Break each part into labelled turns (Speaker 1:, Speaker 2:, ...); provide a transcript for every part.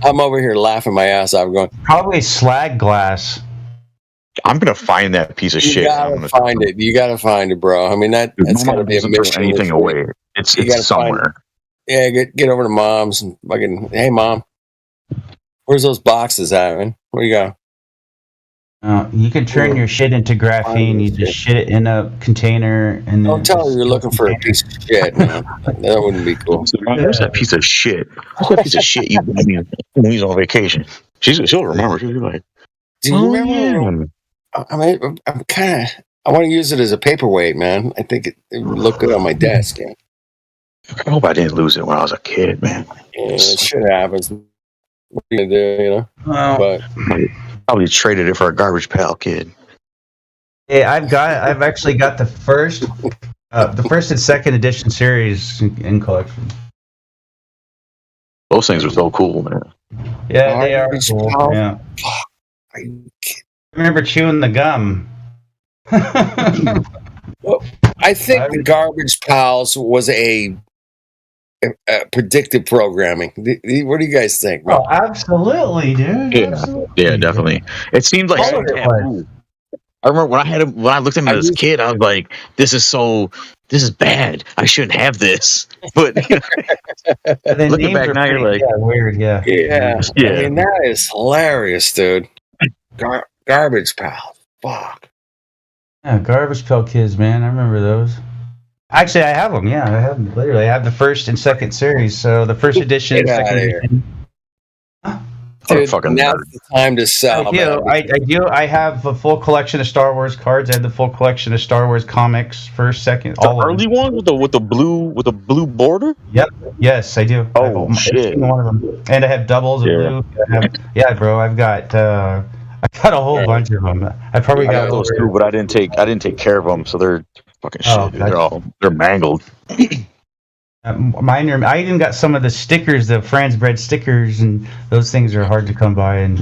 Speaker 1: I'm over here laughing my ass off, going,
Speaker 2: Probably slag glass.
Speaker 3: I'm gonna find that piece of
Speaker 1: "You
Speaker 3: shit.
Speaker 1: gotta find it. You gotta find it, bro. I mean, that's
Speaker 3: Mom
Speaker 1: gotta be a
Speaker 3: doesn't throw
Speaker 1: mission.
Speaker 3: anything away. It's somewhere.
Speaker 1: Yeah, get over to mom's and fucking. Hey, mom, where's those boxes at, man? Where you go?
Speaker 2: You can turn your shit into graphene. You just shit it in a container, and
Speaker 1: don't tell her you're looking for a piece of shit, man. That wouldn't be cool.
Speaker 3: Where's that piece of shit? Where's that piece of shit you bought me when he's on vacation? She'll remember. She'll be like,
Speaker 1: do you remember? I mean, I'm kind of. I want to use it as a paperweight, man. I think it would look good on my desk. Yeah.
Speaker 3: I hope I didn't lose it when I was a kid, man.
Speaker 1: Yeah, shit happens. What are you gonna do, you know?
Speaker 2: Well,
Speaker 1: But
Speaker 3: probably traded it for a garbage Pail Kid.
Speaker 2: yeah, I've actually got the first and second edition series in collection.
Speaker 3: Those things are so cool, man.
Speaker 2: Yeah, they are cool. Yeah.
Speaker 1: are you kidding?
Speaker 2: I remember chewing the gum.
Speaker 1: Well, I think the Garbage Pals was a predictive programming. What do you guys think?
Speaker 2: Oh, absolutely, dude.
Speaker 3: Yeah,
Speaker 2: Absolutely.
Speaker 3: yeah, definitely. It seemed like
Speaker 2: All of it was.
Speaker 3: I remember when I looked at him as a kid, I was like, "This is bad. I shouldn't have this." But looking back now, you're like,
Speaker 2: weird, yeah.
Speaker 1: I mean, that is hilarious, dude. Garbage Pal, fuck.
Speaker 2: Yeah, Garbage Pail Kids, man. I remember those. Actually, I have them. Yeah, I have them. Literally, I have the first and second series. So the first edition, second edition.
Speaker 1: Dude, now's the time to sell.
Speaker 2: I do. I have a full collection of Star Wars cards. I have the full collection of Star Wars comics, first, second, all
Speaker 3: the early one with the blue border.
Speaker 2: Yep. Yes, I do.
Speaker 3: Oh shit!
Speaker 2: One of them, and I have doubles of blue. Bro. I've got a whole bunch of them. I got
Speaker 3: those too, but I didn't take care of them, so they're fucking shit. They're mangled.
Speaker 2: Mine I even got some of the stickers, the Franz Bread stickers, and those things are hard to come by. And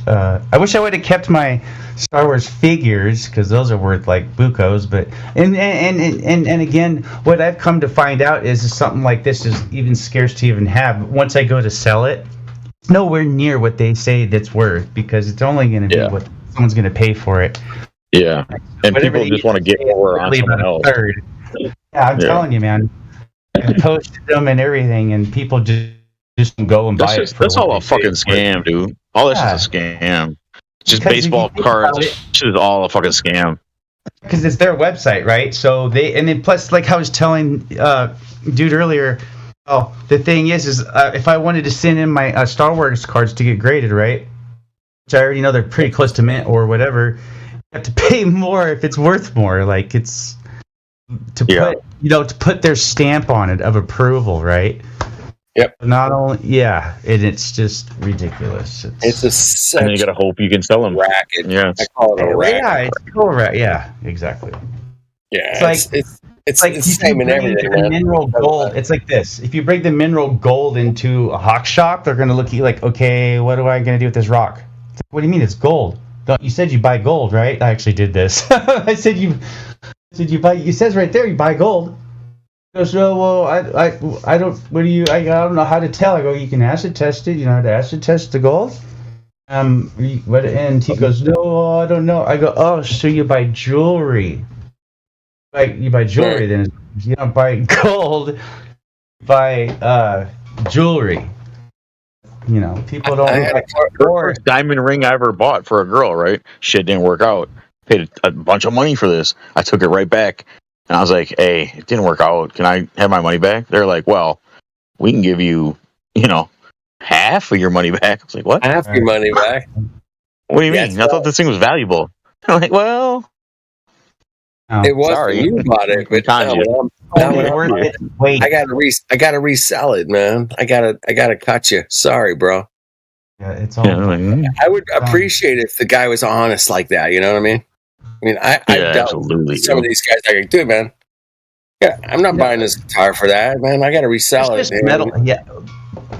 Speaker 2: So, I wish I would have kept my Star Wars figures because those are worth like bucos. But and again, what I've come to find out is something like this is even scarce to even have. Once I go to sell it, it's nowhere near what they say that's worth because it's only going to be what someone's going to pay for it.
Speaker 3: Yeah, and people just want to get more on someone else.
Speaker 2: Yeah, I'm telling you, man. I posted them and everything, and people just go and buy it.
Speaker 3: That's all a fucking scam, dude. All this is a scam. Just baseball cards. This is all a fucking scam.
Speaker 2: Because it's their website, right? So then plus, like I was telling dude earlier, the thing is if I wanted to send in my Star Wars cards to get graded, right? Which I already know they're pretty close to mint or whatever. You have to pay more if it's worth more. Like it's to put their stamp on it of approval, right?
Speaker 1: Yep.
Speaker 2: Not only, and it's just ridiculous.
Speaker 3: It's and you gotta hope you can sell them.
Speaker 1: Racket.
Speaker 3: Yeah,
Speaker 1: I call it a racket.
Speaker 2: Yeah, it's cool. Yeah, exactly.
Speaker 1: Yeah, it's like the same in everything.
Speaker 2: Mineral gold. It's like this. If you bring the mineral gold into a hawk shop, they're gonna look at you like, okay, what am I gonna do with this rock? It's like, what do you mean it's gold? You said you buy gold, right? I actually did this. I said you buy. It says right there you buy gold. He goes, well, I don't. What do you? I don't know how to tell. I go, you can acid test it. You know how to acid test the gold. What? And he goes, no, I don't know. I go, oh, so you buy jewelry? You buy jewelry, then you don't buy gold. You buy jewelry. You know, people don't.
Speaker 3: First diamond ring I ever bought for a girl, right? Shit didn't work out. Paid a bunch of money for this. I took it right back, and I was like, "Hey, it didn't work out. Can I have my money back?" They're like, "Well, we can give you, half of your money back." I was like, "What?
Speaker 1: Half your money back?
Speaker 3: What do you mean? I thought this thing was valuable." I'm like, "Well,
Speaker 1: it was. Sorry, you bought it, but
Speaker 2: wait,
Speaker 1: I gotta resell it, man. I gotta cut you. Sorry, bro."
Speaker 2: Yeah, it's all.
Speaker 1: I would appreciate it if the guy was honest like that. You know what I mean? I dealt with some of these guys. I go, dude, man. Yeah, I'm not buying this guitar for that, man. I got to resell it.
Speaker 2: Metal,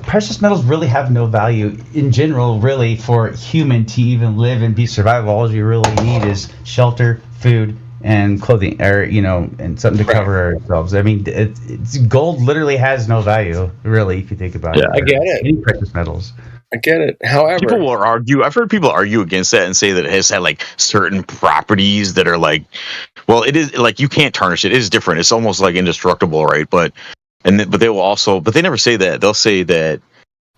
Speaker 2: precious metals really have no value in general. Really, for human to even live and be survival, all you really need is shelter, food, and clothing, or and something to cover ourselves. I mean, it's gold literally has no value, really, if you think about it.
Speaker 1: I get it.
Speaker 2: Any precious metals.
Speaker 1: I get it. However,
Speaker 3: people will argue. I've heard people argue against that and say that it has had like certain properties that are like, well, it is like you can't tarnish it. It is different. It's almost like indestructible, right? But they will also, but they never say that. They'll say that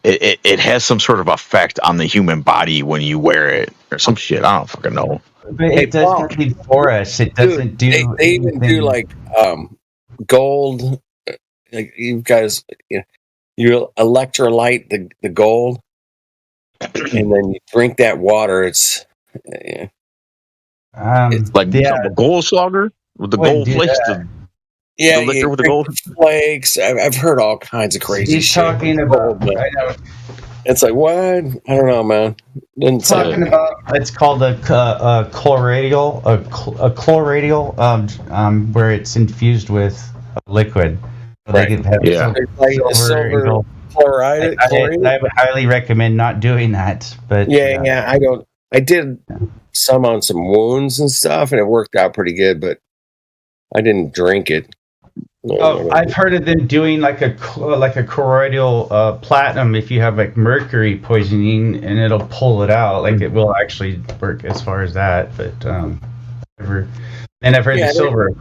Speaker 3: it has some sort of effect on the human body when you wear it or some shit. I don't fucking know.
Speaker 2: But it does nothing for us. It doesn't do.
Speaker 1: They even do like gold. Like you guys, you electrolyte the gold, and then you drink that water. It's
Speaker 3: like a gold slugger with the gold flakes. The liquor with the gold
Speaker 1: flakes. I've heard all kinds of crazy
Speaker 2: He's
Speaker 1: shit.
Speaker 2: Talking about. I know.
Speaker 1: It's like what? I don't know, man.
Speaker 2: Talking about it's called a chloradial, where it's infused with a liquid. So they can have
Speaker 1: silver chloride.
Speaker 2: I would highly recommend not doing that. But
Speaker 1: I don't. I did some on some wounds and stuff, and it worked out pretty good. But I didn't drink it.
Speaker 2: I've heard of them doing like a colloidal platinum if you have like mercury poisoning, and it'll pull it out. Like it will actually work as far as that. But I've heard the silver.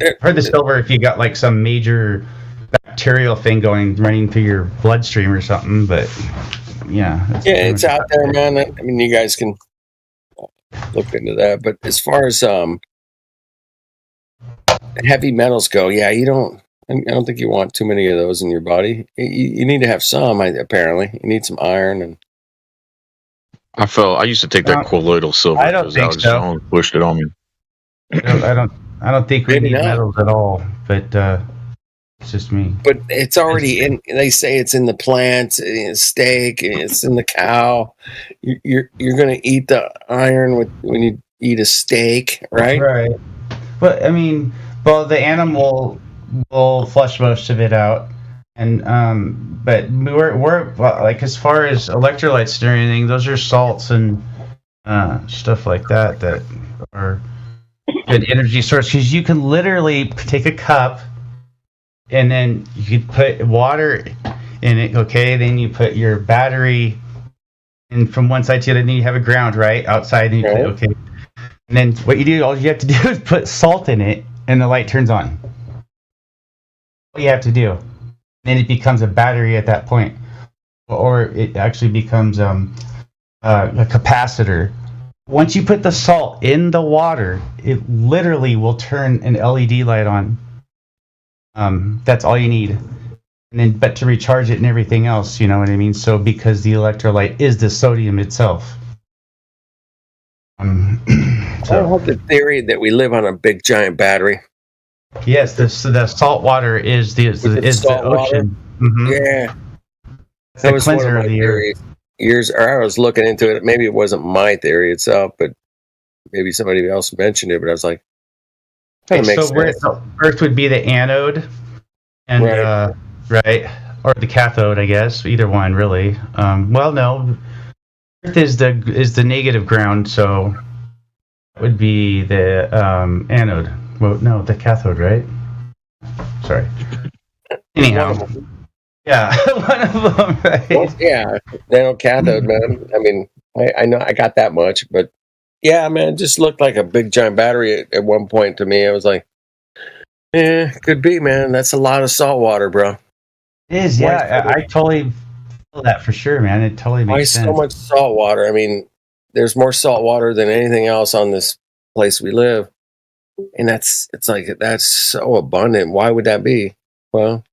Speaker 2: I've heard the silver if you got like some major bacterial thing running through your bloodstream or something. But
Speaker 1: it's out there, man. I mean, you guys can look into that. But as far as heavy metals go, I don't think you want too many of those in your body. You need to have some. Apparently, you need some iron and.
Speaker 3: I used to take that colloidal silver.
Speaker 2: I don't think so.
Speaker 3: Pushed it on me.
Speaker 2: I don't think we need metals at all. But it's just me.
Speaker 1: But it's already in. They say it's in the plants, it's steak, it's in the cow. You're going to eat the iron when you eat a steak, right?
Speaker 2: Right. But I mean. Well, the animal will flush most of it out, and but we're like as far as electrolytes and everything, those are salts and stuff like that are good energy source because you can literally take a cup and then you could put water in it. Okay, then you put your battery in from one side to the other, and then you have a ground right outside, and you put and then what you do, all you have to do is put salt in it. And the light turns on. All you have to do. And then it becomes a battery at that point. Or it actually becomes a capacitor. Once you put the salt in the water, it literally will turn an LED light on. That's all you need. And then, but to recharge it and everything else, you know what I mean? So because the electrolyte is the sodium itself.
Speaker 1: I have the theory that we live on a big giant battery.
Speaker 2: Yes, the salt water is the ocean. Mm-hmm.
Speaker 1: Yeah,
Speaker 2: that was cleanser of the earth.
Speaker 1: I was looking into it. Maybe it wasn't my theory itself, but maybe somebody else mentioned it. But I was like,
Speaker 2: so Earth would be the anode, and right, or the cathode, I guess. Either one, really. Well, no. Earth is the negative ground, so it would be the anode. Well, no, the cathode, right? Sorry. Anyhow, one of them, right?
Speaker 1: Well, cathode, man. I mean, I know I got that much, but yeah, man, it just looked like a big giant battery at one point to me. I was like, could be, man. That's a lot of salt water, bro.
Speaker 2: It is, I totally. That for sure, man. It totally makes sense.
Speaker 1: Why so much salt water? I mean, there's more salt water than anything else on this place we live, and that's so abundant. Why would that be? Well,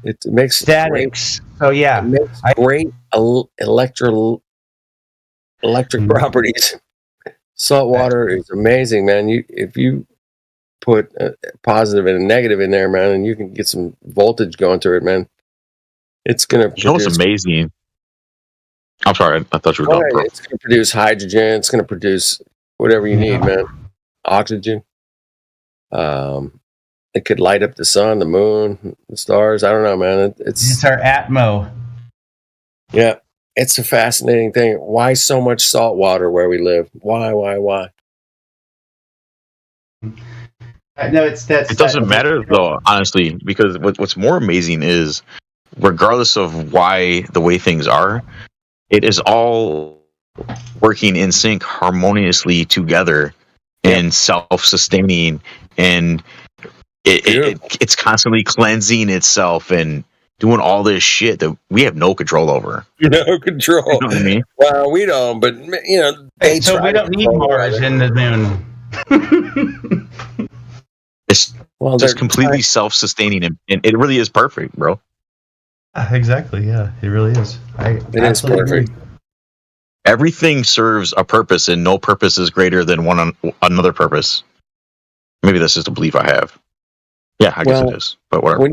Speaker 1: it makes
Speaker 2: statics.
Speaker 1: It makes great electric properties. Salt water is amazing, man. If you put a positive and a negative in there, man, and you can get some voltage going through it, man. It's going to.
Speaker 3: You know what's amazing? I'm sorry, I thought you were done.
Speaker 1: It's going to produce hydrogen. It's going to produce whatever you need, man. Oxygen. It could light up the sun, the moon, the stars. I don't know, man.
Speaker 2: It's our atmo.
Speaker 1: Yeah, it's a fascinating thing. Why so much salt water where we live? Why?
Speaker 2: No, it's that.
Speaker 3: It doesn't matter though, honestly, because what's more amazing is, regardless of why the way things are, it is all working in sync harmoniously together and self-sustaining, and it's constantly cleansing itself and doing all this shit that we have no control over.
Speaker 1: No control.
Speaker 3: You know what I mean?
Speaker 1: Well, we don't, but they
Speaker 2: so
Speaker 1: try
Speaker 2: we
Speaker 1: to
Speaker 2: don't need
Speaker 1: control
Speaker 2: Mars
Speaker 1: it.
Speaker 2: and the moon.
Speaker 3: It's
Speaker 1: Well,
Speaker 3: just completely self-sustaining, and it really is perfect, bro.
Speaker 2: Exactly. Yeah, it really is.
Speaker 1: It is perfect.
Speaker 3: Everything serves a purpose, and no purpose is greater than another purpose. Maybe that's just a belief I have. Yeah, I guess it is. But whatever.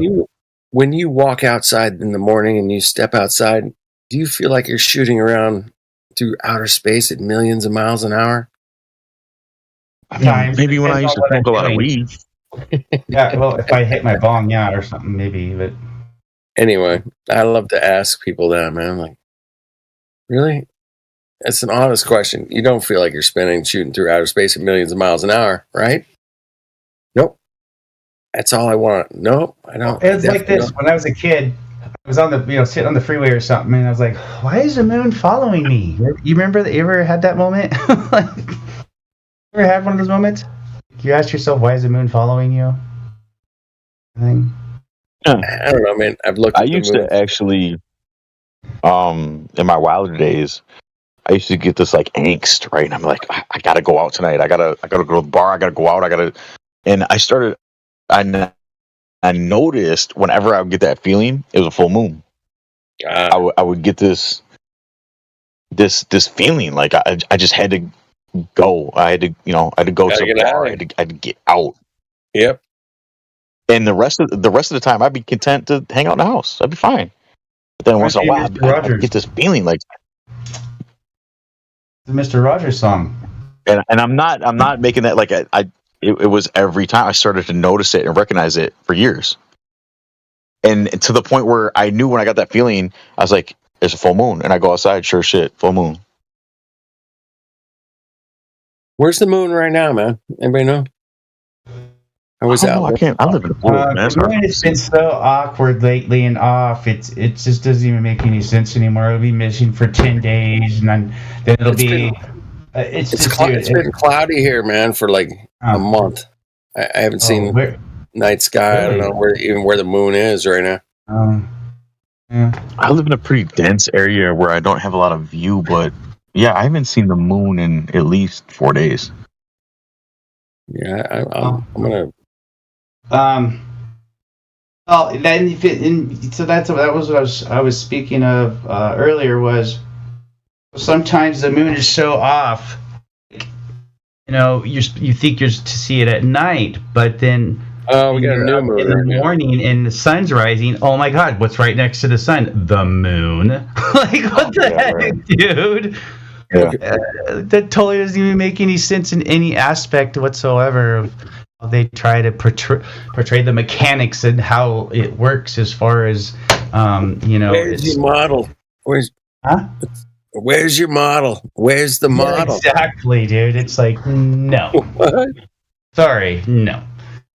Speaker 1: When you walk outside in the morning and you step outside, do you feel like you're shooting around through outer space at millions of miles an hour?
Speaker 3: Maybe when I used to smoke a lot of weed.
Speaker 2: Yeah, well, if I hit my bong, or something, maybe. But
Speaker 1: anyway, I love to ask people that, man. Like, really? It's an honest question. You don't feel like you're shooting through outer space at millions of miles an hour, right? Nope. That's all I want. Nope, I don't.
Speaker 2: It was like this. When I was a kid, I was on the sitting on the freeway or something, and I was like, "Why is the moon following me?" You remember that? You ever had that moment? Like, you ever had one of those moments? You ask yourself, "Why is the moon following you?" I don't
Speaker 1: know, man. I've looked.
Speaker 3: I used to actually, in my wilder days, I used to get this like angst, right? And I'm like, I gotta go out tonight. I gotta go to the bar. I gotta go out. And I noticed whenever I would get that feeling, it was a full moon. I would get this feeling like I just had to go. I had to go to the bar. I had to get out.
Speaker 1: Yep.
Speaker 3: And the rest of the time, I'd be content to hang out in the house. I'd be fine. But then once in a while, I'd get this feeling like
Speaker 2: the Mr. Rogers song.
Speaker 3: And I'm not making that like it was every time. I started to notice it and recognize it for years. And to the point where I knew when I got that feeling, I was like, "There's a full moon," and I go outside. Sure shit, full moon.
Speaker 1: Where's the moon right now, man? Anybody know?
Speaker 3: I live in a pool, man.
Speaker 2: It's been so awkward lately and off. It just doesn't even make any sense anymore. It'll be missing for 10 days, and then it'll be.
Speaker 1: It's been cloudy here, man, for like a month. I haven't seen night sky. Really? I don't know where the moon is right now.
Speaker 2: Yeah.
Speaker 3: I live in a pretty dense area where I don't have a lot of view, but yeah, I haven't seen the moon in at least 4 days.
Speaker 1: Yeah, I'm gonna.
Speaker 2: Well, then that was what I was speaking of earlier. Was sometimes the moon is so off, you think you're to see it at night, but then
Speaker 1: we got a new moon
Speaker 2: in the morning and the sun's rising. Oh my God, what's right next to the sun? The moon. Like, what the heck, right. Dude? Yeah. That totally doesn't even make any sense in any aspect whatsoever of how they try to portray the mechanics and how it works as far as
Speaker 1: Where's your model? Where's your model? Where's the model?
Speaker 2: Exactly, dude. It's like, no.
Speaker 1: What?
Speaker 2: Sorry, no.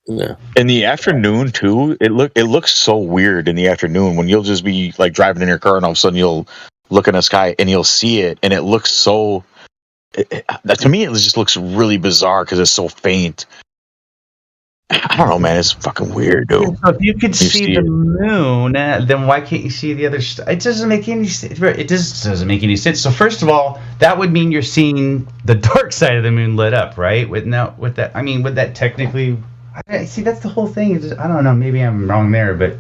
Speaker 1: No.
Speaker 3: In the afternoon too, it looks so weird in the afternoon when you'll just be like driving in your car and all of a sudden you'll look in the sky and you'll see it and it looks so. To me, it just looks really bizarre because it's so faint. I don't know, man. It's fucking weird, dude.
Speaker 2: So if you could see the moon, then why can't you see the other? It doesn't make any sense. It just doesn't make any sense. So first of all, that would mean you're seeing the dark side of the moon lit up, right? Would that technically? See, that's the whole thing. I don't know. Maybe I'm wrong there, but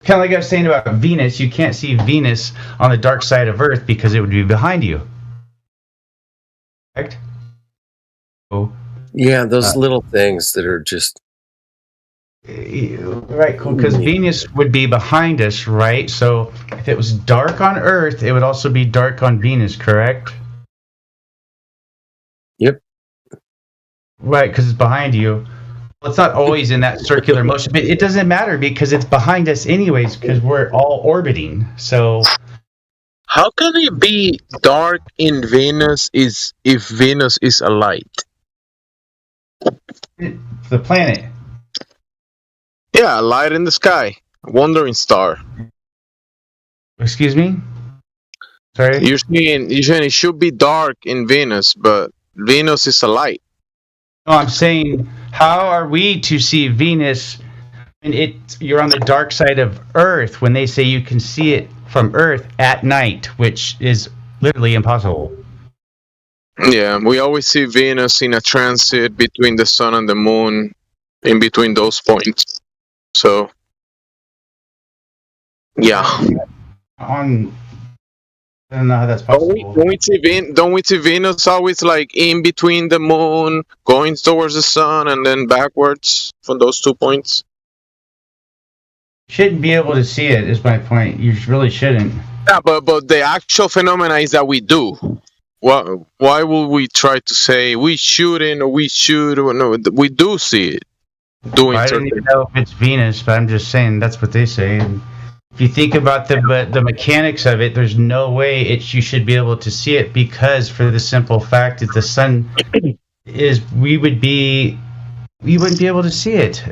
Speaker 2: kind of like I was saying about Venus, you can't see Venus on the dark side of Earth because it would be behind you. Correct? Oh.
Speaker 1: Yeah, those little things that are just
Speaker 2: right, cool. Because Venus would be behind us, right? So if it was dark on Earth, it would also be dark on Venus, correct?
Speaker 1: Yep.
Speaker 2: Right, because it's behind you. Well, it's not always in that circular motion, but it doesn't matter because it's behind us anyways, because we're all orbiting. So
Speaker 4: how can it be dark in Venus if Venus is a light?
Speaker 2: The planet.
Speaker 4: Yeah, a light in the sky. A wandering star.
Speaker 2: Excuse me? Sorry?
Speaker 4: You're saying it should be dark in Venus, but Venus is a light.
Speaker 2: No, I'm saying, how are we to see Venus when you're on the dark side of Earth when they say you can see it from Earth at night, which is literally impossible.
Speaker 4: Yeah, we always see Venus in a transit between the sun and the moon, in between those points. So, yeah.
Speaker 2: I don't know how that's possible.
Speaker 4: Don't we see Venus always like in between the moon, going towards the sun, and then backwards from those 2 points?
Speaker 2: Shouldn't be able to see it, is my point. You really shouldn't.
Speaker 4: Yeah, but the actual phenomena is that we do. Why would we try to say we shouldn't or we should? Or no, we do see it.
Speaker 2: I don't even know if it's Venus, but I'm just saying that's what they say. And if you think about the mechanics of it, there's no way you should be able to see it, because for the simple fact that the sun we wouldn't be able to see it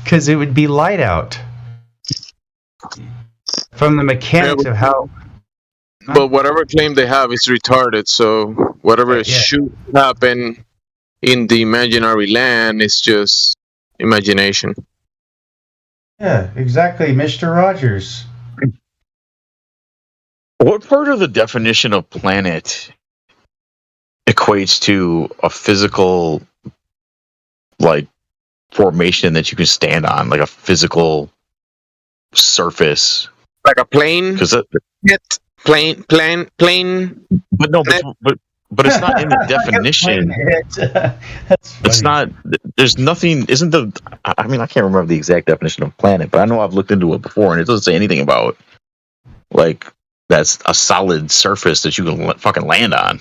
Speaker 2: because it would be light out. From the mechanics of how.
Speaker 4: But whatever claim they have is retarded. So whatever should happen in the imaginary land is just imagination.
Speaker 2: Yeah, exactly, Mr. Rogers.
Speaker 3: What part of the definition of planet equates to a physical, like, formation that you can stand on, like a physical surface?
Speaker 4: Like a plane? Plane.
Speaker 3: But no, but it's not in the definition. It's not. There's nothing. Isn't the? I mean, I can't remember the exact definition of planet, but I know I've looked into it before, and it doesn't say anything about like that's a solid surface that you can fucking land on.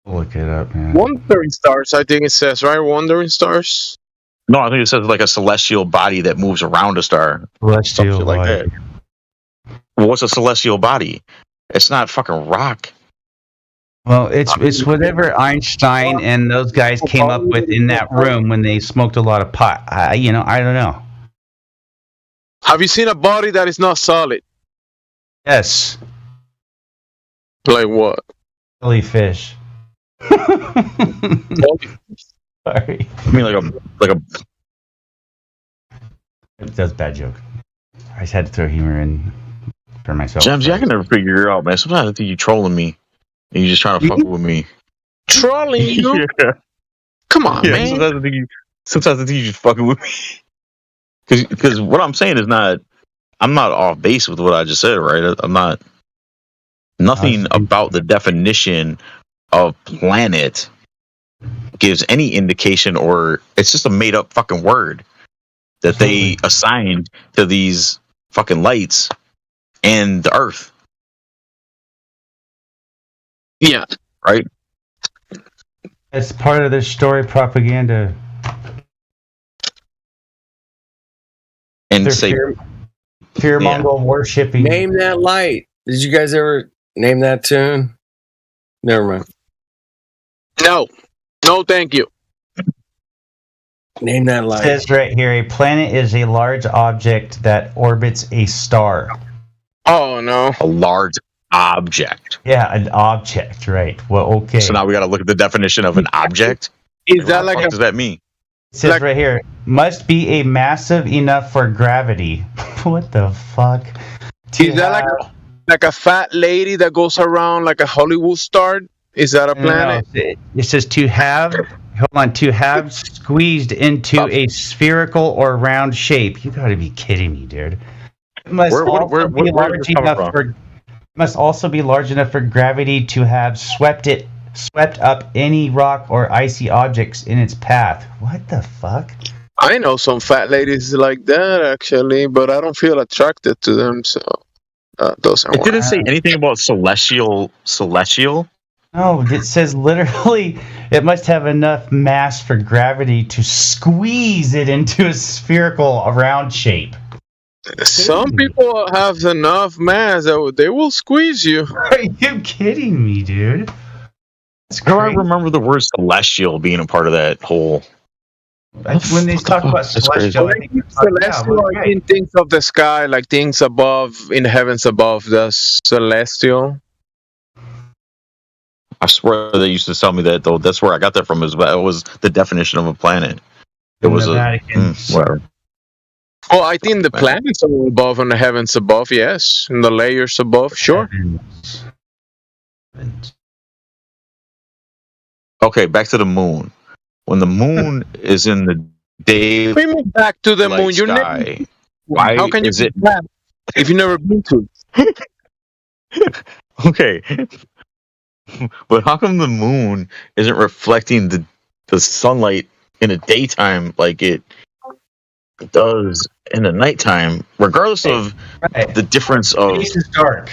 Speaker 2: Look it up, man.
Speaker 4: Wandering stars, I think it says, right? Wandering stars.
Speaker 3: No, I think it says like a celestial body that moves around a star.
Speaker 2: Celestial
Speaker 3: like that. Well, what's a celestial body? It's not fucking rock.
Speaker 2: Well, it's whatever Einstein and those guys came up with in that room when they smoked a lot of pot. I don't know.
Speaker 4: Have you seen a body that is not solid?
Speaker 2: Yes.
Speaker 4: Like what?
Speaker 2: Jellyfish. Sorry.
Speaker 3: I mean, like a.
Speaker 2: That's a bad joke. I just had to throw humor in for myself.
Speaker 3: Jamsy, I can never figure it out, man. Sometimes I think you're trolling me. And you're just trying to fuck with me.
Speaker 4: Trolling you?
Speaker 3: Yeah.
Speaker 4: Come on, man.
Speaker 3: Sometimes I think you're just fucking with me. Because what I'm saying is not... I'm not off base with what I just said, right? I'm not... Nothing about the definition of planet gives any indication, or it's just a made-up fucking word that they assigned to these fucking lights and the Earth.
Speaker 4: Yeah.
Speaker 3: Right?
Speaker 2: It's part of their story propaganda.
Speaker 3: And say...
Speaker 2: Fear-mongering worshipping.
Speaker 1: Name that light. Did you guys ever name that tune? Never mind.
Speaker 4: No, thank you.
Speaker 1: Name that light.
Speaker 2: It says right here, a planet is a large object that orbits a star.
Speaker 4: Oh, no.
Speaker 3: A large object.
Speaker 2: Yeah, an object, right. Well, okay.
Speaker 3: So now we got to look at the definition of an object.
Speaker 4: Is that like
Speaker 3: what does that mean?
Speaker 2: It says right here, must be a massive enough for gravity. What the fuck?
Speaker 4: Is that like a fat lady that goes around like a Hollywood star? Is that a planet?
Speaker 2: No, it says to have squeezed into a spherical or round shape. You gotta be kidding me, dude. It must also be large enough for gravity to have swept up any rock or icy objects in its path. What the fuck?
Speaker 4: I know some fat ladies like that, actually, but I don't feel attracted to them, so those are.
Speaker 3: It didn't say anything about celestial.
Speaker 2: No, it says literally it must have enough mass for gravity to squeeze it into a spherical round shape.
Speaker 4: Some people have enough mass that they will squeeze you.
Speaker 2: Are you kidding me, dude?
Speaker 3: I don't remember the word celestial being a part of that whole
Speaker 2: When they talk about celestial, I think
Speaker 4: Celestial, I mean things of the sky, like things above, in the heavens above, the celestial.
Speaker 3: I swear they used to tell me that, though. That's where I got that from. It was the definition of a planet. It was
Speaker 2: the Vatican.
Speaker 3: Whatever.
Speaker 4: Oh, I think the planets are above in the heavens above, yes. And the layers above, sure.
Speaker 3: Okay, back to the moon. When the moon is in the day,
Speaker 4: We move back to the moon. You're
Speaker 3: sky,
Speaker 4: never, how can you
Speaker 3: it
Speaker 4: back if you've never been to?
Speaker 3: okay? But how come the moon isn't reflecting the sunlight in the daytime like it does in the nighttime, regardless of the difference of
Speaker 2: space is dark,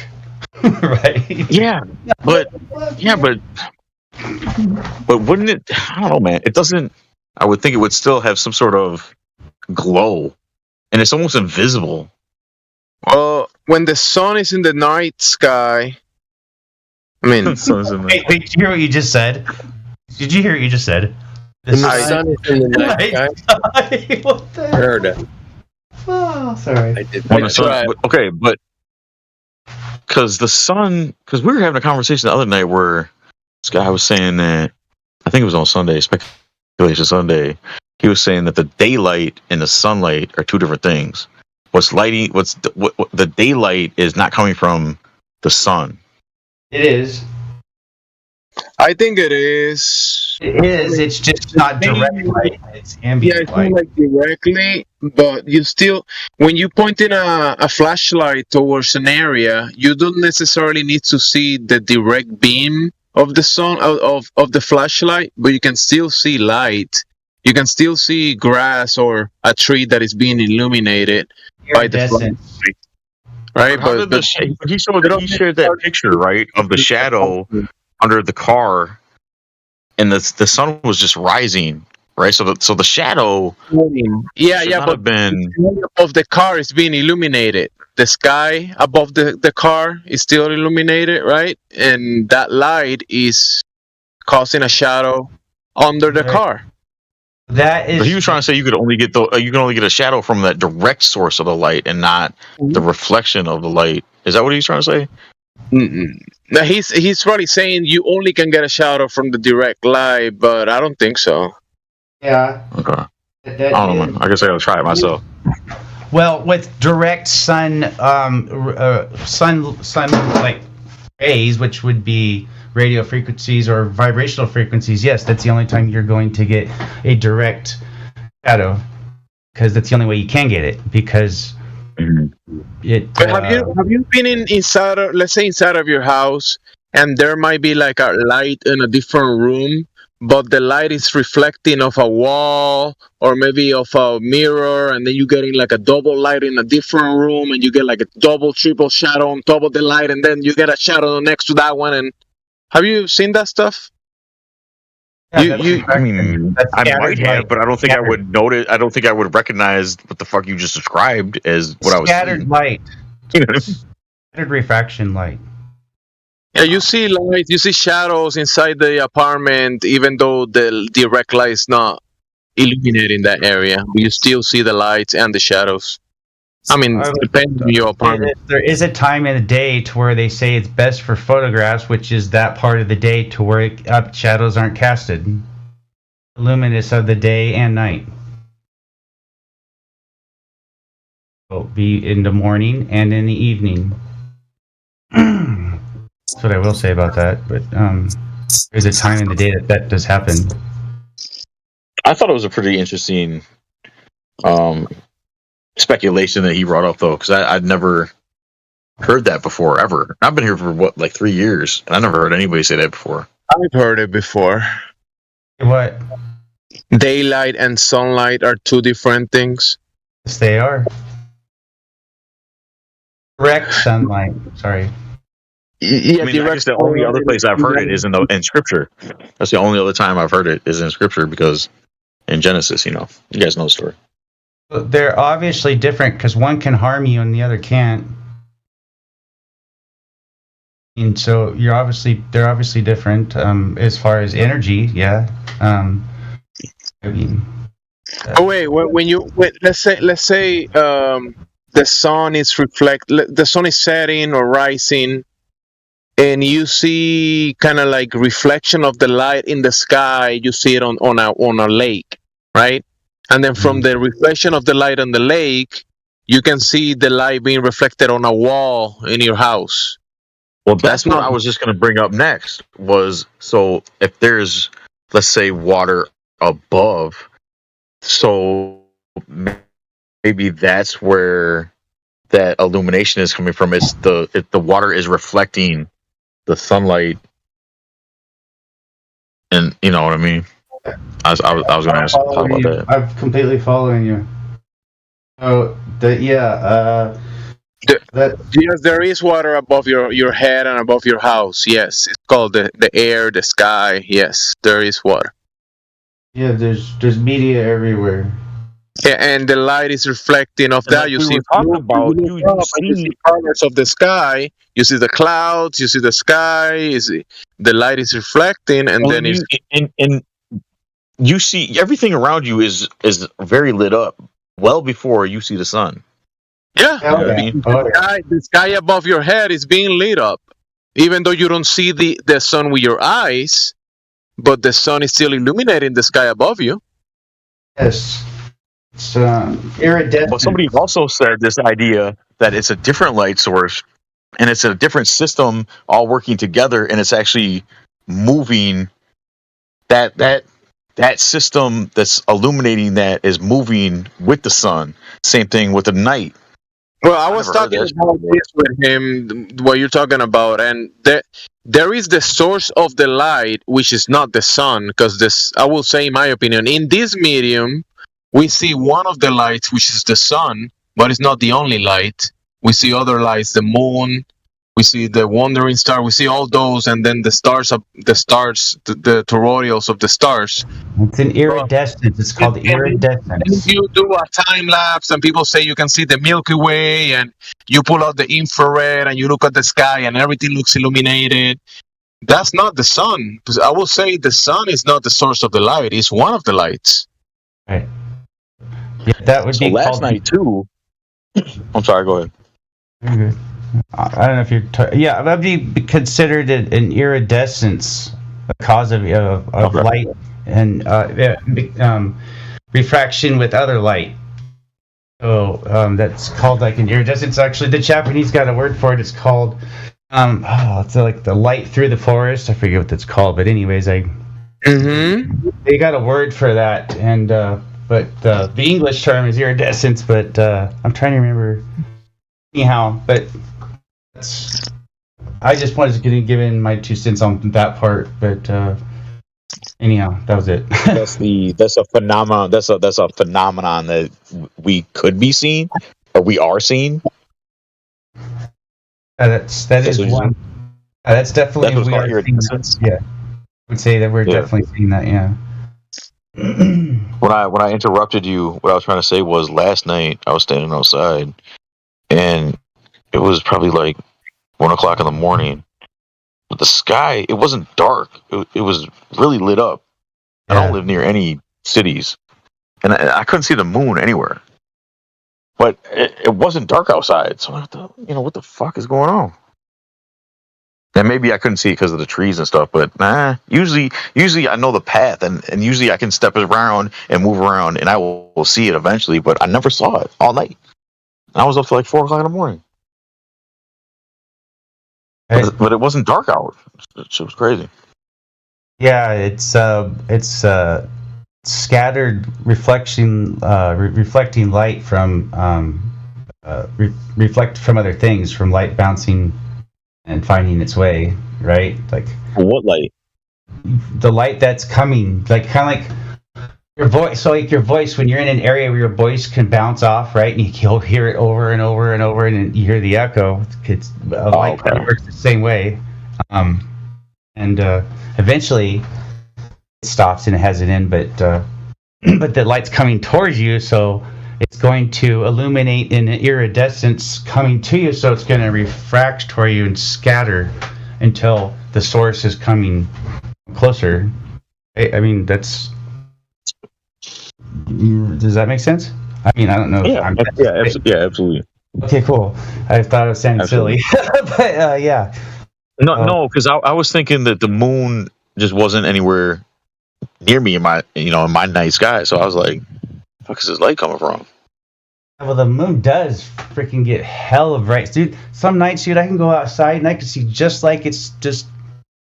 Speaker 2: right?
Speaker 3: Yeah, but wouldn't it? I don't know, man. It doesn't. I would think it would still have some sort of glow, and it's almost invisible.
Speaker 4: When the sun is in the night sky, I mean,
Speaker 2: wait, did you hear what you just said? Did you hear what you just said?
Speaker 1: The sun is in the night sky.
Speaker 2: What the?
Speaker 1: I heard it.
Speaker 2: Oh, sorry.
Speaker 1: I did.
Speaker 3: Okay, but because we were having a conversation the other night where this guy was saying that, I think it was on Sunday, Speculation Sunday. He was saying that the daylight and the sunlight are two different things. The daylight is not coming from the sun.
Speaker 2: It is.
Speaker 4: I think it is.
Speaker 2: It is. It's just not direct light. It's ambient light.
Speaker 4: Yeah, it's not like directly, but you still, when you point in a flashlight towards an area, you don't necessarily need to see the direct beam of the sun of the flashlight, but you can still see light. You can still see grass or a tree that is being illuminated by the flashlight. Right, but
Speaker 3: he shared that picture, right, of the shadow under the car, and the sun was just rising, right? So the shadow, but
Speaker 4: of the car is being illuminated. The sky above the car is still illuminated, right? And that light is causing a shadow under the car.
Speaker 2: That is.
Speaker 3: But he was trying to say you can only get a shadow from that direct source of the light and not the reflection of the light. Is that what he's trying to say?
Speaker 4: No, he's probably saying you only can get a shadow from the direct light, but I don't think so.
Speaker 2: Yeah.
Speaker 3: Okay. I don't know, man. I guess I gotta try it myself.
Speaker 2: Well, with direct sun like rays, which would be radio frequencies or vibrational frequencies, yes, that's the only time you're going to get a direct shadow, because that's the only way you can get it, because
Speaker 4: But have you been inside of, let's say, inside of your house, and there might be like a light in a different room, but the light is reflecting off a wall or maybe off a mirror, and then you're getting like a double light in a different room, and you get like a double, triple shadow on top of the light, and then you get a shadow next to that one. And have you seen that stuff?
Speaker 3: I might have, but I don't think I would notice. I don't think I would recognize what the fuck you just described as what I was
Speaker 2: scattered
Speaker 3: seeing.
Speaker 2: Light. Scattered refraction light.
Speaker 4: Yeah, you see light, you see shadows inside the apartment, even though the direct light is not illuminating that area. You still see the lights and the shadows. I mean, depending on your apartment.
Speaker 2: There is a time in the day to where they say it's best for photographs, which is that part of the day to where shadows aren't casted. Luminous of the day and night. Will be in the morning and in the evening. That's what I will say about that. But there's a time in the day that does happen.
Speaker 3: I thought it was a pretty interesting speculation that he brought up, though, because I'd never heard that before, ever. I've been here for, 3 years, and I never heard anybody say that before.
Speaker 4: I've heard it before.
Speaker 2: What?
Speaker 4: Daylight and sunlight are two different things.
Speaker 2: Yes, they are. Direct sunlight. Sorry.
Speaker 4: Yeah,
Speaker 3: I guess the only other place I've heard it is in Scripture. That's the only other time I've heard it is in Scripture, because in Genesis, you guys know the story.
Speaker 2: They're obviously different because one can harm you and the other can't. And so they're obviously different as far as energy. Yeah. I mean,
Speaker 4: Oh wait, let's say the sun is the sun is setting or rising, and you see kind of like reflection of the light in the sky. You see it on a lake, right? And then from the reflection of the light on the lake, you can see the light being reflected on a wall in your house.
Speaker 3: Well, that's what I was just going to bring up next. Was so if there's, let's say, water above, so maybe that's where that illumination is coming from. It's if the water is reflecting the sunlight, and you know what I mean. I was going to talk about that.
Speaker 2: I'm completely following you. Oh,
Speaker 4: yes, there is water above your head and above your house. Yes, it's called the air, the sky. Yes, there is water.
Speaker 2: Yeah, there's media everywhere.
Speaker 4: Yeah, and the light is reflecting off that. You see colors of the sky. You see the clouds. You see the sky. The light is reflecting, and then
Speaker 3: you see everything around you is very lit up well before you see the sun.
Speaker 4: Yeah, the sky above your head is being lit up, even though you don't see the sun with your eyes, but the sun is still illuminating the sky above you.
Speaker 2: Yes, it's iridescent.
Speaker 3: But somebody also said this idea that it's a different light source, and it's a different system all working together, and it's actually moving. That system that's illuminating that is moving with the sun. Same thing with the night.
Speaker 4: Well, I was talking about this with him, what you're talking about, and there is the source of the light, which is not the sun, because I will say, in my opinion, in this medium, we see one of the lights, which is the sun, but it's not the only light. We see other lights, the moon, we see the wandering star, we see all those, and then the toroidals of the stars.
Speaker 2: It's an iridescence. It's called iridescence.
Speaker 4: You do a time lapse, and people say you can see the Milky Way, and you pull out the infrared, and you look at the sky, and everything looks illuminated. That's not the sun. I will say the sun is not the source of the light. It's one of the lights.
Speaker 2: Right. Yeah, that would be
Speaker 3: last night too. I'm sorry. Go ahead.
Speaker 2: Very good. I don't know if you're. That'd be considered an iridescence, a cause of light and refraction with other light. So that's called like an iridescence. Actually, the Japanese got a word for it. It's called it's like the light through the forest. I forget what that's called, but anyways, they got a word for that, and but the English term is iridescence. But I'm trying to remember. Anyhow, but. I just wanted to give in my 2 cents on that part, but anyhow, that was it.
Speaker 3: that's a phenomenon. That's a phenomenon that we could be seeing, or we are seeing.
Speaker 2: That is one. That's definitely we are seeing that. Yeah, I would say that we're definitely seeing that. Yeah.
Speaker 3: When I interrupted you, what I was trying to say was last night I was standing outside, and it was probably like 1 o'clock in the morning. But the sky, it wasn't dark. It was really lit up. I don't live near any cities, and I couldn't see the moon anywhere. But it wasn't dark outside, so I thought, what the fuck is going on? And maybe I couldn't see it because of the trees and stuff, but usually I know the path, and usually I can step around and move around, and I will see it eventually, but I never saw it all night. And I was up to like 4 o'clock in the morning. But it wasn't dark out. It was crazy.
Speaker 2: Yeah, it's scattered reflecting light from reflect from other things, from light bouncing and finding its way, right? Like
Speaker 3: what light?
Speaker 2: The light that's coming, like kind of like your voice. So like your voice, when you're in an area where your voice can bounce off, right, and you'll hear it over and over and over, and you hear the echo. It's light works the same way, and eventually it stops and it has an end, but the light's coming towards you, so it's going to illuminate in an iridescence coming to you, so it's going to refract toward you and scatter until the source is coming closer. I mean, that's Does that make sense? I mean, I don't know.
Speaker 3: Yeah, absolutely.
Speaker 2: Okay, cool. I thought it was sounding silly, but yeah.
Speaker 3: No, because I was thinking that the moon just wasn't anywhere near me in my night sky. So I was like, "Fuck is this light coming from?"
Speaker 2: Well, the moon does freaking get hell of bright, dude. Some nights, dude, I can go outside and I can see just like it's just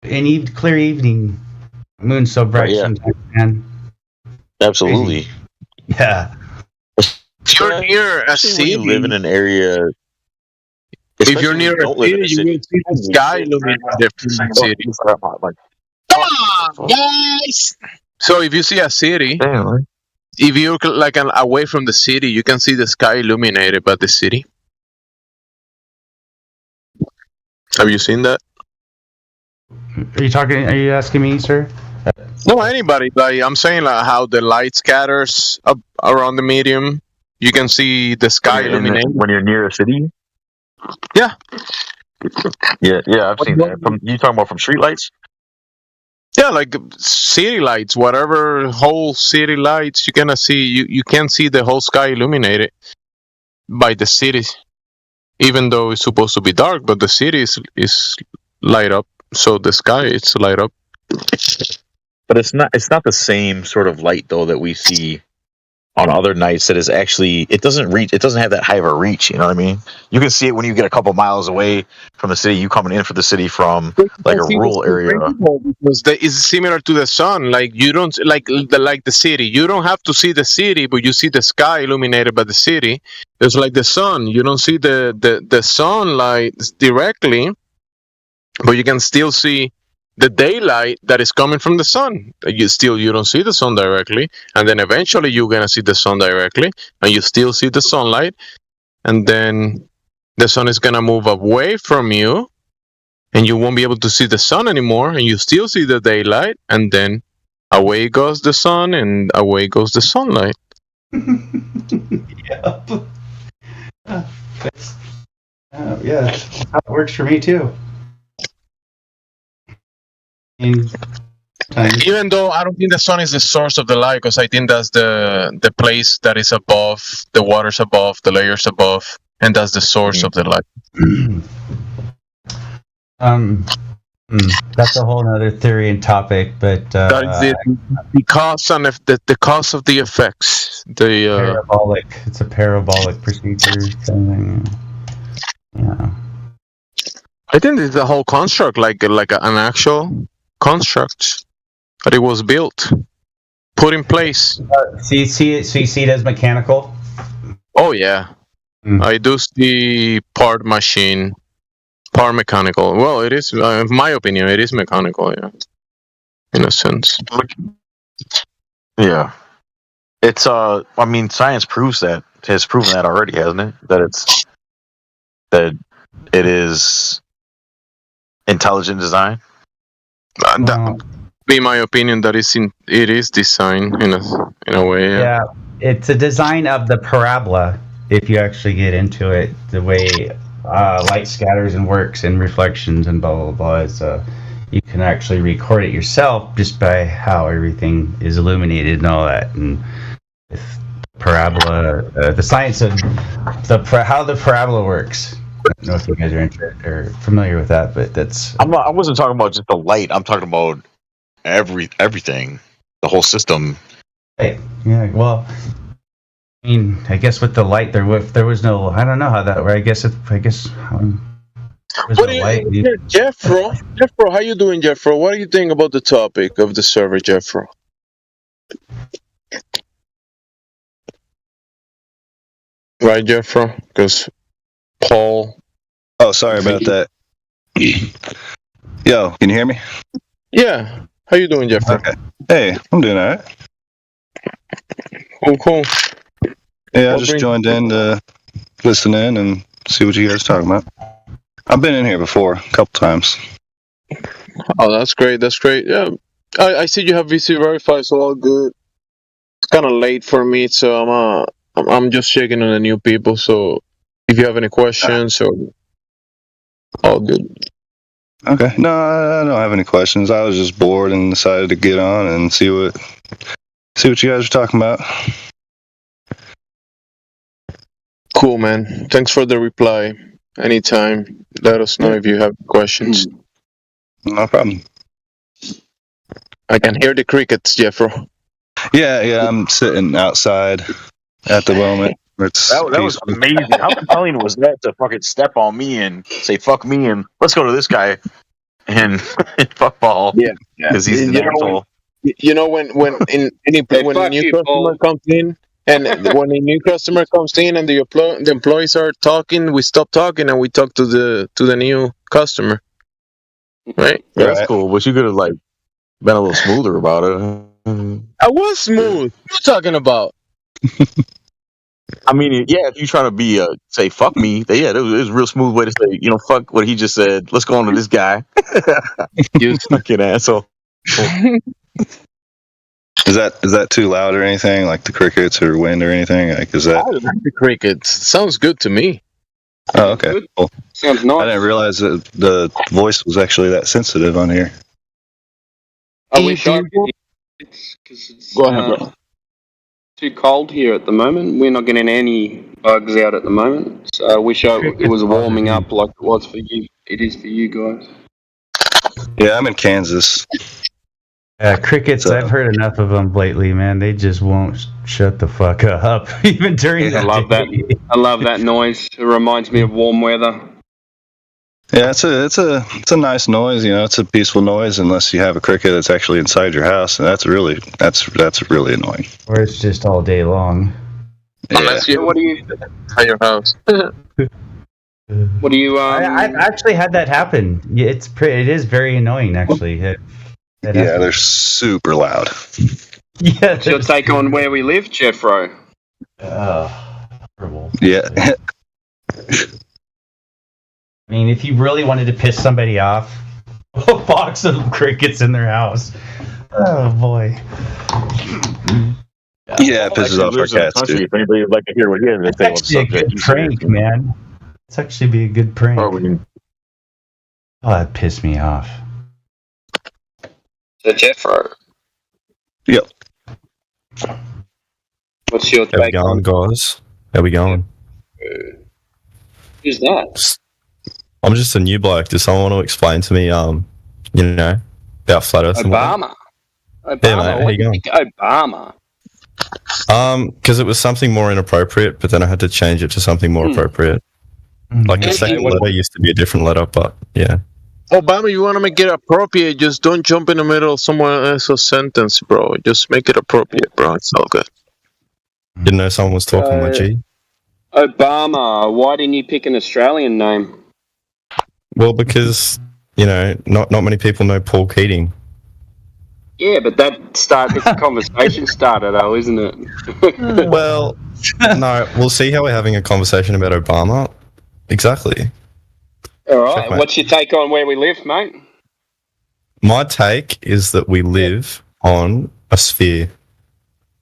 Speaker 2: an clear evening. Moon's so bright sometimes, man.
Speaker 3: Absolutely.
Speaker 2: Crazy. Yeah.
Speaker 4: If you're near a city,
Speaker 3: you live in an area.
Speaker 4: If you're near a city, you will see the sky illuminated from the city. Come on, guys! So if you see a city, if you're like away from the city, you can see the sky illuminated by the city. Have you seen that?
Speaker 2: Are you asking me, sir?
Speaker 4: No, anybody. Like I'm saying, like how the light scatters up around the medium. You can see the sky illuminated
Speaker 3: when you're near a city.
Speaker 4: Yeah.
Speaker 3: Yeah, I've seen that. You talking about from street lights?
Speaker 4: Yeah, like city lights, whatever whole city lights you're gonna see. You can see the whole sky illuminated by the city, even though it's supposed to be dark. But the city is light up, so the sky is light up.
Speaker 3: But it's not the same sort of light though that we see on other nights. That is actually it doesn't have that high of a reach. You know what I mean? You can see it when you get a couple miles away from the city. You coming in for the city from like a rural area.
Speaker 4: Because it's similar to the sun. Like you don't like the city. You don't have to see the city, but you see the sky illuminated by the city. It's like the sun. You don't see the sunlight directly, but you can still see the daylight that is coming from the sun. You don't see the sun directly, and then eventually you're gonna see the sun directly, and you still see the sunlight, and then the sun is gonna move away from you, and you won't be able to see the sun anymore, and you still see the daylight, and then away goes the sun, and away goes the sunlight.
Speaker 2: Yep. Yeah, that's how it works for me too.
Speaker 4: Even though I don't think the sun is the source of the light, because I think that's the place that is above, the waters above, the layers above, and that's the source of the light.
Speaker 2: That's a whole other theory and topic, but
Speaker 4: that is the cause and the cause of the effects.
Speaker 2: Parabolic. It's a parabolic procedure thing. Yeah.
Speaker 4: I think it's a whole construct, like an actual construct that it was built, put in place.
Speaker 2: So you see it as mechanical?
Speaker 4: Oh yeah. I do see part mechanical. Well, it is, in my opinion, it is mechanical, yeah, in a sense.
Speaker 3: Yeah, it's I mean, science has proven that already, hasn't it? That it is intelligent design.
Speaker 4: That be my opinion. That it is design in a way.
Speaker 2: Yeah, it's a design of the parabola. If you actually get into it, the way light scatters and works and reflections and blah blah blah, is you can actually record it yourself just by how everything is illuminated and all that. And with parabola, the science of how the parabola works. I don't know if you guys are familiar with that, but that's.
Speaker 3: I wasn't talking about just the light. I'm talking about everything, the whole system.
Speaker 2: Hey, yeah, well, I mean, I guess with the light, there was no. I don't know how that. I guess.
Speaker 4: Jeffro, how you doing, Jeffro? What do you think about the topic of the server, Jeffro? Right, Jeffro? Because Paul.
Speaker 5: Oh, sorry about that. Yo, can you hear me?
Speaker 4: Yeah. How you doing, Jeffro?
Speaker 5: Okay. Hey, I'm doing all right.
Speaker 4: Cool.
Speaker 5: Yeah, I just joined in to listen in and see what you guys are talking about. I've been in here before a couple times.
Speaker 4: Oh, that's great. Yeah, I see you have VC verified, so all good. It's kind of late for me, so I'm just checking on the new people. So if you have any questions, or all good.
Speaker 5: Okay. No, I don't have any questions. I was just bored and decided to get on and see what you guys are talking about.
Speaker 4: Cool, man. Thanks for the reply. Anytime, let us know if you have questions.
Speaker 5: No problem.
Speaker 4: I can hear the crickets, Jeffro.
Speaker 5: Yeah, I'm sitting outside at the moment. It's
Speaker 3: That was
Speaker 5: peaceful.
Speaker 3: amazing. How compelling was that to fucking step on me and say "fuck me" and let's go to this guy and fuck ball because he's an asshole.
Speaker 4: When a new customer comes in, and when a new customer comes in and the employees are talking, we stop talking and we talk to the new customer. Right?
Speaker 3: Yeah, that's cool, but you could have like been a little smoother about it.
Speaker 4: I was smooth. What are you talking about?
Speaker 3: I mean, yeah, if you're trying to be say "fuck me," it was a real smooth way to say, fuck what he just said. Let's go on to this guy. You fucking asshole.
Speaker 5: Is that too loud or anything? Like the crickets or wind or anything? Like, is that?
Speaker 4: I like the crickets. Sounds good to me.
Speaker 5: Oh, okay. Cool.
Speaker 6: Sounds nice.
Speaker 5: I didn't realize that the voice was actually that sensitive on here.
Speaker 6: I wish I could hear it, 'cause it's
Speaker 4: Go ahead, bro.
Speaker 6: too cold here at the moment. We're not getting any bugs out at the moment. So I wish it was warming up like it was for you. It is for you guys.
Speaker 5: Yeah, I'm in Kansas.
Speaker 2: Crickets,
Speaker 5: So-
Speaker 2: I've heard enough of them lately, man. They just won't shut the fuck up, even during the
Speaker 6: I love
Speaker 2: day.
Speaker 6: I love that noise. It reminds me of warm weather.
Speaker 5: Yeah, it's a nice noise. It's a peaceful noise unless you have a cricket that's actually inside your house, and that's really annoying.
Speaker 2: Or it's just all day long.
Speaker 5: Yeah.
Speaker 4: Unless you
Speaker 6: What do you?
Speaker 4: at your house.
Speaker 6: What do you?
Speaker 2: I've actually had that happen. Yeah, it is very annoying, actually.
Speaker 5: Yeah, they're super loud.
Speaker 2: Yeah.
Speaker 6: What's your take on where we live, Jeffro?
Speaker 2: Horrible.
Speaker 5: Yeah.
Speaker 2: I mean, if you really wanted to piss somebody off, a box of crickets in their house. Oh boy.
Speaker 5: Yeah, it pisses off our cats too.
Speaker 3: If anybody would like to hear what he has to
Speaker 2: It's
Speaker 3: say on the
Speaker 2: actually a
Speaker 3: subject,
Speaker 2: good prank, man. It's actually be a good prank.
Speaker 3: or we can
Speaker 2: Oh, that pissed me off.
Speaker 6: So Jeffro,
Speaker 5: Yep.
Speaker 6: what's your
Speaker 7: How we
Speaker 6: take
Speaker 7: going,
Speaker 6: on
Speaker 7: guys? How we going?
Speaker 6: who's that?
Speaker 7: I'm just a new bloke. Does someone want to explain to me, about flat Earth and whatnot?
Speaker 6: Obama.
Speaker 7: Yeah, mate, how
Speaker 6: What
Speaker 7: you
Speaker 6: do you
Speaker 7: going?
Speaker 6: think Obama?
Speaker 7: Because it was something more inappropriate, but then I had to change it to something more appropriate. Like the second letter used to be a different letter, but yeah.
Speaker 4: Obama, you want to make it appropriate, just don't jump in the middle of someone else's sentence, bro. Just make it appropriate, bro. It's all good.
Speaker 7: Didn't know someone was talking, my G.
Speaker 6: Obama. Why didn't you pick an Australian name?
Speaker 7: Well, because, not many people know Paul Keating.
Speaker 6: Yeah, but it's a conversation starter, though, isn't it?
Speaker 7: Well, no, we'll see how we're having a conversation about Obama. Exactly.
Speaker 6: All right.
Speaker 7: Checkmate.
Speaker 6: What's your take on where we live, mate?
Speaker 7: My take is that we live on a sphere.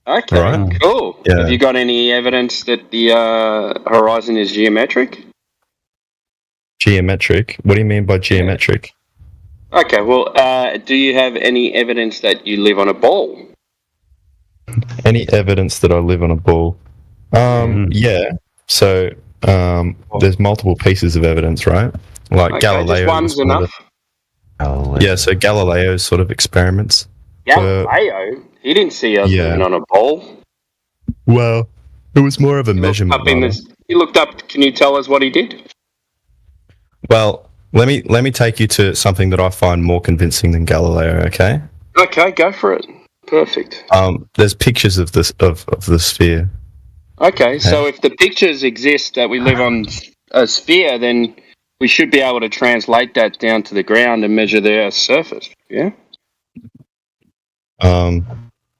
Speaker 6: Okay,
Speaker 7: Right.
Speaker 6: cool.
Speaker 7: Yeah.
Speaker 6: Have you got any evidence that the horizon is geometric?
Speaker 7: Geometric? What do you mean by geometric?
Speaker 6: Okay, well, do you have any evidence that you live on a ball?
Speaker 7: Any evidence that I live on a ball? Yeah. So there's multiple pieces of evidence, right? Like
Speaker 6: Okay,
Speaker 7: Galileo.
Speaker 6: just one's enough.
Speaker 7: Yeah, so Galileo's sort of experiments.
Speaker 6: Galileo? He didn't see us
Speaker 7: Yeah.
Speaker 6: living on a ball.
Speaker 7: Well, it was more of a measurement.
Speaker 6: He looked up. Can you tell us what he did?
Speaker 7: Well, let me take you to something that I find more convincing than Galileo. Okay.
Speaker 6: Okay, go for it. Perfect.
Speaker 7: There's pictures of this of the sphere.
Speaker 6: Okay, so if the pictures exist that we live on a sphere, then we should be able to translate that down to the ground and measure the Earth's surface. Yeah.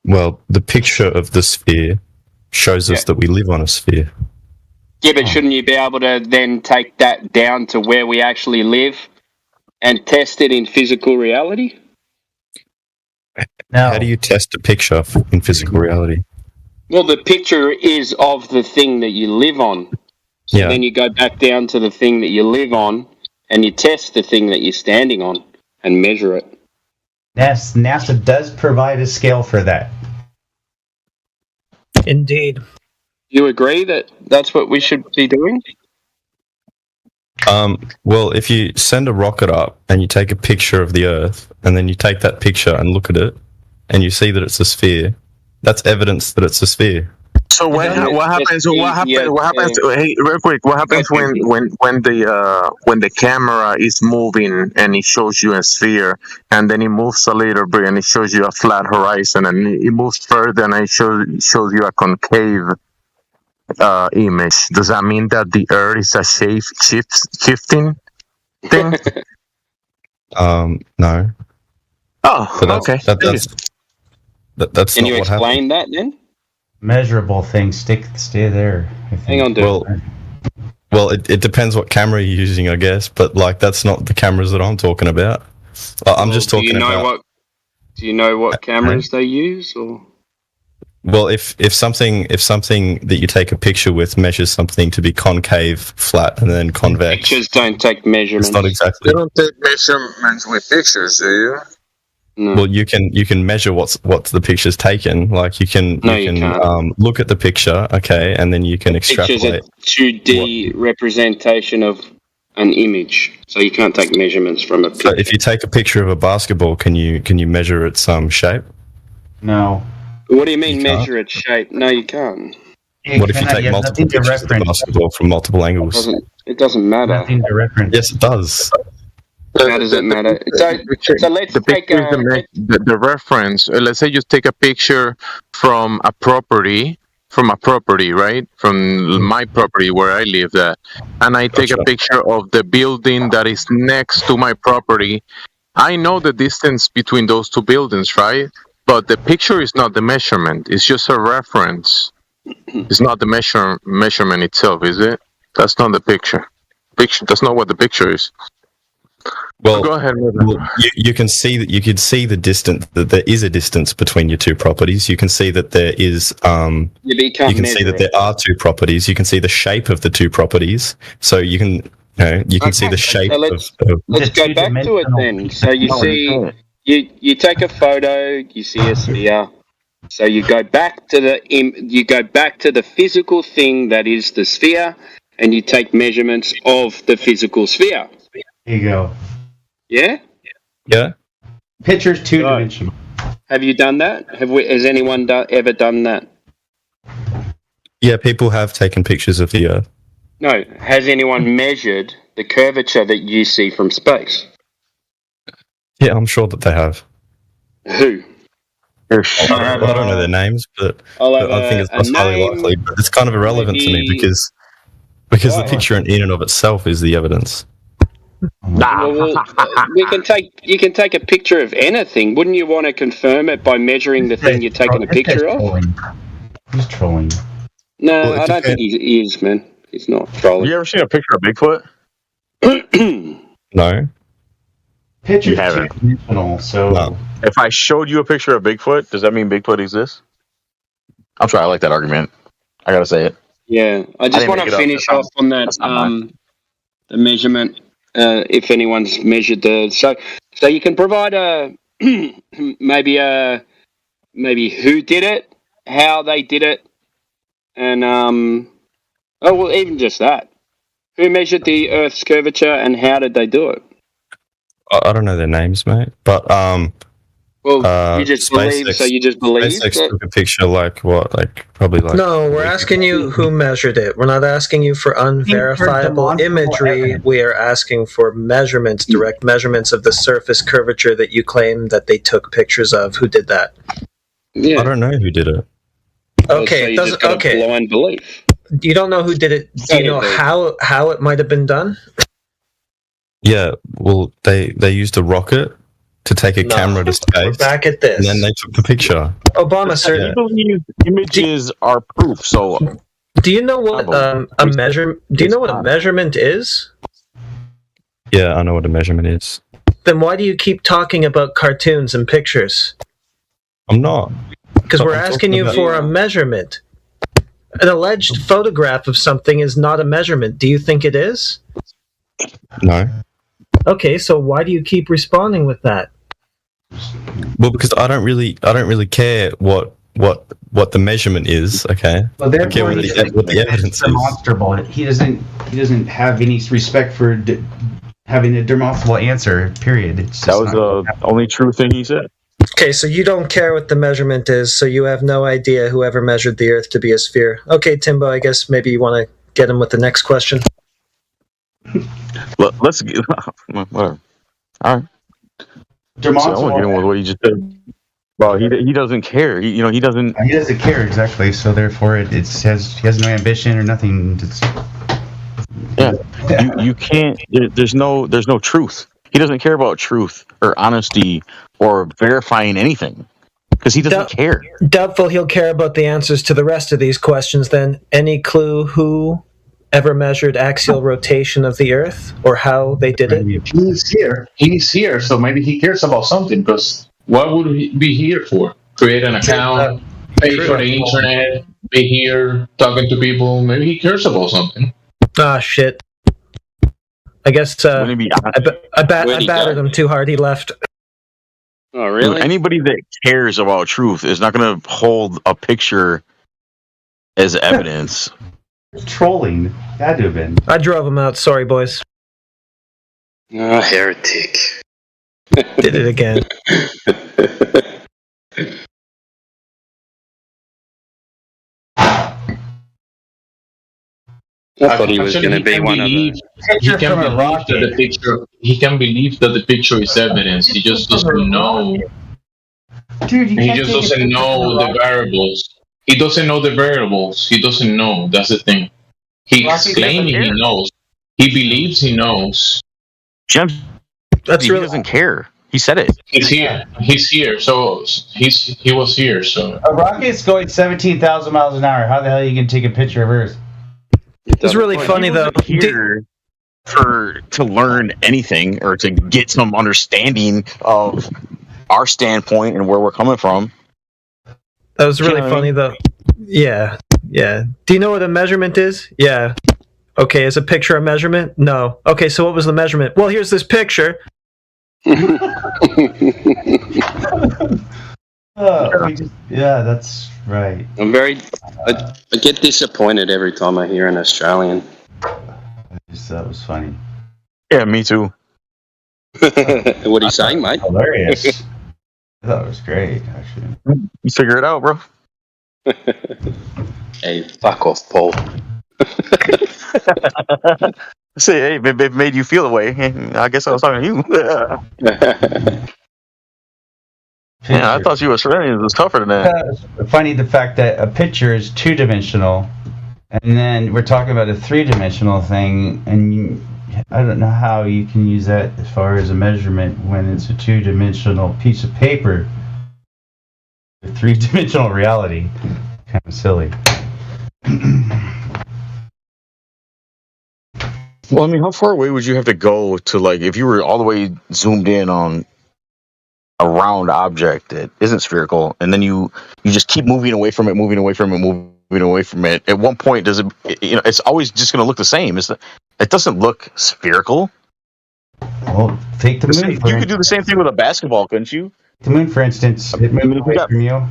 Speaker 7: Well, the picture of the sphere shows us that we live on a sphere.
Speaker 6: Yeah, but shouldn't you be able to then take that down to where we actually live and test it in physical reality?
Speaker 2: Now,
Speaker 7: How do you test a picture in physical reality?
Speaker 6: Well, the picture is of the thing that you live on. So
Speaker 7: Yeah.
Speaker 6: then you go back down to the thing that you live on and you test the thing that you're standing on and measure it.
Speaker 2: NASA does provide a scale for that.
Speaker 8: Indeed.
Speaker 6: You agree that That's what we should be doing?
Speaker 7: Well, if you send a rocket up and you take a picture of the Earth, and then you take that picture and look at it, and you see that it's a sphere, that's evidence that it's a sphere.
Speaker 4: So what happens? Hey, real quick, what happens when the camera is moving and it shows you a sphere, and then it moves a little bit and it shows you a flat horizon, and it moves further and it shows you a concave image? Does that mean that the Earth is a shifting thing?
Speaker 7: No.
Speaker 4: Oh, okay.
Speaker 7: That's
Speaker 6: Can
Speaker 7: not
Speaker 6: you
Speaker 7: what happened.
Speaker 6: explain that then?
Speaker 2: Measurable things stay there. I think.
Speaker 6: Hang on, dude.
Speaker 7: Well, it depends what camera you're using, I guess. But like, that's not the cameras that I'm talking about. I'm just talking about.
Speaker 6: Do you know what cameras they use, or?
Speaker 7: Well, if something that you take a picture with measures something to be concave, flat, and then convex,
Speaker 6: Pictures don't take measurements.
Speaker 7: it's not exactly.
Speaker 4: You don't take measurements with pictures, do you?
Speaker 6: No.
Speaker 7: Well, you can measure what the picture's taken. Like you can look at the picture, okay, and then you can extrapolate.
Speaker 6: Picture's a 2D representation of an image, so you can't take measurements from a picture.
Speaker 7: So if you take a picture of a basketball, can you measure its shape?
Speaker 2: No.
Speaker 6: What do you mean
Speaker 7: You can't?
Speaker 6: measure its shape? No, you can't.
Speaker 7: What if you take multiple pictures of the basketball from multiple angles?
Speaker 6: It doesn't matter.
Speaker 2: Nothing to reference.
Speaker 7: Yes, it does.
Speaker 6: How does it matter? So let's take
Speaker 4: the reference. Let's say you take a picture from a property, right? From my property where I live at, and I take a picture of the building that is next to my property. I know the distance between those two buildings, right? But the picture is not the measurement. It's just a reference. It's not the measurement itself, is it? That's not the picture. That's not what the picture is.
Speaker 7: Well,
Speaker 4: go ahead.
Speaker 7: You can see that. You can see the distance. That there is a distance between your two properties. You can see that there is. You can see that there are two properties. You can see the shape of the two properties. So you can. You can see the shape
Speaker 6: so let's go back to it then. So you see, you take a photo. You see a sphere. So you go back to the physical thing that is the sphere, and you take measurements of the physical sphere.
Speaker 2: There you go.
Speaker 6: Yeah?
Speaker 7: Yeah.
Speaker 2: Picture's two-dimensional.
Speaker 6: Have you done that? Has anyone ever done that?
Speaker 7: Yeah, people have taken pictures of the Earth.
Speaker 6: No. Has anyone measured the curvature that you see from space?
Speaker 7: Yeah, I'm sure that they have.
Speaker 6: Who?
Speaker 7: I don't know their names, but I think it's highly likely. But it's kind of irrelevant to me because the picture in and of itself is the evidence.
Speaker 6: Well, you can take a picture of anything. Wouldn't you want to confirm it by measuring the thing you're taking a picture of?
Speaker 2: He's trolling.
Speaker 6: No, I don't think he is, man. He's not trolling.
Speaker 3: You ever seen a picture of Bigfoot?
Speaker 7: No.
Speaker 2: Picture's
Speaker 3: haven't.
Speaker 2: two-dimensional, so...
Speaker 7: No.
Speaker 3: If I showed you a picture of Bigfoot, does that mean Bigfoot exists? I'm sorry, I like that argument. I gotta say it.
Speaker 6: Yeah, I just want to finish off on that the measurement. If anyone's measured so you can provide maybe who did it, how they did it, and even just that. Who measured the Earth's curvature and how did they do it?
Speaker 7: I don't know their names, mate. But
Speaker 6: you just believe. So you just believe.
Speaker 7: SpaceX took a picture probably.
Speaker 8: No, we're asking you who measured it. We're not asking you for unverifiable imagery. We are asking for measurements, direct measurements of the surface curvature that you claim that they took pictures of. Who did that?
Speaker 6: Yeah.
Speaker 7: I don't know who did it.
Speaker 8: Okay,
Speaker 6: so just got a blind belief.
Speaker 8: You don't know who did it. Do you know how it might have been done?
Speaker 7: Yeah, well, they used a rocket to take a camera to space.
Speaker 8: We're back at this.
Speaker 7: And then they took the picture.
Speaker 8: Obama, sir.
Speaker 3: I believe images are proof. So,
Speaker 8: do you know what a measurement is?
Speaker 7: Yeah, I know what a measurement is.
Speaker 8: Then why do you keep talking about cartoons and pictures?
Speaker 7: I'm not.
Speaker 8: Because we're asking you for a measurement. An alleged photograph of something is not a measurement. Do you think it is?
Speaker 7: No.
Speaker 8: Okay, so why do you keep responding with that?
Speaker 7: Well, because I don't really care what what the measurement is. Okay.
Speaker 2: Well, therefore,
Speaker 7: what the evidence is.
Speaker 2: Demonstrable. He doesn't have any respect for having a demonstrable answer. Period.
Speaker 3: That was the only true thing he said.
Speaker 8: Okay, so you don't care what the measurement is, so you have no idea whoever measured the Earth to be a sphere. Okay, Timbo, I guess maybe you want to get him with the next question.
Speaker 3: Let's get whatever. All right.
Speaker 2: Demonstrable.
Speaker 3: I want to get him with what he just said. Well, he doesn't care. He doesn't.
Speaker 2: He doesn't care exactly. So therefore, he has no ambition or nothing.
Speaker 3: You can't. There's no truth. He doesn't care about truth or honesty or verifying anything because he doesn't care.
Speaker 8: Doubtful he'll care about the answers to the rest of these questions. Then, any clue who ever measured axial rotation of the Earth or how they did it?
Speaker 9: He's here, so maybe he cares about something. Because what would he be here for? Create an account, pay for the internet, be here talking to people. Maybe he cares about something.
Speaker 8: Ah, shit. I guess I battered him too hard. He left.
Speaker 6: Oh, really?
Speaker 3: Anybody that cares about truth is not going to hold a picture as evidence.
Speaker 2: Trolling. Had to have been.
Speaker 8: I drove him out. Sorry, boys.
Speaker 6: Oh, heretic.
Speaker 8: Did it again.
Speaker 6: I thought he was going to be one of them.
Speaker 9: He can believe that the picture is evidence. He just doesn't know.
Speaker 2: Dude,
Speaker 9: he just doesn't know the variables. He doesn't know the variables. He doesn't know. That's the thing. He's claiming he knows. He believes he knows.
Speaker 3: He doesn't care. He said it.
Speaker 9: He's here. So he was here. So
Speaker 2: a rocket's going 17,000 miles an hour. How the hell are you going to take a picture of Earth?
Speaker 8: It's really funny though.
Speaker 3: Here to learn anything or to get some understanding of our standpoint and where we're coming from.
Speaker 8: That was really funny though. Yeah. Do you know what a measurement is? Yeah. Okay, is a picture a measurement? No. Okay, so what was the measurement? Well, here's this picture.
Speaker 2: Yeah, that's right.
Speaker 6: I get disappointed every time I hear an Australian.
Speaker 2: That was funny.
Speaker 3: Yeah, me too.
Speaker 6: What are you saying, mate?
Speaker 2: Hilarious. I thought it was great, actually.
Speaker 3: You figure it out, bro.
Speaker 6: Hey, fuck off, Paul.
Speaker 3: Say, hey, it made you feel the way. I guess I was talking to you. Yeah, I thought you Australians was tougher than that.
Speaker 2: Funny the fact that a picture is two-dimensional, and then we're talking about a three-dimensional thing, and I don't know how you can use that as far as a measurement when it's a two-dimensional piece of paper. A three-dimensional reality. Kind of silly.
Speaker 3: Well, I mean, how far away would you have to go to, like, if you were all the way zoomed in on a round object that isn't spherical, and then you just keep moving away from it. At one point, does it? It's always just going to look the same. It doesn't look spherical.
Speaker 2: Well, take the moon.
Speaker 3: You could do the same thing with a basketball, couldn't you?
Speaker 2: The moon, for instance, it moves away from you.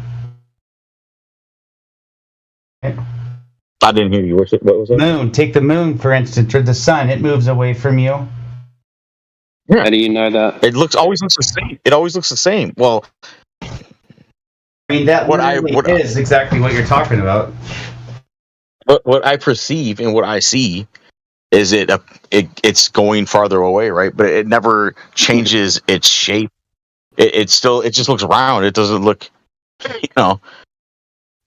Speaker 3: I didn't hear you. What was that?
Speaker 2: Moon. Take the moon, for instance, or the sun. It moves away from you.
Speaker 6: Yeah. How do you know that?
Speaker 3: It always looks the same. It always looks the same. Well,
Speaker 2: I mean, that is exactly what you're talking about.
Speaker 3: What I perceive and what I see is it's going farther away, right? But it never changes its shape. It just looks round. It doesn't look, it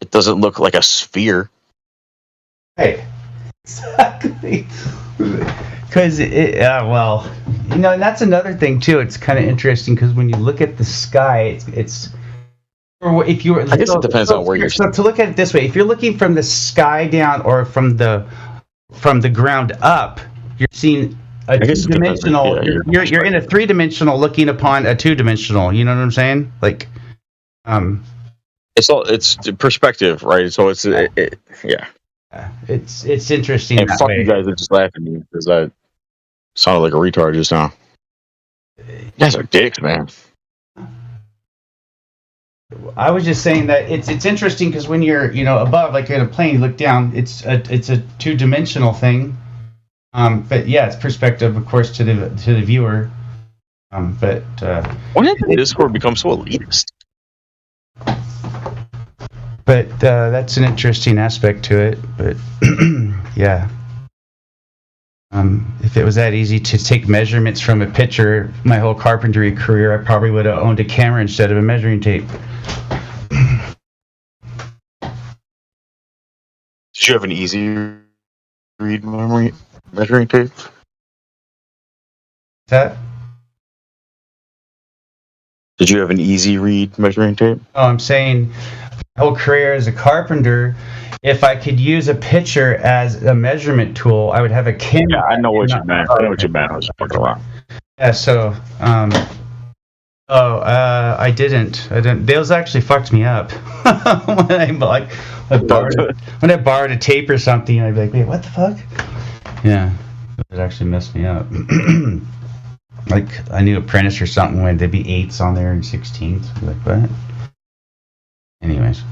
Speaker 3: doesn't look like a sphere.
Speaker 2: Hey, exactly. Because and that's another thing too. It's kind of interesting because when you look at the sky, it's if you were.
Speaker 3: I guess it depends on where you're.
Speaker 2: So to look at it this way, if you're looking from the sky down or from the ground up, you're seeing a two-dimensional. You're in a three-dimensional looking upon a two-dimensional. You know what I'm saying? Like,
Speaker 3: it's perspective, right? So it's yeah.
Speaker 2: It's interesting.
Speaker 3: And fuck you guys are just laughing at me because I sounded like a retard just now. You guys are dicks, man.
Speaker 2: I was just saying that it's interesting because when you're above, like in a plane, you look down. It's a 2-dimensional thing. But yeah, it's perspective, of course, to the viewer. But
Speaker 3: when did the Discord become so elitist?
Speaker 2: But that's an interesting aspect to it. But yeah. If it was that easy to take measurements from a picture, my whole carpentry career, I probably would have owned a camera instead of a measuring tape.
Speaker 3: Did you have an easy read measuring tape?
Speaker 2: That?
Speaker 3: Did you have an easy read measuring tape?
Speaker 2: Oh, I'm saying my whole career as a carpenter, if I could use a picture as a measurement tool, I would have a camera.
Speaker 3: Yeah, I know what you meant. I know what you meant. I was fucking around.
Speaker 2: Yeah, so, I didn't. Those actually fucked me up. when I borrowed a tape or something, I'd be like, wait, what the fuck? Yeah, it actually messed me up. Like, I knew Apprentice or something when there'd be 8s on there and 16s. I'd be like, what? Anyways.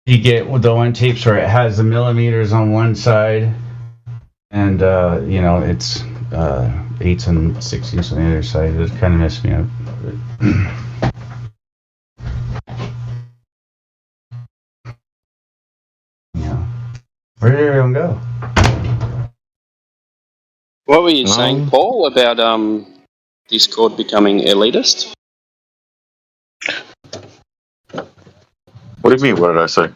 Speaker 2: You get the one tapes where it has the millimeters on one side, and it's 8s and 16s on the other side. It kind of messed me up. Yeah. Where did everyone go?
Speaker 6: What were you saying, Paul, about Discord becoming elitist?
Speaker 3: What do you mean? What did I say?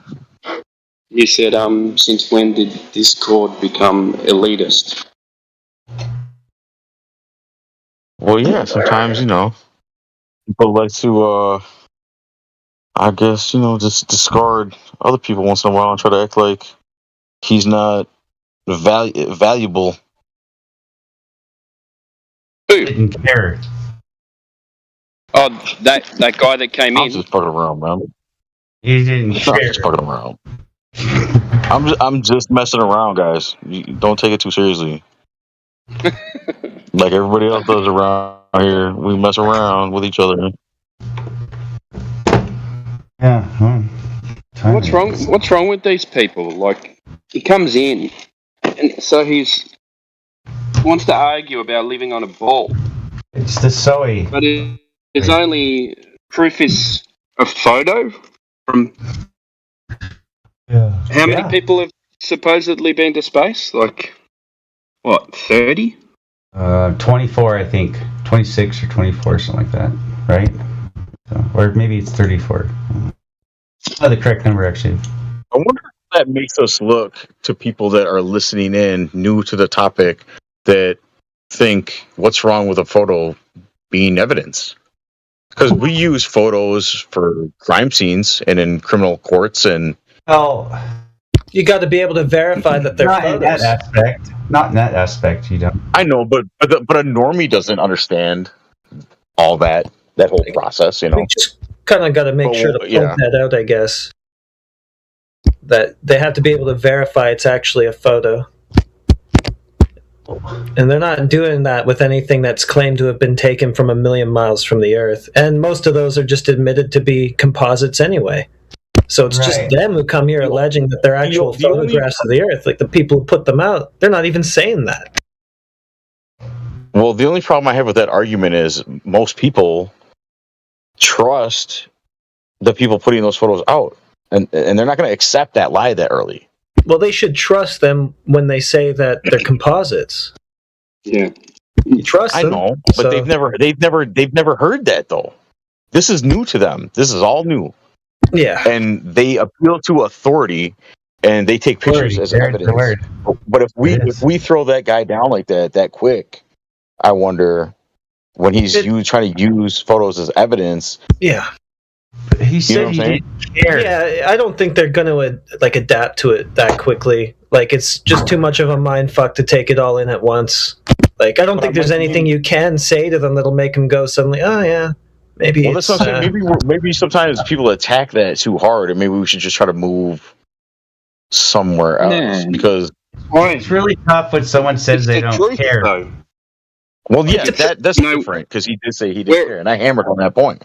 Speaker 6: You said, since when did Discord become elitist?
Speaker 3: Well, yeah, sometimes, people like to, I guess, just discard other people once in a while and try to act like he's not valuable.
Speaker 6: Who?
Speaker 2: Didn't care.
Speaker 6: Oh, that guy that came
Speaker 3: I'm
Speaker 6: in.
Speaker 3: just fucking around, man.
Speaker 2: He didn't care.
Speaker 3: I'm just fucking around. I'm just messing around, guys. You don't take it too seriously. Like everybody else does around here, we mess around with each other.
Speaker 2: Yeah.
Speaker 6: What's wrong with these people? Like, he comes in, and so he wants to argue about living on a ball.
Speaker 2: It's the soy.
Speaker 6: But his only proof is a photo from.
Speaker 2: Yeah.
Speaker 6: How many people have supposedly been to space? Like, what, 30?
Speaker 2: 24, I think. 26 or 24, something like that. Right? So, or maybe it's 34. Oh, the correct number, actually.
Speaker 3: I wonder if that makes us look to people that are listening in, new to the topic, that think, what's wrong with a photo being evidence? Because we use photos for crime scenes and in criminal courts and...
Speaker 2: Oh,
Speaker 8: you got to be able to verify that they're
Speaker 2: not
Speaker 8: photos.
Speaker 2: In that aspect. Not in that aspect, you don't.
Speaker 3: I know, but a normie doesn't understand all that whole process,
Speaker 8: We just kind of got to make sure to point that out, I guess. That they have to be able to verify it's actually a photo. And they're not doing that with anything that's claimed to have been taken from 1 million miles from the Earth. And most of those are just admitted to be composites anyway. So it's just them who come here alleging that they're actual photographs of the Earth. Like, the people who put them out, they're not even saying that.
Speaker 3: Well, the only problem I have with that argument is most people trust the people putting those photos out. And they're not going to accept that lie that early.
Speaker 8: Well, they should trust them when they say that they're composites.
Speaker 6: Yeah,
Speaker 8: you trust them.
Speaker 3: I know, but they've never heard that though. This is new to them. This is all new.
Speaker 8: Yeah,
Speaker 3: and they appeal to authority, and they take pictures as evidence. But if we throw that guy down like that quick, I wonder when he's trying to use photos as evidence.
Speaker 8: Yeah.
Speaker 2: He said he didn't care.
Speaker 8: Yeah, I don't think they're going to adapt to it that quickly. Like, it's just too much of a mind fuck to take it all in at once. Like, I don't think there's anything you can say to them that'll make them go suddenly, oh yeah, maybe.
Speaker 3: Well, that's what I'm saying. Maybe sometimes people attack that too hard, and maybe we should just try to move somewhere else because
Speaker 2: it's really tough when someone says they don't care.
Speaker 3: Well, yeah, that's different because he did say he didn't care, and I hammered on that point.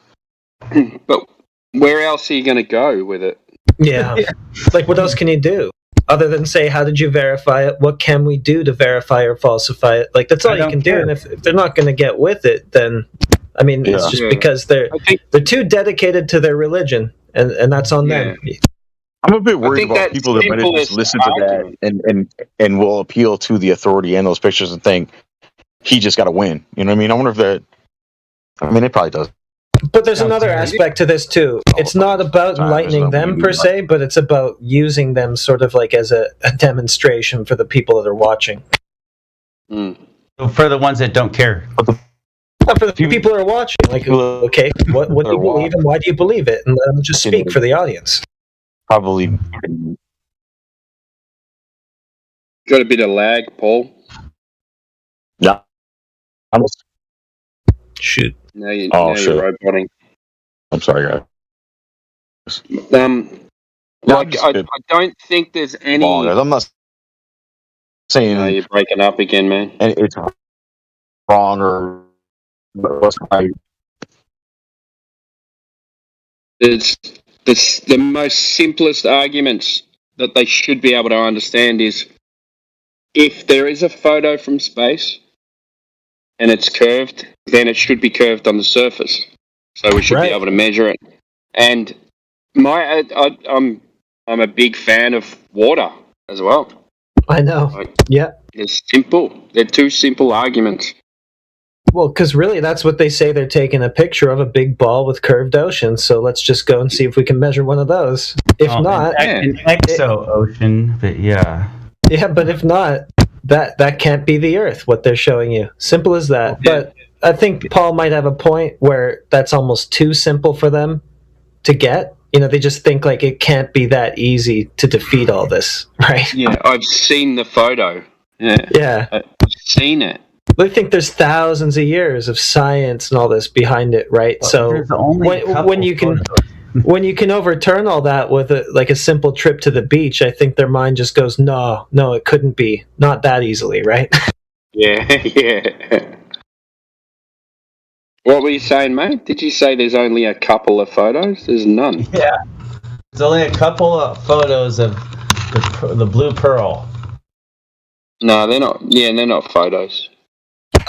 Speaker 6: But where else are you going to go with it?
Speaker 8: Yeah. Like, what else can you do? Other than say, how did you verify it? What can we do to verify or falsify it? Like, that's all you can do. And if they're not going to get with it, then, I mean, it's just because they're too dedicated to their religion, and that's on them.
Speaker 3: I'm a bit worried about people that might just listen to that and will appeal to the authority and those pictures and think he just got to win. You know what I mean? I wonder if that. I mean, it probably does.
Speaker 8: But there's another aspect to this too. It's not about enlightening them per se, but it's about using them sort of like as a demonstration for the people that are watching.
Speaker 2: So for the ones that don't care.
Speaker 8: For the people that are watching, like, okay, what do you believe and why do you believe it? And let them just speak for the audience.
Speaker 3: Probably.
Speaker 6: Got a bit of lag, Paul?
Speaker 3: Yeah.
Speaker 8: Shoot.
Speaker 6: Now you're roboting.
Speaker 3: I'm sorry, guys.
Speaker 6: I don't think there's any.
Speaker 3: I'm not saying
Speaker 6: you're breaking up again, man.
Speaker 3: And it's wrong or what's right.
Speaker 6: It's the most simplest arguments that they should be able to understand is if there is a photo from space and it's curved, then it should be curved on the surface. So we should be able to measure it. And I'm a big fan of water as well.
Speaker 8: I know.
Speaker 6: It's simple. They're two simple arguments.
Speaker 8: Well, because really that's what they say. They're taking a picture of a big ball with curved ocean. So let's just go and see if we can measure one of those. If not...
Speaker 2: An exo-ocean, but yeah.
Speaker 8: Yeah, but if not... That can't be the Earth, what they're showing you. Simple as that. But I think Paul might have a point where that's almost too simple for them to get. You know, they just think like it can't be that easy to defeat all this, right?
Speaker 6: Yeah, I've seen the photo.
Speaker 8: Yeah.
Speaker 6: I've seen it.
Speaker 8: They think there's thousands of years of science and all this behind it, right?
Speaker 2: But
Speaker 8: so when you can overturn all that with a simple trip to the beach, I think their mind just goes, no, it couldn't be. Not that easily, right?
Speaker 6: Yeah. What were you saying, mate? Did you say there's only a couple of photos? There's none.
Speaker 2: Yeah. There's only a couple of photos of the blue pearl.
Speaker 6: No, they're not. Yeah, they're not photos.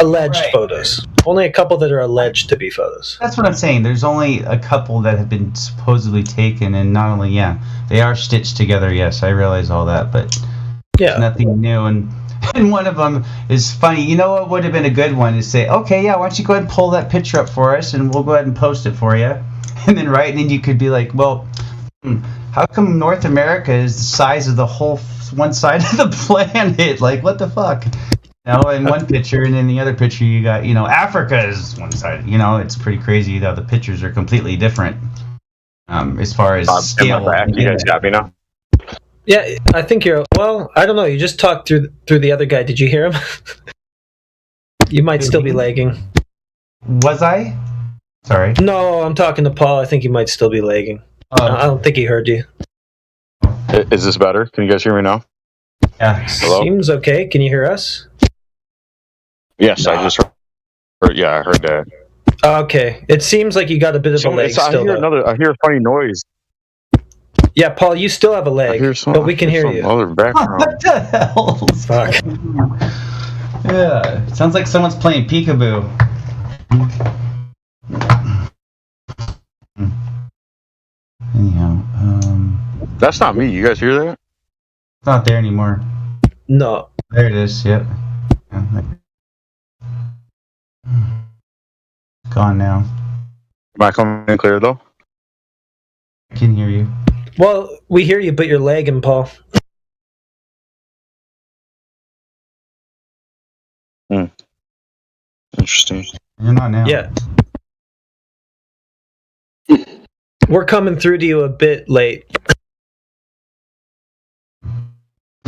Speaker 8: Alleged photos. Only a couple that are alleged to be photos.
Speaker 2: That's what I'm saying. There's only a couple that have been supposedly taken, and not only, they are stitched together, yes, I realize all that, but it's nothing new. And one of them is funny. You know what would have been a good one is say, okay, why don't you go ahead and pull that picture up for us, and we'll go ahead and post it for you. And then you could be like, well, how come North America is the size of the whole one side of the planet? Like, what the fuck? In one picture, and in the other picture you got, Africa is one side. It's pretty crazy though. The pictures are completely different as far as scale.
Speaker 3: You guys got me now?
Speaker 8: Yeah, I think you're. Well, I don't know. You just talked through the other guy. Did you hear him? You might still be lagging.
Speaker 2: Was I? Sorry.
Speaker 8: No, I'm talking to Paul. I think you might still be lagging. I don't think he heard you.
Speaker 3: Is this better? Can you guys hear me now?
Speaker 2: Yeah.
Speaker 3: Hello?
Speaker 8: Seems okay. Can you hear us?
Speaker 3: Yes, I just heard. Yeah, I heard that.
Speaker 8: Okay. It seems like you got a bit of a lag still.
Speaker 3: I hear a funny noise.
Speaker 8: Yeah, Paul, you still have a lag, but we can hear you.
Speaker 3: Other background.
Speaker 2: What the hell?
Speaker 8: Fuck.
Speaker 2: Yeah, it sounds like someone's playing peekaboo. Anyhow,
Speaker 3: that's not me. You guys hear that?
Speaker 2: It's not there anymore.
Speaker 8: No.
Speaker 2: There it is. Yep. Gone now.
Speaker 3: Am I coming in clear though?
Speaker 2: I can hear you.
Speaker 8: Well, we hear you, but you're lagging, Paul.
Speaker 3: Interesting.
Speaker 2: You're not now.
Speaker 8: Yeah. We're coming through to you a bit late.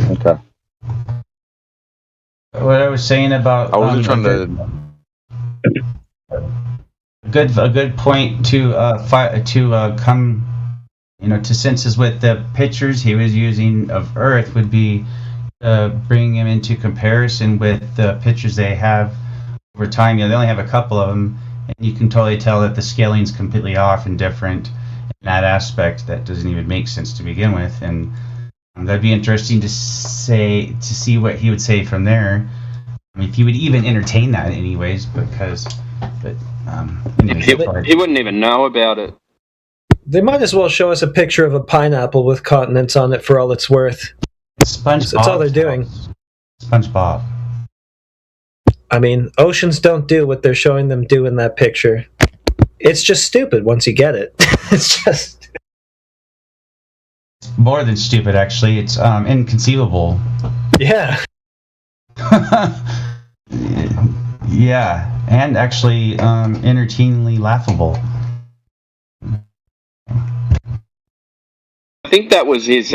Speaker 3: Okay.
Speaker 2: What I was saying about
Speaker 3: I wasn't trying to.
Speaker 2: A good point to come, to senses with the pictures he was using of Earth would be bringing him into comparison with the pictures they have over time, they only have a couple of them, and you can totally tell that the scaling's completely off and different in that aspect that doesn't even make sense to begin with. And that'd be interesting to see what he would say from there. I mean, if he would even entertain that, anyways, anyways,
Speaker 6: he wouldn't even know about it.
Speaker 8: They might as well show us a picture of a pineapple with continents on it for all it's worth.
Speaker 2: SpongeBob.
Speaker 8: That's all they're doing.
Speaker 2: SpongeBob.
Speaker 8: I mean, oceans don't do what they're showing them do in that picture. It's just stupid once you get it. It's just...
Speaker 2: more than stupid, actually. It's inconceivable.
Speaker 8: Yeah.
Speaker 2: Yeah, and actually entertainingly laughable.
Speaker 6: I think that was his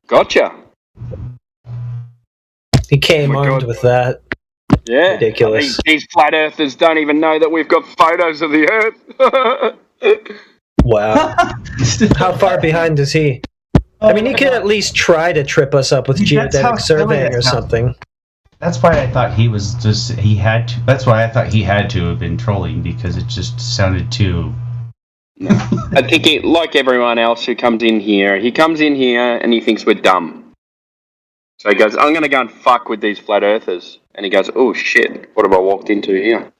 Speaker 6: gotcha.
Speaker 8: He came armed with that.
Speaker 6: Yeah.
Speaker 8: Ridiculous.
Speaker 6: These flat earthers don't even know that we've got photos of the earth.
Speaker 8: Wow. How far behind is he? I mean, he could at least try to trip us up with geodetic surveying or something.
Speaker 2: That's why I thought he was just, that's why I thought he had to have been trolling, because it just sounded too...
Speaker 6: I think like everyone else who comes in here, he comes in here and he thinks we're dumb. So he goes, I'm going to go and fuck with these flat earthers. And he goes, oh shit, what have I walked into here?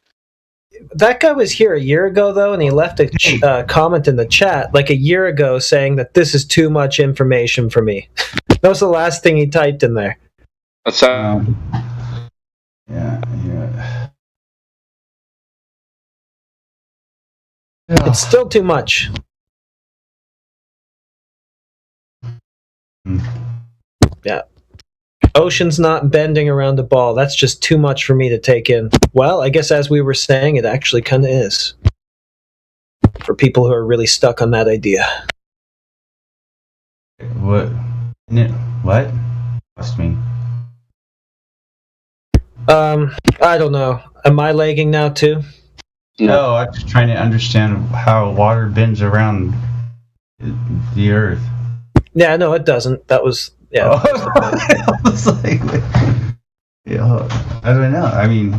Speaker 8: That guy was here a year ago, though, and he left a comment in the chat like a year ago saying that this is too much information for me. That was the last thing he typed in there.
Speaker 6: So,
Speaker 2: yeah.
Speaker 8: It's still too much. Yeah. Ocean's not bending around a ball. That's just too much for me to take in. Well, I guess as we were saying, it actually kind of is. For people who are really stuck on that idea.
Speaker 2: What? Lost me.
Speaker 8: I don't know. Am I lagging now too?
Speaker 2: No, I'm just trying to understand how water bends around the Earth.
Speaker 8: Yeah, no, it doesn't. That was... Yeah.
Speaker 2: Oh. I was like, yeah, I don't know. I mean,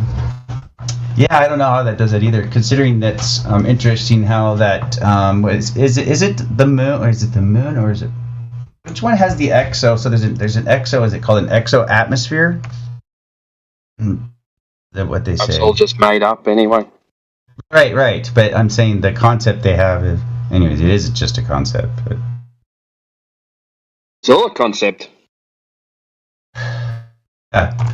Speaker 2: yeah, I don't know how that does it either. Considering that's interesting how that is it the moon, or is it the moon, or is it which one has the exo? So there's an exo. Is it called an exo atmosphere? That what they say.
Speaker 6: It's all just made up anyway.
Speaker 2: Right. But I'm saying the concept they have is, anyways, it is just a concept. But
Speaker 6: it's all a concept.
Speaker 2: Yeah.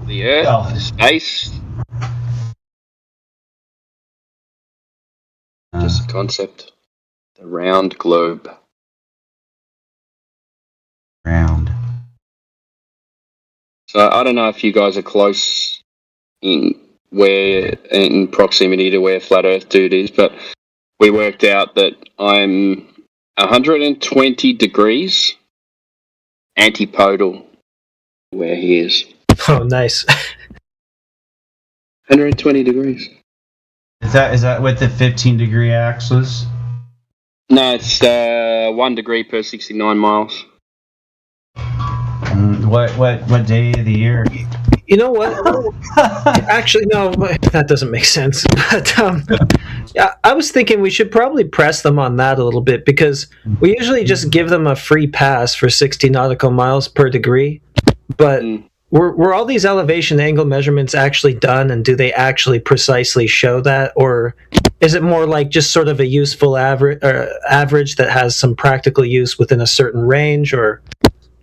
Speaker 6: The Earth, the space. Just a concept. The round globe.
Speaker 2: Round.
Speaker 6: So I don't know if you guys are close in proximity to where Flat Earth Dude is, but we worked out that I'm 120 degrees antipodal where he is.
Speaker 8: Oh, nice.
Speaker 6: 120 degrees.
Speaker 2: Is that with the 15-degree axis?
Speaker 6: No, it's 1 degree per 69 miles.
Speaker 2: What day of the year?
Speaker 8: You know what? Actually, no, that doesn't make sense. But yeah, I was thinking we should probably press them on that a little bit, because we usually just give them a free pass for 60 nautical miles per degree. But were all these elevation angle measurements actually done, and do they actually precisely show that? Or is it more like just sort of a useful average that has some practical use within a certain range, or...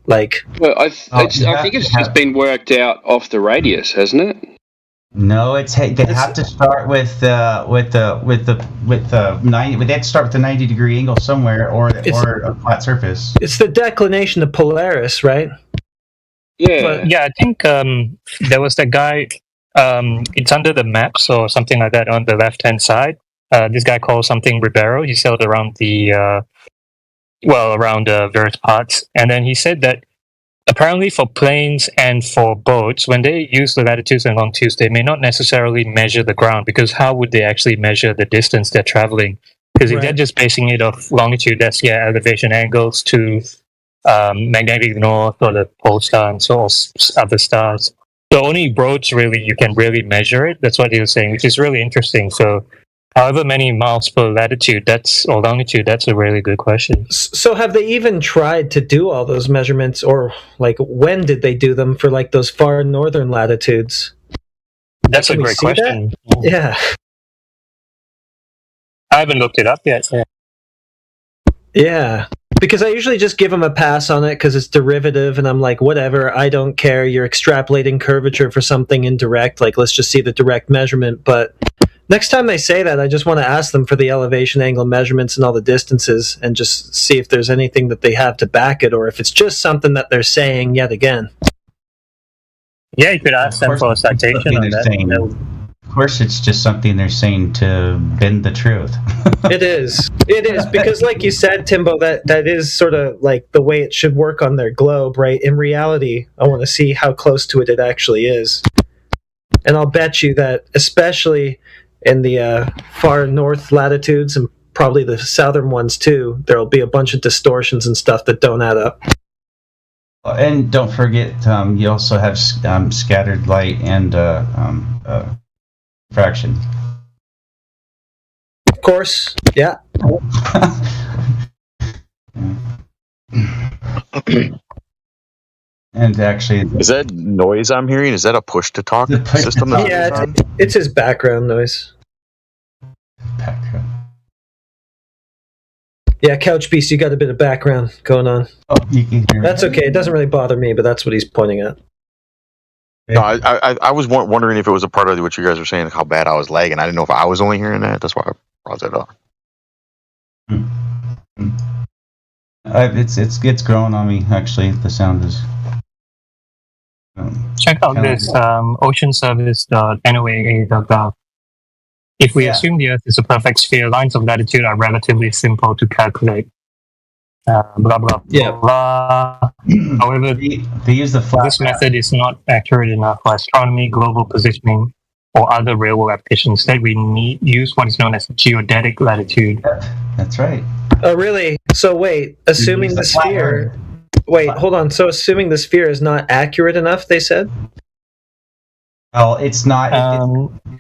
Speaker 8: like,
Speaker 6: well, I think it's just been worked out off the radius, hasn't it?
Speaker 2: No, they have to start with the 90. They have to start with the 90-degree angle somewhere, or a flat surface.
Speaker 8: It's the declination of Polaris, right?
Speaker 6: Yeah,
Speaker 10: I think there was that guy. It's under the maps or something like that on the left-hand side. This guy called something Ribeiro. He sailed around around various parts. And then he said that apparently for planes and for boats, when they use the latitudes and longitudes, they may not necessarily measure the ground, because how would they actually measure the distance they're traveling? Because if they're just basing it off longitude, that's elevation angles to magnetic north or the pole star and so other stars. So only roads really you can really measure it. That's what he was saying, which is really interesting. So however many miles per latitude or longitude, that's a really good question.
Speaker 8: So have they even tried to do all those measurements, or like when did they do them for like those far northern latitudes?
Speaker 10: That's a great question.
Speaker 8: Yeah.
Speaker 10: I haven't looked it up yet.
Speaker 8: Yeah. Because I usually just give them a pass on it because it's derivative, and I'm like, whatever, I don't care. You're extrapolating curvature for something indirect. Like, let's just see the direct measurement. But next time they say that, I just want to ask them for the elevation angle measurements and all the distances and just see if there's anything that they have to back it, or if it's just something that they're saying yet again.
Speaker 10: Yeah, you could ask them for a citation on that.
Speaker 2: Of course, it's just something they're saying to bend the truth.
Speaker 8: It is because, like you said, Timbo, that is sort of like the way it should work on their globe, right? In reality, I want to see how close to it actually is, and I'll bet you that, especially in the far north latitudes and probably the southern ones too, there'll be a bunch of distortions and stuff that don't add up.
Speaker 2: And don't forget, you also have scattered light and fraction.
Speaker 8: Of course, yeah.
Speaker 2: And actually,
Speaker 3: is that noise I'm hearing? Is that a push-to-talk system?
Speaker 8: Yeah, it's his background noise.
Speaker 2: Background.
Speaker 8: Yeah, Couch Beast, you got a bit of background going on.
Speaker 2: Oh, you can hear.
Speaker 8: That's okay. It doesn't really bother me, but that's what he's pointing at.
Speaker 3: No, I was wondering if it was a part of what you guys were saying, how bad I was lagging. I didn't know if I was only hearing that. That's why I brought that up.
Speaker 2: It's growing on me. Actually, the sound is.
Speaker 10: Check out this oceanservice.noaa.gov. If we assume the Earth is a perfect sphere, lines of latitude are relatively simple to calculate. Blah blah blah. However,
Speaker 2: they use the flat.
Speaker 10: This method is not accurate enough for astronomy, global positioning, or other real-world applications. Instead, we use what is known as geodetic latitude.
Speaker 2: That's right.
Speaker 8: Oh, really? So wait, assuming the sphere. Wait, hold on. So assuming the sphere is not accurate enough, they said?
Speaker 2: Well, it's not.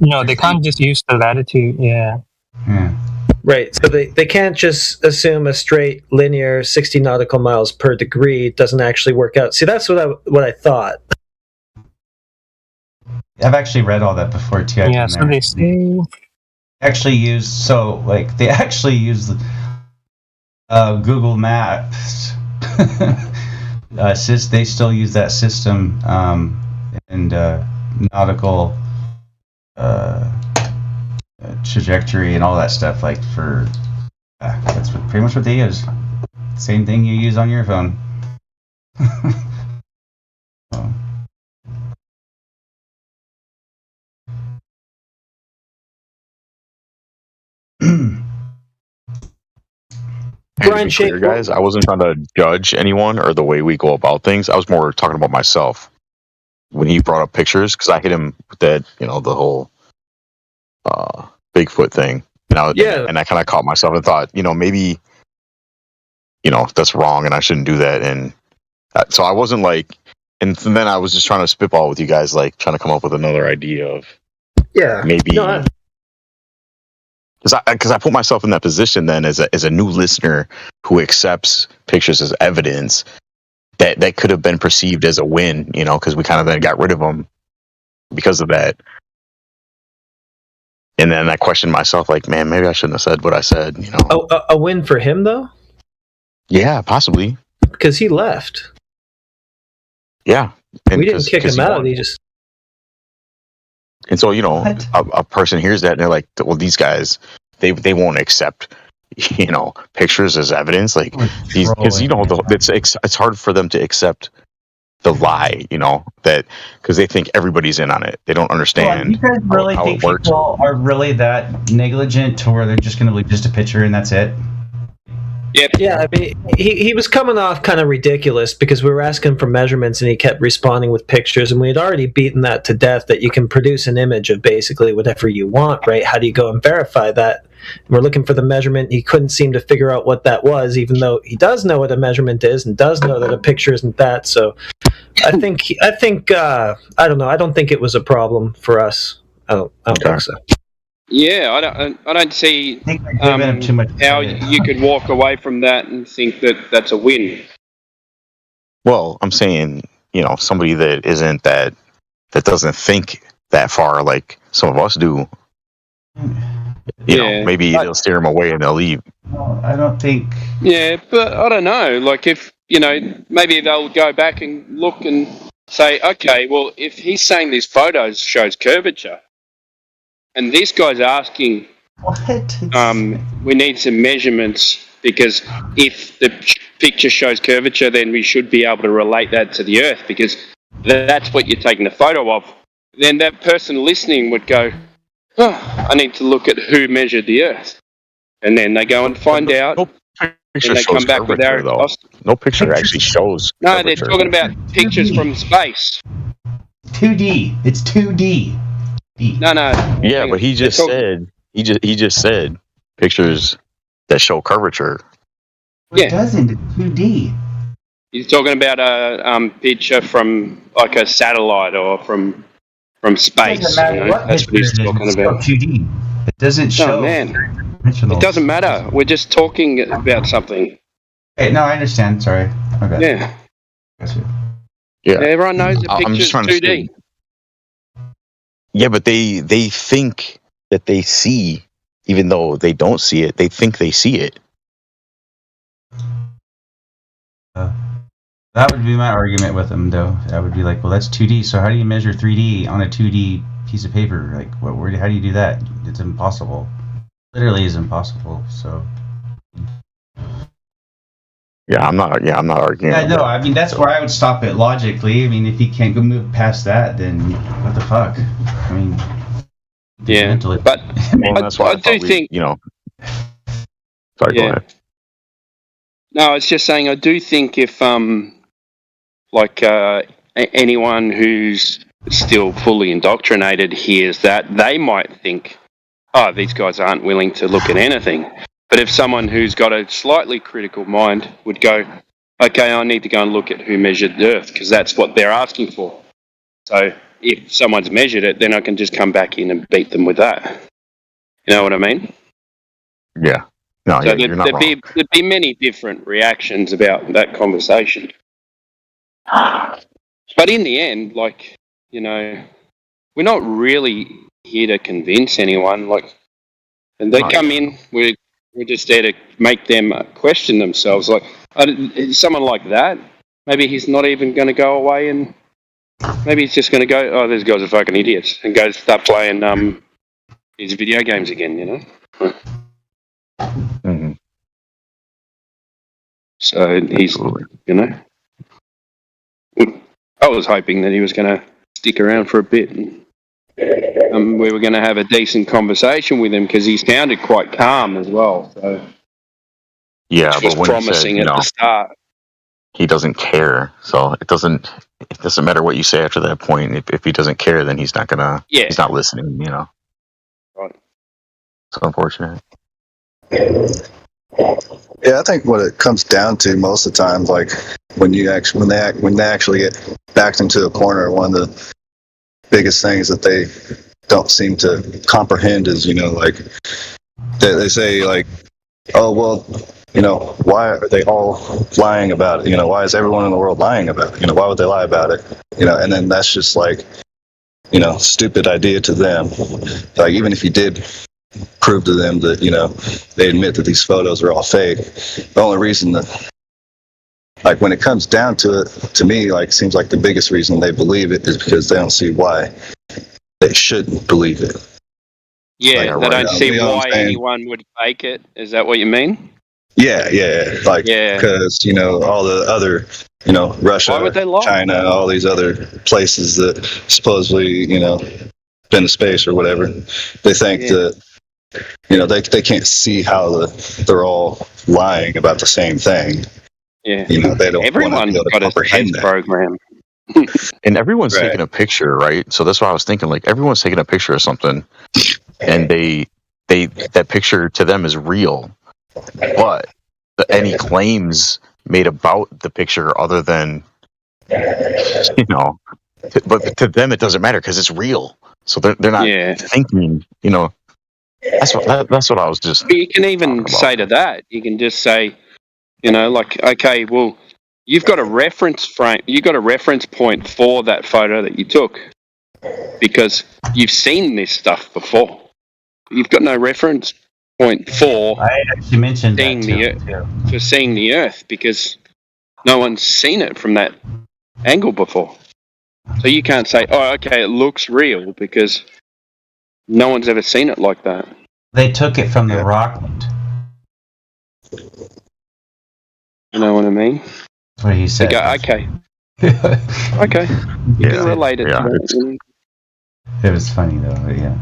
Speaker 10: No, they can't just use the latitude. Yeah.
Speaker 8: Right. So they can't just assume a straight linear 60 nautical miles per degree. It doesn't actually work out. See, that's what I thought.
Speaker 2: I've actually read all that before too.
Speaker 10: Yeah. So they say
Speaker 2: actually use they actually use Google Maps. They still use that system and nautical trajectory and all that stuff. Like for that's pretty much what they use. Same thing you use on your phone.
Speaker 3: Brian, clear, guys, I wasn't trying to judge anyone or the way we go about things. I was more talking about myself when he brought up pictures, because I hit him with that, the whole Bigfoot thing. And I kind of caught myself and thought, maybe, that's wrong and I shouldn't do that. And so I wasn't like, and then I was just trying to spitball with you guys, like trying to come up with another idea of maybe. Because I put myself in that position then as a new listener who accepts pictures as evidence that could have been perceived as a win, because we kind of then got rid of them because of that. And then I questioned myself, like, man, maybe I shouldn't have said what I said,
Speaker 8: A win for him, though?
Speaker 3: Yeah, possibly.
Speaker 8: Because he left.
Speaker 3: Yeah. And
Speaker 8: we didn't kick him out. He just...
Speaker 3: And so, a person hears that and they're like, well, these guys, they won't accept, pictures as evidence. Like, because, it's hard for them to accept the lie, that because they think everybody's in on it. They don't understand.
Speaker 2: You guys really
Speaker 3: how
Speaker 2: think
Speaker 3: it works.
Speaker 2: People are really that negligent to where they're just going to leave just a picture and that's it?
Speaker 6: Yep.
Speaker 8: Yeah, I mean, he was coming off kind of ridiculous because we were asking for measurements and he kept responding with pictures, and we had already beaten that to death that you can produce an image of basically whatever you want, right? How do you go and verify that? We're looking for the measurement. He couldn't seem to figure out what that was, even though he does know what a measurement is and does know that a picture isn't that. So I think I don't know. I don't think it was a problem for us. I don't think so.
Speaker 6: Yeah, I don't see
Speaker 2: too much
Speaker 6: how you could walk away from that and think that that's a win.
Speaker 3: Well, I'm saying, somebody that doesn't think that far like some of us do. Maybe they'll steer them away and they'll leave.
Speaker 2: No, I don't think.
Speaker 6: Yeah, but I don't know. Like if maybe they'll go back and look and say, okay, well, if he's saying these photos shows curvature. And this guy's asking,
Speaker 2: what?
Speaker 6: We need some measurements because if the picture shows curvature, then we should be able to relate that to the Earth because that's what you're taking a photo of. Then that person listening would go, I need to look at who measured the Earth. And then they go and find out.
Speaker 3: No picture
Speaker 6: and they come back with our
Speaker 3: No picture actually shows.
Speaker 6: No, they're talking about pictures from space.
Speaker 2: 2D. It's 2D.
Speaker 6: No.
Speaker 3: Yeah, but he just said pictures that show curvature.
Speaker 2: It doesn't. It's 2D.
Speaker 6: He's talking about a picture from like a satellite or from space. That's what he's talking about.
Speaker 2: 2D. It doesn't show.
Speaker 6: Oh man, it doesn't matter. We're just talking about something.
Speaker 2: Hey, no, I understand. Sorry. Okay.
Speaker 6: Yeah. Yeah. Everyone knows the picture's 2D.
Speaker 3: Yeah, but they think that they see, even though they don't see it. They think they see it.
Speaker 2: That would be my argument with them, though. I would be like, well, that's 2D. So how do you measure 3D on a 2D piece of paper? Like, how do you do that? It's impossible. Literally, is impossible. So.
Speaker 3: Yeah, I'm not arguing.
Speaker 2: Yeah, no, I mean that's where I would stop it logically. I mean, if you can't go move past that, then what the fuck? I mean,
Speaker 6: yeah, but I do think
Speaker 3: Sorry, go ahead.
Speaker 6: No, I was just saying I do think if anyone who's still fully indoctrinated hears that, they might think, oh, these guys aren't willing to look at anything. But if someone who's got a slightly critical mind would go, okay, I need to go and look at who measured the Earth because that's what they're asking for. So if someone's measured it, then I can just come back in and beat them with that. You know what I mean?
Speaker 3: Yeah. No,
Speaker 6: so
Speaker 3: you're not wrong.
Speaker 6: There'd be many different reactions about that conversation. But in the end, we're not really here to convince anyone. And they come in, we're just there to make them question themselves. Like someone like that, maybe he's not even going to go away and maybe he's just going to go, oh, these guys are fucking idiots, and go start playing his video games again,
Speaker 3: Mm-hmm.
Speaker 6: So he's, I was hoping that he was going to stick around for a bit and we were going to have a decent conversation with him because he sounded quite calm as well. So
Speaker 3: yeah,
Speaker 6: which was
Speaker 3: but when
Speaker 6: promising at the start.
Speaker 3: He doesn't care, so it doesn't matter what you say after that point. If he doesn't care, then he's not gonna. Yeah. He's not listening.
Speaker 6: Right.
Speaker 3: It's unfortunate.
Speaker 5: Yeah, I think what it comes down to most of the time, like when they actually get backed into a corner, one of the biggest things that they don't seem to comprehend is, they say like, oh well, why are they all lying about it? Why is everyone in the world lying about it? Why would they lie about it? And then that's just like, stupid idea to them. Like even if you did prove to them that, they admit that these photos are all fake, the only reason that, like when it comes down to it, to me, like seems like the biggest reason they believe it is because they don't see why they shouldn't believe it.
Speaker 6: Yeah, they don't see why anyone would fake it. Is that what you mean?
Speaker 5: Yeah. Because, all the other, Russia, China, all these other places that supposedly, been to space or whatever, they think that they can't see how they're all lying about the same thing.
Speaker 6: Yeah.
Speaker 5: They don't
Speaker 6: Everyone's
Speaker 5: want to
Speaker 6: got a
Speaker 5: comprehend
Speaker 6: test
Speaker 5: that.
Speaker 6: program.
Speaker 3: And everyone's
Speaker 5: Right.
Speaker 3: taking a picture, right? So that's why I was thinking, like, everyone's taking a picture of something, and they that picture to them is real, but any claims made about the picture other than but to them it doesn't matter because it's real. So they're not thinking, That's what I was just.
Speaker 6: But you can even say to that, you can just say, like, okay, well, you've got a reference frame, you've got a reference point for that photo that you took because you've seen this stuff before. You've got no reference point for
Speaker 2: I actually mentioned
Speaker 6: seeing seeing the Earth because no one's seen it from that angle before. So you can't say, oh, okay, it looks real because no one's ever seen it like that.
Speaker 2: They took it from the Rockland.
Speaker 6: You know what I mean?
Speaker 2: That's what he said.
Speaker 6: Go, okay. Okay. You can relate it to it.
Speaker 2: It was funny, though, yeah.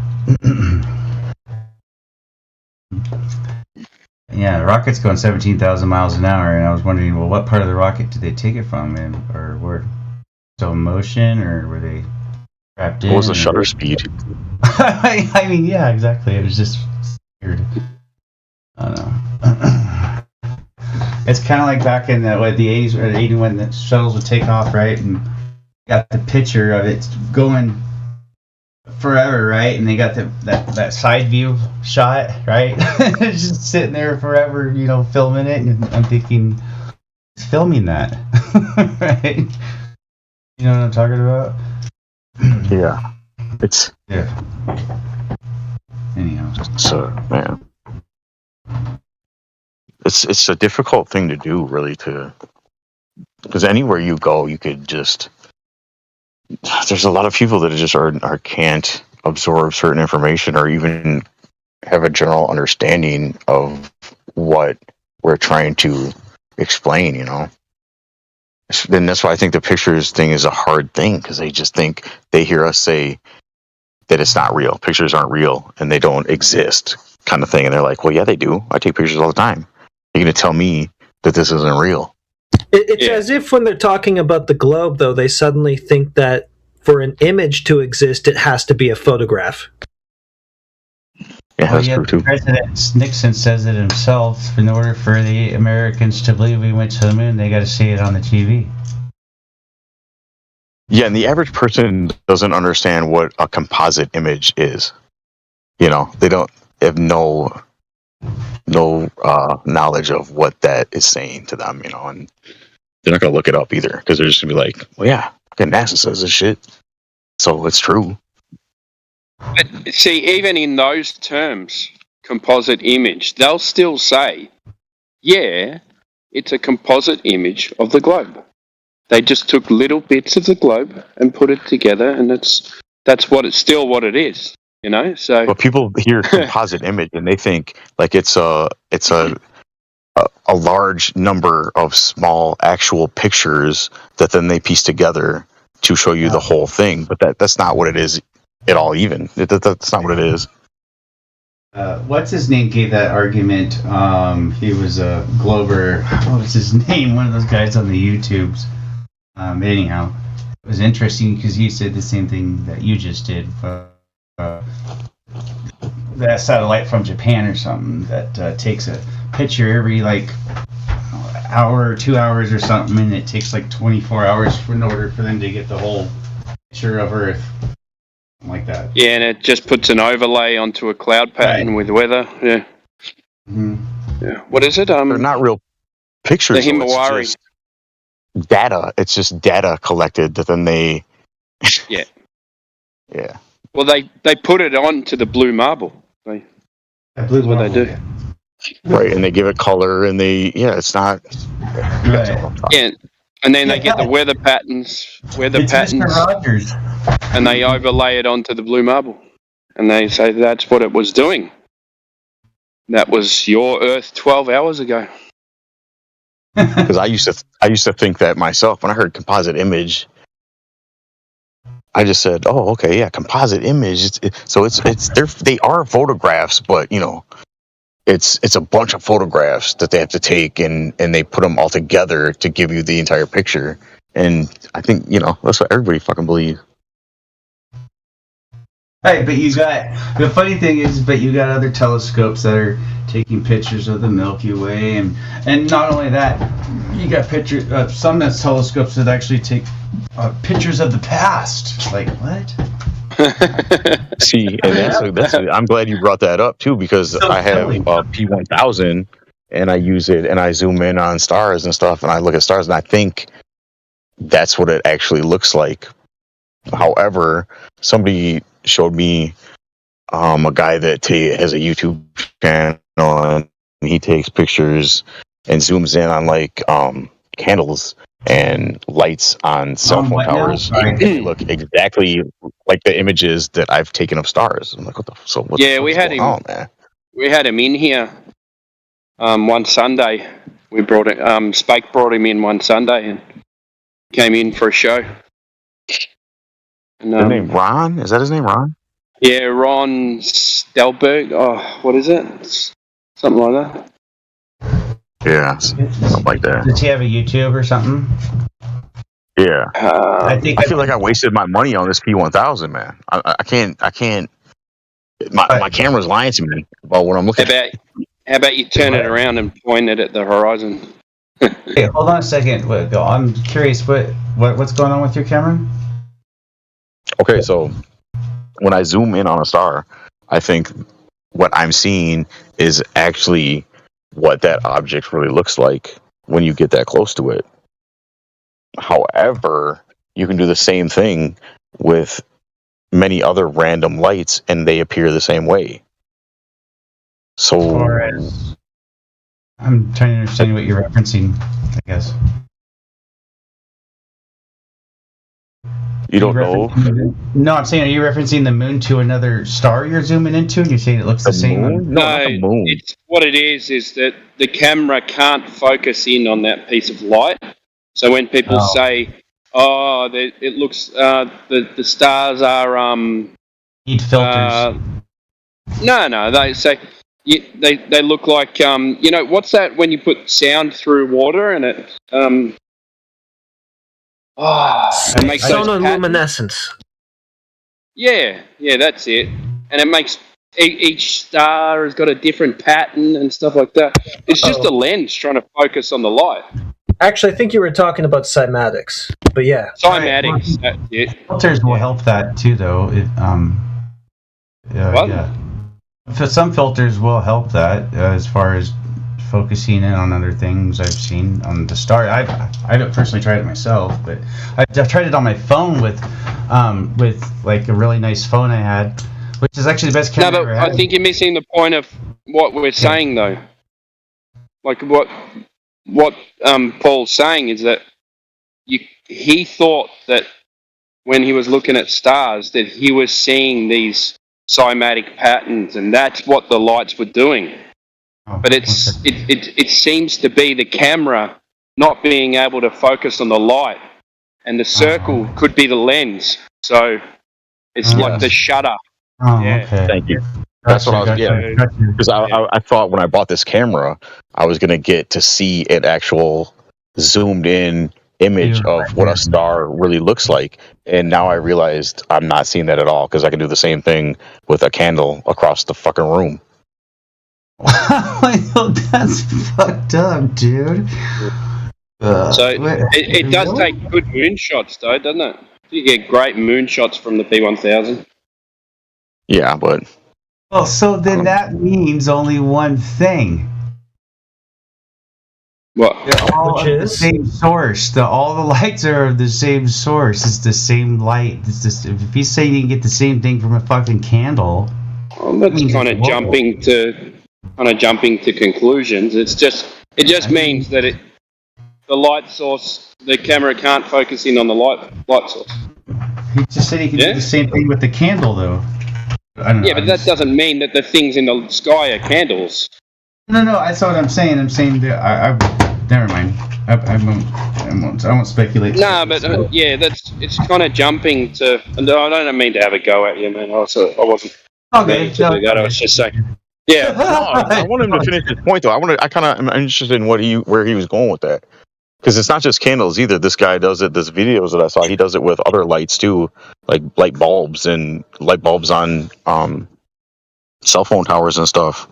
Speaker 2: Yeah, the rocket's going 17,000 miles an hour, and I was wondering, well, what part of the rocket did they take it from, or were still in motion, or were they trapped in?
Speaker 3: What was the shutter speed?
Speaker 2: I mean, yeah, exactly. It was just weird. I don't know. It's kind of like back in the 80s or 80s when the shuttles would take off, right? And got the picture of it going forever, right? And they got that side view shot, right? It's just sitting there forever, filming it. And I'm thinking, it's filming that, right? You know what I'm talking about?
Speaker 3: Yeah.
Speaker 2: Anyhow.
Speaker 3: So, man. It's a difficult thing to do, really, because anywhere you go, you could just. There's a lot of people that just can't absorb certain information or even have a general understanding of what we're trying to explain, And that's why I think the pictures thing is a hard thing, because they just think they hear us say that it's not real. Pictures aren't real and they don't exist, kind of thing. And they're like, well, yeah, they do. I take pictures all the time. You're going to tell me that this isn't real?
Speaker 8: It's as if when they're talking about the globe, though, they suddenly think that for an image to exist, it has to be a photograph.
Speaker 3: Yeah, that's true too.
Speaker 2: President Nixon says it himself. In order for the Americans to believe we went to the moon, they got to see it on the TV.
Speaker 3: Yeah, and the average person doesn't understand what a composite image is. They have no knowledge of what that is saying to them, and they're not gonna look it up either because they're just gonna be like, well, yeah, fucking NASA says this shit, so it's true.
Speaker 6: But see, even in those terms, composite image, they'll still say, yeah, it's a composite image of the globe. They just took little bits of the globe and put it together, and that's still what it is. So.
Speaker 3: But people hear composite image and they think like it's a large number of small actual pictures that then they piece together to show you the whole thing. But that's not what it is at all. Even that's not what it is.
Speaker 2: What's his name gave that argument? He was a Glober. What was his name? One of those guys on the YouTubes. Anyhow, it was interesting because he said the same thing that you just did. That satellite from Japan or something that takes a picture every hour or 2 hours or something, and it takes 24 hours in order for them to get the whole picture of Earth, something like that.
Speaker 6: Yeah, and it just puts an overlay onto a cloud pattern with weather. Yeah.
Speaker 2: Mm-hmm.
Speaker 6: Yeah. What is it?
Speaker 3: They're not real pictures.
Speaker 6: The Himawari.
Speaker 3: It's just data. It's just data collected that then they.
Speaker 6: Yeah.
Speaker 3: Yeah.
Speaker 6: Well, they put it onto the blue marble. That's what they do.
Speaker 3: Right, and they give it color, and it's not.
Speaker 2: Right.
Speaker 6: Yeah, and then they get the weather patterns,
Speaker 2: Mr. Rogers.
Speaker 6: and they overlay it onto the blue marble, and they say that's what it was doing. That was your Earth 12 hours ago.
Speaker 3: Because I used to think that myself when I heard composite image. I just said, "Oh, okay, yeah, composite image." They are photographs, but it's a bunch of photographs that they have to take and they put them all together to give you the entire picture. And I think that's what everybody fucking believes.
Speaker 2: Right, but the funny thing is, you got other telescopes that are taking pictures of the Milky Way, and not only that, you got some telescopes that actually take pictures of the past. Like what?
Speaker 3: See, and that's I'm glad you brought that up too, because I have a P1000 and I use it and I zoom in on stars and stuff and I look at stars and I think that's what it actually looks like. However, somebody showed me a guy that has a YouTube channel and he takes pictures and zooms in on like candles and lights on cell phone towers. They look exactly like the images that I've taken of stars. I'm like, what's
Speaker 6: we had him.
Speaker 3: Man?
Speaker 6: We had him in here one Sunday. We brought it. Spake brought him in one Sunday and came in for a show. And,
Speaker 3: his name Ron? Is that his name, Ron?
Speaker 6: Yeah, Ron Stelberg. Oh, what is it? Something like that.
Speaker 3: Yeah, something like that.
Speaker 2: Does he have a YouTube or something?
Speaker 3: Yeah. I feel like I wasted my money on this P1000, man. I can't. My camera's lying to me about what I'm looking at.
Speaker 6: How about you turn it around and point it at the horizon?
Speaker 2: Hey, hold on a second. I'm curious. What's going on with your camera?
Speaker 3: Okay, so when I zoom in on a star, I think what I'm seeing is actually what that object really looks like when you get that close to it. However, you can do the same thing with many other random lights and they appear the same way. So
Speaker 2: I'm trying to understand what you're referencing, I guess.
Speaker 3: You don't know?
Speaker 2: No, I'm saying, are you referencing the moon to another star you're zooming into? And you're saying it looks the same?
Speaker 3: Moon? No, not the moon.
Speaker 6: What it is that the camera can't focus in on that piece of light. So when people say, it looks, the stars are...
Speaker 2: need filters.
Speaker 6: No, they say... They look like... what's that when you put sound through water and it... it makes
Speaker 8: sonoluminescence.
Speaker 6: Yeah, that's it. And it makes each star has got a different pattern and stuff like that. It's just a lens trying to focus on the light.
Speaker 8: Actually, I think you were talking about cymatics, but yeah.
Speaker 6: Cymatics, that's it.
Speaker 2: Filters will help that too, though. Yeah. Some filters will help that as far as focusing in on other things I've seen on the star. I don't personally tried it myself, but I've tried it on my phone with like a really nice phone I had, which is actually the best camera I ever had.
Speaker 6: I think you're missing the point of what we're saying, though. Like what Paul's saying is that he thought that when he was looking at stars that he was seeing these cymatic patterns, and that's what the lights were doing. But it seems to be the camera not being able to focus on the light, and the circle could be the lens. So it's like the shutter.
Speaker 2: Okay.
Speaker 3: Thank you. That's what I was. Because I thought when I bought this camera, I was gonna get to see an actual zoomed in image of what a star really looks like, and now I realized I'm not seeing that at all because I can do the same thing with a candle across the fucking room.
Speaker 2: That's fucked up, dude.
Speaker 6: It does take good moon shots, though, doesn't it? You get great moon shots from the P1000.
Speaker 3: Yeah, but...
Speaker 2: Well, so then that means only one thing.
Speaker 6: What?
Speaker 2: They're all of the same source. All the lights are of the same source. It's the same light. It's just, if he's saying you can get the same thing from a fucking candle...
Speaker 6: Well, that's kind of jumping to conclusions. It just means that the light source, the camera can't focus in on the light source.
Speaker 2: He just said he could do the same thing with the candle, though.
Speaker 6: But that doesn't mean that the things in the sky are candles.
Speaker 2: No, that's what I'm saying. I'm saying that never mind. I won't speculate.
Speaker 6: No, but it's kind of jumping to. No, I don't mean to have a go at you, man. I wasn't.
Speaker 2: Okay.
Speaker 6: To do that. I was just saying. Yeah.
Speaker 3: No, I want him to finish his point though. I kind of am interested in where he was going with that, because it's not just candles either. This guy does it. This videos that I saw, he does it with other lights too, like light bulbs on cell phone towers and stuff.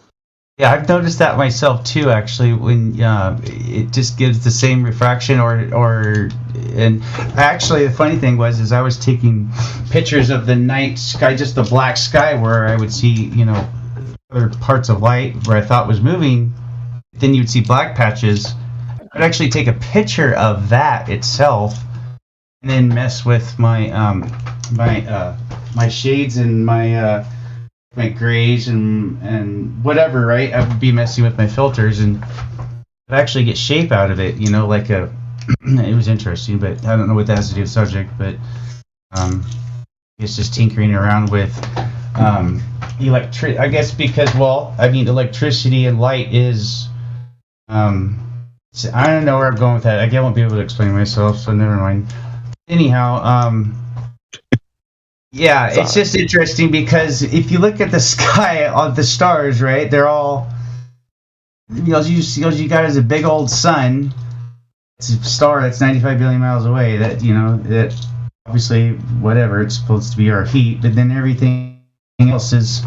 Speaker 2: Yeah, I've noticed that myself too. Actually, when it just gives the same refraction, and actually the funny thing was I was taking pictures of the night sky, just the black sky, where I would see other parts of light where I thought was moving. Then you'd see black patches. I'd actually take a picture of that itself, and then mess with my my shades and my grays and whatever, right? I would be messing with my filters and I'd actually get shape out of it, like it was interesting, but I don't know what that has to do with the subject, but it's just tinkering around with I guess because, electricity and light is, I don't know where I'm going with that. I won't be able to explain myself, so never mind. Anyhow, yeah, it's just interesting because if you look at the sky of the stars, right, they're all, you got as a big old sun. It's a star that's 95 billion miles away. That that obviously whatever, it's supposed to be our heat, but then everything else is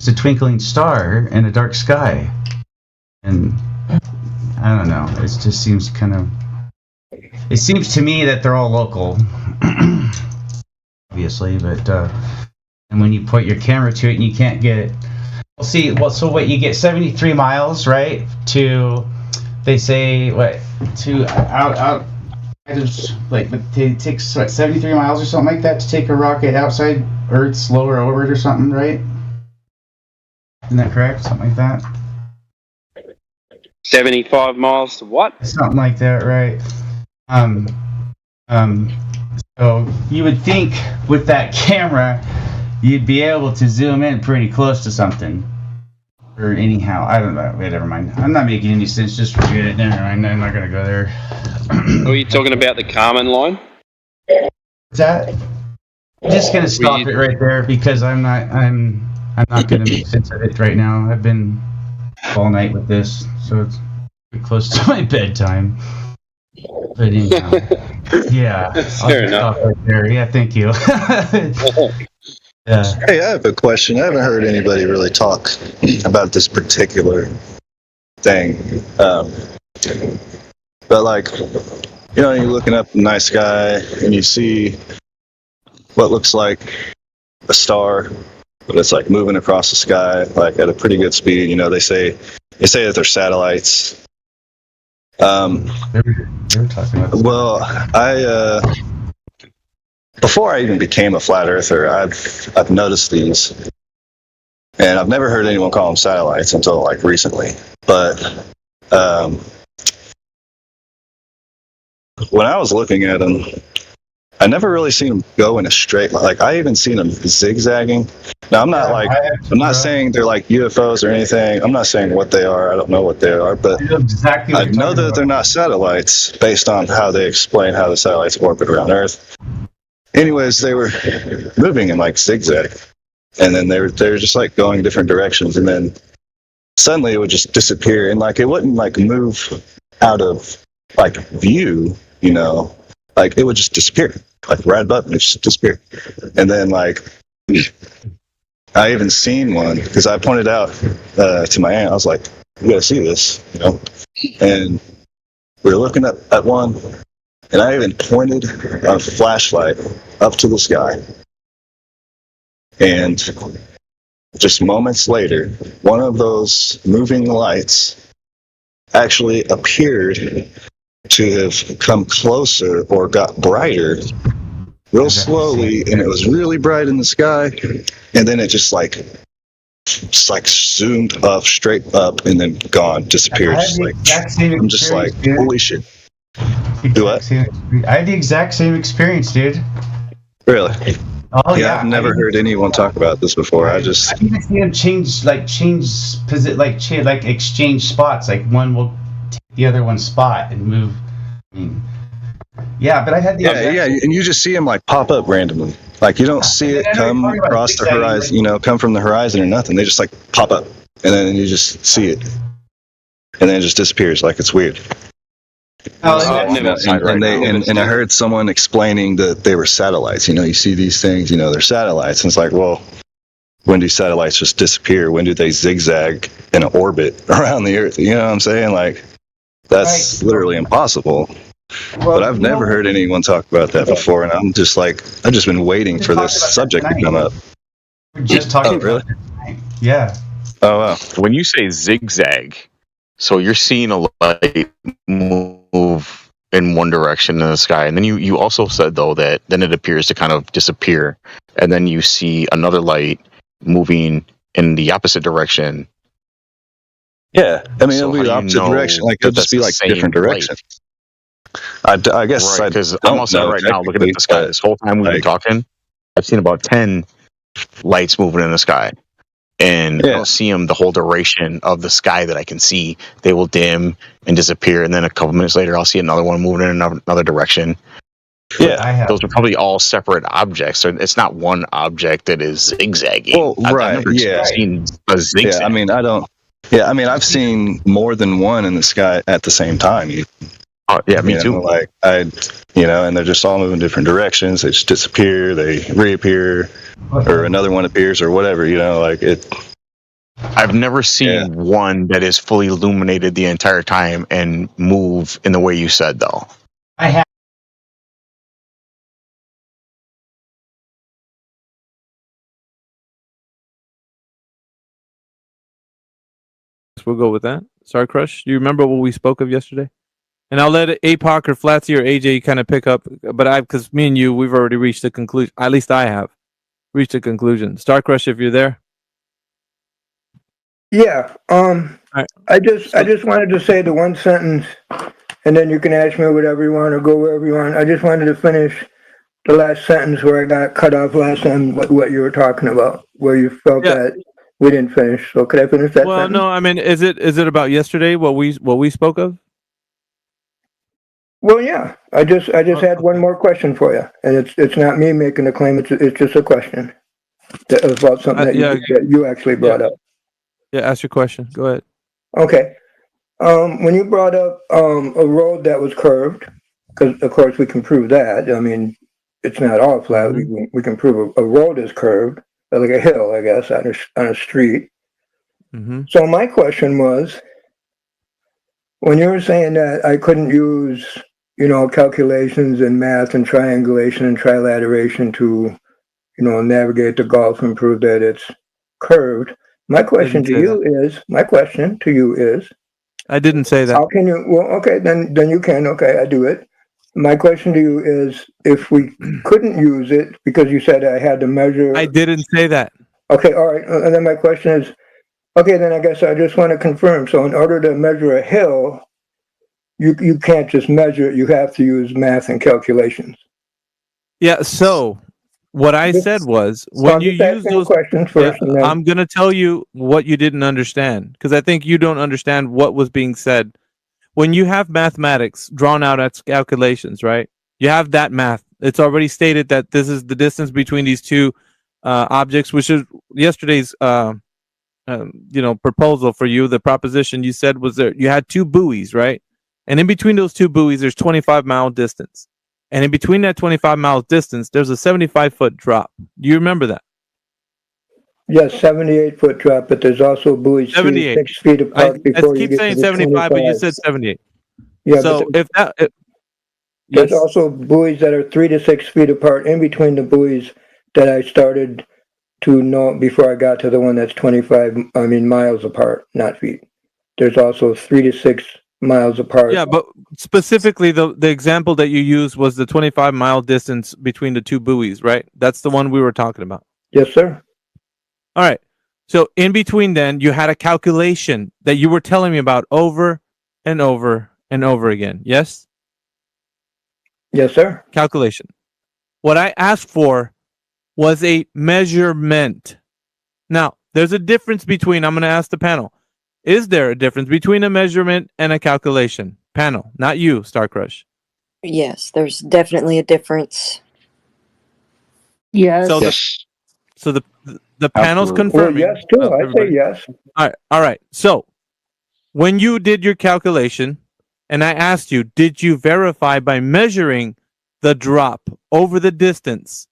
Speaker 2: a twinkling star in a dark sky, and I don't know. It just seems it seems to me that they're all local. Obviously, but and when you point your camera to it and you can't get it, so what, you get 73 miles, right, to, they say, what, to out it takes 73 miles or something like that to take a rocket outside Earth's lower orbit or something, right? Isn't that correct? Something like that?
Speaker 6: 75 miles to what?
Speaker 2: Something like that, right? So you would think with that camera, you'd be able to zoom in pretty close to something. Or anyhow, I don't know. Wait, never mind. I'm not making any sense. Just forget it. Never mind. I'm not gonna go there.
Speaker 6: Are you talking about the Kármán line?
Speaker 2: Is that? I'm just gonna stop it right there because I'm not gonna make sense of it right now. I've been all night with this, so it's pretty close to my bedtime. But anyhow, yeah.
Speaker 6: Fair enough.
Speaker 2: Right there. Yeah, thank you.
Speaker 5: Hey, I have a question. I haven't heard anybody really talk about this particular thing. But you're looking up the night sky and you see what looks like a star, but it's moving across the sky at a pretty good speed. They say that they're satellites.
Speaker 2: They were talking about this.
Speaker 5: Well, before I even became a flat earther, I've noticed these, and I've never heard anyone call them satellites until recently. But when I was looking at them, I never really seen them go in a straight line. I even seen them zigzagging. Now I'm not I'm not saying they're UFOs or anything. I'm not saying what they are. I don't know what they are, but I know that they're not satellites based on how they explain how the satellites orbit around Earth. Anyways, they were moving in zigzag, and then they were just going different directions, and then suddenly it would just disappear, and it wouldn't move out of view, it would just disappear, right above and it just disappeared. And then I even seen one because I pointed out to my aunt. I was like, "You gotta see this," And we were looking at one. And I even pointed a flashlight up to the sky. And just moments later, one of those moving lights actually appeared to have come closer or got brighter real slowly, and it was really bright in the sky. And then it just zoomed up, straight up, and then gone, disappeared. I'm just holy shit. Do what?
Speaker 2: I had the exact same experience, dude.
Speaker 5: Really?
Speaker 2: Oh yeah.
Speaker 5: I've never heard anyone talk about this before. I even
Speaker 2: see them exchange spots. One will the other one's spot and move. Yeah, but I had the
Speaker 5: and you just see them like pop up randomly. Like you don't see it come across the horizon, come from the horizon or nothing. They just like pop up, and then you just see it, and then it just disappears. Like it's weird. And I heard someone explaining that they were satellites. You see these things. They're satellites, and it's like, well, when do satellites just disappear? When do they zigzag in an orbit around the Earth? You know what I'm saying? Like that's literally impossible. But I've never heard anyone talk about that before, and I've just been waiting for this subject to come up.
Speaker 2: We're just talking
Speaker 5: really?
Speaker 2: Yeah.
Speaker 5: Oh, wow.
Speaker 3: When you say zigzag, so you're seeing a light move in one direction in the sky, and then you also said, though, that then it appears to kind of disappear, and then you see another light moving in the opposite direction.
Speaker 5: Yeah, I mean, it'll be the opposite direction. Like, it'll just be like different directions. I guess
Speaker 3: right, because I'm also right now looking at the sky. This whole time we've been talking, I've seen about 10 lights moving in the sky, and I don't see them the whole duration of the sky that I can see. They will dim and disappear, and then a couple minutes later, I'll see another one moving in another direction. Yeah, those are probably all separate objects. So it's not one object that is zigzagging.
Speaker 5: Well, I've never
Speaker 3: seen a zigzag.
Speaker 5: Yeah, I mean, I've seen more than one in the sky at the same time.
Speaker 3: Me too.
Speaker 5: And they're just all moving different directions. They just disappear, they reappear, or another one appears, or whatever.
Speaker 3: I've never seen one that is fully illuminated the entire time and move in the way you said, though.
Speaker 2: I have.
Speaker 11: We'll go with that. Sorry, Crush. Do you remember what we spoke of yesterday? And I'll let APOC or Flatsy or AJ kind of pick up, but because me and you, we've already reached the conclusion. At least I have reached a conclusion. Star Crush, if you're there.
Speaker 12: Yeah.
Speaker 11: Right.
Speaker 12: I just wanted to say the one sentence, and then you can ask me whatever you want or go wherever you want. I just wanted to finish the last sentence where I got cut off last time. What you were talking about, where you felt that we didn't finish. So could I finish that?
Speaker 11: Well,
Speaker 12: sentence?
Speaker 11: no. I mean, is it about yesterday? What we spoke of?
Speaker 12: Well, yeah. I just had one more question for you, and it's not me making a claim. It's just a question about something that you actually brought up.
Speaker 11: Yeah, ask your question. Go ahead.
Speaker 12: Okay. When you brought up a road that was curved, because of course we can prove that. I mean, it's not all flat. We can prove a road is curved, like a hill, I guess, on a street.
Speaker 11: Mm-hmm.
Speaker 12: So my question was, when you were saying that I couldn't use, calculations and math and triangulation and trilateration to, navigate the Gulf and prove that it's curved. My question to you is.
Speaker 11: I didn't say that.
Speaker 12: How can you? Well, okay, then you can. Okay, I do it. My question to you is, if we couldn't use it because you said I had to measure.
Speaker 11: I didn't say that.
Speaker 12: Okay, all right. And then my question is, okay, then I guess I just want to confirm. So in order to measure a hill, you can't just measure it. You have to use math and calculations.
Speaker 11: Yeah. So what I said was, when you use those
Speaker 12: questions first,
Speaker 11: I'm going to tell you what you didn't understand, because I think you don't understand what was being said. When you have mathematics drawn out as calculations, right? You have that math. It's already stated that this is the distance between these two objects, which is yesterday's proposal for you. The proposition you said was that you had two buoys, right? And in between those two buoys, there's 25-mile distance. And in between that 25-mile distance, there's a 75-foot drop. Do you remember that?
Speaker 12: Yes, 78-foot drop, but there's also buoys 6 feet apart.
Speaker 11: I keep saying 75, but you said 78.
Speaker 12: Yeah,
Speaker 11: so
Speaker 12: there's also buoys that are 3 to 6 feet apart in between the buoys that I started to know before I got to the one that's miles apart, not feet. There's also 3 to 6 miles apart.
Speaker 11: Yeah, but specifically the example that you used was the 25-mile distance between the two buoys, right? That's the one we were talking about.
Speaker 12: Yes, sir.
Speaker 11: All right. So in between then, you had a calculation that you were telling me about over and over and over again. Yes?
Speaker 12: Yes, sir.
Speaker 11: Calculation. What I asked for was a measurement. Now, there's a difference between, I'm going to ask the panel, Is there a difference between a measurement and a calculation? Panel, not you, Star Crush.
Speaker 13: Yes, there's definitely a difference.
Speaker 14: Yes.
Speaker 11: So the panel's confirming.
Speaker 12: Well, yes, too. I say yes.
Speaker 11: All right. So when you did your calculation, and I asked you, did you verify by measuring the drop over the distance?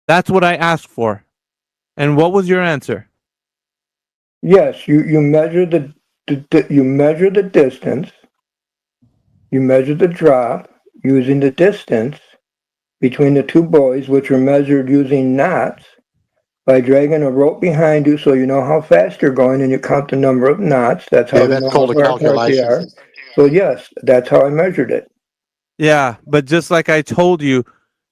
Speaker 11: That's what I asked for. And what was your answer?
Speaker 12: Yes, you measure you measure the distance. You measure the drop using the distance between the two buoys, which are measured using knots, by dragging a rope behind you so you know how fast you're going, and you count the number of knots. That's how
Speaker 15: that's called a calculation.
Speaker 12: So yes, that's how I measured it.
Speaker 11: Yeah, but just like I told you,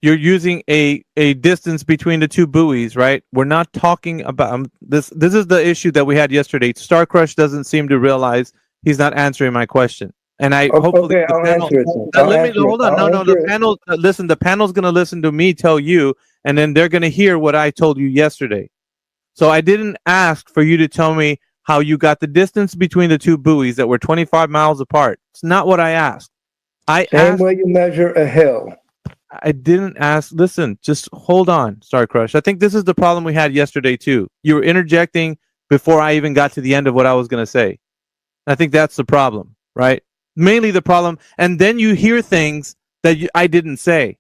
Speaker 11: you're using a distance between the two buoys, right? We're not talking about this. This is the issue that we had yesterday. Star Crush doesn't seem to realize he's not answering my question. And I hopefully
Speaker 12: okay, I'll answer it.
Speaker 11: Hold on. No, the panel. Listen, the panel's going to listen to me tell you, and then they're going to hear what I told you yesterday. So I didn't ask for you to tell me how you got the distance between the two buoys that were 25 miles apart. It's not what I asked.
Speaker 12: Same way you measure a hill.
Speaker 11: I didn't ask. Listen, just hold on, Star Crush. I think this is the problem we had yesterday too. You were interjecting before I even got to the end of what I was going to say. I think that's the problem, right? Mainly the problem. And then you hear things that I didn't say.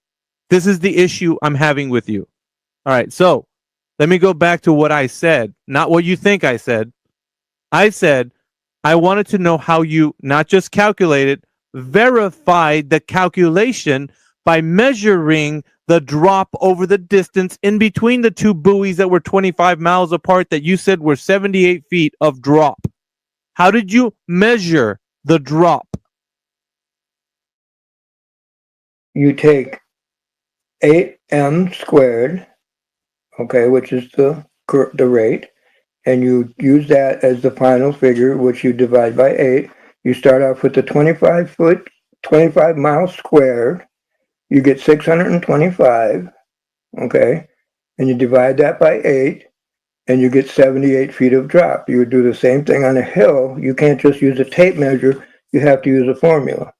Speaker 11: This is the issue I'm having with you. All right, so let me go back to what I said, not what you think I said. I said I wanted to know how you not just calculated, verified the calculation by measuring the drop over the distance in between the two buoys that were 25 miles apart that you said were 78 feet of drop. How did you measure the drop?
Speaker 12: You take 8m squared, okay, which is the rate, and you use that as the final figure, which you divide by 8. You start off with the 25 miles squared. You get 625, okay, and you divide that by 8, and you get 78 feet of drop. You would do the same thing on a hill. You can't just use a tape measure. You have to use a formula.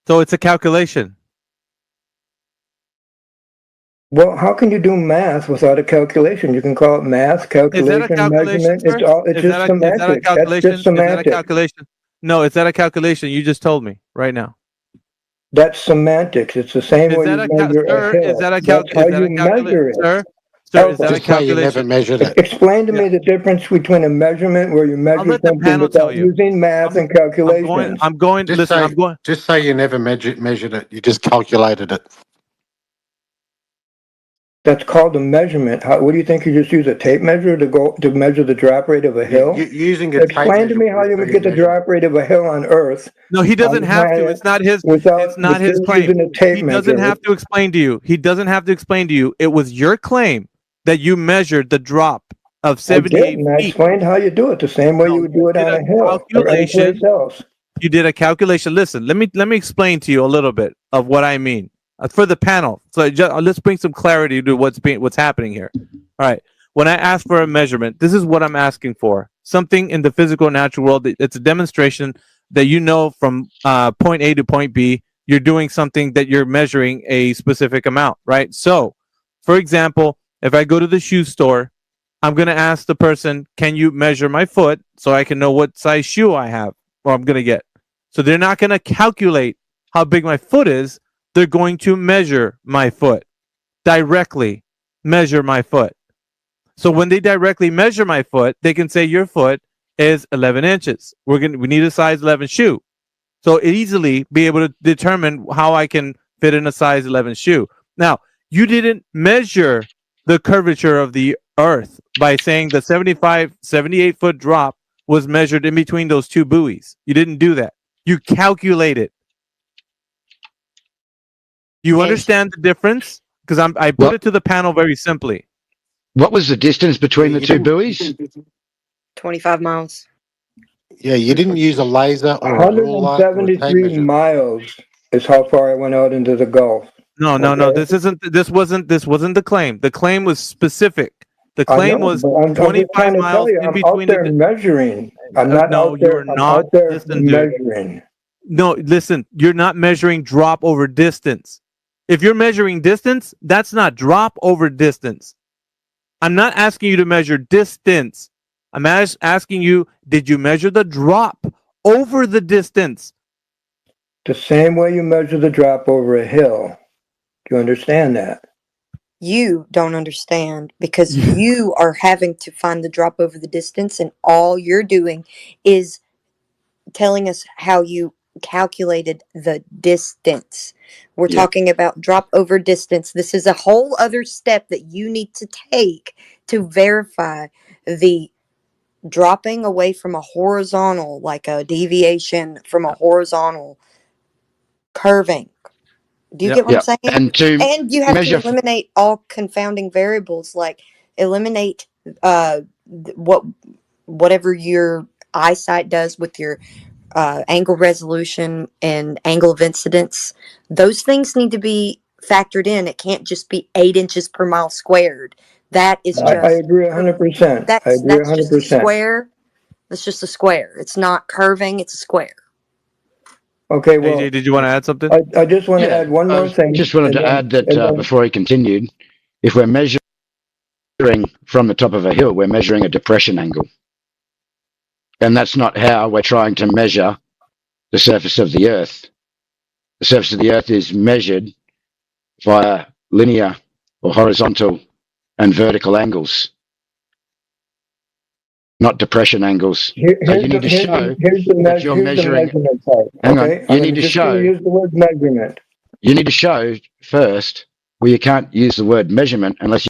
Speaker 11: So it's a calculation.
Speaker 12: Well, how can you do math without a calculation? You can call it math, calculation, measurement. It's just semantics. That's just semantics.
Speaker 11: Is that a calculation? No, is that a calculation? You just told me right now.
Speaker 12: That's semantics. It's the same way you measure a hill.
Speaker 11: Is that a calculation? Sir, is that a calculation?
Speaker 15: You never measured it.
Speaker 12: Explain to me the difference between a measurement where you measure something without using math and calculations.
Speaker 15: Just say you never measured it. You just calculated it.
Speaker 12: That's called a measurement. What do you think? You just use a tape measure to measure the drop rate of a hill?
Speaker 15: Using a
Speaker 12: Explain to me how you would get the drop rate of a hill on Earth.
Speaker 11: No, he doesn't have to. It's not his. It's not his claim. He doesn't have to explain to you. He doesn't have to explain to you. It was your claim that you measured the drop of 78 feet.
Speaker 12: I explained how you do it the same way you would do it on a hill or anyplace else.
Speaker 11: You did a calculation. Listen, let me explain to you a little bit of what I mean. For the panel, so let's bring some clarity to what's happening here. All right, when I ask for a measurement, this is what I'm asking for: something in the physical, natural world. It's a demonstration that you know from point A to point B. You're doing something that you're measuring a specific amount, right? So, for example, if I go to the shoe store, I'm going to ask the person, "Can you measure my foot so I can know what size shoe I have or I'm going to get?" So they're not going to calculate how big my foot is. They're going to measure my foot, directly measure my foot. So when they directly measure my foot, they can say your foot is 11 inches. We need a size 11 shoe. So easily be able to determine how I can fit in a size 11 shoe. Now, you didn't measure the curvature of the earth by saying the 78 foot drop was measured in between those two buoys. You didn't do that. You calculated. You understand the difference? Because I put it to the panel very simply.
Speaker 14: What was the distance between the two buoys?
Speaker 13: 25 miles.
Speaker 15: Yeah, you didn't use a laser or a ruler.
Speaker 12: 173 miles is how far I went out into the Gulf.
Speaker 11: No. This wasn't the claim. The claim was specific. The claim was
Speaker 12: I'm
Speaker 11: 25 miles in
Speaker 12: I'm
Speaker 11: between
Speaker 12: out there measuring. I'm not
Speaker 11: no,
Speaker 12: out there.
Speaker 11: you're
Speaker 12: I'm
Speaker 11: not.
Speaker 12: out there
Speaker 11: Listen, dude.
Speaker 12: measuring.
Speaker 11: No, listen, you're not measuring drop over distance. If you're measuring distance, that's not drop over distance. I'm not asking you to measure distance. I'm asking you, did you measure the drop over the distance?
Speaker 12: The same way you measure the drop over a hill. Do you understand that?
Speaker 13: You don't understand because you are having to find the drop over the distance, and all you're doing is telling us how you calculated the distance. We're talking about drop over distance. This is a whole other step that you need to take to verify the dropping away from a horizontal, like a deviation from a horizontal curving. Do you get what I'm saying? And you have to eliminate all confounding variables, like eliminate whatever your eyesight does with your angle resolution and angle of incidence. Those things need to be factored in. It can't just be 8 inches per mile squared. That is just.
Speaker 12: I agree 100%. I agree 100%.
Speaker 13: That's just a square. That's just a square. It's not curving. It's a square.
Speaker 12: Okay, well,
Speaker 11: AJ, did you want to add something?
Speaker 12: I just want to add one more thing.
Speaker 14: Just wanted to add that before he continued, if we're measuring from the top of a hill, we're measuring a depression angle. And that's not how we're trying to measure the surface of the Earth. The surface of the Earth is measured via linear or horizontal and vertical angles, not depression angles. So you need to show that you're measuring. Hang on, you need to show.
Speaker 12: Use the word measurement.
Speaker 14: You need to show first. Well, you can't use the word measurement unless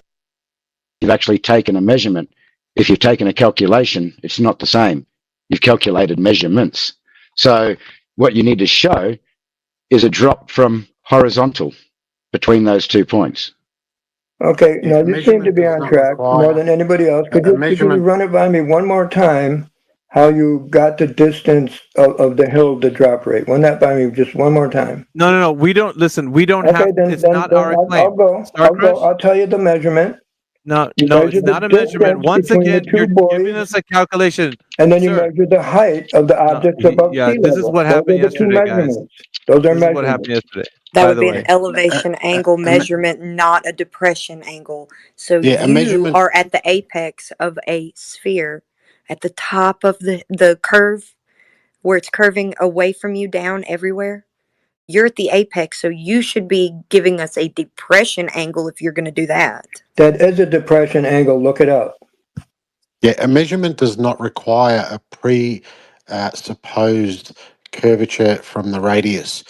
Speaker 14: you've actually taken a measurement. If you've taken a calculation, it's not the same. You've calculated measurements. So what you need to show is a drop from horizontal between those 2 points.
Speaker 12: Okay, now you seem to be on track more than anybody else. Could you run it by me one more time, how you got the distance of the hill to drop rate? Run that by me just one more time.
Speaker 11: No. We don't, listen, we don't have, it's not our claim.
Speaker 12: I'll go. I'll tell you the measurement.
Speaker 11: No, it's not a measurement. Once again, you're giving us a calculation.
Speaker 12: And then you measure the height of the objects above sea level.
Speaker 11: This is what happened yesterday, guys.
Speaker 12: Those are
Speaker 11: measurements. What happened yesterday.
Speaker 13: That would be an elevation angle measurement, not a depression angle. So you are at the apex of a sphere, at the top of the curve, where it's curving away from you down everywhere. You're at the apex, so you should be giving us a depression angle if you're going to do that.
Speaker 12: That is a depression angle. Look it up.
Speaker 15: Yeah, a measurement does not require a supposed curvature from the radius.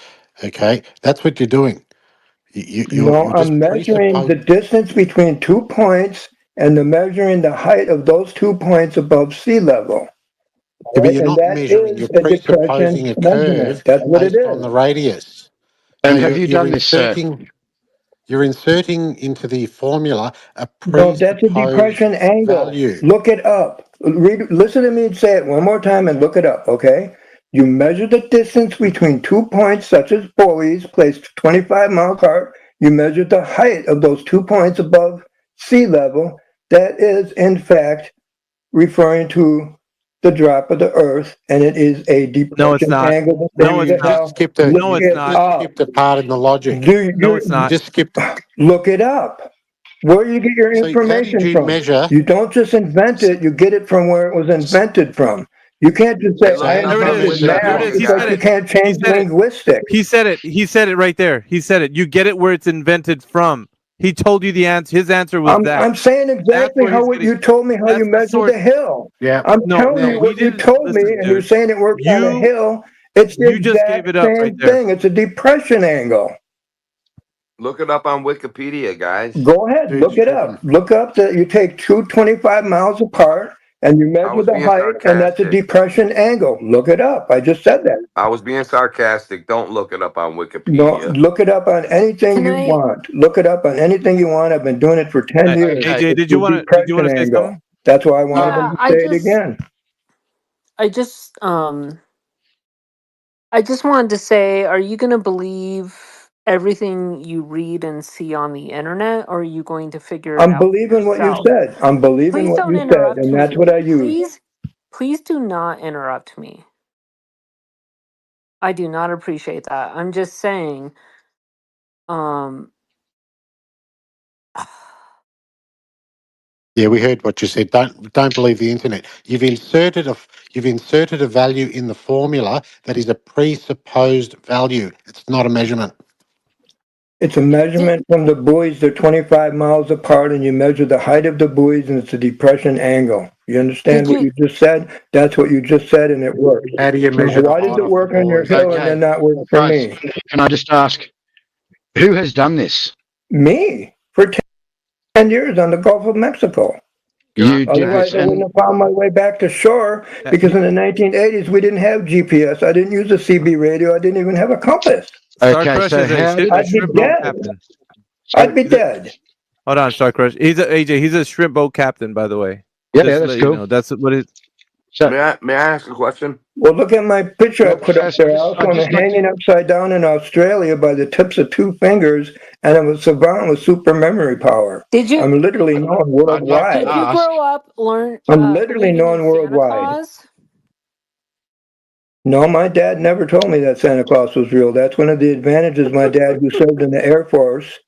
Speaker 15: Okay, that's what you're doing.
Speaker 12: I'm measuring the distance between 2 points and measuring the height of those 2 points above sea level.
Speaker 15: Yeah, but you're not measuring. You're presupposing a curve based on the radius.
Speaker 14: And have you done this?
Speaker 15: You're inserting into the formula a
Speaker 12: No, that's a depression angle.
Speaker 15: Value.
Speaker 12: Look it up. Listen to me say it one more time and look it up, okay? You measure the distance between 2 points, such as buoys, placed 25 miles apart. You measure the height of those 2 points above sea level. That is, in fact, referring to the drop of the Earth, and it is a depression angle.
Speaker 15: No, it's not. Skip the part in the logic.
Speaker 11: No, it's not.
Speaker 15: Just skip.
Speaker 12: Look it up. Where do you get your information from? You don't just invent it. You get it from where it was invented from. You can't just say, I invented math because you can't change linguistics.
Speaker 11: He said it. He said it right there. He said it. You get it where it's invented from. He told you the answer. His answer was that.
Speaker 12: I'm saying exactly how you told me how you measured the hill.
Speaker 15: Yeah.
Speaker 12: I'm telling you what you told me, and you're saying it works on a hill. It's the exact same thing. It's a depression angle.
Speaker 16: Look it up on Wikipedia, guys.
Speaker 12: Go ahead, look it up. Look up that you take 25 miles apart and you measure the height, and that's a depression angle. Look it up. I just said that.
Speaker 16: I was being sarcastic. Don't look it up on Wikipedia.
Speaker 12: No, look it up on anything you want. Look it up on anything you want. I've been doing it for 10 years.
Speaker 11: AJ, did you want to say something?
Speaker 12: That's why I wanted to say it again.
Speaker 17: I just wanted to say, are you going to believe everything you read and see on the internet, or are you going to figure it
Speaker 12: I'm
Speaker 17: out
Speaker 12: believing what you
Speaker 17: yourself?
Speaker 12: said. I'm believing
Speaker 17: Please
Speaker 12: what
Speaker 17: don't
Speaker 12: you said,
Speaker 17: interrupt
Speaker 12: and that's
Speaker 17: me.
Speaker 12: what I use.
Speaker 17: Please do not interrupt me. I do not appreciate that. I'm just saying, um,
Speaker 15: Yeah, we heard what you said. Don't believe the internet. You've inserted a value in the formula that is a presupposed value. It's not a measurement.
Speaker 12: It's a measurement from the buoys. They're 25 miles apart, and you measure the height of the buoys, and it's a depression angle. You understand what you just said? That's what you just said, and it works.
Speaker 15: How do you measure
Speaker 12: Why
Speaker 15: the
Speaker 12: does
Speaker 15: height
Speaker 12: it
Speaker 15: of the
Speaker 12: work on your
Speaker 15: buoys?
Speaker 12: hill and then not work for
Speaker 14: Guys,
Speaker 12: me?
Speaker 14: can I just ask, who has done this?
Speaker 12: Me? For 10 years on the Gulf of Mexico.
Speaker 14: You did
Speaker 12: Otherwise,
Speaker 14: this,
Speaker 12: I wouldn't
Speaker 14: and
Speaker 12: have found my way back to shore, because in the 1980s, we didn't have GPS. I didn't use a CB radio. I didn't even have a compass.
Speaker 14: okay, so how did
Speaker 12: I'd be
Speaker 11: shrimp boat
Speaker 12: dead.
Speaker 11: captain.
Speaker 12: I'd be dead.
Speaker 11: Hold on, Star Crush. He's a shrimp boat captain, by the way.
Speaker 14: Yeah,
Speaker 11: Just to
Speaker 14: that's
Speaker 11: let
Speaker 14: cool.
Speaker 11: you know. That's what it.
Speaker 16: May I ask a question?
Speaker 12: Well, look at my picture I put up there. I also am
Speaker 14: just like
Speaker 12: hanging upside down in Australia by the tips of 2 fingers, and I'm a savant with super memory power.
Speaker 17: did you
Speaker 12: I'm literally known worldwide.
Speaker 17: did you grow up
Speaker 12: I'm literally
Speaker 17: believing in
Speaker 12: known
Speaker 17: Santa
Speaker 12: worldwide.
Speaker 17: Claus?
Speaker 12: No, my dad never told me that Santa Claus was real. That's one of the advantages. My dad, who served in the Air Force,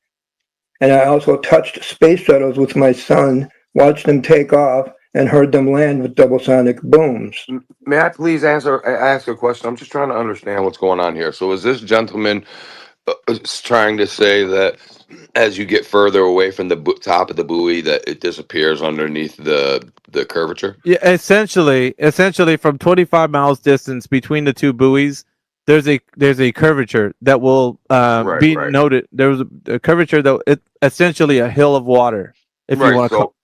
Speaker 12: and I also touched space shuttles with my son, watched them take off, and heard them land with double-sonic booms.
Speaker 16: May I please ask a question? I'm just trying to understand what's going on here. So is this gentleman trying to say that as you get further away from the top of the buoy, that it disappears underneath the curvature?
Speaker 11: Yeah, essentially, from 25 miles distance between the two buoys, there's a curvature that will be noted. There's a curvature that essentially a hill of water, if you want to call.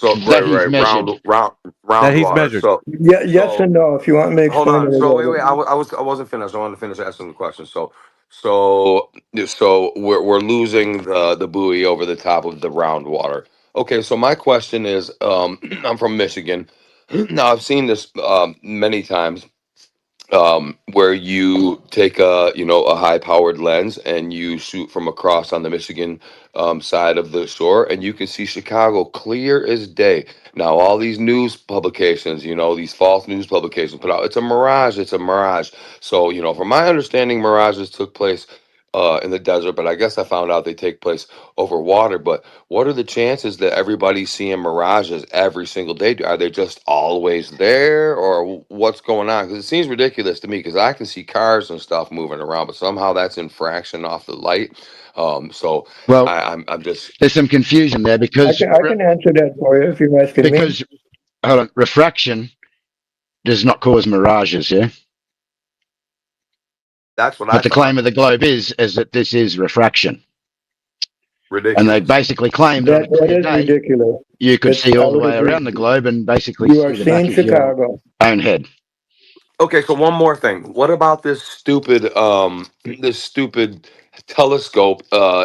Speaker 16: Round
Speaker 11: that he's
Speaker 16: water.
Speaker 11: measured.
Speaker 16: So
Speaker 12: yes and no. If you want me to
Speaker 16: hold
Speaker 12: explain
Speaker 16: on.
Speaker 12: it.
Speaker 16: So wait. I wasn't finished. I wanted to finish asking the question. So we're losing the buoy over the top of the round water. Okay. So my question is, I'm from Michigan. Now I've seen this many times. Where you take a high powered lens and you shoot from across on the Michigan side of the shore, and you can see Chicago clear as day. Now all these news publications, these false news publications put out, it's a mirage. So from my understanding, mirages took place in the desert, but I guess I found out they take place over water. But what are the chances that everybody's seeing mirages every single day? Are they just always there, or what's going on? Because it seems ridiculous to me, because I can see cars and stuff moving around, but somehow that's in fraction off the light. So
Speaker 14: well,
Speaker 16: I'm just
Speaker 14: there's some confusion there, because
Speaker 12: I can answer that for you if you're asking me.
Speaker 14: Because hold on, refraction does not cause mirages, yeah.
Speaker 16: That's what
Speaker 14: But the claim of the globe is that this is refraction.
Speaker 16: Ridiculous.
Speaker 14: And they basically claim that
Speaker 12: is ridiculous.
Speaker 14: You could see all the way around the globe and basically see the back of your own head.
Speaker 16: Okay, so one more thing. What about this stupid telescope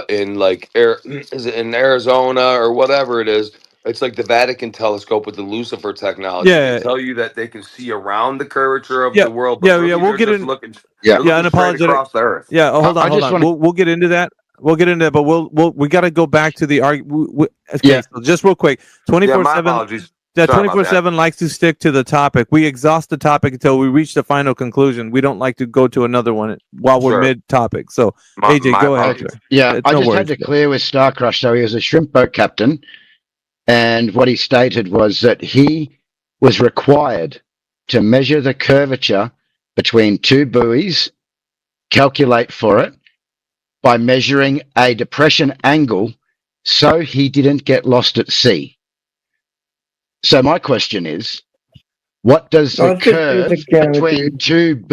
Speaker 16: in is it in Arizona or whatever it is? It's like the Vatican telescope with the Lucifer technology.
Speaker 11: Yeah.
Speaker 16: They tell you that they can see around the curvature of the world, but really
Speaker 11: we'll get
Speaker 16: they're just
Speaker 11: in.
Speaker 16: looking
Speaker 11: Unapologetic
Speaker 16: straight across the earth.
Speaker 11: Yeah, hold on. We'll get into that. But we got to go back to the argument. Okay, so just real quick, 24/7.
Speaker 16: My apologies.
Speaker 11: That 24/7 likes to stick to the topic. We exhaust the topic until we reach the final conclusion. We don't like to go to another one while we're mid-topic. So, AJ, go ahead. Sir.
Speaker 14: Yeah, I just had to clear with Star Crush. So he was a shrimp boat captain, and what he stated was that he was required to measure the curvature between two buoys, calculate for it by measuring a depression angle, so he didn't get lost at sea. So my question is, what does the curve between two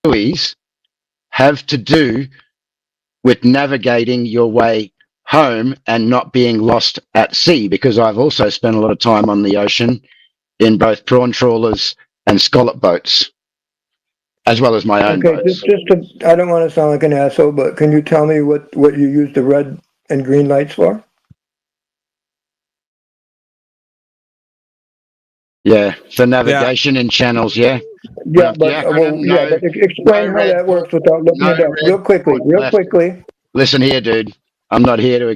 Speaker 14: buoys have to do with navigating your way home and not being lost at sea? Because I've also spent a lot of time on the ocean in both prawn trawlers and scallop boats, as well as my own boats.
Speaker 12: I don't want to sound like an asshole, but can you tell me what you use the red and green lights for?
Speaker 14: Yeah, for navigation in channels. Yeah.
Speaker 12: Yeah, but explain how that works without looking it up. Real quickly.
Speaker 14: Listen here, dude. I'm not here to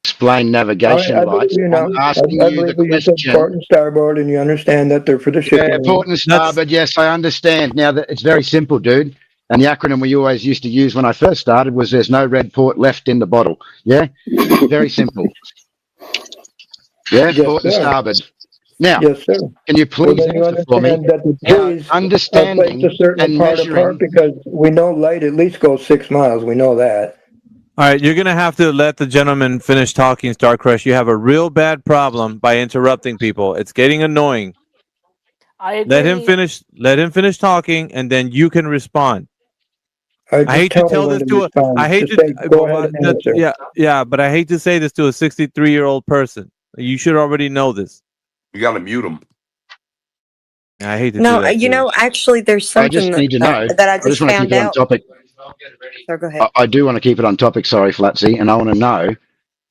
Speaker 14: explain navigation
Speaker 12: I believe
Speaker 14: lights.
Speaker 12: you now.
Speaker 14: I'm asking
Speaker 12: I
Speaker 14: you the
Speaker 12: believe you said
Speaker 14: question.
Speaker 12: port and starboard, and you understand that they're for the shipping.
Speaker 14: Yeah, port and starboard. Yes, I understand. Now that it's very simple, dude. And the acronym we always used to use when I first started was "There's no red port left in the bottle." Yeah, very simple. Yeah,
Speaker 12: yes,
Speaker 14: port and
Speaker 12: sir.
Speaker 14: starboard. Now,
Speaker 12: yes, sir.
Speaker 14: Can you please answer for me?
Speaker 12: That the buoys are placed a certain part apart because we know light at least goes 6 miles. We know that.
Speaker 11: All right, you're gonna have to let the gentleman finish talking, Starcrush. You have a real bad problem by interrupting people. It's getting annoying.
Speaker 17: I agree.
Speaker 11: Let him finish talking, and then you can respond. I hate to tell this to but I hate to say this to a 63-year-old person. You should already know this.
Speaker 16: You gotta mute him.
Speaker 11: I hate to
Speaker 13: No,
Speaker 11: do that.
Speaker 13: you know, actually, there's something
Speaker 14: I just need to know.
Speaker 13: that I just
Speaker 14: want to keep
Speaker 13: found
Speaker 14: it on
Speaker 13: out.
Speaker 14: topic.
Speaker 13: So go ahead.
Speaker 14: I do want to keep it on topic. Sorry, Flatsy, and I want to know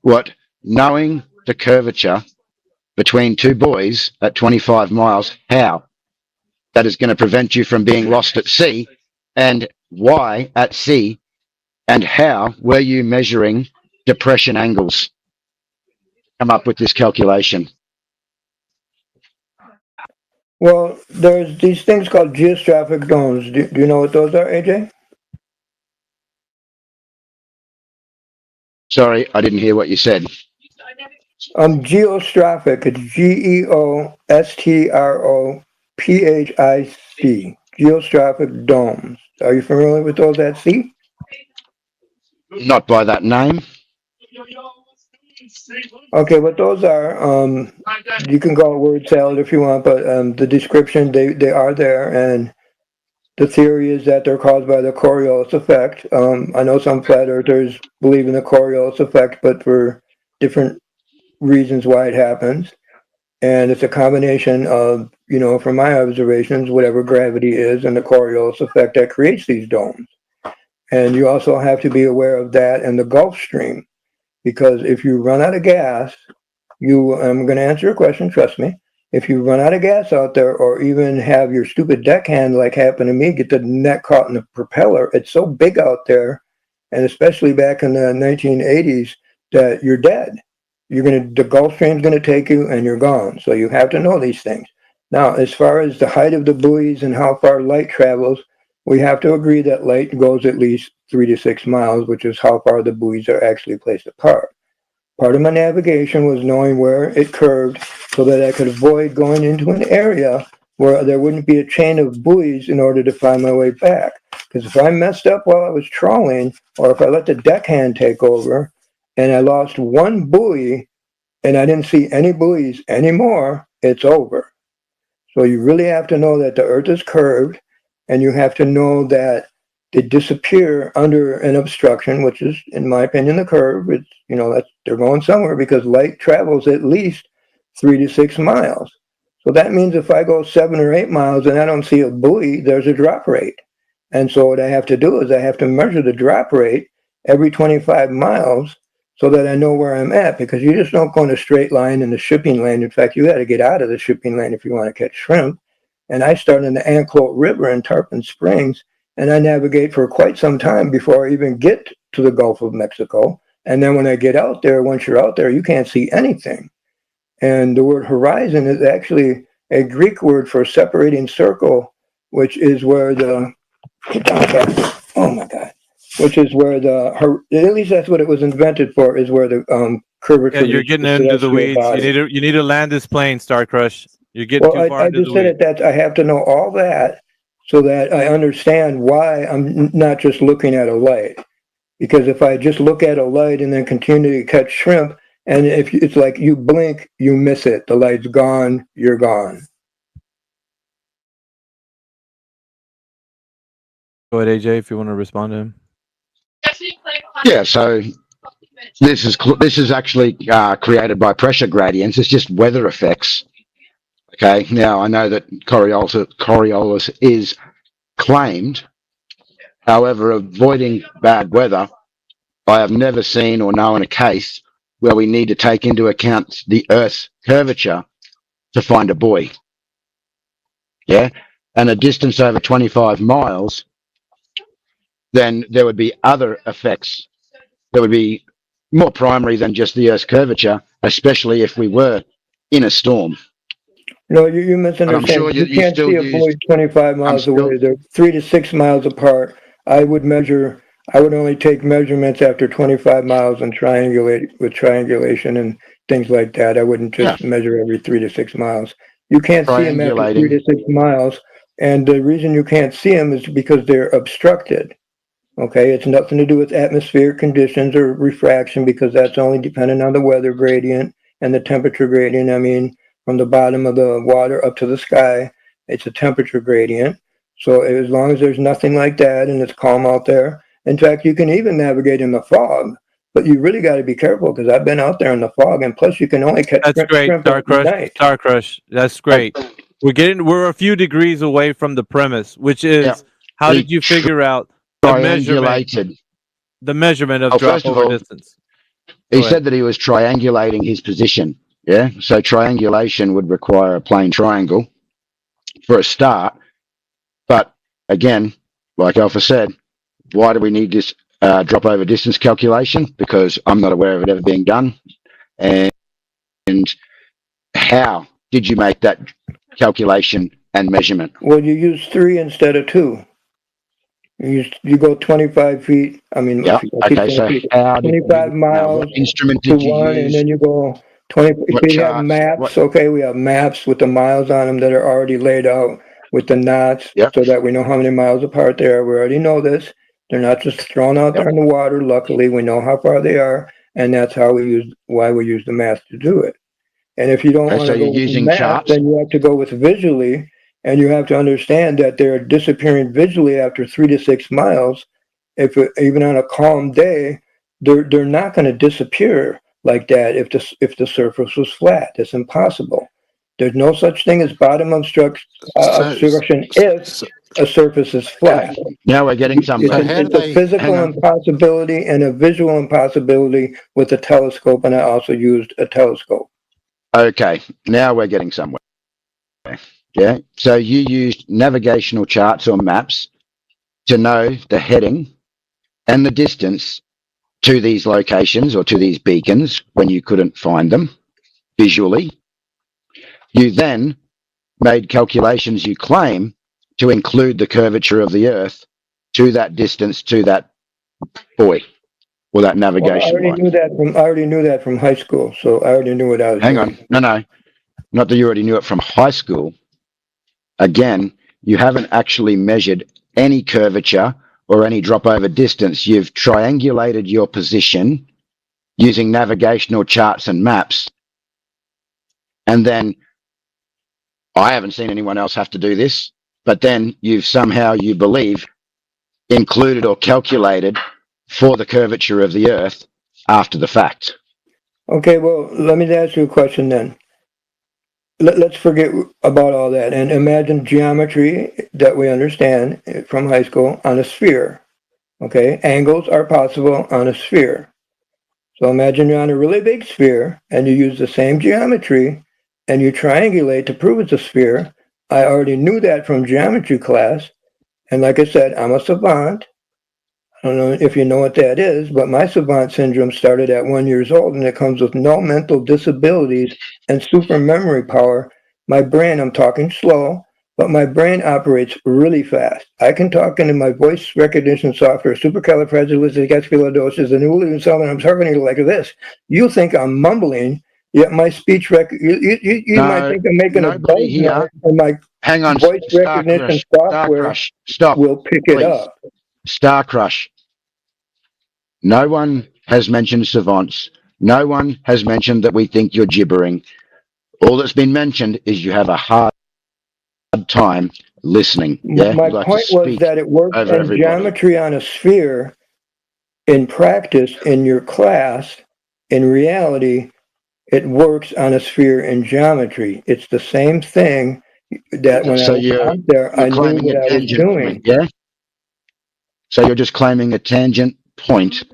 Speaker 14: what knowing the curvature between two buoys at 25 miles, how that is going to prevent you from being lost at sea, and why at sea, and how were you measuring depression angles? Come up with this calculation.
Speaker 12: Well, there's these things called geostrophic domes. Do you know what those are, AJ?
Speaker 14: Sorry, I didn't hear what you said.
Speaker 12: Geostrophic. It's GEOSTROPHIC. Geostrophic domes. Are you familiar with those at sea?
Speaker 14: Not by that name.
Speaker 12: Okay, what those are, you can call it word salad if you want, but the description, they are there, and the theory is that they're caused by the Coriolis effect. I know some flat earthers believe in the Coriolis effect, but for different reasons why it happens. And it's a combination of, from my observations, whatever gravity is and the Coriolis effect that creates these domes. And you also have to be aware of that and the Gulf Stream, because if you run out of gas, I'm going to answer your question, trust me. If you run out of gas out there, or even have your stupid deckhand, like happened to me, get the net caught in the propeller, it's so big out there, and especially back in the 1980s, that you're dead. The Gulf Stream's going to take you, and you're gone. So you have to know these things. Now, as far as the height of the buoys and how far light travels, we have to agree that light goes at least 3 to 6 miles, which is how far the buoys are actually placed apart. Part of my navigation was knowing where it curved so that I could avoid going into an area where there wouldn't be a chain of buoys in order to find my way back. Because if I messed up while I was trawling, or if I let the deckhand take over, and I lost one buoy, and I didn't see any buoys anymore, it's over. So you really have to know that the Earth is curved, and you have to know that they disappear under an obstruction, which is, in my opinion, the curve. It's, they're going somewhere because light travels at least 3 to 6 miles. So that means if I go 7 or 8 miles and I don't see a buoy, there's a drop rate. And so what I have to do is I have to measure the drop rate every 25 miles so that I know where I'm at, because you just don't go in a straight line in the shipping lane. In fact, you got to get out of the shipping lane if you want to catch shrimp. And I start in the Anclote River in Tarpon Springs, and I navigate for quite some time before I even get to the Gulf of Mexico. And then when I get out there, once you're out there, you can't see anything. And the word horizon is actually a Greek word for separating circle, which is where which is where at least that's what it was invented for, is where the curvature.
Speaker 11: Yeah, you're getting into the weeds. You need to land this plane, Starcrush. You're getting too far into the weeds. I just
Speaker 12: said that I have to know all that so that I understand why I'm not just looking at a light. Because if I just look at a light and then continue to catch shrimp, and if it's like you blink, you miss it. The light's gone, you're gone.
Speaker 11: Go ahead, AJ, if you want to respond to him.
Speaker 14: Yeah, so this is actually created by pressure gradients. It's just weather effects. Okay, now I know that Coriolis is claimed. However, avoiding bad weather, I have never seen or known a case where we need to take into account the Earth's curvature to find a buoy. Yeah. And a distance over 25 miles, then there would be other effects. There would be more primary than just the Earth's curvature, especially if we were in a storm.
Speaker 12: No, you misunderstand.
Speaker 14: Sure
Speaker 12: you can't see a buoy 25 miles away. They're 3 to 6 miles apart. I would only take measurements after 25 miles and triangulate with triangulation and things like that. I wouldn't just measure every 3 to 6 miles. You can't see them after 3 to 6 miles. And the reason you can't see them is because they're obstructed. Okay, it's nothing to do with atmospheric conditions or refraction, because that's only dependent on the weather gradient and the temperature gradient. I mean, from the bottom of the water up to the sky, it's a temperature gradient. So as long as there's nothing like that and it's calm out there, in fact, you can even navigate in the fog, but you really got to be careful, because I've been out there in the fog, and plus you can only catch shrimp at night.
Speaker 11: Star Crush, that's great. We're a few degrees away from the premise, which is how did you figure out the measurement of drop over distance?
Speaker 14: He said that he was triangulating his position. Yeah, so triangulation would require a plane triangle for a start. But again, like Alpha said, why do we need this drop over distance calculation? Because I'm not aware of it ever being done. And how did you make that calculation and measurement?
Speaker 12: Well, you use 3 instead of 2. You go 25 feet. I mean,
Speaker 14: okay. So how
Speaker 12: 25 miles.
Speaker 14: What instrument did you use?
Speaker 12: And then you go 20. We have maps. Okay, we have maps with the miles on them that are already laid out with the knots, so that we know how many miles apart they are. We already know this. They're not just thrown out there in the water. Luckily, we know how far they are, and that's why we use the math to do it. And if you don't want to go with math, then you have to go with visually. And you have to understand that they're disappearing visually after 3 to 6 miles. Even on a calm day, they're not going to disappear like that if the surface was flat. It's impossible. There's no such thing as bottom obstruction if a surface is flat.
Speaker 14: Now we're getting somewhere.
Speaker 12: It's a physical impossibility and a visual impossibility with a telescope, and I also used a telescope.
Speaker 14: Okay, now we're getting somewhere. Yeah, so you used navigational charts or maps to know the heading and the distance to these locations or to these beacons when you couldn't find them visually. You then made calculations, you claim, to include the curvature of the Earth to that distance, to that buoy or that navigation line.
Speaker 12: I already knew that from high school, so I already knew what I was doing.
Speaker 14: Hang on, no, not that you already knew it from high school. Again, you haven't actually measured any curvature or any drop over distance. You've triangulated your position using navigational charts and maps. And then I haven't seen anyone else have to do this, but then you've somehow, you believe, included or calculated for the curvature of the Earth after the fact.
Speaker 12: Okay, well, let me ask you a question then. Let's forget about all that and imagine geometry that we understand from high school on a sphere. Okay, angles are possible on a sphere. So imagine you're on a really big sphere and you use the same geometry and you triangulate to prove it's a sphere. I already knew that from geometry class. And like I said, I'm a savant. I don't know if you know what that is, but my savant syndrome started at 1 year old, and it comes with no mental disabilities and super memory power. My brain, I'm talking slow, but my brain operates really fast. I can talk into my voice recognition software, supercalifragilisticexpialidocious, and even something I'm talking to you like this. You think I'm mumbling, yet my speech you might think I'm making a buzz here, and my voice recognition software will pick it up.
Speaker 14: Star Crush. No one has mentioned savants. No one has mentioned that we think you're gibbering. All that's been mentioned is you have a hard time listening. Yeah?
Speaker 12: My point was that it works in geometry on a sphere. In practice, in your class, in reality, it works on a sphere in geometry. It's the same thing that when I was out there, I knew what I was doing.
Speaker 14: Yeah? So you're just claiming a tangent point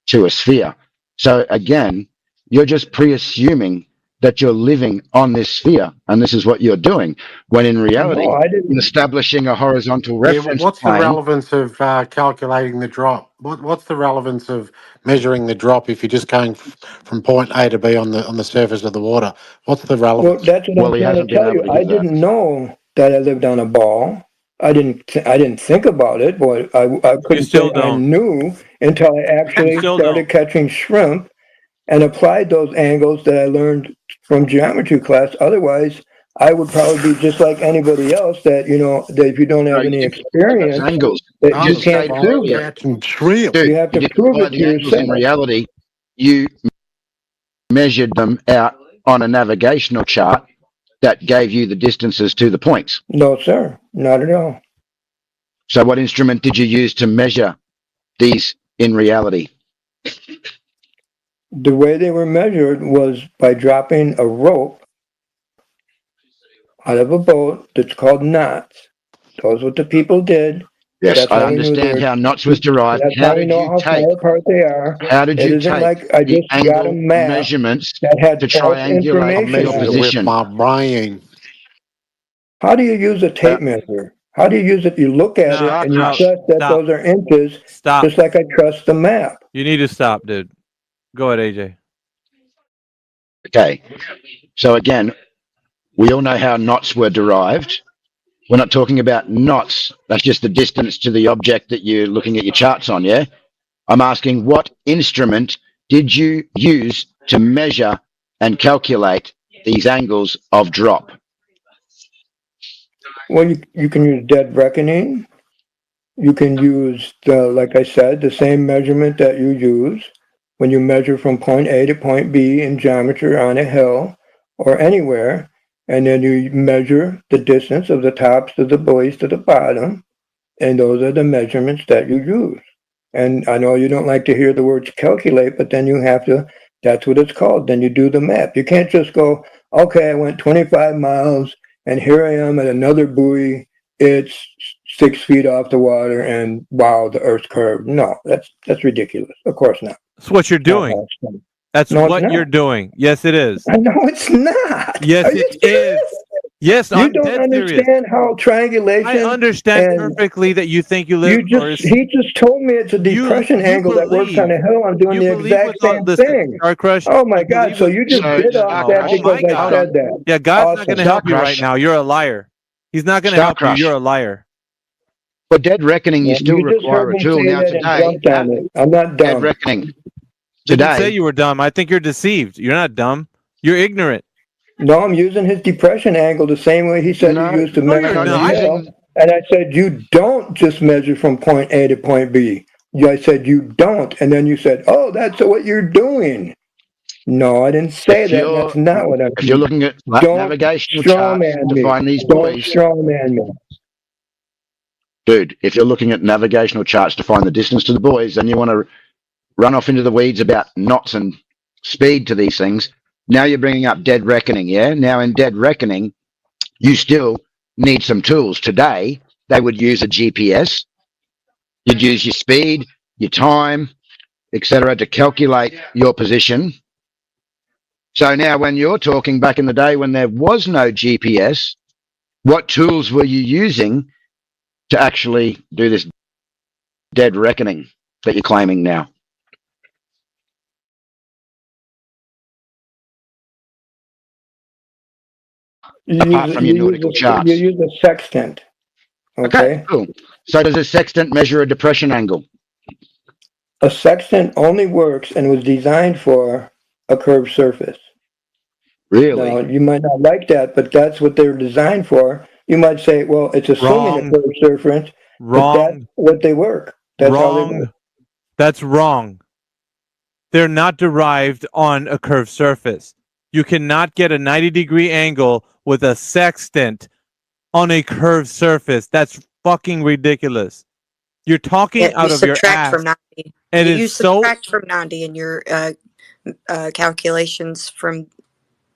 Speaker 14: to a sphere. So again, you're just pre-assuming that you're living on this sphere and this is what you're doing, when in reality,
Speaker 12: No, I didn't.
Speaker 14: in establishing a horizontal
Speaker 15: Yeah,
Speaker 14: reference
Speaker 15: what's the
Speaker 14: plane.
Speaker 15: relevance of calculating the drop? What's the relevance of measuring the drop if you're just going from point A to B on the surface of the water? What's the
Speaker 12: Well,
Speaker 15: relevance?
Speaker 12: that's what I'm
Speaker 14: He
Speaker 12: trying
Speaker 14: hasn't
Speaker 12: to
Speaker 14: been
Speaker 12: tell
Speaker 14: able
Speaker 12: you.
Speaker 14: to
Speaker 12: I
Speaker 14: give that.
Speaker 12: didn't know that I lived on a ball. I didn't think about it, but I couldn't say I knew until I actually started catching shrimp and applied those angles that I learned from geometry class. Otherwise, I would probably be just like anybody else that, that if you don't have any experience,
Speaker 14: Angles.
Speaker 12: that you can't prove it.
Speaker 14: Dude,
Speaker 12: You have to
Speaker 14: you didn't
Speaker 12: prove
Speaker 14: apply
Speaker 12: it to
Speaker 14: the angles in
Speaker 12: yourself.
Speaker 14: reality. You measured them out on a navigational chart that gave you the distances to the points.
Speaker 12: No, sir, not at all.
Speaker 14: So what instrument did you use to measure these in reality?
Speaker 12: The way they were measured was by dropping a rope out of a boat that's called knots. Those what the people did.
Speaker 14: Yes,
Speaker 12: That's
Speaker 14: I
Speaker 12: how we knew
Speaker 14: understand how knots was derived.
Speaker 12: That's
Speaker 14: How
Speaker 12: how we
Speaker 14: did
Speaker 12: know
Speaker 14: you
Speaker 12: how
Speaker 14: take?
Speaker 12: far apart they are.
Speaker 14: How did
Speaker 12: It
Speaker 14: you
Speaker 12: isn't
Speaker 14: take
Speaker 12: like I
Speaker 14: the
Speaker 12: just got a
Speaker 14: angle
Speaker 12: map
Speaker 14: measurements
Speaker 12: that had
Speaker 14: to
Speaker 12: false
Speaker 14: triangulate
Speaker 12: information
Speaker 14: your
Speaker 12: on it.
Speaker 14: position?
Speaker 15: My brain.
Speaker 12: How do you use a tape measure? How do you use it? You look at it and you trust that those are inches, just like I trust the map.
Speaker 11: You need to stop, dude. Go ahead, AJ.
Speaker 14: Okay. So again, we all know how knots were derived. We're not talking about knots. That's just the distance to the object that you're looking at your charts on, yeah? I'm asking, what instrument did you use to measure and calculate these angles of drop?
Speaker 12: Well, you can use dead reckoning. You can use, like I said, the same measurement that you use when you measure from point A to point B in geometry on a hill or anywhere, and then you measure the distance of the tops to the buoys to the bottom, and those are the measurements that you use. And I know you don't like to hear the words calculate, but then you have to, that's what it's called. Then you do the math. You can't just go, okay, I went 25 miles and here I am at another buoy. It's 6 feet off the water and wow, the earth's curved. No, that's ridiculous. Of course not.
Speaker 11: That's what you're doing. That's
Speaker 12: No, it's
Speaker 11: what
Speaker 12: not.
Speaker 11: you're doing. Yes, it is.
Speaker 12: I know it's not.
Speaker 11: Yes,
Speaker 12: Are you
Speaker 11: it is. Yes,
Speaker 12: You
Speaker 11: I'm
Speaker 12: don't
Speaker 11: dead
Speaker 12: understand
Speaker 11: serious.
Speaker 12: how triangulation.
Speaker 11: I understand
Speaker 12: and
Speaker 11: perfectly that you think you live.
Speaker 12: he just told me it's a depression angle that works on a hill. I'm doing the exact same thing.
Speaker 11: Star Crush.
Speaker 12: Oh my God! So you just bit off that because I said that.
Speaker 11: Yeah, God's not
Speaker 12: Awesome.
Speaker 11: going to help you right now. You're a liar. He's not going to help you. You're a liar.
Speaker 14: For dead reckoning, you still
Speaker 12: You just
Speaker 14: require
Speaker 12: heard
Speaker 14: a
Speaker 12: me
Speaker 14: tool.
Speaker 12: say
Speaker 14: Now
Speaker 12: that and
Speaker 14: today,
Speaker 12: jumped on it. I'm not dumb.
Speaker 14: dead reckoning.
Speaker 11: Didn't say
Speaker 14: Today,
Speaker 11: you were dumb. I think you're deceived. You're not dumb. You're ignorant.
Speaker 12: No, I'm using his depression angle the same way he said he used to measure on the hill. And I said, you don't just measure from point A to point B. I said, you don't. And then you said, oh, that's what you're doing. No, I didn't say that. That's not what I'm doing.
Speaker 14: if you're looking at navigational charts to find these buoys,
Speaker 12: Don't strawman me.
Speaker 14: Dude, if you're looking at navigational charts to find the distance to the buoys, then you want to run off into the weeds about knots and speed to these things. Now you're bringing up dead reckoning, yeah? Now in dead reckoning, you still need some tools. Today, they would use a GPS. You'd use your speed, your time, etc., to calculate your position. So now when you're talking back in the day when there was no GPS, what tools were you using to actually do this dead reckoning that you're claiming now? Apart from your nautical charts.
Speaker 12: You use a sextant. Okay,
Speaker 14: cool. So does a sextant measure a depression angle?
Speaker 12: A sextant only works and was designed for a curved surface.
Speaker 14: Really?
Speaker 12: Now, you might not like that, but that's what they're designed for. You might say, well, it's assuming a curved surface, but that's what they work. That's how they work.
Speaker 11: That's wrong. They're not derived on a curved surface. You cannot get a 90-degree angle with a sextant on a curved surface. That's fucking ridiculous. You're talking out of your ass.
Speaker 13: From 90.
Speaker 11: And
Speaker 13: you subtract from 90 in your calculations from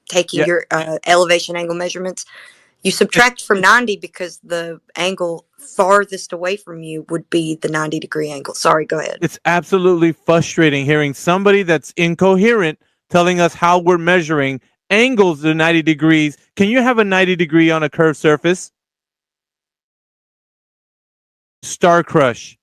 Speaker 13: taking your elevation angle measurements. You subtract from 90 because the angle farthest away from you would be the 90-degree angle. Sorry, go ahead.
Speaker 11: It's absolutely frustrating hearing somebody that's incoherent telling us how we're measuring angles are 90 degrees. Can you have a 90 degree on a curved surface? Star Crush.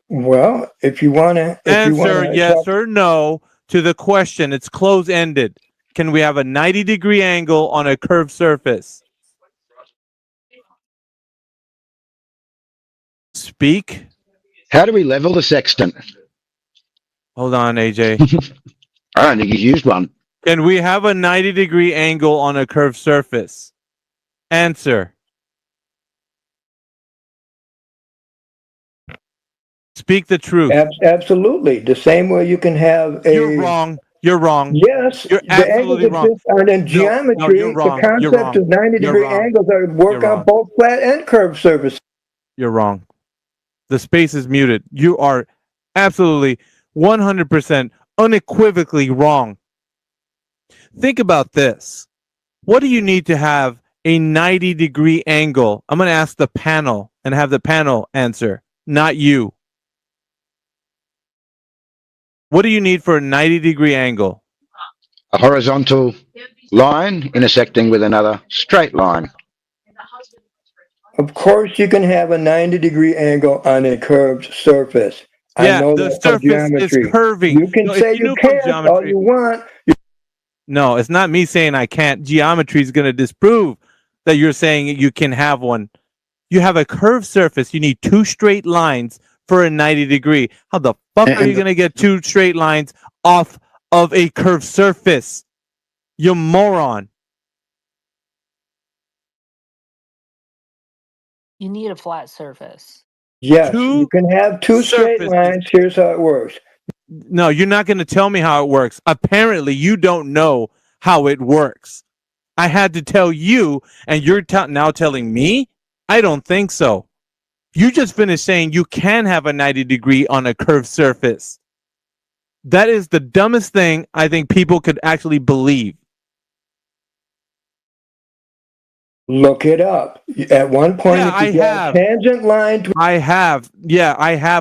Speaker 12: Well, if you want to
Speaker 11: answer yes or no to the question, it's close-ended. Can we have a 90 degree angle on a curved surface? Speak.
Speaker 14: How do we level the sextant?
Speaker 11: Hold on, AJ.
Speaker 14: I don't think he's used one.
Speaker 11: Can we have a 90 degree angle on a curved surface? Answer. Speak the truth.
Speaker 12: Absolutely. The same way you can have a...
Speaker 11: You're wrong. You're wrong.
Speaker 12: Yes,
Speaker 11: you're
Speaker 12: the angles exist on in geometry. The concept of 90-degree angles are work on both flat and curved surfaces.
Speaker 11: You're wrong. The space is muted. You are absolutely 100% unequivocally wrong. Think about this. What do you need to have a 90-degree angle? I'm going to ask the panel and have the panel answer, not you. What do you need for a 90-degree angle?
Speaker 14: A horizontal line intersecting with another straight line.
Speaker 12: Of course, you can have a 90-degree angle on a curved surface.
Speaker 11: Yeah,
Speaker 12: I know
Speaker 11: the
Speaker 12: that from
Speaker 11: surface
Speaker 12: geometry.
Speaker 11: is curving.
Speaker 12: You can say you can't all you want.
Speaker 11: No, it's not me saying I can't. Geometry is going to disprove that you're saying you can have one. You have a curved surface. You need two straight lines for a 90 degree. How the fuck are you going to get two straight lines off of a curved surface? You moron.
Speaker 17: You need a flat surface.
Speaker 12: Yes, you can have two straight lines. Here's how it works.
Speaker 11: No, you're not going to tell me how it works. Apparently, you don't know how it works. I had to tell you, and you're now telling me? I don't think so. You just finished saying you can have a 90 degree on a curved surface. That is the dumbest thing I think people could actually believe.
Speaker 12: Look it up. At one point, if you get a tangent line...
Speaker 11: I have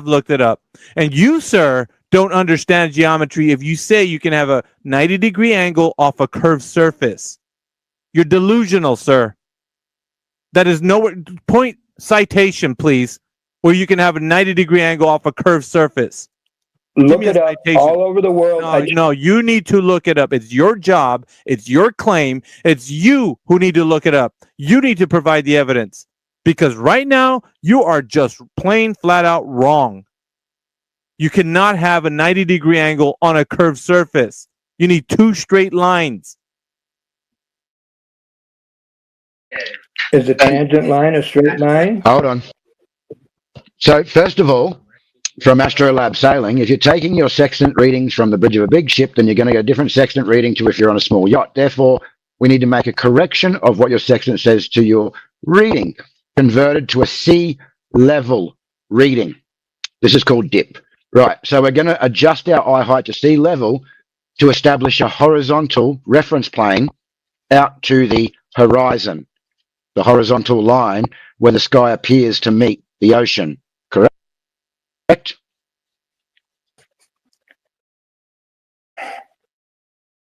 Speaker 11: looked it up. And you, sir, don't understand geometry if you say you can have a 90 degree angle off a curved surface. You're delusional, sir. That is nowhere. Point citation, please, where you can have a 90 degree angle off a curved surface.
Speaker 12: Look it up all over the world.
Speaker 11: No, you need to look it up. It's your job. It's your claim. It's you who need to look it up. You need to provide the evidence. Because right now, you are just plain flat out wrong. You cannot have a 90 degree angle on a curved surface. You need two straight lines.
Speaker 12: Is a tangent line a straight line?
Speaker 14: Hold on. So, first of all, from Astrolab Sailing, if you're taking your sextant readings from the bridge of a big ship, then you're going to get a different sextant reading to if you're on a small yacht. Therefore, we need to make a correction of what your sextant says to your reading, converted to a sea level reading. This is called dip. Right, so we're going to adjust our eye height to sea level to establish a horizontal reference plane out to the horizon, the horizontal line where the sky appears to meet the ocean. Correct?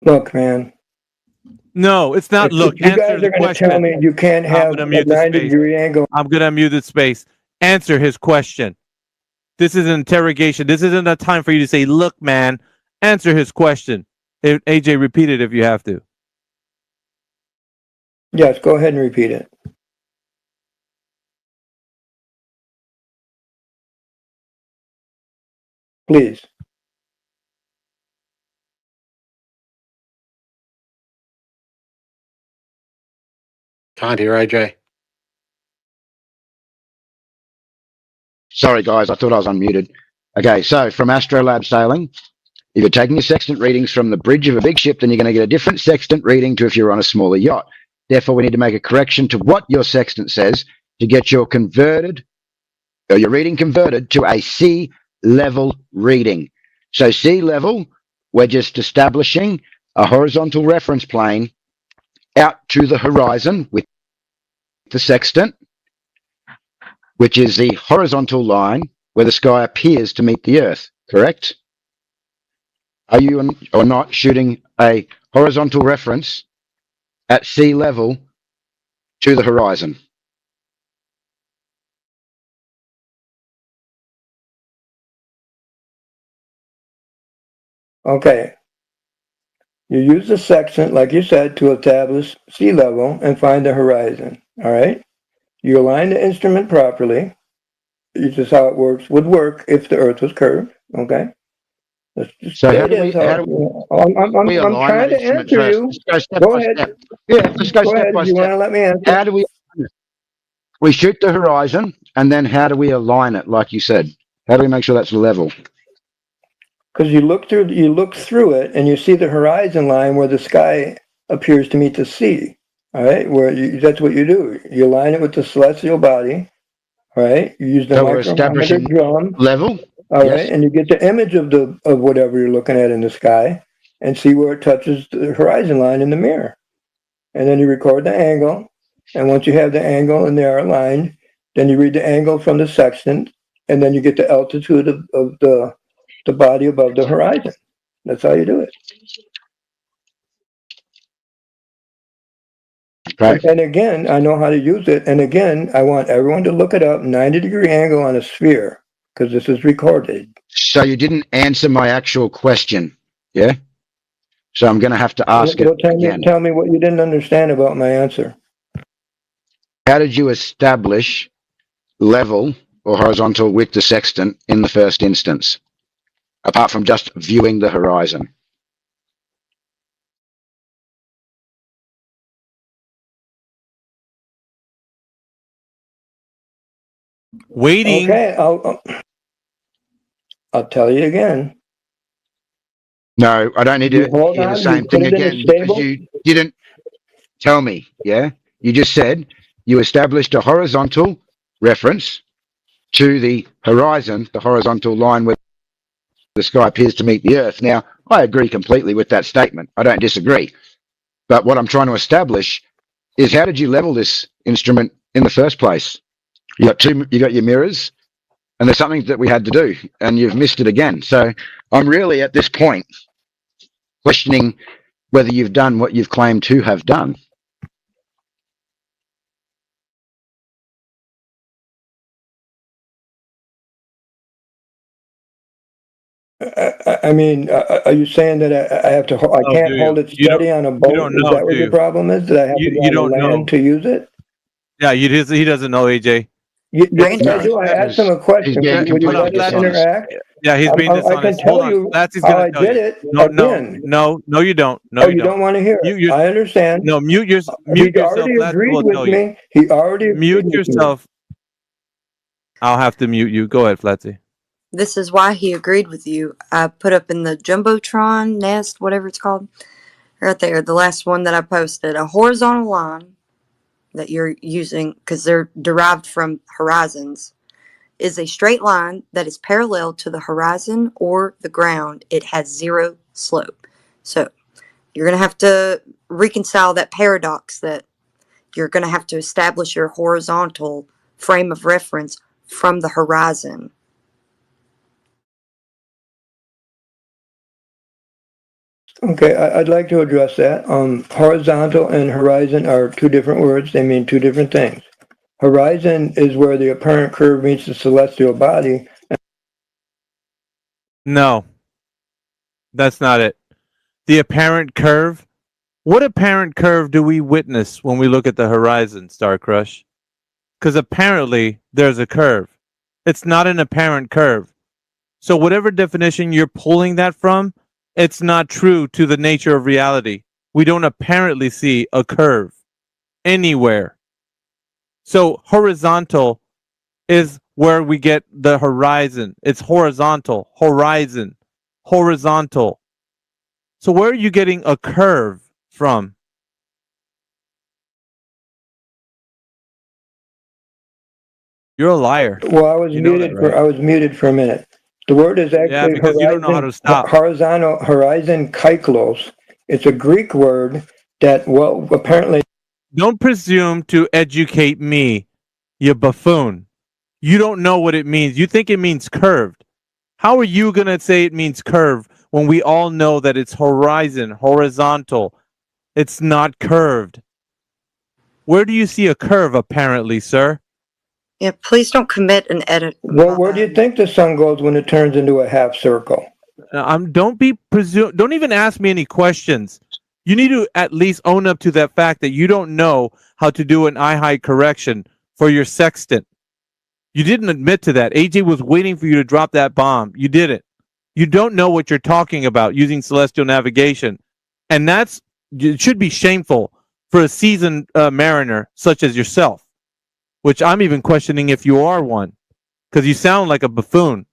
Speaker 12: Look, man.
Speaker 11: No, it's not. Look,
Speaker 12: you guys are going to tell me you can't have a 90-degree angle.
Speaker 11: I'm going to mute the space. Answer his question. This is an interrogation. This isn't a time for you to say, look, man, answer his question. AJ, repeat it if you have to.
Speaker 12: Yes, go ahead and repeat it. Please.
Speaker 15: Can't hear AJ.
Speaker 14: Sorry, guys, I thought I was unmuted. Okay, so from Astrolab Sailing, if you're taking your sextant readings from the bridge of a big ship, then you're going to get a different sextant reading to if you're on a smaller yacht. Therefore, we need to make a correction to what your sextant says to get your reading converted to a sea level reading. So sea level, we're just establishing a horizontal reference plane out to the horizon with the sextant, which is the horizontal line where the sky appears to meet the earth, correct? Are you or not shooting a horizontal reference at sea level to the horizon.
Speaker 12: Okay. You use the sextant, like you said, to establish sea level and find the horizon. All right. You align the instrument properly. This is how it would work if the Earth was curved. Okay.
Speaker 14: So how do we
Speaker 12: I'm
Speaker 14: align
Speaker 12: trying
Speaker 14: that
Speaker 12: to
Speaker 14: instrument
Speaker 12: answer
Speaker 14: first?
Speaker 12: you.
Speaker 14: Let's go step
Speaker 12: Go
Speaker 14: by
Speaker 12: ahead.
Speaker 14: step. Yeah, let's go
Speaker 12: Go
Speaker 14: step
Speaker 12: ahead.
Speaker 14: by
Speaker 12: You want
Speaker 14: step.
Speaker 12: to let me answer?
Speaker 14: How do we align it? We shoot the horizon, and then how do we align it, like you said? How do we make sure that's level?
Speaker 12: Because you look through it, and you see the horizon line where the sky appears to meet the sea. All right, that's what you do. You align it with the celestial body. All right, you use the
Speaker 14: So we're
Speaker 12: micrometer
Speaker 14: establishing
Speaker 12: drum.
Speaker 14: level.
Speaker 12: All
Speaker 14: Yes.
Speaker 12: right, and you get the image of whatever you're looking at in the sky, and see where it touches the horizon line in the mirror. And then you record the angle. And once you have the angle and they are aligned, then you read the angle from the sextant, and then you get the altitude of the body above the horizon. That's how you do it.
Speaker 14: Right.
Speaker 12: And again, I know how to use it. And again, I want everyone to look it up, 90-degree angle on a sphere, because this is recorded.
Speaker 14: So you didn't answer my actual question, yeah? So I'm going to have to ask it again.
Speaker 12: Tell me what you didn't understand about my answer.
Speaker 14: How did you establish level or horizontal with the sextant in the first instance, apart from just viewing the horizon?
Speaker 11: Waiting.
Speaker 12: Okay, I'll tell you again.
Speaker 14: No, I don't need to hear the same thing again because you didn't tell me, yeah? You just said you established a horizontal reference to the horizon, the horizontal line where the sky appears to meet the Earth. Now, I agree completely with that statement. I don't disagree. But what I'm trying to establish is how did you level this instrument in the first place? You got your mirrors, and there's something that we had to do, and you've missed it again. So I'm really at this point questioning whether you've done what you've claimed to have done.
Speaker 12: I mean, are you saying that I have to? I can't hold it steady on a boat? Is that what your problem is? That I have to go on the land to use it?
Speaker 11: Yeah, he doesn't know, AJ.
Speaker 12: Yes, I do. I asked him a question. Would you let us interact?
Speaker 11: Yeah, he's being dishonest.
Speaker 12: I can tell you how I did it.
Speaker 11: No, you don't. No,
Speaker 12: you don't want to hear it. I understand.
Speaker 11: No, mute yourself.
Speaker 12: He already agreed with me. He already
Speaker 11: mute yourself. I'll have to mute you. Go ahead, Flatsy.
Speaker 13: This is why he agreed with you. I put up in the Jumbotron nest, whatever it's called, right there, the last one that I posted, a horizontal line that you're using, because they're derived from horizons, is a straight line that is parallel to the horizon or the ground. It has zero slope. So you're going to have to reconcile that paradox that you're going to have to establish your horizontal frame of reference from the horizon.
Speaker 12: Okay, I'd like to address that. Horizontal and horizon are two different words. They mean two different things. Horizon is where the apparent curve meets the celestial body.
Speaker 11: No, that's not it. The apparent curve. What apparent curve do we witness when we look at the horizon, Star Crush? Because apparently there's a curve. It's not an apparent curve. So whatever definition you're pulling that from, it's not true to the nature of reality. We don't apparently see a curve anywhere. So horizontal is where we get the horizon. It's horizontal, horizon, horizontal. So where are you getting a curve from? You're a liar.
Speaker 12: Well, I was muted for a minute. The word is actually
Speaker 11: because
Speaker 12: horizon,
Speaker 11: you don't know how to stop.
Speaker 12: Horizon kyklos. It's a Greek word that, well, apparently.
Speaker 11: Don't presume to educate me, you buffoon. You don't know what it means. You think it means curved. How are you going to say it means curve when we all know that it's horizontal. It's not curved. Where do you see a curve, apparently, sir?
Speaker 13: Yeah, please don't commit an edit.
Speaker 12: Well, where do you think the sun goes when it turns into a half circle?
Speaker 11: Don't even ask me any questions. You need to at least own up to that fact that you don't know how to do an eye height correction for your sextant. You didn't admit to that. AJ was waiting for you to drop that bomb. You didn't. You don't know what you're talking about using celestial navigation. And it should be shameful for a seasoned mariner such as yourself, which I'm even questioning if you are one, because you sound like a buffoon.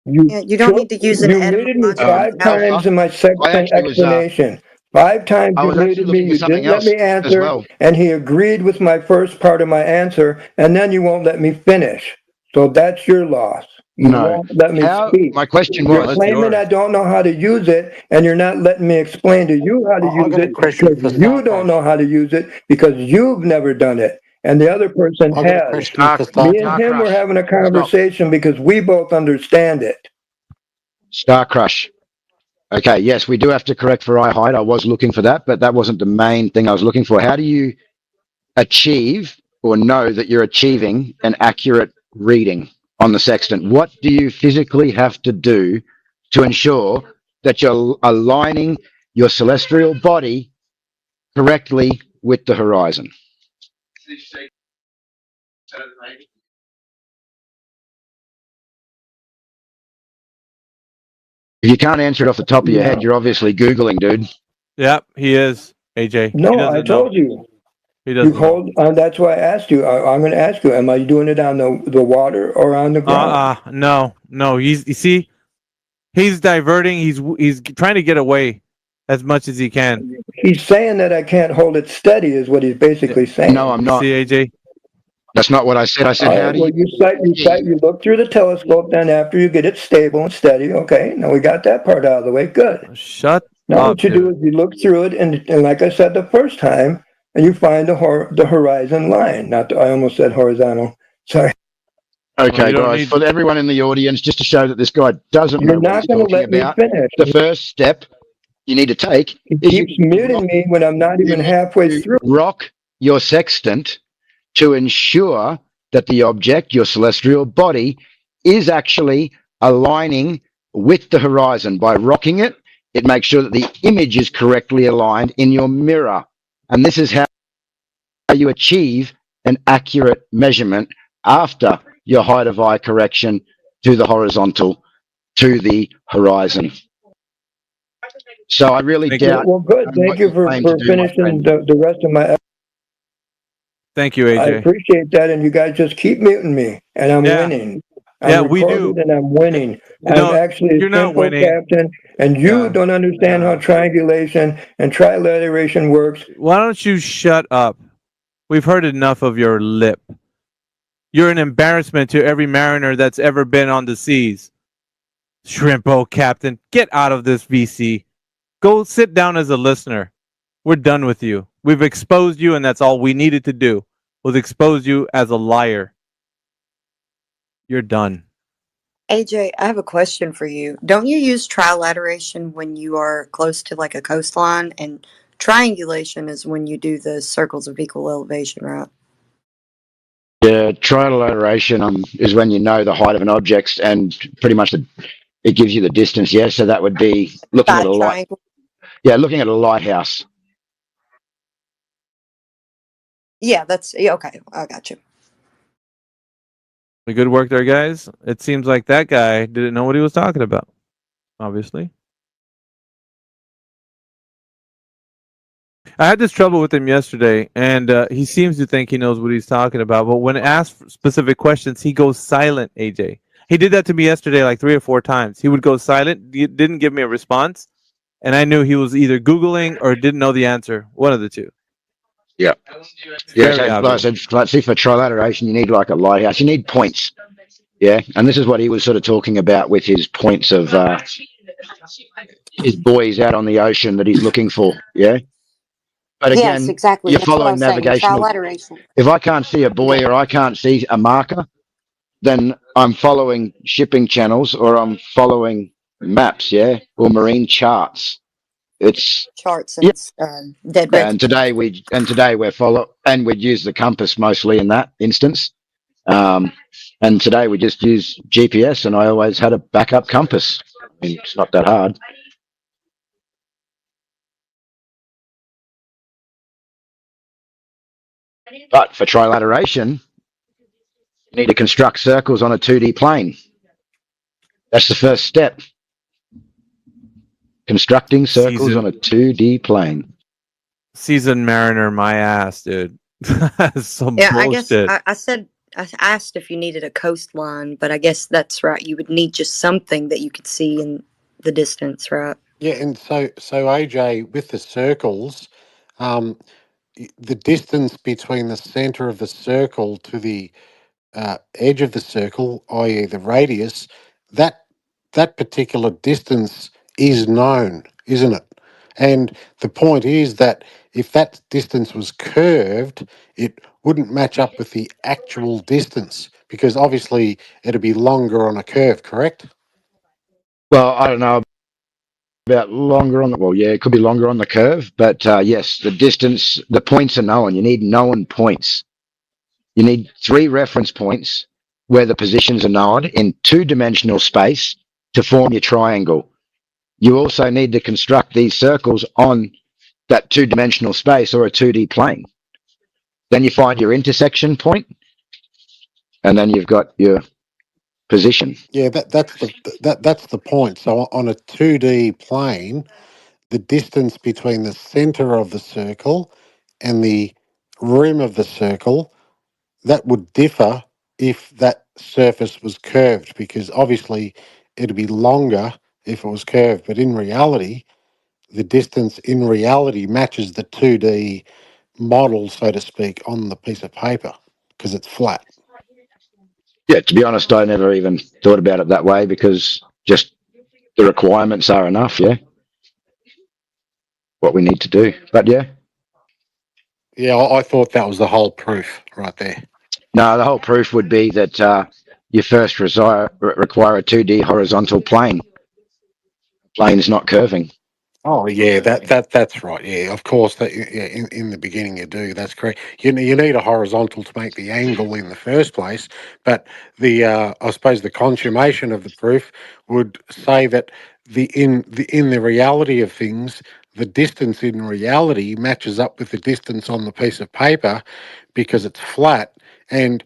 Speaker 13: You don't need to use an edit.
Speaker 12: You muted me 5 times in my sextant explanation. 5 times you muted me, you didn't let me answer, and he agreed with my first part of my answer, and then you won't let me finish. So that's your loss. You won't let me speak.
Speaker 14: My question
Speaker 12: was... You're claiming I don't know how to use it, and you're not letting me explain to you how to use it, because you don't know how to use it, because you've never done it, and the other person has. Me and him were having a conversation because we both understand it.
Speaker 14: Star Crush. Okay, yes, we do have to correct for eye height. I was looking for that, but that wasn't the main thing I was looking for. How do you achieve or know that you're achieving an accurate reading on the sextant? What do you physically have to do to ensure that you're aligning your celestial body correctly with the horizon? If you can't answer it off the top of your head, you're obviously Googling, dude.
Speaker 11: Yep, he is, AJ.
Speaker 12: No, I told you.
Speaker 11: He doesn't know.
Speaker 12: That's why I asked you. I'm going to ask you, am I doing it on the water or on the ground?
Speaker 11: No. You see, he's diverting. He's trying to get away as much as he can.
Speaker 12: He's saying that I can't hold it steady is what he's basically saying.
Speaker 14: No, I'm not.
Speaker 11: See, AJ?
Speaker 14: That's not what I said. I said, how do
Speaker 12: you look through the telescope, then after you get it stable and steady, okay, now we got that part out of the way, good.
Speaker 11: Shut
Speaker 12: now
Speaker 11: up.
Speaker 12: What you do is you look through it, and like I said the first time, and you find the horizon line. I almost said horizontal. Sorry.
Speaker 14: Okay, guys, for everyone in the audience, just to show that this guy doesn't know what he's talking about, the first step you need to take
Speaker 12: is keeps muting me when I'm not even halfway through.
Speaker 14: Rock your sextant to ensure that the object, your celestial body, is actually aligning with the horizon. By rocking it, it makes sure that the image is correctly aligned in your mirror. And this is how you achieve an accurate measurement after your height of eye correction to the horizontal, to the horizon. So I really doubt...
Speaker 12: Well, good. Thank you for finishing the rest of my...
Speaker 11: Thank you, AJ.
Speaker 12: I appreciate that, and you guys just keep muting me, and I'm winning.
Speaker 11: We do.
Speaker 12: And I'm winning.
Speaker 11: No,
Speaker 12: I'm actually
Speaker 11: you're
Speaker 12: a
Speaker 11: not winning,
Speaker 12: captain, and you don't understand how triangulation and trilateration works.
Speaker 11: Why don't you shut up? We've heard enough of your lip. You're an embarrassment to every mariner that's ever been on the seas. Shrimpo Captain, get out of this VC. Go sit down as a listener. We're done with you. We've exposed you, and that's all we needed to do, was expose you as a liar. You're done.
Speaker 13: AJ, I have a question for you. Don't you use trilateration when you are close to like a coastline, and triangulation is when you do the circles of equal elevation, right?
Speaker 14: Yeah, trilateration is when you know the height of an object, and pretty much it gives you the distance. Yeah, so that would be looking at a light. Yeah, looking at a lighthouse.
Speaker 13: Yeah, okay. I got you.
Speaker 11: Good work there, guys. It seems like that guy didn't know what he was talking about, obviously. I had this trouble with him yesterday, and he seems to think he knows what he's talking about, but when asked for specific questions, he goes silent, AJ. He did that to me yesterday like 3 or 4 times. He would go silent, didn't give me a response, and I knew he was either Googling or didn't know the answer. One of the two.
Speaker 14: Yeah. Yeah, so see, for trilateration, you need like a lighthouse. You need points. Yeah, and this is what he was sort of talking about with his points of his buoys out on the ocean that he's looking for. Yeah. But again,
Speaker 13: yes, exactly.
Speaker 14: You're following navigational. If I can't see a buoy or I can't see a marker, then I'm following shipping channels or I'm following maps, yeah, or marine charts. It's
Speaker 13: Charts
Speaker 14: yeah.
Speaker 13: and dead
Speaker 14: And
Speaker 13: reckoning.
Speaker 14: today we're we'd use the compass mostly in that instance. And today we just use GPS, and I always had a backup compass. I mean, it's not that hard. But for trilateration, you need to construct circles on a 2D plane. That's the first step. Constructing circles on a 2D plane.
Speaker 11: Seasoned mariner, my ass, dude. Some
Speaker 13: Yeah,
Speaker 11: bullshit.
Speaker 13: I said I asked if you needed a coastline, but I guess that's right. You would need just something that you could see in the distance, right?
Speaker 15: Yeah, and so AJ, with the circles, the distance between the center of the circle to the edge of the circle, i.e., the radius, that particular distance is known, isn't it? And the point is that if that distance was curved, it wouldn't match up with the actual distance because obviously it'd be longer on a curve, correct?
Speaker 14: Well, I don't know about longer on the, well, yeah, it could be longer on the curve, but yes, the distance, the points are known. You need known points. You need 3 reference points where the positions are known in 2-dimensional space to form your triangle. You also need to construct these circles on that 2-dimensional space or a 2D plane. Then you find your intersection point, and then you've got your position.
Speaker 15: Yeah, that's the point. So on a 2D plane, the distance between the center of the circle and the rim of the circle, that would differ if that surface was curved, because obviously it'd be longer if it was curved. But in reality, the distance in reality matches the 2D model, so to speak, on the piece of paper because it's flat.
Speaker 14: Yeah, to be honest, I never even thought about it that way because just the requirements are enough, yeah? What we need to do. But yeah.
Speaker 15: Yeah, I thought that was the whole proof right there.
Speaker 14: No, the whole proof would be that you first require a 2D horizontal plane. Plane's not curving.
Speaker 15: Oh yeah, that's right. Yeah, of course. That yeah, in the beginning you do. That's correct. You need a horizontal to make the angle in the first place. But the I suppose the consummation of the proof would say that in the reality of things, the distance in reality matches up with the distance on the piece of paper because it's flat. And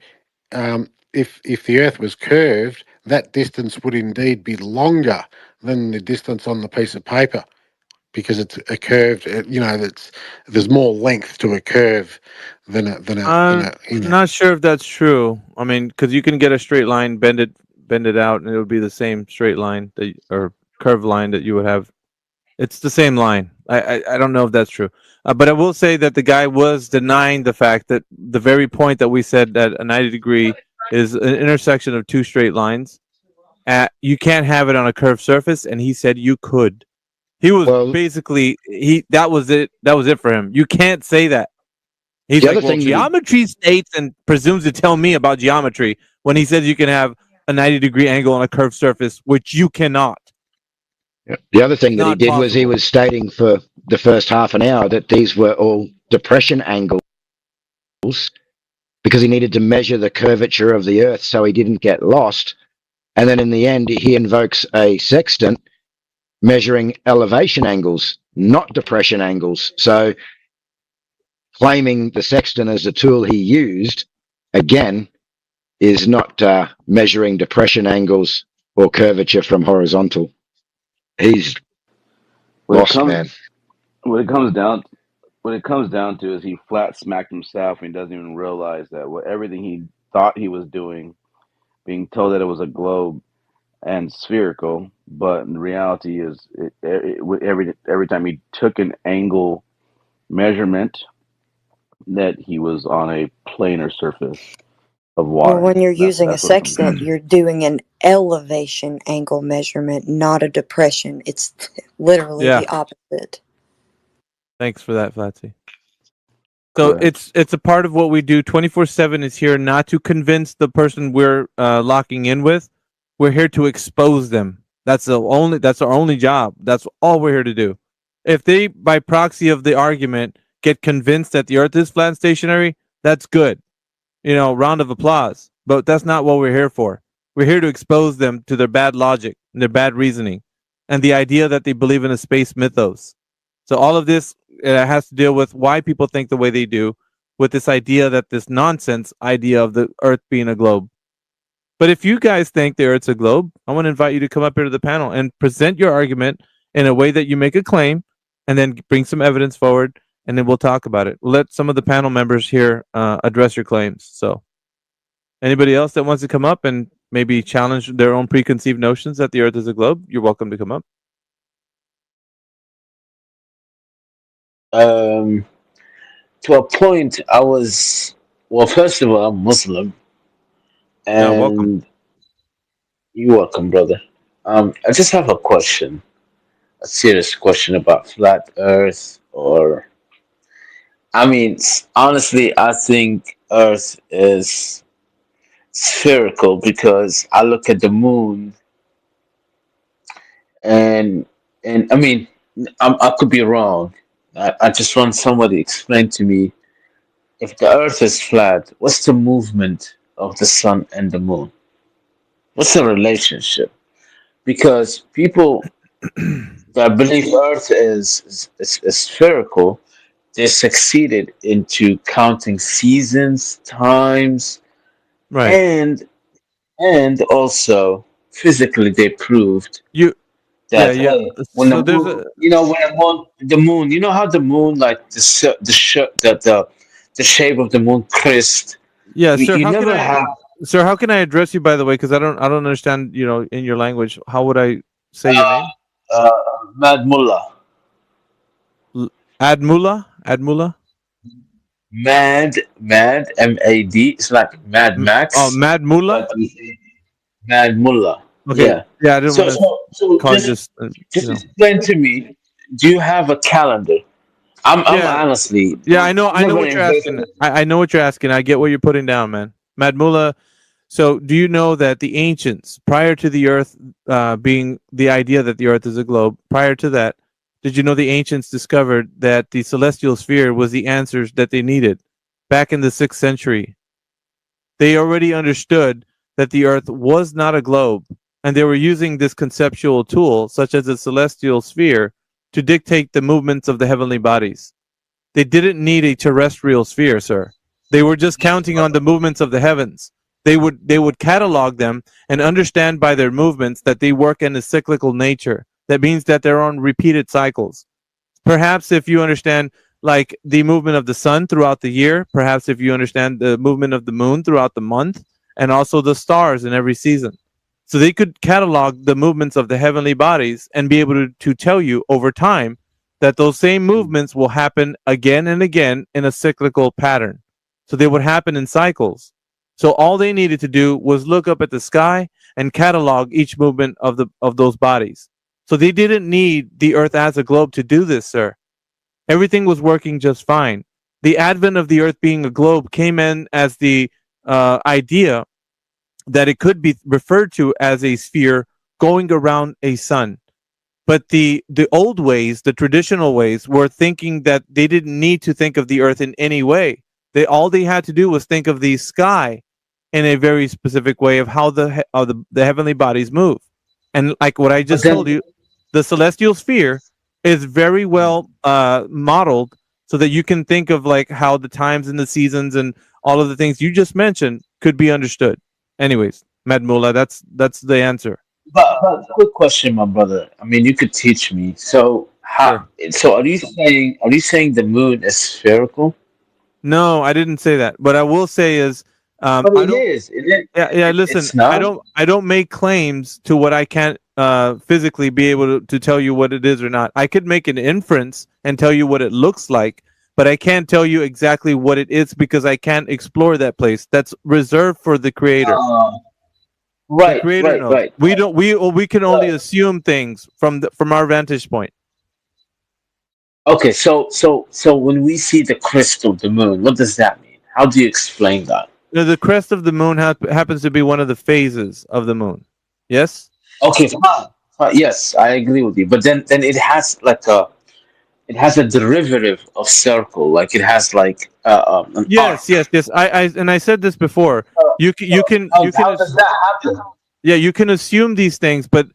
Speaker 15: if the Earth was curved, that distance would indeed be longer than the distance on the piece of paper, because it's a curved, there's more length to a curve than
Speaker 11: I'm not sure if that's true. I mean, because you can get a straight line, bend it out, and it would be the same straight line or curved line that you would have. It's the same line. I don't know if that's true, but I will say that the guy was denying the fact that the very point that we said that a 90-degree is an intersection of 2 straight lines. You can't have it on a curved surface, and he said you could. He was basically that was it. That was it for him. You can't say that. He's like, well, geometry states and presumes to tell me about geometry when he says you can have a 90-degree angle on a curved surface, which you cannot.
Speaker 14: The other thing that he did was he was stating for the first half an hour that these were all depression angles because he needed to measure the curvature of the Earth so he didn't get lost. And then in the end, he invokes a sextant measuring elevation angles, not depression angles. So claiming the sextant as the tool he used, again, is not measuring depression angles or curvature from horizontal. He's lost, man.
Speaker 18: What it comes down to is he flat smacked himself and he doesn't even realize that everything he thought he was doing, being told that it was a globe and spherical, but in reality is every time he took an angle measurement that he was on a planar surface of water.
Speaker 13: Well, when you're using a sextant, you're doing an elevation angle measurement, not a depression. It's literally the opposite.
Speaker 11: Thanks for that, Flatsy. So it's a part of what we do. 24/7 is here not to convince the person we're locking in with. We're here to expose them. That's our only job. That's all we're here to do. If they, by proxy of the argument, get convinced that the Earth is flat and stationary, that's good. Round of applause. But that's not what we're here for. We're here to expose them to their bad logic and their bad reasoning, and the idea that they believe in a space mythos. So all of this has to deal with why people think the way they do, with this idea that this nonsense idea of the Earth being a globe. But if you guys think the Earth's a globe, I want to invite you to come up here to the panel and present your argument in a way that you make a claim, and then bring some evidence forward, and then we'll talk about it. We'll let some of the panel members here address your claims. So anybody else that wants to come up and maybe challenge their own preconceived notions that the Earth is a globe, you're welcome to come up.
Speaker 19: To a point, first of all, I'm Muslim, and
Speaker 11: welcome.
Speaker 19: You're welcome, brother. I just have a question, a serious question about flat Earth, honestly, I think Earth is spherical because I look at the moon, and I could be wrong. I just want somebody to explain to me, if the Earth is flat, what's the movement of the sun and the moon? What's the relationship? Because people that believe Earth is spherical, they succeeded into counting seasons, times,
Speaker 11: right,
Speaker 19: and also physically they proved that when the moon, the moon, you know how the moon, like the shape of the moon crest.
Speaker 11: Yeah, sir. Sir, how can I address you, by the way? Because I don't understand. In your language, how would I say your name?
Speaker 19: Mad Mullah.
Speaker 11: Admullah.
Speaker 19: Mad, MAD. It's like Mad Max.
Speaker 11: Oh, Mad Mullah.
Speaker 19: Mad Mullah.
Speaker 11: Okay. Yeah, I didn't want to call
Speaker 19: just explain to me. Do you have a calendar? I'm honestly.
Speaker 11: Yeah, I know what you're asking. I know what you're asking. I get what you're putting down, man. Mad Mullah. So, do you know that the ancients, prior to the Earth being the idea that the Earth is a globe, prior to that, did you know the ancients discovered that the celestial sphere was the answers that they needed back in the 6th century? They already understood that the Earth was not a globe, and they were using this conceptual tool, such as a celestial sphere, to dictate the movements of the heavenly bodies. They didn't need a terrestrial sphere, sir. They were just counting on the movements of the heavens. They would catalog them and understand by their movements that they work in a cyclical nature. That means that they're on repeated cycles. Perhaps if you understand like the movement of the sun throughout the year, perhaps if you understand the movement of the moon throughout the month, and also the stars in every season. So they could catalog the movements of the heavenly bodies and be able to tell you over time that those same movements will happen again and again in a cyclical pattern. So they would happen in cycles. So all they needed to do was look up at the sky and catalog each movement of those bodies. So they didn't need the Earth as a globe to do this, sir. Everything was working just fine. The advent of the Earth being a globe came in as the idea that it could be referred to as a sphere going around a sun. But the old ways, the traditional ways, were thinking that they didn't need to think of the Earth in any way. All they had to do was think of the sky in a very specific way of how the heavenly bodies move. And like what I just told you, the celestial sphere is very well modeled so that you can think of like how the times and the seasons and all of the things you just mentioned could be understood. Anyways, Mad Mullah, that's the answer.
Speaker 19: But quick question, my brother. I mean, you could teach me. So So are you saying the moon is spherical?
Speaker 11: No, I didn't say that. What I will say is,
Speaker 19: it is.
Speaker 11: Yeah. Listen, I don't make claims to what I can't physically be able to tell you what it is or not. I could make an inference and tell you what it looks like, but I can't tell you exactly what it is because I can't explore that place. That's reserved for the creator.
Speaker 19: Right.
Speaker 11: Right. We can only assume things from our vantage point.
Speaker 19: Okay, so when we see the crest of the moon, what does that mean? How do you explain that?
Speaker 11: The crest of the moon happens to be one of the phases of the moon. Yes.
Speaker 19: Okay, fine. Yes, I agree with you. But then it has like a derivative of circle. Like it has like an arc.
Speaker 11: Yes. I said this before. You can
Speaker 19: How does that happen?
Speaker 11: Yeah, you can assume these things, but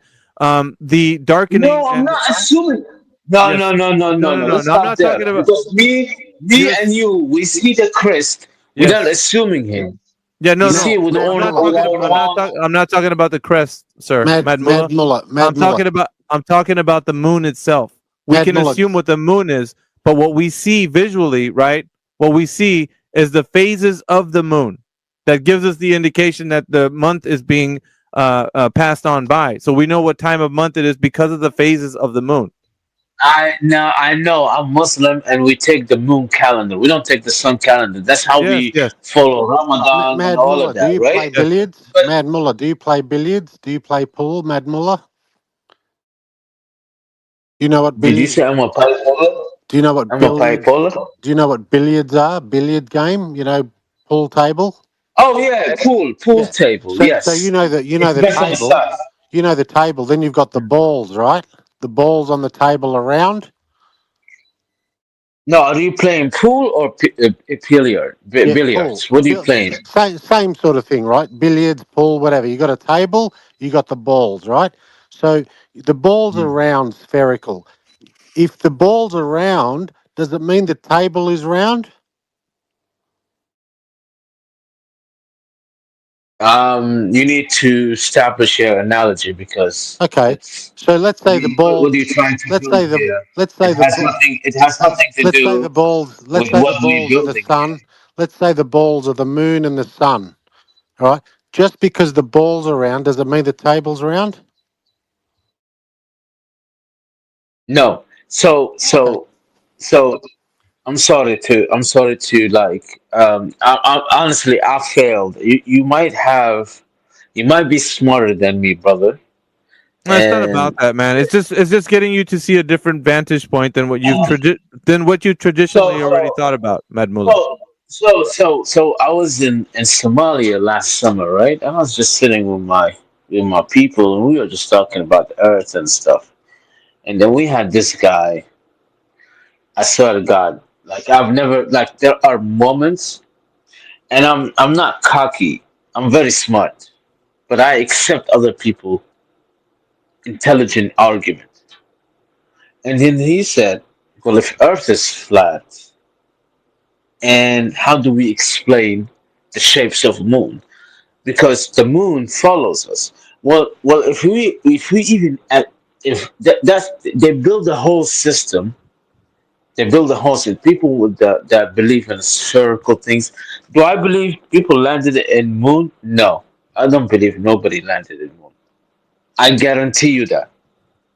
Speaker 11: the darkening.
Speaker 19: No, I'm not assuming. No,
Speaker 11: Yes.
Speaker 19: no, no, no, no, no. Let's
Speaker 11: I'm
Speaker 19: stop
Speaker 11: not
Speaker 19: there.
Speaker 11: talking about.
Speaker 19: Because me and you, we see the crest without assuming him.
Speaker 11: Yeah, no,
Speaker 19: We see it with
Speaker 11: I'm not talking about the crest, sir.
Speaker 15: Mad Mullah.
Speaker 11: I'm talking about the moon itself. We
Speaker 15: Mad
Speaker 11: can
Speaker 15: Mullah.
Speaker 11: assume what the moon is, but what we see visually, right? What we see is the phases of the moon that gives us the indication that the month is being passed on by. So we know what time of month it is because of the phases of the moon.
Speaker 19: I know I'm Muslim and we take the moon calendar. We don't take the sun calendar. That's how we follow Ramadan and
Speaker 15: Mad
Speaker 19: all
Speaker 15: Mullah,
Speaker 19: of
Speaker 15: do
Speaker 19: that,
Speaker 15: you
Speaker 19: right?
Speaker 15: play billiards? Mad Mullah, do you play billiards? Do you play pool, Mad Mullah? Do you know what
Speaker 19: Did you
Speaker 15: billiards?
Speaker 19: say I'm a pole?
Speaker 15: Do you know what
Speaker 19: I'm a
Speaker 15: billiards?
Speaker 19: pole?
Speaker 15: Do you know what billiards are? Billiard game, pool table.
Speaker 19: Oh yeah, pool table.
Speaker 15: So
Speaker 19: Yes,
Speaker 15: you know that
Speaker 19: it's
Speaker 15: the
Speaker 19: different
Speaker 15: table.
Speaker 19: stuff.
Speaker 15: You know the table. Then you've got the balls, right? The balls on the table around.
Speaker 19: No, are you playing pool or billiard?
Speaker 15: Yeah, pool.
Speaker 19: Billiards. What are you playing?
Speaker 15: Same sort of thing, right? Billiards, pool, whatever. You got a table. You got the balls, right? So the balls are round, spherical. If the balls are round, does it mean the table is round?
Speaker 19: You need to establish your analogy because
Speaker 15: Okay. So let's say the balls.
Speaker 19: what are you trying to
Speaker 15: Let's
Speaker 19: build
Speaker 15: say the.
Speaker 19: here?
Speaker 15: Let's say
Speaker 19: It
Speaker 15: the.
Speaker 19: has nothing. It has nothing to
Speaker 15: Let's say the
Speaker 19: do
Speaker 15: balls. Let's
Speaker 19: with
Speaker 15: say the
Speaker 19: what we're
Speaker 15: balls are the
Speaker 19: building here.
Speaker 15: sun. Let's say the balls are the moon and the sun. All right. Just because the balls are round, does it mean the table's round?
Speaker 19: No. So I'm sorry to like honestly I failed. You might be smarter than me, brother.
Speaker 11: No, it's not about
Speaker 19: And
Speaker 11: that, man. It's just getting you to see a different vantage point than what you traditionally already thought about, Mad Mullah.
Speaker 19: so I was in Somalia last summer, right? And I was just sitting with my people and we were just talking about the earth and stuff. And then we had this guy, I swear to God, like I've never like there are moments and I'm not cocky. I'm very smart, but I accept other people intelligent argument. And then he said, "Well, if Earth is flat, and how do we explain the shapes of the moon? Because the moon follows us. Well, if we even if that's they build the whole system. They build the whole system. People with that believe in spherical things. Do I believe people landed in moon? No, I don't believe nobody landed in moon. I guarantee you that.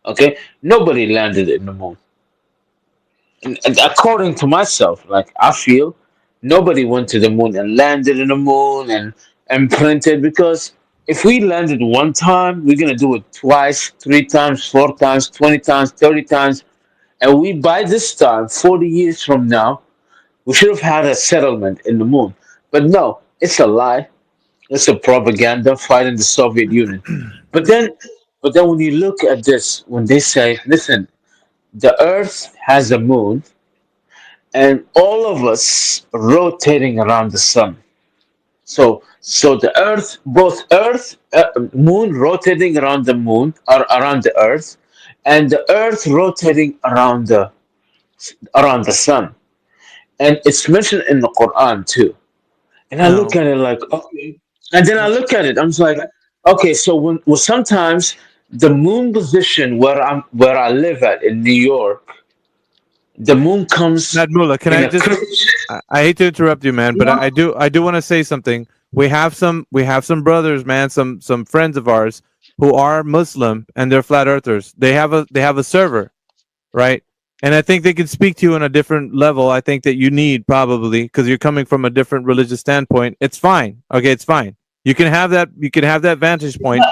Speaker 19: Okay, nobody landed in the moon. And according to myself, like I feel, nobody went to the moon and landed in the moon and printed because if we landed one time, we're gonna do it twice, 3 times, 4 times, 20 times, 30 times, and we by this time, 40 years from now, we should have had a settlement in the moon. But no, it's a lie. It's a propaganda fighting the Soviet Union. But then, but then when you look at this, when they say, listen, the Earth has a moon and all of us rotating around the sun. So the Earth, both Earth, Moon rotating around the moon or around the Earth, and the Earth rotating around the sun, and it's mentioned in the Quran too. And I look
Speaker 11: No.
Speaker 19: at it like, okay, and then I look at it, I'm just like, okay, so well, sometimes the moon position where I live at in New York, the moon comes
Speaker 11: Mad Mullah, can
Speaker 19: in
Speaker 11: I
Speaker 19: a
Speaker 11: just? I hate to interrupt you, man, but I do want to say something. We have some brothers, man, some friends of ours who are Muslim and they're flat earthers. They have a server, right? And I think they can speak to you on a different level. I think that you need probably because you're coming from a different religious standpoint. It's fine. Okay, it's fine. You can have that. You can have that vantage point.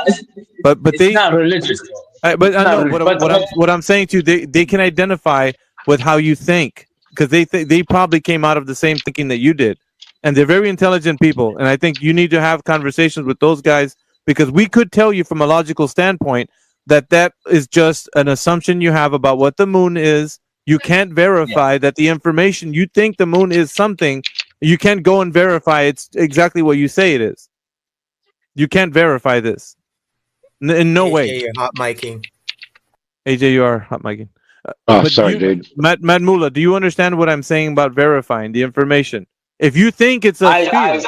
Speaker 11: But
Speaker 19: it's
Speaker 11: they.
Speaker 19: not religious.
Speaker 11: But
Speaker 19: It's
Speaker 11: I
Speaker 19: not
Speaker 11: know
Speaker 19: religious.
Speaker 11: what I'm saying to you. They can identify with how you think, because they probably came out of the same thinking that you did, and they're very intelligent people. And I think you need to have conversations with those guys, because we could tell you from a logical standpoint that that is just an assumption you have about what the moon is. You can't verify that the information you think the moon is something. You can't go and verify it's exactly what you say it is. You can't verify this in no
Speaker 20: AJ,
Speaker 11: way.
Speaker 20: you're hot miking.
Speaker 11: AJ, you are hot miking.
Speaker 14: Oh, sorry, dude.
Speaker 11: Matt Mula, do you understand what I'm saying about verifying the information? If you think it's a sphere,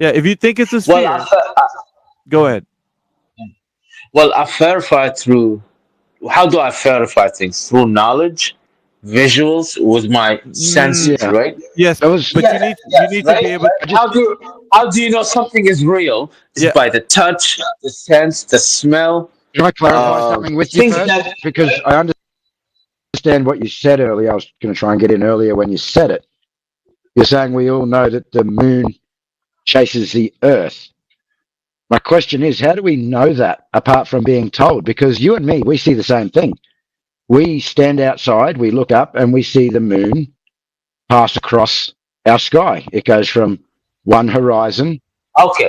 Speaker 11: yeah, if you think it's a sphere, go ahead.
Speaker 19: Well, I verify through. How do I verify things? Through knowledge, visuals, with my senses, right?
Speaker 11: Yes, but you need to be able.
Speaker 19: How do you know something is real? It's by the touch, the sense, the smell.
Speaker 14: Can I clarify something with you first? Because I understand what you said earlier. I was going to try and get in earlier when you said it. You're saying we all know that the moon chases the Earth. My question is, how do we know that apart from being told? Because you and me, we see the same thing. We stand outside, we look up, and we see the moon pass across our sky. It goes from one horizon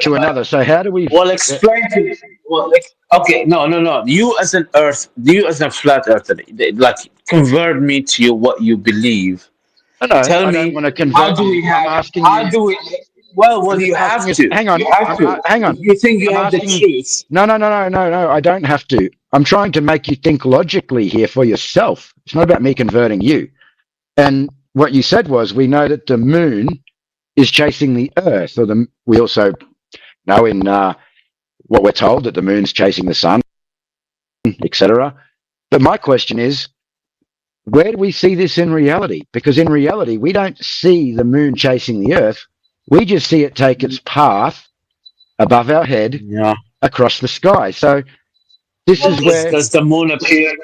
Speaker 14: to another. So how do we...
Speaker 19: Well, explain to me. Well, okay, no. You as an flat earther, like, convert me to what you believe.
Speaker 14: No,
Speaker 19: Tell
Speaker 14: I
Speaker 19: me,
Speaker 14: don't want to convert
Speaker 19: how do we
Speaker 14: you.
Speaker 19: have...
Speaker 14: I'm asking
Speaker 19: How
Speaker 14: you...
Speaker 19: do we... Well, you have to.
Speaker 14: Hang on.
Speaker 19: You have to.
Speaker 14: Hang on.
Speaker 19: You think you
Speaker 14: I'm
Speaker 19: have the
Speaker 14: asking,
Speaker 19: truth.
Speaker 14: No. I don't have to. I'm trying to make you think logically here for yourself. It's not about me converting you. And what you said was, we know that the moon is chasing the Earth. We also know in what we're told that the moon's chasing the sun, etc. But my question is, where do we see this in reality? Because in reality, we don't see the moon chasing the Earth. We just see it take its path above our head across the sky. So this is where...
Speaker 19: Does the moon appear?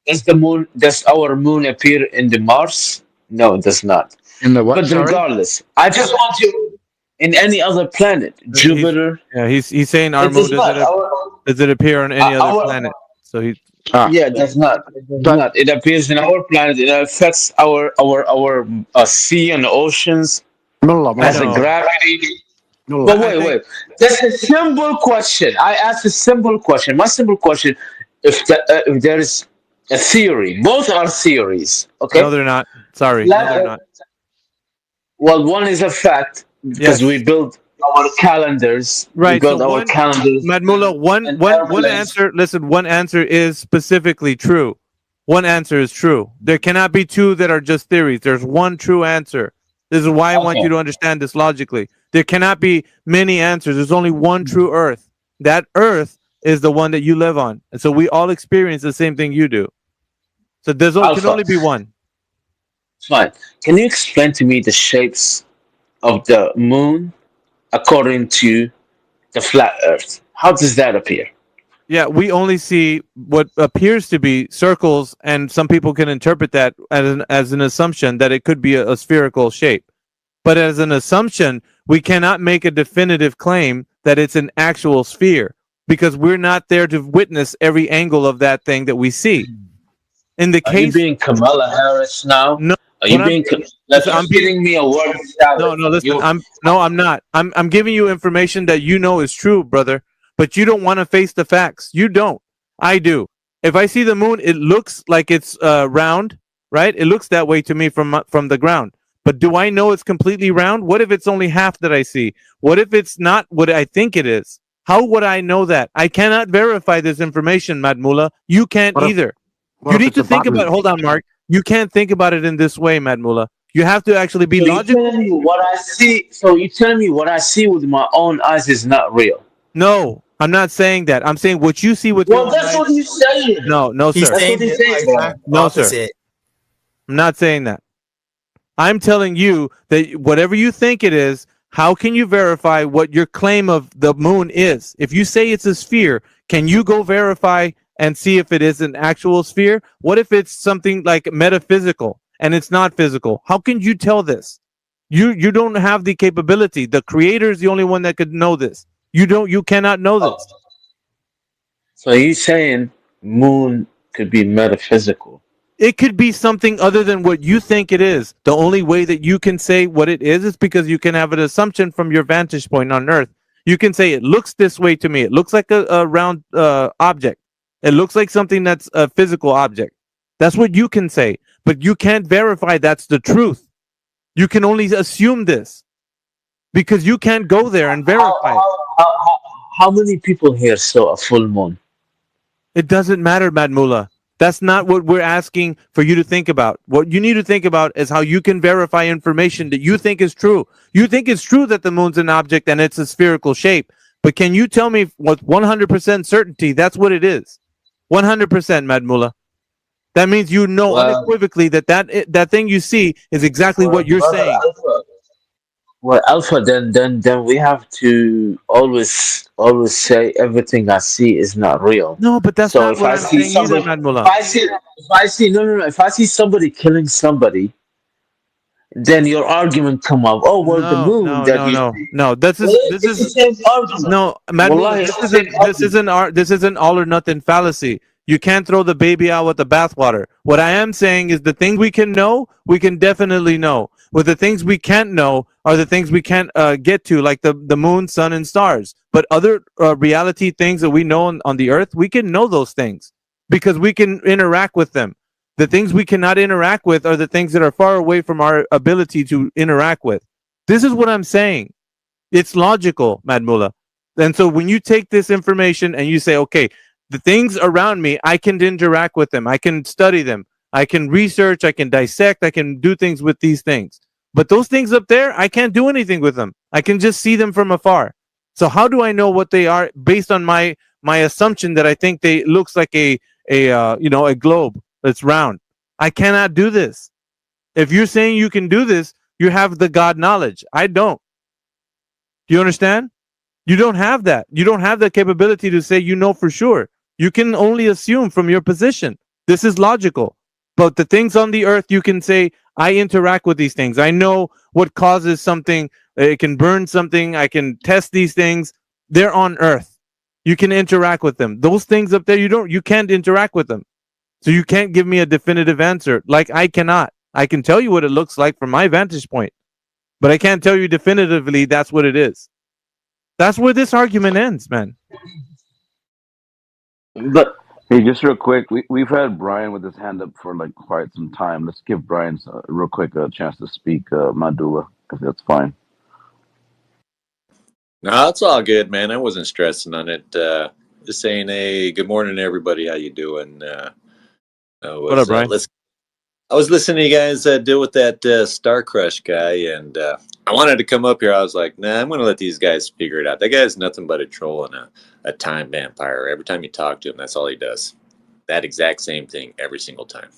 Speaker 19: Does our moon appear in the Mars? No, it does not.
Speaker 14: In the what?
Speaker 19: But regardless, I just want you in any other planet, Jupiter.
Speaker 11: He's saying our moon does it appear on any other planet? So he.
Speaker 19: It does not. It does not. It appears in our planet. It affects our sea and oceans. Has a gravity. But wait. That's a simple question. I asked a simple question. My simple question: if there is a theory, both are theories. Okay.
Speaker 11: No, they're not. Sorry, no, they're not.
Speaker 19: Well, one is a fact because we build our calendars.
Speaker 11: Right.
Speaker 19: We build our calendars.
Speaker 11: Madmula, one answer. Listen, one answer is specifically true. One answer is true. There cannot be two that are just theories. There's one true answer. This is why I want you to understand this logically. There cannot be many answers. There's only one true Earth. That Earth is the one that you live on. And so we all experience the same thing you do. So there can only be one.
Speaker 19: Fine. Can you explain to me the shapes of the moon according to the flat Earth? How does that appear?
Speaker 11: Yeah, we only see what appears to be circles, and some people can interpret that as an assumption that it could be a spherical shape. But as an assumption, we cannot make a definitive claim that it's an actual sphere, because we're not there to witness every angle of that thing that we see. In the case,
Speaker 19: are you being Kamala Harris now?
Speaker 11: No.
Speaker 19: Are you being? I'm giving me a word of salad.
Speaker 11: No. Listen, I'm not. I'm giving you information that you know is true, brother. But you don't want to face the facts. You don't. I do. If I see the moon, it looks like it's round, right? It looks that way to me from the ground. But do I know it's completely round? What if it's only half that I see? What if it's not what I think it is? How would I know that? I cannot verify this information, Madmula. You can't either. You need to think about it. Hold on, Mark. You can't think about it in this way, Madmula. You have to actually be logical.
Speaker 19: You're telling me what I see. So you're telling me what I see with my own eyes is not real?
Speaker 11: No, I'm not saying that. I'm saying what you see with your own eyes.
Speaker 19: That's what he's saying.
Speaker 11: No, sir.
Speaker 19: That's what he's saying.
Speaker 11: No, sir. I'm not saying that. I'm telling you that whatever you think it is, how can you verify what your claim of the moon is? If you say it's a sphere, can you go verify and see if it is an actual sphere? What if it's something like metaphysical and it's not physical? How can you tell this? You don't have the capability. The creator is the only one that could know this. You cannot know this.
Speaker 19: So you're saying moon could be metaphysical?
Speaker 11: It could be something other than what you think it is. The only way that you can say what it is because you can have an assumption from your vantage point on Earth. You can say it looks this way to me. It looks like a round object. It looks like something that's a physical object. That's what you can say, but you can't verify that's the truth. You can only assume this because you can't go there and verify it.
Speaker 19: How many people here saw a full moon?
Speaker 11: It doesn't matter, Mad Mullah. That's not what we're asking for you to think about. What you need to think about is how you can verify information that you think is true. You think it's true that the moon's an object and it's a spherical shape, but can you tell me with 100% certainty that's what it is? 100%, Mad Mullah. That means you know unequivocally that thing you see is exactly what you're saying.
Speaker 19: Well, Alpha, then we have to always say everything I see is not real.
Speaker 11: No, but that's not what I'm saying either, Mad Mullah.
Speaker 19: If I see somebody killing somebody, then your argument come up. Oh well, the moon.
Speaker 11: No. This is no, Mad Mullah. This isn't all or nothing fallacy. You can't throw the baby out with the bathwater. What I am saying is the things we can know, we can definitely know. But the things we can't know are the things we can't get to, like the moon, sun, and stars. But other reality things that we know on the earth, we can know those things because we can interact with them. The things we cannot interact with are the things that are far away from our ability to interact with. This is what I'm saying. It's logical, Mad Mullah. And so when you take this information and you say, okay, the things around me, I can interact with them. I can study them. I can research. I can dissect. I can do things with these things. But those things up there, I can't do anything with them. I can just see them from afar. So how do I know what they are based on my assumption that I think they looks like a globe that's round? I cannot do this. If you're saying you can do this, you have the God knowledge. I don't. Do you understand? You don't have that. You don't have the capability to say you know for sure. You can only assume from your position. This is logical. But the things on the earth, you can say, I interact with these things. I know what causes something. It can burn something. I can test these things. They're on earth. You can interact with them. Those things up there, you can't interact with them. So you can't give me a definitive answer. Like I cannot. I can tell you what it looks like from my vantage point. But I can't tell you definitively that's what it is. That's where this argument ends, man.
Speaker 18: But hey, just real quick, we've had Brian with his hand up for like quite some time. Let's give Brian real quick a chance to speak, Madula, if that's fine.
Speaker 20: No, it's all good, man. I wasn't stressing on it. Just saying, hey, good morning, everybody. How you doing?
Speaker 11: What up, Brian?
Speaker 20: I was listening to you guys deal with that Star Crush guy, and I wanted to come up here. I was like, nah, I'm going to let these guys figure it out. That guy's nothing but a troll and a time vampire. Every time you talk to him, that's all he does. That exact same thing every single time.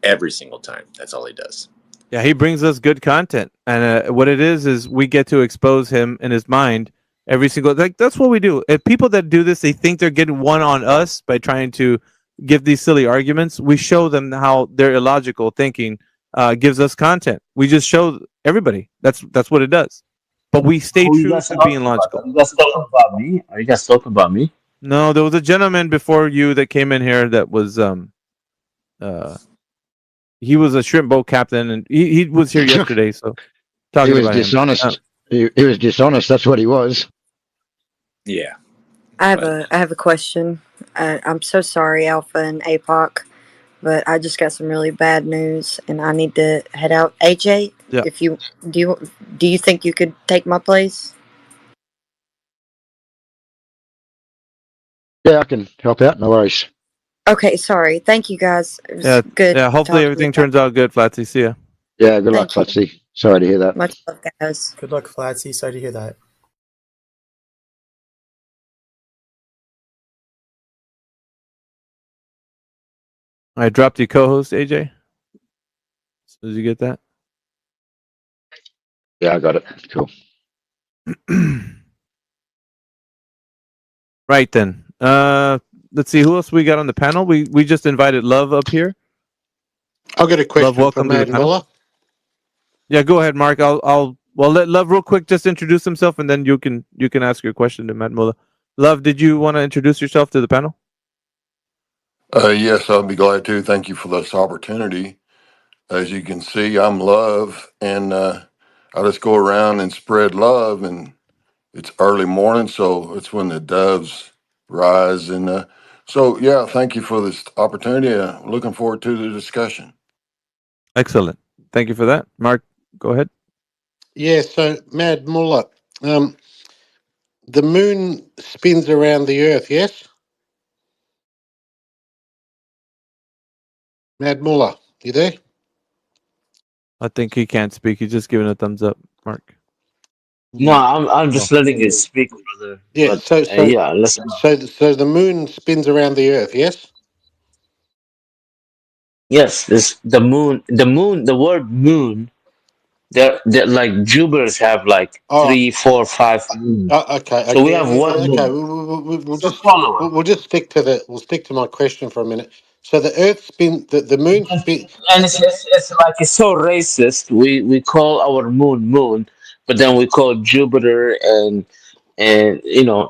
Speaker 20: Every single time. That's all he does.
Speaker 11: Yeah, he brings us good content. And what it is we get to expose him in his mind every single... that's what we do. If people that do this, they think they're getting one on us by trying to give these silly arguments. We show them how their illogical thinking gives us content. We just show everybody. That's what it does. But we stay true to being logical.
Speaker 19: Are you guys talking about me? Are you guys talking about me?
Speaker 11: No, there was a gentleman before you that came in here that was he was a shrimp boat captain, and he was here yesterday. So
Speaker 14: he was dishonest. He was dishonest. That's what he was.
Speaker 20: Yeah.
Speaker 13: I have a question. I'm so sorry, Alpha and APOC, but I just got some really bad news, and I need to head out. AJ, if you do you think you could take my place?
Speaker 14: Yeah, I can help out. No worries.
Speaker 13: Okay, sorry. Thank you, guys. It was good.
Speaker 11: Yeah, hopefully everything turns out good, Flatsy. See ya.
Speaker 14: Yeah, good luck, Flatsy. Sorry to hear that.
Speaker 13: Much love, guys.
Speaker 21: Good luck, Flatsy. Sorry to hear that.
Speaker 11: I dropped your co-host, AJ. Did you get that?
Speaker 14: Yeah, I got it. Cool.
Speaker 11: Right then. Let's see who else we got on the panel. We just invited Love up here.
Speaker 15: I'll get a question.
Speaker 11: Love, welcome to the panel. Yeah, go ahead, Mark. I'll let Love real quick just introduce himself, and then you can ask your question to Matt Mullah. Love, did you want to introduce yourself to the panel?
Speaker 21: Yes, I'll be glad to. Thank you for this opportunity. As you can see, I'm love, and I just go around and spread love. And it's early morning, so it's when the doves rise. And so, yeah, thank you for this opportunity. Looking forward to the discussion.
Speaker 11: Excellent. Thank you for that. Mark, go ahead.
Speaker 15: Yeah, so Mad Mullah, the moon spins around the Earth, yes? Mad Mullah, you there?
Speaker 11: I think he can't speak. He's just giving a thumbs up, Mark.
Speaker 19: No, I'm
Speaker 11: Oh.
Speaker 19: just letting you speak, brother.
Speaker 15: Yeah,
Speaker 19: But
Speaker 15: so
Speaker 19: yeah, listen.
Speaker 15: so the moon spins around the Earth, yes?
Speaker 19: Yes, this the moon. The moon. The word moon. They're like Jupiters have like
Speaker 15: All right.
Speaker 19: 3, 4, 5 moons.
Speaker 15: Okay,
Speaker 19: So we have one
Speaker 15: okay.
Speaker 19: moon.
Speaker 15: We'll
Speaker 19: So
Speaker 15: just
Speaker 19: follow
Speaker 15: we'll just stick to my question for a minute. So the Earth the moon spin.
Speaker 19: And it's like it's so racist. We call our moon, but then we call Jupiter and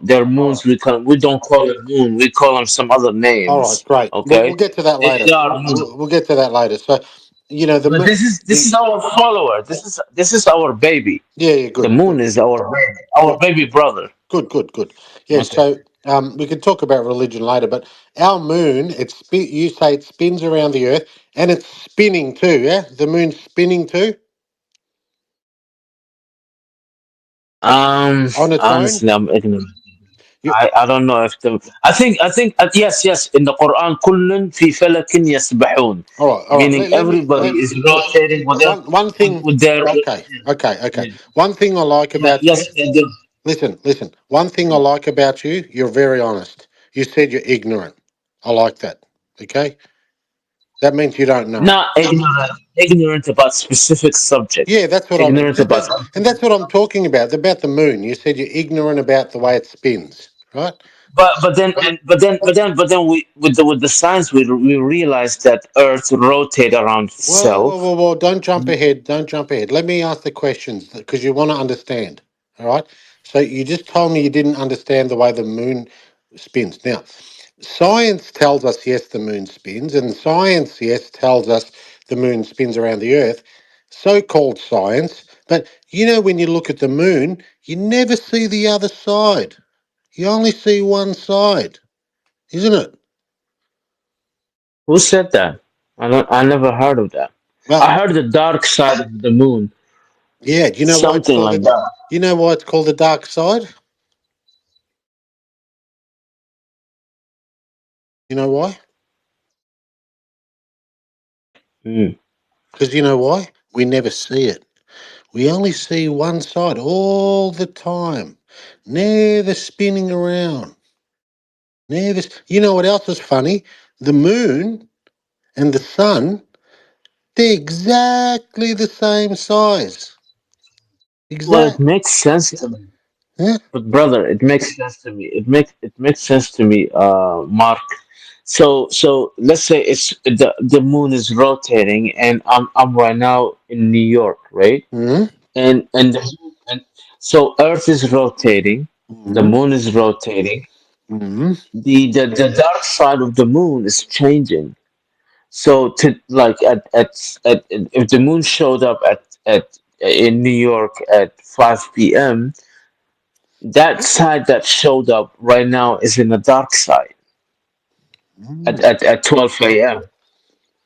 Speaker 19: their moons we don't call it moon. We call them some other
Speaker 15: All right,
Speaker 19: names.
Speaker 15: great. We'll
Speaker 19: Okay,
Speaker 15: get to that later.
Speaker 19: they are moon.
Speaker 15: We'll get to that later. So, the
Speaker 19: But
Speaker 15: moon.
Speaker 19: this is our follower. This is our baby.
Speaker 15: Yeah,
Speaker 19: The
Speaker 15: good.
Speaker 19: moon is our baby brother.
Speaker 15: Good. Yeah,
Speaker 19: Okay.
Speaker 15: so we can talk about religion later, but our moon, you say it spins around the Earth, and it's spinning too. Yeah, the moon's spinning too on its own.
Speaker 19: Honestly, I'm ignorant.
Speaker 15: You,
Speaker 19: I don't know if the I think yes in the Quran كل في فلك يسبحون,
Speaker 15: all right.
Speaker 19: meaning everybody is rotating with their
Speaker 15: one thing.
Speaker 19: with their
Speaker 15: Okay. One thing I like about you.
Speaker 19: yes they do.
Speaker 15: Listen. One thing I like about you, you're very honest. You said you're ignorant. I like that. Okay, that means you don't know.
Speaker 19: Not ignorant about specific subject.
Speaker 15: Yeah, that's what
Speaker 19: Ignorant about
Speaker 15: and that's what I'm talking about the moon. You said you're ignorant about the way it spins, right?
Speaker 19: but then we with the science we realized that Earth rotate around itself.
Speaker 15: Well, don't jump ahead. Don't jump ahead. Let me ask the questions because you want to understand. All right. So you just told me you didn't understand the way the moon spins. Now, science tells us yes, the moon spins, and science yes tells us the moon spins around the Earth. So-called science, but when you look at the moon, you never see the other side. You only see one side, isn't it?
Speaker 19: Who said that? I never heard of that.
Speaker 15: Well,
Speaker 19: I heard the dark side of the moon.
Speaker 15: yeah. Do you know why it's
Speaker 19: Something
Speaker 15: called
Speaker 19: like that.
Speaker 15: You know why it's called the dark side? You know why?
Speaker 19: Mm.
Speaker 15: Because you know why? We never see it. We only see one side all the time, never spinning around. Never. You know what else is funny? The moon and the sun, they're exactly the same size.
Speaker 19: Well, it
Speaker 15: Exact.
Speaker 19: makes sense to me.
Speaker 15: Yeah.
Speaker 19: But brother, it makes sense to me. It makes sense to me, Mark. So let's say it's the moon is rotating, and I'm right now in New York, right?
Speaker 15: Mm-hmm.
Speaker 19: And so Earth is rotating, the
Speaker 15: Mm-hmm.
Speaker 19: moon is rotating.
Speaker 15: Mm-hmm.
Speaker 19: The dark side of the moon is changing. So to like at if the moon showed up at in New York at 5 p.m., that side that showed up right now is in the dark side at 12 a.m.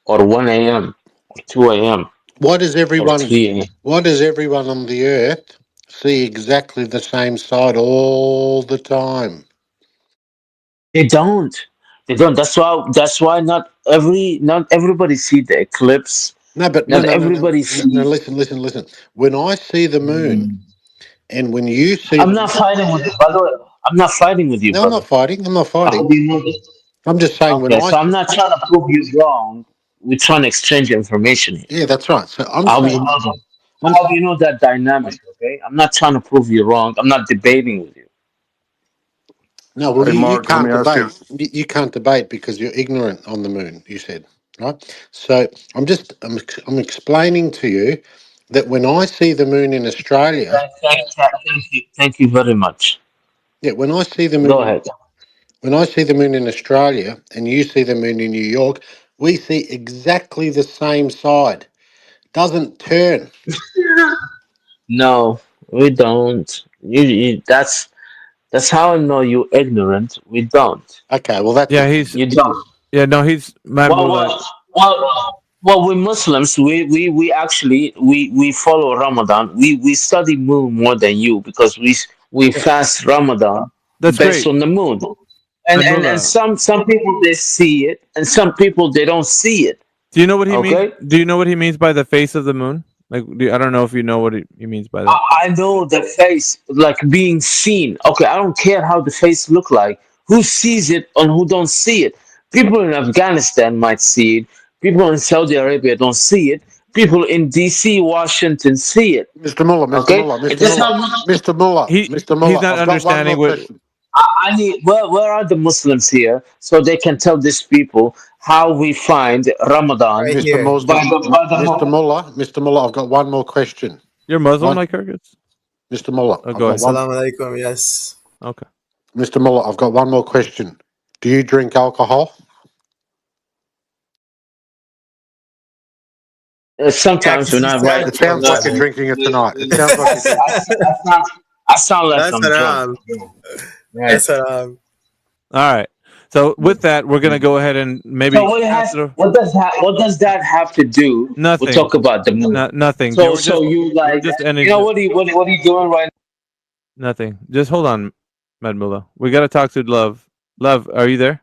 Speaker 19: or 1 a.m. or 2 a.m.
Speaker 15: Why does
Speaker 19: or
Speaker 15: everyone?
Speaker 19: 3 a.m.
Speaker 15: Why does everyone on the earth see exactly the same side all the time?
Speaker 19: They don't. They don't. That's why not everybody see the eclipse.
Speaker 15: No, but
Speaker 19: Not everybody
Speaker 15: no.
Speaker 19: see.
Speaker 15: Listen. When I see the moon, and when you see
Speaker 19: I'm
Speaker 15: the
Speaker 19: not fighting with you, by the way. I'm not fighting with you,
Speaker 15: no, I'm
Speaker 19: brother.
Speaker 15: not fighting. I'm not
Speaker 19: I
Speaker 15: fighting.
Speaker 19: hope you know this.
Speaker 15: I'm just saying when
Speaker 19: Okay,
Speaker 15: I
Speaker 19: so I'm not trying to prove you wrong. We're trying to exchange information here.
Speaker 15: yeah, that's right. So I'm
Speaker 19: I hope you
Speaker 15: saying
Speaker 19: know that. I
Speaker 15: I'm
Speaker 19: hope you know that dynamic, okay? I'm not trying to prove you wrong. I'm not debating with you.
Speaker 15: no. Well,
Speaker 21: Hey,
Speaker 15: you
Speaker 21: Mark, let
Speaker 15: can't
Speaker 21: me ask
Speaker 15: debate.
Speaker 21: you.
Speaker 15: You can't debate because you're ignorant on the moon. You said right. So I'm explaining to you that when I see the moon in Australia,
Speaker 19: Thank you very much.
Speaker 15: yeah, when I see the moon
Speaker 19: Go ahead.
Speaker 15: When I see the moon in Australia and you see the moon in New York, we see exactly the same side. Doesn't turn.
Speaker 19: No, we don't. That's how I know you ignorant. We don't.
Speaker 15: Okay, well that's
Speaker 11: Yeah, he's.
Speaker 19: You don't.
Speaker 11: Yeah, no, he's Mad
Speaker 19: Well,
Speaker 11: Mullah.
Speaker 19: we Muslims, we actually we follow Ramadan. We study moon more than you because we fast Ramadan
Speaker 11: That's
Speaker 19: based
Speaker 11: great.
Speaker 19: on the moon. And
Speaker 11: Mad
Speaker 19: and and
Speaker 11: Mullah.
Speaker 19: some people they see it, and some people they don't see it.
Speaker 11: Do you know what he means?
Speaker 19: Okay,
Speaker 11: Do you know what he means by the face of the moon? Like, I don't know if you know what he means by that.
Speaker 19: I know the face like being seen. Okay, I don't care how the face look like. Who sees it and who don't see it? People in Afghanistan might see it. People in Saudi Arabia don't see it. People in D.C., Washington see it.
Speaker 15: Mr. Muller, Mr.
Speaker 19: Okay,
Speaker 15: Muller, Mr.
Speaker 19: that's
Speaker 15: Muller,
Speaker 19: how much.
Speaker 15: Mr. Muller,
Speaker 11: He
Speaker 15: Mr.
Speaker 11: he's
Speaker 15: Muller.
Speaker 11: not
Speaker 15: I've got one
Speaker 11: understanding
Speaker 15: more
Speaker 11: what.
Speaker 15: question.
Speaker 19: I need where are the Muslims here so they can tell these people how we find Ramadan
Speaker 15: Mr. Muller, Mr. Muller, I've got one more question.
Speaker 11: You're Muslim,
Speaker 15: One,
Speaker 11: like Kirgis?
Speaker 15: Mr. Muller,
Speaker 11: Oh,
Speaker 15: I've
Speaker 11: go
Speaker 15: got
Speaker 11: ahead.
Speaker 15: one.
Speaker 1: Assalamu alaikum, yes.
Speaker 11: Okay.
Speaker 15: Mr. Muller, I've got one more question. Do you drink alcohol?
Speaker 19: Sometimes when I write,
Speaker 15: It sounds like you're drinking it tonight. It sounds like you're drinking.
Speaker 19: I sound like
Speaker 1: That's
Speaker 19: I'm
Speaker 1: haram.
Speaker 19: drunk.
Speaker 1: That's haram.
Speaker 11: All right. So with that, we're gonna go ahead and maybe.
Speaker 19: So what does that have to do?
Speaker 11: Nothing.
Speaker 19: We talk about the moon.
Speaker 11: Nothing.
Speaker 19: So
Speaker 11: We're
Speaker 19: so
Speaker 11: just,
Speaker 19: you like
Speaker 11: we're just ending
Speaker 19: you know
Speaker 11: this.
Speaker 19: what are you doing right
Speaker 11: Nothing. Just hold on, Mad Mullah. We gotta talk to Love. Love, are you there?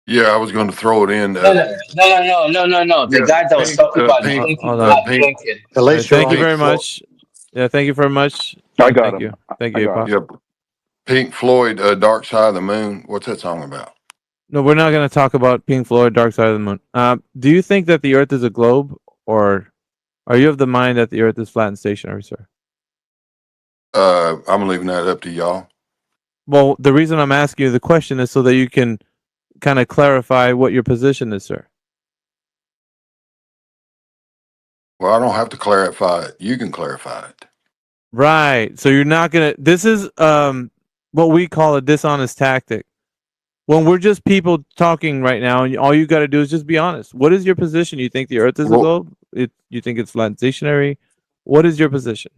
Speaker 21: Yeah, I was going to throw it in.
Speaker 19: now? No. The guy that was talking about drinking,
Speaker 11: Hold
Speaker 19: not
Speaker 11: on.
Speaker 19: drinking.
Speaker 15: At least
Speaker 11: Thank you very much. Yeah, thank you very much.
Speaker 21: I got
Speaker 11: Thank
Speaker 21: him.
Speaker 11: you. Thank
Speaker 21: I
Speaker 11: you,
Speaker 21: got
Speaker 11: Pop.
Speaker 21: him. Yep. Pink Floyd, Dark Side of the Moon. What's that song about?
Speaker 11: No, we're not going to talk about Pink Floyd, Dark Side of the Moon. Do you think that the Earth is a globe, or are you of the mind that the Earth is flat and stationary, sir?
Speaker 21: I'm leaving that up to y'all.
Speaker 11: Well, the reason I'm asking you the question is so that you can kind of clarify what your position is, sir.
Speaker 21: Well, I don't have to clarify it. You can clarify it.
Speaker 11: Right. So you're not going to. This is what we call a dishonest tactic. When we're just people talking right now, and all you got to do is just be honest. What is your position? You think the Earth is a globe? You think it's flat and stationary? What is your position?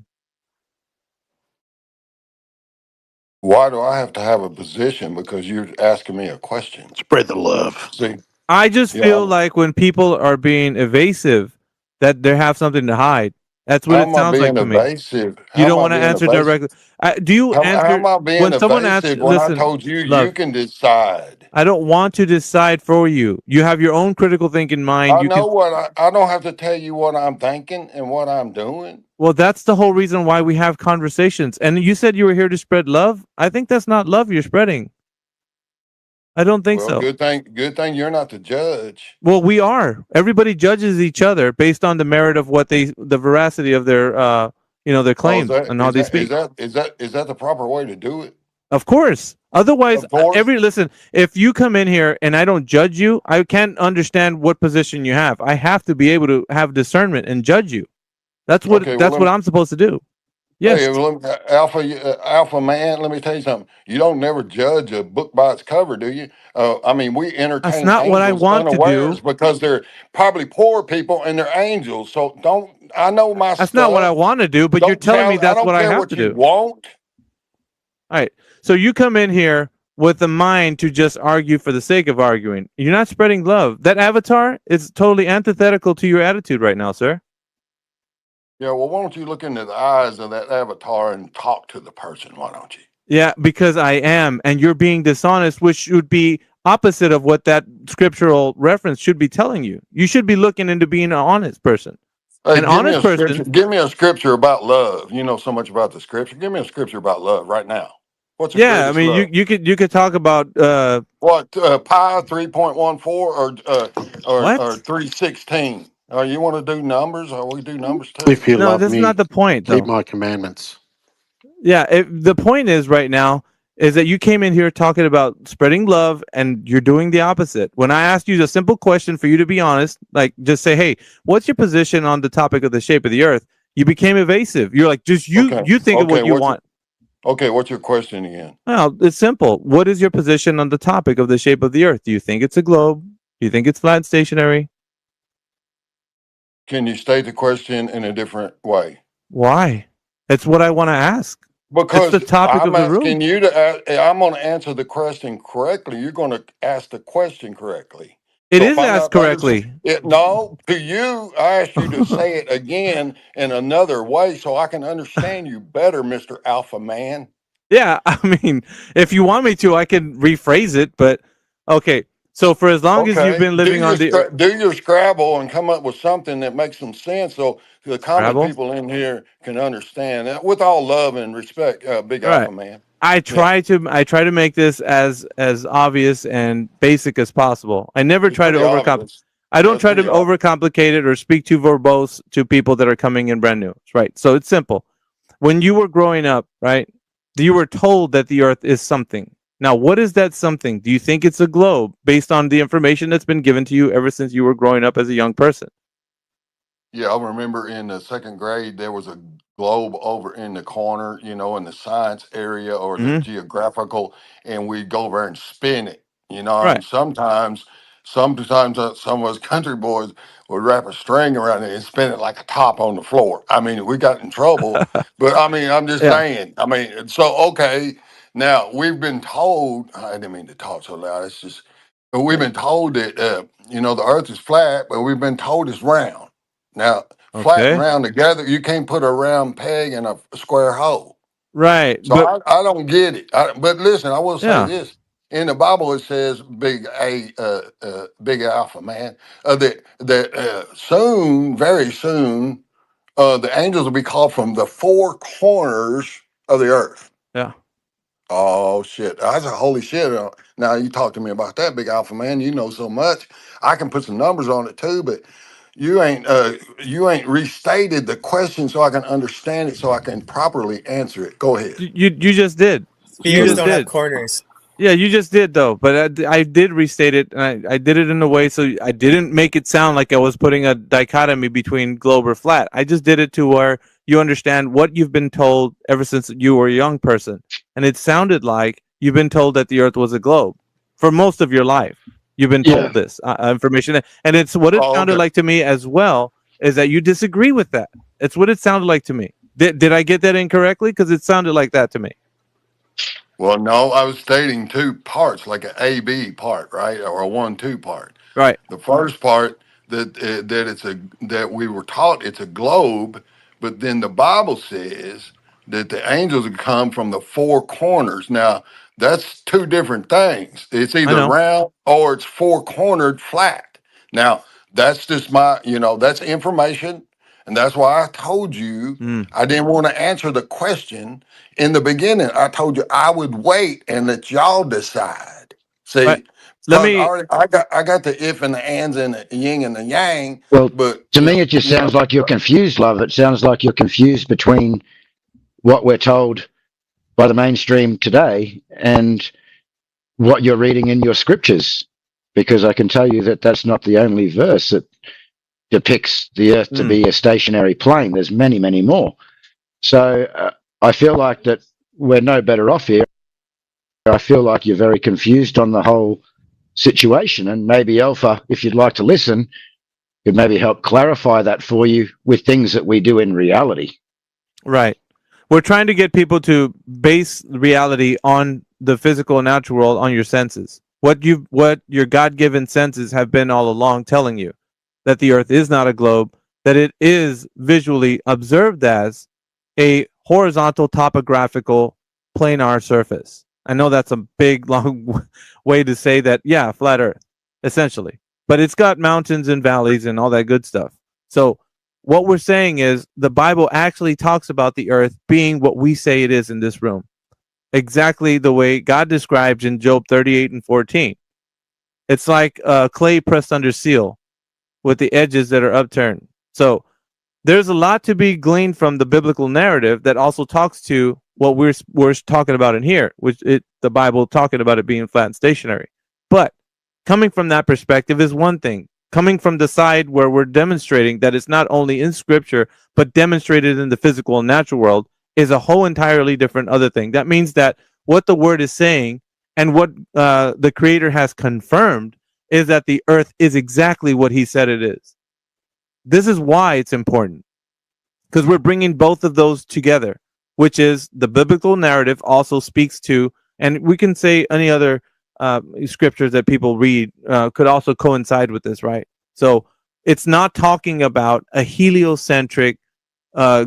Speaker 21: Why do I have to have a position? Because you're asking me a question.
Speaker 15: Spread the love.
Speaker 21: See,
Speaker 11: I just feel like when people are being evasive, that they have something to hide. That's what
Speaker 21: how
Speaker 11: it
Speaker 21: am I
Speaker 11: sounds like
Speaker 21: being
Speaker 11: to me.
Speaker 21: evasive?
Speaker 11: You
Speaker 21: How
Speaker 11: don't
Speaker 21: am I
Speaker 11: want to
Speaker 21: being
Speaker 11: answer
Speaker 21: evasive?
Speaker 11: directly. Do you
Speaker 21: How
Speaker 11: answer
Speaker 21: am I being
Speaker 11: when someone asks?
Speaker 21: evasive when I
Speaker 11: Listen,
Speaker 21: told you
Speaker 11: love,
Speaker 21: you can decide?
Speaker 11: I don't want to decide for you. You have your own critical thinking mind.
Speaker 21: I
Speaker 11: You
Speaker 21: know
Speaker 11: can.
Speaker 21: what I don't have to tell you what I'm thinking and what I'm doing.
Speaker 11: Well, that's the whole reason why we have conversations. And you said you were here to spread love. I think that's not love you're spreading. I don't think
Speaker 21: Well,
Speaker 11: so.
Speaker 21: good thing you're not the judge.
Speaker 11: Well, we are. Everybody judges each other based on the merit of what the veracity of their, their claims and how they speak.
Speaker 21: Is that the proper way to do it?
Speaker 11: Of course. Otherwise,
Speaker 21: Of course.
Speaker 11: listen. If you come in here and I don't judge you, I can't understand what position you have. I have to be able to have discernment and judge you. That's what.
Speaker 21: Okay,
Speaker 11: That's what I'm supposed to do. Yes.
Speaker 21: Hey, well, alpha man, let me tell you something. You don't never judge a book by its cover, do you? I mean, we entertain
Speaker 11: That's not what I
Speaker 21: angels
Speaker 11: want to
Speaker 21: unawares
Speaker 11: do.
Speaker 21: because they're probably poor people and they're angels. So don't. I know my
Speaker 11: That's
Speaker 21: stuff.
Speaker 11: not what I want to do, but you're telling me that's what I have to do.
Speaker 21: Want.
Speaker 11: All right. So you come in here with a mind to just argue for the sake of arguing. You're not spreading love. That avatar is totally antithetical to your attitude right now, sir.
Speaker 21: Yeah, well, why don't you look into the eyes of that avatar and talk to the person? Why don't you?
Speaker 11: Yeah, because I am, and you're being dishonest, which should be opposite of what that scriptural reference should be telling you. You should be looking into being an honest person.
Speaker 21: Hey,
Speaker 11: An honest person.
Speaker 21: Give me a scripture about love. You know so much about the scripture. Give me a scripture about love right now. What's the
Speaker 11: Yeah, I
Speaker 21: greatest
Speaker 11: mean,
Speaker 21: love?
Speaker 11: you could talk about
Speaker 21: what pi 3.14 or
Speaker 11: what?
Speaker 21: 316. You want to do numbers? Or we do numbers too?
Speaker 15: If you
Speaker 11: No,
Speaker 15: love
Speaker 11: that's
Speaker 15: me,
Speaker 11: not the point, though.
Speaker 15: keep my commandments.
Speaker 11: Yeah, the point is right now is that you came in here talking about spreading love, and you're doing the opposite. When I asked you a simple question for you to be honest, like just say, "Hey, what's your position on the topic of the shape of the Earth?" You became evasive. You're like, just you think of what you want.
Speaker 21: Okay, what's your question again?
Speaker 11: Well, it's simple. What is your position on the topic of the shape of the Earth? Do you think it's a globe? Do you think it's flat, stationary?
Speaker 21: Can you state the question in a different way?
Speaker 11: Why? It's what I want to ask. It's the
Speaker 21: Because
Speaker 11: topic
Speaker 21: I'm
Speaker 11: of the room.
Speaker 21: asking you to, I'm going to answer the question correctly. You're going to ask the question correctly.
Speaker 11: It
Speaker 21: So if
Speaker 11: is
Speaker 21: I'm
Speaker 11: asked
Speaker 21: not understanding
Speaker 11: correctly.
Speaker 21: it, no, to you, I asked you to say it again in another way so I can understand you better, Mr. Alpha Man.
Speaker 11: Yeah, I mean, if you want me to, I can rephrase it, but okay. So for as long as you've
Speaker 21: Okay,
Speaker 11: been living on the
Speaker 21: do your Scrabble and come up with something that makes some sense so the common
Speaker 11: Scrabble,
Speaker 21: people in here can understand that with all love and respect, Big
Speaker 11: all right.
Speaker 21: Alpha Man.
Speaker 11: I
Speaker 21: Yeah,
Speaker 11: try to make this as obvious and basic as possible. I never
Speaker 21: it's
Speaker 11: try to
Speaker 21: pretty
Speaker 11: overcomplicate.
Speaker 21: obvious.
Speaker 11: I don't
Speaker 21: That's
Speaker 11: try to
Speaker 21: pretty obvious.
Speaker 11: overcomplicate it or speak too verbose to people that are coming in brand new. Right. So it's simple. When you were growing up, right, you were told that the Earth is something. Now, what is that something? Do you think it's a globe based on the information that's been given to you ever since you were growing up as a young person?
Speaker 21: Yeah, I remember in the second grade there was a globe over in the corner, in the science area or the
Speaker 11: Hmm.
Speaker 21: geographical, and we'd go over and spin it,
Speaker 11: Right.
Speaker 21: and sometimes some of us country boys would wrap a string around it and spin it like a top on the floor. I mean, we got in trouble, but I mean, I'm just
Speaker 11: Yeah.
Speaker 21: saying. I mean, so okay, now we've been told. I didn't mean to talk so loud. It's just, but we've been told that the Earth is flat, but we've been told it's round. Now, flat and
Speaker 11: Okay.
Speaker 21: round together, you can't put a round peg in a square hole.
Speaker 11: Right.
Speaker 21: So
Speaker 11: But
Speaker 21: I don't get it. But listen, I will say
Speaker 11: yeah.
Speaker 21: this: in the Bible, it says, Big Alpha Man, that soon, very soon, the angels will be called from the four corners of the earth.
Speaker 11: Yeah.
Speaker 21: Oh shit! I said, holy shit! Now you talk to me about that, Big Alpha Man. You know so much. I can put some numbers on it too, but you ain't restated the question so I can understand it so I can properly answer it. Go ahead.
Speaker 11: You just did. You
Speaker 1: Spheres
Speaker 11: just
Speaker 1: don't have
Speaker 11: did.
Speaker 1: corners.
Speaker 11: Yeah, you just did though. But I did restate it, and I did it in a way so I didn't make it sound like I was putting a dichotomy between globe or flat. I just did it to where you understand what you've been told ever since you were a young person, and it sounded like you've been told that the Earth was a globe for most of your life. You've been
Speaker 14: Yeah.
Speaker 11: told this information, and it's what it
Speaker 21: Oh,
Speaker 11: sounded
Speaker 21: okay.
Speaker 11: like to me as well. Is that you disagree with that? It's what it sounded like to me. Did I get that incorrectly? Because it sounded like that to me.
Speaker 21: Well, no, I was stating two parts, like an A-B part, right, or a 1-2 part.
Speaker 11: Right.
Speaker 21: The first part that we were taught it's a globe, but then the Bible says that the angels would come from the four corners. Now that's two different things. It's
Speaker 11: I
Speaker 21: either
Speaker 11: know.
Speaker 21: round or it's four cornered flat. Now that's just that's information, and that's why I told you
Speaker 11: Mm.
Speaker 21: I didn't want to answer the question in the beginning. I told you I would wait and let y'all decide.
Speaker 11: Right.
Speaker 21: See,
Speaker 11: Let
Speaker 21: because
Speaker 11: me.
Speaker 21: I got the if and the ands and the yin and the yang,
Speaker 14: Well,
Speaker 21: but
Speaker 14: to me, it just sounds like you're confused, love. It sounds like you're confused between what we're told by the mainstream today and what you're reading in your scriptures. Because I can tell you that that's not the only verse that depicts the earth to be a stationary plane. There's many, many more. So I feel like that we're no better off here. I feel like you're very confused on the whole situation. And maybe Alpha, if you'd like to listen, could maybe help clarify that for you with things that we do in reality.
Speaker 11: Right. We're trying to get people to base reality on the physical and natural world, on your senses. What your God-given senses have been all along telling you, that the Earth is not a globe, that it is visually observed as a horizontal topographical planar surface. I know that's a big, long way to say that, yeah, flat Earth, essentially. But it's got mountains and valleys and all that good stuff. So what we're saying is the Bible actually talks about the earth being what we say it is in this room. Exactly the way God describes in Job 38 and 14. It's like clay pressed under seal with the edges that are upturned. So there's a lot to be gleaned from the biblical narrative that also talks to what we're talking about in here, the Bible talking about it being flat and stationary. But coming from that perspective is one thing. Coming from the side where we're demonstrating that it's not only in scripture, but demonstrated in the physical and natural world, is a whole entirely different other thing. That means that what the word is saying and what the creator has confirmed is that the earth is exactly what he said it is. This is why it's important, because we're bringing both of those together, which is the biblical narrative also speaks to, and we can say any other scriptures that people read could also coincide with this, right? So it's not talking about a heliocentric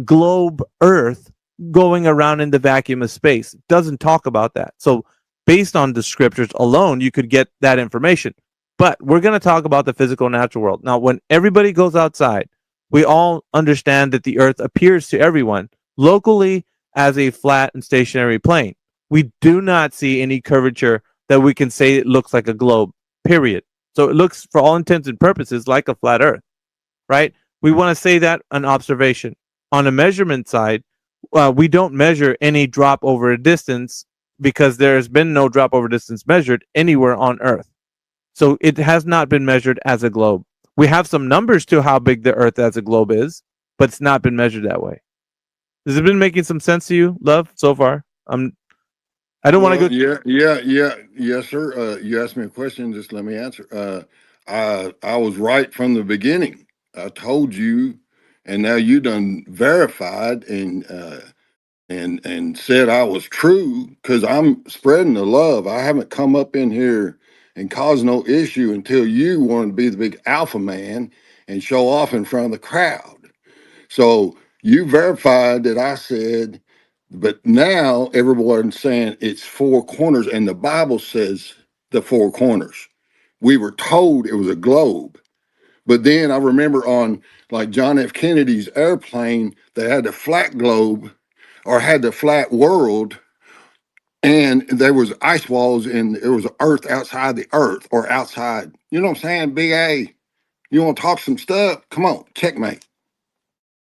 Speaker 11: globe Earth going around in the vacuum of space. It doesn't talk about that. So based on the scriptures alone, you could get that information. But we're going to talk about the physical natural world. Now, when everybody goes outside, we all understand that the Earth appears to everyone locally as a flat and stationary plane. We do not see any curvature that we can say it looks like a globe, period. So it looks, for all intents and purposes, like a flat Earth, right? We want to say that an observation. On a measurement side, we don't measure any drop over a distance because there's been no drop over distance measured anywhere on Earth. So it has not been measured as a globe. We have some numbers to how big the Earth as a globe is, but it's not been measured that way. Has it been making some sense to you, Love, so far? I don't want to go.
Speaker 21: Yes, sir. You asked me a question. Just let me answer. I was right from the beginning. I told you, and now you done verified and said I was true because I'm spreading the love. I haven't come up in here and caused no issue until you wanted to be the big alpha man and show off in front of the crowd. So you verified that I said, but now everyone's saying it's four corners, and the Bible says the four corners. We were told it was a globe. But then I remember on like John F. Kennedy's airplane, they had the flat globe or had the flat world, and there was ice walls and there was earth outside the earth or outside. You know what I'm saying? Big A. You want to talk some stuff? Come on, checkmate.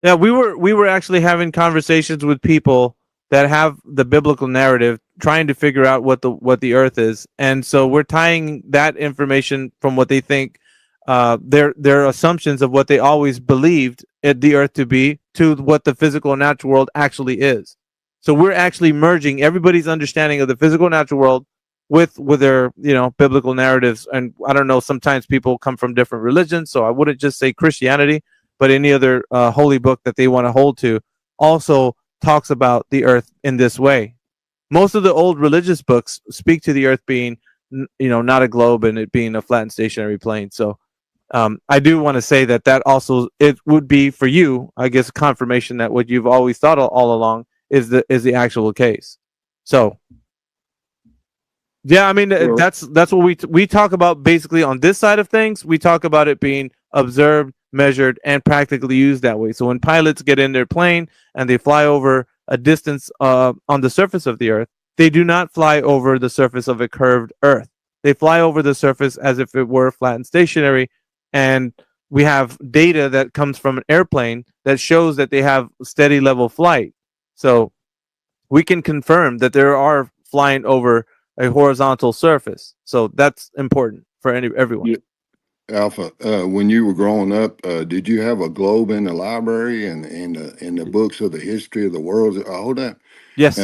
Speaker 11: Yeah, we were actually having conversations with people that have the biblical narrative, trying to figure out what the Earth is, and so we're tying that information from what they think, their assumptions of what they always believed the Earth to be, to what the physical and natural world actually is. So we're actually merging everybody's understanding of the physical and natural world with their biblical narratives. And I don't know, sometimes people come from different religions, so I wouldn't just say Christianity, but any other holy book that they want to hold to also talks about the earth in this way. Most of the old religious books speak to the earth being, not a globe and it being a flat and stationary plane. So I do want to say that also, it would be for you, I guess, confirmation that what you've always thought all along is the actual case. So yeah, I mean, that's what we talk about basically on this side of things. We talk about it being observed, measured, and practically used that way. So when pilots get in their plane and they fly over a distance on the surface of the earth, they do not fly over the surface of a curved earth. They fly over the surface as if it were flat and stationary. And we have data that comes from an airplane that shows that they have steady level flight. So we can confirm that there are flying over a horizontal surface. So that's important for everyone.
Speaker 21: Yeah. Alpha, when you were growing up, did you have a globe in the library and in the books of the history of the world? All that?
Speaker 11: Yes.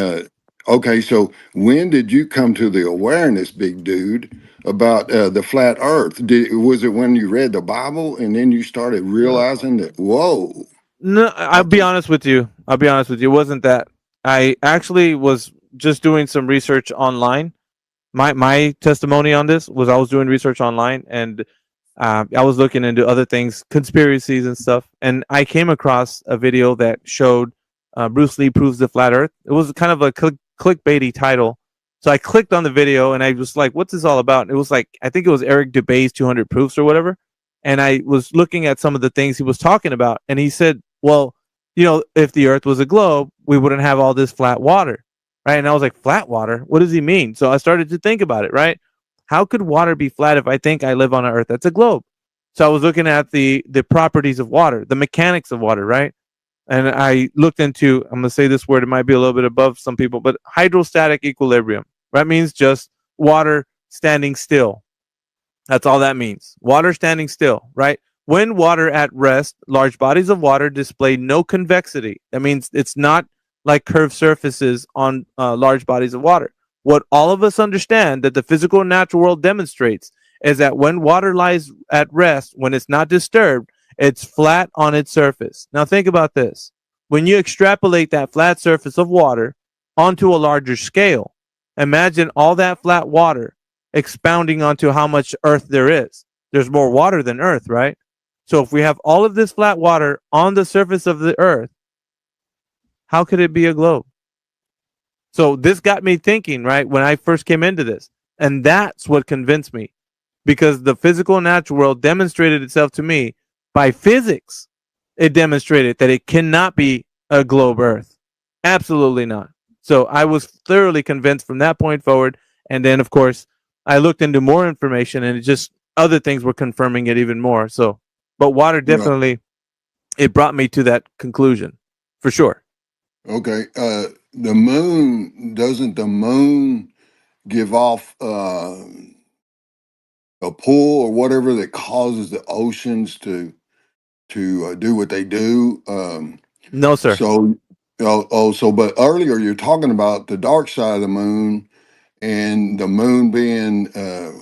Speaker 21: Okay, so when did you come to the awareness, big dude, about the flat Earth? Was it when you read the Bible and then you started realizing that? Whoa.
Speaker 11: No, I'll be honest with you. It wasn't that. I actually was just doing some research online. My testimony on this was I was doing research online, and I was looking into other things, conspiracies and stuff, and I came across a video that showed Bruce Lee proves the flat Earth. It was kind of a clickbaity title, so I clicked on the video and I was like, "What's this all about?" And it was like, I think it was Eric Dubay's 200 Proofs or whatever, and I was looking at some of the things he was talking about, and he said, "Well, if the Earth was a globe, we wouldn't have all this flat water." Right. And I was like, flat water? What does he mean? So I started to think about it, right? How could water be flat if I think I live on an earth that's a globe? So I was looking at the properties of water, the mechanics of water, right? And I looked into, I'm going to say this word, it might be a little bit above some people, but hydrostatic equilibrium. That means just water standing still. That's all that means. Water standing still, right? When water at rest, large bodies of water display no convexity. That means it's not like curved surfaces on large bodies of water. What all of us understand that the physical and natural world demonstrates is that when water lies at rest, when it's not disturbed, it's flat on its surface. Now think about this. When you extrapolate that flat surface of water onto a larger scale, imagine all that flat water expounding onto how much earth there is. There's more water than earth, right? So if we have all of this flat water on the surface of the earth, how could it be a globe? So this got me thinking, right, when I first came into this. And that's what convinced me, because the physical and natural world demonstrated itself to me by physics. It demonstrated that it cannot be a globe Earth. Absolutely not. So I was thoroughly convinced from that point forward. And then, of course, I looked into more information, and it just other things were confirming it even more. So, but water definitely, it brought me to that conclusion for sure.
Speaker 21: Okay. The moon, doesn't the moon give off a pull or whatever that causes the oceans to do what they do?
Speaker 11: No, sir.
Speaker 21: So, but earlier you're talking about the dark side of the moon and the moon being,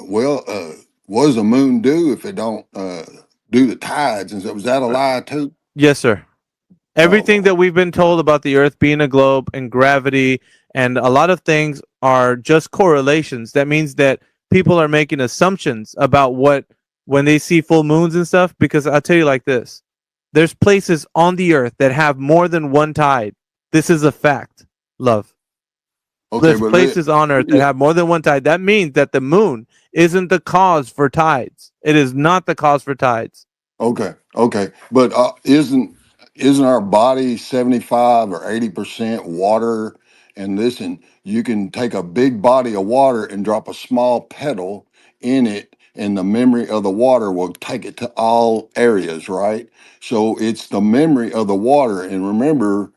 Speaker 21: what does the moon do if it don't do the tides? And so, was that a lie too?
Speaker 11: Yes, sir. Everything that we've been told about the Earth being a globe and gravity and a lot of things are just correlations. That means that people are making assumptions about when they see full moons and stuff. Because I'll tell you like this. There's places on the Earth that have more than one tide. This is a fact, love.
Speaker 21: Okay,
Speaker 11: There's places on Earth that have more than one tide. That means that the moon isn't the cause for tides. It is not the cause for tides.
Speaker 21: Okay, but isn't our body 75 or 80% water? And listen, you can take a big body of water and drop a small pedal in it, and the memory of the water will take it to all areas, right? So it's the memory of the water. And remember,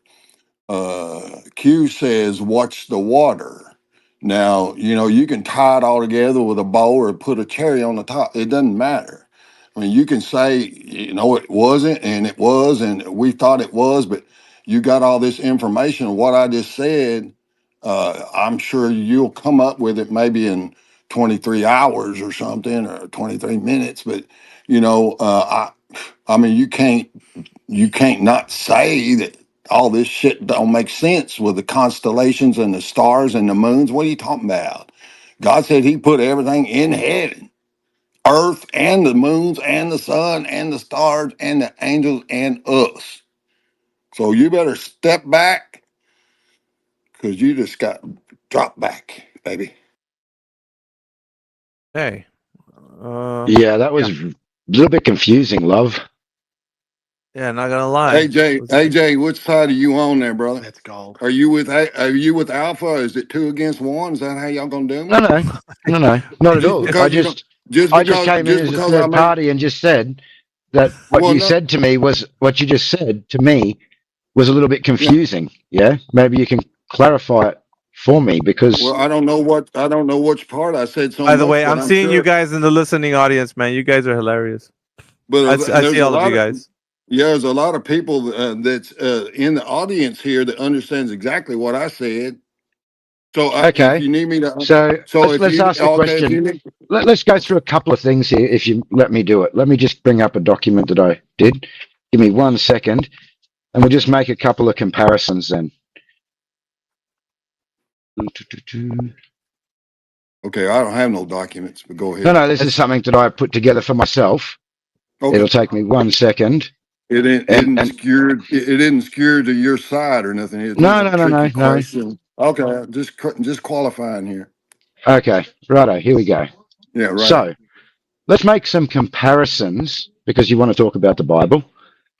Speaker 21: Q says, watch the water. Now, you can tie it all together with a bow or put a cherry on the top. It doesn't matter. I mean, you can say, it wasn't, and it was, and we thought it was, but you got all this information. What I just said, I'm sure you'll come up with it maybe in 23 hours or something, or 23 minutes. But, I mean, you can't not say that all this shit don't make sense with the constellations and the stars and the moons. What are you talking about? God said he put everything in heaven, earth and the moons and the sun and the stars and the angels and us. So you better step back, because you just got dropped back, baby.
Speaker 11: Hey.
Speaker 14: Yeah, that was a little bit confusing, love.
Speaker 11: Yeah, not gonna lie.
Speaker 21: AJ, which side are you on there, brother? That's gold. Are you with Alpha? Is it 2 against 1? Is that how y'all gonna do me?
Speaker 14: No, not at all. I just came in as a third party and just said that what you said to me was what you just said to me was a little bit confusing. Yeah, maybe you can clarify it for me, because
Speaker 21: I don't know which part I said.
Speaker 11: By the way, I'm seeing you guys in the listening audience, man. You guys are hilarious.
Speaker 21: But
Speaker 11: I see all of you guys.
Speaker 21: Yeah, there's a lot of people that's in the audience here that understands exactly what I said. So if you need me to,
Speaker 14: let's ask a question. Let's go through a couple of things here, if you let me do it. Let me just bring up a document that I did. Give me 1 second, and we'll just make a couple of comparisons then.
Speaker 21: Okay, I don't have no documents, but go ahead.
Speaker 14: No, this is something that I put together for myself. Okay. It'll take me 1 second.
Speaker 21: It isn't skewed to your side or nothing.
Speaker 14: No.
Speaker 21: Okay, just qualifying here.
Speaker 14: Okay, righto, here we go.
Speaker 21: Yeah, right.
Speaker 14: So, let's make some comparisons, because you want to talk about the Bible.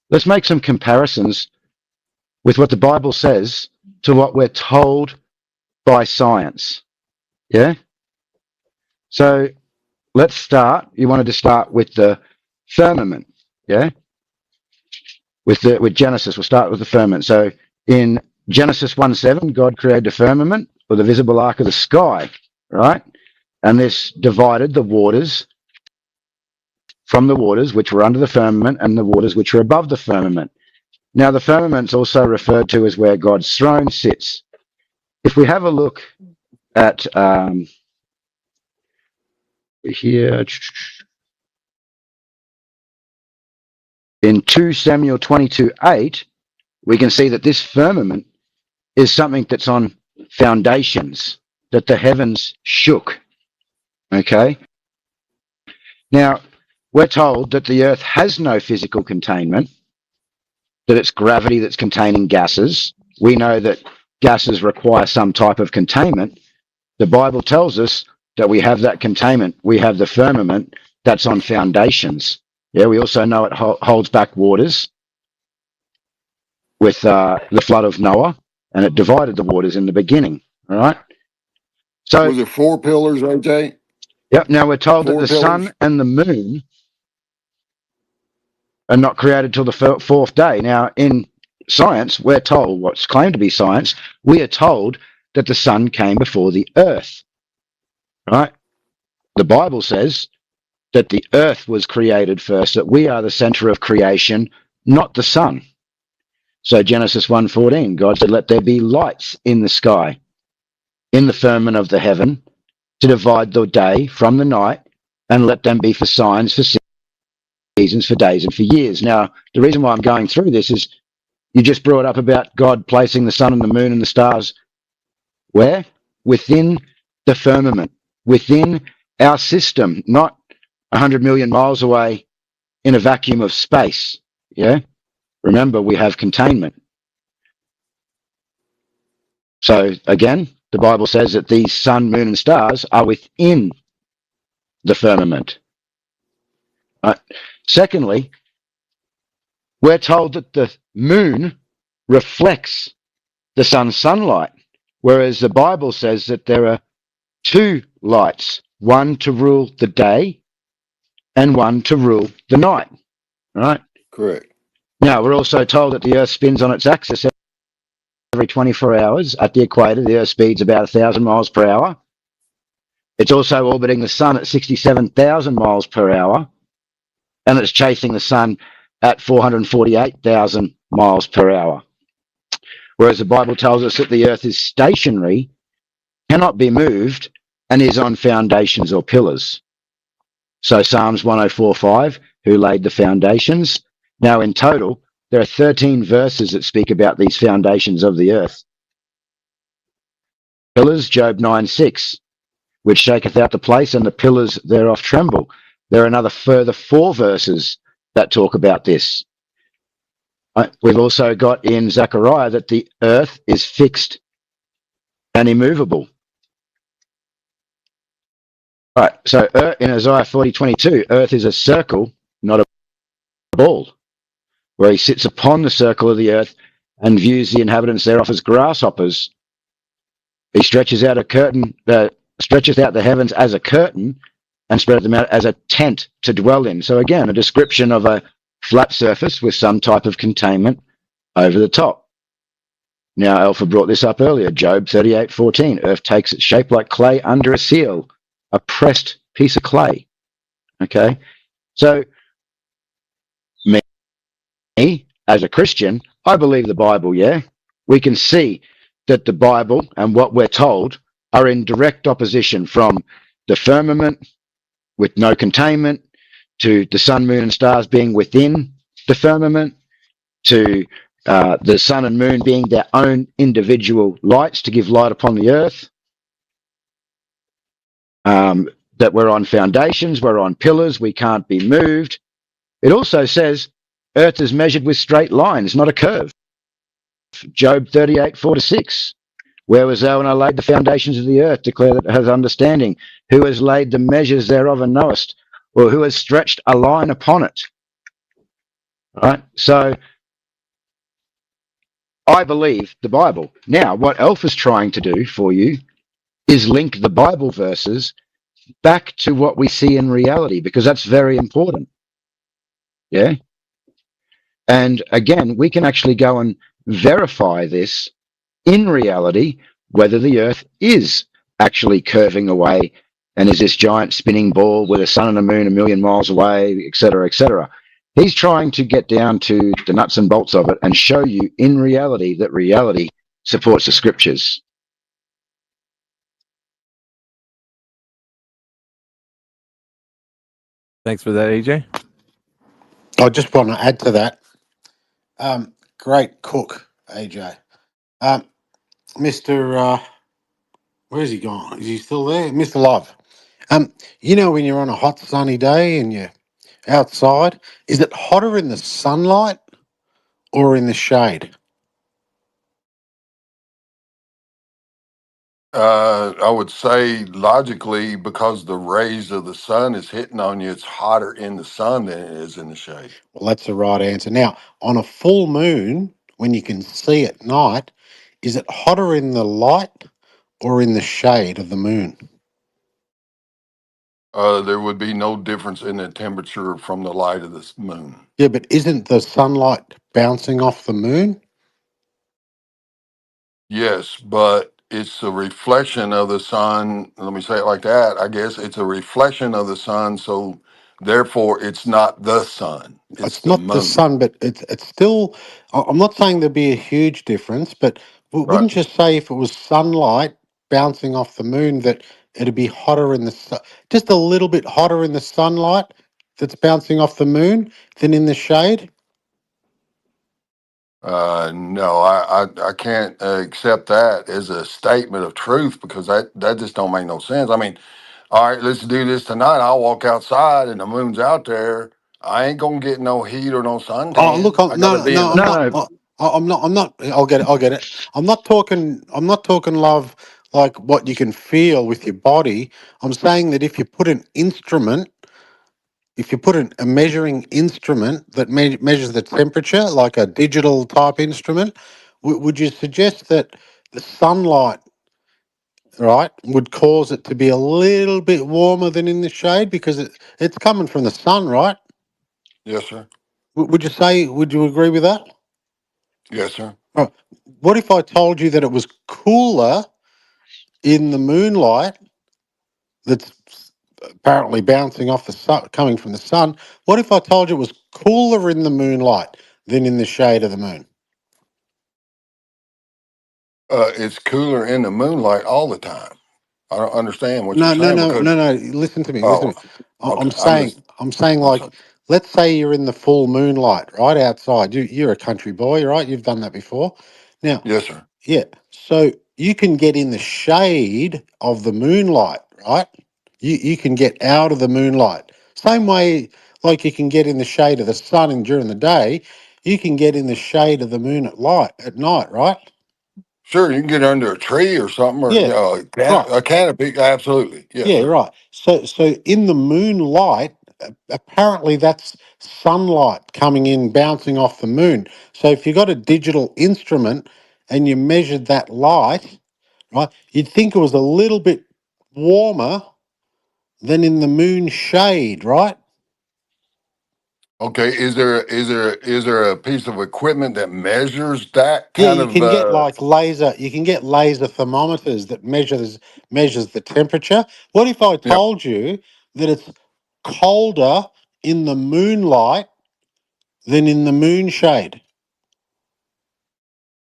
Speaker 14: Let's make some comparisons with what the Bible says to what we're told by science. Yeah? So, let's start. You wanted to start with the firmament. Yeah? With Genesis, we'll start with the firmament. So, in Genesis 1:7, God created the firmament, or the visible arc of the sky, right? And this divided the waters from the waters which were under the firmament and the waters which were above the firmament. Now, the firmament's also referred to as where God's throne sits. If we have a look at here in 2 Samuel 22:8, we can see that this firmament is something that's on foundations, that the heavens shook. Okay? Now, we're told that the earth has no physical containment, that it's gravity that's containing gases. We know that gases require some type of containment. The Bible tells us that we have that containment. We have the firmament that's on foundations. Yeah, we also know it holds back waters with the flood of Noah, and it divided the waters in the beginning. All right. So
Speaker 21: was it 4 pillars, OJ?
Speaker 14: Yep. Now we're told that the
Speaker 21: pillars?
Speaker 14: sun and the moon are not created till the fourth day. Now, in science, we're told, what's claimed to be science, we are told that the sun came before the earth. Right? The Bible says that the earth was created first, that we are the center of creation, not the sun. So Genesis 1:14, God said, let there be lights in the sky, in the firmament of the heaven, to divide the day from the night, and let them be for signs, for seasons, for days, and for years. Now, the reason why I'm going through this is you just brought up about God placing the sun and the moon and the stars where? Within the firmament, within our system, not 100 million miles away in a vacuum of space. Yeah? Remember, we have containment. So, again, the Bible says that these sun, moon, and stars are within the firmament. Secondly, we're told that the moon reflects the sun's sunlight, whereas the Bible says that there are 2 lights, one to rule the day and one to rule the night. Right?
Speaker 21: Correct.
Speaker 14: Now, we're also told that the Earth spins on its axis every 24 hours. At the equator, the Earth speeds about 1,000 miles per hour. It's also orbiting the sun at 67,000 miles per hour, and it's chasing the sun at 448,000 miles per hour. Whereas the Bible tells us that the Earth is stationary, cannot be moved, and is on foundations or pillars. So Psalms 104:5, who laid the foundations? Now, in total, there are 13 verses that speak about these foundations of the earth. Pillars, Job 9:6, which shaketh out the place, and the pillars thereof tremble. There are another further 4 verses that talk about this. We've also got in Zechariah that the earth is fixed and immovable. All right, so in Isaiah 40:22, earth is a circle, not a ball, where he sits upon the circle of the earth and views the inhabitants thereof as grasshoppers. He stretches out the heavens as a curtain and spread them out as a tent to dwell in. So again, a description of a flat surface with some type of containment over the top. Now, Alpha brought this up earlier, Job 38:14. Earth takes its shape like clay under a seal, a pressed piece of clay. Okay? So, me, as a Christian, I believe the Bible, yeah? We can see that the Bible and what we're told are in direct opposition from the firmament with no containment, to the sun, moon, and stars being within the firmament, to the sun and moon being their own individual lights to give light upon the earth, that we're on foundations, we're on pillars, we can't be moved. It also says earth is measured with straight lines, not a curve. Job 38:4-6. Where was thou when I laid the foundations of the earth? Declare that it has understanding. Who has laid the measures thereof and knowest? Or who has stretched a line upon it? Right? So I believe the Bible. Now, what Alpha's trying to do for you is link the Bible verses back to what we see in reality, because that's very important. Yeah? And again, we can actually go and verify this in reality, whether the earth is actually curving away and is this giant spinning ball with a sun and a moon a million miles away, etc., etc. He's trying to get down to the nuts and bolts of it and show you in reality that reality supports the scriptures.
Speaker 11: Thanks for that, AJ.
Speaker 15: I just want to add to that. Great cook, AJ. Mr. Where's he gone? Is he still there? Mr. Love. You know when you're on a hot sunny day and you're outside, is it hotter in the sunlight or in the shade?
Speaker 21: I would say logically, because the rays of the sun is hitting on you, it's hotter in the sun than it is in the shade.
Speaker 15: Well, that's the right answer. Now, on a full moon, when you can see at night, is it hotter in the light or in the shade of the moon?
Speaker 21: There would be no difference in the temperature from the light of the moon.
Speaker 15: Yeah, but isn't the sunlight bouncing off the moon?
Speaker 21: Yes, but it's a reflection of the sun. Let me say it like that. I guess it's a reflection of the sun, so therefore it's not the sun. It's
Speaker 15: It's
Speaker 21: the
Speaker 15: not the
Speaker 21: moon.
Speaker 15: sun, but it's still. I'm not saying there'd be a huge difference, but
Speaker 21: Right.
Speaker 15: wouldn't you say if it was sunlight bouncing off the moon that it'd be hotter in the sun, just a little bit hotter in the sunlight that's bouncing off the moon than in the shade?
Speaker 21: No, I can't accept that as a statement of truth, because that just don't make no sense. I mean, all right, let's do this tonight. I'll walk outside and the moon's out there. I ain't gonna get no heat or no
Speaker 15: Oh, look,
Speaker 21: suntan. I gotta be in the.
Speaker 15: I'm not. I'm not. I'm not. I'll get it. I'll get it. I'm not talking. I'm not talking love like what you can feel with your body. I'm saying that if you put an instrument, if you put a measuring instrument that measures the temperature, like a digital type instrument, would you suggest that the sunlight, right, would cause it to be a little bit warmer than in the shade because it's coming from the sun, right?
Speaker 21: Yes, sir.
Speaker 15: Would you say? Would you agree with that?
Speaker 21: Yes, sir.
Speaker 15: Right. What if I told you that it was cooler in the moonlight that's apparently bouncing off the sun, coming from the sun? What if I told you it was cooler in the moonlight than in the shade of the moon?
Speaker 21: It's cooler in the moonlight all the time. I don't understand what you're
Speaker 15: No, no,
Speaker 21: saying,
Speaker 15: no,
Speaker 21: because
Speaker 15: no, no. Listen to me. Listen
Speaker 21: oh,
Speaker 15: to me.
Speaker 21: okay.
Speaker 15: I'm saying
Speaker 21: I'm
Speaker 15: like,
Speaker 21: sorry.
Speaker 15: let's say you're in the full moonlight, right outside. You're a country boy, right? You've done that before. Now,
Speaker 21: Yes, sir.
Speaker 15: yeah. So you can get in the shade of the moonlight, right? You can get out of the moonlight. Same way like you can get in the shade of the sun and during the day, you can get in the shade of the moon at night, right?
Speaker 21: Sure, you can get under a tree or something, or
Speaker 15: Yeah. Right.
Speaker 21: a canopy. Absolutely, yes,
Speaker 15: Yeah,
Speaker 21: sir.
Speaker 15: right. So in the moonlight, apparently that's sunlight coming in, bouncing off the moon. So if you got a digital instrument and you measured that light, right, you'd think it was a little bit warmer than in the moon shade, right?
Speaker 21: Okay, is there a piece of equipment that measures that
Speaker 15: Yeah,
Speaker 21: kind
Speaker 15: you
Speaker 21: of?
Speaker 15: can get like laser. You can get laser thermometers that measures the temperature. What if I
Speaker 21: Yep,
Speaker 15: told you that it's colder in the moonlight than in the moon shade?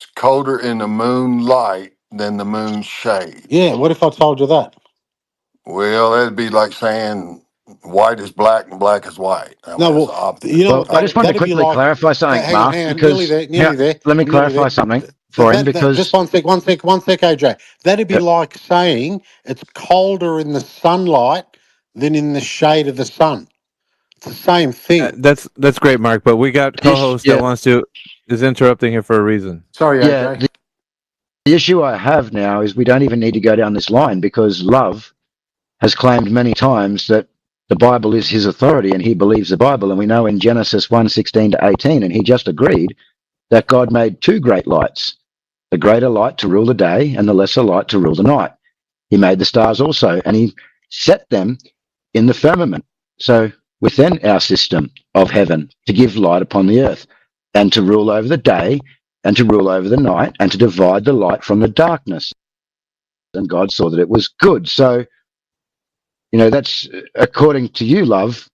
Speaker 21: it's colder in the moonlight than the moon shade.
Speaker 15: Yeah, what if I told you that?
Speaker 21: Well, that'd be like saying white is black and black is white. I mean,
Speaker 15: No,
Speaker 21: that's the
Speaker 15: well,
Speaker 21: opposite
Speaker 15: you know
Speaker 14: Well,
Speaker 15: what
Speaker 14: I just want to
Speaker 15: that'd be
Speaker 14: quickly
Speaker 15: like.
Speaker 14: clarify something,
Speaker 15: Hang on,
Speaker 14: Mark,
Speaker 15: hang on,
Speaker 14: because
Speaker 15: nearly there,
Speaker 14: let me
Speaker 15: nearly there.
Speaker 14: clarify something for him
Speaker 15: That just
Speaker 14: because
Speaker 15: one sec, AJ. That'd be
Speaker 14: yep,
Speaker 15: like saying it's colder in the sunlight than in the shade of the sun. It's the same thing.
Speaker 11: That's great, Mark. But we got co-host that
Speaker 14: yeah,
Speaker 11: is interrupting here for a reason.
Speaker 15: Sorry,
Speaker 14: yeah.
Speaker 15: AJ.
Speaker 14: The issue I have now is we don't even need to go down this line because Love has claimed many times that the Bible is his authority and he believes the Bible. And we know in Genesis 1:16 to 18, and he just agreed that God made two great lights, the greater light to rule the day and the lesser light to rule the night. He made the stars also, and he set them in the firmament. So within our system of heaven to give light upon the earth and to rule over the day and to rule over the night and to divide the light from the darkness. And God saw that it was good. So, that's according to you, Love.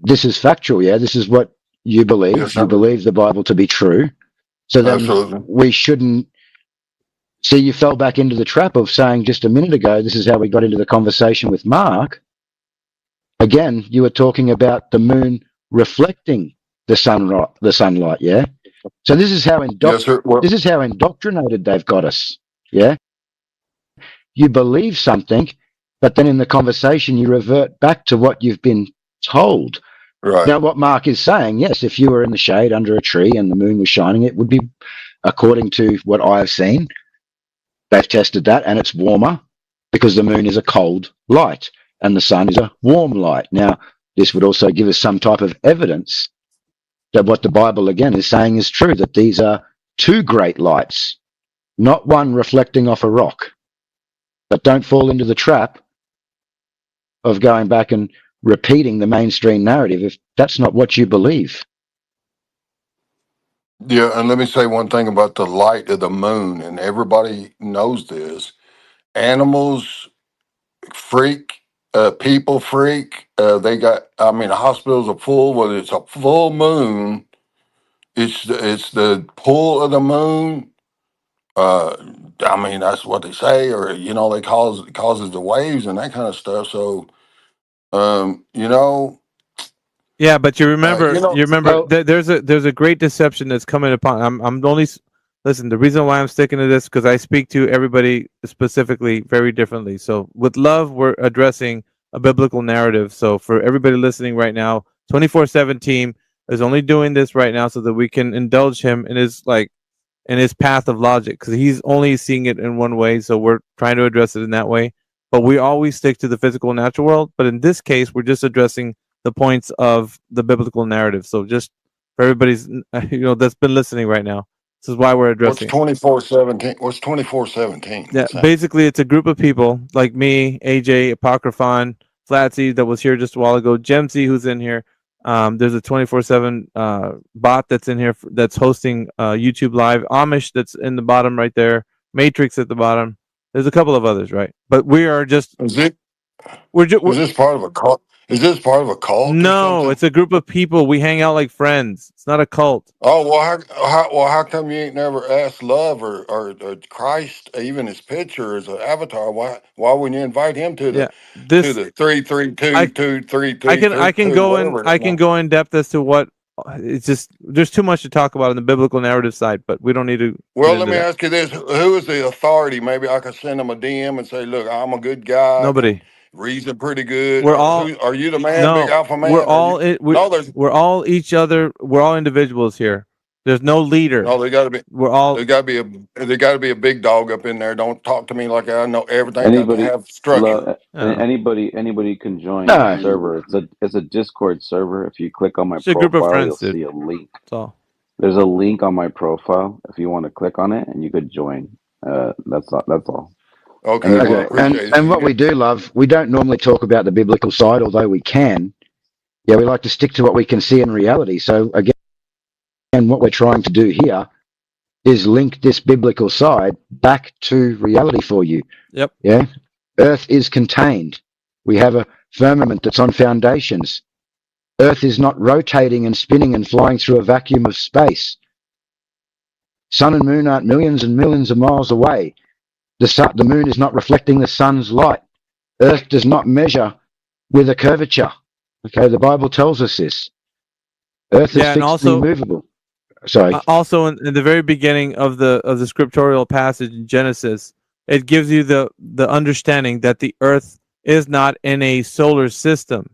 Speaker 14: this is factual. Yeah, this is what you believe.
Speaker 21: Yes,
Speaker 14: You believe the Bible to be true. So then
Speaker 21: absolutely.
Speaker 14: we shouldn't. See, you fell back into the trap of saying just a minute ago, this is how we got into the conversation with Mark. Again, you were talking about the moon reflecting the sunlight, yeah? So this is how
Speaker 21: Yes, sir. Well,
Speaker 14: this is how indoctrinated they've got us, yeah? You believe something, but then in the conversation you revert back to what you've been told.
Speaker 21: right.
Speaker 14: Now, what Mark is saying, yes, if you were in the shade under a tree and the moon was shining, it would be, according to what I've seen, they've tested that, and it's warmer because the moon is a cold light and the sun is a warm light. Now, this would also give us some type of evidence that what the Bible, again, is saying is true, that these are two great lights, not one reflecting off a rock. But don't fall into the trap of going back and repeating the mainstream narrative if that's not what you believe.
Speaker 21: Yeah, and let me say one thing about the light of the moon, and everybody knows this. Animals freak, people freak. They got, I mean, the hospitals are full, whether it's a full moon, it's the pull of the moon. I mean, that's what they say, or they causes the waves and that kind of stuff. So, you know,
Speaker 11: Yeah, but you remember,
Speaker 14: Well,
Speaker 11: there's a great deception that's coming upon. I'm only listen. The reason why I'm sticking to this because I speak to everybody specifically very differently. So with love, we're addressing a biblical narrative. So for everybody listening right now, 24/7 team is only doing this right now so that we can indulge him in his path of logic because he's only seeing it in one way. So we're trying to address it in that way. But we always stick to the physical natural world. But in this case, we're just addressing the points of the biblical narrative. So just for everybody's that's been listening right now, this is why we're
Speaker 21: what's
Speaker 11: addressing it.
Speaker 21: 24/17? What's 24/17?
Speaker 11: Yeah, basically it's a group of people like me, AJ, Apocryphon, Flatsy that was here just a while ago, Gemsy who's in here. There's a 24/7 bot that's in here that's hosting YouTube Live. Amish that's in the bottom right there. Matrix at the bottom. There's a couple of others, right? But we are just
Speaker 21: Is it?
Speaker 11: we're just
Speaker 21: Is this part of a cult? Is this part of a cult or
Speaker 11: no,
Speaker 21: something?
Speaker 11: it's a group of people. We hang out like friends. It's not a cult.
Speaker 21: Oh well, how come you ain't never asked Love or Christ, even his picture as an avatar? Why wouldn't you invite him to
Speaker 11: Yeah,
Speaker 21: the 3322332
Speaker 11: I can go in
Speaker 21: whatever?
Speaker 11: I can go in depth as to what it's just there's too much to talk about in the biblical narrative side, but we don't need to
Speaker 21: Well,
Speaker 11: get
Speaker 21: let
Speaker 11: into
Speaker 21: me
Speaker 11: that.
Speaker 21: ask you this: Who is the authority? Maybe I could send him a DM and say, "Look, I'm a good guy. I can
Speaker 11: Nobody.
Speaker 21: reason pretty good."
Speaker 11: We're all
Speaker 21: Who are you, the man, big
Speaker 11: no.
Speaker 21: alpha
Speaker 11: We're
Speaker 21: man? Are you?
Speaker 11: all it.
Speaker 21: No, there's
Speaker 11: We're all each other. We're all individuals here. There's no leader.
Speaker 21: no. They got to be.
Speaker 11: We're all
Speaker 21: There got to be a big dog up in there. Don't talk to me like I know everything. Got to
Speaker 18: Anybody,
Speaker 21: have structure.
Speaker 18: anybody can join the
Speaker 14: no,
Speaker 18: server. It's a Discord server. If you click on my
Speaker 11: just a group of
Speaker 18: profile,
Speaker 11: friends,
Speaker 18: you'll
Speaker 11: dude.
Speaker 18: see a link.
Speaker 11: That's all.
Speaker 18: There's a link on my profile if you want to click on it, and you could join. That's all. That's all. And
Speaker 21: Okay,
Speaker 18: you
Speaker 21: well, I
Speaker 14: okay. And
Speaker 21: appreciate it.
Speaker 14: and what we do, Love, we don't normally talk about the biblical side, although we can. Yeah, we like to stick to what we can see in reality. So again, what we're trying to do here is link this biblical side back to reality for you.
Speaker 11: Yep.
Speaker 14: Yeah. Earth is contained. We have a firmament that's on foundations. Earth is not rotating and spinning and flying through a vacuum of space. Sun and moon aren't millions and millions of miles away. The moon is not reflecting the sun's light. Earth does not measure with a curvature. Okay, the Bible tells us this. Earth is
Speaker 11: Yeah, and
Speaker 14: fixed and
Speaker 11: also
Speaker 14: immovable. Sorry.
Speaker 11: also in the very beginning of the scriptural passage in Genesis, it gives you the understanding that the Earth is not in a solar system,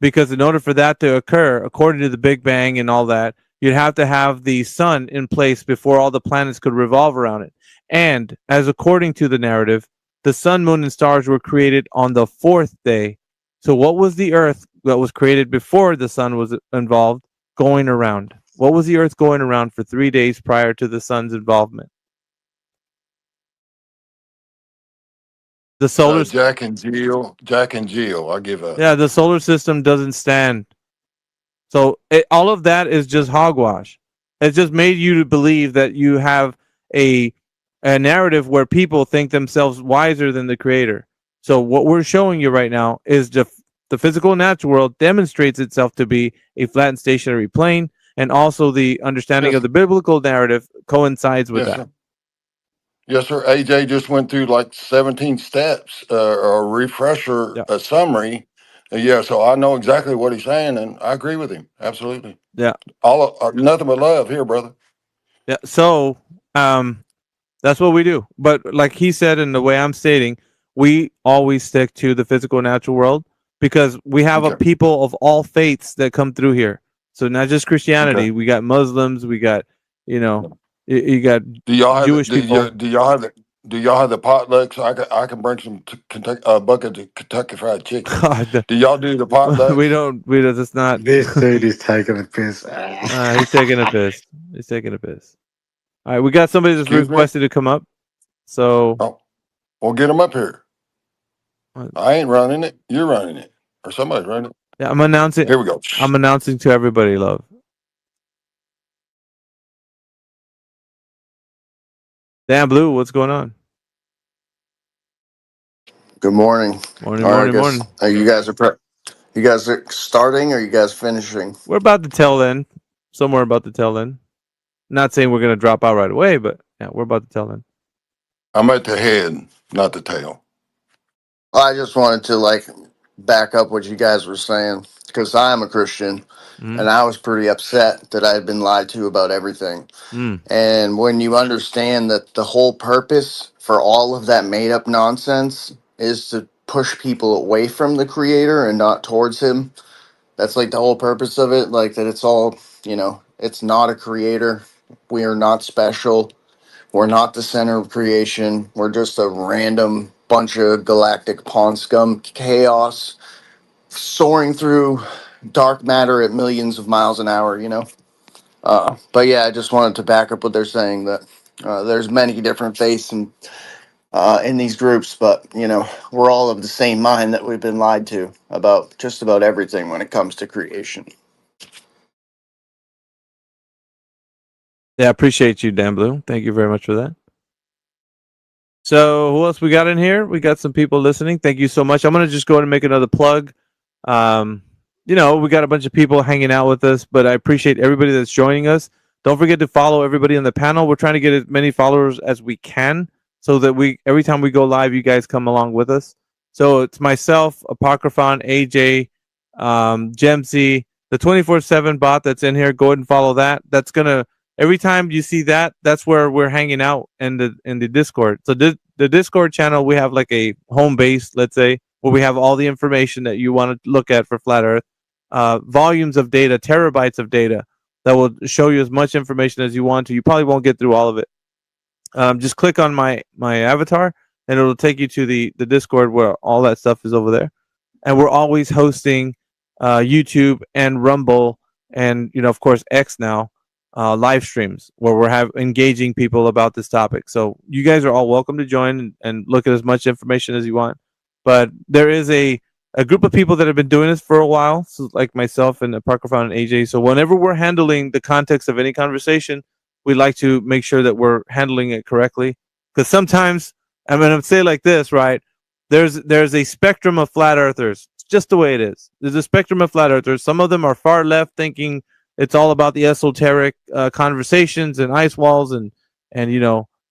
Speaker 11: because in order for that to occur, according to the Big Bang and all that, you'd have to have the sun in place before all the planets could revolve around it. And as according to the narrative, the sun, moon, and stars were created on the fourth day. So what was the Earth that was created before the sun was involved going around? What was the Earth going around for 3 days prior to the sun's involvement? The solar
Speaker 21: Jack and Jill. I give up.
Speaker 11: Yeah, the solar system doesn't stand. So all of that is just hogwash. It's just made you to believe that you have a narrative where people think themselves wiser than the creator. So what we're showing you right now is the physical and natural world demonstrates itself to be a flat and stationary plane, and also the understanding
Speaker 21: Yes,
Speaker 11: of the biblical narrative coincides with
Speaker 21: yes,
Speaker 11: that.
Speaker 21: sir. Yes, sir. AJ just went through like 17 steps, or a refresher,
Speaker 11: Yeah.
Speaker 21: a summary. Yeah, so I know exactly what he's saying, and I agree with him. Absolutely.
Speaker 11: Yeah.
Speaker 21: Nothing but love here, brother.
Speaker 11: Yeah. So, that's what we do. But like he said, and the way I'm stating, we always stick to the physical natural world because we have a
Speaker 21: Okay.
Speaker 11: people of all faiths that come through here. So not just Christianity,
Speaker 21: Okay.
Speaker 11: we got Muslims, we got, you got
Speaker 21: Do y'all have
Speaker 11: Jewish people.
Speaker 21: do y'all have do y'all have the potluck so I can bring some Kentucky bucket of Kentucky Fried Chicken?
Speaker 11: God,
Speaker 21: Do y'all do the potlucks?
Speaker 11: we don't. It's not.
Speaker 15: This dude is taking the piss.
Speaker 11: He's taking a piss. He's taking a piss. All right, we got somebody that's
Speaker 21: Excuse me.
Speaker 11: requested to come up. So,
Speaker 21: Oh, well, get them up here. I ain't running it. You're running it, or somebody's running it.
Speaker 11: yeah, I'm announcing.
Speaker 21: Here we go.
Speaker 11: I'm announcing to everybody, love. Dan Blue, what's going on?
Speaker 4: Good morning.
Speaker 11: Morning,
Speaker 4: All right, I
Speaker 11: morning,
Speaker 4: guess
Speaker 11: morning.
Speaker 4: you guys are you guys are starting, or you guys finishing?
Speaker 11: We're about to tail end. Somewhere about to tail end. Not saying we're gonna drop out right away, but yeah, we're about to tail end.
Speaker 21: I'm at the head, not the tail.
Speaker 4: I just wanted to back up what you guys were saying because I am a Christian, and I was pretty upset that I had been lied to about everything. And when you understand that the whole purpose for all of that made up nonsense is to push people away from the creator and not towards him, that's like the whole purpose of it. Like that it's all, it's not a creator. We are not special. We're not the center of creation. We're just a random bunch of galactic pawn scum chaos soaring through dark matter at millions of miles an hour. But yeah, I just wanted to back up what they're saying that there's many different faiths in these groups, but we're all of the same mind that we've been lied to about just about everything when it comes to creation.
Speaker 11: Yeah, I appreciate you, Dan Blue. Thank you very much for that. So who else we got in here? We got some people listening. Thank you so much. I'm gonna just go ahead and make another plug. We got a bunch of people hanging out with us, but I appreciate everybody that's joining us. Don't forget to follow everybody on the panel. We're trying to get as many followers as we can so that every time we go live, you guys come along with us. So it's myself, Apocryphon, AJ, Gemsy, the 24/7 bot that's in here. Go ahead and follow that. That's gonna every time you see that, that's where we're hanging out in the Discord. So the Discord channel, we have like a home base, let's say, where we have all the information that you want to look at for flat Earth, volumes of data, terabytes of data that will show you as much information as you want to. You probably won't get through all of it. Just click on my avatar, and it'll take you to the Discord where all that stuff is over there. And we're always hosting YouTube and Rumble, and of course X now. Live streams where we're engaging people about this topic. So you guys are all welcome to join and look at as much information as you want. But there is a group of people that have been doing this for a while, so like myself and Apocryphon and AJ. So whenever we're handling the context of any conversation, we like to make sure that we're handling it correctly. Because sometimes, I'm going to say it like this, right? There's a spectrum of flat earthers. It's just the way it is. There's a spectrum of flat earthers. Some of them are far left, thinking it's all about the esoteric conversations and ice walls and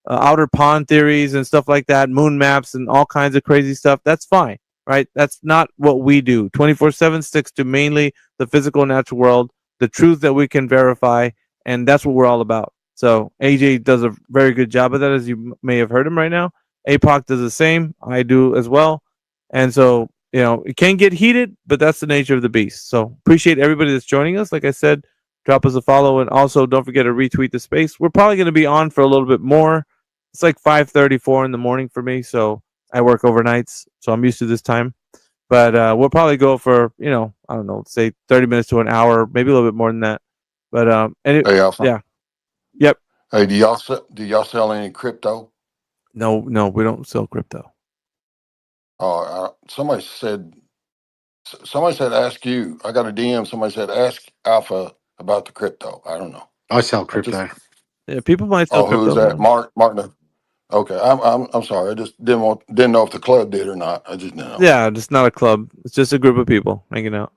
Speaker 11: outer pond theories and stuff like that, moon maps and all kinds of crazy stuff. That's fine, right? That's not what we do. 24/7 sticks to mainly the physical natural world, the truth that we can verify, and that's what we're all about. So AJ does a very good job of that, as you may have heard him right now. APOC does the same. I do as well. And so, it can get heated, but that's the nature of the beast. So appreciate everybody that's joining us. Like I said, drop us a follow, and also don't forget to retweet the space. We're probably going to be on for a little bit more. It's like 5:34 in the morning for me, so I work overnights, so I'm used to this time. But we'll probably go for I don't know, say 30 minutes to an hour, maybe a little bit more than that. But
Speaker 21: Hey, Alpha.
Speaker 11: yeah, yep.
Speaker 21: Hey, do y'all sell any crypto?
Speaker 11: No, we don't sell crypto.
Speaker 21: Somebody said ask you. I got a DM. Somebody said ask Alpha about the crypto. I don't know.
Speaker 15: I sell crypto.
Speaker 11: Yeah, people might sell
Speaker 21: Who's
Speaker 11: crypto.
Speaker 21: that? Martin. Okay, I'm sorry. I just didn't know if the club did or not. I just didn't know.
Speaker 11: Yeah, it's not a club. It's just a group of people hanging out.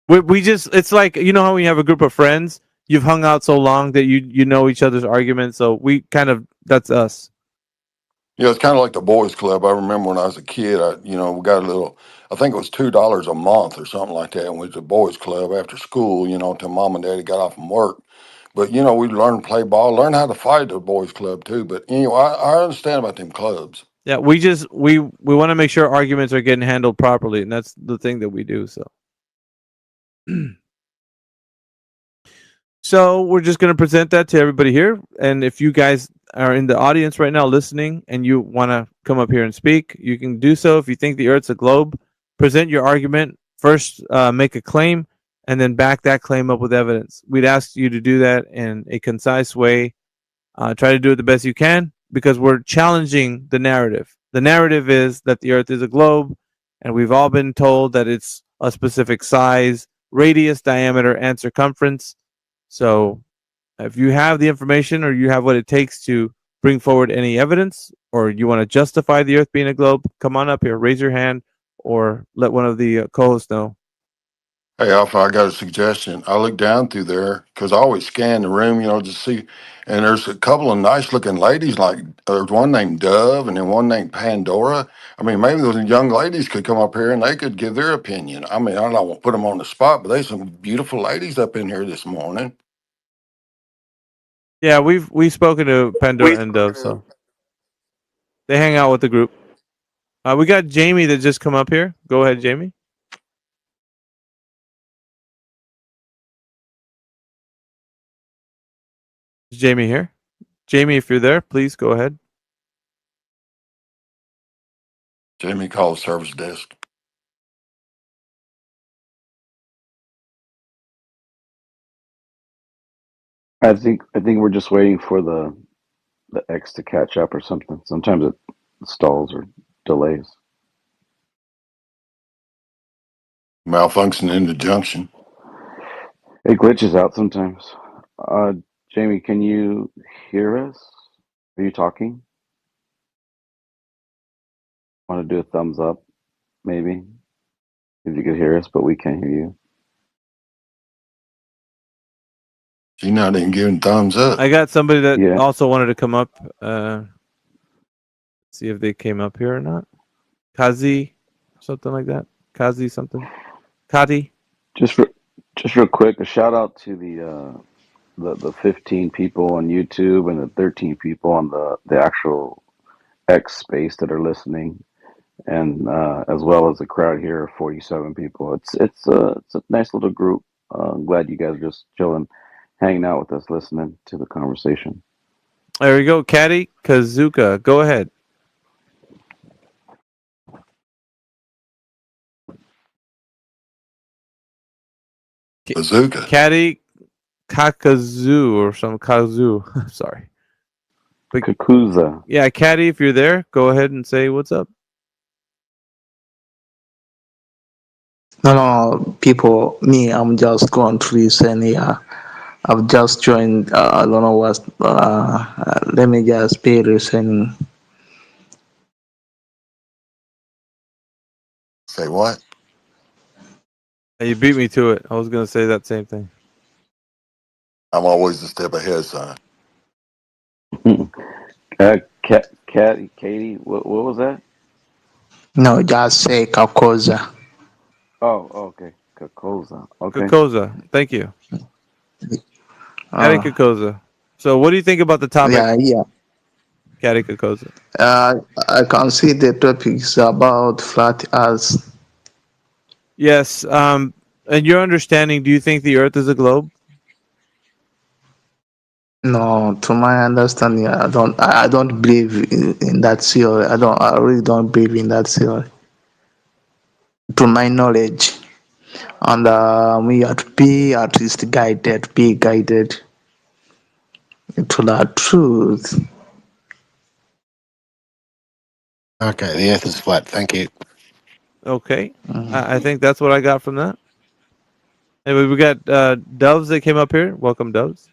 Speaker 11: We just, it's like, you know how when you have a group of friends, you've hung out so long that you know each other's arguments. So we kind of, that's us.
Speaker 21: Yeah, it's kind of like the boys' club. I remember when I was a kid. We got a little. I think it was $2 a month or something like that. And we was the boys' club after school. Till mom and daddy got off from work. But we learned to play ball, learn how to fight at the boys' club too. But I understand about them clubs.
Speaker 11: Yeah, we want to make sure arguments are getting handled properly, and that's the thing that we do. So we're just going to present that to everybody here. And if you guys are in the audience right now listening and you want to come up here and speak, you can do so. If you think the Earth's a globe, present your argument. First, make a claim, and then back that claim up with evidence. We'd ask you to do that in a concise way. Try to do it the best you can, because we're challenging the narrative. The narrative is that the Earth is a globe, and we've all been told that it's a specific size, radius, diameter, and circumference. So if you have the information, or you have what it takes to bring forward any evidence, or you want to justify the Earth being a globe, come on up here, raise your hand, or let one of the co-hosts know.
Speaker 21: Hey, Alpha, I got a suggestion. I look down through there because I always scan the room, to see. And there's a couple of nice looking ladies, like there's one named Dove and then one named Pandora. I mean, maybe those young ladies could come up here and they could give their opinion. I mean, I don't want to put them on the spot, but there's some beautiful ladies up in here this morning.
Speaker 11: Yeah, we've spoken to Pandora and Dove, so they hang out with the group. We got Jamie that just come up here. Go ahead, Jamie. Is Jamie here? Jamie, if you're there, please go ahead.
Speaker 21: Jamie, call the service desk.
Speaker 18: I think we're just waiting for the X to catch up or something. Sometimes it stalls or delays.
Speaker 21: Malfunction in the junction.
Speaker 18: It glitches out sometimes. Jamie, can you hear us? Are you talking? Want to do a thumbs up, maybe? If you could hear us, but we can't hear you.
Speaker 21: She's not even giving thumbs up.
Speaker 11: I got somebody that also wanted to come up. See if they came up here or not. Kazi, something like that. Kazi something. Kadi.
Speaker 18: Just real quick, a shout out to the 15 people on YouTube and the 13 people on the actual X space that are listening, and as well as the crowd here of 47 people. It's a nice little group. I'm glad you guys are just chilling, hanging out with us, listening to the conversation.
Speaker 11: There we go, Kadi Kazuka. Go ahead.
Speaker 21: Bazooka.
Speaker 11: Kadi Kakazu or some Kazu. Sorry.
Speaker 18: Kakuza.
Speaker 11: Yeah, Kadi, if you're there, go ahead and say what's up.
Speaker 7: No, people, me, I'm just going to listen here. I've just joined. I don't know what. Let me just be listening.
Speaker 21: Say what?
Speaker 11: You beat me to it. I was going to say that same thing.
Speaker 21: I'm always a step ahead, son.
Speaker 18: Katie, what was that?
Speaker 7: No, just say Kakoza.
Speaker 18: Oh, okay. Kakoza. Okay.
Speaker 11: Kakoza. Thank you. Kadi Kakoza. So what do you think about the topic?
Speaker 7: Yeah.
Speaker 11: Kadi Kakoza.
Speaker 7: I can see the topics about flat Earth.
Speaker 11: Yes. And your understanding, do you think the Earth is a globe?
Speaker 7: No, to my understanding, I don't believe in that theory. I really don't believe in that theory. To my knowledge, and we have to be at least guided to the truth.
Speaker 15: Okay, the Earth is flat. Thank you.
Speaker 11: Okay, I think that's what I got from that. Anyway, we got Doves that came up here. Welcome, Doves.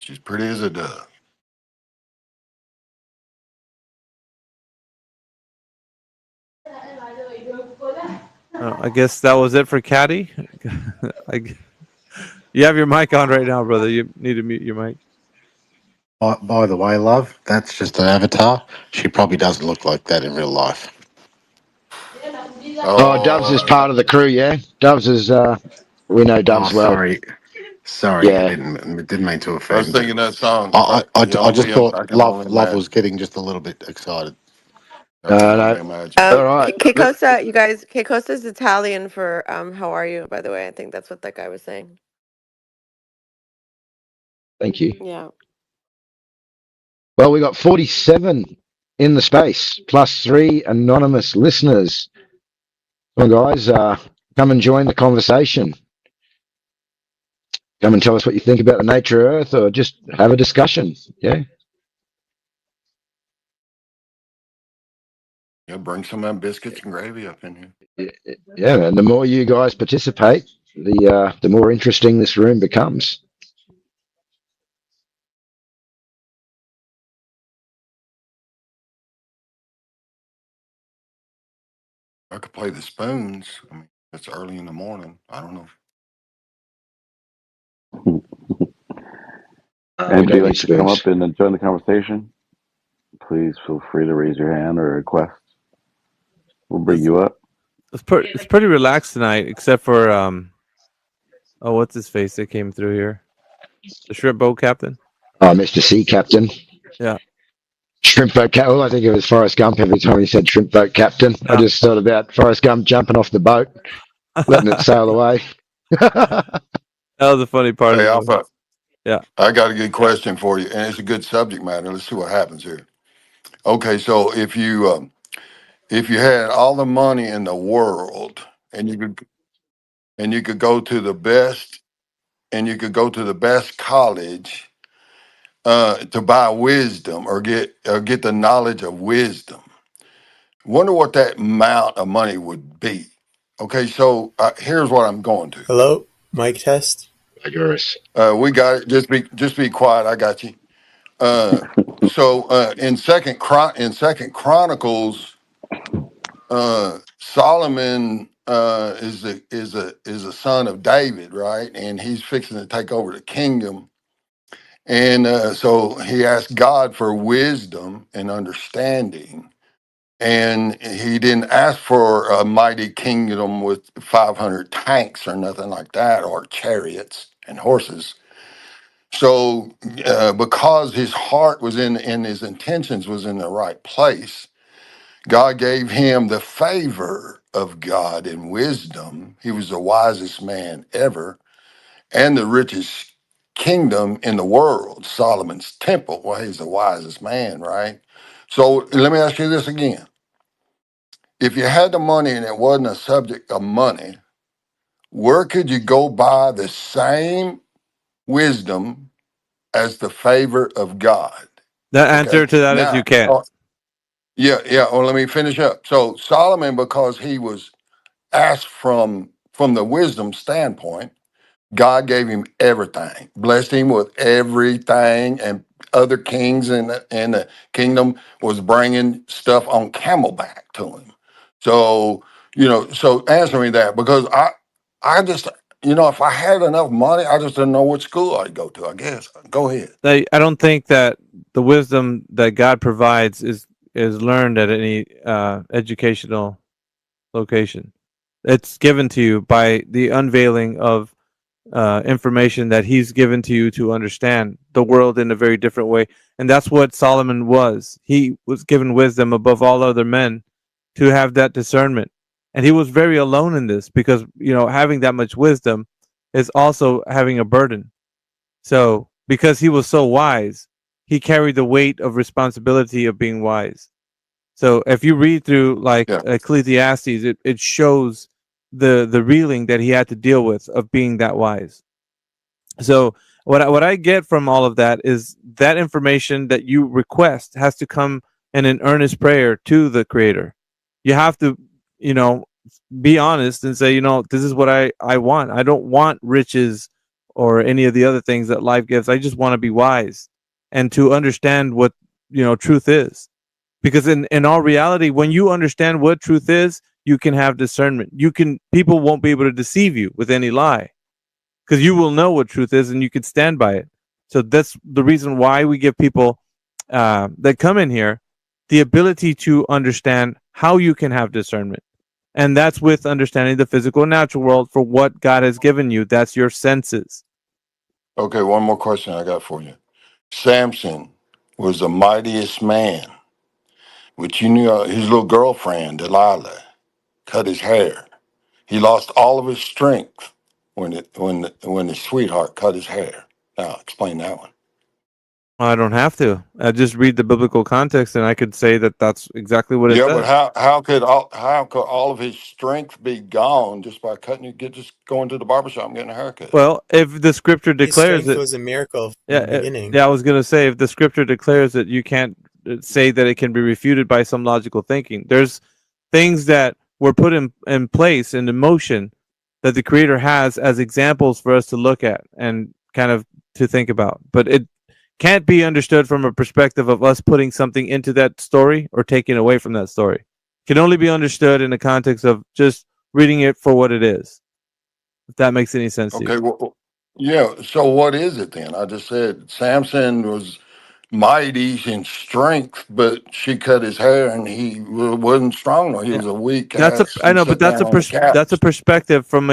Speaker 21: She's pretty as a dove.
Speaker 11: I guess that was it for Caddy. You have your mic on right now, brother. You need to mute your mic.
Speaker 15: By the way, love, that's just an avatar. She probably doesn't look like that in real life.
Speaker 14: Oh, Dubs is part of the crew, yeah? Dubs is, we know Dubs well.
Speaker 15: Sorry,
Speaker 14: Yeah.
Speaker 15: I didn't mean to
Speaker 21: I was
Speaker 15: offend.
Speaker 21: thinking that song.
Speaker 15: I just
Speaker 21: I
Speaker 15: thought
Speaker 21: can only
Speaker 15: love was
Speaker 21: imagine.
Speaker 15: getting just a little bit excited.
Speaker 21: I can
Speaker 14: No.
Speaker 21: only imagine.
Speaker 14: All right.
Speaker 9: Keikosa, you guys, Keikosa is Italian for how are you, by the way. I think that's what that guy was saying.
Speaker 14: Thank you.
Speaker 9: Yeah.
Speaker 14: Well, we got 47 in the space, plus 3 anonymous listeners. Come on, guys, come and join the conversation. Come and tell us what you think about the nature of Earth, or just have a discussion. Yeah.
Speaker 21: Yeah, bring some of them biscuits and gravy up in here.
Speaker 14: Yeah, and the more you guys participate, the more interesting this room becomes.
Speaker 21: I could play the spoons. I mean, it's early in the morning. I don't know.
Speaker 18: Anybody like to come up and join the conversation? Please feel free to raise your hand or request. We'll bring you up.
Speaker 11: It's pretty relaxed tonight, except for oh, what's his face that came through here? The shrimp boat captain.
Speaker 14: Oh, Mr. Sea Captain.
Speaker 11: Yeah.
Speaker 14: Shrimp boat captain. All I think of is Forrest Gump every time he said shrimp boat captain.
Speaker 11: Yeah.
Speaker 14: I just thought about Forrest Gump jumping off the boat, letting it sail away.
Speaker 11: That was a funny part.
Speaker 21: Hey,
Speaker 11: of
Speaker 21: Alpha.
Speaker 11: Yeah.
Speaker 21: I got a good question for you, and it's a good subject matter. Let's see what happens here. Okay, so if you had all the money in the world, and you could go to the best, college to buy wisdom or get the knowledge of wisdom, wonder what that amount of money would be. Okay, so here's what I'm going to.
Speaker 1: Hello, mic test.
Speaker 21: We got it. Just be quiet. I got you. So in Second Chronicles, Solomon is a son of David, right? And he's fixing to take over the kingdom. And so he asked God for wisdom and understanding. And he didn't ask for a mighty kingdom with 500 tanks or nothing like that, or chariots and horses. So, because his heart was in his intentions was in the right place, God gave him the favor of God and wisdom. He was the wisest man ever, and the richest kingdom in the world, Solomon's temple. Well, he's the wisest man, right? So let me ask you this again. If you had the money and it wasn't a subject of money, where could you go buy the same wisdom as the favor of God?
Speaker 11: The answer to that is you can't.
Speaker 21: Yeah. Well, let me finish up. So Solomon, because he was asked from the wisdom standpoint, God gave him everything, blessed him with everything, and other kings in the kingdom was bringing stuff on camelback to him. So so answer me that, because I just if I had enough money, I just didn't know what school I'd go to. I guess go ahead.
Speaker 11: I don't think that the wisdom that God provides is learned at any educational location. It's given to you by the unveiling of information that He's given to you to understand the world in a very different way, and that's what Solomon was. He was given wisdom above all other men to have that discernment, and he was very alone in this because having that much wisdom is also having a burden. So, because he was so wise, he carried the weight of responsibility of being wise. So, if you read through like Ecclesiastes, it shows the reeling that he had to deal with of being that wise. So, what I get from all of that is that information that you request has to come in an earnest prayer to the Creator. You have to, be honest and say, this is what I want. I don't want riches or any of the other things that life gives. I just want to be wise and to understand what truth is. Because in all reality, when you understand what truth is, you can have discernment. People won't be able to deceive you with any lie, because you will know what truth is and you can stand by it. So that's the reason why we give people that come in here the ability to understand how you can have discernment. And that's with understanding the physical and natural world for what God has given you. That's your senses.
Speaker 21: Okay, one more question I got for you. Samson was the mightiest man, which you knew his little girlfriend, Delilah, cut his hair. He lost all of his strength when his sweetheart cut his hair. Now, explain that one.
Speaker 11: I don't have to. I just read the biblical context, and I could say that that's exactly what it
Speaker 21: Yeah, but
Speaker 11: says.
Speaker 21: how could all of his strength be gone just by just going to the barbershop and getting a haircut?
Speaker 11: Well, if the scripture
Speaker 1: His
Speaker 11: declares
Speaker 1: strength
Speaker 11: it,
Speaker 1: was a miracle from the beginning.
Speaker 11: yeah, I was going to say, if the scripture declares it, you can't say that it can be refuted by some logical thinking. There's things that were put in place and in motion that the Creator has as examples for us to look at and kind of to think about. But it can't be understood from a perspective of us putting something into that story or taking away from that story. It can only be understood in the context of just reading it for what it is, if that makes any sense to you.
Speaker 21: Okay, well, yeah. So what is it then? I just said Samson was mighty in strength, but she cut his hair and he wasn't strong. No, he was a weak ass
Speaker 11: I
Speaker 21: who
Speaker 11: know, but
Speaker 21: sat down on the
Speaker 11: that's a
Speaker 21: couch.
Speaker 11: perspective from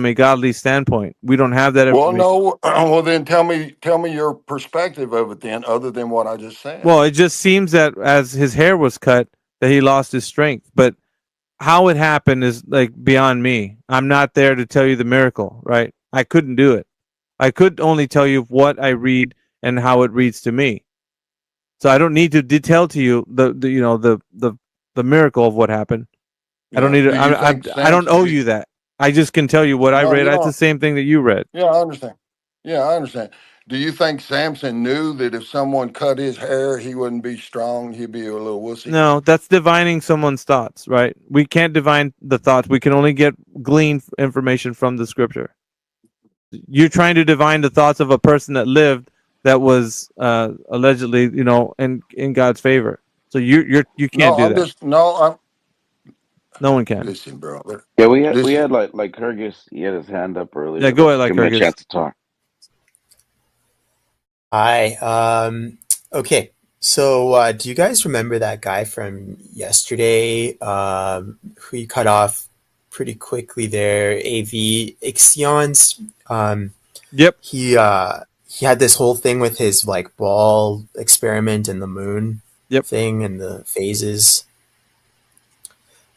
Speaker 11: a godly standpoint. We don't have that
Speaker 21: Well,
Speaker 11: information.
Speaker 21: no. Well, then tell me your perspective of it then, other than what I just said.
Speaker 11: Well, it just seems that as his hair was cut, that he lost his strength. But how it happened is like beyond me. I'm not there to tell you the miracle, right? I couldn't do it. I could only tell you what I read and how it reads to me. So I don't need to detail to you the miracle of what happened. I don't need to.
Speaker 21: Do you think
Speaker 11: I don't owe
Speaker 21: Samson?
Speaker 11: you that. I just can tell you what I
Speaker 21: No,
Speaker 11: read.
Speaker 21: you
Speaker 11: That's the
Speaker 21: don't.
Speaker 11: same thing that you read.
Speaker 21: Yeah, I understand. Yeah, I understand. Do you think Samson knew that if someone cut his hair, he wouldn't be strong? He'd be a little wussy.
Speaker 11: No, that's divining someone's thoughts, right? We can't divine the thoughts. We can only glean information from the scripture. You're trying to divine the thoughts of a person that lived that was allegedly, in God's favor. So you can't
Speaker 21: No,
Speaker 11: do
Speaker 21: I'm
Speaker 11: that.
Speaker 21: just no. I'm
Speaker 11: No one can.
Speaker 21: listen, brother.
Speaker 18: Yeah, we
Speaker 21: Listen.
Speaker 18: had like Kyrgyz. He had his hand up
Speaker 11: Yeah,
Speaker 18: earlier.
Speaker 11: go ahead,
Speaker 18: Let's
Speaker 11: like
Speaker 18: give him a
Speaker 11: Kyrgyz.
Speaker 18: chance to talk.
Speaker 1: Hi. Okay. So, do you guys remember that guy from yesterday, who you cut off pretty quickly there? AV Ixions.
Speaker 11: Yep.
Speaker 1: He had this whole thing with his like ball experiment and the moon thing and the phases.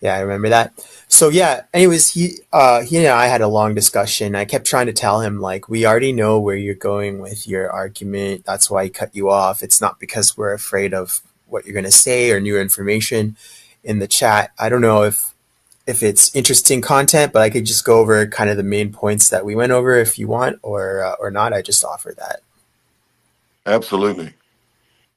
Speaker 1: Yeah, I remember that. So yeah, anyways, he and I had a long discussion. I kept trying to tell him like, we already know where you're going with your argument. That's why I cut you off. It's not because we're afraid of what you're going to say or new information in the chat. I don't know if it's interesting content, but I could just go over kind of the main points that we went over if you want, or not. I just offer that.
Speaker 21: Absolutely.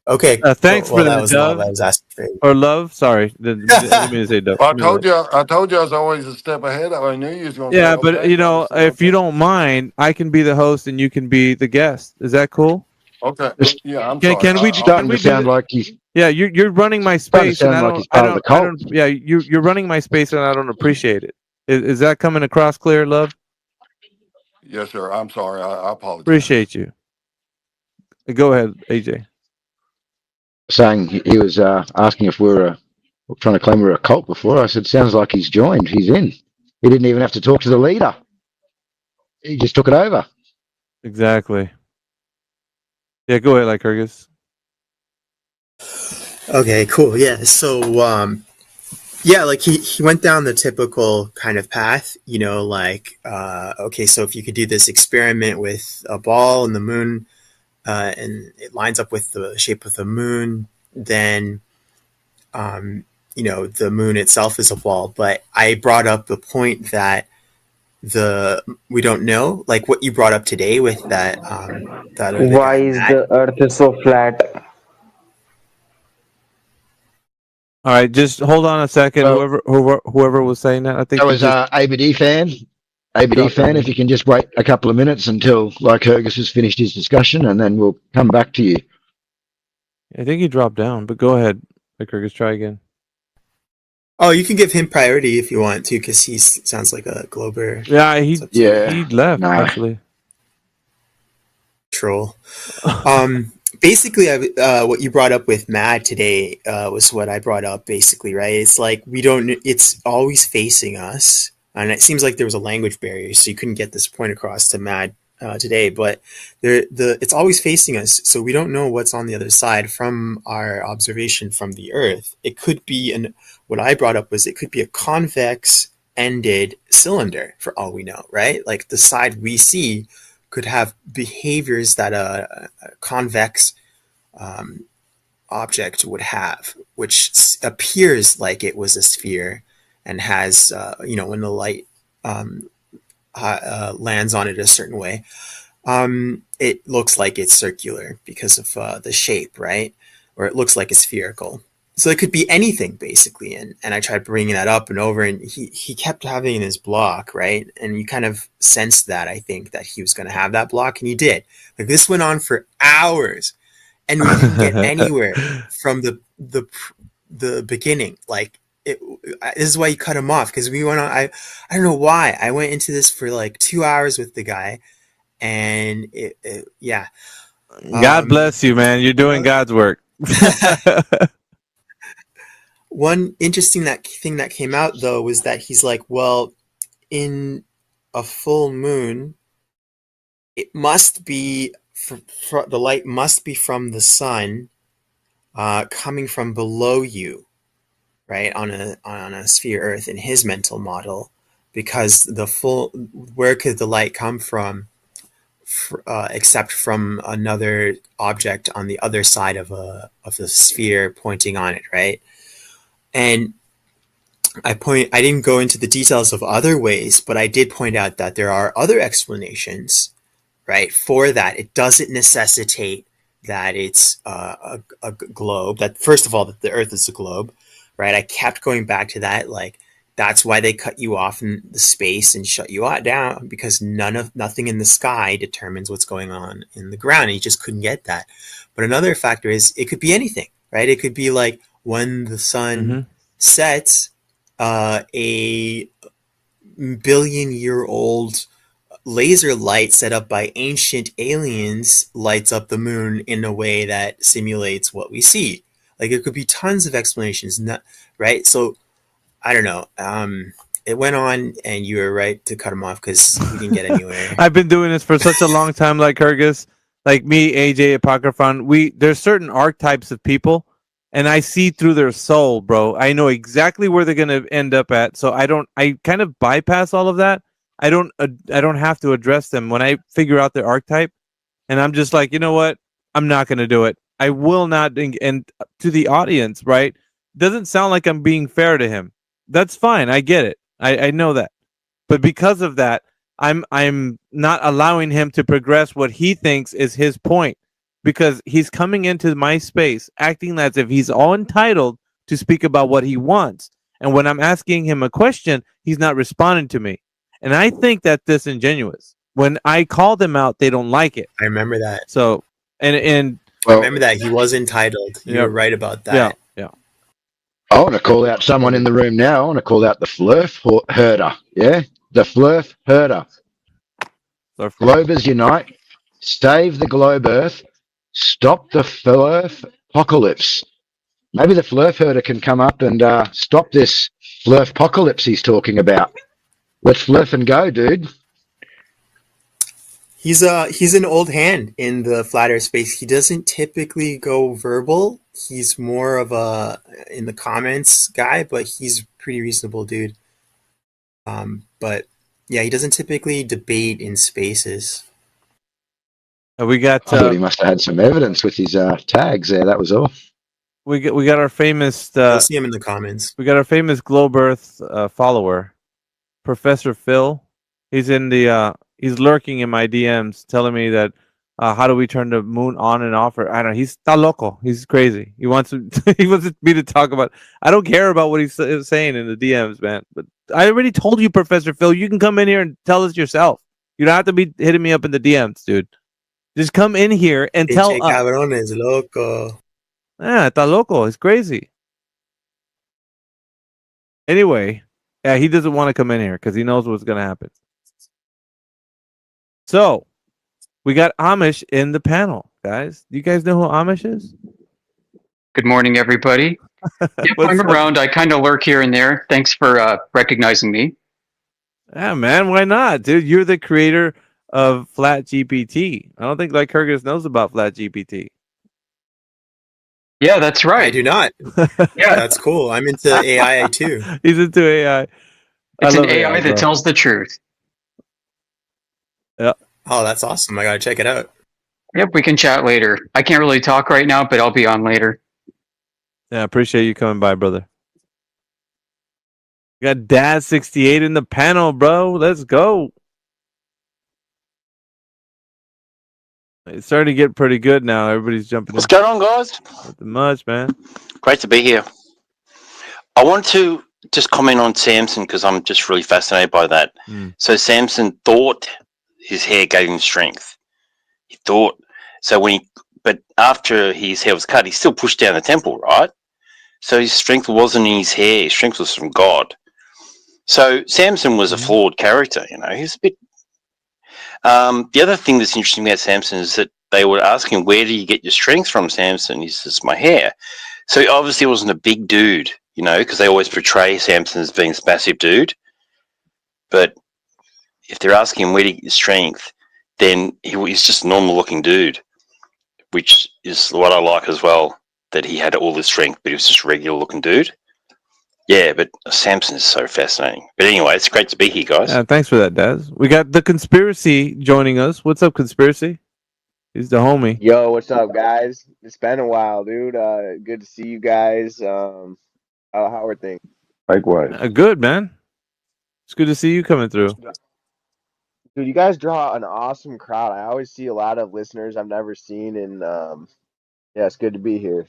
Speaker 1: Okay.
Speaker 11: Thanks
Speaker 1: Well,
Speaker 11: for
Speaker 1: that
Speaker 11: the
Speaker 1: was all
Speaker 11: dove
Speaker 1: I was asking for.
Speaker 11: or love. Sorry, I didn't mean to say dove.
Speaker 21: Well, I told you I was always a step ahead. I knew you was going to say
Speaker 11: Yeah, but
Speaker 21: okay. So I just said,
Speaker 11: if you
Speaker 21: okay.
Speaker 11: don't mind, I can be the host and you can be the guest. Is that cool?
Speaker 21: Okay. Yeah, I'm
Speaker 11: Can
Speaker 21: sorry.
Speaker 11: can we
Speaker 14: Starting to
Speaker 11: do
Speaker 14: sound
Speaker 11: that?
Speaker 14: like he's
Speaker 11: Yeah, you're running my
Speaker 14: starting to
Speaker 11: space and
Speaker 14: sound like he's part of the cult.
Speaker 11: yeah, you're running my space and I don't appreciate it. Is that coming across clear, love?
Speaker 21: Yes, sir. I'm sorry. I apologize.
Speaker 11: Appreciate you. Go ahead, AJ.
Speaker 14: Saying he was asking if we were trying to claim we were a cult before. I said, sounds like he's joined. He's in. He didn't even have to talk to the leader. He just took it over.
Speaker 11: Exactly. Yeah, go ahead, like Kyrgyz.
Speaker 1: Okay, cool. Yeah. So, yeah, like he went down the typical kind of path, like, okay, so if you could do this experiment with a ball and the moon, and it lines up with the shape of the moon, then, the moon itself is a ball. But I brought up the point that we don't know, like what you brought up today with that, that other
Speaker 10: Why
Speaker 1: guy,
Speaker 10: is
Speaker 1: Matt.
Speaker 10: the earth so flat?
Speaker 11: All right, just hold on a second.
Speaker 14: Well,
Speaker 11: Whoever was saying that, I think
Speaker 14: that was ABD fan. ABD fan, if you can just wait a couple of minutes until Lycurgus has finished his discussion, and then we'll come back to you.
Speaker 11: I think he dropped down, but go ahead, Lycurgus, try again.
Speaker 1: Oh, you can give him priority if you want to, because he sounds like a Glober.
Speaker 11: Yeah, he left, actually.
Speaker 1: Troll. Basically, what you brought up with Mad today was what I brought up, basically, right? It's like it's always facing us, and it seems like there was a language barrier, so you couldn't get this point across to Mad today, but it's always facing us, so we don't know what's on the other side from our observation from the Earth. It could be, what I brought up was it could be a convex ended cylinder for all we know, right? Like the side we see could have behaviors that a convex object would have, which appears like it was a sphere and has, when the light lands on it a certain way, it looks like it's circular because of the shape, right? Or it looks like it's spherical. So it could be anything, basically. And I tried bringing that up and over, and he kept having his block, right? And you kind of sensed that, I think, that he was going to have that block, and he did. Like, this went on for hours, and we didn't get anywhere from the beginning. Like, this is why you cut him off, because we went on. I don't know why. I went into this for like 2 hours with the guy, and yeah.
Speaker 11: God bless you, man. You're doing God's work.
Speaker 1: One interesting thing that came out, though, was that he's like, well, in a full moon, it must be the light must be from the sun, coming from below you, right, on a sphere Earth in his mental model, because where could the light come from, except from another object on the other side of the sphere pointing on it, right? And I didn't go into the details of other ways, but I did point out that there are other explanations, right, for that. It doesn't necessitate that it's a globe. That, first of all, that the Earth is a globe, right? I kept going back to that, like, that's why they cut you off in the space and shut you down, because nothing in the sky determines what's going on in the ground, and you just couldn't get that. But another factor is it could be anything, right? It could be like when the sun sets, a billion-year-old laser light set up by ancient aliens lights up the moon in a way that simulates what we see. Like, it could be tons of explanations, right? So I don't know. It went on, and you were right to cut him off because we didn't get anywhere.
Speaker 11: I've been doing this for such a long time, like Kurgus, like me, AJ, Apocryphon. There's certain archetypes of people, and I see through their soul, bro. I know exactly where they're gonna end up at. So I kind of bypass all of that. I don't have to address them when I figure out their archetype, and I'm just like, you know what? I'm not gonna do it. I will not. And to the audience, right? Doesn't sound like I'm being fair to him. That's fine. I get it. I know that. But because of that, I'm not allowing him to progress what he thinks is his point, because he's coming into my space acting as if he's all entitled to speak about what he wants. And when I'm asking him a question, he's not responding to me. And I think that's disingenuous. When I call them out, they don't like it.
Speaker 1: I remember that.
Speaker 11: So, and
Speaker 1: I remember that he was entitled. You're right about that.
Speaker 11: Yeah.
Speaker 14: I want to call out someone in the room now. I want to call out the Flurf herder. Yeah, the Flurf herder. Globers unite. Save the globe Earth. Stop the Flurf apocalypse. Maybe the Flurf herder can come up and stop this Flurf apocalypse he's talking about. Let's flurf and go, dude.
Speaker 1: He's an old hand in the flat earth space. He doesn't typically go verbal. He's more of a in the comments guy, but he's pretty reasonable dude. But yeah, he doesn't typically debate in spaces.
Speaker 11: We got.
Speaker 14: I thought he must have had some evidence with his tags there. That was all.
Speaker 11: We got our famous.
Speaker 1: You'll see him in the comments.
Speaker 11: We got our famous Globe Earth follower, Professor Phil. He's in the. He's lurking in my DMs, telling me that how do we turn the moon on and off? Or I don't know. He's está loco. He's crazy. He wants he wants me to talk about. I don't care about what he's saying in the DMs, man. But I already told you, Professor Phil. You can come in here and tell us yourself. You don't have to be hitting me up in the DMs, dude. Just come in here and tell us.
Speaker 1: Cabrón es loco.
Speaker 11: Yeah, está loco. He's crazy. Anyway, yeah, he doesn't want to come in here because he knows what's going to happen. So, we got Amish in the panel, guys. Do you guys know who Amish is?
Speaker 8: Good morning, everybody. Yep, I'm around. I kind of lurk here and there. Thanks for recognizing me.
Speaker 11: Yeah, man. Why not, dude? You're the creator of Flat GPT. I don't think Lycurgus knows about Flat GPT.
Speaker 8: Yeah, that's right.
Speaker 1: I do not.
Speaker 8: Yeah,
Speaker 1: that's cool. I'm into AI too.
Speaker 11: He's into AI.
Speaker 8: It's an AI that tells the truth.
Speaker 11: Yeah.
Speaker 1: Oh, that's awesome. I gotta check it out.
Speaker 8: Yep, we can chat later. I can't really talk right now, but I'll be on later.
Speaker 11: Yeah, I appreciate you coming by, brother. We got Dad68 in the panel, bro. Let's go. It's starting to get pretty good now. Everybody's jumping in.
Speaker 22: What's going on, guys?
Speaker 11: Nothing much, man.
Speaker 22: Great to be here. I want to just comment on Samson because I'm just really fascinated by that. So Samson thought his hair gave him strength. He thought so but after his hair was cut, he still pushed down the temple, right? So his strength wasn't in his hair. His strength was from God. So Samson was a flawed character. You know, he's a bit. The other thing that's interesting about Samson is that they would ask him, "Where do you get your strength from, Samson?" He says, "My hair." So he obviously wasn't a big dude, you know, because they always portray Samson as being this massive dude. But if they're asking him where do you get your strength, then he's just a normal-looking dude, which is what I like as well. That he had all the strength, but he was just a regular-looking dude. Yeah, but Samson is so fascinating. But anyway, it's great to be here, guys.
Speaker 11: Yeah, thanks for that, Daz. We got the Conspiracy joining us. What's up, Conspiracy? He's the homie.
Speaker 23: Yo, what's up, guys? It's been a while, dude. Good to see you guys. How are things?
Speaker 22: Likewise.
Speaker 11: Good, man. It's good to see you coming through.
Speaker 23: Dude, you guys draw an awesome crowd. I always see a lot of listeners I've never seen, and yeah, it's good to be here.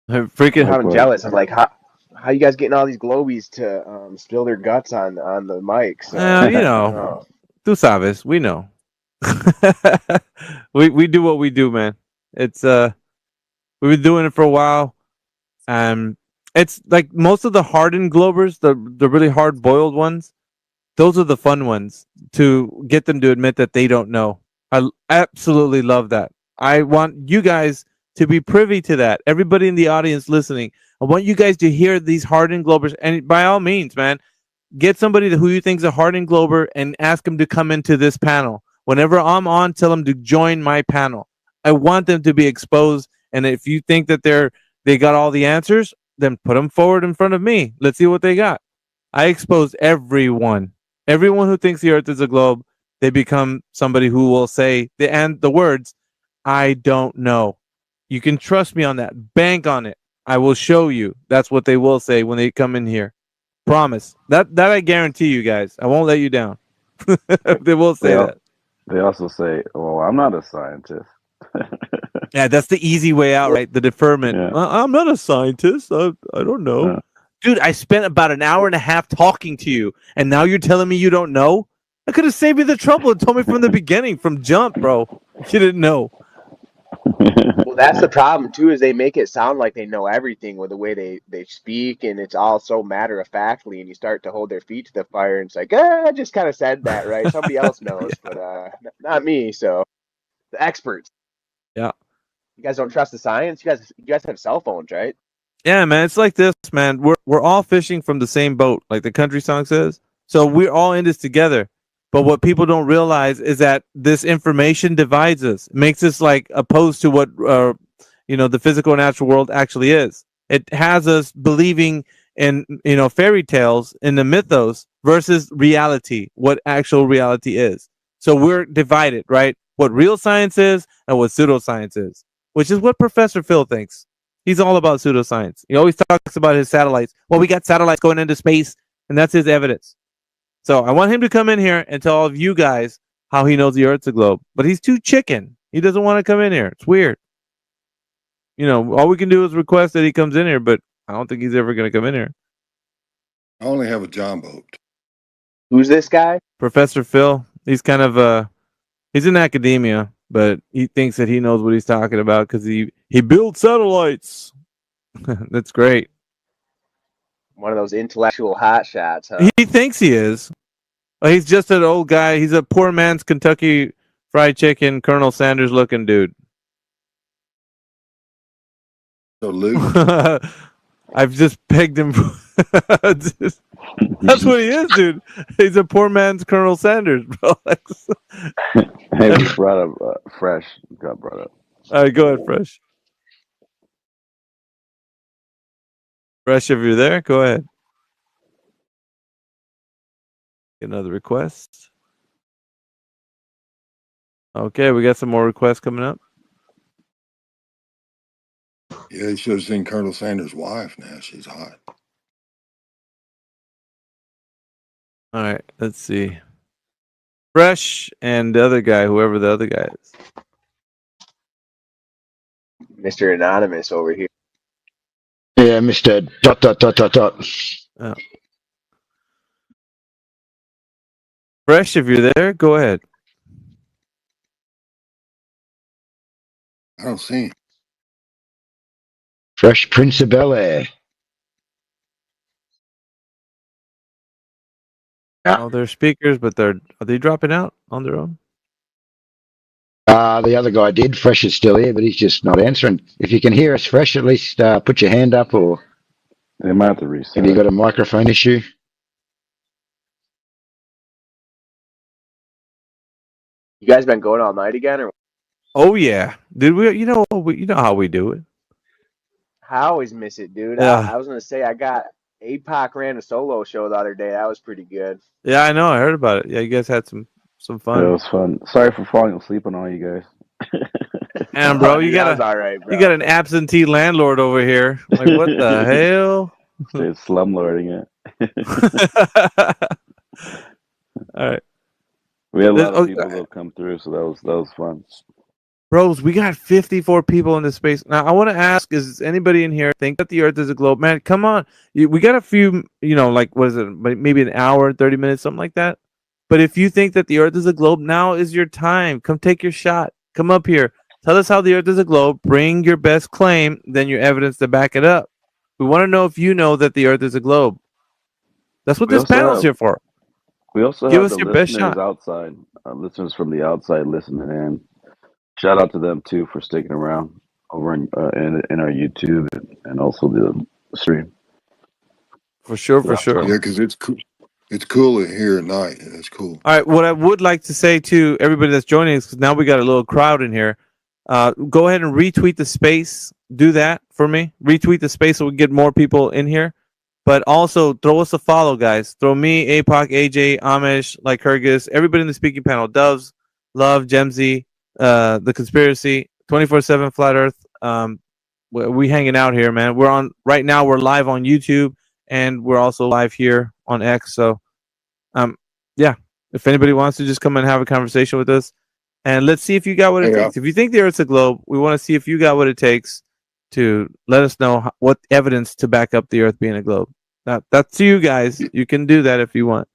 Speaker 23: I'm jealous. I'm like, how you guys getting all these globies to spill their guts on the mics?
Speaker 11: You know, tú sabes, we know. we do what we do, man. It's we've been doing it for a while, and it's like most of the hardened globers, the really hard boiled ones. Those are the fun ones to get them to admit that they don't know. I absolutely love that. I want you guys to be privy to that. Everybody in the audience listening, I want you guys to hear these hardened globers. And by all means, man, get somebody who you think is a hardened glober and ask them to come into this panel. Whenever I'm on, tell them to join my panel. I want them to be exposed. And if you think that they got all the answers, then put them forward in front of me. Let's see what they got. I exposed everyone. Everyone who thinks the earth is a globe, they become somebody who will say the words, I don't know. You can trust me on that. Bank on it. I will show you. That's what they will say when they come in here. Promise. That I guarantee you guys. I won't let you down. They will say that.
Speaker 18: They also say, well, I'm not a scientist.
Speaker 11: Yeah, that's the easy way out, right? The deferment. Yeah. I'm not a scientist. I don't know. Yeah. Dude, I spent about an hour and a half talking to you, and now you're telling me you don't know? I could have saved you the trouble and told me from the beginning, from jump, bro. You didn't know.
Speaker 23: Well, that's the problem, too, is they make it sound like they know everything with the way they speak, and it's all so matter-of-factly, and you start to hold their feet to the fire, and it's like, I just kind of said that, right? Somebody else knows, but not me, so. The experts.
Speaker 11: Yeah.
Speaker 23: You guys don't trust the science? You guys have cell phones, right?
Speaker 11: Yeah, man. It's like this, man. We're all fishing from the same boat, like the country song says. So we're all in this together. But what people don't realize is that this information divides us, makes us like opposed to what the physical natural world actually is. It has us believing in fairy tales in the mythos versus reality, what actual reality is. So we're divided, right? What real science is and what pseudoscience is, which is what Professor Phil thinks. He's all about pseudoscience. He always talks about his satellites. Well, we got satellites going into space, and that's his evidence. So I want him to come in here and tell all of you guys how he knows the Earth's a globe. But he's too chicken. He doesn't want to come in here. It's weird. All we can do is request that he comes in here, but I don't think he's ever going to come in here.
Speaker 21: I only have a John boat.
Speaker 23: Who's this guy?
Speaker 11: Professor Phil. He's kind of he's in academia, but he thinks that he knows what he's talking about because he builds satellites. That's great.
Speaker 23: One of those intellectual hotshots, huh?
Speaker 11: He thinks he is. He's just an old guy. He's a poor man's Kentucky Fried Chicken, Colonel Sanders looking dude.
Speaker 21: So Luke,
Speaker 11: I've just pegged him. That's what he is, dude. He's a poor man's Colonel Sanders, bro.
Speaker 18: Hey, we brought up Fresh. Got brought up.
Speaker 11: All right, go ahead, Fresh. Fresh, if you're there, go ahead. Another request. Okay, we got some more requests coming up.
Speaker 21: yeah, you should have seen Colonel Sanders' wife. Now she's hot.
Speaker 11: All right, let's see. Fresh and the other guy, whoever the other guy is.
Speaker 23: Mr. Anonymous over here.
Speaker 14: Yeah, Mr. ...
Speaker 11: Oh. Fresh, if you're there, go ahead.
Speaker 21: I don't see him.
Speaker 14: Fresh Prince of Bel-Air.
Speaker 11: Oh, they're speakers, but are they dropping out on their own?
Speaker 14: The other guy did. Fresh is still here, but he's just not answering. If you can hear us, Fresh, at least put your hand up, or
Speaker 18: they might have to reset.
Speaker 14: Have you got a microphone issue?
Speaker 23: You guys been going all night again, or?
Speaker 11: Oh yeah, did we? You know how we do it.
Speaker 23: I always miss it, dude.
Speaker 11: Yeah.
Speaker 23: I was gonna say I got APOC ran a solo show the other day. That was pretty good.
Speaker 11: Yeah, I know. I heard about it. Yeah, you guys had some fun.
Speaker 18: Yeah, it was fun. Sorry for falling asleep on all you guys.
Speaker 11: And bro, you got
Speaker 23: all right, bro.
Speaker 11: You got an absentee landlord over here. Like, what the hell?
Speaker 18: Stayed slumlording it.
Speaker 11: All right.
Speaker 18: We had a lot of people that come through, so that was fun.
Speaker 11: Bros, we got 54 people in this space. Now, I want to ask, is anybody in here think that the Earth is a globe? Man, come on. We got a few, like, what is it? Maybe an hour, 30 minutes, something like that. But if you think that the Earth is a globe, now is your time. Come take your shot. Come up here. Tell us how the Earth is a globe. Bring your best claim, then your evidence to back it up. We want to know if you know that the Earth is a globe. That's what this panel's here for.
Speaker 18: We also
Speaker 11: Give
Speaker 18: have
Speaker 11: us
Speaker 18: the
Speaker 11: your best
Speaker 18: listeners
Speaker 11: shot.
Speaker 18: outside, listeners from the outside listening in. Shout out to them too for sticking around over in our YouTube and also the stream.
Speaker 11: For sure.
Speaker 21: Yeah, because it's cool. It's cooler here at night. That's cool.
Speaker 11: All right, what I would like to say to everybody that's joining us, because now we got a little crowd in here, go ahead and retweet the space. Do that for me. Retweet the space so we get more people in here. But also throw us a follow, guys. Throw me, APOC, AJ, Amish, like Kyrgyz, everybody in the speaking panel. Doves, Love, Gemsy, The Conspiracy, 24/7 Flat Earth. We hanging out here, man. Right now we're live on YouTube, and we're also live here on X. So, yeah. If anybody wants to just come and have a conversation with us, and let's see if you got what it takes. If you think the Earth's a globe, we want to see if you got what it takes to let us know what evidence to back up the Earth being a globe. That's you guys. You can do that if you want.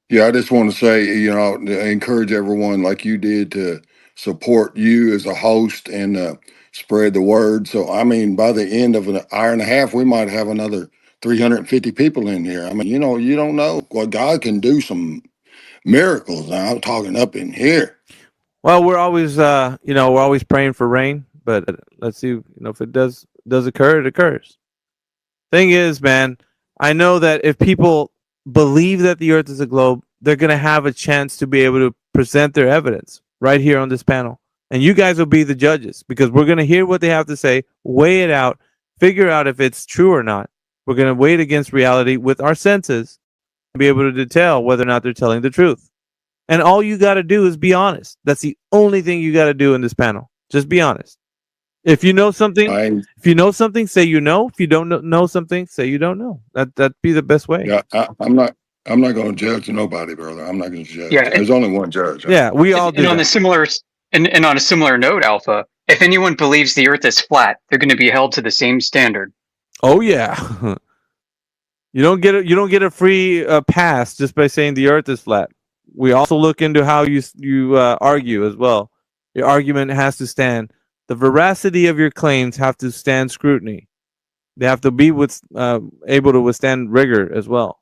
Speaker 21: Yeah, I just want to say, to encourage everyone like you did to support you as a host and spread the word. So, I mean, by the end of an hour and a half, we might have another 350 people in here. I mean, you don't know. Well, God can do some miracles. Now, I'm talking up in here.
Speaker 11: Well, we're always, we're always praying for rain, but let's see, if it does occur, it occurs. Thing is, man, I know that if people believe that the Earth is a globe, they're going to have a chance to be able to present their evidence right here on this panel. And you guys will be the judges because we're going to hear what they have to say, weigh it out, figure out if it's true or not. We're going to weigh it against reality with our senses and be able to tell whether or not they're telling the truth. And all you got to do is be honest. That's the only thing you got to do in this panel. Just be honest. If you know something, say you know. If you don't know something, say you don't know. That'd be the best way.
Speaker 21: Yeah, I'm not I'm not going to judge nobody, brother. I'm not going to judge.
Speaker 8: Yeah,
Speaker 21: There's only one judge.
Speaker 11: Yeah, we all do
Speaker 8: and on
Speaker 11: that.
Speaker 8: a similar and on a similar note, Alpha, if anyone believes the Earth is flat, they're going to be held to the same standard.
Speaker 11: Oh yeah. You don't get a free pass just by saying the Earth is flat. We also look into how you argue as well. Your argument has to stand. The veracity of your claims have to stand scrutiny. They have to be able to withstand rigor as well.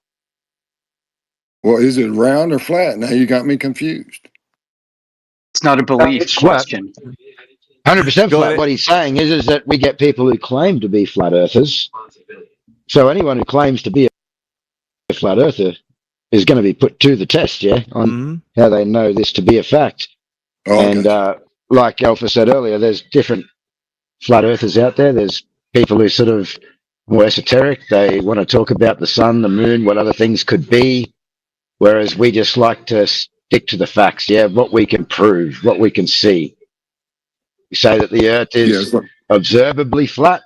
Speaker 21: Well, is it round or flat? Now you got me confused.
Speaker 8: It's not a belief
Speaker 14: It's
Speaker 8: question.
Speaker 14: 100%
Speaker 11: Go
Speaker 14: flat.
Speaker 11: ahead.
Speaker 14: What he's saying is that we get people who claim to be flat earthers. So anyone who claims to be a flat earther is going to be put to the test, yeah, on how they know this to be a fact.
Speaker 21: Oh,
Speaker 14: and like Alpha said earlier, there's different flat earthers out there. There's people who sort of more esoteric. They want to talk about the sun, the moon, what other things could be, whereas we just like to stick to the facts, yeah, what we can prove, what we can see. We say that the Earth is observably flat,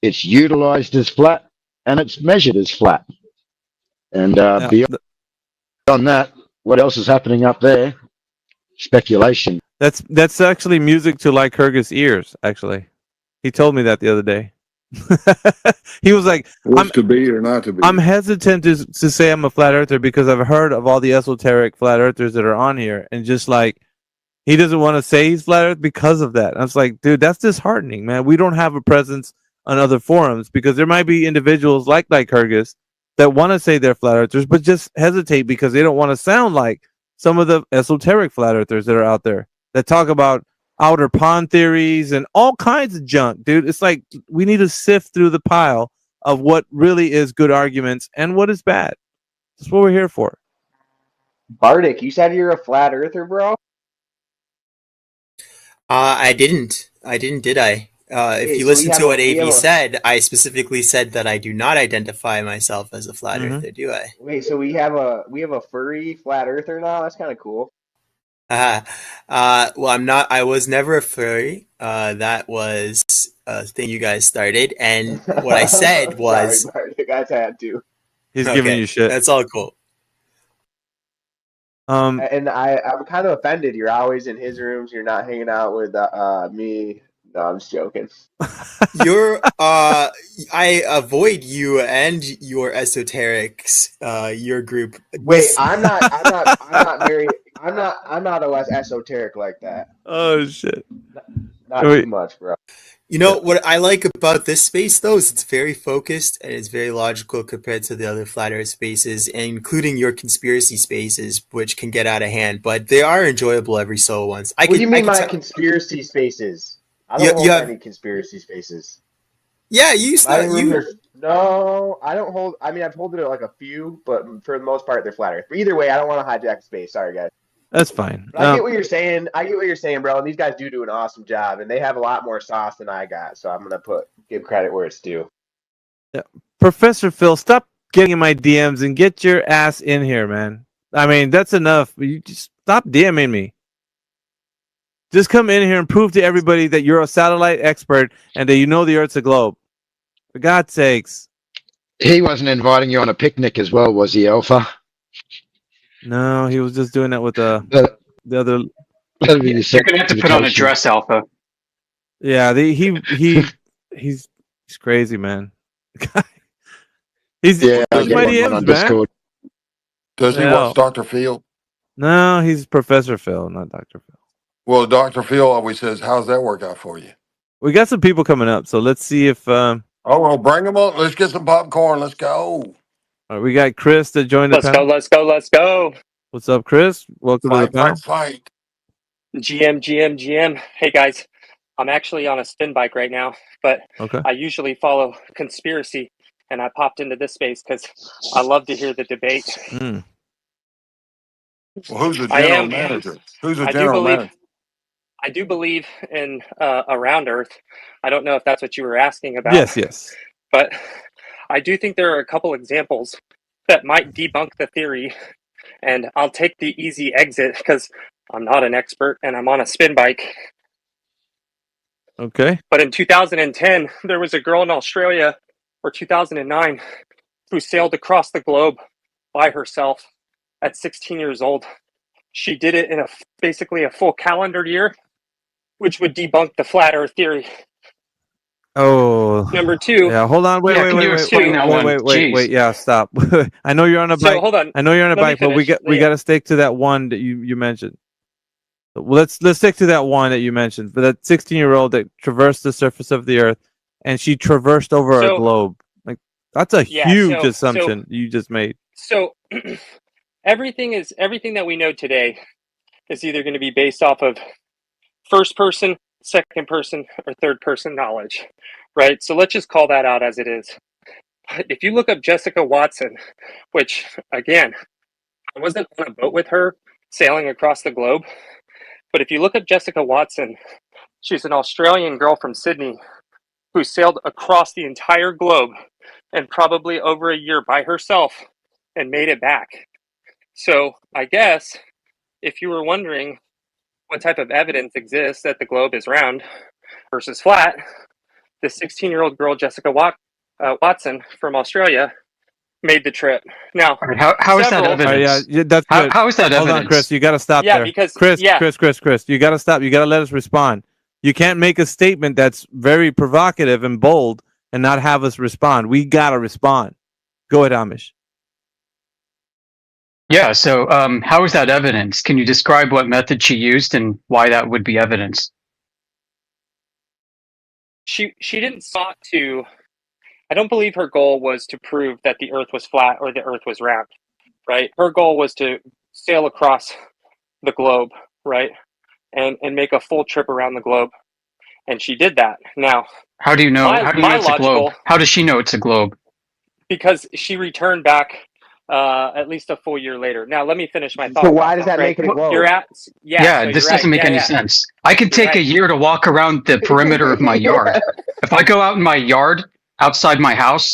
Speaker 14: it's utilized as flat, and it's measured as flat. And beyond that, what else is happening up there? Speculation.
Speaker 11: That's actually music to Lycurgus' ears. Actually, he told me that the other day. He was like,
Speaker 21: "I'm to be or not to be."
Speaker 11: I'm hesitant to say I'm a flat earther because I've heard of all the esoteric flat earthers that are on here, and just like he doesn't want to say he's flat earth because of that. And I was like, dude, that's disheartening, man. We don't have a presence on other forums because there might be individuals like Lycurgus that want to say they're flat earthers, but just hesitate because they don't want to sound like some of the esoteric flat earthers that are out there that talk about outer pond theories and all kinds of junk, dude. It's like we need to sift through the pile of what really is good arguments and what is bad. That's what we're here for.
Speaker 23: Bardic, you said you're a flat earther, bro?
Speaker 1: I didn't. Did I? If you listen to what AV said, I specifically said that I do not identify myself as a flat earther, do I?
Speaker 23: Wait, so we have a furry flat earther now? That's kind of cool.
Speaker 1: Well, I'm not. I was never a furry. That was a thing you guys started, and what I said was,
Speaker 23: sorry, the guys had to.
Speaker 11: He's giving you shit.
Speaker 1: That's all cool.
Speaker 23: And I'm kind of offended. You're always in his rooms. You're not hanging out with me. No, I'm just joking.
Speaker 1: You're I avoid you and your esoterics, your group.
Speaker 23: Wait, I'm not very I'm not a esoteric like that.
Speaker 11: Oh shit.
Speaker 23: Not too much, bro.
Speaker 1: You know what I like about this space though is it's very focused and it's very logical compared to the other flat earth spaces, including your conspiracy spaces, which can get out of hand, but they are enjoyable every so once.
Speaker 23: What do you mean my conspiracy spaces? I don't hold any conspiracy spaces.
Speaker 1: Yeah, you used
Speaker 23: to. No, I don't hold. I mean, I've holded it like a few, but for the most part, they're flat earth. But either way, I don't want to hijack space. Sorry, guys.
Speaker 11: That's fine.
Speaker 23: But I get what you're saying. Bro. And these guys do an awesome job, and they have a lot more sauce than I got. So I'm gonna give credit where it's due.
Speaker 11: Yeah. Professor Phil, stop getting in my DMs and get your ass in here, man. I mean, that's enough. You just stop DMing me. Just come in here and prove to everybody that you're a satellite expert and that you know the Earth's a globe. For God's sakes.
Speaker 14: He wasn't inviting you on a picnic as well, was he, Alpha?
Speaker 23: No,
Speaker 11: he was just doing that with the other.
Speaker 23: You're gonna have to put on a dress, Alpha.
Speaker 11: Yeah, he's crazy, man. He's
Speaker 21: my
Speaker 11: DMs,
Speaker 21: on Discord. Does he watch Dr. Phil?
Speaker 11: No, he's Professor Phil, not Dr. Phil.
Speaker 21: Well, Dr. Phil always says, "How's that work out for you?"
Speaker 11: We got some people coming up, so let's see if.
Speaker 21: Oh well, bring them on. Let's get some popcorn. Let's go.
Speaker 11: All right, we got Chris that joined the panel.
Speaker 3: Let's go.
Speaker 11: What's up, Chris? Welcome to the panel.
Speaker 21: Fight.
Speaker 3: GM. Hey guys, I'm actually on a spin bike right now, but I usually follow conspiracy, and I popped into this space because I love to hear the debate.
Speaker 21: Well, who's the general manager? Who's the general manager?
Speaker 3: I do believe in around Earth. I don't know if that's what you were asking about.
Speaker 11: Yes.
Speaker 3: But I do think there are a couple examples that might debunk the theory, and I'll take the easy exit because I'm not an expert and I'm on a spin bike.
Speaker 11: Okay.
Speaker 3: But in 2010, there was a girl in Australia, or 2009, who sailed across the globe by herself at 16 years old. She did it in basically a full calendar year, which would debunk the flat Earth theory.
Speaker 11: Oh,
Speaker 3: Number two.
Speaker 11: yeah. Hold on. Wait. Yeah, stop. I know you're on a bike.
Speaker 3: Hold on.
Speaker 11: I know you're on a bike, but we got to stick to that one that you mentioned. Well, let's stick to that one that you mentioned for that 16-year-old that traversed the surface of the Earth, and she traversed over a globe. Like that's a huge assumption you just made.
Speaker 3: So everything that we know today is either going to be based off of first person, second person, or third person knowledge, right? So let's just call that out as it is. If you look up Jessica Watson, which again, I wasn't on a boat with her sailing across the globe, but if you look up Jessica Watson, she's an Australian girl from Sydney who sailed across the entire globe and probably over a year by herself and made it back. So I guess if you were wondering what type of evidence exists that the globe is round versus flat, the 16-year-old girl, Jessica Watson from Australia, made the trip. Now,
Speaker 8: how is that evidence?
Speaker 11: That's good.
Speaker 8: How is that evidence?
Speaker 11: Hold on, Chris. You got to stop there.
Speaker 3: Because
Speaker 11: Chris, you got to stop. You got to let us respond. You can't make a statement that's very provocative and bold and not have us respond. We got to respond. Go ahead, Amish.
Speaker 8: Yeah, so how is that evidence? Can you describe what method she used and why that would be evidence?
Speaker 3: She didn't sought to, I don't believe her goal was to prove that the Earth was flat or the Earth was round, right? Her goal was to sail across the globe, right? And make a full trip around the globe. And she did that. Now,
Speaker 8: how do you know? How do you know it's a globe? How does she know it's a globe?
Speaker 3: Because she returned back at least a full year later. Now, let me finish my thought.
Speaker 23: So why does that make it a globe?
Speaker 8: This doesn't make any sense. I could take a year to walk around the perimeter of my yard. If I go out in my yard outside my house,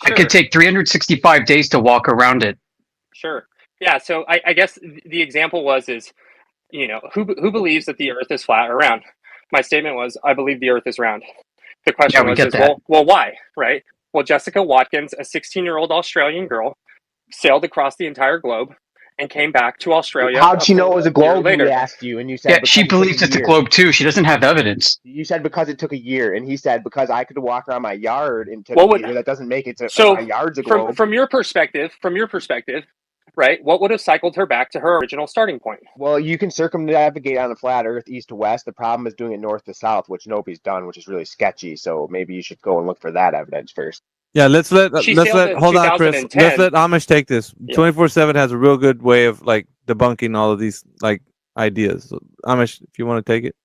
Speaker 8: I could take 365 days to walk around it.
Speaker 3: Sure. Yeah. So I guess the example is, who believes that the Earth is flat or round? My statement was, I believe the Earth is round. The question well, why? Right? Well, Jessica Watkins, a 16-year-old Australian girl, sailed across the entire globe and came back to Australia.
Speaker 23: How'd she know it was a globe? We asked you, and you said
Speaker 8: she believes it's a globe too. She doesn't have evidence.
Speaker 23: You said because it took a year, and he said because I could walk around my yard and took a year. That doesn't make it my yard's a globe.
Speaker 3: From your perspective, right? What would have cycled her back to her original starting point?
Speaker 23: Well, you can circumnavigate on the flat Earth east to west. The problem is doing it north to south, which nobody's done, which is really sketchy. So maybe you should go and look for that evidence first.
Speaker 11: Yeah, let's let hold on, Chris. Let's let Amish take this. 24/7 has a real good way of like debunking all of these like ideas. So, Amish, if you want to take it.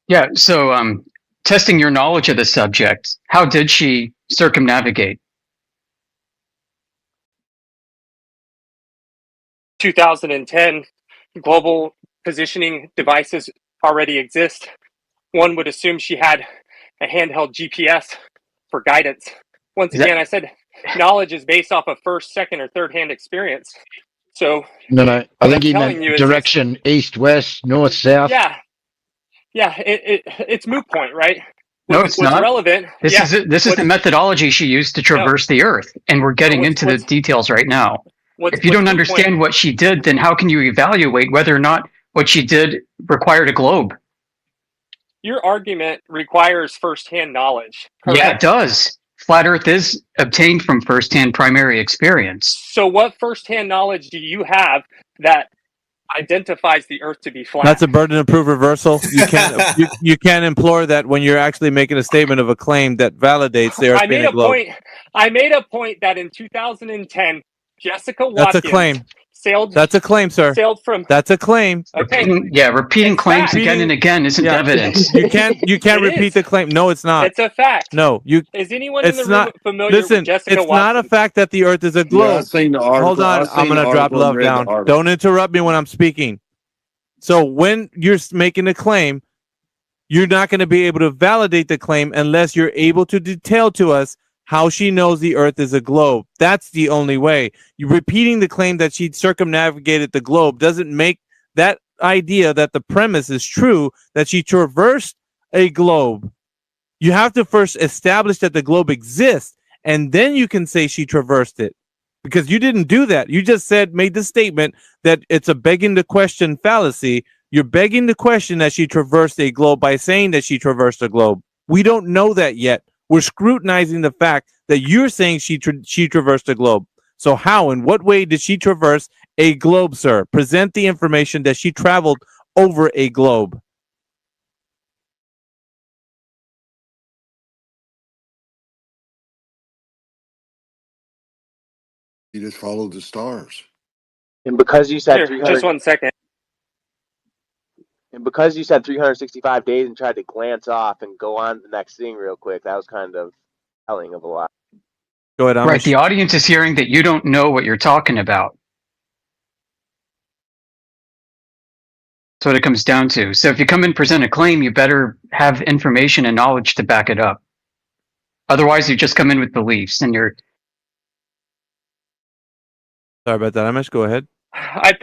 Speaker 8: Yeah. So, testing your knowledge of the subject, how did she circumnavigate?
Speaker 3: 2010, global positioning devices already exist. One would assume she had a handheld GPS for guidance. Once again, I said knowledge is based off of first, second, or third hand experience. So
Speaker 14: no, I think he meant direction east, west, north, south.
Speaker 3: Yeah, it's moot point, right?
Speaker 8: No, it's not
Speaker 3: relevant.
Speaker 8: This is the methodology she used to traverse the Earth, and we're getting into the details right now. If you don't understand what she did, then how can you evaluate whether or not what she did required a globe?
Speaker 3: Your argument requires first-hand knowledge. Correct?
Speaker 8: Yeah, it does. Flat Earth is obtained from first-hand primary experience.
Speaker 3: So what first-hand knowledge do you have that identifies the Earth to be flat?
Speaker 11: That's a burden of proof reversal. You can't you can't implore that when you're actually making a statement of a claim that validates the Earth being a globe.
Speaker 3: I made a point that in 2010, Jessica Watkins.
Speaker 11: That's a claim.
Speaker 3: Sailed.
Speaker 11: That's a claim, sir.
Speaker 3: Sailed from.
Speaker 11: That's a claim.
Speaker 3: Okay.
Speaker 8: Repeating claims again and again isn't evidence.
Speaker 11: You can't repeat the claim. No, it's not.
Speaker 3: It's a fact.
Speaker 11: No,
Speaker 3: Is anyone in the room familiar with Jessica Watson?
Speaker 11: It's not a fact that the Earth is a globe. Hold on, I'm gonna drop love down. Don't interrupt me when I'm speaking. So when you're making a claim, you're not going to be able to validate the claim unless you're able to detail to us how she knows the Earth is a globe. That's the only way. You repeating the claim that she'd circumnavigated the globe doesn't make that idea that the premise is true, that she traversed a globe. You have to first establish that the globe exists, and then you can say she traversed it. because you didn't do that. You just made the statement that it's a begging the question fallacy. You're begging the question that she traversed a globe by saying that she traversed a globe. We don't know that yet. We're scrutinizing the fact that you're saying she traversed a globe. So how, in what way did she traverse a globe, sir? Present the information that she traveled over a globe.
Speaker 21: He just followed the stars.
Speaker 23: And because you said
Speaker 3: just 1 second.
Speaker 23: And because you said 365 days and tried to glance off and go on to the next thing real quick, that was kind of telling of a lot.
Speaker 11: Go ahead, Amish.
Speaker 8: Right, the audience is hearing that you don't know what you're talking about. That's what it comes down to. So if you come and present a claim, you better have information and knowledge to back it up. Otherwise, you just come in with beliefs, and you're...
Speaker 11: Sorry about that, Amish. Go ahead.
Speaker 3: I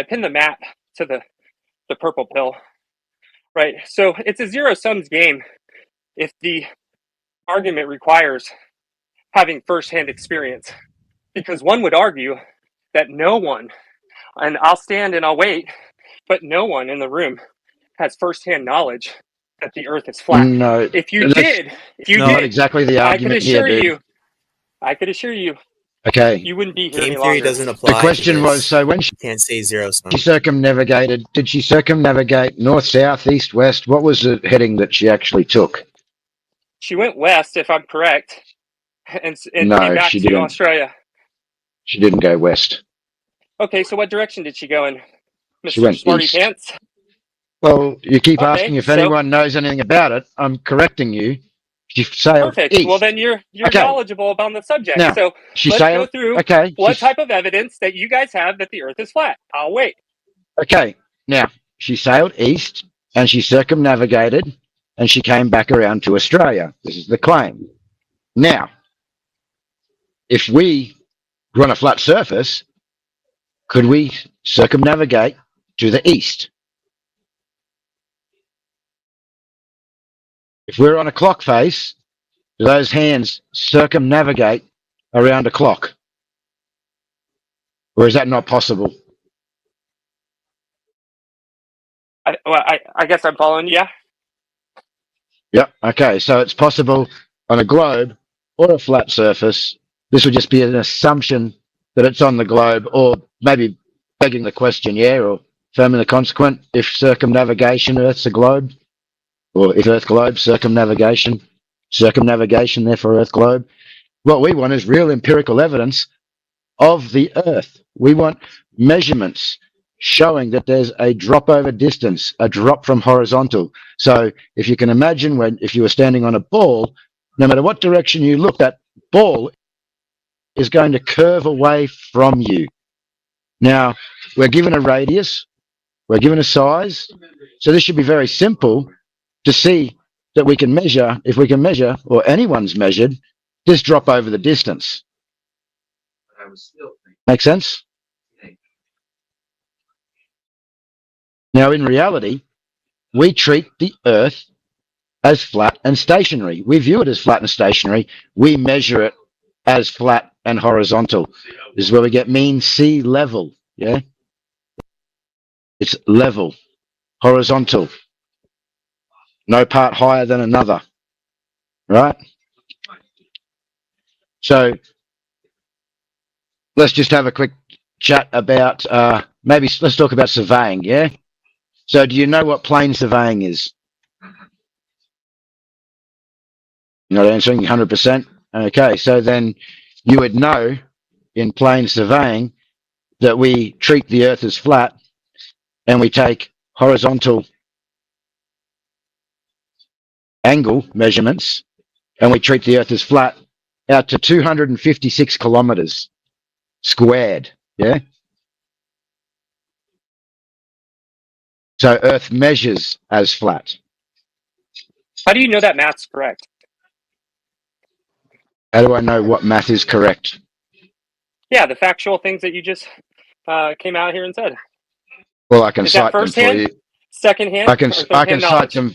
Speaker 3: pinned the map to the purple pill. Right. So it's a zero sums game if the argument requires having firsthand experience. Because one would argue that no one, and I'll stand and I'll wait, but no one in the room has firsthand knowledge that the earth is flat.
Speaker 14: No.
Speaker 3: If you did,
Speaker 14: not exactly the argument here, dude.
Speaker 3: I could assure you,
Speaker 14: okay,
Speaker 3: you wouldn't be here
Speaker 1: Game
Speaker 3: any
Speaker 1: theory
Speaker 3: longer.
Speaker 1: doesn't apply.
Speaker 14: The question was, so when she
Speaker 1: can't say zero sum.
Speaker 14: circumnavigated, did she circumnavigate north, south, east, west? What was the heading that she actually took?
Speaker 3: She went west, if I'm correct, and
Speaker 14: no,
Speaker 3: came back
Speaker 14: she
Speaker 3: to
Speaker 14: didn't.
Speaker 3: Australia.
Speaker 14: She didn't go west.
Speaker 3: Okay, so what direction did she go in, Mr.
Speaker 14: She went
Speaker 3: Smarty
Speaker 14: east.
Speaker 3: Pants?
Speaker 14: Well, you keep asking if anyone knows anything about it. I'm correcting you. She sailed
Speaker 3: perfect.
Speaker 14: east.
Speaker 3: Well, then you're
Speaker 14: okay.
Speaker 3: knowledgeable about the subject.
Speaker 14: Now,
Speaker 3: so
Speaker 14: she
Speaker 3: let's
Speaker 14: sailed,
Speaker 3: go through
Speaker 14: okay,
Speaker 3: what type of evidence that you guys have that the Earth is flat. I'll wait.
Speaker 14: Okay. Now, she sailed east and she circumnavigated and she came back around to Australia. This is the claim. Now, if we were on a flat surface, could we circumnavigate to the east? If we're on a clock face, do those hands circumnavigate around a clock? Or is that not possible?
Speaker 3: I guess I'm following you. Yeah.
Speaker 14: Yep. Okay. So it's possible on a globe or a flat surface. This would just be an assumption that it's on the globe, or maybe begging the question, yeah, or affirming the consequent. If circumnavigation, Earth's a globe, or if Earth globe, circumnavigation, therefore Earth globe. What we want is real empirical evidence of the Earth. We want measurements showing that there's a drop over distance, a drop from horizontal. So if you can imagine if you were standing on a ball, no matter what direction you look, that ball is going to curve away from you. Now, we're given a radius, we're given a size, so this should be very simple to see that we can measure, if we can measure, or anyone's measured, this drop over the distance. Make sense? Now, in reality, we treat the Earth as flat and stationary. We view it as flat and stationary. We measure it as flat and horizontal. This is where we get mean sea level. Yeah, it's level, horizontal. No part higher than another. Right? So let's just have a quick chat about maybe let's talk about surveying. Yeah. So do you know what plane surveying is? You're not answering 100%. Okay, so then you would know in plane surveying that we treat the Earth as flat and we take horizontal angle measurements and we treat the Earth as flat out to 256 kilometers squared. Yeah. So Earth measures as flat.
Speaker 3: How do you know that math's correct?
Speaker 14: How do I know what math is correct?
Speaker 3: Yeah, the factual things that you just came out here and said.
Speaker 14: Well, I can cite them for you.
Speaker 3: Second hand?
Speaker 14: I can cite them.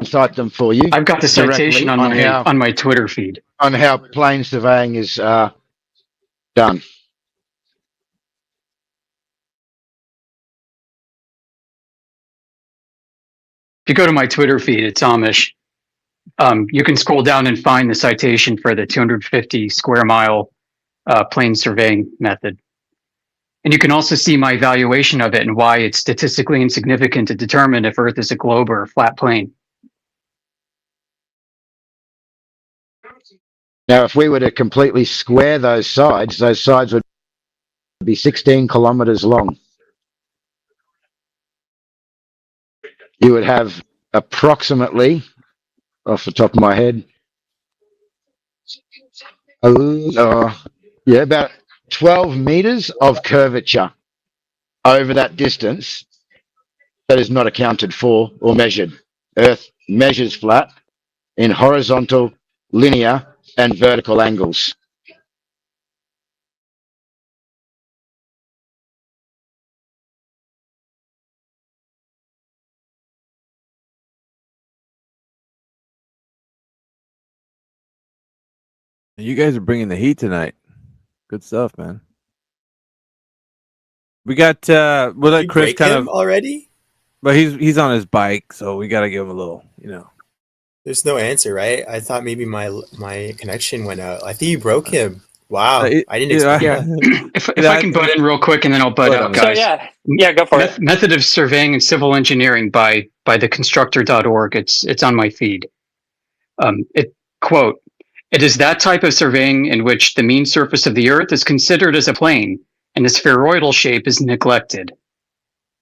Speaker 14: cite them for you.
Speaker 8: I've got the citation on my Twitter feed
Speaker 14: on how plane surveying is done.
Speaker 8: If you go to my Twitter feed, it's Amish. You can scroll down and find the citation for the 250 square mile plane surveying method. And you can also see my evaluation of it and why it's statistically insignificant to determine if Earth is a globe or a flat plane.
Speaker 14: Now, if we were to completely square those sides would be 16 kilometers long. You would have approximately, off the top of my head, about 12 meters of curvature over that distance that is not accounted for or measured. Earth measures flat in horizontal, linear, and vertical angles.
Speaker 11: You guys are bringing the heat tonight. Good stuff, man. We got we'll let Chris kind of
Speaker 1: already,
Speaker 11: but he's on his bike, so we got to give him a little,
Speaker 1: There's no answer, right? I thought maybe my connection went out. I think you broke him. Wow, I didn't expect that.
Speaker 8: If I can butt in real quick, and then I'll butt out, guys.
Speaker 3: So yeah, go for it.
Speaker 8: Method of Surveying and Civil Engineering by the constructor.org. It's on my feed. Quote, "It is that type of surveying in which the mean surface of the Earth is considered as a plane, and the spheroidal shape is neglected.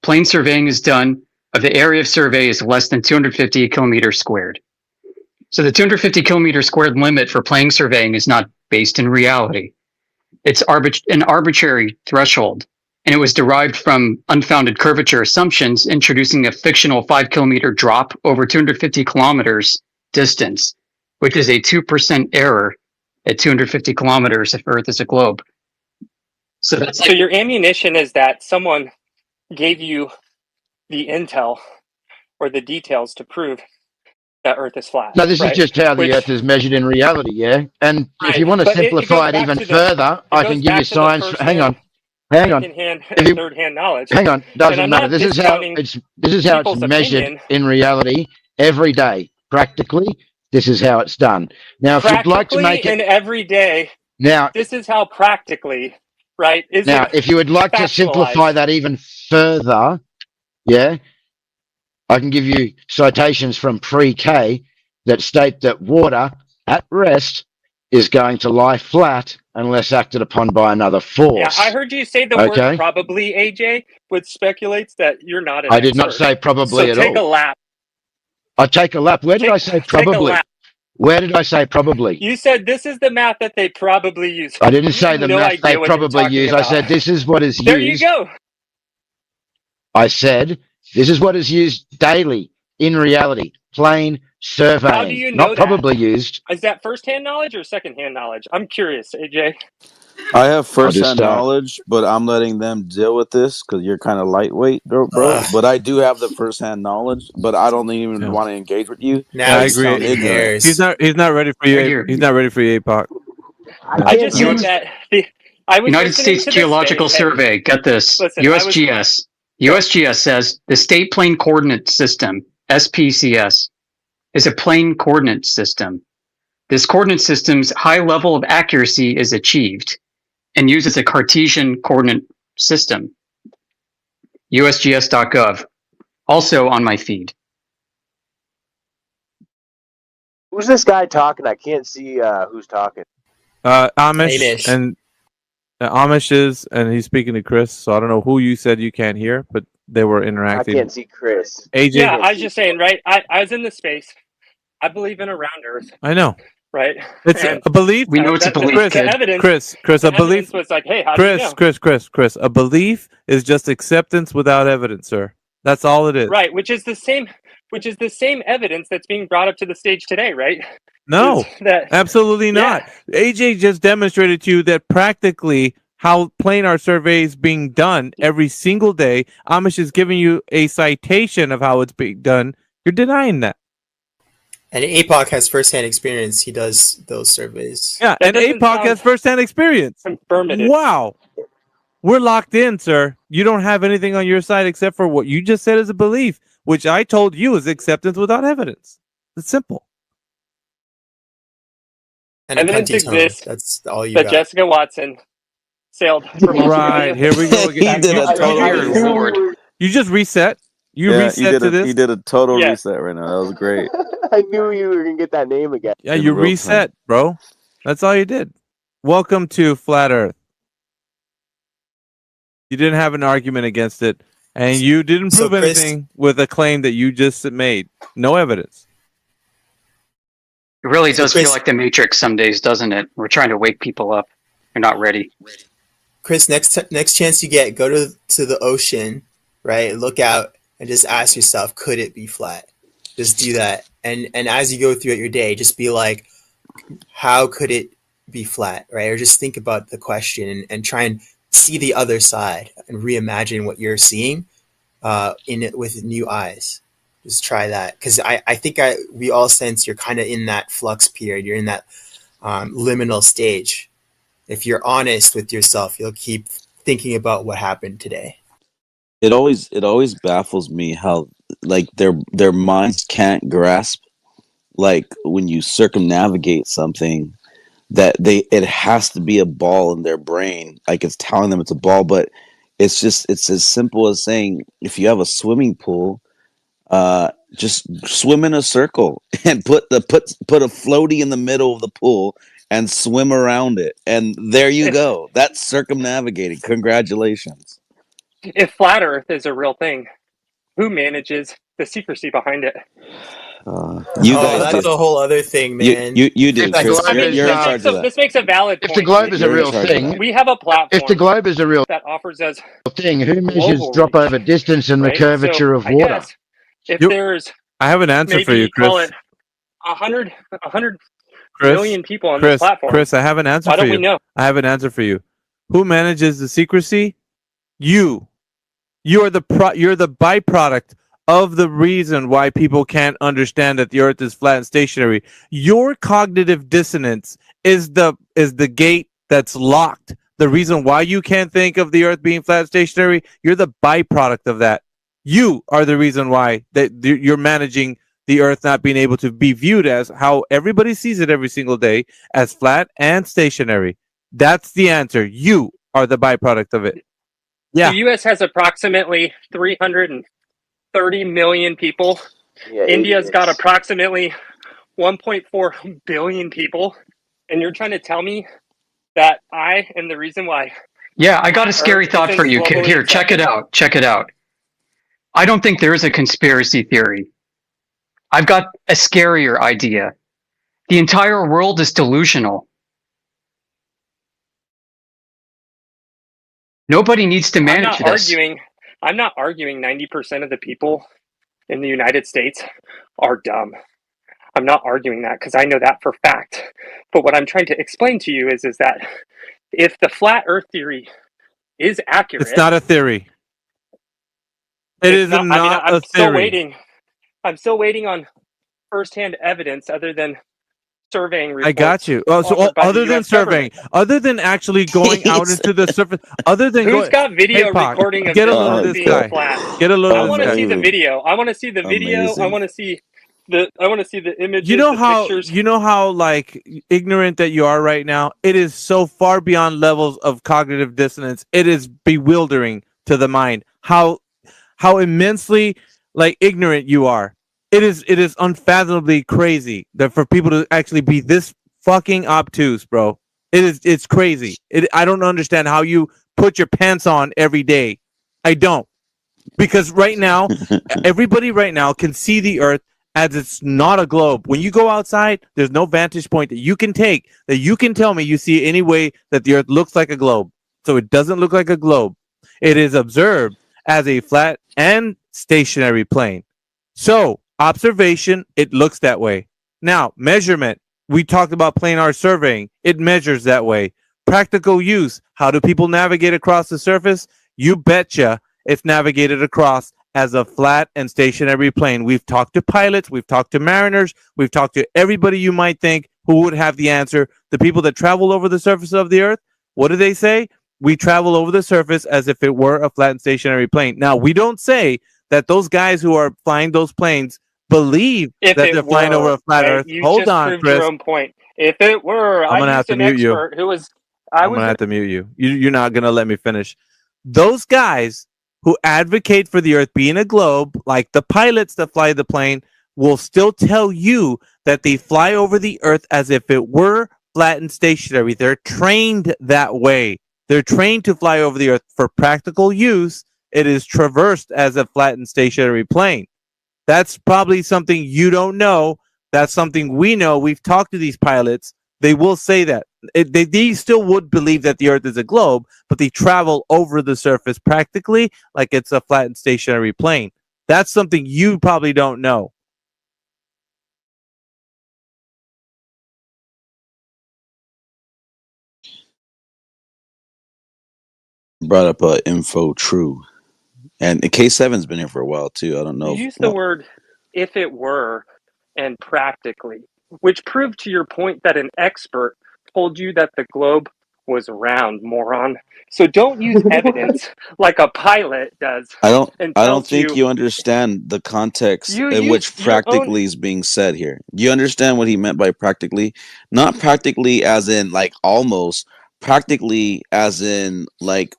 Speaker 8: Plane surveying is done if the area of survey is less than 250 kilometers squared." So the 250 kilometer squared limit for plane surveying is not based in reality. It's an arbitrary threshold, and it was derived from unfounded curvature assumptions, introducing a fictional 5 kilometer drop over 250 kilometers distance, which is a 2% error at 250 kilometers if Earth is a globe. So
Speaker 3: your ammunition is that someone gave you the intel or the details to prove that Earth is flat.
Speaker 14: No, this is just how the Earth is measured in reality, yeah? And if you want to simplify it even further, I can give you science. Hang on.
Speaker 3: Second-hand and third-hand knowledge.
Speaker 14: Hang on, doesn't matter. This is how it's measured in reality every day. Practically, this is how it's done. Now, if you'd like to make it
Speaker 3: every day, this is how practically, right?
Speaker 14: If you would like to simplify that even further, yeah, I can give you citations from pre-K that state that water at rest is going to lie flat unless acted upon by another force.
Speaker 3: Yeah, I heard you say the word probably, AJ, which speculates that you're not an
Speaker 14: I did not say probably at all.
Speaker 3: So take a lap.
Speaker 14: I take a lap. Where did I say probably? Where did I say probably?
Speaker 3: You said this is the math that they probably use.
Speaker 14: I didn't say the math they probably use. I said this is what is used.
Speaker 3: There you go.
Speaker 14: I said this is what is used daily in reality. Plain surveying.
Speaker 3: How do you know
Speaker 14: not probably used.
Speaker 3: Is that first-hand knowledge or second-hand knowledge? I'm curious, AJ.
Speaker 18: I have first-hand knowledge, but I'm letting them deal with this because you're kind of lightweight, bro. But I do have the first-hand knowledge, but I don't even want to engage with you.
Speaker 11: Now I agree. He's not ready for you. He's not ready for you, APOC.
Speaker 3: I just think that I was
Speaker 8: United States Geological Survey. Get this.
Speaker 3: Listen,
Speaker 8: USGS. USGS says the State Plane Coordinate System, SPCS, is a plane coordinate system. This coordinate system's high level of accuracy is achieved and uses a Cartesian coordinate system. USGS.gov. Also on my feed.
Speaker 23: Who's this guy talking? I can't see who's talking.
Speaker 11: Amish. And Amish is, and he's speaking to Chris, so I don't know who you said you can't hear, but they were interacting.
Speaker 23: I can't see Chris.
Speaker 11: AJ.
Speaker 3: Yeah, I was just saying, right? I was in the space. I believe in a round Earth.
Speaker 11: I know.
Speaker 3: Right?
Speaker 11: It's a belief.
Speaker 8: We know it's a belief.
Speaker 11: Chris, a belief
Speaker 3: was like, hey, how do you know?
Speaker 11: Chris, a belief is just acceptance without evidence, sir. That's all it is.
Speaker 3: Right, which is the same evidence that's being brought up to the stage today, right?
Speaker 11: No, absolutely not. AJ just demonstrated to you that practically how planar survey is being done every single day. Amish is giving you a citation of how it's being done. You're denying that.
Speaker 1: And APOC has firsthand experience. He does those surveys.
Speaker 11: Yeah,
Speaker 3: That
Speaker 11: and APOC has firsthand experience.
Speaker 3: Confirmative.
Speaker 11: Wow. We're locked in, sir. You don't have anything on your side except for what you just said is a belief, which I told you is acceptance without evidence. It's simple.
Speaker 1: And
Speaker 3: evidence exists.
Speaker 1: That's all you
Speaker 3: that
Speaker 1: got.
Speaker 3: Jessica Watson sailed from
Speaker 11: Right, here we go again.
Speaker 2: He did a total
Speaker 11: You just reset. You
Speaker 2: yeah,
Speaker 11: reset to this.
Speaker 2: He did a total
Speaker 3: Yeah.
Speaker 2: reset right now. That was great.
Speaker 23: I knew you were gonna get that name again.
Speaker 11: Yeah, you reset, bro. That's all you did. Welcome to Flat Earth. You didn't have an argument against it, and you didn't prove anything with a claim that you just made. No evidence.
Speaker 8: It really does feel like the Matrix some days, doesn't it? We're trying to wake people up. They're not ready.
Speaker 1: Chris, next chance you get, go to the ocean, right? Look out and just ask yourself, could it be flat? Just do that. And as you go throughout your day, just be like, how could it be flat, right? Or just think about the question and try and see the other side and reimagine what you're seeing in it with new eyes. Just try that. Because I think we all sense you're kind of in that flux period. You're in that liminal stage. If you're honest with yourself, you'll keep thinking about what happened today.
Speaker 2: It always baffles me how like their minds can't grasp, like when you circumnavigate something, that it has to be a ball in their brain, like it's telling them it's a ball. But it's as simple as saying, if you have a swimming pool, just swim in a circle and put a floaty in the middle of the pool and swim around it, and there you go. That's circumnavigating. Congratulations.
Speaker 3: If flat Earth is a real thing, who manages the secrecy behind it?
Speaker 2: You guys
Speaker 1: that's
Speaker 2: did.
Speaker 1: a whole other thing, man.
Speaker 2: You did, Chris. You're in charge of that.
Speaker 3: This makes a valid point.
Speaker 14: If the globe is a real thing,
Speaker 3: we have a platform.
Speaker 14: If the globe is a real
Speaker 3: that offers us
Speaker 14: thing, who measures drop over distance and the curvature of water?
Speaker 3: Guess if there's,
Speaker 11: I have an answer for you, Chris.
Speaker 3: Call it 100 million people on this platform.
Speaker 11: Chris, I have an answer for you.
Speaker 3: Why don't we know?
Speaker 11: I have an answer for you. Who manages the secrecy? You. You're the byproduct of the reason why people can't understand that the Earth is flat and stationary. Your cognitive dissonance is the gate that's locked. The reason why you can't think of the Earth being flat and stationary, you're the byproduct of that. You are the reason why that you're managing the Earth not being able to be viewed as how everybody sees it every single day, as flat and stationary. That's the answer. You are the byproduct of it. Yeah.
Speaker 3: The U.S. has approximately 330 million people. Yeah, India's got approximately 1.4 billion people. And you're trying to tell me that I am the reason why?
Speaker 8: Yeah, I got a scary thought for you. Here, check it out. Check it out. I don't think there is a conspiracy theory. I've got a scarier idea. The entire world is delusional. Nobody needs to manage this.
Speaker 3: I'm not arguing 90% of the people in the United States are dumb. I'm not arguing that because I know that for fact. But what I'm trying to explain to you is that if the flat Earth theory is accurate,
Speaker 11: it's not a theory. It is not a theory.
Speaker 3: I'm still waiting on firsthand evidence other than surveying reports.
Speaker 11: I got you. So other than surveying, other than actually going out into the surface, other than
Speaker 3: who's got video recording of
Speaker 11: get a load of this guy.
Speaker 3: Flat?
Speaker 11: Get a load
Speaker 3: I
Speaker 11: of
Speaker 3: want
Speaker 11: this
Speaker 3: to
Speaker 11: guy.
Speaker 3: see the video. I want to see the video.
Speaker 2: Amazing.
Speaker 3: I want to see the images.
Speaker 11: You know
Speaker 3: pictures.
Speaker 11: You know how like ignorant that you are right now. It is so far beyond levels of cognitive dissonance. It is bewildering to the mind how immensely like ignorant you are. It is unfathomably crazy that for people to actually be this fucking obtuse, bro. It's crazy. I don't understand how you put your pants on every day. I don't. Because right now, everybody right now can see the Earth as it's not a globe. When you go outside, there's no vantage point that you can take that you can tell me you see any way that the Earth looks like a globe. So it doesn't look like a globe. It is observed as a flat and stationary plane. So observation, it looks that way. Now, measurement. We talked about planar surveying. It measures that way. Practical use. How do people navigate across the surface? You betcha it's navigated across as a flat and stationary plane. We've talked to pilots, we've talked to mariners, we've talked to everybody you might think who would have the answer. The people that travel over the surface of the Earth, what do they say? We travel over the surface as if it were a flat and stationary plane. Now, we don't say that those guys who are flying those planes believe that they're flying over a flat Earth.
Speaker 3: You
Speaker 11: Hold
Speaker 3: just
Speaker 11: on,
Speaker 3: proved
Speaker 11: Chris.
Speaker 3: your own point. If it were,
Speaker 11: I'm
Speaker 3: I
Speaker 11: gonna have
Speaker 3: used
Speaker 11: to
Speaker 3: an
Speaker 11: mute you.
Speaker 3: expert who was.
Speaker 11: I'm gonna have to mute you. You're not gonna let me finish. Those guys who advocate for the Earth being a globe, like the pilots that fly the plane, will still tell you that they fly over the Earth as if it were flat and stationary. They're trained that way. They're trained to fly over the Earth for practical use. It is traversed as a flat and stationary plane. That's probably something you don't know. That's something we know. We've talked to these pilots. They will say that. They still would believe that the Earth is a globe, but they travel over the surface practically like it's a flat and stationary plane. That's something you probably don't know.
Speaker 2: Brought up info true. And K7's been here for a while too. I don't know.
Speaker 3: You used the word "if it were" and "practically," which proved to your point that an expert told you that the globe was round, moron. So don't use evidence like a pilot does and
Speaker 2: I don't
Speaker 3: tells
Speaker 2: think
Speaker 3: you.
Speaker 2: you understand the context
Speaker 3: You
Speaker 2: in
Speaker 3: use
Speaker 2: which
Speaker 3: your own.
Speaker 2: practically is being said here. Do you understand what he meant by practically? Not practically as in like almost, practically as in like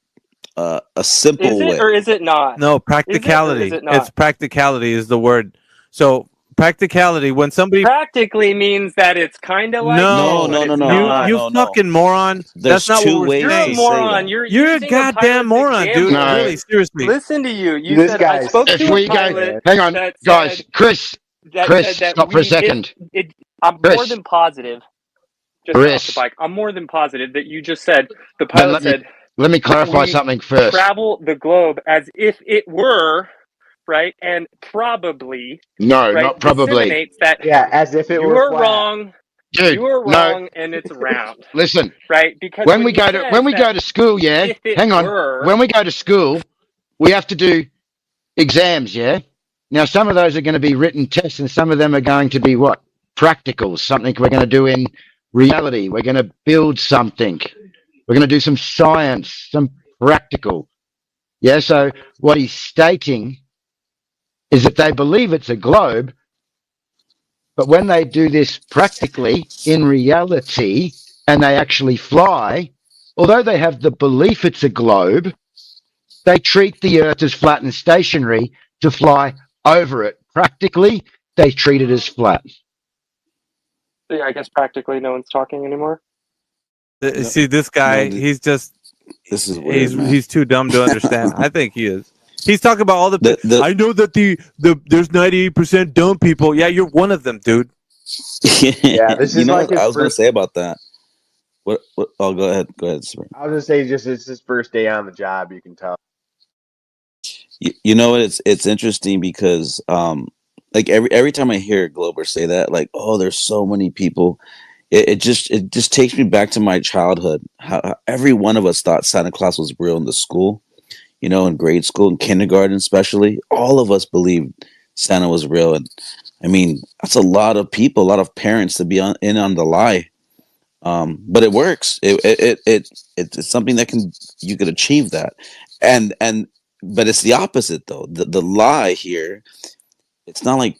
Speaker 2: a
Speaker 3: Is
Speaker 2: simple
Speaker 3: it
Speaker 2: way.
Speaker 3: or is it not?
Speaker 11: No,
Speaker 3: Is it or is
Speaker 11: practicality.
Speaker 3: it
Speaker 11: It's
Speaker 3: not?
Speaker 11: practicality is the word. So practicality, when somebody
Speaker 3: Practically means that it's kind of like it,
Speaker 2: No,
Speaker 11: no,
Speaker 3: but
Speaker 2: no, no,
Speaker 3: it's
Speaker 2: no,
Speaker 3: not.
Speaker 11: you
Speaker 2: no, no.
Speaker 11: fucking moron. That's
Speaker 2: There's
Speaker 11: not what
Speaker 2: two
Speaker 11: we're
Speaker 2: ways
Speaker 3: You're a
Speaker 2: to
Speaker 11: saying.
Speaker 2: say
Speaker 3: moron.
Speaker 2: that.
Speaker 3: You're
Speaker 11: You're a
Speaker 3: using a
Speaker 11: goddamn
Speaker 3: pilot's
Speaker 11: moron, dude.
Speaker 3: example.
Speaker 14: No,
Speaker 11: Really, seriously.
Speaker 3: Listen to you. You
Speaker 23: This
Speaker 3: said I
Speaker 23: guy's
Speaker 3: spoke
Speaker 14: if
Speaker 3: to a
Speaker 14: we go,
Speaker 23: stupid, man.
Speaker 3: pilot
Speaker 14: hang on,
Speaker 3: that
Speaker 14: guys,
Speaker 3: said
Speaker 14: Chris,
Speaker 3: that
Speaker 14: stop for a
Speaker 3: we if
Speaker 14: second.
Speaker 3: it. I'm more
Speaker 14: Chris,
Speaker 3: than positive. Just got off the
Speaker 14: Chris,
Speaker 3: bike. I'm more than positive that you just said the
Speaker 14: then
Speaker 3: pilot said
Speaker 14: let me clarify
Speaker 3: we
Speaker 14: something first.
Speaker 3: travel the globe as if it were right and probably
Speaker 14: No,
Speaker 3: right
Speaker 14: not probably.
Speaker 3: disseminates that
Speaker 23: Yeah, as if it
Speaker 3: you
Speaker 23: were
Speaker 3: are
Speaker 23: flat.
Speaker 3: wrong. You
Speaker 14: Dude,
Speaker 3: are
Speaker 14: no,
Speaker 3: wrong, and it's round,
Speaker 14: listen.
Speaker 3: right? Because
Speaker 14: When
Speaker 3: when he
Speaker 14: when
Speaker 3: says
Speaker 14: we
Speaker 3: that
Speaker 14: go to school, yeah,
Speaker 3: if it
Speaker 14: hang on.
Speaker 3: were,
Speaker 14: When we go to school, we have to do exams, yeah? Now, some of those are going to be written tests, and some of them are going to be what? Practicals, something we're going to do in reality. We're going to build something. We're going to do some science, some practical. Yeah, so what he's stating is that they believe it's a globe, but when they do this practically in reality and they actually fly, although they have the belief it's a globe, they treat the Earth as flat and stationary to fly over it. Practically, they treat it as flat.
Speaker 3: yeah, I guess practically no one's talking anymore.
Speaker 2: No,
Speaker 11: See, this
Speaker 2: no,
Speaker 11: guy, he's just
Speaker 2: this is weird, man.
Speaker 11: he's too dumb to understand. I think he is. He's talking about all
Speaker 2: The
Speaker 11: I know that there's 98% dumb people. Yeah, you're one of them, dude.
Speaker 23: Yeah, this
Speaker 2: you
Speaker 23: is
Speaker 2: know
Speaker 23: like
Speaker 2: what
Speaker 23: his
Speaker 2: I was gonna
Speaker 23: first.
Speaker 2: say about that? What oh go ahead. Go ahead, sir.
Speaker 23: I was gonna say, just it's his first day on the job. You can tell.
Speaker 2: You know what? It's interesting because like every time I hear Glober say that, like, oh, there's so many people, it just takes me back to my childhood. How every one of us thought Santa Claus was real in the school, you know, in grade school, in kindergarten, especially. All of us believed Santa was real, and I mean, that's a lot of people, a lot of parents to be in on the lie. But it works. It's something that you could achieve that, and but it's the opposite though. The lie here, it's not like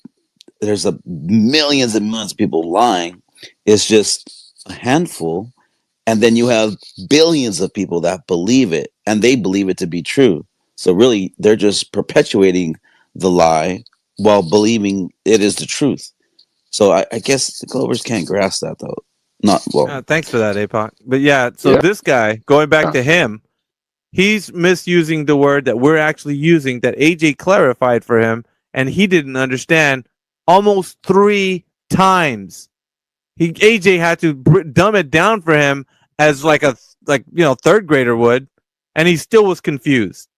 Speaker 2: there's a millions and millions of people lying. It's just a handful, and then you have billions of people that believe it, and they believe it to be true. So really, they're just perpetuating the lie while believing it is the truth. So I guess the Clovers can't grasp that though. Not well.
Speaker 11: Thanks for that, Apoc. But yeah, so
Speaker 14: Yeah.
Speaker 11: this guy, going back to him, he's misusing the word that we're actually using that AJ clarified for him, and he didn't understand almost 3 times. AJ had to dumb it down for him as like third grader would, and he still was confused.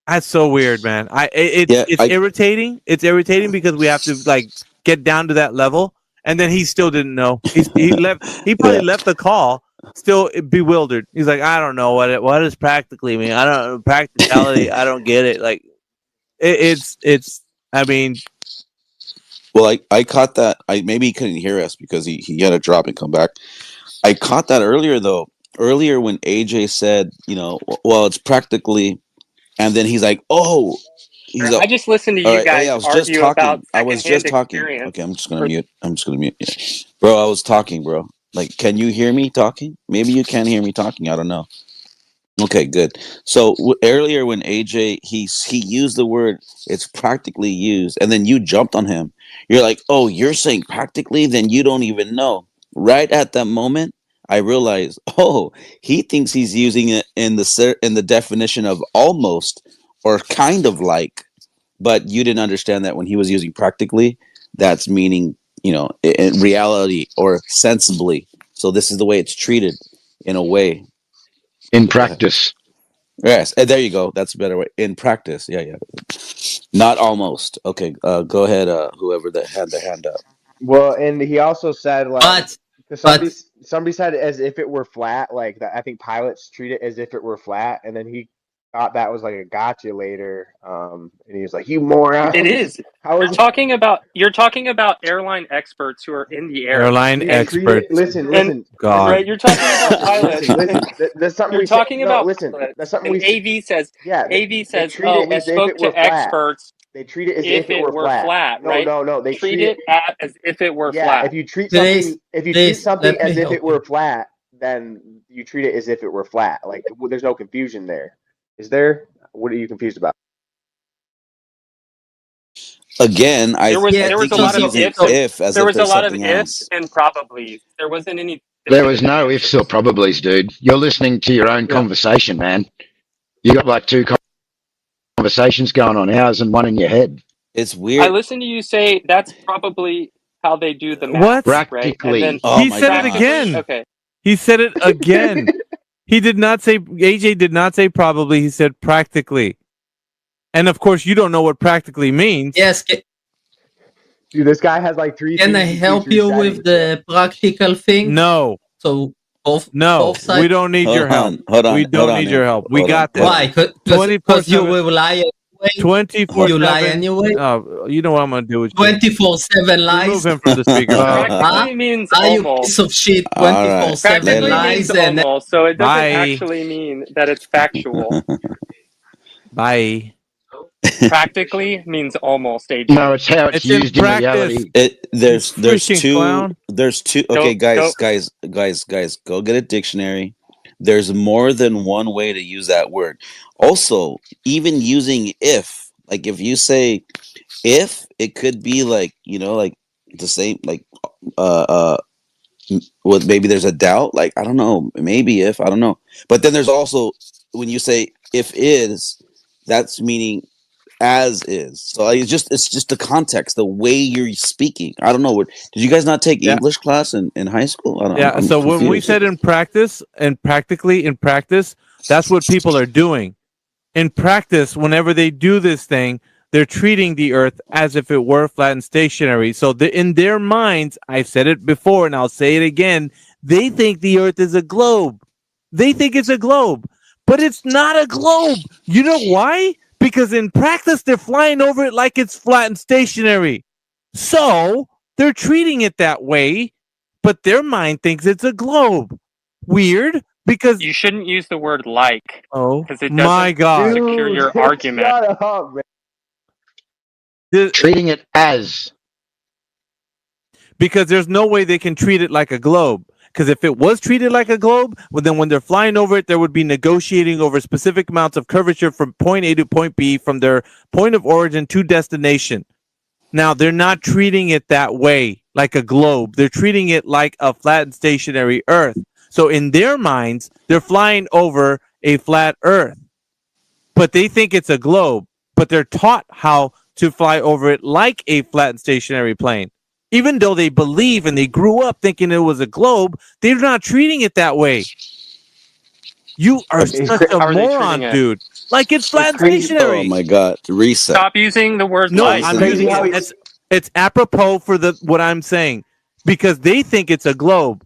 Speaker 11: That's so weird, man. It's irritating. It's irritating because we have to like get down to that level, and then he still didn't know. He left. He probably left the call still bewildered. He's like, I don't know what does practically mean. I don't know practicality. I don't get it. Like it's. I mean,
Speaker 2: well, I caught that. Maybe he couldn't hear us because he had to drop and come back. I caught that earlier though. Earlier when AJ said, well, it's practically, and then he's like, oh,
Speaker 3: I just listened to
Speaker 2: all
Speaker 3: you
Speaker 2: right. Hey,
Speaker 3: guys
Speaker 2: I was just
Speaker 3: argue about
Speaker 2: talking. I was
Speaker 3: secondhand
Speaker 2: just talking.
Speaker 3: experience.
Speaker 2: Okay, I'm just gonna mute. Yeah. Bro, I was talking, bro. Like, can you hear me talking? Maybe you can't hear me talking. I don't know. Okay, good. So earlier when AJ he used the word, it's practically used, and then you jumped on him. You're like, oh, you're saying practically, then you don't even know. Right at that moment, I realized, oh, he thinks he's using it in the definition of almost or kind of like, but you didn't understand that when he was using practically, that's meaning in reality or sensibly. So this is the way it's treated in a way.
Speaker 14: In
Speaker 2: Go ahead.
Speaker 14: practice.
Speaker 2: Yes, there you go. That's a better way. In practice, yeah. Not almost. Okay, go ahead. Whoever that had their hand up.
Speaker 23: Well, and he also said like,
Speaker 5: But
Speaker 23: 'cause
Speaker 5: but
Speaker 23: somebody said it as if it were flat, like that. I think pilots treat it as if it were flat, and then he thought that was like a gotcha later. And he was like, "You
Speaker 3: It
Speaker 23: morons!
Speaker 3: is.
Speaker 23: How
Speaker 3: You're
Speaker 23: is
Speaker 3: talking about airline experts who are in the air,
Speaker 11: airline
Speaker 23: they treat it?
Speaker 11: experts.
Speaker 23: Listen,
Speaker 3: and
Speaker 23: listen,
Speaker 11: God.
Speaker 3: right.
Speaker 23: listen,
Speaker 3: You're talking about pilots, and
Speaker 23: listen. That's something
Speaker 3: you're
Speaker 23: we say.
Speaker 3: talking
Speaker 23: No,
Speaker 3: about
Speaker 23: listen,
Speaker 3: pilots.
Speaker 23: that's something
Speaker 3: And
Speaker 23: we. Yeah,
Speaker 3: AV
Speaker 23: they
Speaker 3: says,
Speaker 23: treat
Speaker 3: "Oh,
Speaker 23: it
Speaker 3: we
Speaker 23: as if
Speaker 3: spoke
Speaker 23: it were
Speaker 3: to
Speaker 23: flat.
Speaker 3: experts
Speaker 23: They treat it as
Speaker 3: if
Speaker 23: if it
Speaker 3: it
Speaker 23: were
Speaker 3: were
Speaker 23: flat.
Speaker 3: flat,
Speaker 23: No,
Speaker 3: right?
Speaker 23: no, no. They
Speaker 3: Treat
Speaker 23: treat it.
Speaker 3: it as if it were
Speaker 23: Yeah,
Speaker 3: flat."
Speaker 5: please,
Speaker 23: if you treat
Speaker 5: please
Speaker 23: something
Speaker 5: let me
Speaker 23: as if
Speaker 5: help
Speaker 23: it
Speaker 5: you.
Speaker 23: were flat, then you treat it as if it were flat. Like there's no confusion there. Is there? What are you confused about?
Speaker 2: Again,
Speaker 3: There was
Speaker 5: Yeah.
Speaker 3: there was
Speaker 2: think
Speaker 3: a lot
Speaker 2: he's
Speaker 3: of
Speaker 2: using
Speaker 3: ifs and
Speaker 2: if as
Speaker 3: there
Speaker 2: if
Speaker 3: was a
Speaker 2: there's
Speaker 3: lot of
Speaker 2: something
Speaker 3: ifs
Speaker 2: else.
Speaker 3: and probablys. There wasn't any
Speaker 14: There was
Speaker 3: definitive
Speaker 14: no ifs or
Speaker 3: answers.
Speaker 14: probablys, dude. You're listening to your own
Speaker 3: Yeah.
Speaker 14: conversation, man. You got like two conversations going on, ours and one in your head.
Speaker 2: It's
Speaker 3: I
Speaker 2: weird.
Speaker 3: listened to you say that's probably how they do the math,
Speaker 11: What?
Speaker 3: right? And then
Speaker 14: Practically.
Speaker 2: Oh
Speaker 11: He
Speaker 2: my
Speaker 11: said it
Speaker 3: practically,
Speaker 2: gosh.
Speaker 11: again.
Speaker 3: okay.
Speaker 11: He said it again. He did not say, AJ did not say probably. He said practically. And of course, you don't know what practically means.
Speaker 5: Yes.
Speaker 23: Dude, this guy has like three
Speaker 5: Can I
Speaker 23: things he keeps
Speaker 5: help you with
Speaker 23: resetting. So
Speaker 5: the practical thing?
Speaker 11: No,
Speaker 5: So both
Speaker 11: no, we
Speaker 5: sides.
Speaker 11: don't need your help.
Speaker 2: Hold
Speaker 11: We
Speaker 2: on,
Speaker 11: don't need your help. We got
Speaker 2: hold
Speaker 11: this.
Speaker 2: on.
Speaker 5: Why?
Speaker 11: 24
Speaker 5: Because you
Speaker 11: 7.
Speaker 5: will lie anyway.
Speaker 11: 24
Speaker 5: You lie
Speaker 11: 7.
Speaker 5: anyway.
Speaker 11: You know what I'm going to do with you.
Speaker 5: 24/7
Speaker 11: Remove
Speaker 5: lies.
Speaker 11: him from the speaker panel.
Speaker 5: Huh?
Speaker 3: Practically means
Speaker 5: Are you piece
Speaker 3: almost.
Speaker 5: of shit?
Speaker 2: All right, let
Speaker 5: 24/7
Speaker 2: it
Speaker 3: Practically
Speaker 2: out.
Speaker 3: means
Speaker 5: lies and
Speaker 3: almost, so it doesn't
Speaker 11: Bye.
Speaker 3: actually mean that it's factual.
Speaker 11: Bye.
Speaker 3: Practically means almost,
Speaker 14: No,
Speaker 3: AJ.
Speaker 14: it's how it's
Speaker 11: It's in
Speaker 14: used in
Speaker 11: practice,
Speaker 14: reality.
Speaker 11: you
Speaker 2: There's
Speaker 11: freaking
Speaker 2: two.
Speaker 11: clown.
Speaker 2: There's two. Okay,
Speaker 3: Go go.
Speaker 2: guys, go get a dictionary. There's more than one way to use that word. Also, even using if, like if you say if, it could be like like the same, like uh uh well, maybe there's a doubt, like I don't know, maybe if, I don't know. But then there's also when you say if is, that's meaning as is. So like, it's just the context, the way you're speaking. I don't know. What did you guys not take
Speaker 11: Yeah.
Speaker 2: English class in high school? I don't,
Speaker 11: Yeah.
Speaker 2: I'm
Speaker 11: So when we
Speaker 2: confused.
Speaker 11: said in practice and practically in practice, that's what people are doing. In practice, whenever they do this thing, they're treating the earth as if it were flat and stationary. So in their minds, I've said it before and I'll say it again, they think the earth is a globe. They think it's a globe, but it's not a globe. You know why? Because in practice, they're flying over it like it's flat and stationary. So they're treating it that way, but their mind thinks it's a globe. Weird, because
Speaker 3: You shouldn't use the word like
Speaker 11: oh
Speaker 3: because it
Speaker 11: my
Speaker 3: doesn't
Speaker 11: God.
Speaker 3: secure
Speaker 23: Dude,
Speaker 3: your argument.
Speaker 23: shut up, man.
Speaker 14: Treating it as.
Speaker 11: Because there's no way they can treat it like a globe. Because if it was treated like a globe, well, then when they're flying over it, there would be negotiating over specific amounts of curvature from point A to point B, from their point of origin to destination. Now, they're not treating it that way, like a globe. They're treating it like a flat and stationary Earth. So in their minds, they're flying over a flat Earth, but they think it's a globe, but they're taught how to fly over it like a flat and stationary plane. Even though they believe and they grew up thinking it was a globe, they're not treating it that way. You are such a
Speaker 3: How are they treating
Speaker 11: moron,
Speaker 3: it?
Speaker 11: dude. Like it's flat
Speaker 23: It's
Speaker 11: and
Speaker 23: crazy.
Speaker 2: Oh
Speaker 11: stationary.
Speaker 2: my God, reset.
Speaker 3: Stop using the word
Speaker 11: No,
Speaker 23: It's
Speaker 3: like.
Speaker 11: I'm
Speaker 23: crazy
Speaker 11: using
Speaker 23: how
Speaker 11: it.
Speaker 23: he.
Speaker 11: It's apropos for the what I'm saying because they think it's a globe.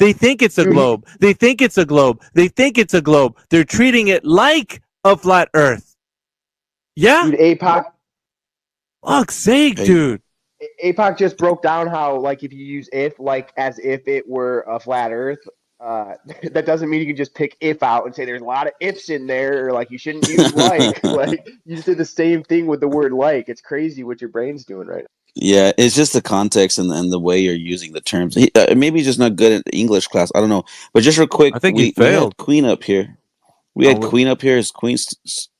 Speaker 11: They think it's a
Speaker 23: Dude,
Speaker 11: globe. They think it's a globe. They think it's a globe. They're treating it like a flat Earth. Yeah.
Speaker 23: Dude, APOC.
Speaker 11: Fuck's sake, dude.
Speaker 23: APOC just broke down how, like, if you use if, like, as if it were a flat Earth, that doesn't mean you can just pick if out and say there's a lot of ifs in there, or like you shouldn't use like. Like, you just did the same thing with the word like. It's crazy what your brain's doing right now.
Speaker 2: Yeah, it's just the context and the way you're using the terms. Maybe he's just not good at English class. I don't know. But just real quick,
Speaker 11: I think
Speaker 2: we
Speaker 11: he failed.
Speaker 2: had Queen up here. We had Queen up here. Is Queen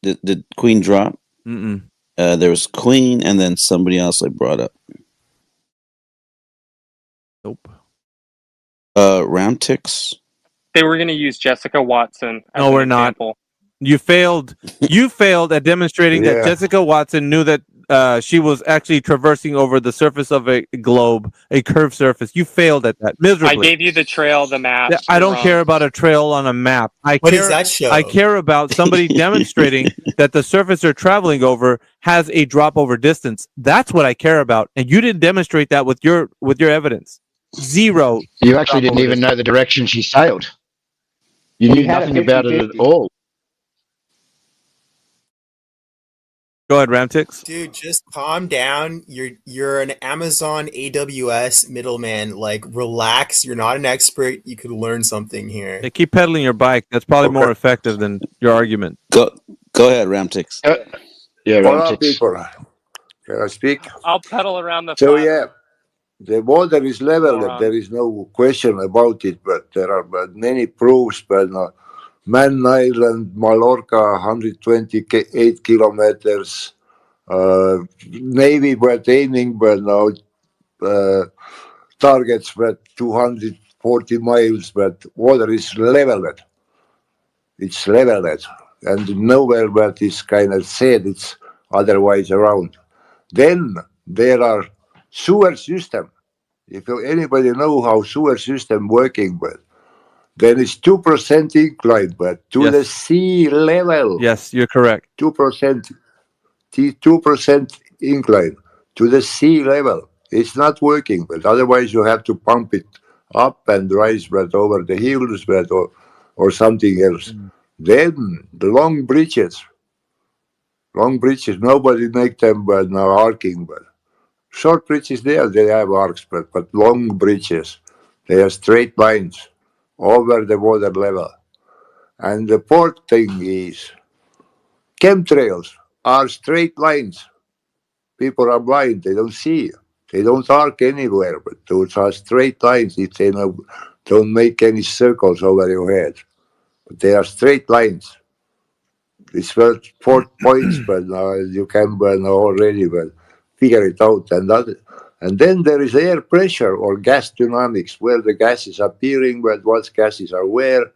Speaker 2: did Queen drop?
Speaker 11: Mm-mm.
Speaker 2: There was Queen, and then somebody else I brought up.
Speaker 11: Nope.
Speaker 2: Round ticks.
Speaker 3: They were going to use Jessica Watson as
Speaker 11: No, we're
Speaker 3: an example.
Speaker 11: not. You failed. You failed at demonstrating that
Speaker 3: Yeah.
Speaker 11: Jessica Watson knew that she was actually traversing over the surface of a globe, a curved surface. You failed at that miserably.
Speaker 3: I gave you the trail, the map.
Speaker 11: I don't care about a trail on a map.
Speaker 1: What does that show?
Speaker 11: I care about somebody demonstrating that the surface they're traveling over has a drop over distance. That's what I care about. And you didn't demonstrate that with your evidence. Zero.
Speaker 14: You actually didn't even know the direction she sailed. You knew nothing about it at all.
Speaker 11: Go ahead, Ramtix.
Speaker 1: Dude, just calm down. You're an Amazon AWS middleman. Like, relax. You're not an expert. You could learn something here.
Speaker 11: Hey, keep pedaling your bike. That's probably more effective than your argument.
Speaker 2: Go ahead, Ramtix.
Speaker 14: Yeah,
Speaker 6: Hola, people. Can I speak?
Speaker 3: I'll pedal around the
Speaker 6: So
Speaker 3: flat.
Speaker 6: yeah, the water is level.
Speaker 3: Laurent.
Speaker 6: There is no question about it. But there are many proofs. But Man Island, Mallorca, 128 kilometers. Navy were aiming, but now targets were 240 miles. But water is leveled. It's leveled, and nowhere but is kind of said it's otherwise around. Then there are sewer system. If anybody know how sewer system working, but then it's 2% incline, but to the sea level.
Speaker 11: Yes, you're correct.
Speaker 6: 2%, 2% incline to the sea level. It's not working, but otherwise you have to pump it up and rise, but over the hills, but or something else. Then the long bridges, nobody make them, but now arcing, but short bridges there, they have arcs, but long bridges, they are straight lines over the water level. And the fourth thing is chemtrails are straight lines. People are blind, they don't see. They don't arc anywhere, but those are straight lines if they don't make any circles over your head. But they are straight lines. It's 4 points, but you can already figure it out. And then there is air pressure or gas dynamics, where the gas is appearing, but what gases are where,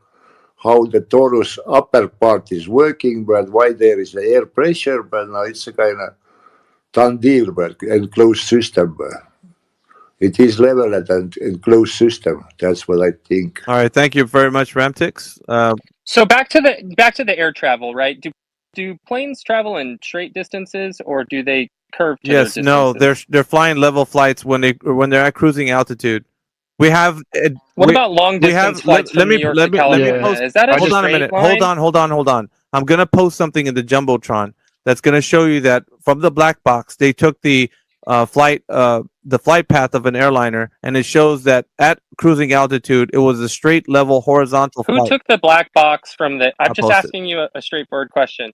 Speaker 6: how the torus upper part is working, but why there is the air pressure, but now it's a kind of done deal, but enclosed system. It is level at an enclosed system. That's what I think.
Speaker 11: All right, thank you very much, Ramtix.
Speaker 3: So back to the air travel, right? Do planes travel in straight distances, or do they curve to
Speaker 11: Yes,
Speaker 3: their
Speaker 11: no,
Speaker 3: distances?
Speaker 11: they're flying level flights when they're at cruising altitude. We have.
Speaker 3: What about long distance flights from New York to California?
Speaker 11: Post,
Speaker 3: Is that a
Speaker 11: hold on a
Speaker 3: straight
Speaker 11: minute.
Speaker 3: line?
Speaker 11: Hold on. I'm gonna post something in the jumbotron that's gonna show you that from the black box they took the flight path of an airliner, and it shows that at cruising altitude it was a straight level horizontal
Speaker 3: Who
Speaker 11: flight.
Speaker 3: took the black box from the? I'm just
Speaker 11: post it.
Speaker 3: asking you a straightforward question.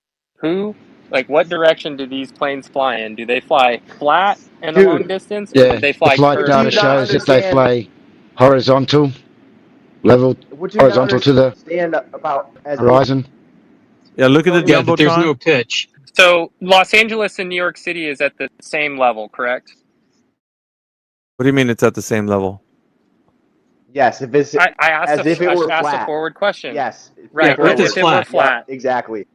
Speaker 3: What direction do these planes fly in? Do they fly flat in the long distance, or do they
Speaker 14: The
Speaker 3: fly
Speaker 14: flight
Speaker 3: curved?
Speaker 14: data shows that they fly horizontal, level,
Speaker 23: What do you not
Speaker 14: horizontal to the
Speaker 23: understand about as
Speaker 14: horizon.
Speaker 11: Yeah, look at the
Speaker 8: Yeah, that there's no
Speaker 11: jumbotron.
Speaker 8: pitch.
Speaker 3: So Los Angeles and New York City is at the same level, correct?
Speaker 11: What do you mean it's at the same level?
Speaker 23: Yes, if it's
Speaker 3: I asked
Speaker 23: as if it were
Speaker 3: asked a
Speaker 23: flat.
Speaker 3: forward question.
Speaker 23: Yes,
Speaker 3: Right.
Speaker 8: Yeah, Earth
Speaker 3: As
Speaker 8: is
Speaker 3: if it were
Speaker 8: flat.
Speaker 3: flat.
Speaker 23: Yep, exactly.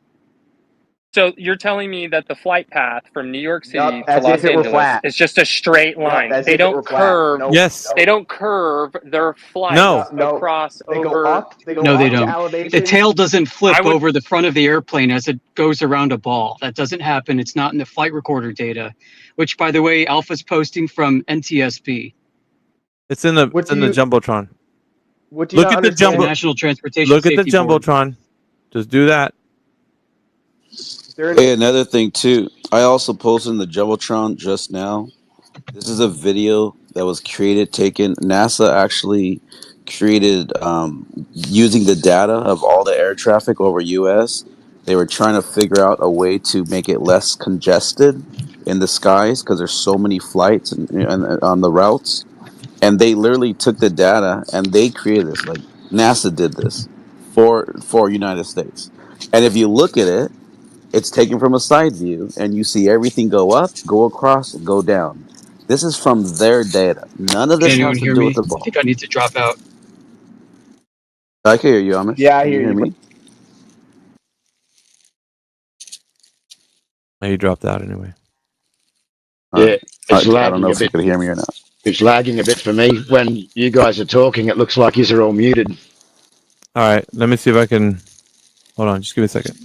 Speaker 3: So you're telling me that the flight path from New York City
Speaker 23: Yep,
Speaker 3: to
Speaker 23: as
Speaker 3: Los
Speaker 23: if it were
Speaker 3: Angeles
Speaker 23: flat.
Speaker 3: is just a straight
Speaker 23: Yep,
Speaker 3: line.
Speaker 23: as
Speaker 3: They
Speaker 23: if it
Speaker 3: don't
Speaker 23: were flat.
Speaker 3: curve.
Speaker 23: Nope,
Speaker 11: Yes.
Speaker 3: They don't curve their flight across
Speaker 23: they
Speaker 3: over.
Speaker 23: go up. They go
Speaker 8: No,
Speaker 23: up
Speaker 8: they
Speaker 23: to
Speaker 8: don't.
Speaker 23: elevation.
Speaker 8: The tail doesn't flip
Speaker 3: I would-
Speaker 8: over the front of the airplane as it goes around a ball. That doesn't happen. It's not in the flight recorder data, which, by the way, Alpha's posting from NTSB.
Speaker 11: It's in the jumbotron.
Speaker 23: What do you
Speaker 11: Look
Speaker 23: not
Speaker 11: at the
Speaker 23: understand?
Speaker 11: jumbo.
Speaker 8: National Transportation
Speaker 11: Look at the
Speaker 8: Safety Board.
Speaker 11: jumbotron. Just do that.
Speaker 2: Hey, another thing too. I also posted in the Jumbotron just now. This is a video that was taken. NASA actually created using the data of all the air traffic over U.S. They were trying to figure out a way to make it less congested in the skies because there's so many flights and on the routes. And they literally took the data and they created this. Like NASA did this for United States. And if you look at it, it's taken from a side view, and you see everything go up, go across, and go down. This is from their data. None of
Speaker 8: Can
Speaker 2: this
Speaker 8: anyone
Speaker 2: has to
Speaker 8: hear
Speaker 2: do with
Speaker 8: me?
Speaker 2: the
Speaker 8: I
Speaker 2: ball.
Speaker 8: think I need to drop out.
Speaker 2: I can hear you, Amish.
Speaker 23: Yeah, I
Speaker 2: Can you
Speaker 23: hear
Speaker 2: hear
Speaker 23: you.
Speaker 2: me?
Speaker 11: Oh, you dropped out anyway.
Speaker 2: All
Speaker 14: Yeah,
Speaker 2: right.
Speaker 14: it's
Speaker 2: I don't know
Speaker 14: lagging a
Speaker 2: if you
Speaker 14: bit.
Speaker 2: could hear me or not.
Speaker 14: It's lagging a bit for me. When you guys are talking, it looks like you're all muted.
Speaker 11: All right, let me see if I can. Hold on, just give me a second.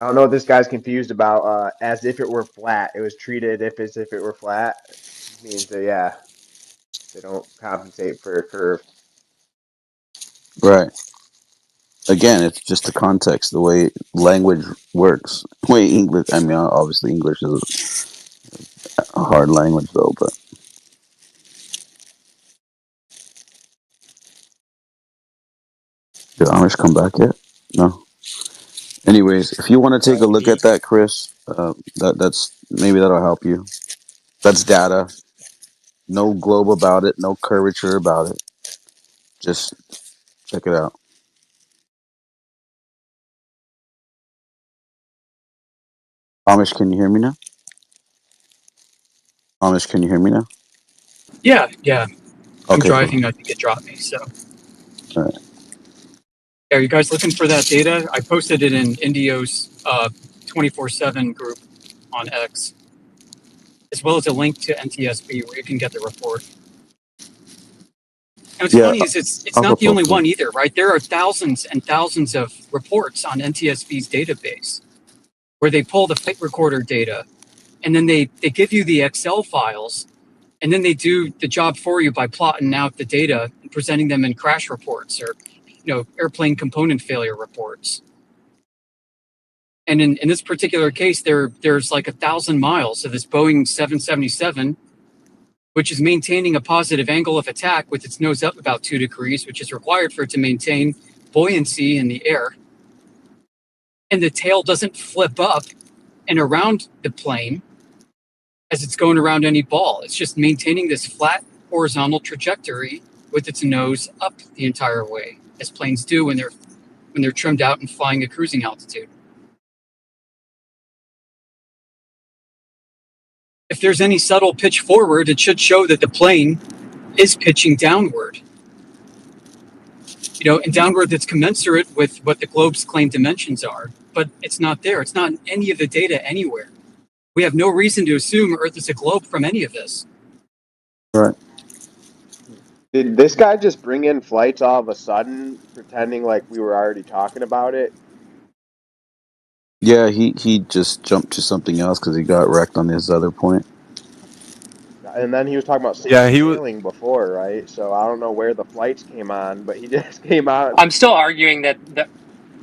Speaker 23: I don't know what this guy's confused about. As if it were flat. It was treated as if it were flat. Means that yeah, they don't compensate for a curve.
Speaker 2: Right. Again, it's just the context, the way language works. The way English, I mean, obviously English is a hard language, though, but. Did Amish come back yet? No. Anyways, if you want to take a look at that, Chris, that's maybe that'll help you. That's data. No globe about it. No curvature about it. Just check it out. Amish, can you hear me now? Amish, can you hear me now?
Speaker 8: Yeah, yeah. I'm
Speaker 2: Okay, cool.
Speaker 8: driving. I think it dropped me. So,
Speaker 2: All right.
Speaker 8: are you guys looking for that data? I posted it in Indio's 24/7 group on X, as well as a link to NTSB where you can get the report. And what's
Speaker 2: Yeah,
Speaker 8: funny is it's
Speaker 2: I'll go
Speaker 8: not the only
Speaker 2: post it.
Speaker 8: one either, right? There are thousands and thousands of reports on NTSB's database where they pull the flight recorder data and then they give you the Excel files and then they do the job for you by plotting out the data and presenting them in crash reports or airplane component failure reports. And in this particular case, there's like 1,000 miles of this Boeing 777, which is maintaining a positive angle of attack with its nose up about 2 degrees, which is required for it to maintain buoyancy in the air. And the tail doesn't flip up and around the plane as it's going around any ball. It's just maintaining this flat horizontal trajectory with its nose up the entire way, as planes do when they're trimmed out and flying at cruising altitude. If there's any subtle pitch forward, it should show that the plane is pitching downward. And downward that's commensurate with what the globe's claimed dimensions are. But it's not there. It's not in any of the data anywhere. We have no reason to assume Earth is a globe from any of this.
Speaker 2: Right.
Speaker 23: Did this guy just bring in flights all of a sudden, pretending like we were already talking about it?
Speaker 2: Yeah, he just jumped to something else because he got wrecked on his other point.
Speaker 23: And then he was talking about
Speaker 11: Yeah, he was.
Speaker 23: sailing before, right? So I don't know where the flights came on, but he just came out.
Speaker 3: I'm still arguing that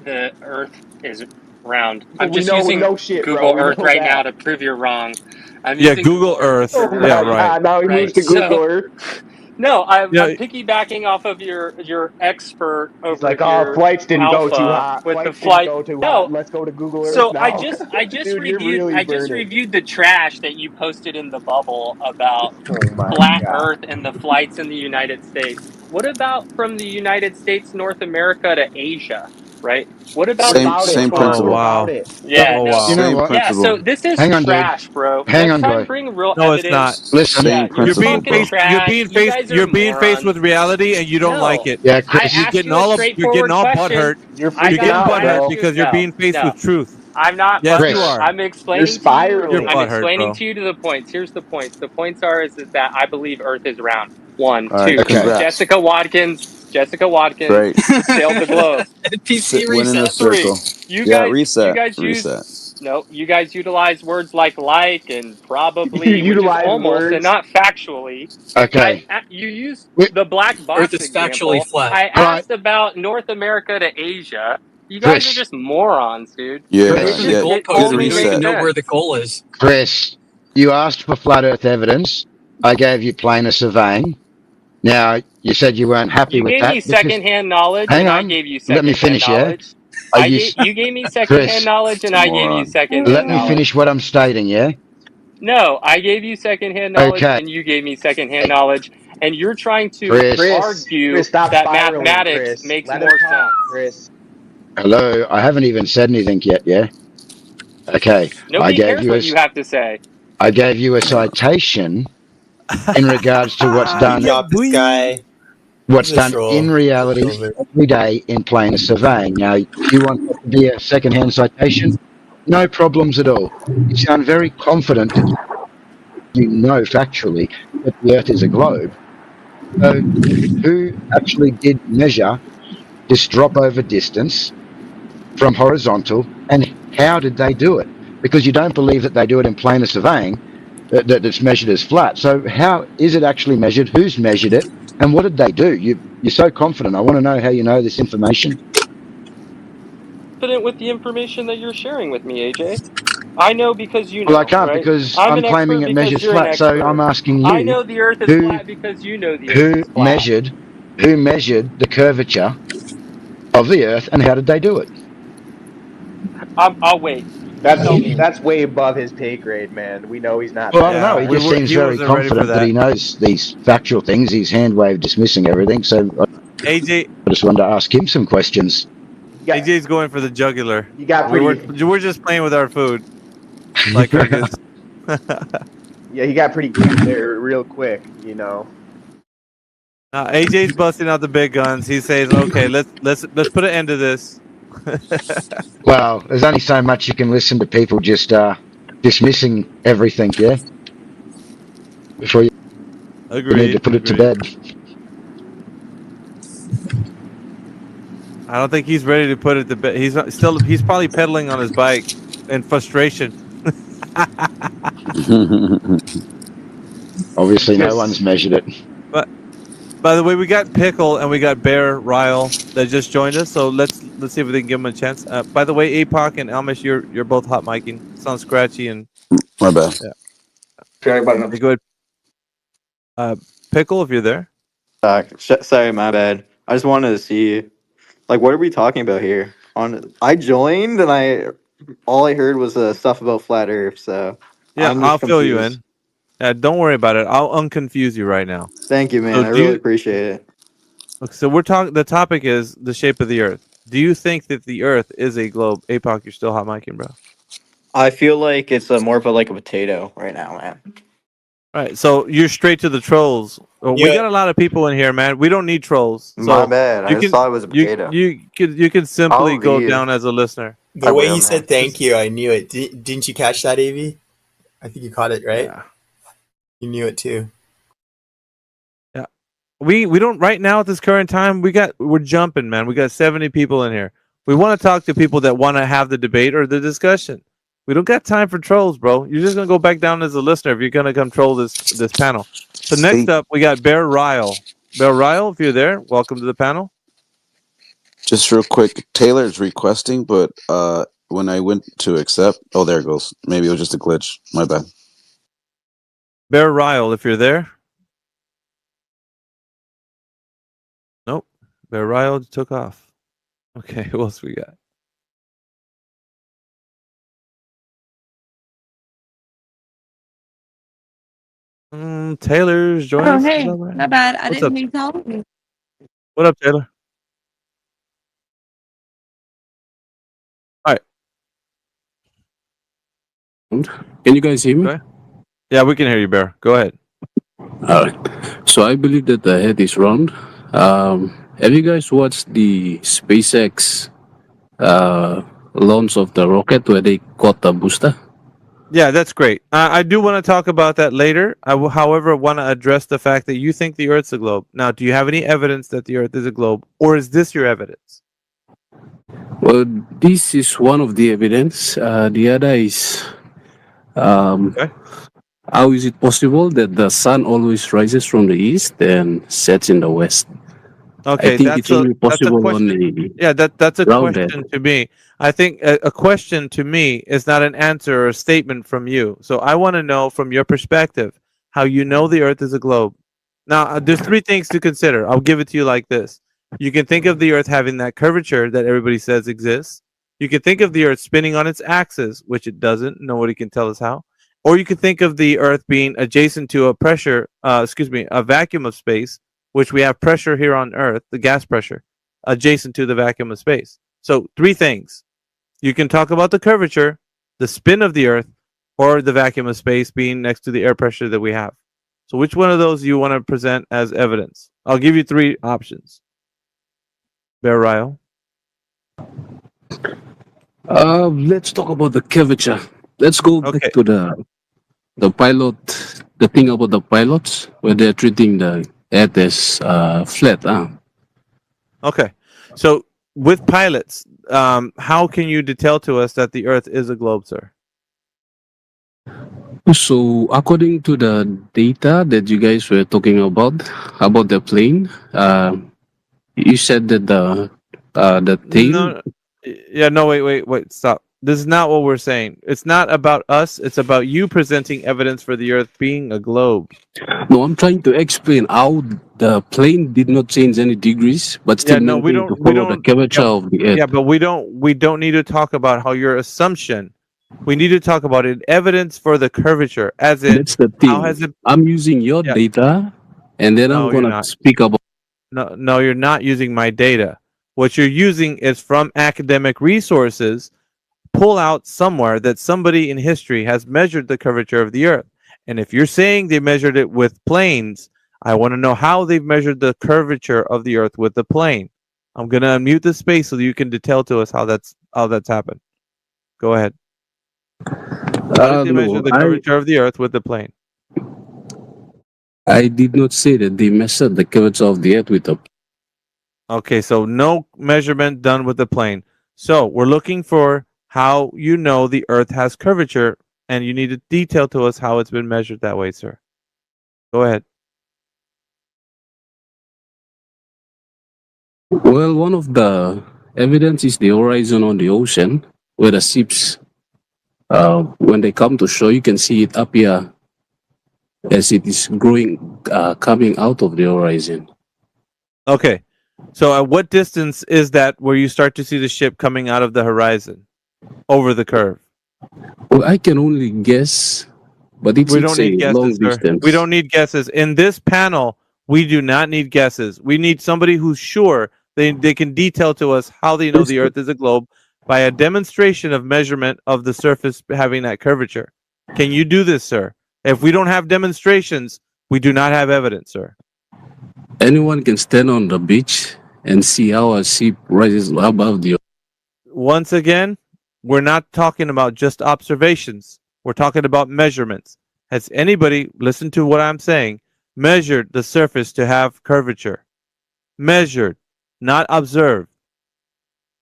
Speaker 3: the Earth is round. I'm
Speaker 23: We
Speaker 3: just
Speaker 23: know,
Speaker 3: using
Speaker 23: no shit, bro.
Speaker 3: Google
Speaker 23: We
Speaker 3: Earth
Speaker 23: know
Speaker 3: right now
Speaker 23: that.
Speaker 3: to prove you're wrong. I'm
Speaker 11: Yeah,
Speaker 3: using
Speaker 11: Google
Speaker 3: Google Earth to
Speaker 11: Earth.
Speaker 3: prove
Speaker 23: Oh
Speaker 3: you're
Speaker 11: Yeah,
Speaker 23: my
Speaker 3: wrong.
Speaker 11: right.
Speaker 23: god! Now he moves
Speaker 3: Right.
Speaker 23: to Google
Speaker 3: So
Speaker 23: Earth.
Speaker 3: no,
Speaker 11: Yeah,
Speaker 3: I'm piggybacking off of your expert
Speaker 23: He's
Speaker 3: over
Speaker 23: like, "Oh,
Speaker 3: here,
Speaker 23: flights didn't go too
Speaker 3: Alpha,
Speaker 23: hot.
Speaker 3: with the
Speaker 23: Flights didn't
Speaker 3: flight.
Speaker 23: go too hot.
Speaker 3: No,
Speaker 23: Let's go to Google Earth
Speaker 3: so
Speaker 23: now."
Speaker 3: I just
Speaker 23: Dude, you're
Speaker 3: reviewed
Speaker 23: really
Speaker 3: I just
Speaker 23: burning.
Speaker 3: reviewed the trash that you posted in the bubble about
Speaker 23: Oh my
Speaker 3: flat
Speaker 23: god!
Speaker 3: Earth and the flights in the United States. What about from the United States, North America to Asia, right? What
Speaker 23: What
Speaker 3: about the
Speaker 23: about it?
Speaker 2: Same
Speaker 11: Oh
Speaker 23: What
Speaker 2: principle.
Speaker 23: about
Speaker 11: wow.
Speaker 23: it?
Speaker 8: So,
Speaker 3: yeah,
Speaker 11: Oh
Speaker 3: no.
Speaker 8: you
Speaker 11: wow.
Speaker 8: know
Speaker 2: Same
Speaker 8: what?
Speaker 3: Yeah, so
Speaker 2: principle.
Speaker 3: this is
Speaker 14: Hang on, dude.
Speaker 3: trash, bro.
Speaker 14: Hang
Speaker 3: Next
Speaker 14: on,
Speaker 3: time
Speaker 14: guy.
Speaker 3: bring real
Speaker 11: No, it's not.
Speaker 3: evidence.
Speaker 14: Listen,
Speaker 3: Yeah,
Speaker 2: Same
Speaker 3: you're
Speaker 2: principle, bro.
Speaker 3: talking trash. You
Speaker 11: You're
Speaker 3: guys are
Speaker 11: being faced with
Speaker 3: morons.
Speaker 11: reality and you don't like
Speaker 3: No.
Speaker 11: it.
Speaker 14: yeah,
Speaker 3: I
Speaker 14: Chris.
Speaker 3: asked you a
Speaker 11: You're getting
Speaker 3: straightforward
Speaker 11: all
Speaker 3: question.
Speaker 11: butthurt.
Speaker 23: You're
Speaker 3: I
Speaker 11: You're
Speaker 23: freaking
Speaker 3: got
Speaker 11: getting
Speaker 23: out,
Speaker 3: I
Speaker 11: butthurt
Speaker 3: asked
Speaker 23: bro.
Speaker 3: you
Speaker 11: because you're
Speaker 3: no,
Speaker 11: being faced
Speaker 3: no.
Speaker 11: with truth.
Speaker 3: I'm not
Speaker 11: Yes,
Speaker 3: but
Speaker 11: you
Speaker 14: Chris.
Speaker 11: are.
Speaker 3: I'm
Speaker 23: You're
Speaker 3: explaining to you.
Speaker 11: You're
Speaker 23: spiraling.
Speaker 3: I'm
Speaker 11: butthurt,
Speaker 3: explaining
Speaker 11: bro.
Speaker 3: to you to the points. Here's the points. The points are is that I believe Earth is round. One,
Speaker 2: All right,
Speaker 3: two.
Speaker 14: Okay.
Speaker 2: congrats.
Speaker 3: Jessica Watkins
Speaker 2: Great.
Speaker 3: sailed the globe.
Speaker 8: PC
Speaker 2: Win in the
Speaker 8: reset.
Speaker 3: Three.
Speaker 2: circle. Yeah,
Speaker 3: You
Speaker 2: reset.
Speaker 3: guys use
Speaker 2: Reset.
Speaker 3: No, you guys utilize words like and
Speaker 23: You
Speaker 3: probably, which is
Speaker 23: utilize
Speaker 3: almost and
Speaker 23: words.
Speaker 3: not factually.
Speaker 14: Okay.
Speaker 3: You use
Speaker 14: We,
Speaker 3: the black
Speaker 12: Earth
Speaker 3: box
Speaker 12: is factually
Speaker 3: example.
Speaker 12: flat.
Speaker 3: I
Speaker 14: all right,
Speaker 3: asked about North America to Asia. You guys are
Speaker 14: Chris.
Speaker 3: just morons, dude.
Speaker 2: Yeah,
Speaker 12: Earth
Speaker 14: Chris.
Speaker 12: is a
Speaker 2: yeah.
Speaker 3: It
Speaker 2: Good
Speaker 12: goalpost,
Speaker 3: all
Speaker 12: and you don't even
Speaker 2: reset.
Speaker 3: makes
Speaker 12: know where the
Speaker 3: sense.
Speaker 12: goal is.
Speaker 14: Chris, you asked for flat Earth evidence. I gave you planar surveying. Now, you said you weren't happy
Speaker 3: You
Speaker 14: with
Speaker 3: gave me
Speaker 14: that because,
Speaker 3: secondhand knowledge,
Speaker 14: hang
Speaker 3: and I
Speaker 14: on,
Speaker 3: gave you
Speaker 14: let me
Speaker 3: secondhand
Speaker 14: finish, yeah?
Speaker 3: knowledge.
Speaker 14: Are you, s-
Speaker 3: You gave me secondhand
Speaker 14: Chris,
Speaker 3: knowledge, and
Speaker 2: It's a
Speaker 3: I gave you
Speaker 2: moron.
Speaker 3: secondhand
Speaker 14: let me
Speaker 3: knowledge.
Speaker 14: finish what I'm stating, yeah?
Speaker 3: No, I gave you secondhand knowledge,
Speaker 14: Okay,
Speaker 3: and you gave me secondhand knowledge, and you're trying to
Speaker 14: Chris.
Speaker 3: argue
Speaker 23: Chris, stop
Speaker 3: that
Speaker 23: spiraling,
Speaker 3: mathematics
Speaker 23: Chris.
Speaker 3: makes
Speaker 23: Let him
Speaker 3: more
Speaker 23: talk,
Speaker 3: sense.
Speaker 23: Chris.
Speaker 14: Hello, I haven't even said anything yet, yeah? Okay,
Speaker 3: Nobody cares what you have to say.
Speaker 14: I gave you a citation in regards to what's
Speaker 1: Good
Speaker 14: done
Speaker 1: job, this guy. He's a
Speaker 14: in
Speaker 1: troll. He's a
Speaker 14: reality
Speaker 1: troller.
Speaker 14: every day in planar surveying. Now, you want that to be a second-hand citation? No problems at all. You sound very confident that you know factually that the Earth is a globe. So, who actually did measure this drop over distance from horizontal, and how did they do it? Because you don't believe that they do it in planar surveying, that it's measured as flat. So how is it actually measured? Who's measured it? And what did they do? You're so confident. I want to know how you know this information.
Speaker 3: Confident with the information that you're sharing with me, AJ. I know because you
Speaker 14: Well, I
Speaker 3: know,
Speaker 14: can't
Speaker 3: right?
Speaker 14: because
Speaker 3: I'm
Speaker 14: I'm
Speaker 3: an
Speaker 14: claiming
Speaker 3: expert
Speaker 14: it
Speaker 3: because
Speaker 14: measures
Speaker 3: you're an
Speaker 14: flat. So I'm
Speaker 3: expert.
Speaker 14: asking
Speaker 3: I
Speaker 14: you
Speaker 3: know the Earth is
Speaker 14: who
Speaker 3: flat because you know the Earth
Speaker 14: who
Speaker 3: is flat.
Speaker 14: measured the curvature of the Earth and how did they do it?
Speaker 3: I'll wait. You tell me.
Speaker 23: That's way above his pay grade, man. We know he's not
Speaker 14: Well, I
Speaker 23: that
Speaker 14: don't know.
Speaker 11: Yeah,
Speaker 14: He
Speaker 11: we
Speaker 14: just
Speaker 23: smart.
Speaker 11: were.
Speaker 14: seems
Speaker 11: He
Speaker 14: very
Speaker 11: wasn't ready for
Speaker 14: confident that he
Speaker 11: that.
Speaker 14: knows these factual things. He's hand waved dismissing everything. So
Speaker 11: AJ
Speaker 14: I just wanted to ask him some questions.
Speaker 23: You got
Speaker 11: AJ's going for the jugular.
Speaker 23: you got
Speaker 11: We're just playing with our food like Kyrgyz.
Speaker 23: yeah, he got pretty cute there real quick, you know.
Speaker 11: Now AJ's busting out the big guns. He says, "Okay, let's put an end to this."
Speaker 14: Well, there's only so much you can listen to people just dismissing everything, yeah? Before you need to
Speaker 11: Agreed.
Speaker 14: put it to
Speaker 11: Agreed.
Speaker 14: bed.
Speaker 11: I don't think he's ready to put it to bed. He's probably pedaling on his bike in frustration.
Speaker 14: Obviously, no
Speaker 23: Just
Speaker 14: one's measured it.
Speaker 11: But by the way, we got Pickle and we got Bear Ryle that just joined us. So let's see if we can give them a chance. By the way, Apoc and Almish, you're both hot micing. Sounds scratchy and
Speaker 2: My bad.
Speaker 11: yeah.
Speaker 16: Sorry, button.
Speaker 11: Hey, go ahead. Pickle, if you're there.
Speaker 16: Sorry, my bad. I just wanted to see, like, what are we talking about here? I joined and all I heard was stuff about flat Earth, so
Speaker 11: Yeah,
Speaker 16: I'm
Speaker 11: I'll
Speaker 16: just
Speaker 11: fill you
Speaker 16: confused.
Speaker 11: in. Don't worry about it. I'll unconfuse you right now.
Speaker 16: Thank you,
Speaker 11: So
Speaker 16: man. I
Speaker 11: do
Speaker 16: really
Speaker 11: you?
Speaker 16: appreciate it.
Speaker 11: Okay, so we're talking. The topic is the shape of the Earth. Do you think that the Earth is a globe? Apoc, you're still hot micing, bro.
Speaker 16: I feel like it's more of like a potato right now, man.
Speaker 11: All right, so you're straight to the trolls.
Speaker 1: Knew
Speaker 11: We got
Speaker 1: it.
Speaker 11: a lot of people in here, man. We don't need trolls.
Speaker 16: My
Speaker 11: So
Speaker 16: bad. I
Speaker 11: you
Speaker 16: just
Speaker 11: can
Speaker 16: thought it was a potato.
Speaker 11: you can simply
Speaker 16: I'll
Speaker 11: go
Speaker 16: leave.
Speaker 11: down as a listener.
Speaker 1: The
Speaker 16: I
Speaker 1: way
Speaker 16: will,
Speaker 1: he
Speaker 16: man.
Speaker 1: said thank you, I knew it. Didn't you catch that, Av? I think you caught it, right?
Speaker 11: Yeah.
Speaker 1: You knew it too.
Speaker 11: Yeah. We don't right now at this current time, we're jumping, man. We got 70 people in here. We want to talk to people that want to have the debate or the discussion. We don't got time for trolls, bro. You're just gonna go back down as a listener if you're gonna come troll this panel. So next
Speaker 2: Hey,
Speaker 11: up we got Bear Ryle. Bear Ryle, if you're there, welcome to the panel.
Speaker 2: just real quick. Taylor's requesting, but when I went to accept, oh, there it goes. Maybe it was just a glitch. My bad.
Speaker 11: Bear Ryle, if you're there. Nope. Bear Ryle took off. Okay, who else we got? Taylor's joining
Speaker 17: Oh,
Speaker 11: us.
Speaker 17: hey, not bad. I
Speaker 11: What's
Speaker 17: didn't
Speaker 11: up?
Speaker 17: hear you telling me.
Speaker 11: What up, Taylor? All right.
Speaker 24: Can you guys hear me?
Speaker 11: Okay. Yeah, we can hear you, Bear. Go ahead.
Speaker 24: All right. So I believe that the head is round. Have you guys watched the SpaceX launch of the rocket where they caught the booster?
Speaker 11: Yeah, that's great. I do want to talk about that later. However, want to address the fact that you think the Earth's a globe. Now, do you have any evidence that the Earth is a globe, or is this your evidence?
Speaker 24: Well, This is one of the evidence. The other is
Speaker 11: Okay.
Speaker 24: how is it possible that the sun always rises from the east and sets in the west? I
Speaker 11: Okay,
Speaker 24: think it's only
Speaker 11: that's a
Speaker 24: possible on
Speaker 11: question.
Speaker 24: the
Speaker 11: Yeah, that's a
Speaker 24: rounded.
Speaker 11: question to me. I think a question to me is not an answer or a statement from you. So I want to know from your perspective how you know the Earth is a globe. Now, there's three things to consider. I'll give it to you like this. You can think of the Earth having that curvature that everybody says exists. You can think of the Earth spinning on its axis, which it doesn't. Nobody can tell us how. Or you can think of the Earth being adjacent to a a vacuum of space, which we have pressure here on Earth, the gas pressure, adjacent to the vacuum of space. So, three things. You can talk about the curvature, the spin of the Earth, or the vacuum of space being next to the air pressure that we have. So, which one of those do you want to present as evidence? I'll give you three options. Bear Ryle.
Speaker 24: Let's talk about the curvature. Let's go back
Speaker 11: Okay.
Speaker 24: to the pilot, the thing about the pilots where they're treating the Earth as flat.
Speaker 11: Okay. So, with pilots, how can you detail to us that the Earth is a globe, sir?
Speaker 24: So, according to the data that you guys were talking about the plane, you said that the thing.
Speaker 11: No, yeah, no, wait, stop. This is not what we're saying. It's not about us. It's about you presenting evidence for the Earth being a globe.
Speaker 24: No, I'm trying to explain how the plane did not change any degrees, but
Speaker 11: Yeah,
Speaker 24: still
Speaker 11: no,
Speaker 24: maintained to
Speaker 11: we
Speaker 24: follow the
Speaker 11: don't.
Speaker 24: curvature
Speaker 11: Yeah,
Speaker 24: of the Earth.
Speaker 11: yeah, but we don't need to talk about how your assumption. We need to talk about it. Evidence for the curvature, as in
Speaker 24: That's the
Speaker 11: how
Speaker 24: thing.
Speaker 11: has it?
Speaker 24: I'm using your
Speaker 11: Yeah,
Speaker 24: data, and then I'm
Speaker 11: no, you're
Speaker 24: gonna
Speaker 11: not.
Speaker 24: speak about.
Speaker 11: No, no, you're not using my data. What you're using is from academic resources. Pull out somewhere that somebody in history has measured the curvature of the Earth. And if you're saying they measured it with planes, I want to know how they've measured the curvature of the Earth with the plane. I'm gonna unmute the space so that you can detail to us how that's happened. Go ahead. How did they measure
Speaker 24: No,
Speaker 11: the curvature of the Earth with the plane?
Speaker 24: I did not say that they measured the curvature of the Earth with a.
Speaker 11: Okay, so no measurement done with the plane. So we're looking for how you know the Earth has curvature, and you need to detail to us how it's been measured that way, sir. Go ahead.
Speaker 24: Well, one of the evidence is the horizon on the ocean, where the ships, when they come to shore, you can see it appear as it is growing, coming out of the horizon.
Speaker 11: Okay. So at what distance is that where you start to see the ship coming out of the horizon over the curve?
Speaker 24: Well, I can only guess, but
Speaker 11: We
Speaker 24: it's
Speaker 11: don't
Speaker 24: a
Speaker 11: need
Speaker 24: long
Speaker 11: guesses, sir. We
Speaker 24: distance.
Speaker 11: don't need guesses. In this panel, we do not need guesses. We need somebody who's sure they can detail to us how they know the Earth is a globe by a demonstration of measurement of the surface having that curvature. Can you do this, sir? If we don't have demonstrations, we do not have evidence, sir.
Speaker 24: Anyone can stand on the beach and see how a ship rises above the.
Speaker 11: Once again, we're not talking about just observations. We're talking about measurements. Has anybody, listen to what I'm saying, measured the surface to have curvature? Measured, not observed.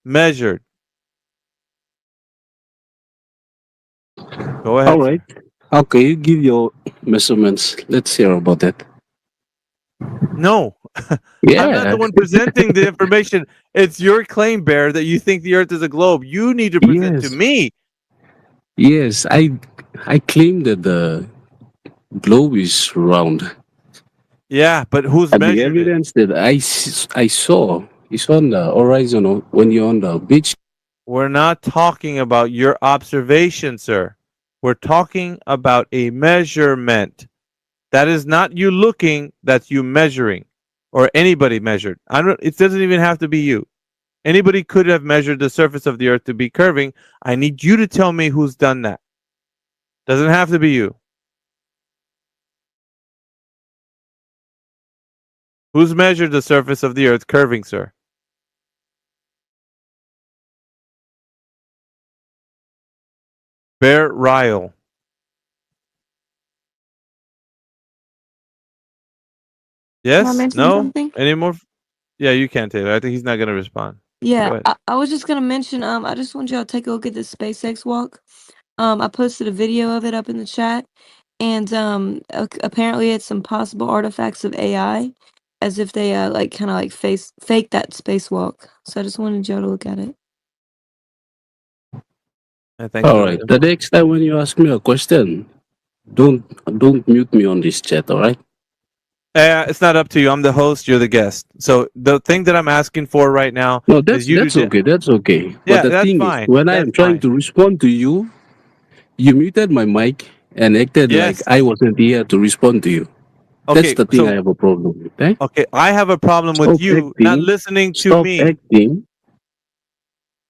Speaker 11: Measured. Go
Speaker 24: All
Speaker 11: ahead,
Speaker 24: right.
Speaker 11: sir.
Speaker 24: Okay, you give your measurements. Let's hear about that.
Speaker 11: No, I'm not
Speaker 24: Yeah.
Speaker 11: the one presenting the information. It's your claim, Bear, that you think the Earth is a globe. You need to present to
Speaker 24: Yes.
Speaker 11: me.
Speaker 24: Yes. I claim that the globe is round.
Speaker 11: Yeah, but who's
Speaker 24: And the
Speaker 11: measured it?
Speaker 24: evidence that I saw is on the horizon when you're on the beach.
Speaker 11: We're not talking about your observation, sir. We're talking about a measurement. That is not you looking, that's you measuring or anybody measured. It doesn't even have to be you. Anybody could have measured the surface of the earth to be curving. I need you to tell me who's done that. Doesn't have to be you. Who's measured the surface of the earth curving, sir? Bear Ryle.
Speaker 9: Can I
Speaker 11: Yes?
Speaker 9: mention
Speaker 11: No?
Speaker 9: something?
Speaker 11: Any more? Yeah, you can, Taylor. I think he's not going to respond.
Speaker 12: Yeah, I was just gonna mention. I just want y'all to take a look at the SpaceX walk. I posted a video of it up in the chat, and apparently it's some possible artifacts of AI, as if they like kind of like fake that spacewalk. So I just wanted y'all to look at it.
Speaker 24: All right. The next time when you ask me a question, don't mute me on this chat. All right.
Speaker 11: It's not up to you. I'm the host. You're the guest. So the thing that I'm asking for right now
Speaker 24: No,
Speaker 11: is you
Speaker 24: that's
Speaker 11: to.
Speaker 24: okay. That's okay.
Speaker 11: Yeah,
Speaker 24: But the
Speaker 11: that's
Speaker 24: thing
Speaker 11: fine.
Speaker 24: is, when I
Speaker 11: That's
Speaker 24: am trying
Speaker 11: fine.
Speaker 24: to respond to you, you muted my mic and acted like
Speaker 11: Yes.
Speaker 24: I wasn't here to respond to you.
Speaker 11: Okay,
Speaker 24: That's the thing
Speaker 11: so
Speaker 24: I have a problem with. Eh?
Speaker 11: okay, I have a problem with
Speaker 24: Stop
Speaker 11: you not
Speaker 24: acting.
Speaker 11: listening to
Speaker 24: Stop
Speaker 11: me.
Speaker 24: acting.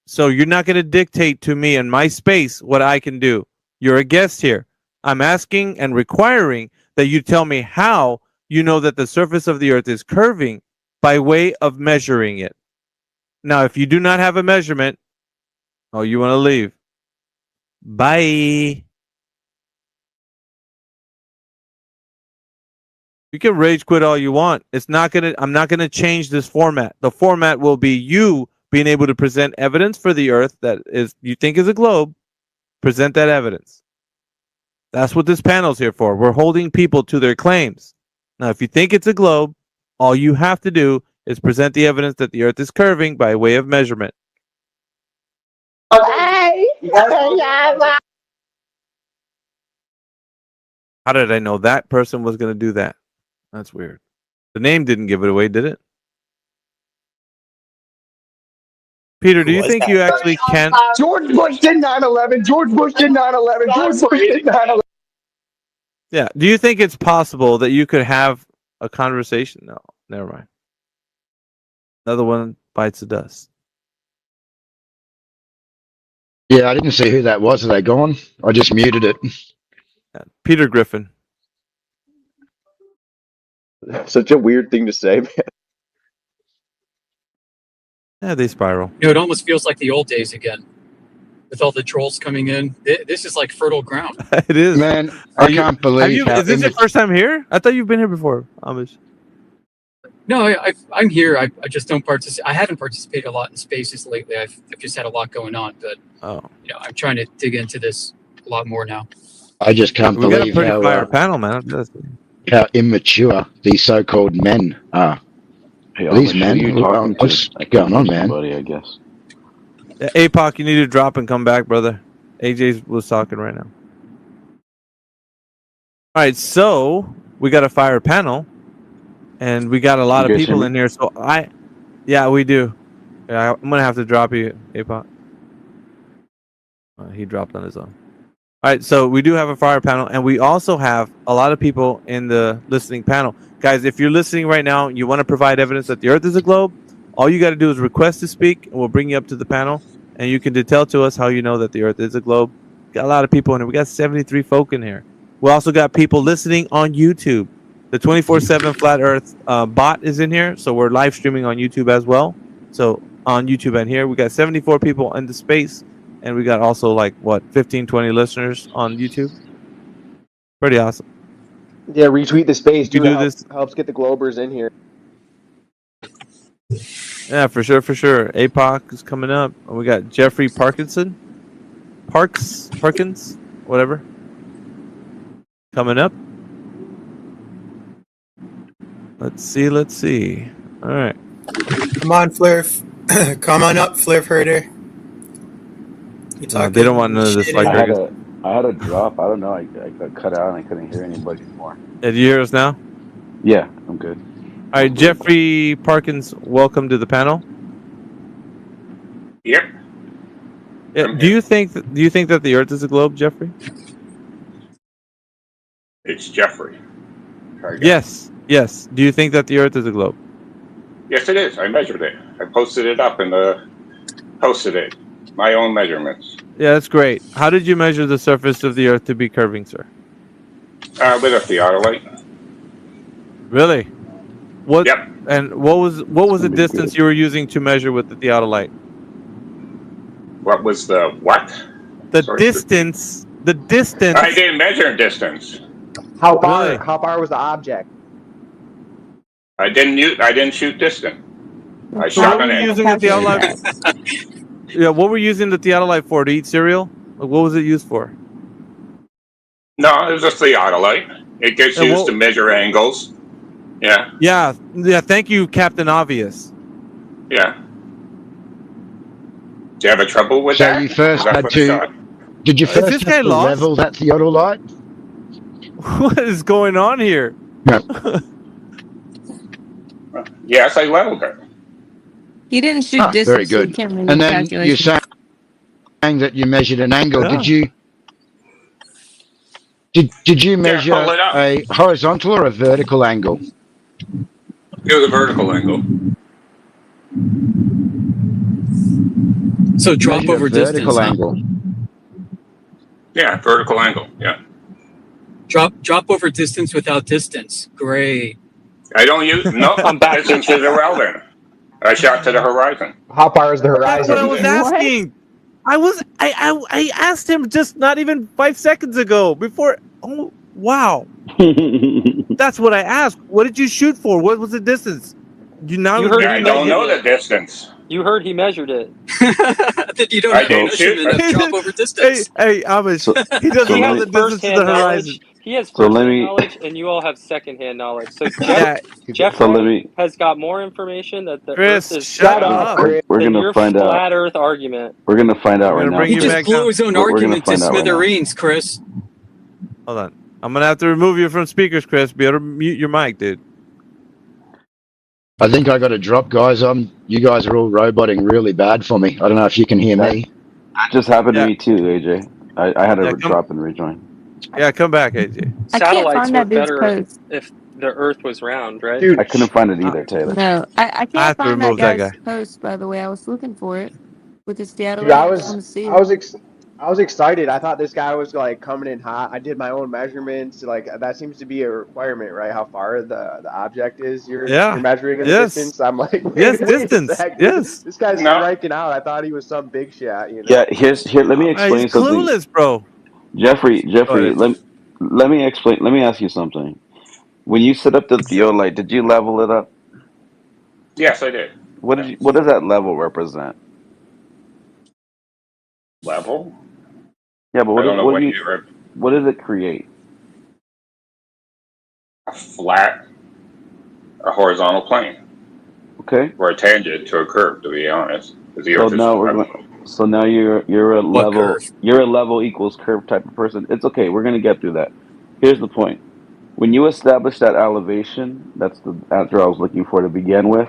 Speaker 11: So you're not going to dictate to me in my space what I can do. You're a guest here. I'm asking and requiring that you tell me how you know that the surface of the earth is curving by way of measuring it. Now, if you do not have a measurement, oh, you want to leave. Bye. You can rage quit all you want. I'm not gonna change this format. The format will be you being able to present evidence for the earth that is you think is a globe. Present that evidence. That's what this panel's here for. We're holding people to their claims. Now, if you think it's a globe, all you have to do is present the evidence that the earth is curving by way of measurement. How did I know that person was going to do that? That's weird. The name didn't give it away, did it? Peter, do you think you actually can?
Speaker 13: George Bush did 9/11. George Bush did 9/11. George Bush did 9/11.
Speaker 11: Yeah. Do you think it's possible that you could have a conversation? No, never mind. Another one bites the dust.
Speaker 14: Yeah, I didn't see who that was. Are they gone? I just muted it.
Speaker 11: Peter Griffin.
Speaker 23: Such a weird thing to say, man.
Speaker 11: Yeah, they spiral.
Speaker 8: You know, it almost feels like the old days again, with all the trolls coming in. This is like fertile ground.
Speaker 11: It is.
Speaker 14: Man, I can't believe how
Speaker 11: is this your first time here? I thought you've been here before, Amish.
Speaker 8: No, I'm here. I just don't participate. I haven't participated a lot in spaces lately. I've just had a lot going on, but you know, I'm trying to dig into this a lot more now.
Speaker 14: I just can't
Speaker 11: We got a
Speaker 14: believe
Speaker 11: pretty
Speaker 14: how
Speaker 11: fire panel, man.
Speaker 14: how immature these so-called men are.
Speaker 18: Hey,
Speaker 14: These
Speaker 18: Amish,
Speaker 14: men,
Speaker 18: who are you talking to?
Speaker 14: what's going on, man?
Speaker 18: Somebody, I guess.
Speaker 11: APOC, you need to drop and come back, brother. AJ was talking right now. All right, so we got a fire panel, and we got a lot of people in here. So yeah, we do. Yeah, I'm gonna have to drop you, APOC. He dropped on his own. All right, so we do have a fire panel, and we also have a lot of people in the listening panel. Guys, if you're listening right now, you want to provide evidence that the Earth is a globe, all you got to do is request to speak, and we'll bring you up to the panel, and you can tell to us how you know that the Earth is a globe. Got a lot of people in here. We got 73 folk in here. We also got people listening on YouTube. The 24/7 Flat Earth bot is in here, so we're live streaming on YouTube as well. So on YouTube and here, we got 74 people in the space, and we got also like, 15, 20 listeners on YouTube. Pretty awesome.
Speaker 23: Yeah, retweet the space.
Speaker 11: This
Speaker 23: helps get the Globers in here.
Speaker 11: Yeah, for sure. APOC is coming up. And we got Jeffrey Parkins, whatever, coming up. Let's see. All right.
Speaker 1: Come on, Flurf. Come on up, Flurf Herder.
Speaker 11: They don't want none of this. Like
Speaker 18: I had a drop. I don't know. I got cut out and I couldn't hear anybody anymore.
Speaker 11: Did you hear us now?
Speaker 18: Yeah, I'm good.
Speaker 11: All right, Jeffrey Parkins, welcome to the panel.
Speaker 17: Yep.
Speaker 11: Yeah. Do you think that the Earth is a globe, Jeffrey?
Speaker 17: It's Jeffrey.
Speaker 11: Yes. Do you think that the Earth is a globe?
Speaker 17: Yes, it is. I measured it. I posted it up and posted it. My own measurements.
Speaker 11: Yeah, that's great. How did you measure the surface of the Earth to be curving, sir?
Speaker 17: With a theodolite.
Speaker 11: Really? What?
Speaker 17: Yep.
Speaker 11: And what was the distance you were using to measure with the theodolite?
Speaker 17: What was the what?
Speaker 11: The distance. The distance.
Speaker 17: I didn't measure distance.
Speaker 23: How far? Really? How far was the object?
Speaker 17: I didn't shoot distance. I
Speaker 11: So what
Speaker 17: shot
Speaker 11: were
Speaker 17: an
Speaker 11: you
Speaker 17: angle.
Speaker 11: using the theodolite? Yeah, what were you using the theodolite for? To eat cereal? Like, what was it used for?
Speaker 17: No, it was a theodolite. It gets
Speaker 11: And
Speaker 17: used to measure angles. Yeah.
Speaker 11: Yeah. Thank you, Captain Obvious.
Speaker 17: Yeah. Do you have a trouble with
Speaker 14: So
Speaker 17: that?
Speaker 14: you first
Speaker 17: That's
Speaker 14: had
Speaker 17: what I
Speaker 14: to.
Speaker 17: shot.
Speaker 14: Did you
Speaker 11: Is this
Speaker 14: first have
Speaker 11: guy
Speaker 14: to
Speaker 11: lost?
Speaker 14: level that theodolite?
Speaker 11: What is going on here?
Speaker 14: No.
Speaker 17: Yes, I leveled it.
Speaker 12: He didn't shoot
Speaker 14: Very
Speaker 12: distance, so he
Speaker 14: good.
Speaker 12: can't really
Speaker 14: And
Speaker 12: do
Speaker 14: then you're
Speaker 12: calculations.
Speaker 14: saying that you measured an angle.
Speaker 11: Yeah.
Speaker 14: Did you
Speaker 17: Yeah, pull
Speaker 14: measure
Speaker 17: it up.
Speaker 14: a horizontal or a vertical angle?
Speaker 17: It was a vertical angle.
Speaker 4: So drop
Speaker 14: Measured a
Speaker 4: over distance,
Speaker 14: vertical
Speaker 4: huh?
Speaker 14: angle.
Speaker 17: Yeah, vertical angle. Yeah.
Speaker 4: Drop over distance without distance. Great.
Speaker 17: I don't use no
Speaker 3: I'm back,
Speaker 17: distance is
Speaker 3: AJ.
Speaker 17: irrelevant. I shot to the horizon.
Speaker 23: How far is the
Speaker 11: That's what I
Speaker 23: horizon?
Speaker 11: was
Speaker 9: What?
Speaker 11: asking. I asked him just not even 5 seconds ago. Before. Oh wow. That's what I asked. What did you shoot for? What was the distance?
Speaker 3: You heard
Speaker 17: Yeah,
Speaker 3: he
Speaker 17: I don't
Speaker 3: measured
Speaker 17: know the
Speaker 3: it.
Speaker 17: distance.
Speaker 3: You heard he measured it.
Speaker 4: Then you don't
Speaker 17: I
Speaker 4: have a
Speaker 17: didn't shoot.
Speaker 4: measurement of drop over
Speaker 11: hey,
Speaker 4: distance.
Speaker 11: Amish.
Speaker 2: so
Speaker 11: He
Speaker 2: so
Speaker 11: doesn't
Speaker 3: He
Speaker 2: let
Speaker 11: know
Speaker 3: has
Speaker 11: the
Speaker 2: me
Speaker 11: distance to the
Speaker 3: firsthand
Speaker 11: horizon.
Speaker 3: knowledge. He has
Speaker 2: so let
Speaker 3: firsthand
Speaker 2: me
Speaker 3: knowledge, and you all have secondhand knowledge. So
Speaker 11: Yeah,
Speaker 3: Jeff
Speaker 2: so let
Speaker 3: Wright
Speaker 2: me
Speaker 3: has got more information that the Earth
Speaker 11: Chris,
Speaker 3: is
Speaker 11: shut
Speaker 23: Shut
Speaker 3: flat
Speaker 23: up,
Speaker 11: up.
Speaker 23: Chris.
Speaker 2: we're
Speaker 3: than
Speaker 2: gonna
Speaker 3: your
Speaker 2: find out.
Speaker 3: flat Earth argument.
Speaker 2: We're gonna find out
Speaker 11: I'm
Speaker 2: right
Speaker 11: gonna
Speaker 2: now,
Speaker 11: bring
Speaker 4: He
Speaker 11: you
Speaker 2: Chris.
Speaker 4: just
Speaker 11: back
Speaker 4: blew
Speaker 11: down.
Speaker 4: his own
Speaker 2: We're gonna
Speaker 4: argument to
Speaker 2: find out right now.
Speaker 4: smithereens, Chris.
Speaker 11: Hold on. I'm gonna have to remove you from speakers, Chris. Be able to mute your mic, dude.
Speaker 14: I think I got a drop, guys. You guys are all roboting really bad for me. I don't know if you can hear
Speaker 2: That
Speaker 14: me.
Speaker 2: just happened to
Speaker 11: Yeah,
Speaker 2: me too, AJ. I had to
Speaker 11: yeah,
Speaker 2: drop and rejoin.
Speaker 11: come back, AJ.
Speaker 12: I can't
Speaker 3: Satellites
Speaker 12: find that
Speaker 3: work
Speaker 12: dude's
Speaker 3: better
Speaker 12: post.
Speaker 3: if the Earth was round, right?
Speaker 2: I
Speaker 23: Dude,
Speaker 2: couldn't find it
Speaker 11: I,
Speaker 2: either, Taylor.
Speaker 12: No, I
Speaker 11: I
Speaker 12: can't
Speaker 11: have to
Speaker 12: find that
Speaker 11: remove that guy.
Speaker 12: guy's post, by the way. I was looking for it with his
Speaker 23: dude,
Speaker 12: theodolite. I just want to see
Speaker 23: I
Speaker 12: it.
Speaker 23: was I was excited. I thought this guy was like coming in hot. I did my own measurements. Like that seems to be a requirement, right? How far the object is you're
Speaker 11: Yeah.
Speaker 23: measuring in the
Speaker 11: Yes.
Speaker 23: distance. I'm like,
Speaker 11: Yes,
Speaker 23: wait a
Speaker 11: distance.
Speaker 23: sec, dude.
Speaker 11: Yes.
Speaker 23: This guy's
Speaker 17: No.
Speaker 23: striking out. I thought he was some big shot, you
Speaker 2: Yeah,
Speaker 23: know?
Speaker 2: here. Let me
Speaker 11: He's
Speaker 2: explain something,
Speaker 11: clueless, bro.
Speaker 2: Jeffrey.
Speaker 11: Go ahead.
Speaker 2: Let me explain. Let me ask you something. When you set up the theodolite, did you level it up?
Speaker 17: Yes, I did. Yeah.
Speaker 2: What does that level represent?
Speaker 17: Level?
Speaker 2: Yeah, but
Speaker 17: I don't know what you
Speaker 2: what does it create?
Speaker 17: a flat, a horizontal plane,
Speaker 2: Okay.
Speaker 17: or a tangent to a curve. To be honest, because the
Speaker 2: So
Speaker 17: Earth is
Speaker 2: now
Speaker 17: flat.
Speaker 2: you're a
Speaker 4: What
Speaker 2: level
Speaker 4: curve?
Speaker 2: equals curve type of person. It's okay. We're gonna get through that. Here's the point. When you establish that elevation, that's the answer I was looking for to begin with.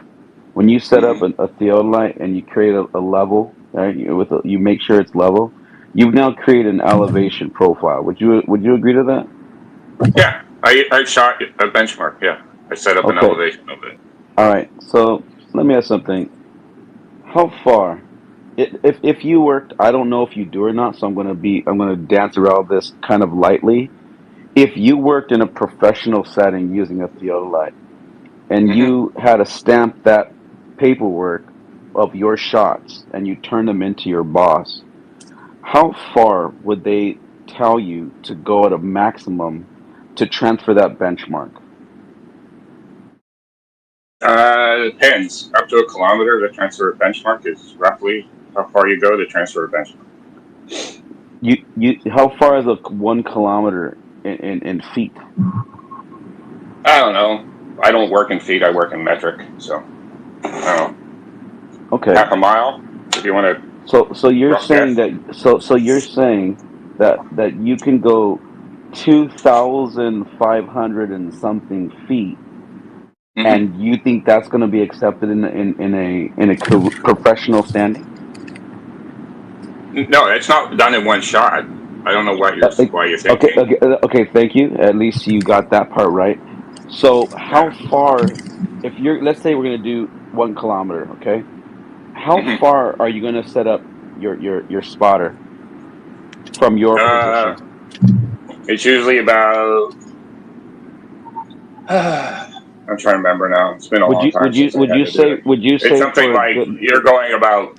Speaker 2: When you set up a theodolite and you create a level, right? You make sure it's level. You've now created an elevation profile. Would you agree to that?
Speaker 17: Yeah, I shot a benchmark. Yeah, I set up an
Speaker 2: Okay.
Speaker 17: elevation of it.
Speaker 2: All right. So let me ask something. How far? If you worked, I don't know if you do or not. So I'm gonna dance around this kind of lightly. If you worked in a professional setting using a theodolite and you had to stamp that paperwork of your shots and you turn them into your boss, how far would they tell you to go at a maximum to transfer that benchmark?
Speaker 17: Depends. Up to a kilometer to transfer a benchmark is roughly how far you go to transfer a benchmark.
Speaker 2: You how far is a 1 kilometer in feet?
Speaker 17: I don't know. I don't work in feet. I work in metric. So, I don't know.
Speaker 2: Okay.
Speaker 17: Half a mile, if you want to.
Speaker 2: So you're
Speaker 17: Rough
Speaker 2: saying
Speaker 17: guess.
Speaker 2: that you're saying that you can go 2,500 and something feet, and you think that's going to be accepted in a professional standing?
Speaker 17: No, it's not done in one shot. I don't know what you're thinking.
Speaker 2: Okay. Thank you. At least you got that part right. So how far? If you're, let's say we're going to do 1 kilometer, okay? How far are you going to set up your spotter from your position?
Speaker 17: It's usually about. I'm trying to remember now. It's been a long time since I had to do it. It's something like you're going about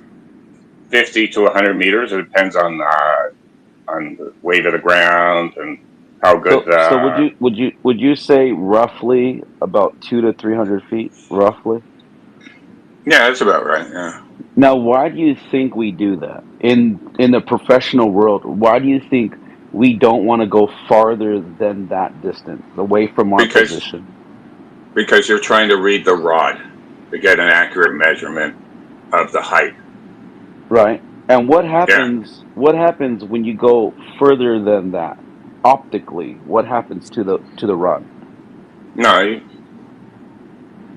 Speaker 17: 50 to 100 meters. It depends on the weight of the ground and how good the.
Speaker 2: So would you say roughly about 200 to 300 feet, roughly?
Speaker 17: Yeah, that's about right. Yeah.
Speaker 2: Now, why do you think we do that in the professional world? Why do you think we don't want to go farther than that distance away from our
Speaker 17: Because
Speaker 2: position?
Speaker 17: because you're trying to read the rod to get an accurate measurement of the height.
Speaker 2: Right. And what
Speaker 17: Yeah.
Speaker 2: happens? What happens when you go further than that? Optically, what happens to the rod?
Speaker 17: No,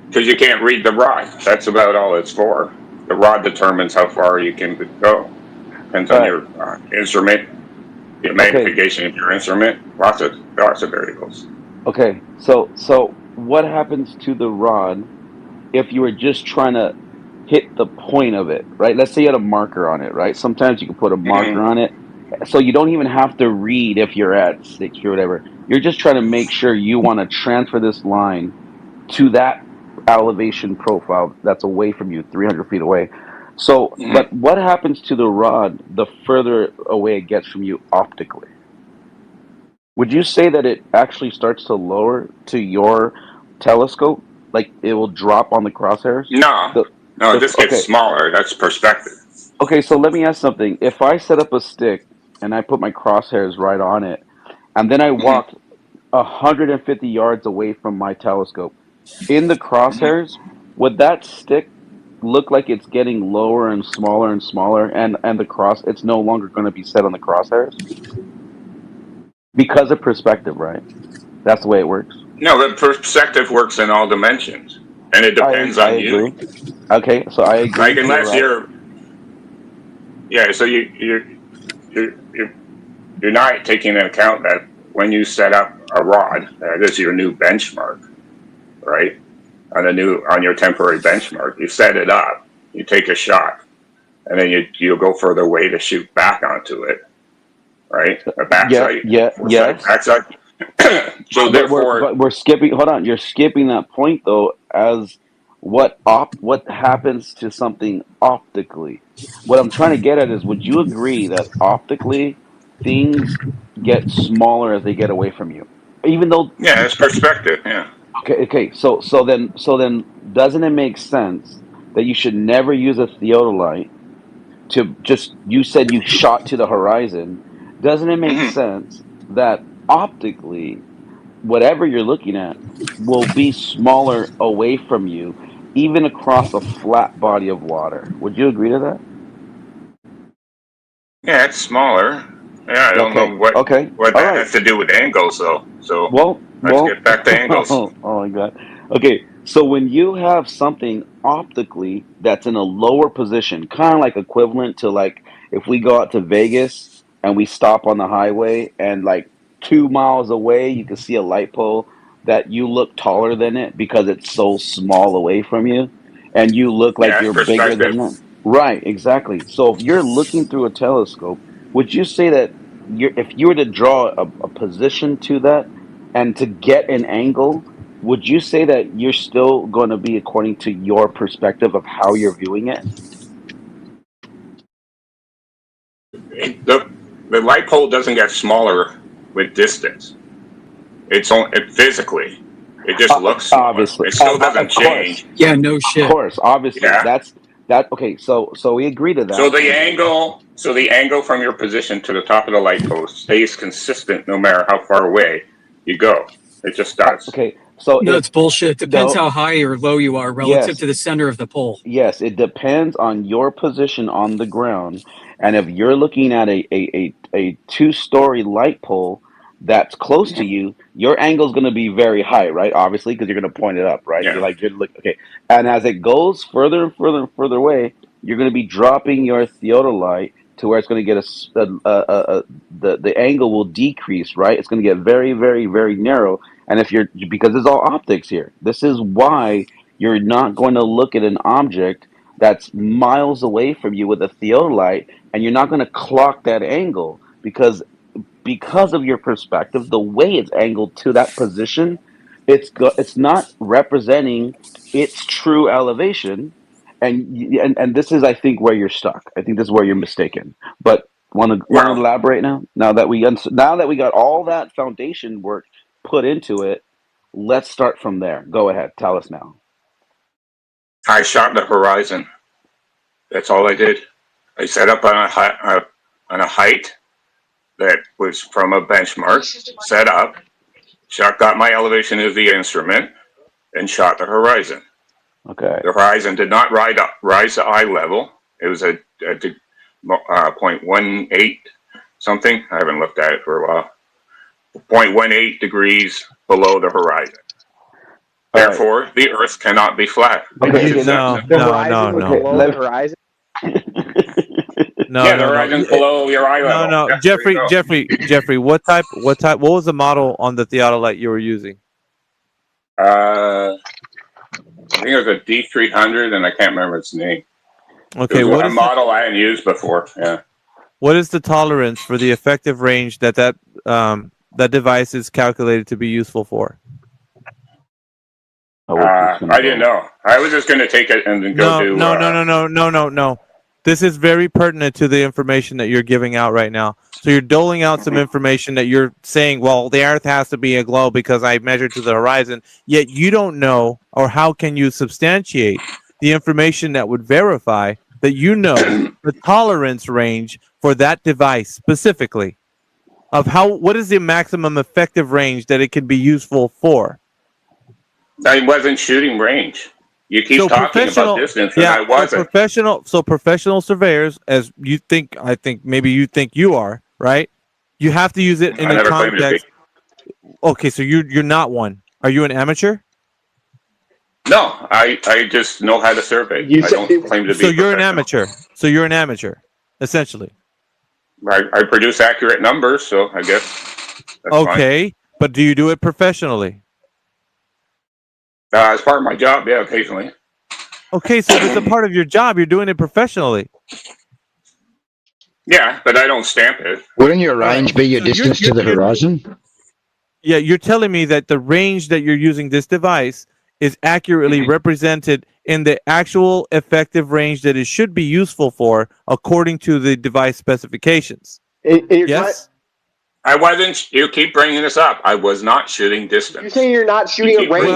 Speaker 17: because you can't read the rod. That's about all it's for. The rod determines how far you can go. Depends
Speaker 2: All
Speaker 17: on
Speaker 2: right.
Speaker 17: your instrument, the
Speaker 2: Okay.
Speaker 17: magnification of your instrument. Lots of variables.
Speaker 2: Okay. So what happens to the rod if you were just trying to hit the point of it, right? Let's say you had a marker on it, right? Sometimes you can put a marker
Speaker 17: Mm-hmm.
Speaker 2: on it. So you don't even have to read if you're at 60 or whatever. You're just trying to make sure you want to transfer this line to that elevation profile that's away from you, 300 feet away. So, but
Speaker 17: Mm-hmm.
Speaker 2: what happens to the rod the further away it gets from you optically? Would you say that it actually starts to lower to your telescope? Like it will drop on the crosshairs?
Speaker 17: No,
Speaker 2: The
Speaker 17: no, it
Speaker 2: the
Speaker 17: just gets
Speaker 2: okay.
Speaker 17: smaller. That's perspective.
Speaker 2: Okay, so let me ask something. If I set up a stick and I put my crosshairs right on it, and then I
Speaker 17: Mm-hmm.
Speaker 2: walk 150 yards away from my telescope, in the
Speaker 17: Mm-hmm.
Speaker 2: crosshairs, would that stick look like it's getting lower and smaller, and the cross it's no longer going to be set on the crosshairs because of perspective, right? That's the way it works.
Speaker 17: No, the perspective works in all dimensions, and it depends
Speaker 2: I
Speaker 17: on you.
Speaker 2: agree. Okay, so I
Speaker 17: Like
Speaker 2: agree. You're
Speaker 17: unless
Speaker 2: right.
Speaker 17: you're, yeah. So you're you're not taking into account that when you set up a rod, that is your new benchmark, right? On your temporary benchmark, you set it up, you take a shot, and then you'll go further away to shoot back onto it, right? A
Speaker 2: Yeah,
Speaker 17: backside,
Speaker 2: yeah,
Speaker 17: foresight,
Speaker 2: yes.
Speaker 17: backside. So therefore,
Speaker 2: But we're skipping. Hold on, you're skipping that point though. As what happens to something optically? What I'm trying to get at is, would you agree that optically things get smaller as they get away from you? Even though,
Speaker 17: yeah, it's perspective. Yeah.
Speaker 2: okay. So then, doesn't it make sense that you should never use a theodolite to just? You said you shot to the horizon. Doesn't it make
Speaker 17: Mm-hmm.
Speaker 2: sense that optically whatever you're looking at will be smaller away from you, even across a flat body of water? Would you agree to that?
Speaker 17: Yeah, it's smaller. Yeah, I don't
Speaker 2: Okay.
Speaker 17: know what
Speaker 2: Okay.
Speaker 17: what
Speaker 2: All
Speaker 17: that
Speaker 2: right.
Speaker 17: has to do with angles, though. So let's
Speaker 2: Well.
Speaker 17: get back to angles.
Speaker 2: Oh my God. Okay. So when you have something optically that's in a lower position, kind of like equivalent to like if we go out to Vegas and we stop on the highway and like 2 miles away, you can see a light pole that you look taller than it because it's so small away from you and you look like
Speaker 17: Yeah, it's
Speaker 2: you're bigger
Speaker 17: perspective.
Speaker 2: than it. Right. Exactly. So if you're looking through a telescope, would you say that if you were to draw a position to that and to get an angle, would you say that you're still going to be according to your perspective of how you're viewing it?
Speaker 17: The light pole doesn't get smaller with distance. It physically, it just looks smaller.
Speaker 2: Obviously,
Speaker 17: It still doesn't
Speaker 2: of course,
Speaker 17: change.
Speaker 4: Yeah, no
Speaker 2: of
Speaker 4: shit.
Speaker 2: course, obviously,
Speaker 17: Yeah.
Speaker 2: that's that. Okay, so we agree to
Speaker 17: So
Speaker 2: that.
Speaker 17: the angle from your position to the top of the light post stays consistent no matter how far away you go. It just does.
Speaker 2: Okay, so
Speaker 4: No,
Speaker 2: if
Speaker 4: it's bullshit. It depends
Speaker 2: no,
Speaker 4: how high or low you are relative
Speaker 2: yes,
Speaker 4: to the center of the pole.
Speaker 2: yes, it depends on your position on the ground. And if you're looking at a two-story light pole that's close to you, your angle is going to be very high, right? Obviously, because you're going to point it up, right?
Speaker 17: Yeah.
Speaker 2: You're look, okay. And as it goes further and further and further away, you're going to be dropping your theodolite to where it's going to get the angle will decrease, right? It's going to get very, very, very narrow. And if you're because it's all optics here, this is why you're not going to look at an object that's miles away from you with a theodolite, and you're not going to clock that angle because of your perspective, the way it's angled to that position, it's not representing its true elevation, and this is, I think, where you're stuck. I think this is where you're mistaken. But want to
Speaker 17: Well,
Speaker 2: elaborate now? Now that we got all that foundation work put into it, let's start from there. Go ahead, tell us now.
Speaker 17: I shot the horizon. That's all I did. I set up on a height that was from a benchmark, set up, got my elevation of the instrument, and shot the horizon.
Speaker 18: Okay.
Speaker 17: The horizon did not rise to eye level. It was a 0.18 something. I haven't looked at it for a while. 0.18 degrees below the horizon. Therefore, the Earth cannot be flat.
Speaker 18: Okay,
Speaker 17: No.
Speaker 23: The horizon was below the horizon.
Speaker 17: The horizon's below your eye level.
Speaker 11: No,
Speaker 17: Yeah,
Speaker 11: Jeffrey. What was the model on the theodolite you were using?
Speaker 17: I think it was a D300, and I can't remember its name.
Speaker 11: Okay,
Speaker 17: it was a model I hadn't used before. Yeah.
Speaker 11: What is the tolerance for the effective range that device is calculated to be useful for?
Speaker 17: I didn't know. I was just going to take it and then go to.
Speaker 11: No. This is very pertinent to the information that you're giving out right now. So you're doling out some information that you're saying, well, the Earth has to be a globe because I measured to the horizon, yet you don't know, or how can you substantiate the information that would verify that you know the tolerance range for that device specifically of what is the maximum effective range that it can be useful for?
Speaker 17: I wasn't shooting range. You keep talking about distance, and I wasn't.
Speaker 11: Professional surveyors, as you think, I think maybe you think you are, right? You have to use it in a context. Okay, so you're not one. Are you an amateur?
Speaker 17: No, I just know how to survey. I don't claim to be.
Speaker 11: So you're an amateur. So you're an amateur, essentially.
Speaker 17: I produce accurate numbers, so I guess that's
Speaker 11: okay, fine. But do you do it professionally?
Speaker 17: As part of my job, yeah, occasionally.
Speaker 11: Okay, so if it's a part of your job, you're doing it professionally.
Speaker 17: Yeah, but I don't stamp it.
Speaker 14: Wouldn't your range be your distance to the horizon?
Speaker 11: Yeah, you're telling me that the range that you're using this device is accurately represented in the actual effective range that it should be useful for according to the device specifications. Yes?
Speaker 17: I wasn't. You keep bringing this up. I was not shooting distance.
Speaker 23: You're saying you're not shooting a range.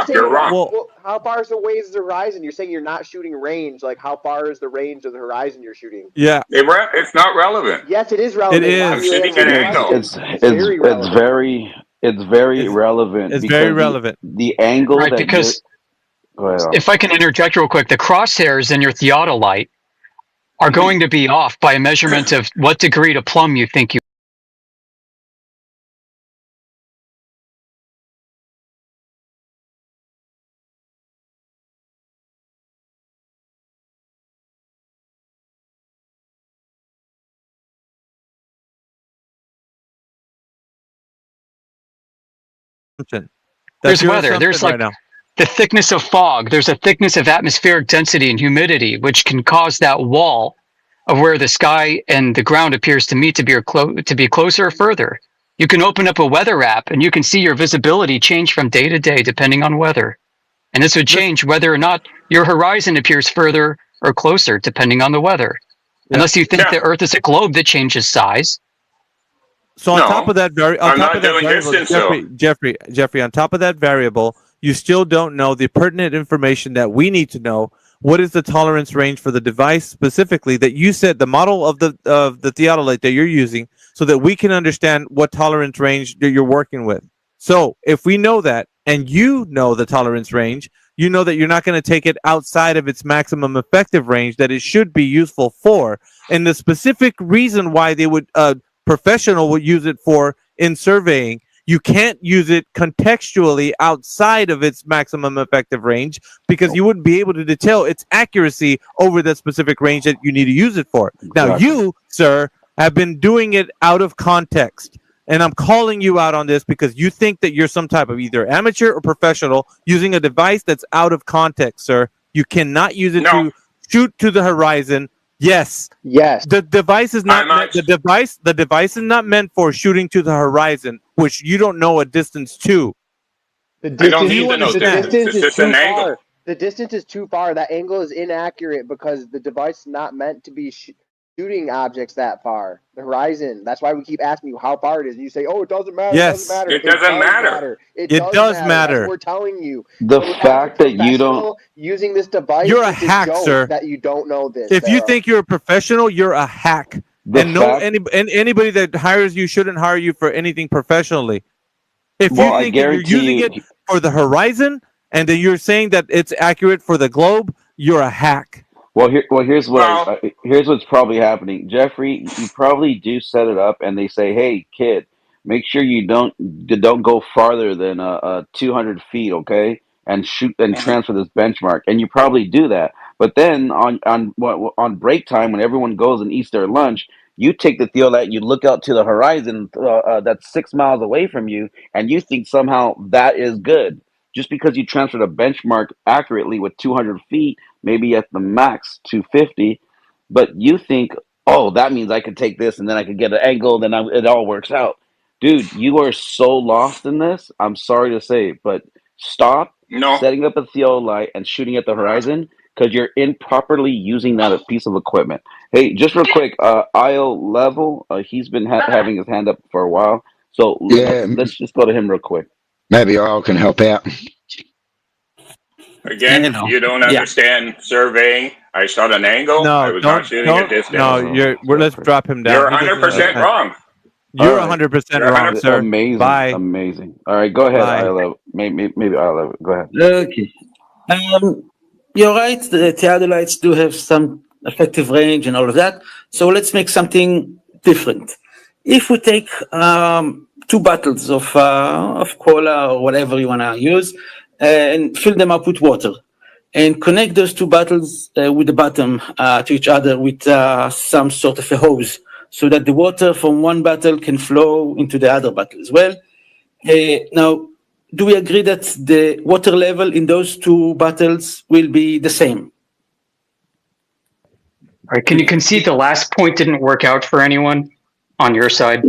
Speaker 17: You're wrong.
Speaker 23: Well, how far is the ways the horizon? You're saying you're not shooting range. Like, how far is the range of the horizon you're shooting?
Speaker 11: Yeah.
Speaker 17: It's not relevant.
Speaker 23: Yes, it is relevant.
Speaker 11: It is.
Speaker 17: I'm shooting an angle.
Speaker 18: It's very relevant.
Speaker 11: It's very relevant.
Speaker 18: The angle
Speaker 8: right,
Speaker 18: that
Speaker 8: because if I can interject real quick, the crosshairs in your theodolite are going to be off by a measurement of what degree to plumb you think you. There's weather. There's like the thickness of fog. There's a thickness of atmospheric density and humidity, which can cause that wall of where the sky and the ground appears to meet to be closer or further. You can open up a weather app and you can see your visibility change from day to day depending on weather. And this would change whether or not your horizon appears further or closer depending on the weather. Yeah. Unless you think the Earth is a globe that changes size.
Speaker 11: So on top of that variable, Jeffrey, on top of that variable, you still don't know the pertinent information that we need to know. What is the tolerance range for the device specifically that you said, the model of the theodolite that you're using, so that we can understand what tolerance range that you're working with? So if we know that, and you know the tolerance range, you know that you're not going to take it outside of its maximum effective range that it should be useful for. And the specific reason why they would professional would use it for in surveying, you can't use it contextually outside of its maximum effective range because you wouldn't be able to detail its accuracy over that specific range that you need to use it for. Exactly. Now you, sir, have been doing it out of context, and I'm calling you out on this because you think that you're some type of either amateur or professional using a device that's out of context, sir. You cannot use it to shoot to the horizon. Yes. The device is not meant, the device is not meant for shooting to the horizon, which you don't know a distance to.
Speaker 23: The distance is too far. The distance is too far. That angle is inaccurate because the device is not meant to be shooting objects that far. The horizon. That's why we keep asking you how far it is. And you say, "Oh, it doesn't matter.
Speaker 11: Yes.
Speaker 23: It doesn't matter."
Speaker 17: It doesn't matter.
Speaker 23: It
Speaker 11: It
Speaker 23: does
Speaker 11: does
Speaker 23: matter. That's
Speaker 11: matter.
Speaker 23: what we're telling you.
Speaker 2: The
Speaker 23: So as a
Speaker 2: fact that you don't.
Speaker 23: professional using this device,
Speaker 11: You're a
Speaker 23: it's
Speaker 11: hack,
Speaker 23: a joke
Speaker 11: sir.
Speaker 23: that you don't know this.
Speaker 11: If you
Speaker 23: Sarah.
Speaker 11: think you're a professional, you're a hack.
Speaker 2: The
Speaker 11: And
Speaker 2: fact,
Speaker 11: anybody that hires you shouldn't hire you for anything professionally. If
Speaker 2: well,
Speaker 11: you
Speaker 2: I
Speaker 11: think that you're
Speaker 2: guarantee
Speaker 11: using
Speaker 2: you,
Speaker 11: it for the horizon and then you're saying that it's accurate for the globe, you're a hack.
Speaker 2: here's what's probably happening, Jeffrey. You probably do set it up, and they say, "Hey, kid, make sure you don't go farther than 200 feet, okay? And shoot and transfer this benchmark." And you probably do that. But then on break time, when everyone goes and eats their lunch, you take the theolite, you look out to the horizon that's 6 miles away from you, and you think somehow that is good just because you transferred a benchmark accurately with 200 feet, maybe at the max 250, but you think, oh, that means I could take this and then I could get an angle, then it all works out. Dude, you are so lost in this. I'm sorry to say, but stop setting up a theolite and shooting at the horizon because you're improperly using that piece of equipment. Hey, just real quick, IO level, he's been having his hand up for a while, so let's just go to him real quick.
Speaker 14: Maybe I can help out.
Speaker 17: Again, you don't understand surveying. I shot an angle.
Speaker 11: No,
Speaker 17: I was not shooting a distance.
Speaker 11: No, let's drop him down.
Speaker 17: You're 100% wrong.
Speaker 11: You're 100% wrong, sir.
Speaker 2: Amazing.
Speaker 11: Bye.
Speaker 2: Amazing. All right, go ahead, IO. Maybe IO. Go ahead.
Speaker 7: Okay. You're right. The theodolites do have some effective range and all of that. So let's make something different. If we take 2 bottles of cola or whatever you want to use and fill them up with water and connect those 2 bottles with the bottom to each other with some sort of a hose so that the water from one bottle can flow into the other bottle as well. Now, do we agree that the water level in those 2 bottles will be the same?
Speaker 8: All right, can you concede the last point didn't work out for anyone on your side?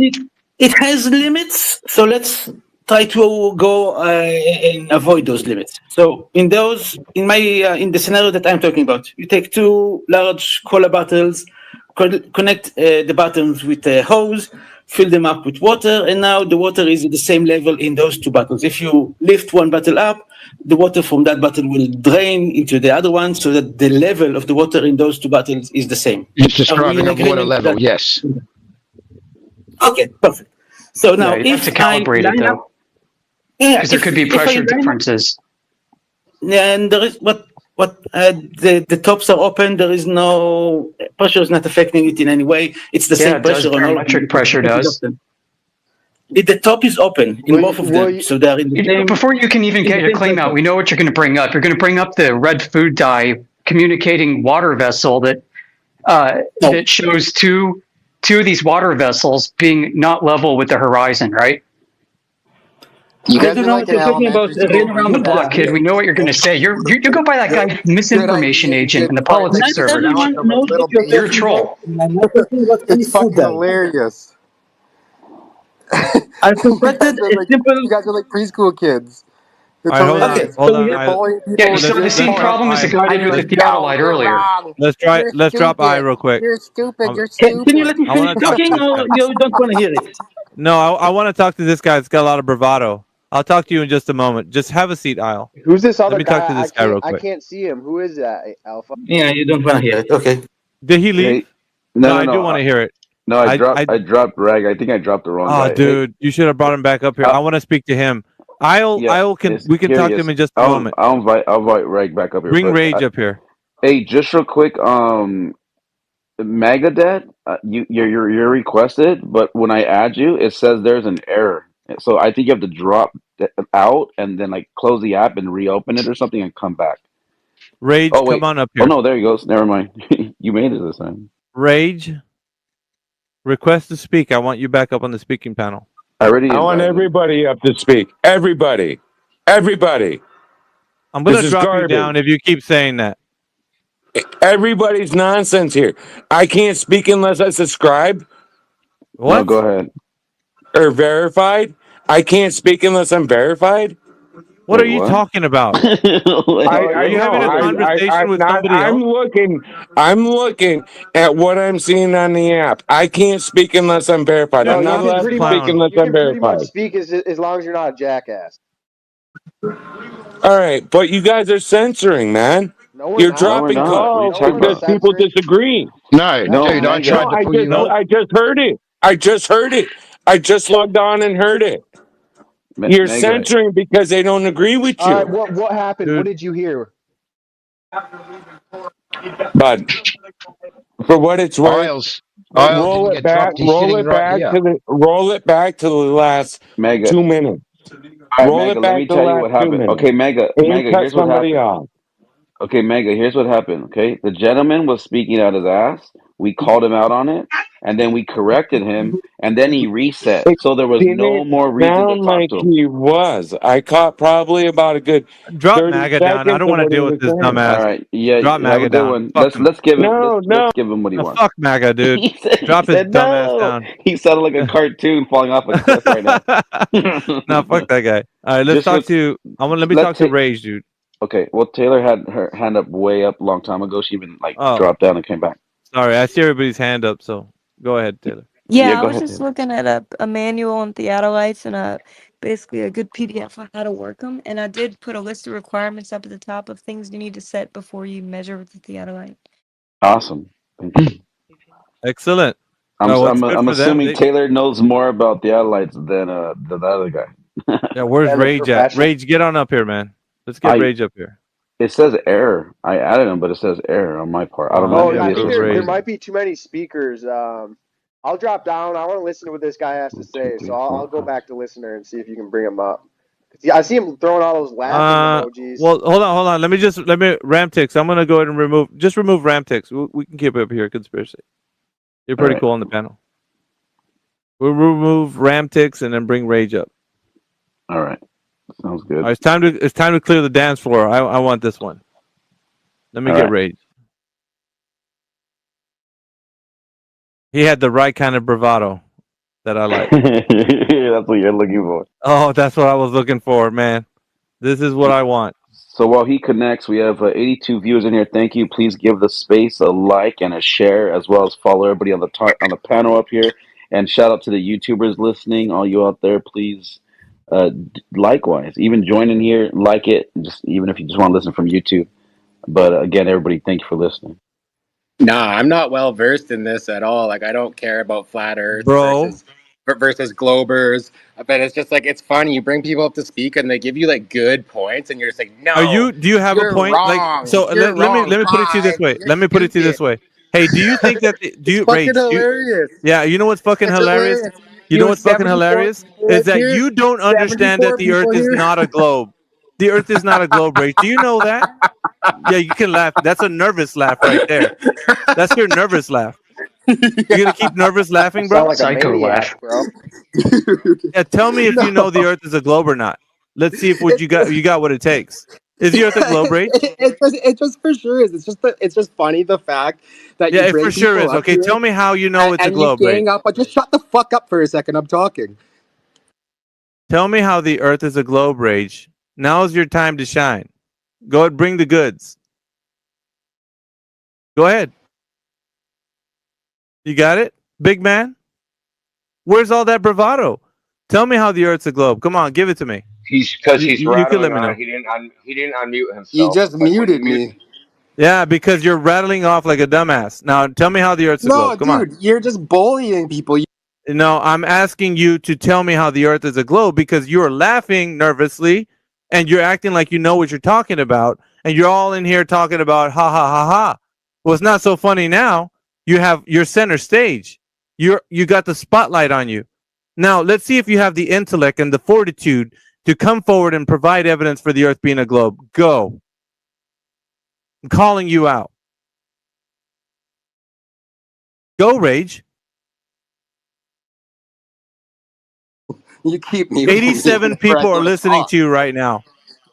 Speaker 7: It has limits, so let's try to go and avoid those limits. So in the scenario that I'm talking about, you take 2 large cola bottles, connect the bottoms with a hose, fill them up with water, and now the water is at the same level in those 2 bottles. If you lift one bottle up, the water from that bottle will drain into the other one so that the level of the water in those 2 bottles is the same.
Speaker 14: It's describing a water level, yes.
Speaker 7: Okay, perfect. So now
Speaker 8: you have to calibrate it though. Because there could be pressure differences.
Speaker 7: And there is the tops are open. There is no pressure is not affecting it in any way. It's the same pressure.
Speaker 8: Barometric pressure does.
Speaker 7: The top is open in both of them, so they're in the same.
Speaker 8: Before you can even get your claim out, we know what you're going to bring up. You're going to bring up the red food dye communicating water vessel that that shows two of these water vessels being not level with the horizon, right?
Speaker 7: You guys are like talking about
Speaker 8: around the block, kid. We know what you're going to say. You go by that guy, misinformation agent in the politics server. You're a troll.
Speaker 15: It's fucking hilarious.
Speaker 7: I suspected
Speaker 15: you guys are like preschool kids.
Speaker 11: Hold on.
Speaker 8: So the same problem as the guy did with the theodolite earlier.
Speaker 11: Let's drop I real quick.
Speaker 15: You're stupid. You're stupid.
Speaker 7: Can you let me finish talking, or you don't want to hear it?
Speaker 11: No, I want to talk to this guy. It's got a lot of bravado. I'll talk to you in just a moment. Just have a seat, Isle.
Speaker 23: Who's this other
Speaker 11: Let me
Speaker 23: guy?
Speaker 11: talk to this guy real quick.
Speaker 23: I can't see him. Who is that, Alpha?
Speaker 7: Yeah, you don't want to hear it. Okay.
Speaker 11: Did he leave?
Speaker 2: No,
Speaker 11: I do want to hear it.
Speaker 2: No, I dropped Rag. I think I dropped the wrong guy.
Speaker 11: Oh, dude, you should have brought him back up here. I want to speak to him. We can talk to him in just a moment.
Speaker 2: I'll invite Rag back up here.
Speaker 11: Bring Rage up here.
Speaker 2: Hey, just real quick, Megadad, you're requested, but when I add you, it says there's an error. So I think you have to drop out and then like close the app and reopen it or something and come back.
Speaker 11: Rage, come on up here.
Speaker 2: Oh no, there he goes. Never mind. You made it this time.
Speaker 11: Rage, request to speak. I want you back up on the speaking panel.
Speaker 19: I want everybody up to speak. Everybody.
Speaker 11: I'm going to drop you down if you keep saying that.
Speaker 19: Everybody's nonsense here. I can't speak unless I subscribe.
Speaker 11: What?
Speaker 2: No, go ahead.
Speaker 19: Or verified. I can't speak unless I'm verified.
Speaker 11: What are you talking about?
Speaker 19: I
Speaker 11: you having
Speaker 19: know.
Speaker 11: a conversation with somebody else?
Speaker 19: I'm looking at what I'm seeing on the app. I can't speak unless I'm verified.
Speaker 15: No,
Speaker 19: I'm not allowed to speak unless
Speaker 15: you
Speaker 19: I'm
Speaker 15: can pretty much
Speaker 19: verified.
Speaker 15: speak as long as you're not a jackass.
Speaker 19: All right, but you guys are censoring, man.
Speaker 15: No, we're
Speaker 19: You're
Speaker 15: not.
Speaker 18: No, we're
Speaker 19: dropping
Speaker 18: not. What are you
Speaker 19: calls
Speaker 18: talking
Speaker 19: because
Speaker 18: about?
Speaker 19: people disagree.
Speaker 14: No,
Speaker 18: No,
Speaker 14: dude, I
Speaker 18: Mega.
Speaker 14: tried to pull you up.
Speaker 19: I just heard it. I just heard it. I just logged on and heard it. You're
Speaker 18: Mega.
Speaker 19: censoring because they don't agree with
Speaker 15: All right,
Speaker 19: you.
Speaker 15: what happened?
Speaker 11: Dude.
Speaker 15: What did you hear?
Speaker 19: But for what it's worth,
Speaker 14: Isles
Speaker 19: roll
Speaker 14: didn't
Speaker 19: it
Speaker 14: get
Speaker 19: back.
Speaker 14: dropped. He's sitting right here.
Speaker 19: Roll it back to the last
Speaker 18: Mega.
Speaker 19: 2 minutes.
Speaker 18: All right,
Speaker 19: Roll
Speaker 18: Mega,
Speaker 19: it
Speaker 18: let
Speaker 19: back
Speaker 18: me
Speaker 19: to the
Speaker 18: tell you
Speaker 19: last
Speaker 18: what
Speaker 19: 2
Speaker 18: happened.
Speaker 19: minutes.
Speaker 18: Okay, Mega,
Speaker 19: And cut
Speaker 18: here's what
Speaker 19: somebody
Speaker 18: happened.
Speaker 19: off.
Speaker 18: Okay, Mega, here's what happened. Okay, the gentleman was speaking out his ass. We called him out on it, and then we corrected him, and then he reset.
Speaker 19: It
Speaker 18: So there was no
Speaker 19: didn't
Speaker 18: more reason to
Speaker 19: sound
Speaker 18: talk
Speaker 19: like
Speaker 18: to him.
Speaker 19: he was. I caught probably about a good
Speaker 11: Drop
Speaker 19: 30
Speaker 11: MAGA down. I
Speaker 19: seconds
Speaker 11: don't
Speaker 19: of
Speaker 11: want to
Speaker 19: what he
Speaker 11: deal
Speaker 19: was
Speaker 11: with this
Speaker 19: saying.
Speaker 18: All
Speaker 11: dumbass.
Speaker 18: right, yeah,
Speaker 11: Drop
Speaker 18: have a
Speaker 11: MAGA
Speaker 18: good
Speaker 11: down.
Speaker 18: one.
Speaker 11: Fuck him.
Speaker 18: Let's give him
Speaker 19: No,
Speaker 18: let's give him what he wants.
Speaker 11: Fuck MAGA, dude. Drop his
Speaker 18: said
Speaker 11: dumbass
Speaker 18: no.
Speaker 11: down.
Speaker 18: He sounded like a cartoon falling off a cliff right now.
Speaker 11: No, fuck that guy. All right, let's talk to. Let me talk to Rage, dude.
Speaker 18: Okay, well, Taylor had her hand up way up a long time ago. She even
Speaker 11: Oh,
Speaker 18: dropped down and came back.
Speaker 11: sorry. I see everybody's hand up, so go ahead, Taylor.
Speaker 12: Yeah, I
Speaker 18: go
Speaker 12: was
Speaker 18: ahead,
Speaker 12: just
Speaker 18: Taylor.
Speaker 12: looking at a manual on theodolites and basically a good PDF on how to work them. And I did put a list of requirements up at the top of things you need to set before you measure with the theodolite.
Speaker 18: Awesome. Thank you.
Speaker 11: Excellent.
Speaker 18: I'm assuming Taylor knows more about the Adelites than the other guy.
Speaker 11: Yeah, where's Rage at? Rage, get on up here, man. Let's get Rage up here.
Speaker 18: It says error. I added him, but it says error on my part. I don't know.
Speaker 15: Oh, I
Speaker 18: Maybe
Speaker 15: think
Speaker 18: it's just
Speaker 15: there might be too many speakers. I'll drop down. I want to listen to what this guy has to say, so I'll go back to listener and see if you can bring him up. Yeah, I see him throwing all those laughing emojis.
Speaker 11: Well, hold on. Let me Ramtix. I'm gonna go ahead and remove Ramtix. We can keep it up here. Conspiracy. You're pretty cool on the panel. We'll remove Ramtix and then bring Rage up.
Speaker 18: All right, sounds good.
Speaker 11: All right, it's time to clear the dance floor. I want this one. Let me get Rage. He had the right kind of bravado that I like.
Speaker 18: That's what you're looking for.
Speaker 11: Oh, that's what I was looking for, man. This is what I want.
Speaker 18: So while he connects, we have 82 viewers in here. Thank you. Please give the space a like and a share, as well as follow everybody on the panel up here. And shout out to the YouTubers listening, all you out there. Please, likewise, even join in here, like it, just even if you just want to listen from YouTube. But again, everybody, thank you for listening.
Speaker 10: Nah, I'm not well versed in this at all. Like, I don't care about flat Earth versus globers. But it's just like, it's funny. You bring people up to speak and they give you like good points, and you're just like, no.
Speaker 11: Do you have a point?
Speaker 10: Wrong.
Speaker 11: Like, so let me put it to you this way. Let me put it to you this way. Hey, do you think that Rage?
Speaker 10: Hilarious.
Speaker 11: Yeah, you know what's fucking hilarious?
Speaker 10: Hilarious.
Speaker 11: You know what's fucking hilarious is that you don't understand that the Earth is not a globe. The Earth is not a globe, Rage. Do you know that? Yeah, you can laugh. That's a nervous laugh right there. That's your nervous laugh. You gonna keep nervous laughing, bro?
Speaker 10: Like psycho laugh, bro.
Speaker 11: Yeah, tell me if you know the Earth is a globe or not. Let's see if you got what it takes. Is the Earth a globe, Rage?
Speaker 10: It just for sure is. It's just funny the fact that
Speaker 11: yeah,
Speaker 10: you
Speaker 11: it
Speaker 10: bring
Speaker 11: for sure
Speaker 10: people
Speaker 11: is. Okay, tell me how you know it's a globe,
Speaker 10: you
Speaker 11: Rage.
Speaker 10: gang up, but just shut the fuck up for a second. I'm talking.
Speaker 11: Tell me how the Earth is a globe, Rage. Now's your time to shine. Go ahead, bring the goods. Go ahead. You got it, big man? Where's all that bravado? Tell me how the Earth's a globe. Come on, give it to me.
Speaker 20: He's because he's
Speaker 11: you can let me know.
Speaker 20: He didn't unmute himself.
Speaker 10: You just muted me.
Speaker 11: Yeah, because you're rattling off like a dumbass. Now, tell me how the Earth's a globe. Come on.
Speaker 10: Dude, you're just bullying people.
Speaker 11: No, I'm asking you to tell me how the Earth is a globe because you're laughing nervously and you're acting like you know what you're talking about, and you're all in here talking about ha ha ha ha. Well, it's not so funny now. You have your center stage. You got the spotlight on you. Now, let's see if you have the intellect and the fortitude to come forward and provide evidence for the Earth being a globe. Go. I'm calling you out. Go, Rage.
Speaker 10: You keep me.
Speaker 11: 87 people are listening to you right now.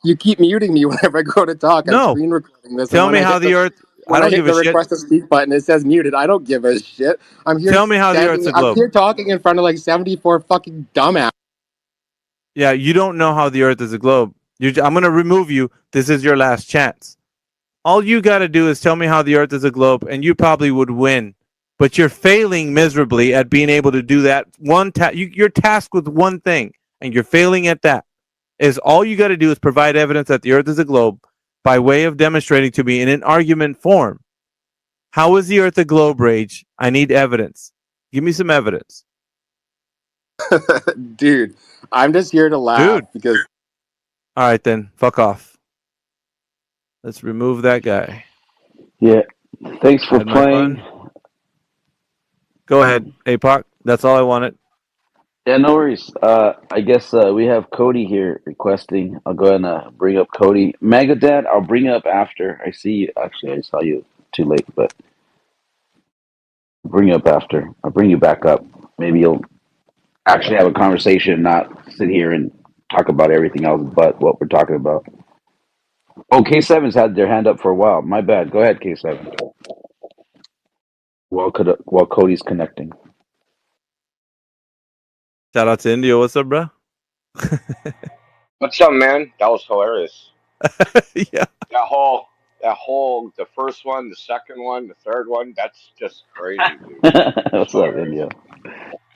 Speaker 10: You keep muting me whenever I go to talk.
Speaker 11: No.
Speaker 10: I'm screen recording this.
Speaker 11: Tell me how the Earth.
Speaker 10: When
Speaker 11: I don't give a shit.
Speaker 10: request to speak button, it says muted. I don't give a shit. I'm here.
Speaker 11: Tell me how the Earth's a globe.
Speaker 10: I'm here talking in front of like 74 fucking dumbass.
Speaker 11: Yeah, you don't know how the Earth is a globe. I'm going to remove you. This is your last chance. All you got to do is tell me how the Earth is a globe, and you probably would win. But you're failing miserably at being able to do that. You're tasked with one thing, and you're failing at that. Is all you got to do is provide evidence that the Earth is a globe by way of demonstrating to me in an argument form. How is the Earth a globe, Rage? I need evidence. Give me some evidence.
Speaker 10: Dude, I'm just here to laugh because.
Speaker 11: All right, then. Fuck off. Let's remove that guy.
Speaker 18: Yeah. Thanks for playing.
Speaker 11: Go ahead, APOC. That's all I wanted.
Speaker 18: Yeah, no worries. I guess we have Cody here requesting. I'll go ahead and bring up Cody. Megadad, I'll bring you up after. I see you. Actually, I saw you too late, but I'll bring you up after. I'll bring you back up. Maybe you'll actually have a conversation, not sit here and talk about everything else but what we're talking about. Oh, K7's had their hand up for a while. My bad. Go ahead, K7. While Cody's connecting.
Speaker 11: Shout out to India. What's up, bro?
Speaker 20: What's up, man? That was hilarious.
Speaker 11: Yeah.
Speaker 20: That whole, the first one, the second one, the third one, that's just crazy, dude.
Speaker 18: What's up, India?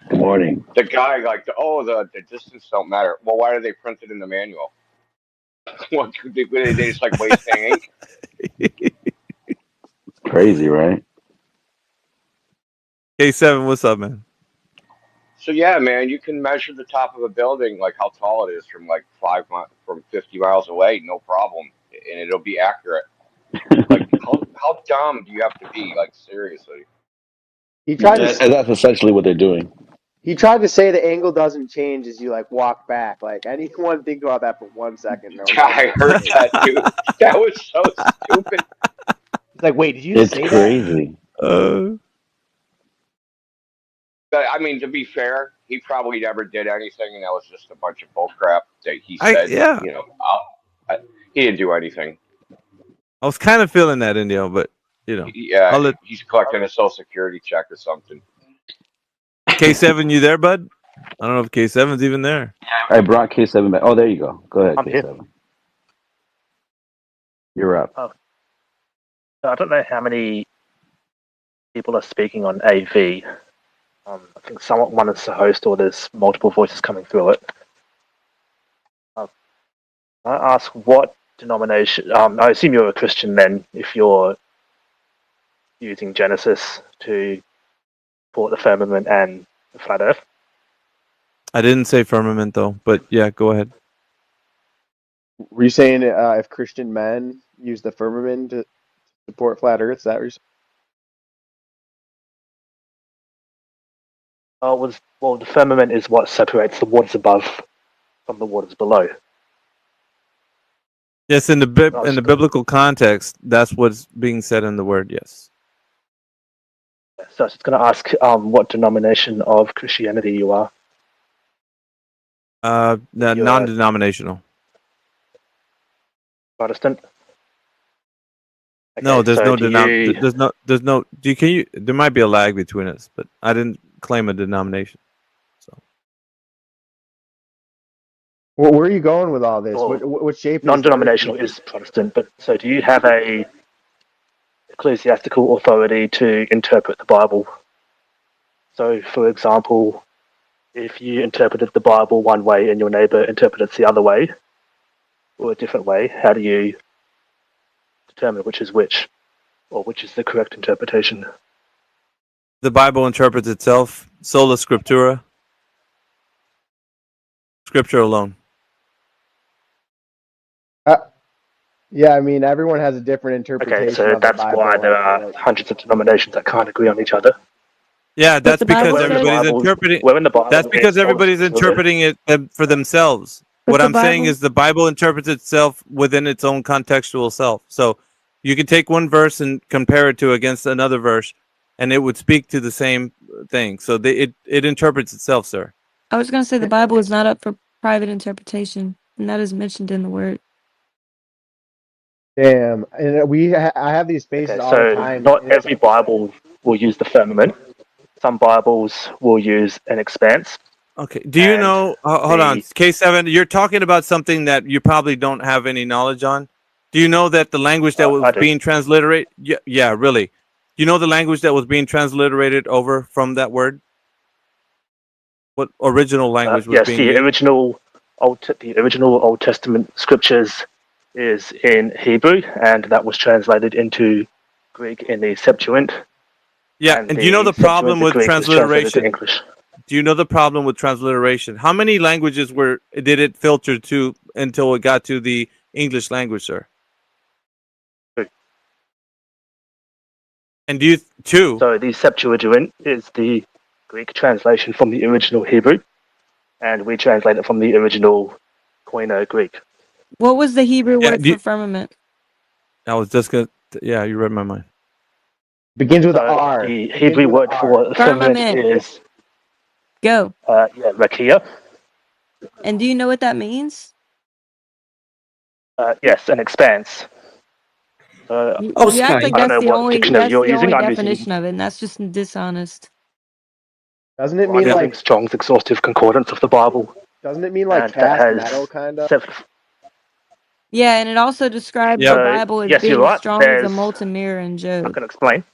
Speaker 18: Good morning.
Speaker 20: The guy, like, the distance don't matter. Well, why do they print it in the manual? What could they just like wasting ink?
Speaker 18: Crazy, right?
Speaker 11: K7, what's up, man?
Speaker 20: So yeah, man, you can measure the top of a building, like how tall it is from like 50 miles away, no problem, and it'll be accurate. Like how dumb do you have to be? Like seriously.
Speaker 15: He tried to.
Speaker 18: And that's essentially what they're doing.
Speaker 15: He tried to say the angle doesn't change as you like walk back. Like anyone think about that for 1 second. No,
Speaker 20: I heard that, dude. That was so stupid.
Speaker 15: It's like, wait, did you say
Speaker 18: crazy.
Speaker 15: that?
Speaker 20: But I mean, to be fair, he probably never did anything, and that was just a bunch of bullcrap that he said.
Speaker 11: Yeah.
Speaker 20: You know, he didn't do anything.
Speaker 11: I was kind of feeling that, India, but you know.
Speaker 20: Yeah, he's collecting a Social Security check or something.
Speaker 11: K7, you there, bud? I don't know if K7's even there.
Speaker 18: I brought K7 back. Oh, there you go. Go ahead,
Speaker 5: I'm
Speaker 18: K7.
Speaker 5: here.
Speaker 18: You're up.
Speaker 5: Oh. I don't know how many people are speaking on AV. I think one is the host or there's multiple voices coming through it. I ask what denomination, I assume you're a Christian then, if you're using Genesis to support the firmament and the flat earth.
Speaker 11: I didn't say firmament though, but yeah, go ahead.
Speaker 15: Were you saying if Christian men use the firmament to support flat earth, is that what you're saying?
Speaker 5: Well, the firmament is what separates the waters above from the waters below.
Speaker 11: Yes, in the biblical context, that's what's being said in the word. Yes.
Speaker 5: So I was just going to ask what denomination of Christianity you are.
Speaker 11: Non-denominational.
Speaker 5: Protestant. Okay,
Speaker 11: No, there's
Speaker 5: so
Speaker 11: there's no. There might be a lag between us, but I didn't claim a denomination. So.
Speaker 15: Well, where are you going with all this?
Speaker 5: Well,
Speaker 15: what shape?
Speaker 5: Non-denominational is Protestant, but so do you have a ecclesiastical authority to interpret the Bible? So, for example, if you interpreted the Bible one way and your neighbor interpreted it the other way, or a different way, how do you determine which is which, or which is the correct interpretation?
Speaker 11: The Bible interprets itself, sola scriptura, scripture alone.
Speaker 15: Yeah, I mean, everyone has a different interpretation.
Speaker 5: Okay, so that's why there are hundreds of denominations that can't agree on each other.
Speaker 11: Yeah, that's because everybody's interpreting. That's because everybody's interpreting it for themselves. What I'm saying is the Bible interprets itself within its own contextual self. So you can take one verse and compare it to against another verse, and it would speak to the same thing. So it interprets itself, sir.
Speaker 12: I was going to say the Bible is not up for private interpretation, and that is mentioned in the Word.
Speaker 15: Damn, and I have these spaces all the time.
Speaker 5: Not every Bible will use the firmament. Some Bibles will use an expanse,
Speaker 11: Okay. Do you know? Hold on, K7. You're talking about something that you probably don't have any knowledge on. Do you know that the language that was being transliterated? Yeah, really. Do you know the language that was being transliterated over from that word? What original language was being used?
Speaker 5: The original Old Testament scriptures is in Hebrew, and that was translated into Greek in the Septuagint.
Speaker 11: Yeah, and do you know the problem with transliteration?
Speaker 5: English.
Speaker 11: Do you know the problem with transliteration? How many languages did it filter to until it got to the English language, sir? And do you two?
Speaker 5: So the Septuagint is the Greek translation from the original Hebrew, and we translate it from the original Koine Greek.
Speaker 12: What was the Hebrew word for firmament?
Speaker 11: I was just gonna. Yeah, you read my mind.
Speaker 23: Begins with R.
Speaker 5: The Hebrew word for firmament is
Speaker 12: go.
Speaker 5: Rakia.
Speaker 12: And do you know what that means?
Speaker 5: Yes, an expanse.
Speaker 12: You act like that's the only definition of it, and that's just dishonest.
Speaker 23: Doesn't it mean like
Speaker 5: Strong's exhaustive concordance of the Bible?
Speaker 23: Doesn't it mean like cast metal kind of?
Speaker 12: Yeah, and it also describes the Bible as being strong as a molten mirror in Job.
Speaker 5: I can explain.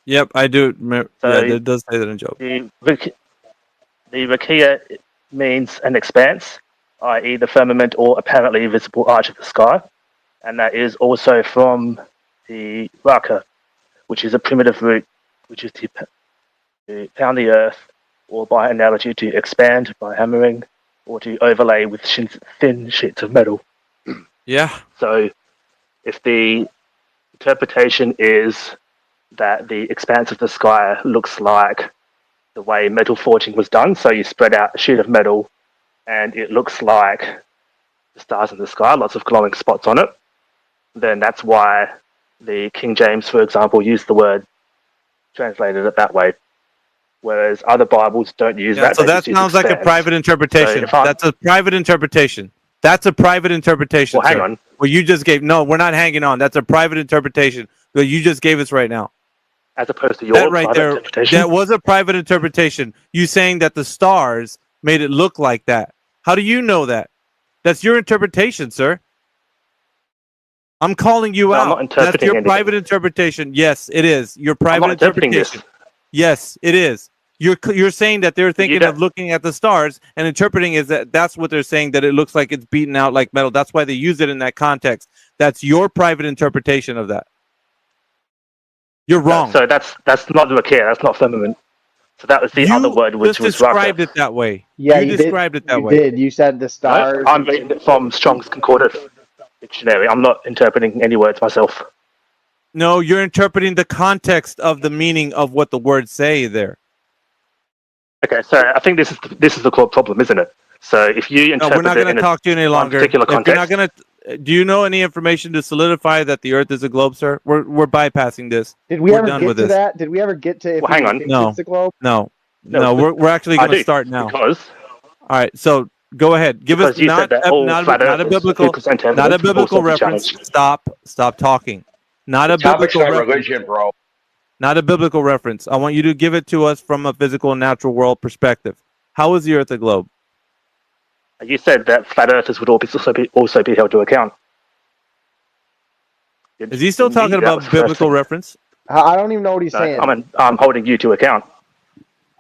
Speaker 11: Yep, I do. Yeah, it does say that in Job.
Speaker 5: The Rakia means an expanse, i.e. the firmament or apparently visible arch of the sky. And that is also from the Raka, which is a primitive root, which is to pound the earth, or by analogy to expand by hammering, or to overlay with thin sheets of metal.
Speaker 11: Yeah.
Speaker 5: So if the interpretation is that the expanse of the sky looks like the way metal forging was done, so you spread out a sheet of metal and it looks like the stars in the sky, lots of glowing spots on it, then that's why the King James, for example, used the word, translated it that way. Whereas other Bibles don't use that.
Speaker 11: So that sounds like a private interpretation. That's a private interpretation. That's a private interpretation.
Speaker 5: Well, hang on.
Speaker 11: Well, you just gave. No, we're not hanging on. That's a private interpretation that you just gave us right now.
Speaker 5: As opposed to your
Speaker 11: right
Speaker 5: private
Speaker 11: there,
Speaker 5: interpretation.
Speaker 11: that was a private interpretation. You saying that the stars made it look like that. How do you know that? That's your interpretation, sir. I'm calling you out.
Speaker 5: I'm not interpreting
Speaker 11: That's your
Speaker 5: anything.
Speaker 11: private interpretation. Yes, it is. Your private interpretation. Yes, it is. You're saying that they're thinking of looking at the stars and interpreting is that's what they're saying, that it looks like it's beaten out like metal. That's why they use it in that context. That's your private interpretation of that. You're wrong.
Speaker 5: So that's not Rakia. That's not firmament. So that was the other word, which was
Speaker 11: described it that way.
Speaker 23: Yeah,
Speaker 11: you described it that way.
Speaker 23: You did. You said the stars.
Speaker 5: No, I'm reading it from Strong's Concordance Dictionary. I'm not interpreting any words myself.
Speaker 11: No, you're interpreting the context of the meaning of what the words say there.
Speaker 5: Okay, so I think this is the core problem, isn't it? So if you interpret
Speaker 11: we're not going to talk to you any longer.
Speaker 5: Particular context,
Speaker 11: you're not going to. Do you know any information to solidify that the Earth is a globe, sir? We're bypassing this.
Speaker 23: Did we ever get to that? Did we ever get to?
Speaker 5: Well, hang on.
Speaker 23: No. It's a globe?
Speaker 11: No. We're actually going to start now.
Speaker 5: Because.
Speaker 11: All right. So go ahead. Give us not a biblical reference. Stop talking. Not a biblical
Speaker 20: religion, bro.
Speaker 11: Not a biblical reference. I want you to give it to us from a physical and natural world perspective. How is the Earth a globe?
Speaker 5: You said that flat earthers would also be held to account.
Speaker 11: Is he still talking about biblical reference?
Speaker 23: I don't even know what he's saying.
Speaker 5: I'm holding you to account.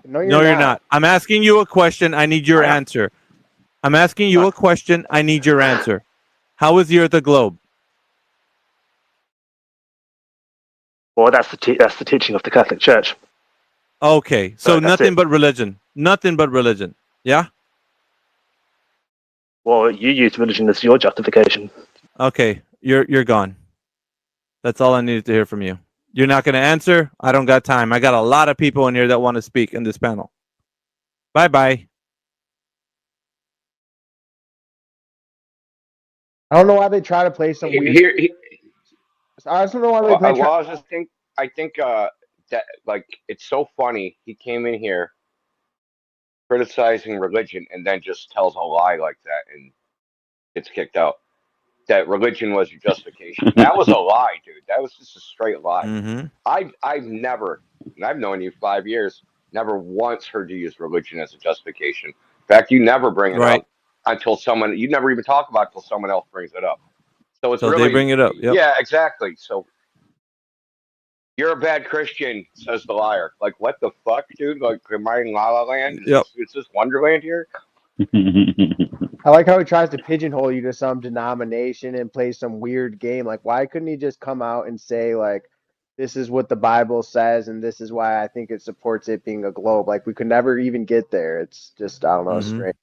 Speaker 23: No, you're not.
Speaker 11: I'm asking you a question. I need your answer. I'm asking you a question. I need your answer. How is the Earth a globe?
Speaker 5: Well, that's the teaching of the Catholic Church.
Speaker 11: Okay, so nothing but religion. Nothing but religion. Yeah?
Speaker 5: Well, you use religion as your justification.
Speaker 11: Okay, you're gone. That's all I needed to hear from you. You're not going to answer? I don't got time. I got a lot of people in here that want to speak in this panel. Bye-bye.
Speaker 23: I don't know why they try to play some weird... I just don't know why they play...
Speaker 20: I think that, like, it's so funny. He came in here criticizing religion and then just tells a lie like that and gets kicked out. That religion was your justification. That was a lie, dude. That was just a straight lie.
Speaker 11: Mm-hmm.
Speaker 20: I've never, and I've known you 5 years, never once heard you use religion as a justification. In fact, you never bring it up until someone, you never even talk about it until someone else brings it up. So it's really,
Speaker 11: they bring it up. Yep.
Speaker 20: Yeah, exactly. So you're a bad Christian, says the liar. Like, what the fuck, dude? Like, am I in La La Land? Is this Wonderland here?
Speaker 23: I like how he tries to pigeonhole you to some denomination and play some weird game. Like, why couldn't he just come out and say, like, this is what the Bible says, and this is why I think it supports it being a globe? Like, we could never even get there. It's just, I don't know, strange.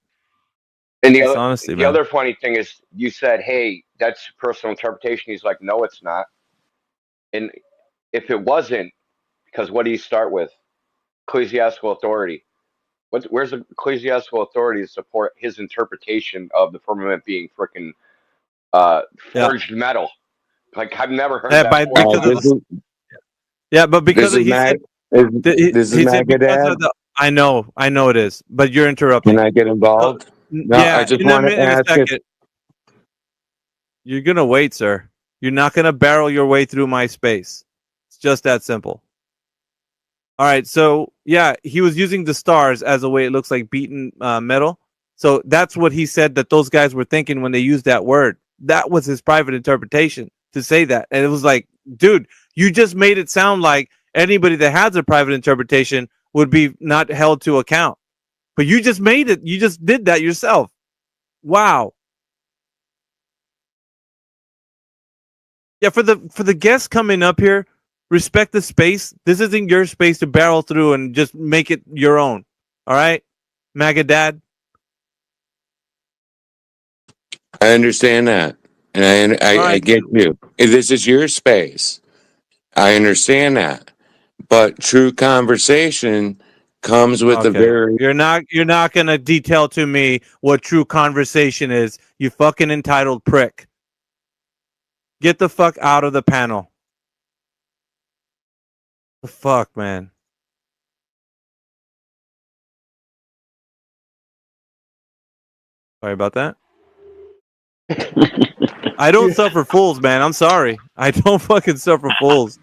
Speaker 20: And the other funny thing is, you said, hey, that's personal interpretation. He's like, no, it's not. And if it wasn't, because what do you start with? Ecclesiastical authority. Where's the ecclesiastical authority to support his interpretation of the firmament being freaking forged metal? Like, I've never heard that before.
Speaker 11: But because he said,
Speaker 19: this is Magadad.
Speaker 11: I know it is, but you're interrupting.
Speaker 19: Can I get involved? No, I just want to ask if
Speaker 11: you're gonna wait, sir. You're not gonna barrel your way through my space. It's just that simple. All right, so he was using the stars as a way it looks like beaten metal. So that's what he said that those guys were thinking when they used that word. That was his private interpretation to say that. And it was like, dude, you just made it sound like anybody that has a private interpretation would be not held to account. But you just made it. You just did that yourself. Wow. Yeah, for the guests coming up here, respect the space. This isn't your space to barrel through and just make it your own. All right, Magadad.
Speaker 19: I understand that, and I get you. If this is your space, I understand that. But true conversation comes with a very.
Speaker 11: You're not gonna detail to me what true conversation is. You fucking entitled prick. Get the fuck out of the panel. The fuck, man. Sorry about that. I don't suffer fools, man. I'm sorry. I don't fucking suffer fools.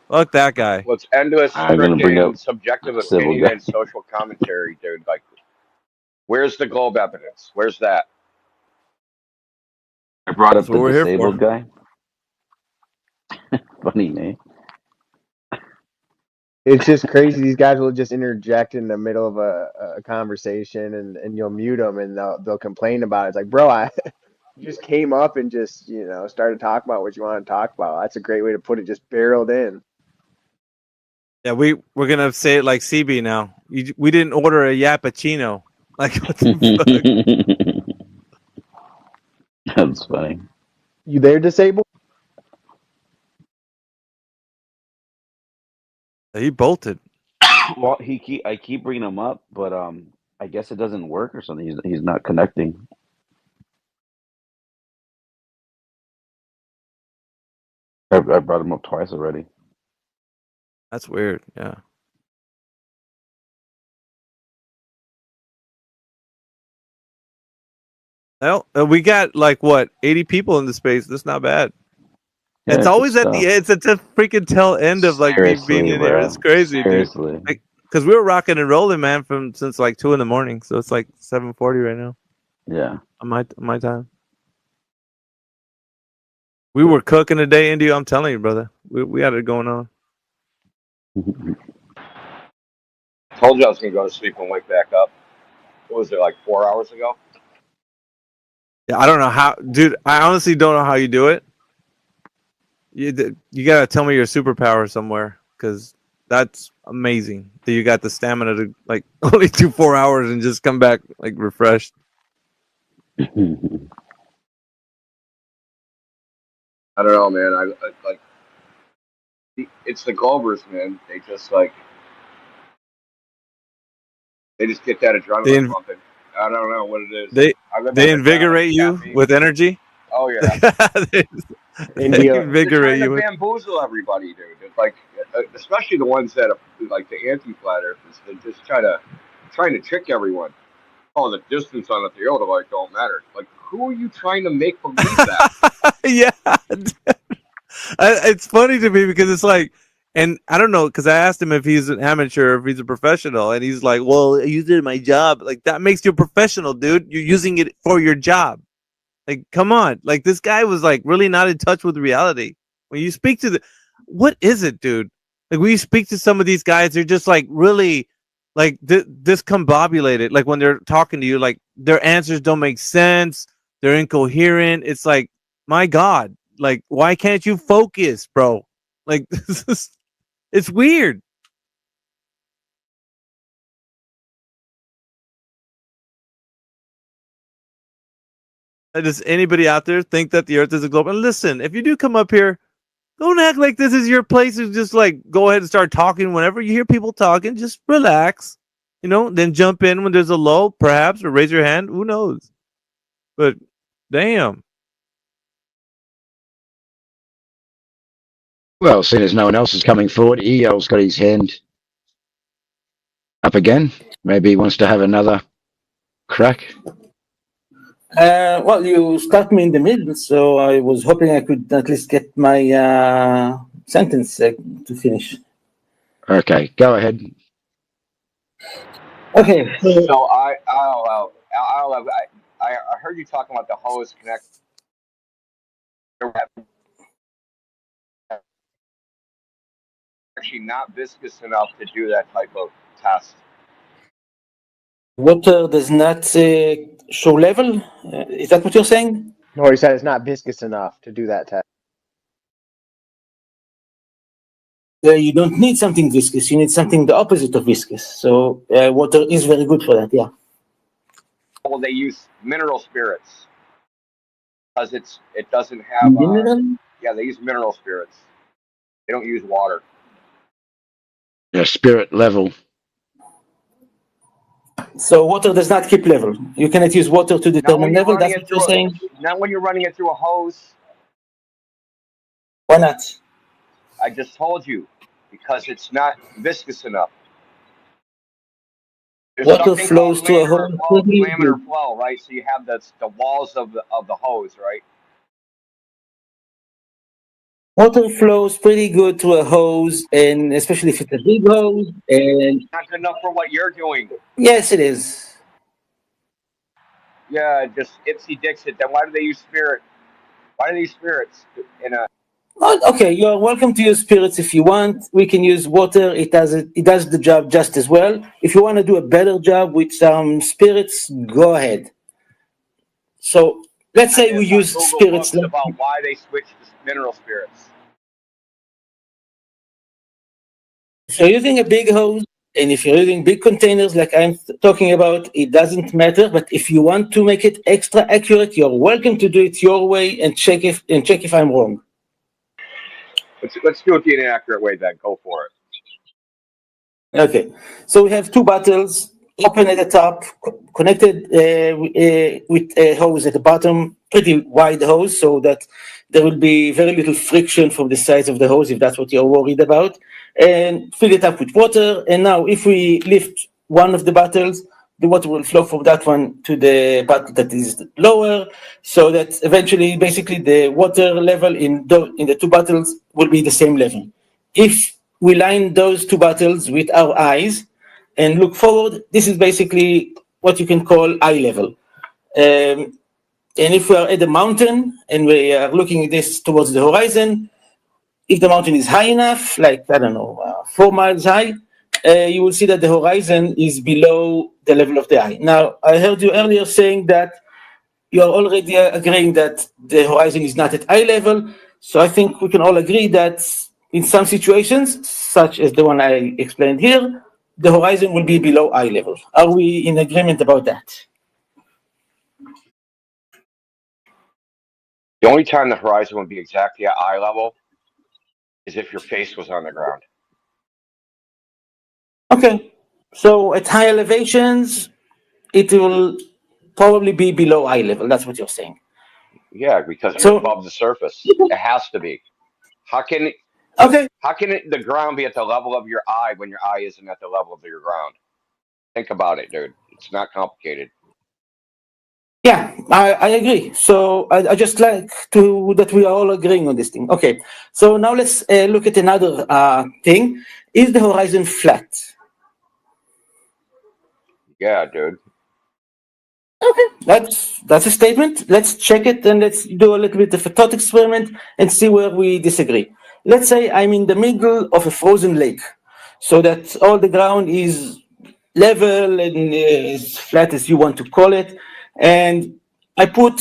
Speaker 11: Fuck that guy.
Speaker 20: Well, it's endless freaking subjective opinion and social commentary, dude. Like, where's the globe evidence? Where's that?
Speaker 2: I brought up the disabled guy. Funny name.
Speaker 23: It's just crazy. These guys will just interject in the middle of a conversation, and you'll mute them, and they'll complain about it. It's like, bro, I just came up and just started talking about what you want to talk about. That's a great way to put it. Just barreled in.
Speaker 11: Yeah, we're gonna say it like CB now. We didn't order a yappuccino. Like, what the
Speaker 2: fuck? That's funny.
Speaker 23: You there, disabled?
Speaker 11: He bolted.
Speaker 2: Well, I keep bringing him up, but I guess it doesn't work or something. He's not connecting. I brought him up twice already.
Speaker 11: That's weird. Yeah. Well, we got like what 80 people in the space. That's not bad. Yeah, it's always at the end. It's at the freaking tail end of like me being in here. It's crazy, dude. Like, because we were rocking and rolling, man, since like 2 a.m. So it's like 7:40 right now.
Speaker 2: Yeah,
Speaker 11: on my time. We were cooking today, India. I'm telling you, brother. We had it going on.
Speaker 20: Told you I was gonna go to sleep and wake back up. What was it, like 4 hours ago?
Speaker 11: Yeah, I don't know how, dude. I honestly don't know how you do it. You gotta tell me your superpower somewhere, because that's amazing that you got the stamina to like only do 4 hours and just come back like refreshed.
Speaker 20: I don't know, man. I like it's the Gulvers, man. They just get that adrenaline pumping. I don't know what it is.
Speaker 11: They invigorate you with energy.
Speaker 20: Oh yeah.
Speaker 11: They invigorate you.
Speaker 20: They bamboozle everybody, dude. It's like, especially the ones that are like the anti-flat earthers. They're just trying to trick everyone. Oh, the distance on the theodolite don't matter. Like, who are you trying to make believe that?
Speaker 11: Yeah, it's funny to me because it's like And I don't know, because I asked him if he's an amateur or if he's a professional, and he's like, "Well, I use it in my job." Like, that makes you a professional, dude. You're using it for your job. Like, come on. Like, this guy was like really not in touch with reality. When you speak to what is it, dude? Like, when you speak to some of these guys, they're just like really like discombobulated. Like, when they're talking to you, like their answers don't make sense. They're incoherent. It's like, my God, like, why can't you focus, bro? Like, it's weird. Does anybody out there think that the Earth is a globe? And listen, if you do come up here, don't act like this is your place to just like go ahead and start talking whenever you hear people talking. Just relax, then jump in when there's a lull, perhaps, or raise your hand. Who knows? But damn.
Speaker 14: Well, seeing as no one else is coming forward, EO's got his hand up again. Maybe he wants to have another crack.
Speaker 7: Well, you start me in the middle, so I was hoping I could at least get my sentence to finish.
Speaker 14: Okay, go ahead.
Speaker 7: Okay.
Speaker 20: So I heard you talking about the hose connect. Actually, not viscous enough to do that type of test.
Speaker 7: Water does not show level. Is that what you're saying?
Speaker 23: No, he said it's not viscous enough to do that test.
Speaker 7: You don't need something viscous. You need something the opposite of viscous. So water is very good for that. Yeah.
Speaker 20: Well, they use mineral spirits because it doesn't have. Yeah, they use mineral spirits. They don't use water.
Speaker 14: Yeah, spirit level.
Speaker 7: So water does not keep level. You cannot use water to determine level. That's what you're saying.
Speaker 20: Not when you're running it through a hose.
Speaker 7: Why not?
Speaker 20: I just told you, because it's not viscous enough. There's
Speaker 7: water flows to a hose.
Speaker 20: Laminar flow, right? So you have the walls of the hose, right?
Speaker 7: Water flows pretty good to a hose, and especially if it's a big hose. And
Speaker 20: not good enough for what you're doing.
Speaker 7: Yes, it is.
Speaker 20: Yeah, just Ipsy Dixit. Then why do they use spirit? Why do they use spirits in a?
Speaker 7: Okay, you're welcome to use spirits if you want. We can use water. It does the job just as well. If you want to do a better job with some spirits, go ahead. So let's say we use spirits.
Speaker 20: About why they switch to mineral spirits.
Speaker 7: If you're using a big hose, and if you're using big containers like I'm talking about, it doesn't matter. But if you want to make it extra accurate, you're welcome to do it your way and check if I'm wrong.
Speaker 20: Let's do it the inaccurate way then. Go for it.
Speaker 7: Okay, so we have two bottles, open at the top, connected with a hose at the bottom, pretty wide hose, so that there will be very little friction from the sides of the hose, if that's what you're worried about, and fill it up with water. And now if we lift one of the bottles, the water will flow from that one to the bottle that is lower, so that eventually, basically, the water level in the two bottles will be the same level. If we line those two bottles with our eyes and look forward, this is basically what you can call eye level. And if we are at the mountain and we are looking at this towards the horizon, if the mountain is high enough, like, 4 miles high, you will see that the horizon is below the level of the eye. Now, I heard you earlier saying that you are already agreeing that the horizon is not at eye level. So I think we can all agree that in some situations, such as the one I explained here, the horizon will be below eye level. Are we in agreement about that?
Speaker 20: The only time the horizon would be exactly at eye level is if your face was on the ground.
Speaker 7: Okay, so at high elevations, it will probably be below eye level. That's what you're saying.
Speaker 20: Yeah, because you're above the surface. It has to be. How can the ground be at the level of your eye when your eye isn't at the level of your ground? Think about it, dude. It's not complicated.
Speaker 7: Yeah, I agree. So I just like to that we are all agreeing on this thing. Okay, so now let's look at another thing. Is the horizon flat?
Speaker 20: Yeah, dude.
Speaker 7: Okay, that's a statement. Let's check it and let's do a little bit of a thought experiment and see where we disagree. Let's say I'm in the middle of a frozen lake, so that all the ground is level and as flat as you want to call it, and I put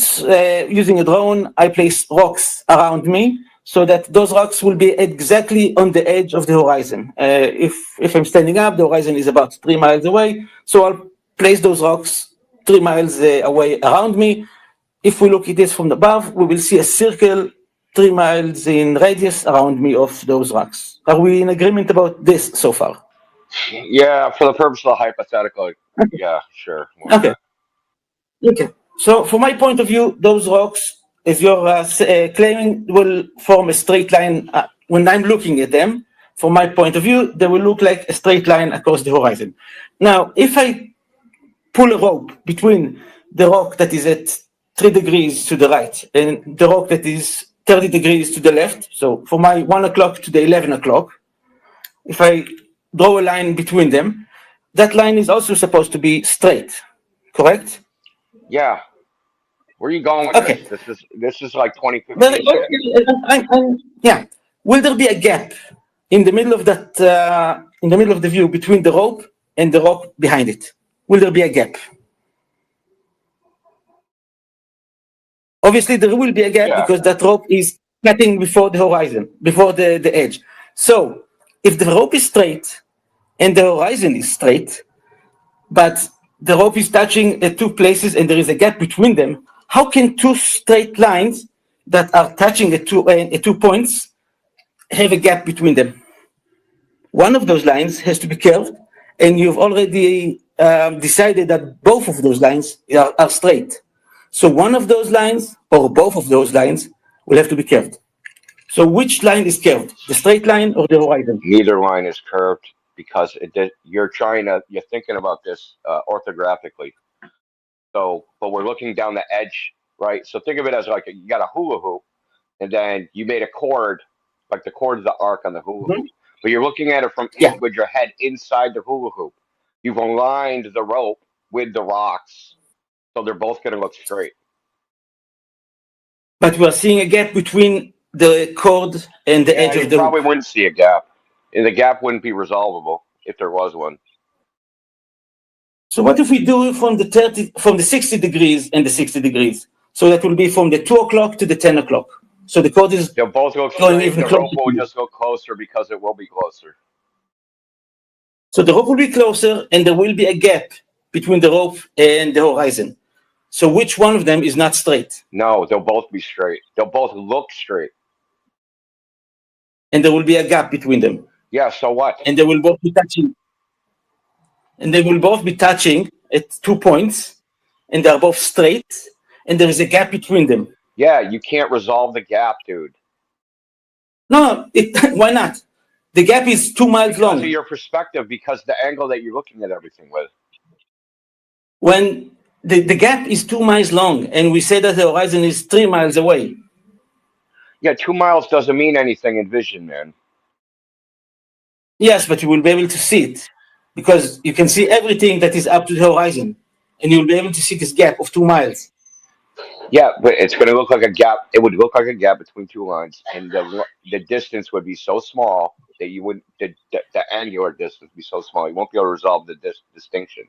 Speaker 7: using a drone. I place rocks around me so that those rocks will be exactly on the edge of the horizon. If I'm standing up, the horizon is about 3 miles away, so I'll place those rocks 3 miles away around me. If we look at this from above, we will see a circle 3 miles in radius around me of those rocks. Are we in agreement about this so far?
Speaker 20: Yeah, for the purpose of the hypothetical, yeah, sure. Why
Speaker 7: Okay.
Speaker 20: not?
Speaker 7: Okay. So, from my point of view, those rocks, as you're claiming, will form a straight line. When I'm looking at them, from my point of view, they will look like a straight line across the horizon. Now, if I pull a rope between the rock that is at 3 degrees to the right and the rock that is 30 degrees to the left, so from my 1 o'clock to the 11 o'clock, if I draw a line between them, that line is also supposed to be straight, correct?
Speaker 20: Yeah. Where are you going with
Speaker 7: Okay.
Speaker 20: this is like
Speaker 7: But,
Speaker 20: 2015 shit.
Speaker 7: yeah. Will there be a gap in the middle of that, in the middle of the view between the rope and the rock behind it? Will there be a gap? Obviously, there will be a gap
Speaker 20: Yeah.
Speaker 7: because that rope is cutting before the horizon, before the edge. So, if the rope is straight and the horizon is straight, but the rope is touching at two places and there is a gap between them, how can two straight lines that are touching at two points have a gap between them? One of those lines has to be curved, and you've already decided that both of those lines are straight. So one of those lines or both of those lines will have to be curved. So which line is curved, the straight line or the horizon?
Speaker 20: Neither line is curved because you're thinking about this orthographically. So, but we're looking down the edge, right? So think of it as like you got a hula hoop, and then you made a cord, like the cord of the arc on the hula hoop. But you're looking at it with your head inside the hula hoop. You've aligned the rope with the rocks, so they're both going to look straight.
Speaker 7: But we're seeing a gap between the cord and the edge of the
Speaker 20: You probably
Speaker 7: hoop.
Speaker 20: wouldn't see a gap, and the gap wouldn't be resolvable if there was one.
Speaker 7: So what if we do from the 60 degrees and the 60 degrees? So that will be from the 2 o'clock to the 10 o'clock. So the cord is
Speaker 20: They'll both look
Speaker 7: going
Speaker 20: straight.
Speaker 7: even
Speaker 20: The
Speaker 7: closer.
Speaker 20: rope will just go closer because it will be closer.
Speaker 7: So the rope will be closer and there will be a gap between the rope and the horizon. So which one of them is not straight?
Speaker 20: No, they'll both be straight. They'll both look straight.
Speaker 7: And there will be a gap between them.
Speaker 20: Yeah, so what?
Speaker 7: And they will both be touching. And they will both be touching at 2 points, and they're both straight, and there is a gap between them.
Speaker 20: Yeah, you can't resolve the gap, dude.
Speaker 7: No, why not? The gap is 2 miles long.
Speaker 20: Because of your perspective, because the angle that you're looking at everything with.
Speaker 7: When the gap is 2 miles long, and we say that the horizon is 3 miles away.
Speaker 20: Yeah, 2 miles doesn't mean anything in vision, man.
Speaker 7: Yes, but you will be able to see it because you can see everything that is up to the horizon, and you'll be able to see this gap of 2 miles.
Speaker 20: Yeah, but it's going to look like a gap. It would look like a gap between two lines, and the distance would be so small that you wouldn't. The angular distance would be so small, you won't be able to resolve the distinction.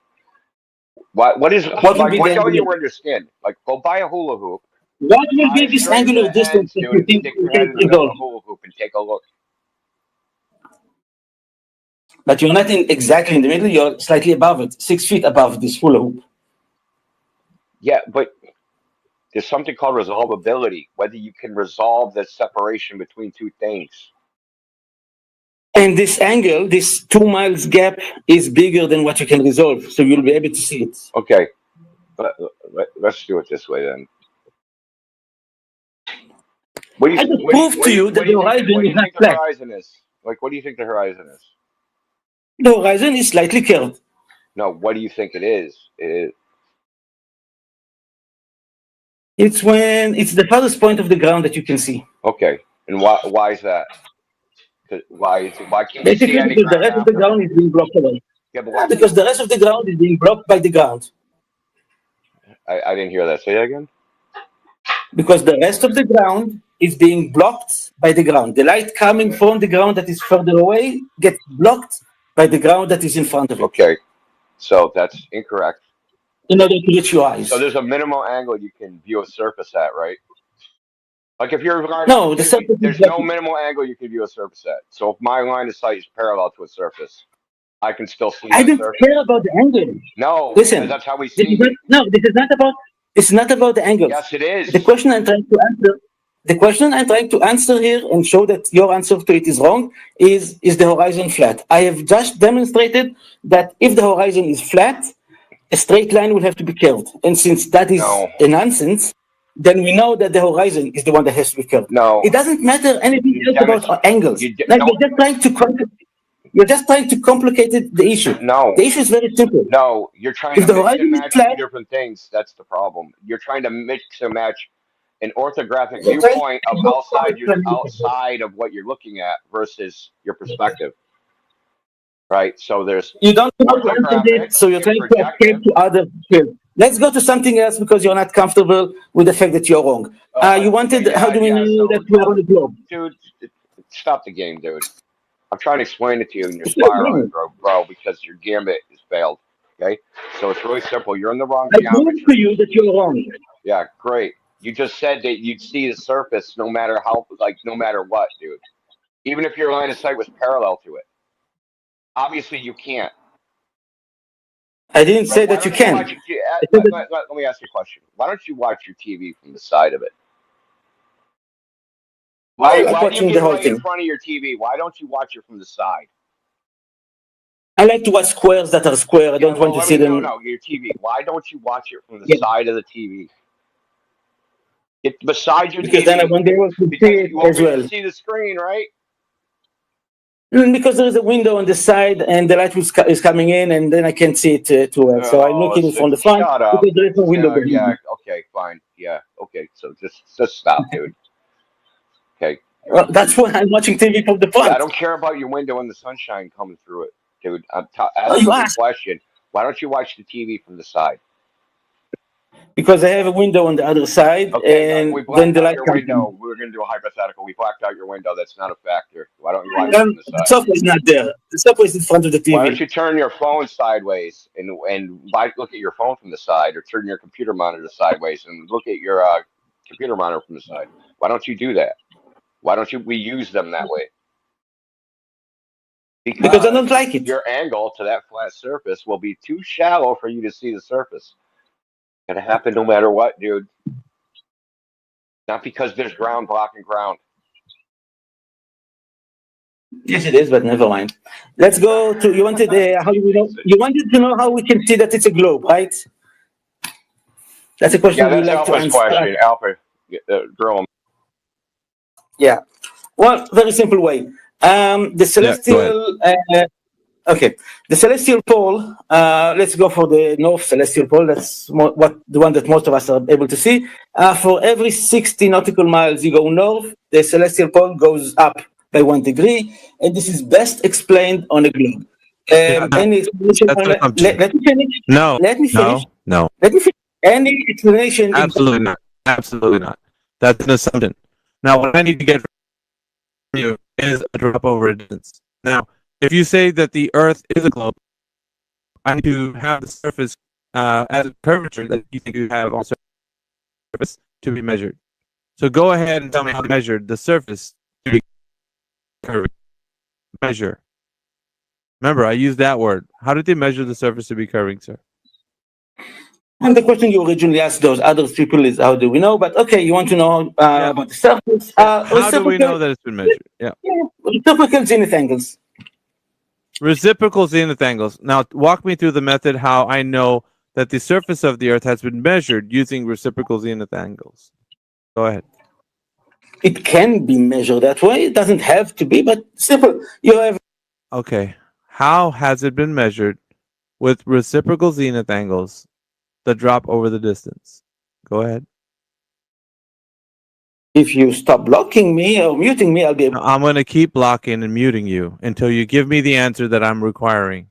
Speaker 20: What don't you understand? Like, go buy a hula hoop.
Speaker 7: What will be this angular distance that you think
Speaker 20: stick
Speaker 7: you
Speaker 20: your head
Speaker 7: can
Speaker 20: in the middle of the hula hoop and take a look.
Speaker 7: But you're not exactly in the middle, you're slightly above it, 6 feet above this hula hoop.
Speaker 20: Yeah, but there's something called resolvability, whether you can resolve the separation between two things.
Speaker 7: And this angle, this 2 miles gap, is bigger than what you can resolve, so you'll be able to see it.
Speaker 20: Okay, let's do it this way then. What do you think the horizon is? Like, what do you think the horizon is?
Speaker 7: The horizon is slightly curved.
Speaker 20: No, what do you think it is?
Speaker 7: It's when it's the farthest point of the ground that you can see.
Speaker 20: Okay, and why is that? Why can't you see
Speaker 7: Basically,
Speaker 20: any
Speaker 7: because the
Speaker 20: ground
Speaker 7: rest of the
Speaker 20: after?
Speaker 7: ground is being blocked away.
Speaker 20: Yeah, but why?
Speaker 7: Because the rest of the ground is being blocked by the ground.
Speaker 20: I didn't hear that. Say that again.
Speaker 7: Because the rest of the ground is being blocked by the ground. The light coming from the ground that is further away gets blocked by the ground that is in front of it.
Speaker 20: Okay, so that's incorrect.
Speaker 7: In order to reach your eyes.
Speaker 20: So there's a minimal angle you can view a surface at, right? Like if you're
Speaker 7: no, the surface
Speaker 20: there's no minimal angle you can view a surface at. So if my line of sight is parallel to a surface, I can still see.
Speaker 7: I don't care about the angle.
Speaker 20: No,
Speaker 7: listen.
Speaker 20: because that's how we see.
Speaker 7: This is not about. It's not about the angle.
Speaker 20: Yes, it is.
Speaker 7: The question I'm trying to answer. The question I'm trying to answer here and show that your answer to it is wrong is the horizon flat? I have just demonstrated that if the horizon is flat, a straight line will have to be curved. And since that is a nonsense, then we know that the horizon is the one that has to be curved.
Speaker 20: No.
Speaker 7: It doesn't matter anything else about angles. You're just trying to complicate the issue.
Speaker 20: No.
Speaker 7: The issue is very simple.
Speaker 20: No, you're trying to mix and match two different things. That's the problem. You're trying to mix and match an orthographic viewpoint of outside of what you're looking at versus your perspective. Right? So there's
Speaker 7: you don't know to answer it, so you're trying to escape to other fields. Let's go to something else because you're not comfortable with the fact that you're wrong. You wanted, how do we know that we're on the globe?
Speaker 20: Dude, stop the game, dude. I'm trying to explain it to you and you're spiraling, bro, because your gambit is failed. Okay? So it's really simple. You're in the wrong geometry.
Speaker 7: I prove to you that you're wrong.
Speaker 20: Yeah, great. You just said that you'd see the surface no matter how, no matter what, dude. Even if your line of sight was parallel to it. Obviously, you can't.
Speaker 7: I didn't say that you can.
Speaker 20: Let me ask you a question. Why don't you watch your TV from the side of it? Why do you get right in front of your TV? Why don't you watch it from the side?
Speaker 7: I like to watch squares that are square. I don't want to see them.
Speaker 20: No, your TV. Why don't you watch it from the side of the TV? Get beside your TV.
Speaker 7: Because then I won't be able to see it as well.
Speaker 20: See the screen, right?
Speaker 7: Because there is a window on the side and the light is coming in and then I can't see it too well. So I'm looking from the front because there is no window behind me.
Speaker 20: Okay, fine. Yeah, okay. So just stop, dude. Okay.
Speaker 7: Well, that's why I'm watching TV from the front.
Speaker 20: Yeah, I don't care about your window and the sunshine coming through it, dude. I'm asking you a question. Why don't you watch the TV from the side?
Speaker 7: Because I have a window on the other side, and then the light comes in.
Speaker 20: We're going to do a hypothetical. We blacked out your window. That's not a factor. Why don't you watch it from the side?
Speaker 7: The sofa is not there. The sofa is in front of the TV.
Speaker 20: Why don't you turn your phone sideways and look at your phone from the side, or turn your computer monitor sideways and look at your computer monitor from the side? Why don't you do that? Why don't we use them that way?
Speaker 7: Because I don't like it.
Speaker 20: Your angle to that flat surface will be too shallow for you to see the surface. It's gonna happen no matter what, dude. Not because there's ground blocking ground.
Speaker 7: Yes, it is, but never mind. Let's go to. You wanted how do we know? You wanted to know how we can see that it's a globe, right? That's a question we like to answer.
Speaker 20: Question. Alpha, drill him.
Speaker 7: Yeah. Well, very simple way. The celestial. Okay, the celestial pole. Let's go for the north celestial pole. That's the one that most of us are able to see. For every 60 nautical miles you go north, the celestial pole goes up by 1 degree, and this is best explained on a globe. Any explanation? Let me finish.
Speaker 11: No.
Speaker 7: Let me finish.
Speaker 11: No.
Speaker 7: Let me finish. Any explanation?
Speaker 11: Absolutely not. Absolutely not. That's an assumption. Now, what I need to get from you is a drop over a distance. Now, if you say that the Earth is a globe, I need to have the surface as a curvature that you think you have on surface to be measured. So go ahead and tell me how to measure the surface to be curving. Measure. Remember, I used that word. How did they measure the surface to be curving, sir?
Speaker 7: And the question you originally asked those other people is how do we know? But okay, you want to know about the surface.
Speaker 11: How do we know that it's been measured? Yeah.
Speaker 7: Reciprocal zenith angles.
Speaker 11: Reciprocal zenith angles. Now, walk me through the method how I know that the surface of the Earth has been measured using reciprocal zenith angles. Go ahead.
Speaker 7: It can be measured that way. It doesn't have to be, but simple. You have.
Speaker 11: Okay. How has it been measured with reciprocal zenith angles? The drop over the distance. Go ahead.
Speaker 7: If you stop blocking me or muting me, I'll be able.
Speaker 11: I'm going to keep blocking and muting you until you give me the answer that I'm requiring.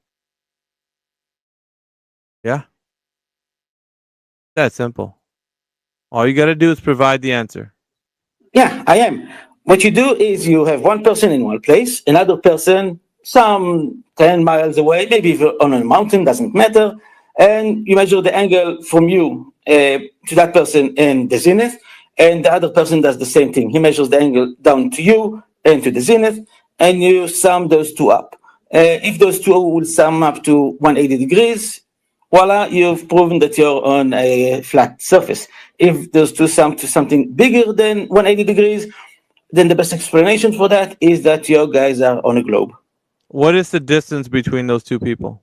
Speaker 11: Yeah? That simple. All you got to do is provide the answer.
Speaker 7: Yeah, I am. What you do is you have one person in one place, another person some 10 miles away, maybe if you're on a mountain, doesn't matter, and you measure the angle from you to that person in the zenith, and the other person does the same thing. He measures the angle down to you and to the zenith, and you sum those two up. If those two will sum up to 180 degrees, voila, you've proven that you're on a flat surface. If those two sum to something bigger than 180 degrees, then the best explanation for that is that your guys are on a globe.
Speaker 11: What is the distance between those two people?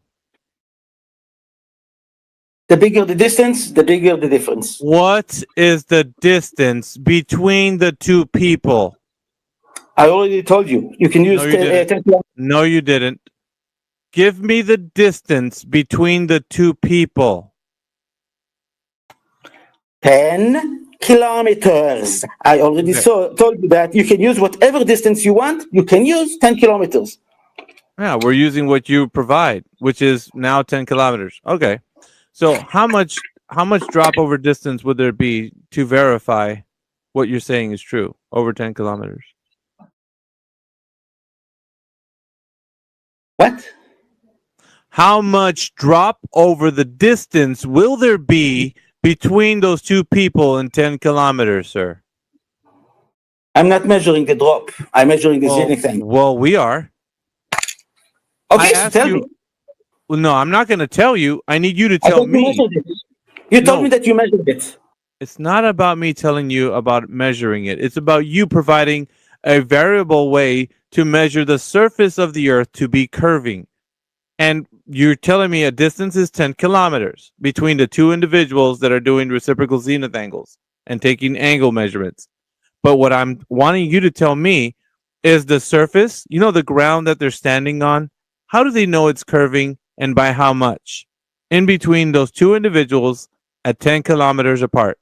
Speaker 7: The bigger the distance, the bigger the difference.
Speaker 11: What is the distance between the two people?
Speaker 7: I already told you. You can use
Speaker 11: no, you didn't. No, you didn't. Give me the distance between the two people.
Speaker 7: 10 kilometers. I already told you that you can use whatever distance you want. You can use 10 kilometers.
Speaker 11: Yeah, we're using what you provide, which is now 10 kilometers. Okay. So how much drop over distance would there be to verify what you're saying is true over 10 kilometers?
Speaker 7: What?
Speaker 11: How much drop over the distance will there be between those two people in 10 kilometers, sir?
Speaker 7: I'm not measuring the drop. I'm measuring the zenith angle.
Speaker 11: Well, we are.
Speaker 7: Okay, so tell me.
Speaker 11: Well, no, I'm not going to tell you. I need you to tell me.
Speaker 7: You told me that you measured it.
Speaker 11: It's not about me telling you about measuring it. It's about you providing a variable way to measure the surface of the Earth to be curving. And you're telling me a distance is 10 kilometers between the two individuals that are doing reciprocal zenith angles and taking angle measurements. But what I'm wanting you to tell me is the surface, you know, the ground that they're standing on. How do they know it's curving and by how much? In between those two individuals at 10 kilometers apart.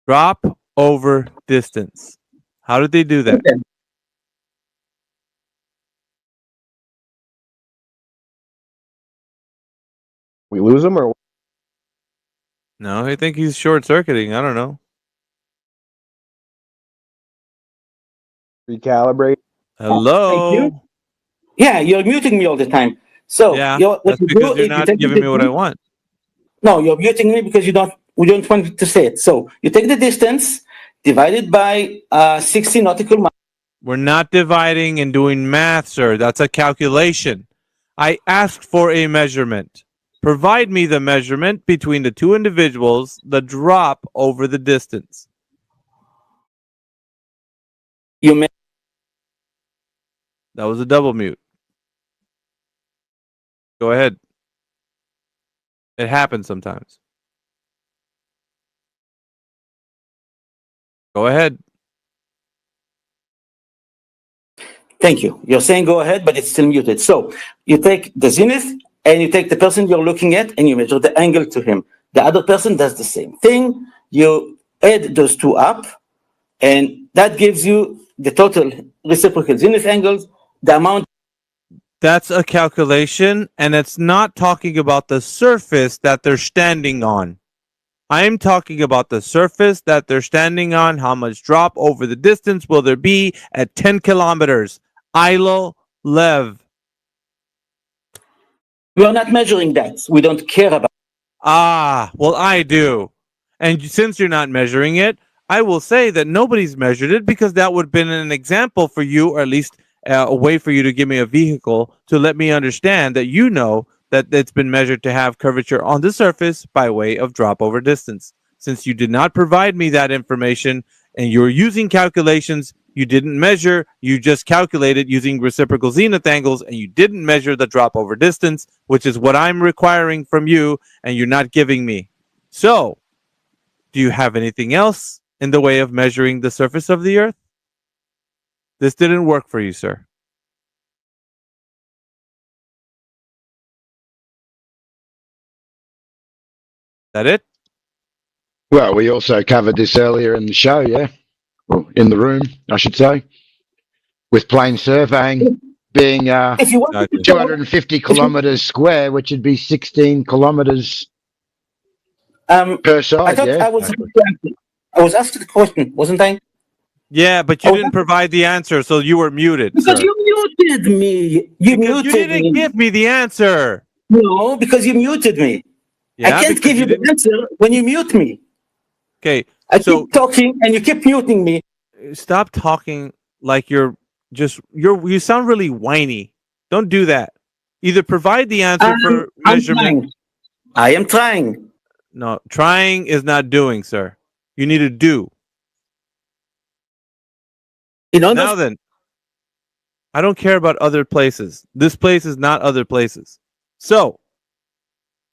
Speaker 11: Drop over distance. How did they do that?
Speaker 15: We lose him or?
Speaker 11: No, I think he's short circuiting. I don't know.
Speaker 15: Recalibrate.
Speaker 11: Hello.
Speaker 7: Thank you. Yeah, you're muting me all the time. So
Speaker 11: yeah,
Speaker 7: what
Speaker 11: that's
Speaker 7: you
Speaker 11: because
Speaker 7: do
Speaker 11: you're
Speaker 7: is
Speaker 11: not
Speaker 7: you take
Speaker 11: giving me what I want.
Speaker 7: No, you're muting me because we don't want to say it. So you take the distance divided by 60 nautical miles.
Speaker 11: We're not dividing and doing math, sir. That's a calculation. I asked for a measurement. Provide me the measurement between the two individuals, the drop over the distance. That was a double mute. Go ahead. It happens sometimes. Go ahead.
Speaker 7: Thank you. You're saying go ahead, but it's still muted. So you take the zenith and you take the person you're looking at and you measure the angle to him. The other person does the same thing. You add those two up, and that gives you the total reciprocal zenith angles, the amount.
Speaker 11: That's a calculation, and it's not talking about the surface that they're standing on. I'm talking about the surface that they're standing on. How much drop over the distance will there be at 10 kilometers? Ilo Lev.
Speaker 7: We are not measuring that. We don't care about.
Speaker 11: Ah, well, I do. And since you're not measuring it, I will say that nobody's measured it because that would have been an example for you, or at least a way for you to give me a vehicle to let me understand that you know that it's been measured to have curvature on the surface by way of drop over distance. Since you did not provide me that information and you're using calculations, you didn't measure, you just calculated using reciprocal zenith angles, and you didn't measure the drop over distance, which is what I'm requiring from you, and you're not giving me. So, do you have anything else in the way of measuring the surface of the Earth? This didn't work for you, sir. That it?
Speaker 14: Well, we also covered this earlier in the show, yeah? Well, in the room, I should say, with plane surveying being
Speaker 7: If you want to
Speaker 14: 250 kilometers square, which would be 16 kilometers per side,
Speaker 7: I thought
Speaker 14: yeah?
Speaker 7: I was asked the question, wasn't I?
Speaker 11: Yeah, but you didn't provide the answer, so you were muted,
Speaker 7: Because
Speaker 11: sir.
Speaker 7: you muted me. You
Speaker 11: didn't give me the answer.
Speaker 7: No, because you muted me.
Speaker 11: Yeah,
Speaker 7: I can't give you the answer when you mute me.
Speaker 11: Okay,
Speaker 7: I keep talking and you keep muting me.
Speaker 11: Stop talking like you sound really whiny. Don't do that. Either provide the answer for measurement.
Speaker 7: I am trying.
Speaker 11: No, trying is not doing, sir. You need to do. Now then, I don't care about other places. This place is not other places. So,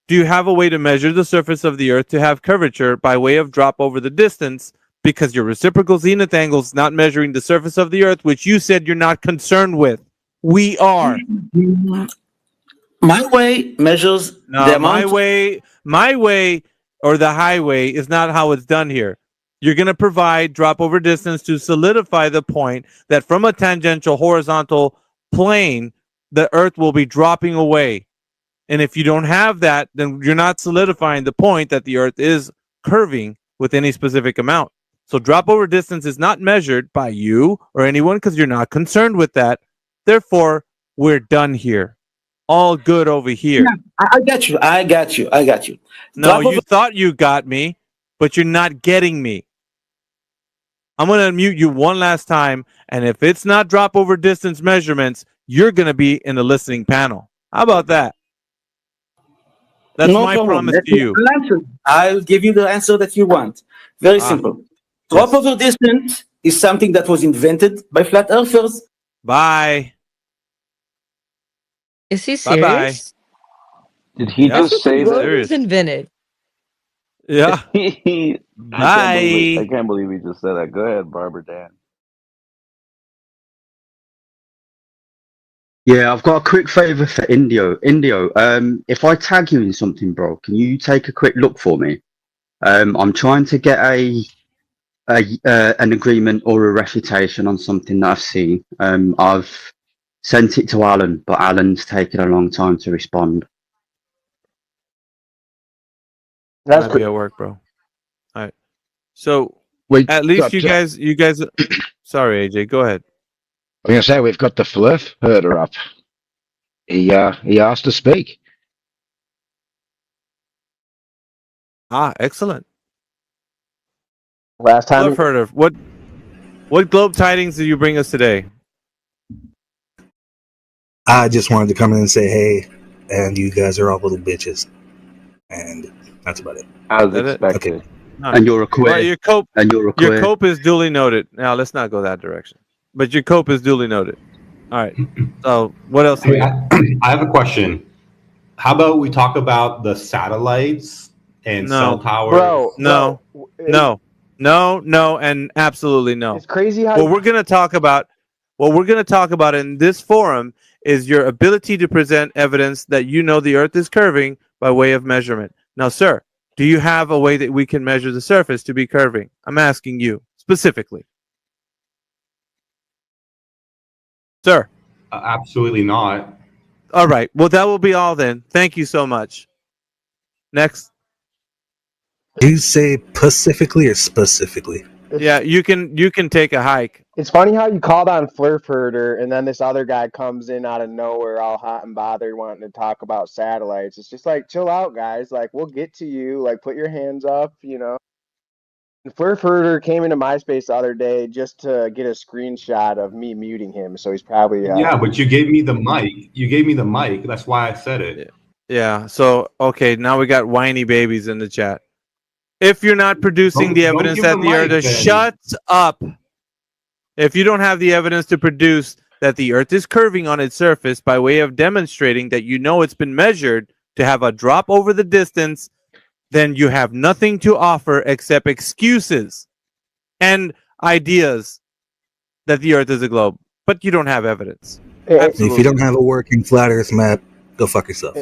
Speaker 11: do you have a way to measure the surface of the Earth to have curvature by way of drop over the distance? Because your reciprocal zenith angle is not measuring the surface of the Earth, which you said you're not concerned with. We are.
Speaker 7: My way measures the amount.
Speaker 11: My way, or the highway is not how it's done here. You're going to provide drop over distance to solidify the point that from a tangential horizontal plane, the Earth will be dropping away. And if you don't have that, then you're not solidifying the point that the Earth is curving with any specific amount. So drop over distance is not measured by you or anyone because you're not concerned with that. Therefore, we're done here. All good over here.
Speaker 7: Yeah, I got you.
Speaker 11: No, you thought you got me, but you're not getting me. I'm going to mute you one last time, and if it's not drop over distance measurements, you're going to be in the listening panel. How about that? That's
Speaker 7: no
Speaker 11: my
Speaker 7: problem.
Speaker 11: promise to you.
Speaker 7: I'll give you the answer that you want. Very simple. Drop over distance is something that was invented by flat earthers.
Speaker 11: Bye.
Speaker 9: Is he
Speaker 11: Bye-bye.
Speaker 9: serious?
Speaker 2: Did he just say
Speaker 9: What
Speaker 2: that?
Speaker 9: was invented?
Speaker 11: Yeah.
Speaker 2: I can't believe he just said that. Go ahead, Barbara Dan.
Speaker 6: Yeah, I've got a quick favor for Indio. If I tag you in something, bro, can you take a quick look for me? I'm trying to get an agreement or a refutation on something that I've seen. I've sent it to Alan, but Alan's taken a long time to respond.
Speaker 11: Might be at work, bro. All right. So at least you guys. Sorry, AJ. Go ahead.
Speaker 14: I'm going to say we've got the fluff herder up. He asked to speak.
Speaker 11: Excellent.
Speaker 23: Last time.
Speaker 11: Fluff herder. What globe tidings did you bring us today?
Speaker 16: I just wanted to come in and say hey, and you guys are all little bitches, and that's about it.
Speaker 2: As expected.
Speaker 11: Okay.
Speaker 6: And you're a queer.
Speaker 11: Well, your cope.
Speaker 6: And you're a queer.
Speaker 11: Your cope is duly noted. Now let's not go that direction. But your cope is duly noted. All right. So what else?
Speaker 21: I have a question. How about we talk about the satellites and cell towers?
Speaker 11: No, and absolutely no.
Speaker 23: It's crazy how
Speaker 11: what we're going to talk about in this forum is your ability to present evidence that you know the Earth is curving by way of measurement. Now, sir, do you have a way that we can measure the surface to be curving? I'm asking you specifically. Sir.
Speaker 21: Absolutely not.
Speaker 11: All right. Well, that will be all then. Thank you so much. Next.
Speaker 16: Do you say pacifically or specifically?
Speaker 11: Yeah, you can take a hike.
Speaker 23: It's funny how you called on Flurf Herder, and then this other guy comes in out of nowhere, all hot and bothered, wanting to talk about satellites. It's just like, chill out, guys. Like, we'll get to you. Like, put your hands up, you know. And Flurf Herder came into MySpace the other day just to get a screenshot of me muting him. So he's probably
Speaker 21: yeah, but you gave me the mic. That's why I said it.
Speaker 11: Yeah. So okay, now we got whiny babies in the chat. If you're not producing the evidence that the Earth is, shut up. If you don't have the evidence to produce that the Earth is curving on its surface by way of demonstrating that you know it's been measured to have a drop over the distance, then you have nothing to offer except excuses and ideas that the Earth is a globe. But you don't have evidence.
Speaker 16: Absolutely. If you don't have a working flat Earth map, go fuck yourself.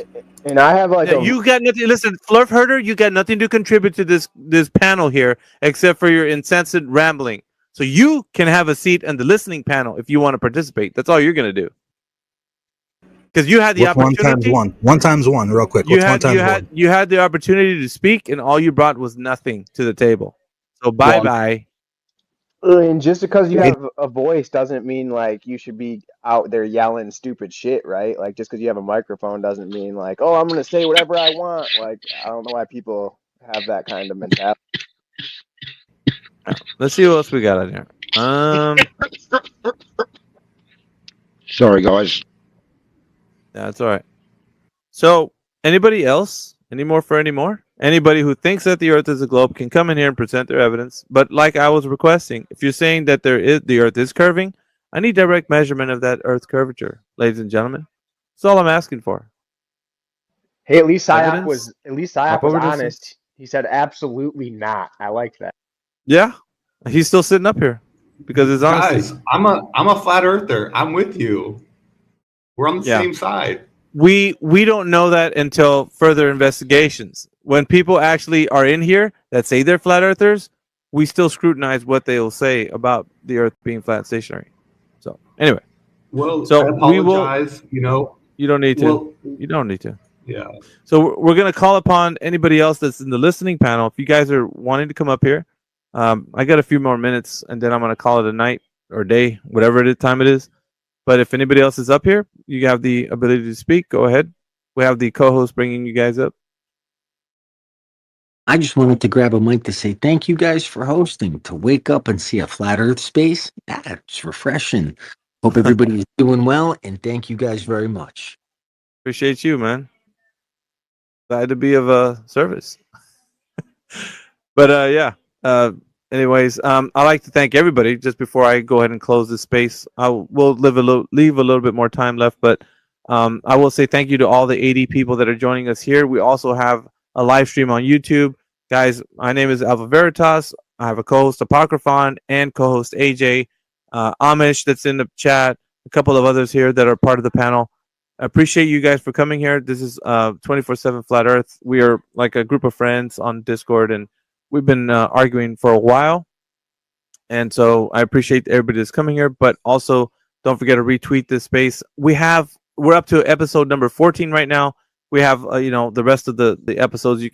Speaker 23: And I have like
Speaker 11: you got nothing. Listen, Flurf Herder, you got nothing to contribute to this panel here except for your incessant rambling. So you can have a seat in the listening panel if you want to participate. That's all you're going to do. Because you had the opportunity.
Speaker 16: 1 times 1. 1 times 1, real quick.
Speaker 11: You
Speaker 16: What's 1
Speaker 11: had
Speaker 16: times 1?
Speaker 11: you had the opportunity to speak, and all you brought was nothing to the table. So bye.
Speaker 23: And just because you have a voice doesn't mean like you should be out there yelling stupid shit, right? Like just because you have a microphone doesn't mean like, oh, I'm gonna say whatever I want. Like I don't know why people have that kind of mentality.
Speaker 11: Let's see what else we got on here.
Speaker 14: Sorry, guys.
Speaker 11: That's all right. So, anybody else? Any more? Anybody who thinks that the Earth is a globe can come in here and present their evidence. But like I was requesting, if you're saying that the Earth is curving, I need direct measurement of that Earth curvature, ladies and gentlemen. That's all I'm asking for.
Speaker 23: Hey, at least Psyop
Speaker 11: Evidence?
Speaker 23: was
Speaker 11: Over
Speaker 23: honest.
Speaker 11: distance?
Speaker 23: He said absolutely not. I like that.
Speaker 11: Yeah, he's still sitting up here because his honesty.
Speaker 21: Guys, I'm a flat earther. I'm with you. We're on the same side.
Speaker 11: We don't know that until further investigations. When people actually are in here that say they're flat earthers, we still scrutinize what they will say about the Earth being flat stationary. So anyway,
Speaker 21: I apologize.
Speaker 11: You don't need to. You don't need to.
Speaker 21: Yeah.
Speaker 11: So we're going to call upon anybody else that's in the listening panel. If you guys are wanting to come up here, I got a few more minutes, and then I'm going to call it a night or day, whatever time it is. But if anybody else is up here, you have the ability to speak. Go ahead. We have the co-host bringing you guys up.
Speaker 1: I just wanted to grab a mic to say thank you guys for hosting. To wake up and see a flat Earth space, that's refreshing. Hope everybody's doing well, and thank you guys very much.
Speaker 11: Appreciate you, man. Glad to be of service. But yeah. Anyways, I'd like to thank everybody. Just before I go ahead and close this space, we'll leave a little bit more time left. But I will say thank you to all the 80 people that are joining us here. We also have a live stream on YouTube. Guys, my name is Alpha Veritas. I have a co-host, Apocryphon, and co-host AJ. Amish, that's in the chat. A couple of others here that are part of the panel. I appreciate you guys for coming here. This is 24/7 Flat Earth. We are like a group of friends on Discord, and we've been arguing for a while. And so I appreciate everybody that's coming here. But also, don't forget to retweet this space. We're up to episode number 14 right now. We have the rest of the episodes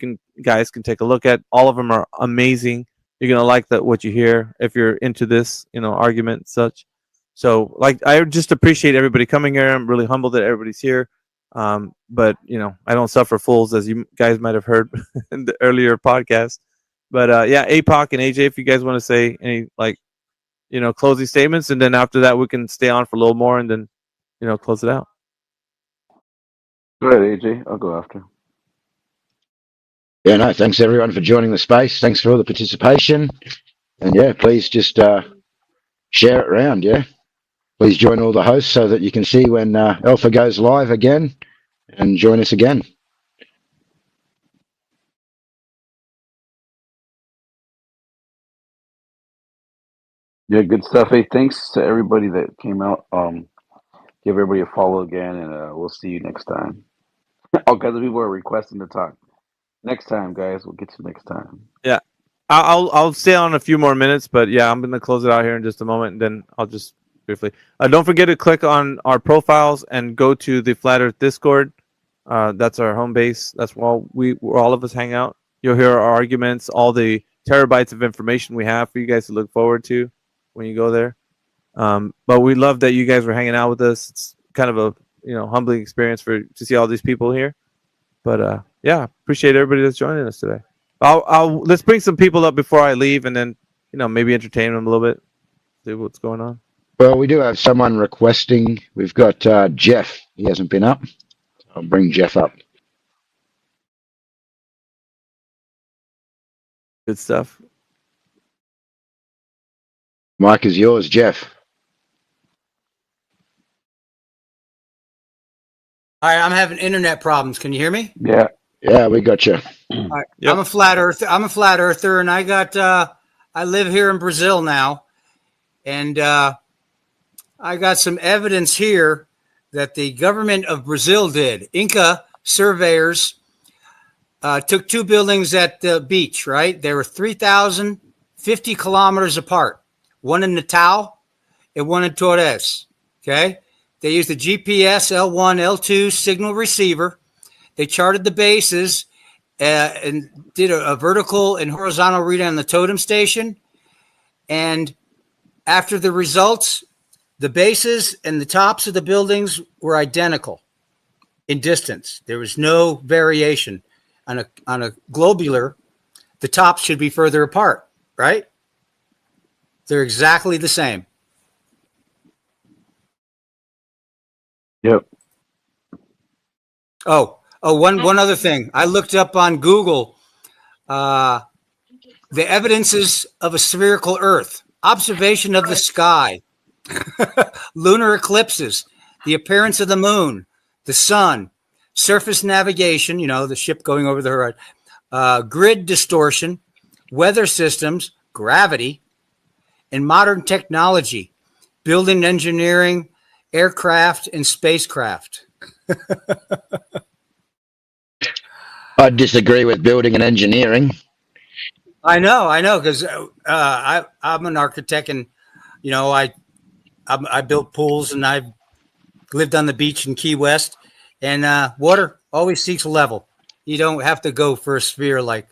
Speaker 11: guys can take a look at. All of them are amazing. You're gonna like what you hear if you're into this argument and such. So I just appreciate everybody coming here. I'm really humbled that everybody's here. But I don't suffer fools, as you guys might have heard in the earlier podcast. But yeah, APOC and AJ, if you guys want to say any closing statements, and then after that we can stay on for a little more and then close it out.
Speaker 18: Go ahead, AJ. I'll go after.
Speaker 14: Yeah, no, thanks everyone for joining the space. Thanks for all the participation. And yeah, please just share it around, yeah. Please join all the hosts so that you can see when Alpha goes live again and join us again.
Speaker 18: Yeah, good stuff. Hey, thanks to everybody that came out. Give everybody a follow again, and we'll see you next time. All kinds of people are requesting to talk. Next time, guys. We'll get you next time.
Speaker 11: Yeah, I'll stay on a few more minutes, but yeah, I'm gonna close it out here in just a moment, and then I'll just briefly. Don't forget to click on our profiles and go to the Flat Earth Discord. That's our home base. That's where all of us hang out. You'll hear our arguments, all the terabytes of information we have for you guys to look forward to when you go there. But we love that you guys were hanging out with us. It's kind of a humbling experience to see all these people here. But yeah, appreciate everybody that's joining us today. Let's bring some people up before I leave, and then maybe entertain them a little bit, see what's going on.
Speaker 14: Well, we do have someone requesting. We've got Jeff. He hasn't been up. I'll bring Jeff up.
Speaker 11: Good stuff.
Speaker 14: Mike is yours, Jeff.
Speaker 13: All right, I'm having internet problems. Can you hear me?
Speaker 14: Yeah. Yeah, we got you.
Speaker 13: All right. Yep. I'm a flat earther, and I live here in Brazil now, and I got some evidence here that the government of Brazil did. Inca surveyors took two buildings at the beach, right? They were 3,050 kilometers apart, one in Natal and one in Torres, okay? They used the GPS L1, L2 signal receiver. They charted the bases and did a vertical and horizontal read on the totem station. And after the results, the bases and the tops of the buildings were identical in distance. There was no variation. On a globular, the tops should be further apart, right? They're exactly the same.
Speaker 18: Yep.
Speaker 13: One other thing. I looked up on Google the evidences of a spherical Earth, observation of the sky, lunar eclipses, the appearance of the moon, the sun, surface navigation, the ship going over the horizon, grid distortion, weather systems, gravity, and modern technology, building engineering, aircraft, and spacecraft.
Speaker 14: I disagree with building and engineering.
Speaker 13: I know, because I'm an architect, and I built pools, and I've lived on the beach in Key West, and water always seeks level. You don't have to go for a sphere like,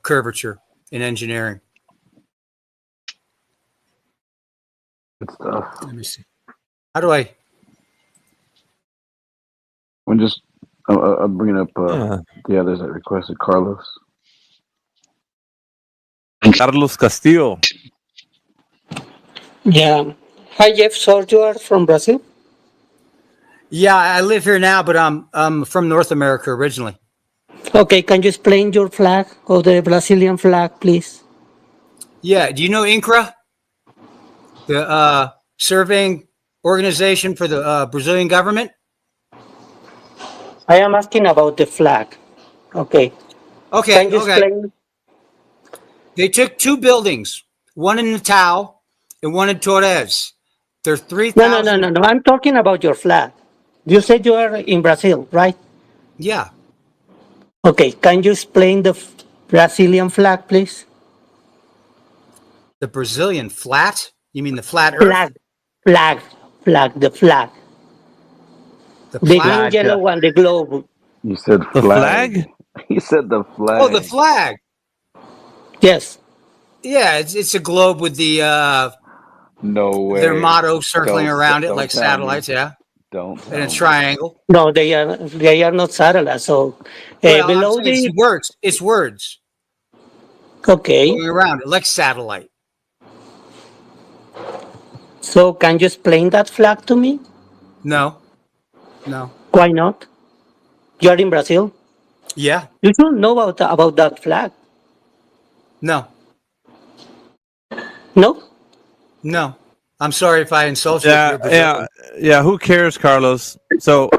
Speaker 13: curvature in engineering.
Speaker 18: Good stuff.
Speaker 13: Let me see. How do I?
Speaker 18: I'm bringing up the others that requested Carlos.
Speaker 11: Carlos Castillo.
Speaker 3: Yeah. Hi, Jeff. So you are from Brazil?
Speaker 13: Yeah, I live here now, but I'm from North America originally.
Speaker 3: Okay, can you explain your flag or the Brazilian flag, please?
Speaker 13: Yeah, do you know INCRA? The surveying organization for the Brazilian government?
Speaker 3: I am asking about the flag. Okay. Can you explain?
Speaker 13: They took two buildings, one in Natal and one in Torres. They're 3,000.
Speaker 3: No. I'm talking about your flag. You said you are in Brazil, right?
Speaker 13: Yeah.
Speaker 3: Okay. Can you explain the Brazilian flag, please?
Speaker 13: The Brazilian flat? You mean the flat Earth?
Speaker 3: Flag. The flag.
Speaker 13: The
Speaker 3: green, yellow one, the globe.
Speaker 18: You said
Speaker 11: the flag?
Speaker 18: He said the flag.
Speaker 13: Oh, the flag.
Speaker 3: Yes.
Speaker 13: Yeah, it's a globe with the
Speaker 18: no way.
Speaker 13: Their motto circling around it like satellites. Yeah.
Speaker 18: Don't.
Speaker 13: In a triangle.
Speaker 3: No, they are not satellites. So below
Speaker 13: it's words.
Speaker 3: Okay.
Speaker 13: Going around it like satellite.
Speaker 3: So can you explain that flag to me?
Speaker 13: No.
Speaker 3: Why not? You are in Brazil?
Speaker 13: Yeah.
Speaker 3: You should know about that flag.
Speaker 13: No.
Speaker 3: No?
Speaker 13: I'm sorry if I insult you.
Speaker 11: Yeah. Who cares, Carlos? So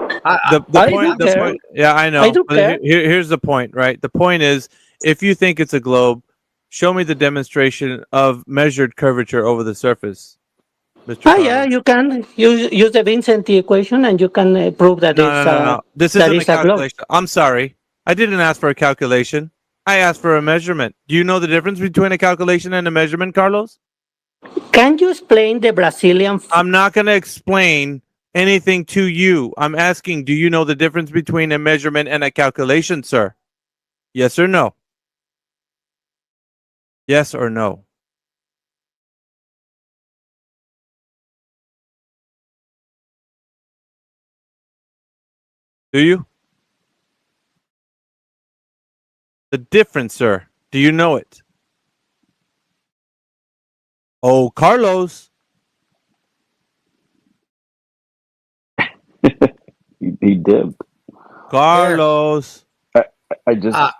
Speaker 11: the point. Yeah, I know.
Speaker 3: I don't care.
Speaker 11: Here's the point, right? The point is, if you think it's a globe, show me the demonstration of measured curvature over the surface.
Speaker 3: Yeah, you can use the Vincenti equation, and you can prove that
Speaker 11: No. This isn't a calculation. I'm sorry. I didn't ask for a calculation. I asked for a measurement. Do you know the difference between a calculation and a measurement, Carlos?
Speaker 3: Can you explain the Brazilian?
Speaker 11: I'm not going to explain anything to you. I'm asking, do you know the difference between a measurement and a calculation, sir? Yes or no? Yes or no? Do you? The difference, sir. Do you know it? Oh, Carlos.
Speaker 18: he dipped.
Speaker 11: Carlos.
Speaker 18: I just.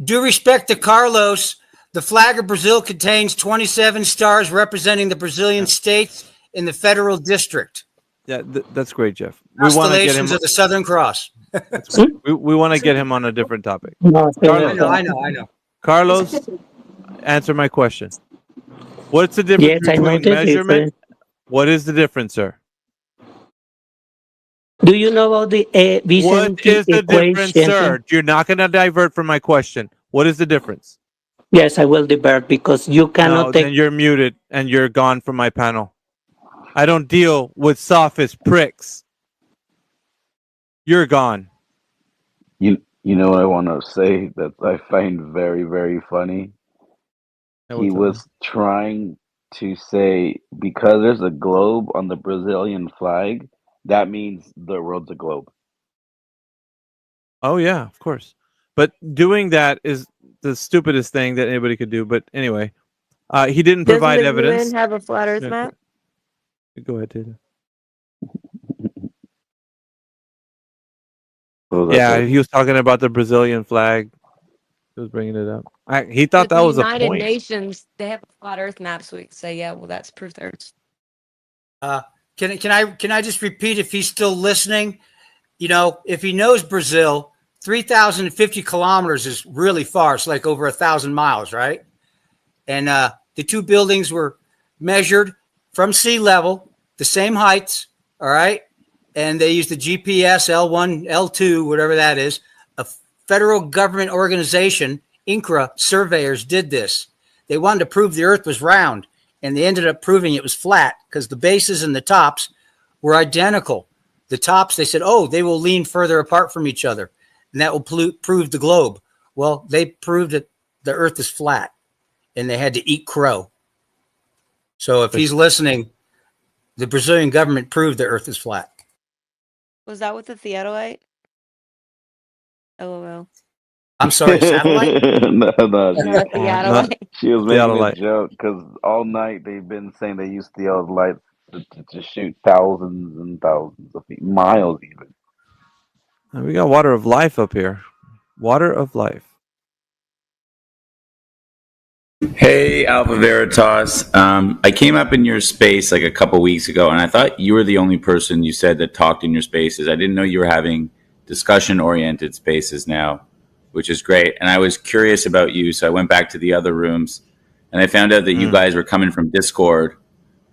Speaker 13: Due respect to Carlos, the flag of Brazil contains 27 stars representing the Brazilian states in the federal district.
Speaker 11: Yeah, that's great, Jeff.
Speaker 13: Constellations of the Southern Cross.
Speaker 11: we want to get him on a different topic.
Speaker 13: Carlos, I know.
Speaker 11: Carlos, answer my question. What's the difference between measurement? What is the difference, sir?
Speaker 3: Do you know about the
Speaker 11: What
Speaker 3: Vicente
Speaker 11: is the difference,
Speaker 3: equation?
Speaker 11: sir? You're not going to divert from my question. What is the difference?
Speaker 3: Yes, I will divert because you
Speaker 11: No,
Speaker 3: cannot take.
Speaker 11: then you're muted and you're gone from my panel. I don't deal with sophist pricks. You're gone.
Speaker 18: You know what I want to say that I find very, very funny? He was trying to say because there's a globe on the Brazilian flag, that means the world's a globe.
Speaker 11: Oh yeah, of course. But doing that is the stupidest thing that anybody could do. But anyway, he didn't
Speaker 12: Doesn't
Speaker 11: provide
Speaker 12: the
Speaker 11: evidence.
Speaker 12: UN have a flat Earth
Speaker 11: Okay.
Speaker 12: map?
Speaker 11: Go ahead, Taylor.
Speaker 18: Yeah,
Speaker 11: he was talking about the Brazilian flag. He was bringing it up. He thought
Speaker 12: But
Speaker 11: that
Speaker 12: the
Speaker 11: was a
Speaker 12: United
Speaker 11: point.
Speaker 12: Nations, they have a flat Earth map, so we can say, yeah, well, that's proof the Earth's.
Speaker 13: Can I just repeat if he's still listening? You know, if he knows Brazil, 3,050 kilometers is really far. It's like over 1,000 miles, right? And the two buildings were measured from sea level, the same heights, all right? And they used the GPS L1, L2, whatever that is. A federal government organization, INCRA surveyors did this. They wanted to prove the Earth was round, and they ended up proving it was flat because the bases and the tops were identical. The tops, they said, oh, they will lean further apart from each other, and that will prove the globe. Well, they proved that the Earth is flat, and they had to eat crow. So if he's listening, the Brazilian government proved the Earth is flat.
Speaker 12: Was that with the theodolite? LOL.
Speaker 13: I'm sorry, satellite?
Speaker 18: no,
Speaker 12: No, theodolite.
Speaker 18: she was making a
Speaker 11: Theodolite.
Speaker 18: joke because all night they've been saying they use theodolite to shoot thousands and thousands of feet, miles even.
Speaker 11: We got water of life up here. Water of life.
Speaker 4: Hey, Alpha Veritas. I came up in your space like a couple weeks ago, and I thought you were the only person you said that talked in your spaces. I didn't know you were having discussion-oriented spaces now, which is great. And I was curious about you, so I went back to the other rooms, and I found out that you guys were coming from Discord.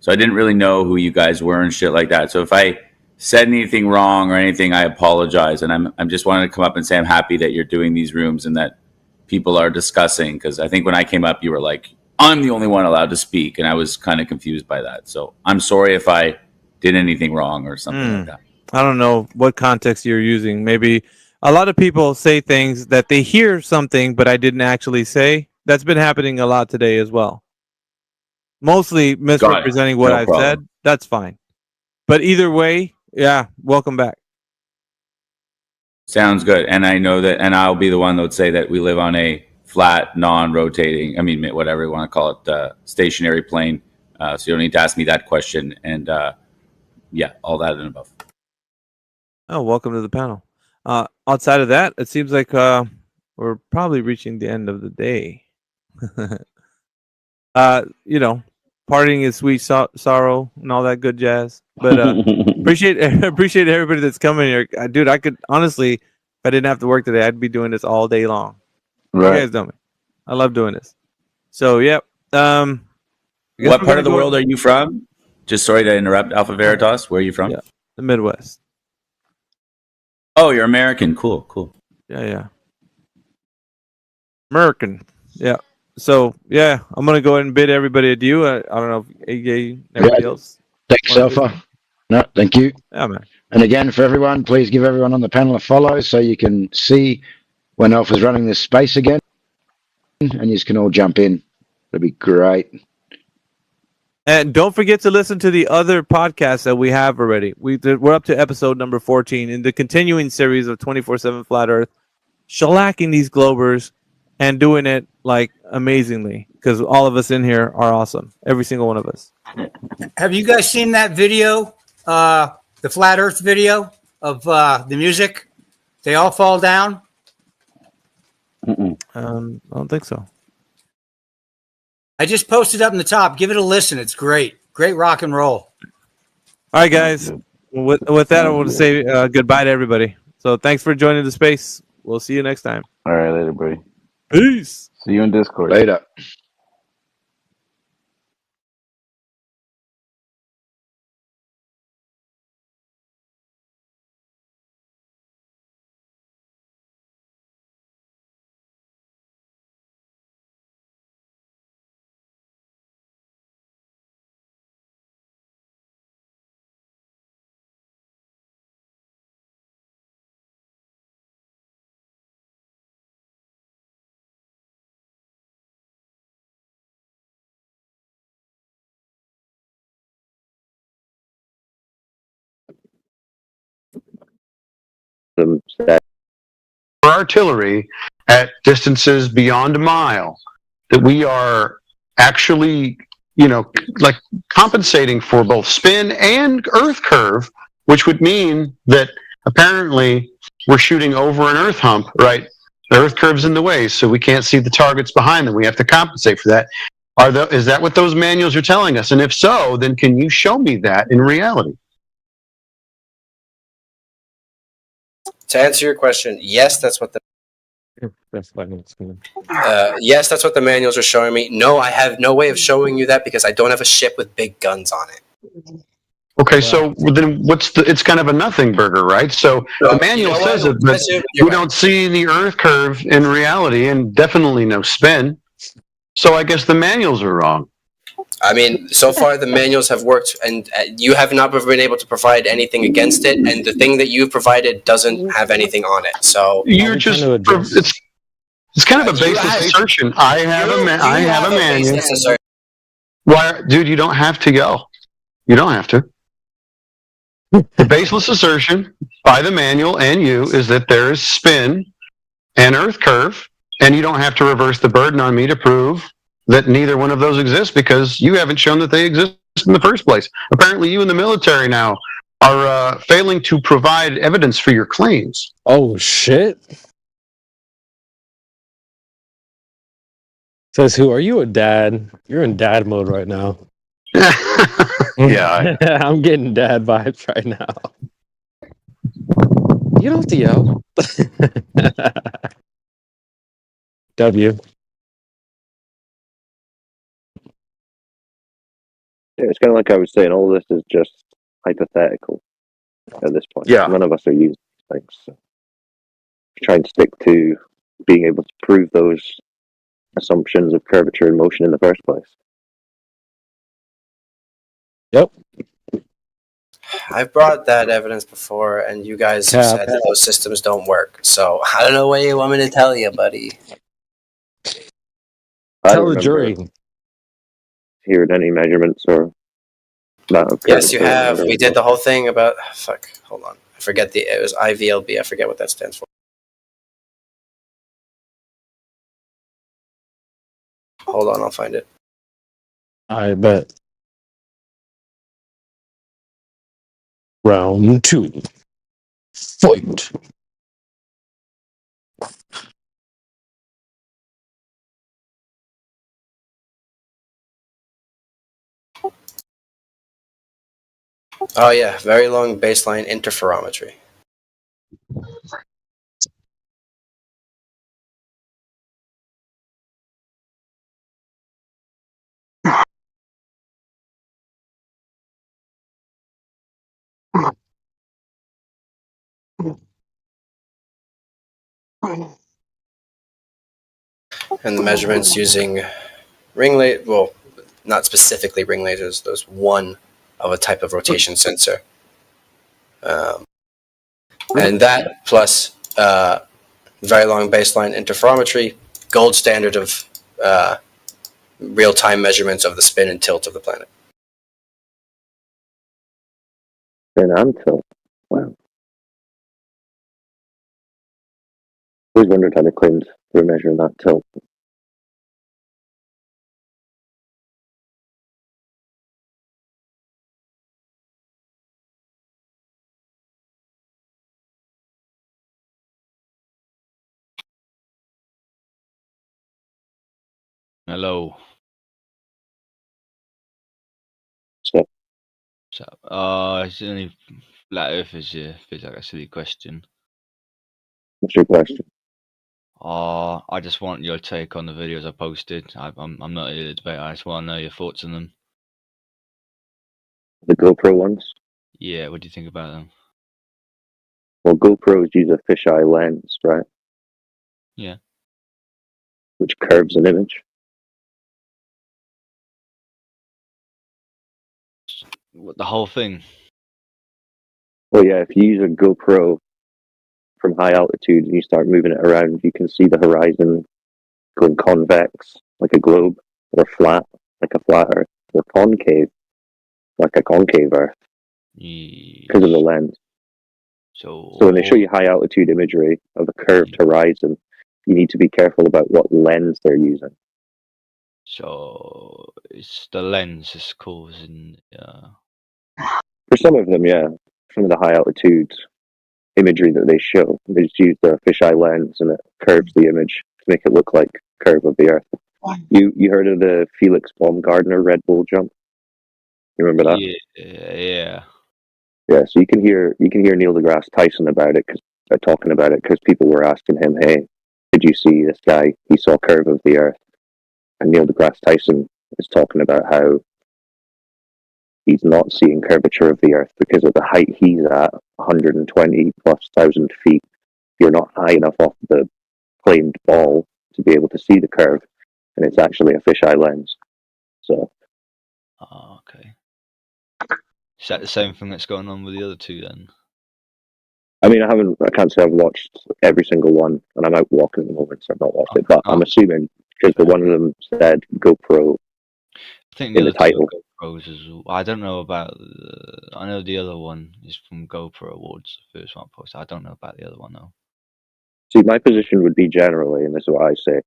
Speaker 4: So I didn't really know who you guys were and shit like that. So if I said anything wrong or anything, I apologize. And I'm just wanting to come up and say I'm happy that you're doing these rooms and that people are discussing, because I think when I came up, you were like, I'm the only one allowed to speak, and I was kind of confused by that. So I'm sorry if I did anything wrong or something like that.
Speaker 11: I don't know what context you're using. Maybe a lot of people say things that they hear something, but I didn't actually say. That's been happening a lot today as well. Mostly misrepresenting what I've said. That's fine. But either way, yeah, welcome back.
Speaker 4: Sounds good. And I know that, and I'll be the one that would say that we live on a flat, non-rotating, I mean, whatever you want to call it, stationary plane. So you don't need to ask me that question. And yeah, all that and above.
Speaker 11: Oh, welcome to the panel. Outside of that, it seems like we're probably reaching the end of the day. You know, partying is sweet sorrow and all that good jazz. But appreciate everybody that's coming here, dude. I could honestly, if I didn't have to work today, I'd be doing this all day long.
Speaker 18: Right.
Speaker 11: You guys know me. I love doing this. So yep.
Speaker 4: What part of the world are you from? Just sorry to interrupt, Alpha Veritas. Where are you from?
Speaker 11: Yeah, the Midwest.
Speaker 4: Oh, you're American. Cool, cool.
Speaker 11: Yeah. American. Yeah. So yeah, I'm gonna go ahead and bid everybody adieu. I don't know if AJ, everybody else.
Speaker 14: Thanks, Alpha. No, thank you.
Speaker 11: Yeah, man.
Speaker 14: And again, for everyone, please give everyone on the panel a follow so you can see when Alpha's running this space again, and you can all jump in. That'd be great.
Speaker 11: And don't forget to listen to the other podcasts that we have already. We're up to episode number 14 in the continuing series of 24/7 Flat Earth, shellacking these globers and doing it like amazingly, because all of us in here are awesome. Every single one of us.
Speaker 13: Have you guys seen that video, the Flat Earth video of the music? They all fall down?
Speaker 11: I don't think so.
Speaker 13: I just posted up in the top. Give it a listen. It's great. Great rock and roll.
Speaker 11: All right, guys. With that, I want to say goodbye to everybody. So thanks for joining the space. We'll see you next time.
Speaker 18: All right, later, buddy.
Speaker 11: Peace.
Speaker 18: See you in Discord.
Speaker 14: Later.
Speaker 8: For artillery at distances beyond a mile, that we are actually, like compensating for both spin and earth curve, which would mean that apparently we're shooting over an earth hump, right? The earth curve's in the way, so we can't see the targets behind them. We have to compensate for that. Is that what those manuals are telling us? And if so, then can you show me that in reality?
Speaker 17: To answer your question, yes, that's what the yes, that's what the manuals are showing me. No, I have no way of showing you that because I don't have a ship with big guns on it.
Speaker 8: Okay, so then it's kind of a nothing burger, right? So the manual says it, but we don't see the earth curve in reality and definitely no spin. So I guess the manuals are wrong.
Speaker 17: I mean, so far the manuals have worked, and you have not been able to provide anything against it, and the thing that you've provided doesn't have anything on it. So
Speaker 8: you're just it's kind of a baseless assertion. I have a manual. Why, dude? You don't have to go. You don't have to. The baseless assertion by the manual and you is that there is spin and earth curve, and you don't have to reverse the burden on me to prove that neither one of those exists because you haven't shown that they exist in the first place. Apparently, you in the military now are failing to provide evidence for your claims.
Speaker 22: Oh, shit. Says who? Are you a dad? You're in dad mode right now.
Speaker 8: Yeah.
Speaker 22: I'm getting dad vibes right now. You don't have to yell. W.
Speaker 24: Yeah, it's kind of like I was saying, all this is just hypothetical at this point.
Speaker 8: Yeah.
Speaker 24: None of us are using these things. So try and stick to being able to prove those assumptions of curvature and motion in the first place.
Speaker 22: Yep.
Speaker 17: I've brought that evidence before, and you guys have said that those systems don't work. So I don't know what you want me to tell you, buddy.
Speaker 22: Tell the jury.
Speaker 24: Hearing any measurements or that?
Speaker 17: Yes, you have. We did the whole thing about. Fuck. Hold on. I forget it was IVLB. I forget what that stands for. Hold on, I'll find it.
Speaker 22: I bet. Round 2. Fight.
Speaker 17: Oh yeah, very long baseline interferometry. And the measurements using ring laser, well, not specifically ring lasers, there's one of a type of rotation sensor. And that plus very long baseline interferometry, gold standard of real-time measurements of the spin and tilt of the planet.
Speaker 24: Spin and tilt. Wow. Always wondered how they claimed they were measuring that tilt.
Speaker 25: Hello.
Speaker 24: So,
Speaker 25: it's only flat earthers here. Feels like a silly question.
Speaker 24: what's your question?
Speaker 25: I just want your take on the videos I posted. I'm not here to debate. I just want to know your thoughts on them.
Speaker 24: The GoPro ones?
Speaker 25: Yeah, what do you think about them?
Speaker 24: Well, GoPros use a fisheye lens, right?
Speaker 25: Yeah.
Speaker 24: Which curves an image.
Speaker 25: What, the whole thing?
Speaker 24: Well, yeah, if you use a GoPro from high altitude and you start moving it around, you can see the horizon going convex, like a globe, or flat, like a flat Earth, or concave, like a concave Earth, because of the lens.
Speaker 25: So
Speaker 24: when they show you high altitude imagery of a curved horizon, you need to be careful about what lens they're using.
Speaker 25: So it's the lens is causing.
Speaker 24: For some of them, yeah, some of the high altitude imagery that they show, they just use the fisheye lens and it curves the image to make it look like curve of the Earth. You heard of the Felix Baumgartner Red Bull jump? You remember that?
Speaker 25: Yeah.
Speaker 24: Yeah. So you can hear Neil deGrasse Tyson about it talking about it because people were asking him, "Hey, did you see this guy? He saw curve of the Earth." And Neil deGrasse Tyson is talking about how he's not seeing curvature of the Earth because of the height he's at, 120 plus thousand feet. You're not high enough off the planed ball to be able to see the curve, and it's actually a fisheye lens. So.
Speaker 25: Oh, okay. Is that the same thing that's going on with the other two then?
Speaker 24: I mean, I can't say I've watched every single one, and I'm out walking at the moment, so I've not watched it. But I'm assuming because the one of them said GoPro
Speaker 25: I think
Speaker 24: in the title.
Speaker 25: GoPros as well. I don't know about. I know the other one is from GoPro Awards, the first one I posted. I don't know about the other one though.
Speaker 24: See, my position would be generally, and this is what I say: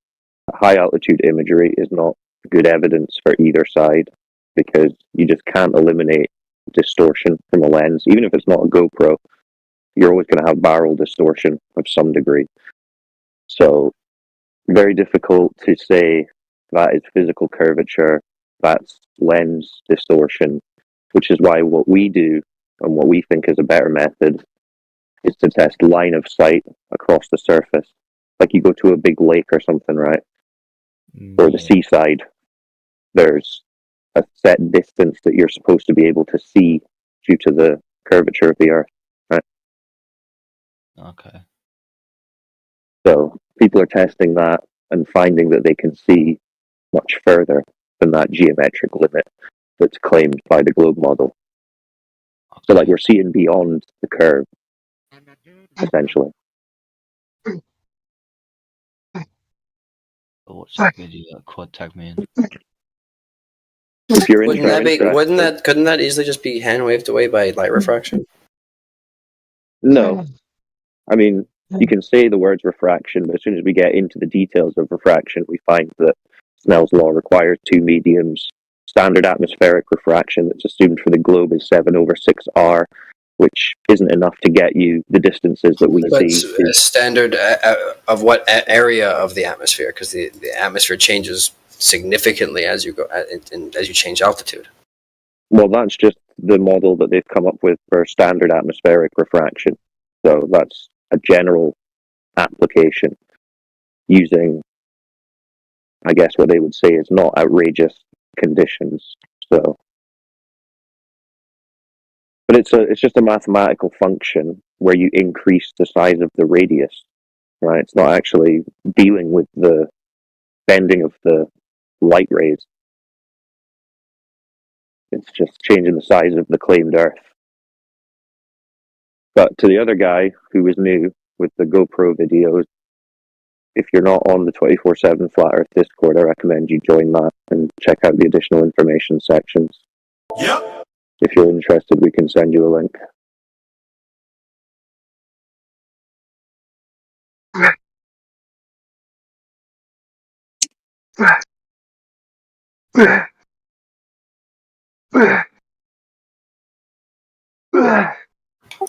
Speaker 24: high altitude imagery is not good evidence for either side because you just can't eliminate distortion from a lens, even if it's not a GoPro. You're always going to have barrel distortion of some degree. So, very difficult to say that is physical curvature, that's lens distortion, which is why what we do and what we think is a better method is to test line of sight across the surface. Like you go to a big lake or something, right? Or the seaside, there's a set distance that you're supposed to be able to see due to the curvature of the Earth, right?
Speaker 25: Okay.
Speaker 24: So people are testing that and finding that they can see much further than that geometric limit that's claimed by the globe model. Okay. So like we're seeing beyond the curve, essentially.
Speaker 25: What's that video that Quad tagged me in?
Speaker 24: If you're
Speaker 17: couldn't that easily just be hand waved away by light refraction?
Speaker 24: No. I mean, you can say the words refraction, but as soon as we get into the details of refraction, we find that Snell's law requires two mediums. Standard atmospheric refraction that's assumed for the globe is 7/6R, which isn't enough to get you the distances that we see.
Speaker 17: Standard of what area of the atmosphere? Because the atmosphere changes significantly as you go and as you change altitude.
Speaker 24: Well, that's just the model that they've come up with for standard atmospheric refraction. So that's a general application using, I guess, what they would say is not outrageous conditions. So, but it's just a mathematical function where you increase the size of the radius, right? It's not actually dealing with the bending of the light rays. It's just changing the size of the claimed Earth. But to the other guy who is new with the GoPro videos, if you're not on the 24/7 Flat Earth Discord, I recommend you join that and check out the additional information sections. Yep. If you're interested, we can send you a link.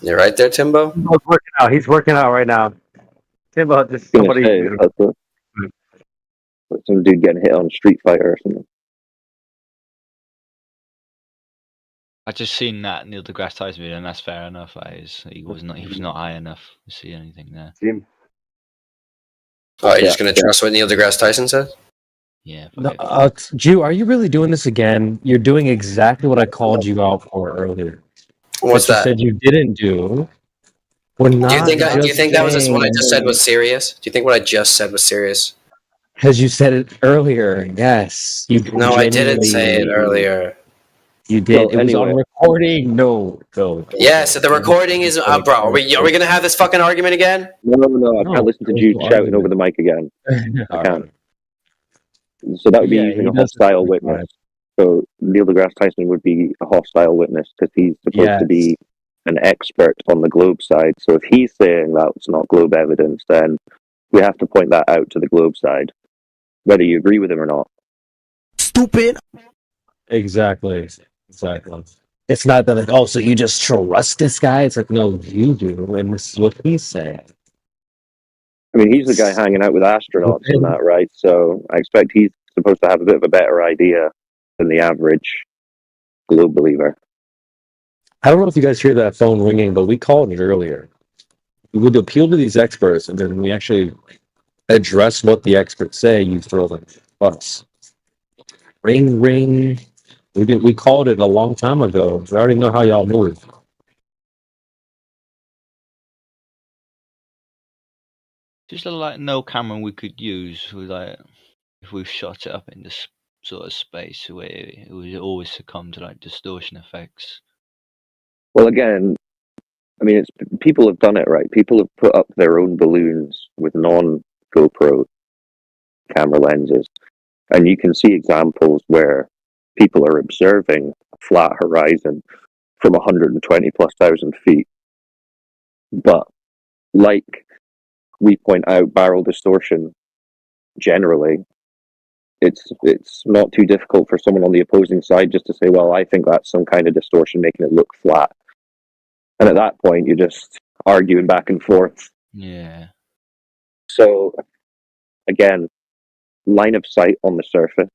Speaker 17: You're right there, Timbo?
Speaker 22: Timbo's working out. He's working out right now. Timbo, just somebody.
Speaker 24: Some dude getting hit on Street Fighter or something.
Speaker 25: I just seen that Neil deGrasse Tyson video, and that's fair enough. He was not high enough to see anything there.
Speaker 17: Oh, you're just gonna trust what Neil deGrasse Tyson said?
Speaker 25: Yeah.
Speaker 22: No, Jew, are you really doing this again? You're doing exactly what I called you out for earlier.
Speaker 17: What's that?
Speaker 22: You said you didn't do. We're not.
Speaker 17: Do you think that was what I just said was serious? Do you think what I just said was serious?
Speaker 22: Because you said it earlier. Yes.
Speaker 17: No, I didn't say it earlier.
Speaker 22: You did. It was on recording. No.
Speaker 17: Yeah, so the recording is bro. Are we gonna have this fucking argument again?
Speaker 24: No. I can't listen to Jude shouting over the mic again. I can't. So that would be using a hostile witness. So Neil deGrasse Tyson would be a hostile witness because he's supposed to be an expert on the globe side. So if he's saying that's not globe evidence, then we have to point that out to the globe side, whether you agree with him or not.
Speaker 22: Stupid. Exactly. It's not that like, oh, so you just trust this guy? It's like, no, you do, and this is what he's saying.
Speaker 24: I mean, he's the guy hanging out with astronauts and that, right? So I expect he's supposed to have a bit of a better idea than the average globe believer.
Speaker 22: I don't know if you guys hear that phone ringing, but we called it earlier. We would appeal to these experts, and then we actually address what the experts say. You throw them bus. Ring, ring. We called it a long time ago. We already know how y'all move.
Speaker 25: Just like no camera we could use with like if we shot it up in this sort of space where it would always succumb to like distortion effects.
Speaker 24: Well, again, I mean, it's people have done it, right? People have put up their own balloons with non-GoPro camera lenses, and you can see examples where people are observing a flat horizon from 120 plus thousand feet. But like we point out, barrel distortion generally, it's not too difficult for someone on the opposing side just to say, well, I think that's some kind of distortion making it look flat. And at that point, you're just arguing back and forth.
Speaker 25: Yeah.
Speaker 24: So, again, line of sight on the surface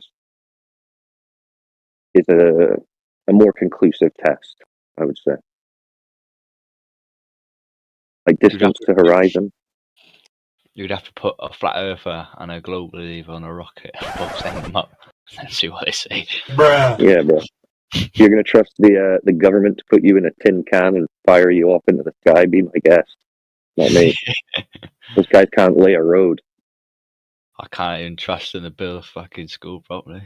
Speaker 24: is a more conclusive test, I would say. Like distance to horizon.
Speaker 25: You'd have to put a flat earther and a globe believer on a rocket and both send them up and see what they say.
Speaker 24: Yeah, bro. You're going to trust the government to put you in a tin can and fire you off into the sky? Be my guest. Not me. Those guys can't lay a road.
Speaker 25: I can't even trust them to build a fucking school properly.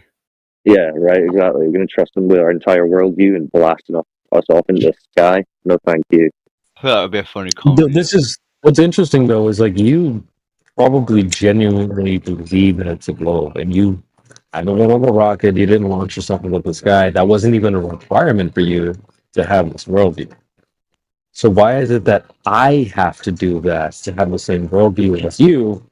Speaker 24: Yeah, right, exactly. We're going to trust them with our entire worldview and blasting us off into the sky? No, thank you.
Speaker 25: I feel that would be a funny comment.
Speaker 22: This is what's interesting though is like you probably genuinely believe that it's a globe, and you haven't went on a rocket. You didn't launch yourself into the sky. That wasn't even a requirement for you to have this worldview. So why is it that I have to do that to have the same worldview as you?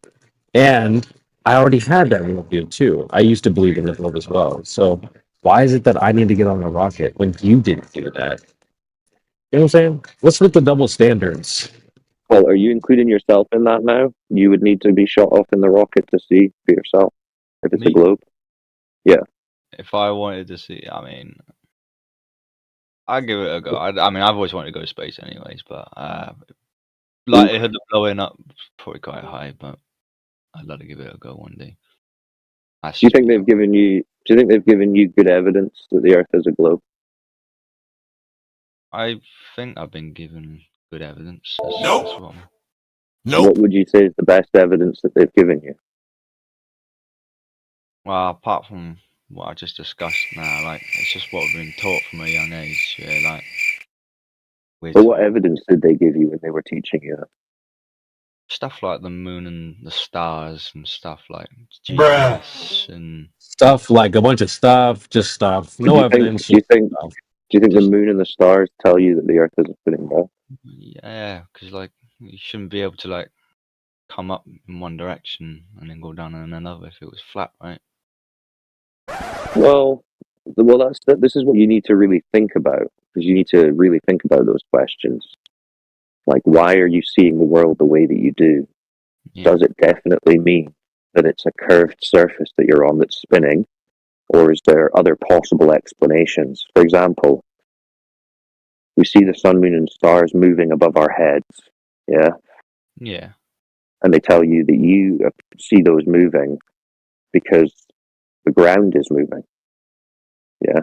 Speaker 22: And I already had that worldview too. I used to believe in the globe as well. So why is it that I need to get on a rocket when you didn't do that? You know what I'm saying? What's with the double standards?
Speaker 24: Well, are you including yourself in that now? You would need to be shot off in the rocket to see for yourself if it's a globe. Yeah.
Speaker 25: If I wanted to see, I mean, I'd give it a go. I mean, I've always wanted to go to space anyways, but likelihood of blowing up probably quite high, but I'd love to give it a go one day.
Speaker 24: Do you think they've given you good evidence that the Earth is a globe?
Speaker 25: I think I've been given good evidence.
Speaker 24: Nope. What would you say is the best evidence that they've given you?
Speaker 25: Well, apart from what I just discussed now, like it's just what we've been taught from a young age. Yeah, like.
Speaker 24: But what evidence did they give you when they were teaching you that?
Speaker 25: Stuff like the moon and the stars and stuff like GPS and
Speaker 22: stuff like a bunch of stuff, just stuff. No evidence.
Speaker 24: Do you think the moon and the stars tell you that the Earth is a spinning ball?
Speaker 25: Yeah, because like you shouldn't be able to like come up in one direction and then go down in another if it was flat, right?
Speaker 24: Well, this is what you need to really think about, because you need to really think about those questions. Like, why are you seeing the world the way that you do? Yeah. Does it definitely mean that it's a curved surface that you're on that's spinning? Or is there other possible explanations? For example, we see the sun, moon, and stars moving above our heads, yeah?
Speaker 25: Yeah.
Speaker 24: And they tell you that you see those moving because the ground is moving, yeah?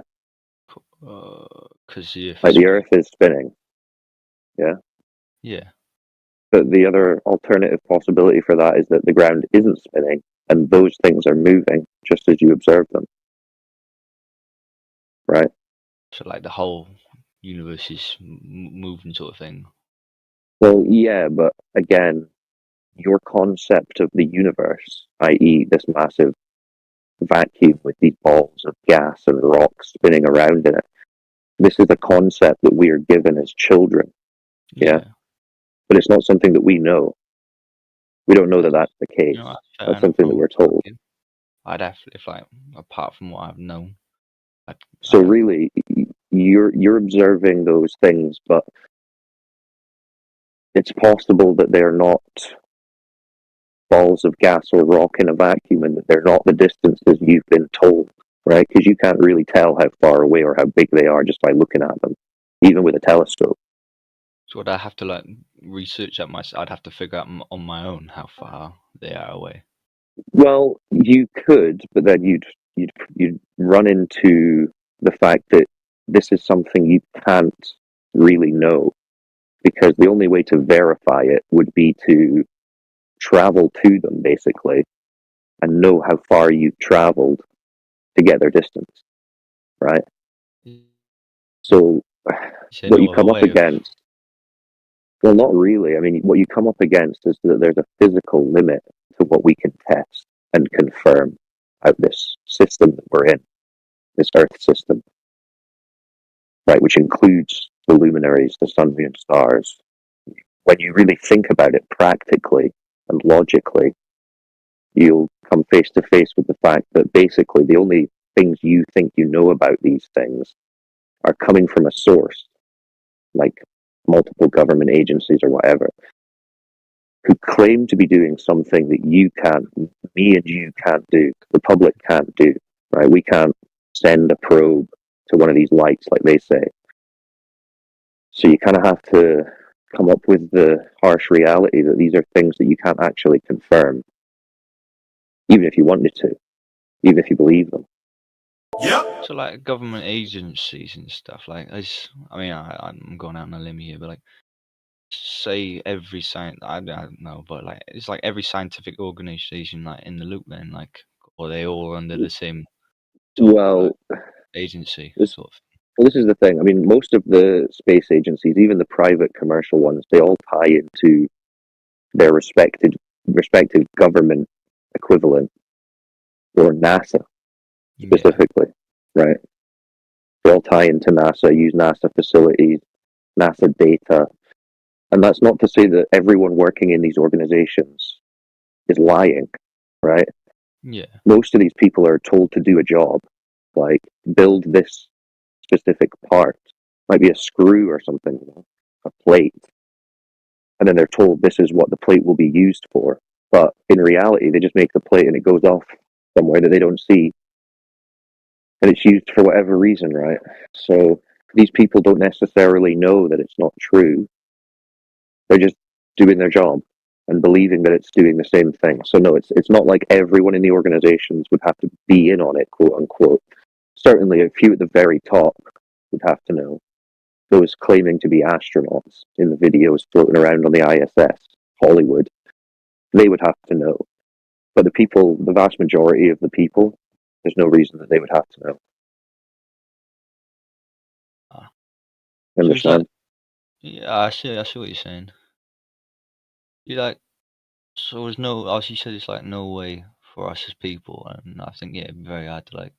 Speaker 25: Because
Speaker 24: like the Earth is spinning, yeah?
Speaker 25: Yeah.
Speaker 24: But the other alternative possibility for that is that the ground isn't spinning and those things are moving just as you observe them. Right?
Speaker 25: So like the whole universe is moving sort of thing.
Speaker 24: Well, yeah, but again, your concept of the universe, i.e. this massive vacuum with these balls of gas and rocks spinning around in it, this is a concept that we are given as children Yeah. But it's not something that we know. We don't know that that's the case.
Speaker 25: You know,
Speaker 24: That's something that we're told.
Speaker 25: I'd have, if like, apart from what I've known.
Speaker 24: So really, you're observing those things, but it's possible that they're not balls of gas or rock in a vacuum, and that they're not the distances you've been told, right? Because you can't really tell how far away or how big they are just by looking at them, even with a telescope.
Speaker 25: So would I have to like research that myself? I'd have to figure out on my own how far they are away.
Speaker 24: Well, you could, but then you'd run into the fact that this is something you can't really know, because the only way to verify it would be to travel to them, basically, and know how far you've traveled to get their distance, right? So what you come up against, well, not really. I mean, what you come up against is that there's a physical limit to what we can test and confirm out this system that we're in, this Earth system, right? Which includes the luminaries, the sun, moon, stars. When you really think about it practically and logically, you'll come face to face with the fact that basically the only things you think you know about these things are coming from a source, like multiple government agencies or whatever, who claim to be doing something that you can't, me and you can't do, the public can't do, right? We can't send a probe to one of these lights like they say. So you kind of have to come up with the harsh reality that these are things that you can't actually confirm, even if you wanted to, even if you believe them.
Speaker 25: Yep. So like government agencies and stuff, like I'm going out on a limb here, but like say every I don't know, but like it's like every scientific organization like in the loop then, like, or they all under the same
Speaker 24: Well,
Speaker 25: agency sort of.
Speaker 24: Well, this is the thing. I mean, most of the space agencies, even the private commercial ones, they all tie into their respective government equivalent, or NASA specifically, right? They all tie into NASA, use NASA facilities, NASA data. And that's not to say that everyone working in these organizations is lying, right?
Speaker 25: Yeah.
Speaker 24: Most of these people are told to do a job, like build this specific part. Might be a screw or something, a plate. And then they're told this is what the plate will be used for. But in reality, they just make the plate and it goes off somewhere that they don't see. And it's used for whatever reason, right? So these people don't necessarily know that it's not true. They're just doing their job and believing that it's doing the same thing. So no, it's not like everyone in the organizations would have to be in on it, quote unquote. Certainly a few at the very top would have to know. Those claiming to be astronauts in the videos floating around on the ISS, Hollywood, they would have to know. But the people, the vast majority of the people, there's no reason that they would have to know. Understand?
Speaker 25: Yeah, I see what you're saying. You like, so there's no, as you said, it's like no way for us as people, and I think it'd be very hard to like,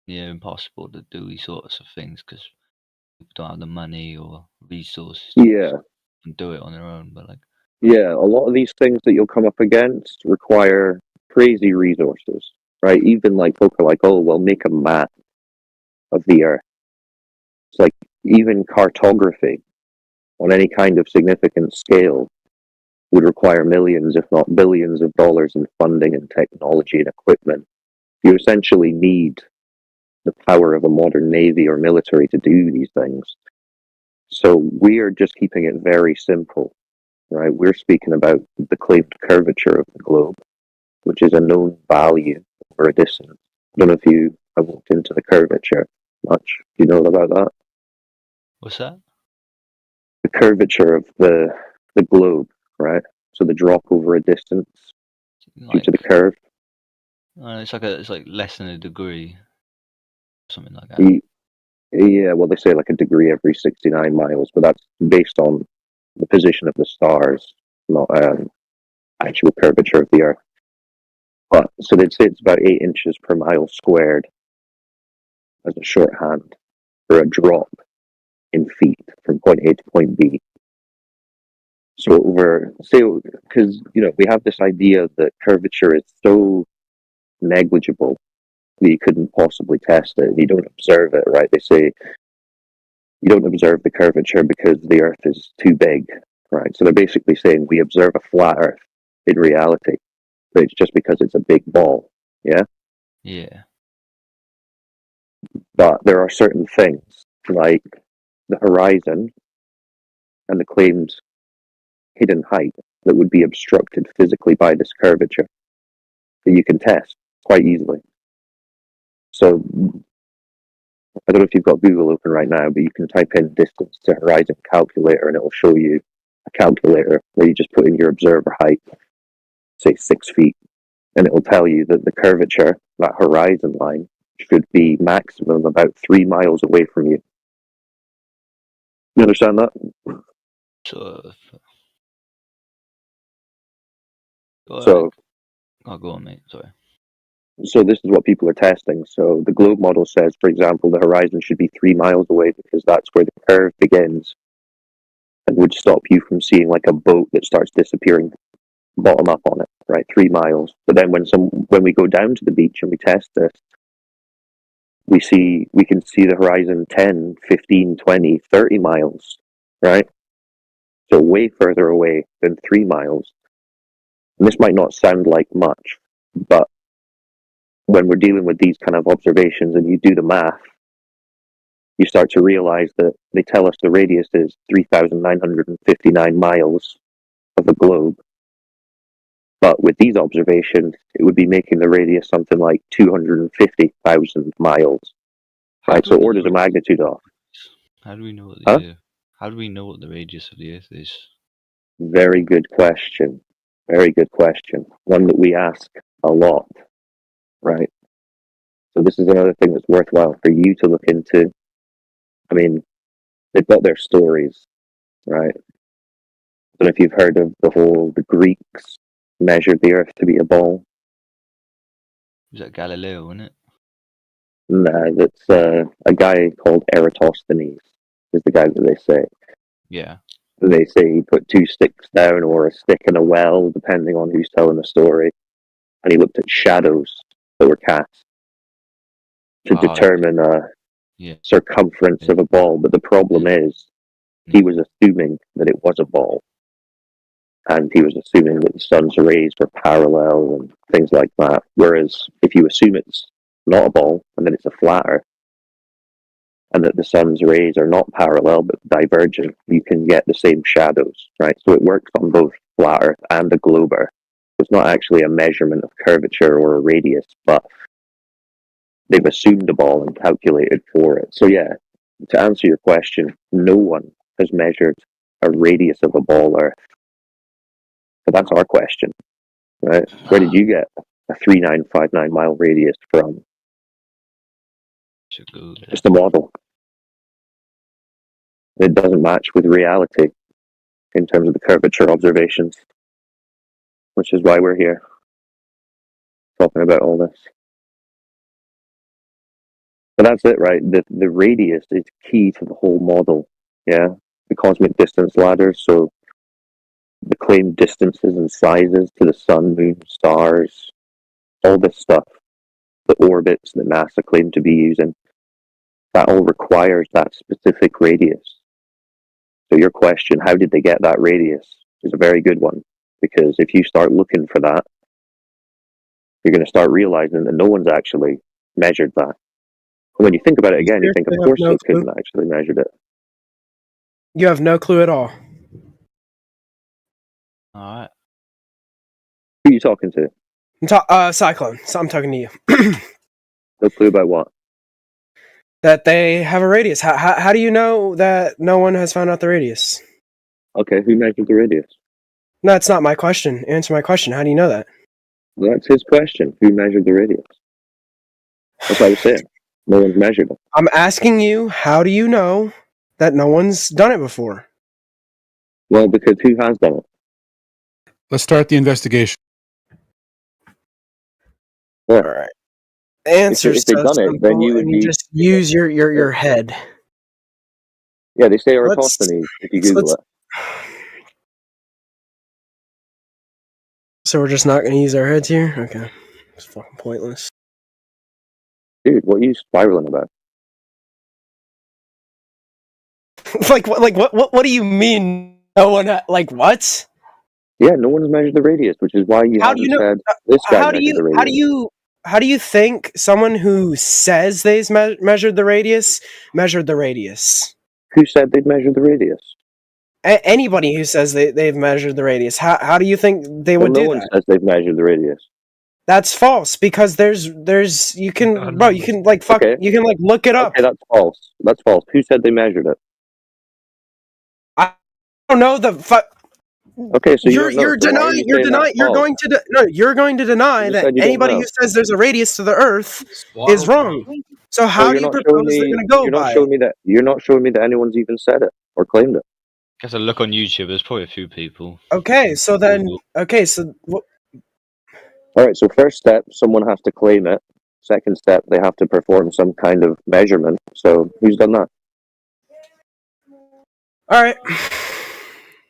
Speaker 25: impossible to do these sorts of things because people don't have the money or resources
Speaker 24: Yeah.
Speaker 25: and do it on their own. But like,
Speaker 24: yeah, a lot of these things that you'll come up against require crazy resources, right? Even like folk are like, oh, well, make a map of the Earth. It's like even cartography on any kind of significant scale would require millions, if not billions of dollars in funding and technology and equipment. You essentially need the power of a modern navy or military to do these things. So we are just keeping it very simple, right? We're speaking about the claimed curvature of the globe, which is a known value over a distance. I don't know if you have looked into the curvature much. Do you know about that?
Speaker 25: what's that?
Speaker 24: The curvature of the globe, right? So the drop over a distance due to the curve.
Speaker 25: It's like less than a degree, something like that.
Speaker 24: Yeah, well, they say like a degree every 69 miles, but that's based on the position of the stars, not actual curvature of the Earth. But so they'd say it's about 8 inches per mile squared as a shorthand for a drop in feet from point A to point B. So because we have this idea that curvature is so negligible that you couldn't possibly test it. You don't observe it, right? They say you don't observe the curvature because the Earth is too big, right? So they're basically saying we observe a flat Earth in reality, but it's just because it's a big ball, yeah?
Speaker 25: Yeah.
Speaker 24: But there are certain things, like the horizon and the claimed hidden height, that would be obstructed physically by this curvature that you can test quite easily. So I don't know if you've got Google open right now, but you can type in distance to horizon calculator and it will show you a calculator where you just put in your observer height, say 6 feet, and it will tell you that the curvature, that horizon line, should be maximum about 3 miles away from you. You understand that? So,
Speaker 25: go on, mate. Sorry.
Speaker 24: So this is what people are testing. So the globe model says, for example, the horizon should be 3 miles away because that's where the curve begins and would stop you from seeing like a boat that starts disappearing bottom up on it, right? 3 miles. But then when we go down to the beach and we test this, we can see the horizon 10, 15, 20, 30 miles, right? So way further away than 3 miles. And this might not sound like much, but when we're dealing with these kind of observations and you do the math, you start to realize that they tell us the radius is 3,959 miles of the globe. But with these observations, it would be making the radius something like 250,000 miles. Right, so orders of magnitude off.
Speaker 25: How do we know what How do we know what the radius of the Earth is?
Speaker 24: Very good question. Very good question. One that we ask a lot, right? So this is another thing that's worthwhile for you to look into. I mean, they've got their stories, right? I don't know if you've heard of the Greeks measured the Earth to be a ball.
Speaker 25: Was that Galileo, wasn't it?
Speaker 24: Nah, that's a guy called Eratosthenes is the guy that they say.
Speaker 25: Yeah.
Speaker 24: They say he put 2 sticks down or a stick in a well, depending on who's telling the story. And he looked at shadows that were cast to determine circumference of a ball. But the problem is he was assuming that it was a ball. And he was assuming that the sun's rays were parallel and things like that. Whereas if you assume it's not a ball and that it's a flat Earth, and that the sun's rays are not parallel but divergent, you can get the same shadows, right? So it works on both flat Earth and a globe Earth. It's not actually a measurement of curvature or a radius, but they've assumed a ball and calculated for it. So yeah, to answer your question, no one has measured a radius of a ball Earth. But that's our question, right? Where did you get a 3,959 mile radius from? Just a model. It doesn't match with reality in terms of the curvature observations, which is why we're here talking about all this. But that's it, right? The radius is key to the whole model, yeah? The cosmic distance ladder, so the claimed distances and sizes to the sun, moon, stars, all this stuff, the orbits that NASA claim to be using, that all requires that specific radius. So your question, how did they get that radius, is a very good one. Because if you start looking for that, you're going to start realizing that no one's actually measured that. And when you think about it again, you think, of course they couldn't actually measure it.
Speaker 5: You have no clue at all.
Speaker 25: Alright.
Speaker 24: Who are you talking to?
Speaker 5: Cyclone. So I'm talking to you.
Speaker 24: No clue about what?
Speaker 5: That they have a radius. How do you know that no one has found out the radius?
Speaker 24: Okay, who measured the radius?
Speaker 5: No, that's not my question. Answer my question. How do you know that?
Speaker 24: Well, that's his question. Who measured the radius? That's what I was saying. No one's measured it.
Speaker 5: I'm asking you, how do you know that no one's done it before?
Speaker 24: Well, because who has done it?
Speaker 10: Let's start the investigation.
Speaker 24: Yeah.
Speaker 5: All right. The answer's
Speaker 24: if they've
Speaker 5: so
Speaker 24: done it, then
Speaker 5: simple,
Speaker 24: you would
Speaker 5: and you just use your head.
Speaker 24: Yeah, they say Eratosthenes if you Google it.
Speaker 5: So we're just not going to use our heads here? Okay. It's fucking pointless.
Speaker 24: Dude, what are you spiraling about?
Speaker 5: What do you mean no one, what?
Speaker 24: Yeah, no one's measured the radius, which is why you
Speaker 5: How do you
Speaker 24: haven't
Speaker 5: know?
Speaker 24: said this guy measured the radius.
Speaker 5: How do you think someone who says they've measured the radius measured the radius?
Speaker 24: Who said they'd measured the radius?
Speaker 5: Anybody who says they've measured the radius. How do you think they would
Speaker 24: no
Speaker 5: do
Speaker 24: one
Speaker 5: that?
Speaker 24: says they've measured the radius.
Speaker 5: That's false because you can look it up.
Speaker 24: Okay, that's false. That's false. Who said they measured it?
Speaker 5: I don't know the
Speaker 24: Okay, so
Speaker 5: you're
Speaker 24: you're
Speaker 5: denying you're going to deny that
Speaker 24: said you don't
Speaker 5: anybody
Speaker 24: know.
Speaker 5: who says there's a radius to the Earth is wrong. So how do you propose they're going to go by?
Speaker 24: You're not showing me that anyone's even said it or claimed it.
Speaker 25: Guess I look on YouTube. There's probably a few people.
Speaker 5: Okay, so then
Speaker 24: All right, so first step, someone has to claim it. Second step, they have to perform some kind of measurement. So who's done that?
Speaker 5: All right.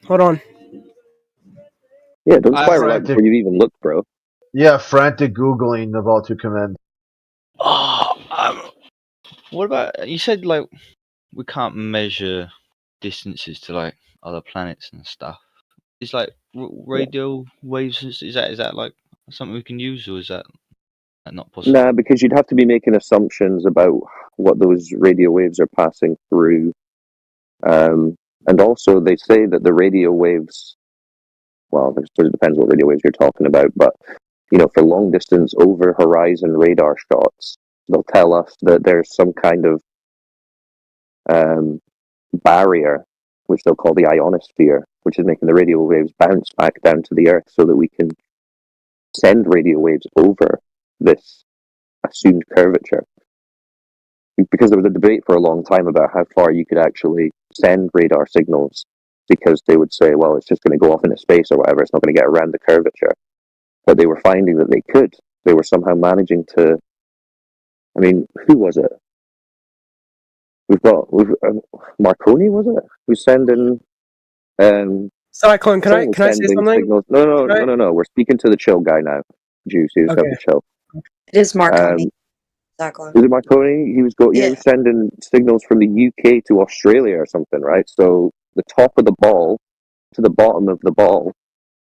Speaker 5: Hold on.
Speaker 24: Yeah, don't spiral out before you've even looked, bro.
Speaker 7: Yeah, frantic Googling of all to commend.
Speaker 25: What about you said like we can't measure distances to like other planets and stuff? Is like radio waves? Is that like something we can use, or is that not possible?
Speaker 24: Nah, because you'd have to be making assumptions about what those radio waves are passing through. And also, they say that the radio waves, well, it sort of depends what radio waves you're talking about, but, for long distance over horizon radar shots, they'll tell us that there's some kind of barrier, which they'll call the ionosphere, which is making the radio waves bounce back down to the Earth so that we can send radio waves over this assumed curvature. Because there was a debate for a long time about how far you could actually send radar signals, because they would say, well, it's just going to go off into space or whatever, it's not going to get around the curvature. But they were finding that they could. They were somehow managing to, who was it? Marconi, was it? Who's sending
Speaker 5: Cyclone, can I say something?
Speaker 24: Signals. No. We're speaking to the chill guy now. Juice, who's got the chill.
Speaker 9: It is Marconi. Cyclone.
Speaker 24: Is it Marconi? He was he was sending signals from the UK to Australia or something, right? So the top of the ball to the bottom of the ball,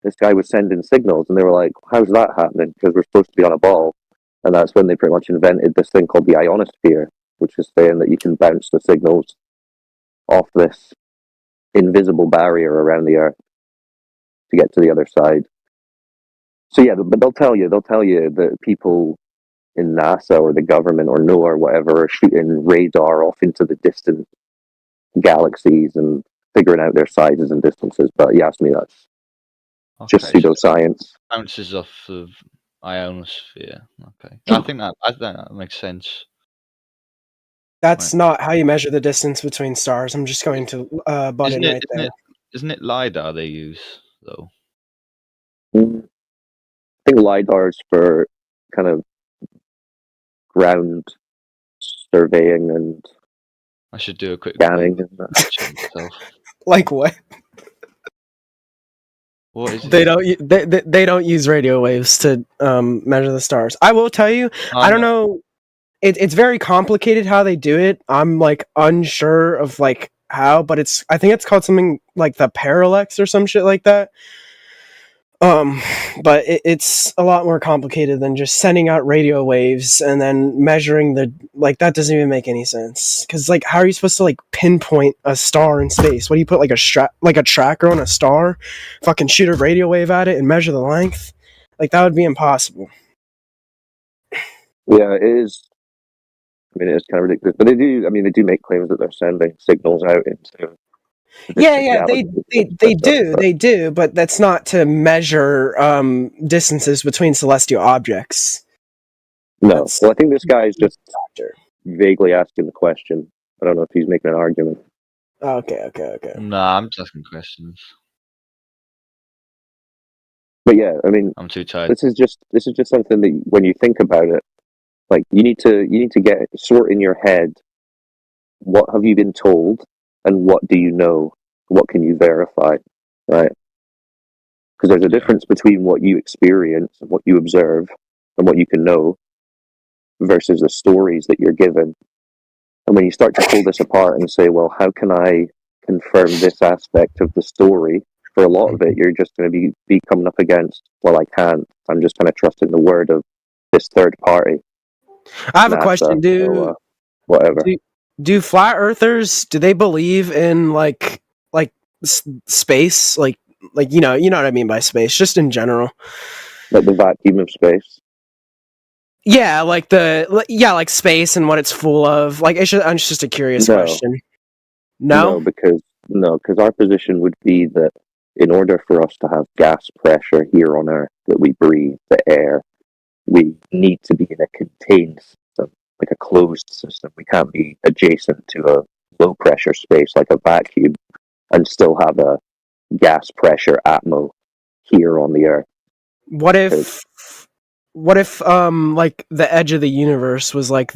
Speaker 24: this guy was sending signals, and they were like, "How's that happening?" Because we're supposed to be on a ball, and that's when they pretty much invented this thing called the ionosphere, which is saying that you can bounce the signals off this invisible barrier around the Earth to get to the other side. So yeah, but they'll tell you that people in NASA or the government or NOAA or whatever are shooting radar off into the distant galaxies and figuring out their sizes and distances. But you ask me, that's just pseudoscience.
Speaker 25: Bounces off of ionosphere. Okay, I think that makes sense.
Speaker 5: That's not how you measure the distance between stars. I'm just going to butt in right there.
Speaker 25: Isn't it LiDAR they use, though?
Speaker 24: I think LiDAR is for kind of ground surveying and
Speaker 25: I should do a quick
Speaker 24: scanning.
Speaker 5: Like what?
Speaker 25: What is it?
Speaker 5: They don't use radio waves to measure the stars. I will tell you, I don't know. It's very complicated how they do it. I'm unsure of how, but I think it's called something like the parallax or some shit like that. But it's a lot more complicated than just sending out radio waves and then measuring that doesn't even make any sense. Because how are you supposed to pinpoint a star in space? What do you put a tracker on a star, fucking shoot a radio wave at it and measure the length? That would be impossible.
Speaker 24: Yeah, it is. It is kind of ridiculous, but they do make claims that they're sending signals out into.
Speaker 5: Yeah, they do, but that's not to measure distances between celestial objects.
Speaker 24: No, well, I think this guy is just vaguely asking the question. I don't know if he's making an argument.
Speaker 5: Okay.
Speaker 25: Nah, I'm just asking questions.
Speaker 24: But yeah,
Speaker 25: I'm too tired.
Speaker 24: This is just something that when you think about it, you need to get sort in your head. What have you been told, and what do you know? What can you verify? Right? Because there's a difference between what you experience and what you observe and what you can know versus the stories that you're given. And when you start to pull this apart and say, well, how can I confirm this aspect of the story? For a lot of it, you're just going to be coming up against, well, I can't. I'm just kind of trusting the word of this third party.
Speaker 5: I have a
Speaker 24: NASA,
Speaker 5: question.
Speaker 24: whatever.
Speaker 5: Do flat earthers, do they believe in like space? Like you know what I mean by space, just in general.
Speaker 24: Like the vacuum of space.
Speaker 5: Yeah, like space and what it's full of. Like it's just a curious question. No,
Speaker 24: because our position would be that in order for us to have gas pressure here on Earth that we breathe, the air, we need to be in a contained system, like a closed system. We can't be adjacent to a low pressure space like a vacuum and still have a gas pressure atmo here on the Earth.
Speaker 5: What if like the edge of the universe was like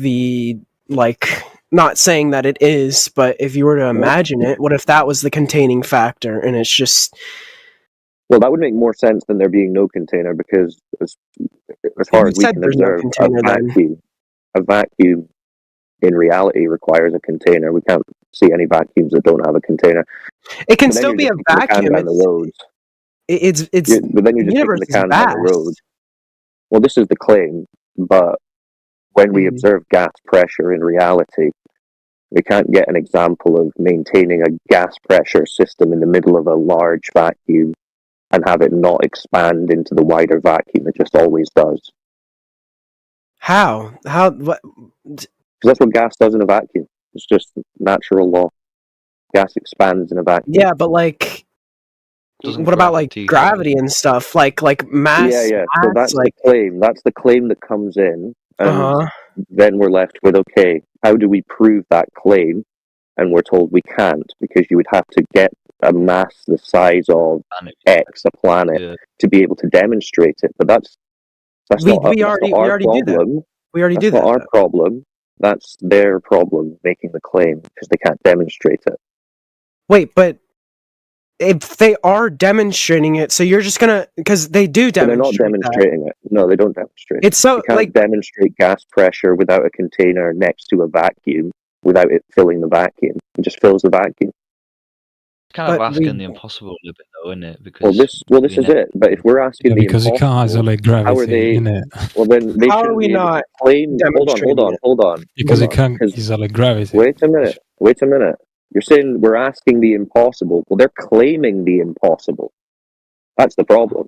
Speaker 5: not saying that it is, but if you were to imagine it, what if that was the containing factor and it's just...
Speaker 24: Well, that would make more sense than there being no container, because as far as we can observe, a vacuum in reality requires a container. We can't see any vacuums that don't have a container.
Speaker 5: It can still be a vacuum.
Speaker 24: Down the road.
Speaker 5: But
Speaker 24: then you're just kicking the can down the road. Well, this is the claim, but when we observe gas pressure in reality, we can't get an example of maintaining a gas pressure system in the middle of a large vacuum and have it not expand into the wider vacuum. It just always does.
Speaker 5: How? What?
Speaker 24: Because that's what gas does in a vacuum. It's just natural law. Gas expands in a vacuum.
Speaker 5: Yeah, but like, what about like gravity and stuff? Like mass?
Speaker 24: Yeah. So that's the claim. That's the claim that comes in, and then we're left with, okay, how do we prove that claim? And we're told we can't, because you would have to get a mass the size of X, a planet, to be able to demonstrate it. But that's not our problem.
Speaker 5: We already do that.
Speaker 24: That's not our problem. That's their problem, making the claim, because they can't demonstrate it.
Speaker 5: Wait, but if they are demonstrating it, so you're just gonna, because they do demonstrate.
Speaker 24: They're not demonstrating it. No, they don't demonstrate.
Speaker 5: It's so
Speaker 24: you can't demonstrate gas pressure without a container next to a vacuum, without it filling the vacuum. It just fills the vacuum.
Speaker 25: It's kind of asking the impossible a little bit, though, isn't it? Because
Speaker 24: this is it. But if we're asking the
Speaker 10: because
Speaker 24: impossible,
Speaker 10: you can't isolate gravity,
Speaker 24: how are they?
Speaker 10: innit?
Speaker 24: Well, then they
Speaker 5: how
Speaker 24: should
Speaker 5: are we not
Speaker 24: claim. Hold on.
Speaker 10: Because you can't isolate gravity.
Speaker 24: Wait a minute. You're saying we're asking the impossible. Well, they're claiming the impossible. That's the problem.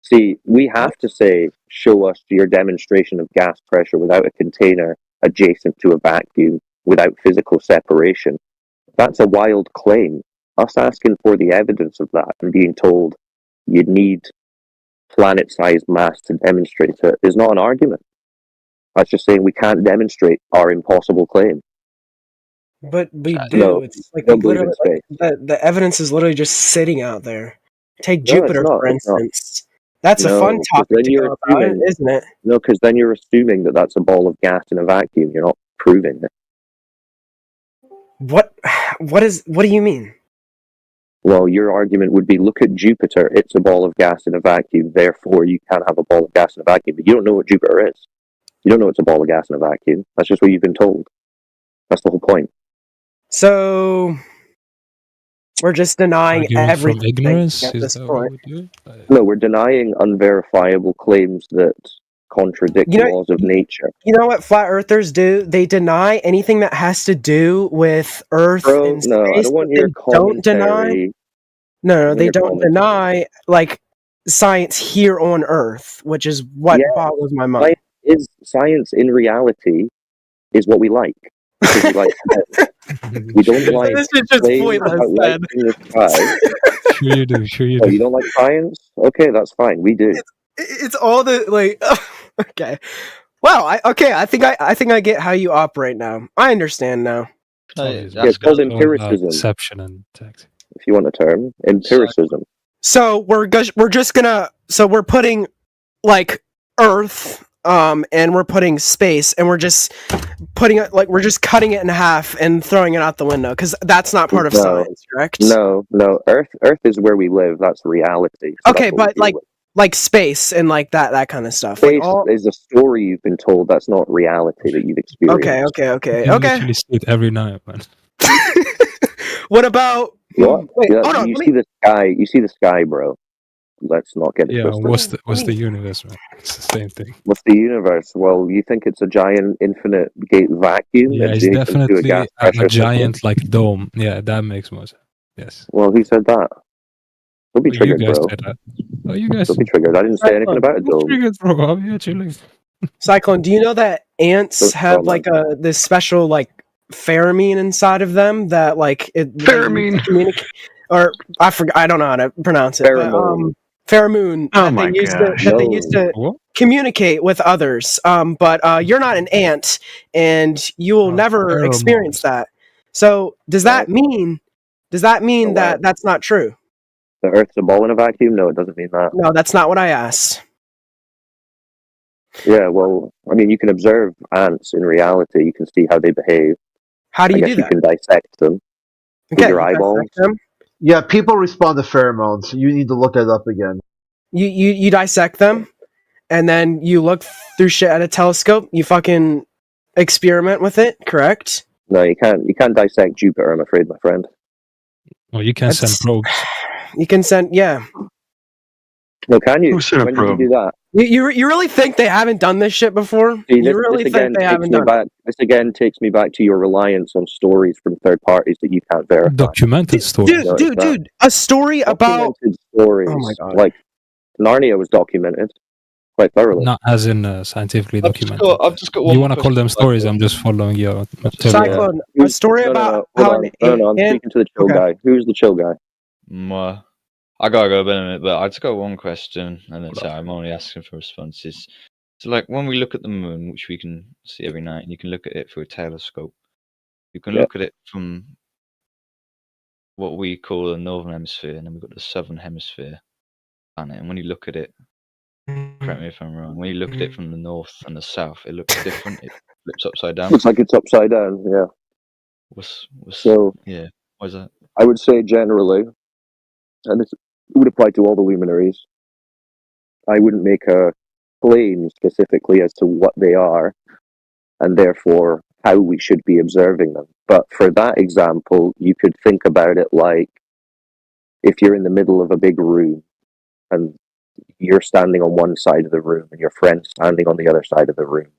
Speaker 24: See, we have to say, show us your demonstration of gas pressure without a container adjacent to a vacuum, without physical separation. That's a wild claim. Us asking for the evidence of that and being told you need planet-sized mass to demonstrate it is not an argument. That's just saying we can't demonstrate our impossible claim.
Speaker 5: But we do.
Speaker 24: No,
Speaker 5: it's like
Speaker 24: don't believe
Speaker 5: literally,
Speaker 24: in space.
Speaker 5: the evidence is literally just sitting out there. Take
Speaker 24: No,
Speaker 5: Jupiter,
Speaker 24: it's not,
Speaker 5: for
Speaker 24: it's not.
Speaker 5: instance. That's a fun topic to go about, isn't it?
Speaker 24: No, because then you're assuming that that's a ball of gas in a vacuum. You're not proving it.
Speaker 5: What do you mean?
Speaker 24: Well, your argument would be, look at Jupiter. It's a ball of gas in a vacuum. Therefore, you can't have a ball of gas in a vacuum. But you don't know what Jupiter is. You don't know it's a ball of gas in a vacuum. That's just what you've been told. That's the whole point.
Speaker 5: So we're just denying everything
Speaker 10: from ignorance?
Speaker 5: at
Speaker 10: Is
Speaker 5: this
Speaker 10: that
Speaker 5: point.
Speaker 10: what we do?
Speaker 24: No, we're denying unverifiable claims that contradict laws of nature.
Speaker 5: You know what flat earthers do? They deny anything that has to do with Earth and space.
Speaker 24: No, I don't want your commentary.
Speaker 5: No, they don't deny like science here on Earth, which is what boggles my mind.
Speaker 24: Science in reality is what we like. Because we like we don't like
Speaker 5: this is just pointless,
Speaker 24: light in the sky.
Speaker 10: Sure you do.
Speaker 24: Oh, you don't like science? Okay, that's fine. We do.
Speaker 5: It's all the like. Okay. Well, I think I get how you operate now. I understand now.
Speaker 24: It's called empiricism.
Speaker 10: Deception and text.
Speaker 24: If you want a term, empiricism.
Speaker 5: So we're putting like Earth and we're putting space, and we're just putting it like we're just cutting it in half and throwing it out the window because that's not part of science, correct?
Speaker 24: No. Earth is where we live. That's reality. So
Speaker 5: Okay,
Speaker 24: that's what
Speaker 5: but
Speaker 24: we deal with.
Speaker 5: like space and like that kind of stuff.
Speaker 24: Space
Speaker 5: Like all.
Speaker 24: is a story you've been told. That's not reality that you've experienced.
Speaker 5: Okay.
Speaker 10: You literally see it every night, man.
Speaker 5: What about?
Speaker 24: What?
Speaker 5: Wait,
Speaker 24: Yeah,
Speaker 5: hold on.
Speaker 24: you see the sky. You see the sky, bro. Let's not get it
Speaker 10: Yeah,
Speaker 24: twisted.
Speaker 10: what's the universe, man? It's the same thing.
Speaker 24: What's the universe? Well, you think it's a giant infinite gate vacuum?
Speaker 10: Yeah, it's
Speaker 24: adjacent to a
Speaker 10: definitely
Speaker 24: gas
Speaker 10: a
Speaker 24: pressure
Speaker 10: giant
Speaker 24: system?
Speaker 10: like dome. Yeah, that makes more sense. Yes.
Speaker 24: Well, who said that? Don't be
Speaker 10: Oh, you
Speaker 24: triggered,
Speaker 10: guys
Speaker 24: bro.
Speaker 10: said that. Oh, you guys.
Speaker 24: Don't be triggered. I didn't say anything about a
Speaker 10: Don't
Speaker 24: dome.
Speaker 10: triggered, bro. I'm here chilling.
Speaker 5: Cyclone, do you know that ants
Speaker 24: Don't
Speaker 5: have
Speaker 24: tell
Speaker 5: like this special like pheromone inside of them that like it
Speaker 8: Pheromone.
Speaker 5: communicate, or I forgot, I don't know how to pronounce it,
Speaker 24: Pheromone.
Speaker 5: but pheromone
Speaker 8: Oh
Speaker 5: that
Speaker 8: my
Speaker 5: they use
Speaker 8: gosh.
Speaker 5: that they use to
Speaker 10: What?
Speaker 5: communicate with others. But you're not an ant, and you will never experience
Speaker 10: Pheromones.
Speaker 5: that. So does that mean
Speaker 24: Oh, wow.
Speaker 5: that that's not true?
Speaker 24: The Earth's a ball in a vacuum? No, it doesn't mean that.
Speaker 5: No, that's not what I asked.
Speaker 24: Yeah, well, I mean, you can observe ants in reality. You can see how they behave.
Speaker 5: How do you
Speaker 24: I guess
Speaker 5: do
Speaker 24: you
Speaker 5: that?
Speaker 24: can dissect them with
Speaker 5: Okay,
Speaker 24: your
Speaker 5: you
Speaker 24: eyeballs.
Speaker 5: dissect them.
Speaker 7: Yeah, people respond to pheromones. You need to look it up again.
Speaker 5: You dissect them, and then you look through shit at a telescope. You fucking experiment with it, correct?
Speaker 24: No, you can't. You can't dissect Jupiter. I'm afraid, my friend.
Speaker 10: Well, you can send
Speaker 5: That's-
Speaker 10: probes.
Speaker 5: You can send, yeah.
Speaker 24: No, can you?
Speaker 8: Who sent a
Speaker 24: When did you
Speaker 8: probe?
Speaker 24: do that?
Speaker 5: You really think they haven't done this shit before?
Speaker 24: See,
Speaker 5: You really think they haven't done it?
Speaker 24: This again takes me back to your reliance on stories from third parties that you can't verify.
Speaker 10: Documented stories.
Speaker 5: Dude, a story about.
Speaker 24: Documented stories.
Speaker 5: Oh my God.
Speaker 24: Like Narnia was documented quite thoroughly.
Speaker 10: Not as in scientifically
Speaker 25: I've just
Speaker 10: documented.
Speaker 25: got, I've just got one
Speaker 10: You
Speaker 25: more
Speaker 10: want to call them
Speaker 25: question,
Speaker 10: stories?
Speaker 25: Cyclone.
Speaker 10: I'm just following your
Speaker 5: Cyclone, a story about
Speaker 24: Hold
Speaker 5: how
Speaker 24: on.
Speaker 5: an
Speaker 24: No, I'm
Speaker 5: ant.
Speaker 24: speaking to the chill
Speaker 5: Okay.
Speaker 24: guy. Who's the chill guy?
Speaker 25: I gotta go in a minute, but I just got one question, and then I'm only asking for responses. So, like, when we look at the moon, which we can see every night, and you can look at it through a telescope, you can
Speaker 24: Yeah.
Speaker 25: look at it from what we call the northern hemisphere, and then we've got the southern hemisphere planet. And when you look at it, correct me if I'm wrong, when you look at it from the north and the south, it looks different. It flips upside down.
Speaker 24: Looks like it's upside down. Yeah. So
Speaker 25: yeah? Why is that?
Speaker 24: I would say generally, and this would apply to all the luminaries. I wouldn't make a claim specifically as to what they are, and therefore how we should be observing them. But for that example, you could think about it like if you're in the middle of a big room and you're standing on one side of the room and your friend's standing on the other side of the room,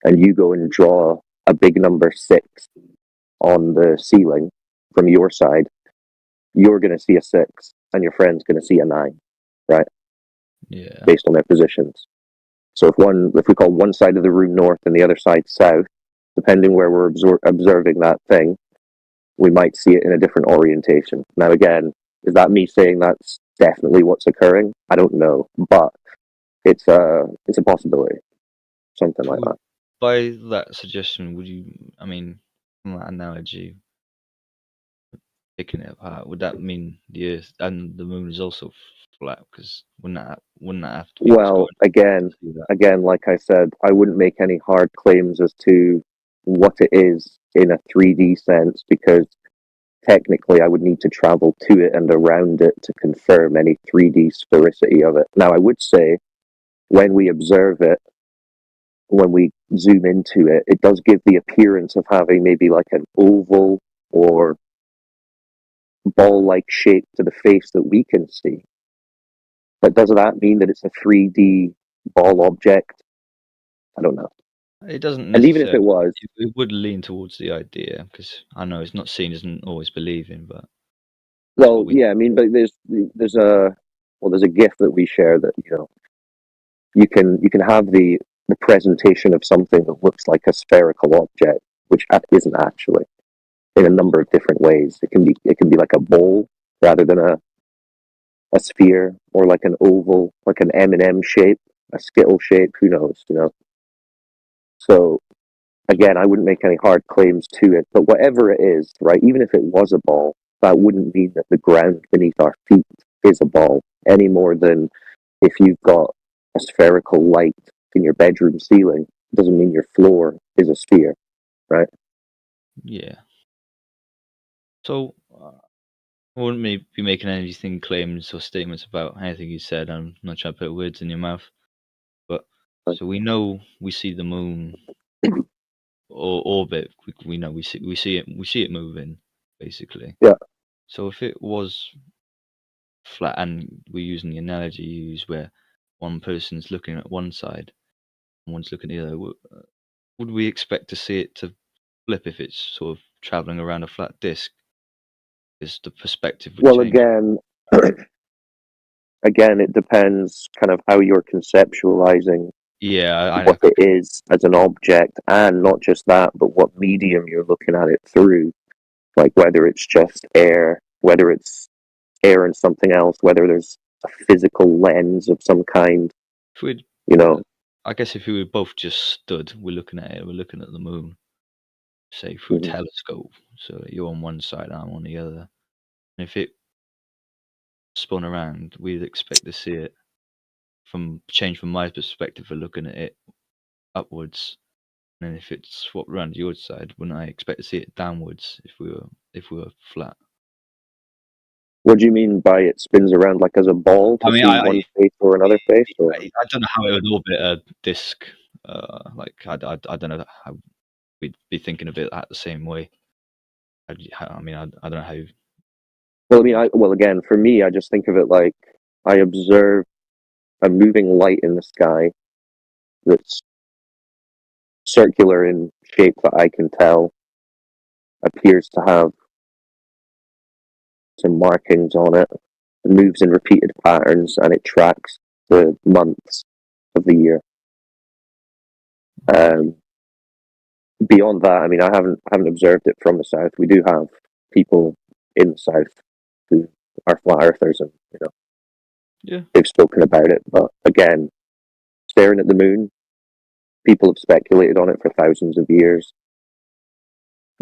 Speaker 24: and you go and draw a big number 6 on the ceiling from your side, you're going to see a 6 and your friend's going to see a 9, right?
Speaker 25: Yeah.
Speaker 24: Based on their positions. So if we call one side of the room north and the other side south, depending where we're observing that thing, we might see it in a different orientation. Now, again, is that me saying that's definitely what's occurring? I don't know, but it's a possibility, something like that.
Speaker 25: By that suggestion, would you? I mean, from that analogy, picking it apart, would that mean the Earth and the Moon is also flat? Because wouldn't that have to be?
Speaker 24: Well, again, like I said, I wouldn't make any hard claims as to what it is in a 3D sense, because technically I would need to travel to it and around it to confirm any 3D sphericity of it. Now, I would say when we observe it, when we zoom into it, it does give the appearance of having maybe like an oval or ball-like shape to the face that we can see. But does that mean that it's a 3D ball object? I don't know.
Speaker 25: It doesn't.
Speaker 24: And even if it was,
Speaker 25: it would lean towards the idea, because I know it's not seen isn't always believing, but
Speaker 24: well, yeah, I mean, but there's a gift that we share that you can have the presentation of something that looks like a spherical object, which isn't actually, in a number of different ways. It can be like a bowl rather than a sphere, or like an oval, like an M&M shape, a Skittle shape. Who knows? So again, I wouldn't make any hard claims to it. But whatever it is, right? Even if it was a ball, that wouldn't mean that the ground beneath our feet is a ball, any more than if you've got a spherical light in your bedroom ceiling doesn't mean your floor is a sphere, right?
Speaker 25: Yeah. So, I wouldn't be making anything claims or statements about anything you said. I'm not trying to put words in your mouth. But so we know we see the moon or orbit. We know we see it moving, basically.
Speaker 24: Yeah.
Speaker 25: So if it was flat, and we're using the analogy you use where one person's looking at one side and one's looking at the other, would we expect to see it to flip if it's sort of traveling around a flat disk? Is the perspective would
Speaker 24: Well,
Speaker 25: change?
Speaker 24: again, it depends kind of how you're conceptualizing
Speaker 25: Yeah,
Speaker 24: what it is as an object, and not just that, but what medium you're looking at it through. Like whether it's just air, whether it's air and something else, whether there's a physical lens of some kind.
Speaker 25: If we'd,
Speaker 24: you know,
Speaker 25: I guess if we were both just stood, we're looking at it, we're looking at the moon, say through a telescope, so that you're on one side, I'm on the other. And if it spun around, we'd expect to see it from my perspective for looking at it upwards. And then if it swapped around your side, wouldn't I expect to see it downwards if we were flat?
Speaker 24: What do you mean by it spins around like as a ball to see one face or another face? Or?
Speaker 25: I don't know how it would orbit a disc. I don't know how we'd be thinking of it the same way. I don't know how.
Speaker 24: Well, again, for me, I just think of it like I observe a moving light in the sky that's circular in shape that I can tell, appears to have some markings on it, moves in repeated patterns, and it tracks the months of the year. Beyond that, I mean, I haven't observed it from the south. We do have people in the south who are flat earthers, and they've spoken about it. But again, staring at the moon, people have speculated on it for thousands of years.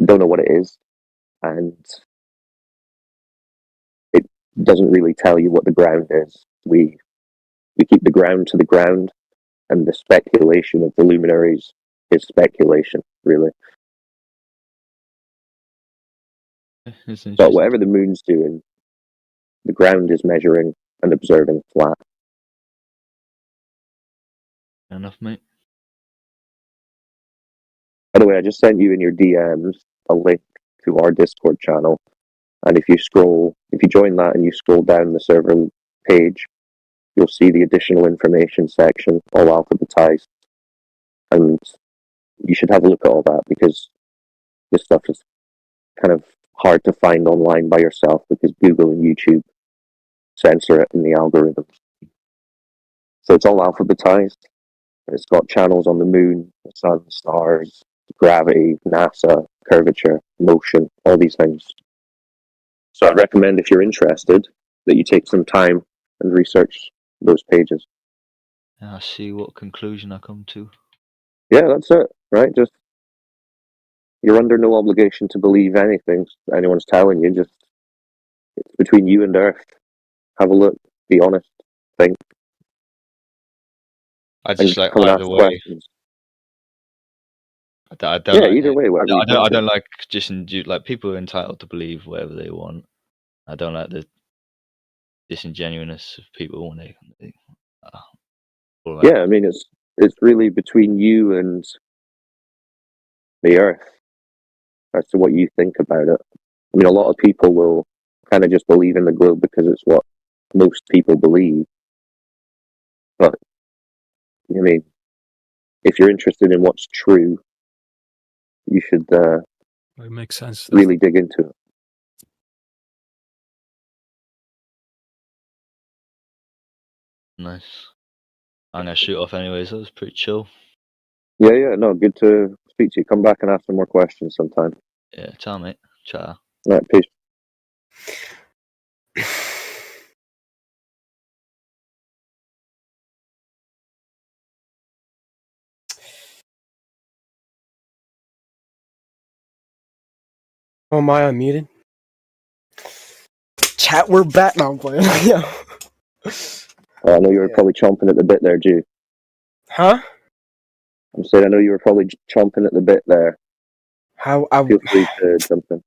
Speaker 24: Don't know what it is, and it doesn't really tell you what the ground is. We keep the ground to the ground, and the speculation of the luminaries is speculation, really. But whatever the moon's doing, the ground is measuring and observing flat.
Speaker 25: Enough, mate.
Speaker 24: By the way, I just sent you in your DMs a link to our Discord channel, and if you join that and you scroll down the server page, you'll see the additional information section, all alphabetized, and you should have a look at all that, because this stuff is kind of hard to find online by yourself because Google and YouTube censor it in the algorithms. So it's all alphabetized. It's got channels on the moon, the sun, stars, gravity, NASA, curvature, motion, all these things. So I'd recommend, if you're interested, that you take some time and research those pages.
Speaker 25: I'll see what conclusion I come to.
Speaker 24: Yeah, that's it, right? Just, you're under no obligation to believe anything anyone's telling you. Just, it's between you and Earth. Have a look, be honest, think.
Speaker 25: I just like
Speaker 24: come and
Speaker 25: either
Speaker 24: ask
Speaker 25: way.
Speaker 24: questions.
Speaker 25: I don't
Speaker 24: Yeah,
Speaker 25: like
Speaker 24: either way, whatever you
Speaker 25: I
Speaker 24: think.
Speaker 25: don't like just like people are entitled to believe whatever they want. I don't like the disingenuousness of people when they
Speaker 24: Yeah, I mean, it's really between you and the Earth as to what you think about it. I mean, a lot of people will kind of just believe in the globe because it's what most people believe. But, I mean, if you're interested in what's true, you should
Speaker 10: It makes sense.
Speaker 24: really dig into it.
Speaker 25: Nice. I'm gonna shoot off anyways. That was pretty chill.
Speaker 24: Yeah, no, good to speak to you. Come back and ask some more questions sometime.
Speaker 25: Yeah, ciao, mate. Ciao.
Speaker 24: All right, peace.
Speaker 5: Oh, am I unmuted? Chat, we're back now. I'm playing. Yeah.
Speaker 24: I know you were probably chomping at the bit there, Jew.
Speaker 5: Huh?
Speaker 24: I'm saying I know you were probably chomping at the bit there.
Speaker 5: Feel
Speaker 24: free to jump in.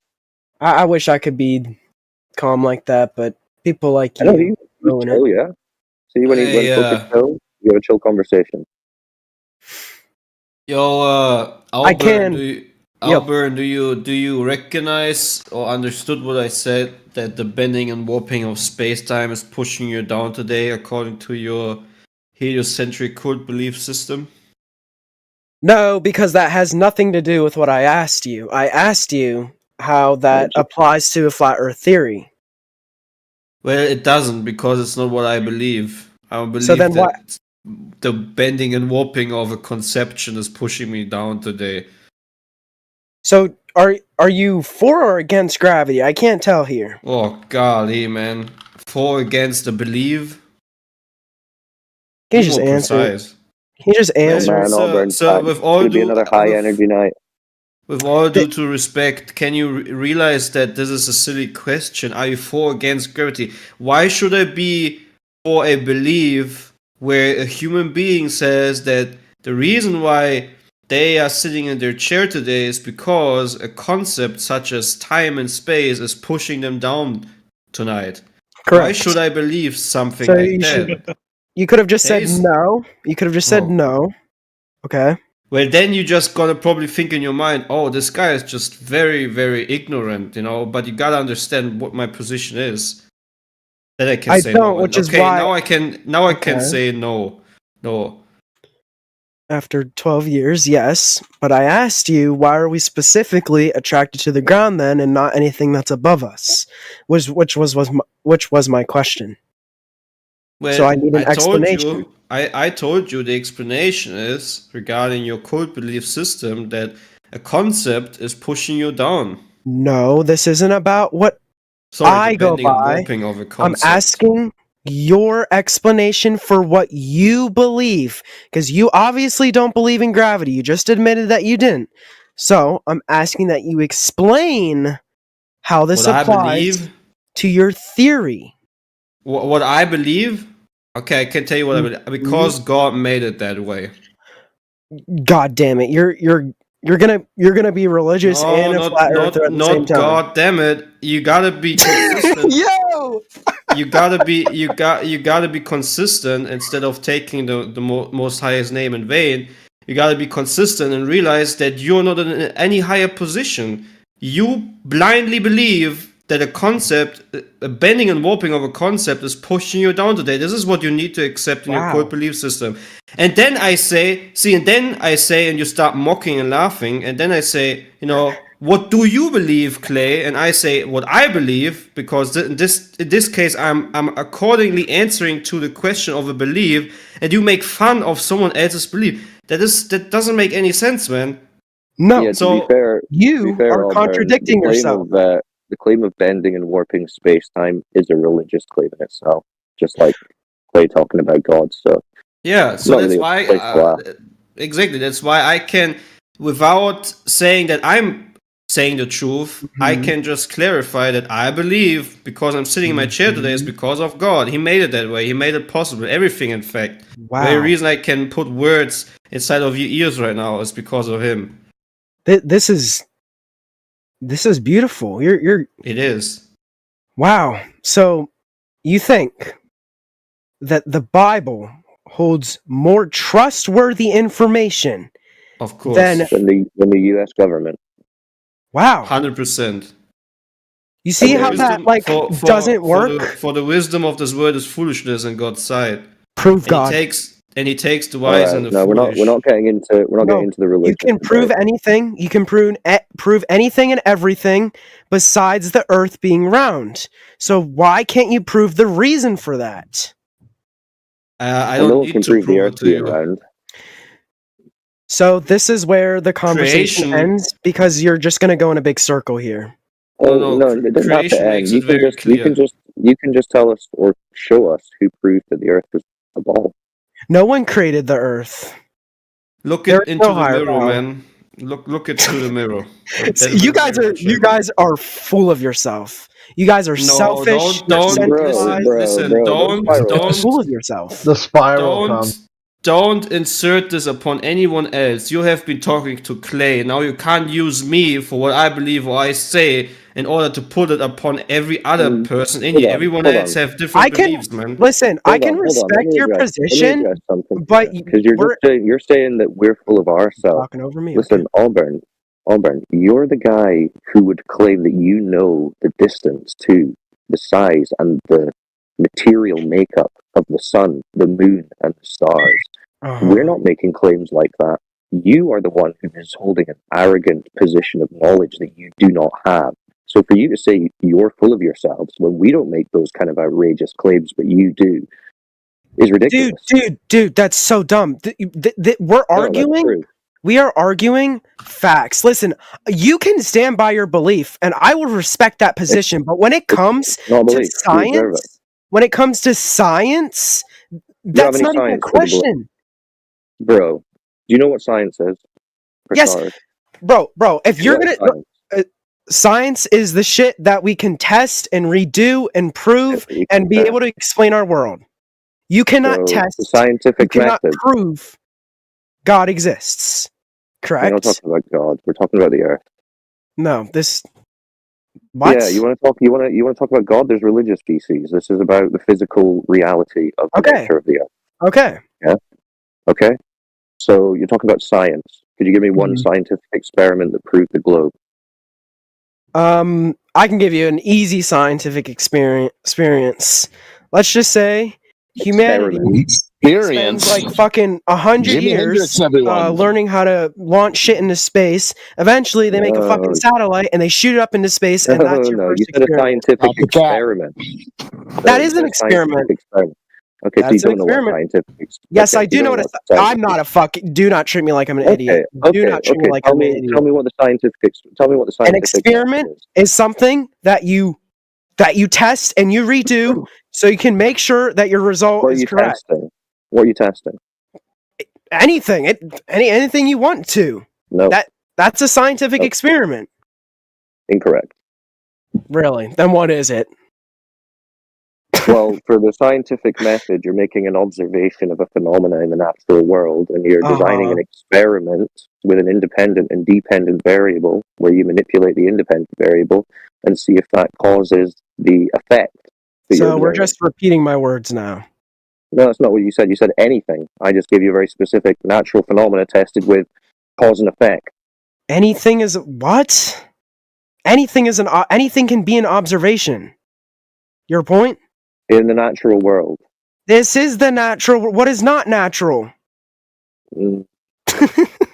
Speaker 5: I wish I could be calm like that, but people like
Speaker 24: I know
Speaker 5: you
Speaker 24: he's
Speaker 5: ruin
Speaker 24: chill,
Speaker 5: it.
Speaker 24: yeah. See, when
Speaker 2: Hey,
Speaker 24: folk is chill, you have a chill conversation.
Speaker 2: Yo,
Speaker 5: I can.
Speaker 2: Albert, do you recognize or understood what I said, that the bending and warping of space-time is pushing you down today according to your heliocentric cult belief system?
Speaker 5: No, because that has nothing to do with what I asked you. I asked you how that applies to a flat Earth theory.
Speaker 2: Well, it doesn't, because it's not what I believe. I believe
Speaker 5: So then
Speaker 2: that the bending and warping of a conception is pushing me down today.
Speaker 5: So are you for or against gravity? I can't tell here.
Speaker 2: Oh golly, man! For, against, the belief.
Speaker 5: Can you
Speaker 2: Be
Speaker 5: just
Speaker 2: more
Speaker 5: answer?
Speaker 2: precise.
Speaker 5: Can you just answer?
Speaker 24: Man, Auburn,
Speaker 2: So with all
Speaker 24: it'll be another high energy night.
Speaker 2: With all due to respect, can you realize that this is a silly question? Are you for or against gravity? Why should I be for a belief where a human being says that the reason why they are sitting in their chair today is because a concept such as time and space is pushing them down tonight?
Speaker 5: Correct.
Speaker 2: Why should I believe something
Speaker 5: So
Speaker 2: like
Speaker 5: you
Speaker 2: that?
Speaker 5: You could have just said
Speaker 2: Taste-
Speaker 5: no. You could have just said no. Okay.
Speaker 2: Well, then you just gotta probably think in your mind, oh, this guy is just very, very ignorant, but you gotta understand what my position is. Then I can
Speaker 5: I
Speaker 2: say
Speaker 5: don't,
Speaker 2: no.
Speaker 5: which is
Speaker 2: Okay,
Speaker 5: why-
Speaker 2: now I can
Speaker 5: Okay.
Speaker 2: say no. No.
Speaker 5: After 12 years, yes. But I asked you, why are we specifically attracted to the ground then and not anything that's above us? Which was my question.
Speaker 2: Well,
Speaker 5: So I need an explanation.
Speaker 2: I told you the explanation is regarding your cult belief system that a concept is pushing you down.
Speaker 5: No, this isn't about what
Speaker 2: Sorry,
Speaker 5: I
Speaker 2: the
Speaker 5: go
Speaker 2: bending and
Speaker 5: by.
Speaker 2: warping of a
Speaker 5: I'm
Speaker 2: concept.
Speaker 5: asking your explanation for what you believe, because you obviously don't believe in gravity. You just admitted that you didn't. So I'm asking that you explain how this
Speaker 2: What I
Speaker 5: applies
Speaker 2: believe?
Speaker 5: to your theory.
Speaker 2: What I believe? Okay, I can tell you what I believe. Because God made it that way.
Speaker 5: God damn it! You're gonna be religious and a flat earther at the same time.
Speaker 2: God damn it! You gotta be consistent.
Speaker 5: Yo!
Speaker 2: you gotta be consistent instead of taking the most highest name in vain. You gotta be consistent and realize that you're not in any higher position. You blindly believe that a concept, a bending and warping of a concept, is pushing you down today. This is what you need to accept in your core belief system. And then I say, and you start mocking and laughing, and then I say, what do you believe, Clay? And I say what I believe, because in this case, I'm accordingly answering to the question of a belief, and you make fun of someone else's belief. That doesn't make any sense, man.
Speaker 5: No.
Speaker 24: Yeah, to be fair,
Speaker 5: are contradicting yourself.
Speaker 24: The claim of bending and warping space-time is a religious claim in itself, just like Clay talking about God. So
Speaker 2: yeah, so that's
Speaker 24: really
Speaker 2: why exactly, that's why I can, without saying that I'm saying the truth, I can just clarify that I believe, because I'm sitting in my chair today, is because of God. He made it that way. He made it possible. Everything, in fact.
Speaker 5: Wow.
Speaker 2: The reason I can put words inside of your ears right now is because of him.
Speaker 5: This is beautiful.
Speaker 2: It is.
Speaker 5: Wow. So you think that the Bible holds more trustworthy information,
Speaker 2: of course,
Speaker 24: than the U.S. government?
Speaker 5: Wow.
Speaker 2: 100%.
Speaker 5: You see how that doesn't work?
Speaker 2: For the wisdom of this world is foolishness in God's sight.
Speaker 5: Prove God.
Speaker 2: He takes the wise and the
Speaker 24: no,
Speaker 2: foolish.
Speaker 24: we're not getting into the religion.
Speaker 5: You can prove anything. You can prove anything and everything besides the Earth being round. So why can't you prove the reason for that?
Speaker 2: I don't need to prove the Earth being
Speaker 24: round.
Speaker 5: So this is where the conversation ends, because you're just going to go in a big circle here.
Speaker 24: No, it doesn't have to end. You can just tell us or show us who proved that the Earth was a ball.
Speaker 5: No one created the Earth.
Speaker 2: Look into the mirror, man. Look into the mirror.
Speaker 5: You guys are full of yourself. You guys are selfish.
Speaker 2: Listen, don't
Speaker 5: full of yourself.
Speaker 7: The spiral comes.
Speaker 2: don't insert this upon anyone else. You have been talking to Clay. Now you can't use me for what I believe or I say in order to put it upon every other person in here. Everyone else have different beliefs, man.
Speaker 5: Listen, I can
Speaker 24: Hold on.
Speaker 5: respect your
Speaker 24: Let me
Speaker 5: position,
Speaker 24: address something.
Speaker 5: but
Speaker 24: Because you're saying that we're full of ourselves.
Speaker 5: talking over me.
Speaker 24: Listen, Auburn, you're the guy who would claim that you know the distance to the size and the material makeup of the sun, the moon, and the stars. We're not making claims like that. You are the one who is holding an arrogant position of knowledge that you do not have. So for you to say you're full of yourselves when we don't make those kind of outrageous claims, but you do, is ridiculous.
Speaker 5: Dude, that's so dumb. We're arguing. We are arguing facts. Listen, you can stand by your belief, and I will respect that position. But when it comes to science, that's not even a question.
Speaker 24: Bro, do you know what science is?
Speaker 5: Yes, bro. If you're gonna science is the shit that we can test and redo and prove and be able to explain our world. You cannot test
Speaker 24: the scientific
Speaker 5: you cannot
Speaker 24: method.
Speaker 5: prove God exists. Correct?
Speaker 24: We're not talking about God. We're talking about the Earth.
Speaker 5: No, this. What?
Speaker 24: Yeah, you want to talk about God? There's religious species. This is about the physical reality of the nature of the Earth.
Speaker 5: Okay.
Speaker 24: Yeah. Okay. So you're talking about science. Could you give me one scientific experiment that proved the globe?
Speaker 5: I can give you an easy scientific experience. Let's just say humanity spends like fucking 100 years learning how to launch shit into space. Eventually, they make a fucking satellite and they shoot it up into space, and that's your first
Speaker 24: you said a scientific experiment.
Speaker 5: That is an experiment.
Speaker 24: Okay,
Speaker 5: That's
Speaker 24: so you
Speaker 5: an
Speaker 24: don't know what
Speaker 5: experiment.
Speaker 24: scientific
Speaker 5: Yes, I do know what I'm not a fucking. Do not treat me like I'm an idiot. Do not treat me like I'm an idiot.
Speaker 24: Tell me what the scientific.
Speaker 5: An experiment is something that you test and you redo, so you can make sure that your result is correct.
Speaker 24: What are you testing?
Speaker 5: Anything, anything you want to.
Speaker 24: No,
Speaker 5: that's a scientific experiment.
Speaker 24: Incorrect.
Speaker 5: Really? Then what is it?
Speaker 24: Well, for the scientific method, you're making an observation of a phenomena in the natural world, and you're designing an experiment with an independent and dependent variable, where you manipulate the independent variable and see if that causes the effect.
Speaker 5: So we're just repeating my words now.
Speaker 24: No, that's not what you said. You said anything. I just gave you a very specific natural phenomena tested with cause and effect.
Speaker 5: Anything is what? Anything can be an observation. Your point?
Speaker 24: In the natural world.
Speaker 5: This is the natural. What is not natural?
Speaker 24: What?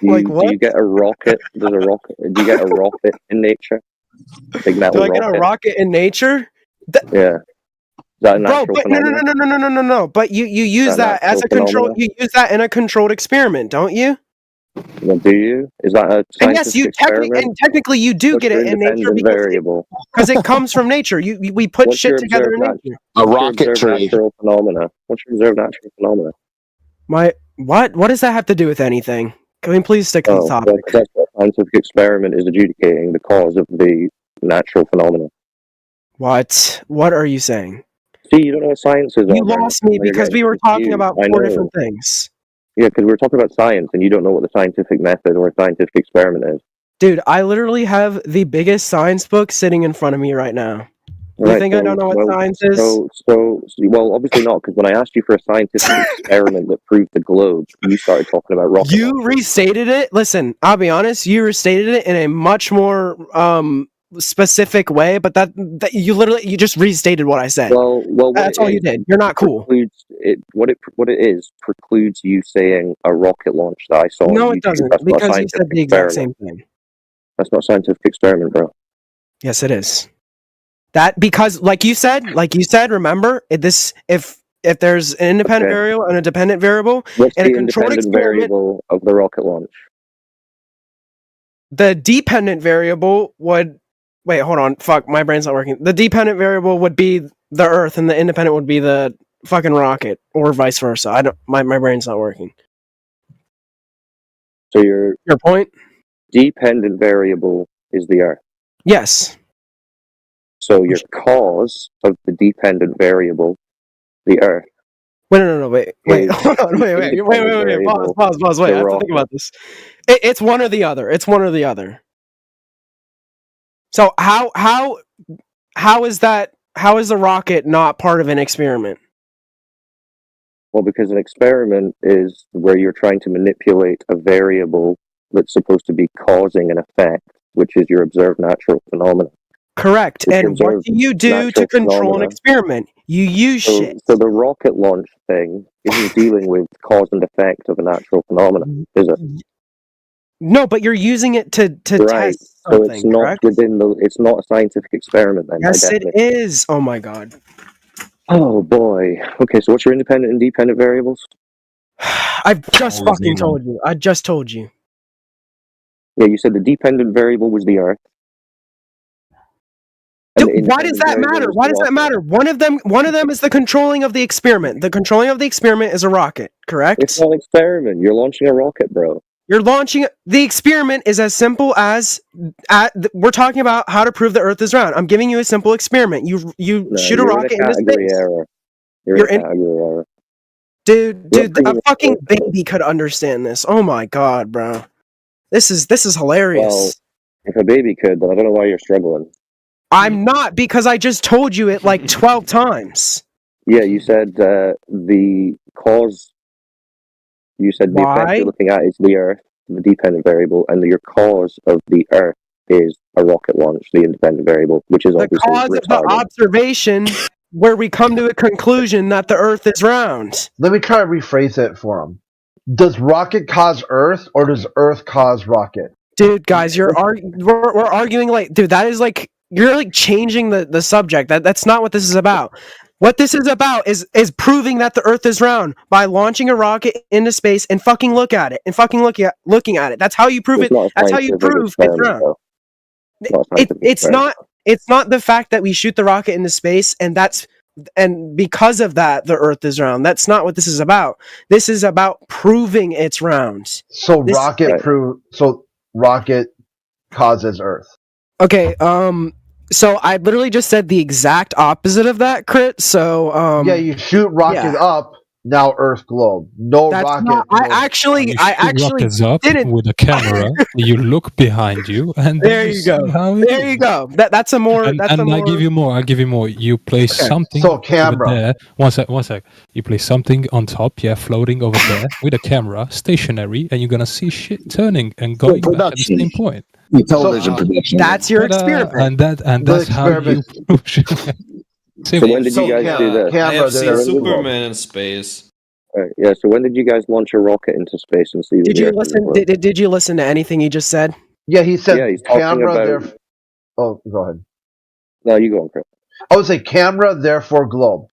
Speaker 5: Do
Speaker 24: you get a rocket? Do you get a rocket in nature? Big metal
Speaker 5: Do I get a rocket in nature?
Speaker 24: Yeah. Is that a natural
Speaker 5: phenomenon? No. But you use that as a control. You use that in a controlled experiment, don't you?
Speaker 24: Well, do you? Is that a scientific experiment?
Speaker 5: Technically you do get it in nature because it comes from nature. We put shit together in nature.
Speaker 24: A rocket tree. Natural phenomena. What's your observed natural phenomena?
Speaker 5: What does that have to do with anything? Can we please stick to the topic?
Speaker 24: Well, that's what a scientific experiment is, adjudicating the cause of the natural phenomena.
Speaker 5: What are you saying?
Speaker 24: See, you don't know what science is.
Speaker 5: You lost me because we were talking about four different things.
Speaker 24: Yeah, because we were talking about science, and you don't know what the scientific method or scientific experiment is.
Speaker 5: Dude, I literally have the biggest science book sitting in front of me right now. You think I don't know what science is?
Speaker 24: Well, obviously not, because when I asked you for a scientific experiment that proved the globe, you started talking about rocket.
Speaker 5: You restated it. Listen, I'll be honest. You restated it in a much more specific way, but that you just restated what I said.
Speaker 24: Well,
Speaker 5: that's all you did. You're not cool.
Speaker 24: What it is precludes you saying a rocket launch that I saw.
Speaker 5: No, it doesn't, because you said the exact same thing.
Speaker 24: That's not a scientific experiment, bro.
Speaker 5: Yes, it is. That because, like you said, remember if there's an independent variable and a dependent variable,
Speaker 24: what's
Speaker 5: and
Speaker 24: the independent variable of the rocket launch?
Speaker 5: The dependent variable would. Wait, hold on. Fuck, my brain's not working. The dependent variable would be the Earth, and the independent would be the fucking rocket, or vice versa. My brain's not working.
Speaker 24: So your
Speaker 5: point?
Speaker 24: Dependent variable is the Earth.
Speaker 5: Yes.
Speaker 24: So your cause of the dependent variable, the Earth.
Speaker 5: Wait. Hold on, wait. Pause. Wait, I have to think about this. It's one or the other. It's one or the other. So how is that? How is the rocket not part of an experiment?
Speaker 24: Well, because an experiment is where you're trying to manipulate a variable that's supposed to be causing an effect, which is your observed natural phenomena.
Speaker 5: Correct. And what do you do to control an experiment? You use shit.
Speaker 24: So the rocket launch thing isn't dealing with cause and effect of a natural phenomenon, is it?
Speaker 5: No, but you're using it to
Speaker 24: Right.
Speaker 5: test something.
Speaker 24: So it's not
Speaker 5: correct?
Speaker 24: it's not a scientific experiment then.
Speaker 5: Yes,
Speaker 24: by
Speaker 5: it
Speaker 24: definition.
Speaker 5: is. Oh my god.
Speaker 24: Oh boy. Okay, so what's your independent and dependent variables?
Speaker 5: I've just fucking told you. I just told you.
Speaker 24: Yeah, you said the dependent variable was the Earth.
Speaker 5: Dude, why does that matter? Why does that matter? One of them is the controlling of the experiment. The controlling of the experiment is a rocket, correct?
Speaker 24: It's not an experiment. You're launching a rocket, bro.
Speaker 5: You're launching the experiment is as simple as we're talking about how to prove the Earth is round. I'm giving you a simple experiment. You shoot a rocket into space.
Speaker 24: Error. You're in a category error.
Speaker 5: Dude, a fucking baby could understand this. Oh my god, bro. This is hilarious.
Speaker 24: Well, if a baby could, then I don't know why you're struggling.
Speaker 5: I'm not, because I just told you it like 12 times.
Speaker 24: Yeah, you said the cause. You said the effect you're looking at is the Earth, the dependent variable, and your cause of the Earth is a rocket launch, the independent variable, which is
Speaker 5: the
Speaker 24: obviously
Speaker 5: cause of the observation where we come to a conclusion that the Earth is round.
Speaker 7: Let me try to rephrase it for him. Does rocket cause Earth, or does Earth cause rocket?
Speaker 5: Dude, guys, we're arguing like, dude, that is like, you're like changing the subject. That's not what this is about. What this is about is proving that the Earth is round by launching a rocket into space and fucking looking at it. That's how you prove it. That's how you prove it's round. It's not the fact that we shoot the rocket into space and because of that the Earth is round. That's not what this is about. This is about proving it's round.
Speaker 7: So rocket causes Earth.
Speaker 5: Okay, so I literally just said the exact opposite of that, Crit. So
Speaker 7: yeah, you shoot rocket up, now Earth globe. No
Speaker 5: That's
Speaker 7: rocket.
Speaker 5: not, I actually
Speaker 10: rockets up
Speaker 5: didn't.
Speaker 10: with a camera. You look behind you, and
Speaker 5: there you go. There you go. That's a more.
Speaker 10: And I'll give you more. You place something
Speaker 7: camera.
Speaker 10: over there. One sec. You place something on top, floating over there with a camera, stationary, and you're gonna see shit turning and going back at the same point.
Speaker 24: Television production.
Speaker 5: That's your experiment.
Speaker 10: And that's how you prove shit.
Speaker 24: So when did you guys do this?
Speaker 2: I have seen Superman in space.
Speaker 24: Yeah. So when did you guys launch a rocket into space and see?
Speaker 5: Did you listen? Did you listen to anything he just said?
Speaker 7: Yeah, he said
Speaker 24: he's
Speaker 7: camera. Oh, go ahead.
Speaker 24: No, you go on, Chris.
Speaker 7: I would say camera, therefore globe.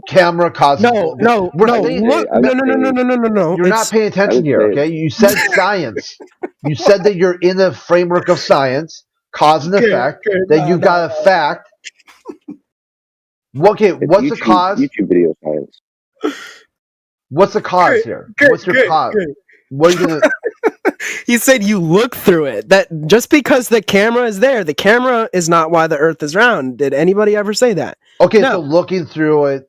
Speaker 7: Camera causes.
Speaker 5: No.
Speaker 7: You're not paying attention here, okay? You said science. You said that you're in the framework of science, cause and effect. That you got a fact. Okay, what's the cause?
Speaker 24: YouTube video science.
Speaker 7: What's the cause here? What's your cause? What are you gonna?
Speaker 5: He said you look through it. That just because the camera is there, the camera is not why the Earth is round. Did anybody ever say that?
Speaker 7: Okay, so looking through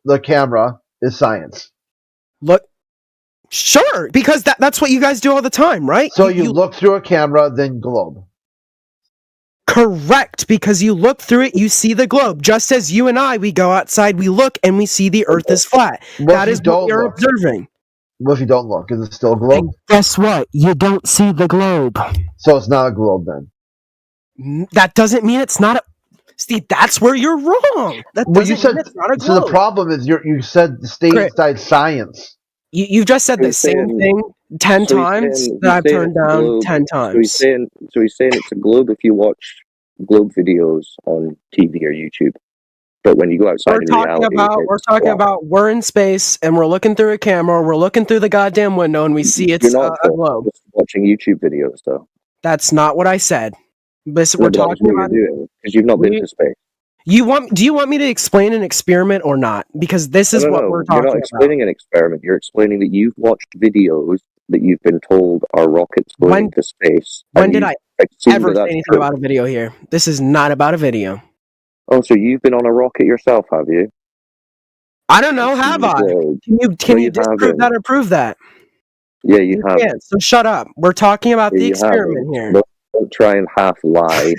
Speaker 7: the camera is science.
Speaker 5: Sure, because that's what you guys do all the time, right?
Speaker 7: So you look through a camera, then globe.
Speaker 5: Correct, because you look through it, you see the globe. Just as you and I, we go outside, we look, and we see the Earth is flat. That is what you're observing.
Speaker 7: What if you don't look? Is it still a globe?
Speaker 5: And guess what? You don't see the globe.
Speaker 7: So it's not a globe then.
Speaker 5: That doesn't mean it's not a... Steve, that's where you're wrong. That doesn't mean it's not a globe.
Speaker 7: So the problem is you said stay inside science.
Speaker 5: You've just said the same thing 10 times that I've turned down 10 times.
Speaker 24: So he's saying it's a globe if you watch globe videos on TV or YouTube. But when you go outside in reality...
Speaker 5: We're talking about we're in space and we're looking through a camera, we're looking through the goddamn window and we see it's a globe.
Speaker 24: Just watching YouTube videos, though.
Speaker 5: That's not what I said. We're talking about...
Speaker 24: Because you've not been to space.
Speaker 5: Do you want me to explain an experiment or not? Because this is what we're talking about.
Speaker 24: You're not explaining an experiment. You're explaining that you've watched videos that you've been told are rockets going into space.
Speaker 5: When did I ever say anything about a video here? This is not about a video.
Speaker 24: Oh, so you've been on a rocket yourself, have you?
Speaker 5: I don't know. Have I? Can you disprove that or prove that?
Speaker 24: Yeah, you have.
Speaker 5: Can't. So shut up. We're talking about the experiment here.
Speaker 24: Don't try and half lie.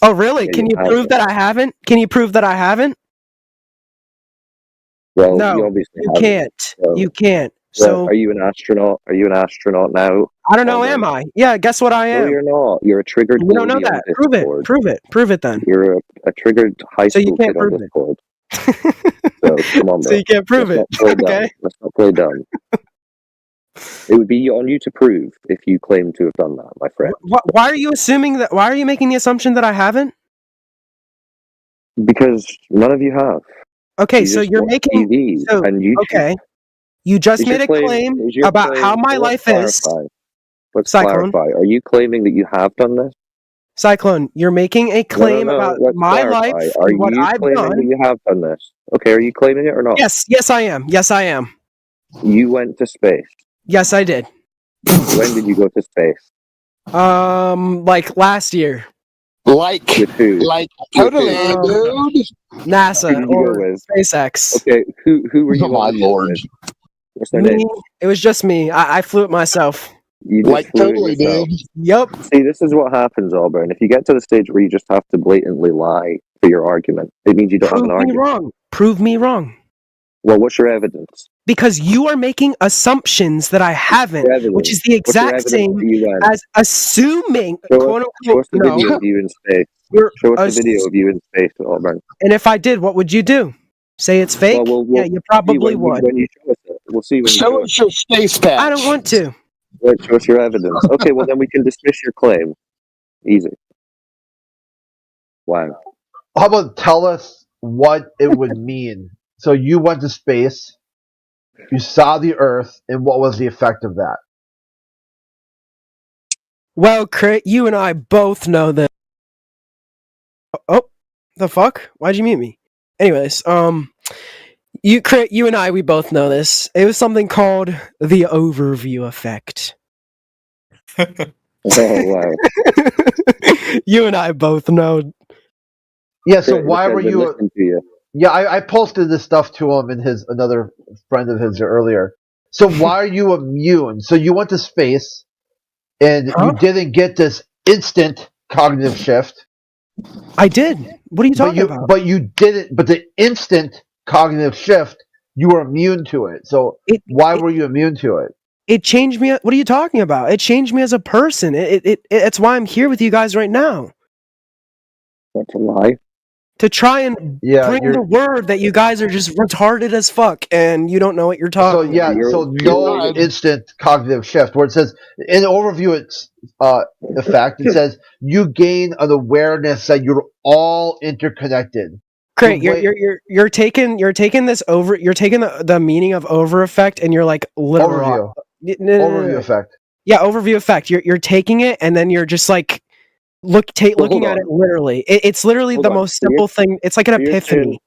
Speaker 5: Oh, really? Can you prove that I haven't? Can you prove that I haven't?
Speaker 24: Well,
Speaker 5: no,
Speaker 24: you obviously
Speaker 5: you
Speaker 24: haven't.
Speaker 5: can't.
Speaker 24: So,
Speaker 5: you can't.
Speaker 24: So, are you an astronaut? Are you an astronaut now?
Speaker 5: I don't know. Am I? Yeah. Guess what I am.
Speaker 24: No, you're not. You're a triggered.
Speaker 5: You don't know that. Prove it. Prove it. Prove it then.
Speaker 24: You're a triggered high school kid on Discord. So come on, bro.
Speaker 5: So you can't prove it. Okay.
Speaker 24: Let's not play dumb. It would be on you to prove if you claim to have done that, my friend.
Speaker 5: Why are you assuming that? Why are you making the assumption that I haven't?
Speaker 24: Because none of you have.
Speaker 5: Okay, so you're making
Speaker 24: TV and YouTube.
Speaker 5: Okay, you just made a claim about how my life is.
Speaker 24: Let's
Speaker 5: Cyclone.
Speaker 24: clarify. Are you claiming that you have done this?
Speaker 5: Cyclone, you're making a claim about my life and what I've done.
Speaker 24: Are you claiming that you have done this? Okay, are you claiming it or not?
Speaker 5: Yes, I am. Yes, I am.
Speaker 24: You went to space.
Speaker 5: Yes, I did.
Speaker 24: When did you go to space?
Speaker 5: Like last year.
Speaker 24: With who?
Speaker 5: Totally, dude. NASA or SpaceX.
Speaker 24: Okay, who were you? Oh my lord! What's their name?
Speaker 5: It was just me. I flew it myself.
Speaker 24: You just flew it yourself.
Speaker 5: Yep.
Speaker 24: See, this is what happens, Auburn. If you get to the stage where you just have to blatantly lie for your argument, it means you don't have an argument.
Speaker 5: Wrong. Prove me wrong.
Speaker 24: Well, what's your evidence?
Speaker 5: Because you are making assumptions that I haven't, which is the exact same as assuming.
Speaker 24: Show us the video of you in space. Show us the video of you in space, Auburn.
Speaker 5: And if I did, what would you do? Say it's fake? Yeah, you probably would.
Speaker 24: When you show us it, we'll see when you
Speaker 6: show us your space patch.
Speaker 5: I don't want to.
Speaker 24: Right, show us your evidence. Okay, well then we can dismiss your claim. Easy. Wow.
Speaker 7: How about tell us what it would mean? So you went to space, you saw the Earth, and what was the effect of that?
Speaker 5: Well, Crit, you and I both know that. Oh, the fuck? Why'd you mute me? Anyways, you and I, we both know this. It was something called the overview effect.
Speaker 24: Oh wow!
Speaker 5: You and I both know.
Speaker 7: Yeah. So why were you? Yeah, I posted this stuff to him and another friend of his earlier. So why are you immune? So you went to space, and you didn't get this instant cognitive shift.
Speaker 5: I did. What are you talking about?
Speaker 7: But you didn't. But the instant cognitive shift, you were immune to it. So why were you immune to it?
Speaker 5: It changed me. What are you talking about? It changed me as a person. It's why I'm here with you guys right now.
Speaker 24: That's a lie.
Speaker 5: To try and bring the word that you guys are just retarded as fuck and you don't know what you're talking about.
Speaker 7: So no instant cognitive shift. Where it says in the overview, it's effect. It says you gain an awareness that you're all interconnected.
Speaker 5: Great, you're taking this over. You're taking the meaning of over effect and you're like literal
Speaker 7: overview effect.
Speaker 5: Yeah, overview effect. You're taking it and then you're just like. Looking at it literally. It's literally the most simple thing. It's like an epiphany.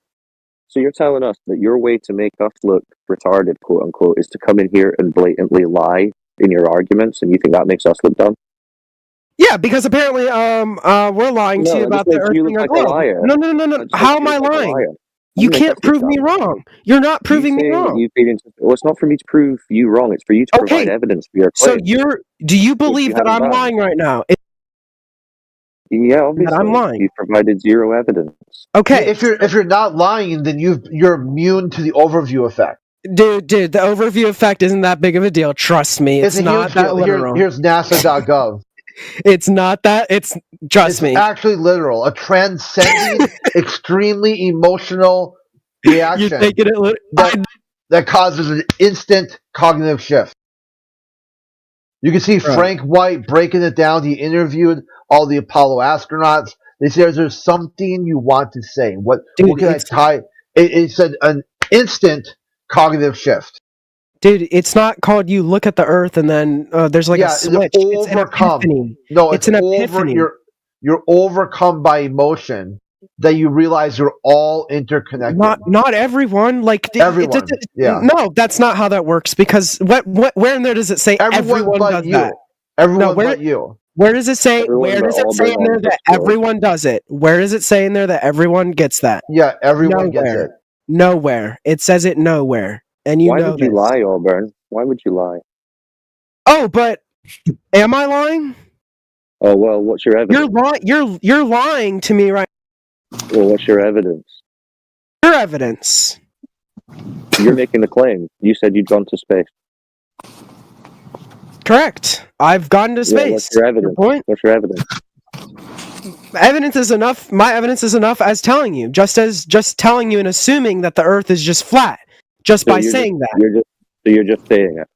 Speaker 24: So you're telling us that your way to make us look retarded, quote unquote, is to come in here and blatantly lie in your arguments, and you think that makes us look dumb?
Speaker 5: Yeah, because apparently we're lying to you about the Earth being a globe. No. How am I lying? You can't prove me wrong. You're not proving me wrong.
Speaker 24: Well, it's not for me to prove you wrong. It's for you to provide evidence for your claim.
Speaker 5: So do you believe that I'm lying right now?
Speaker 24: Yeah, obviously.
Speaker 5: I'm lying.
Speaker 24: You provided zero evidence.
Speaker 5: Okay.
Speaker 7: If you're not lying, then you're immune to the overview effect.
Speaker 5: Dude, the overview effect isn't that big of a deal. Trust me, it's not that literal.
Speaker 7: Here's NASA.gov.
Speaker 5: It's not that. Trust me.
Speaker 7: It's actually literal. A transcending, extremely emotional reaction.
Speaker 5: You're taking it
Speaker 7: that causes an instant cognitive shift. You can see Frank White breaking it down. He interviewed all the Apollo astronauts. They say, is there something you want to say? What can I tie? It said an instant cognitive shift.
Speaker 5: Dude, it's not called you look at the Earth and then there's like a switch. It's an epiphany.
Speaker 7: No,
Speaker 5: it's an epiphany.
Speaker 7: You're overcome by emotion that you realize you're all interconnected.
Speaker 5: Not everyone. Like
Speaker 7: everyone.
Speaker 5: No, that's not how that works. Because where in there does it say everyone does that?
Speaker 7: Everyone but you.
Speaker 5: Where does it say? Where does it say in there that everyone does it? Where does it say in there that everyone gets that?
Speaker 7: Yeah, everyone gets it.
Speaker 5: Nowhere. It says it nowhere, and you
Speaker 24: Why
Speaker 5: know
Speaker 24: would you
Speaker 5: this.
Speaker 24: lie, Auburn? Why would you lie?
Speaker 5: Oh, but am I lying?
Speaker 24: Oh well, what's your evidence?
Speaker 5: You're lying to me right.
Speaker 24: Well, what's your evidence?
Speaker 5: Your evidence.
Speaker 24: You're making a claim. You said you'd gone to space.
Speaker 5: Correct. I've gone to space.
Speaker 24: Yeah, what's your evidence?
Speaker 5: Point?
Speaker 24: What's your evidence?
Speaker 5: Evidence is enough. My evidence is enough as telling you, just telling you and assuming that the Earth is just flat, just by saying that.
Speaker 24: You're just saying it.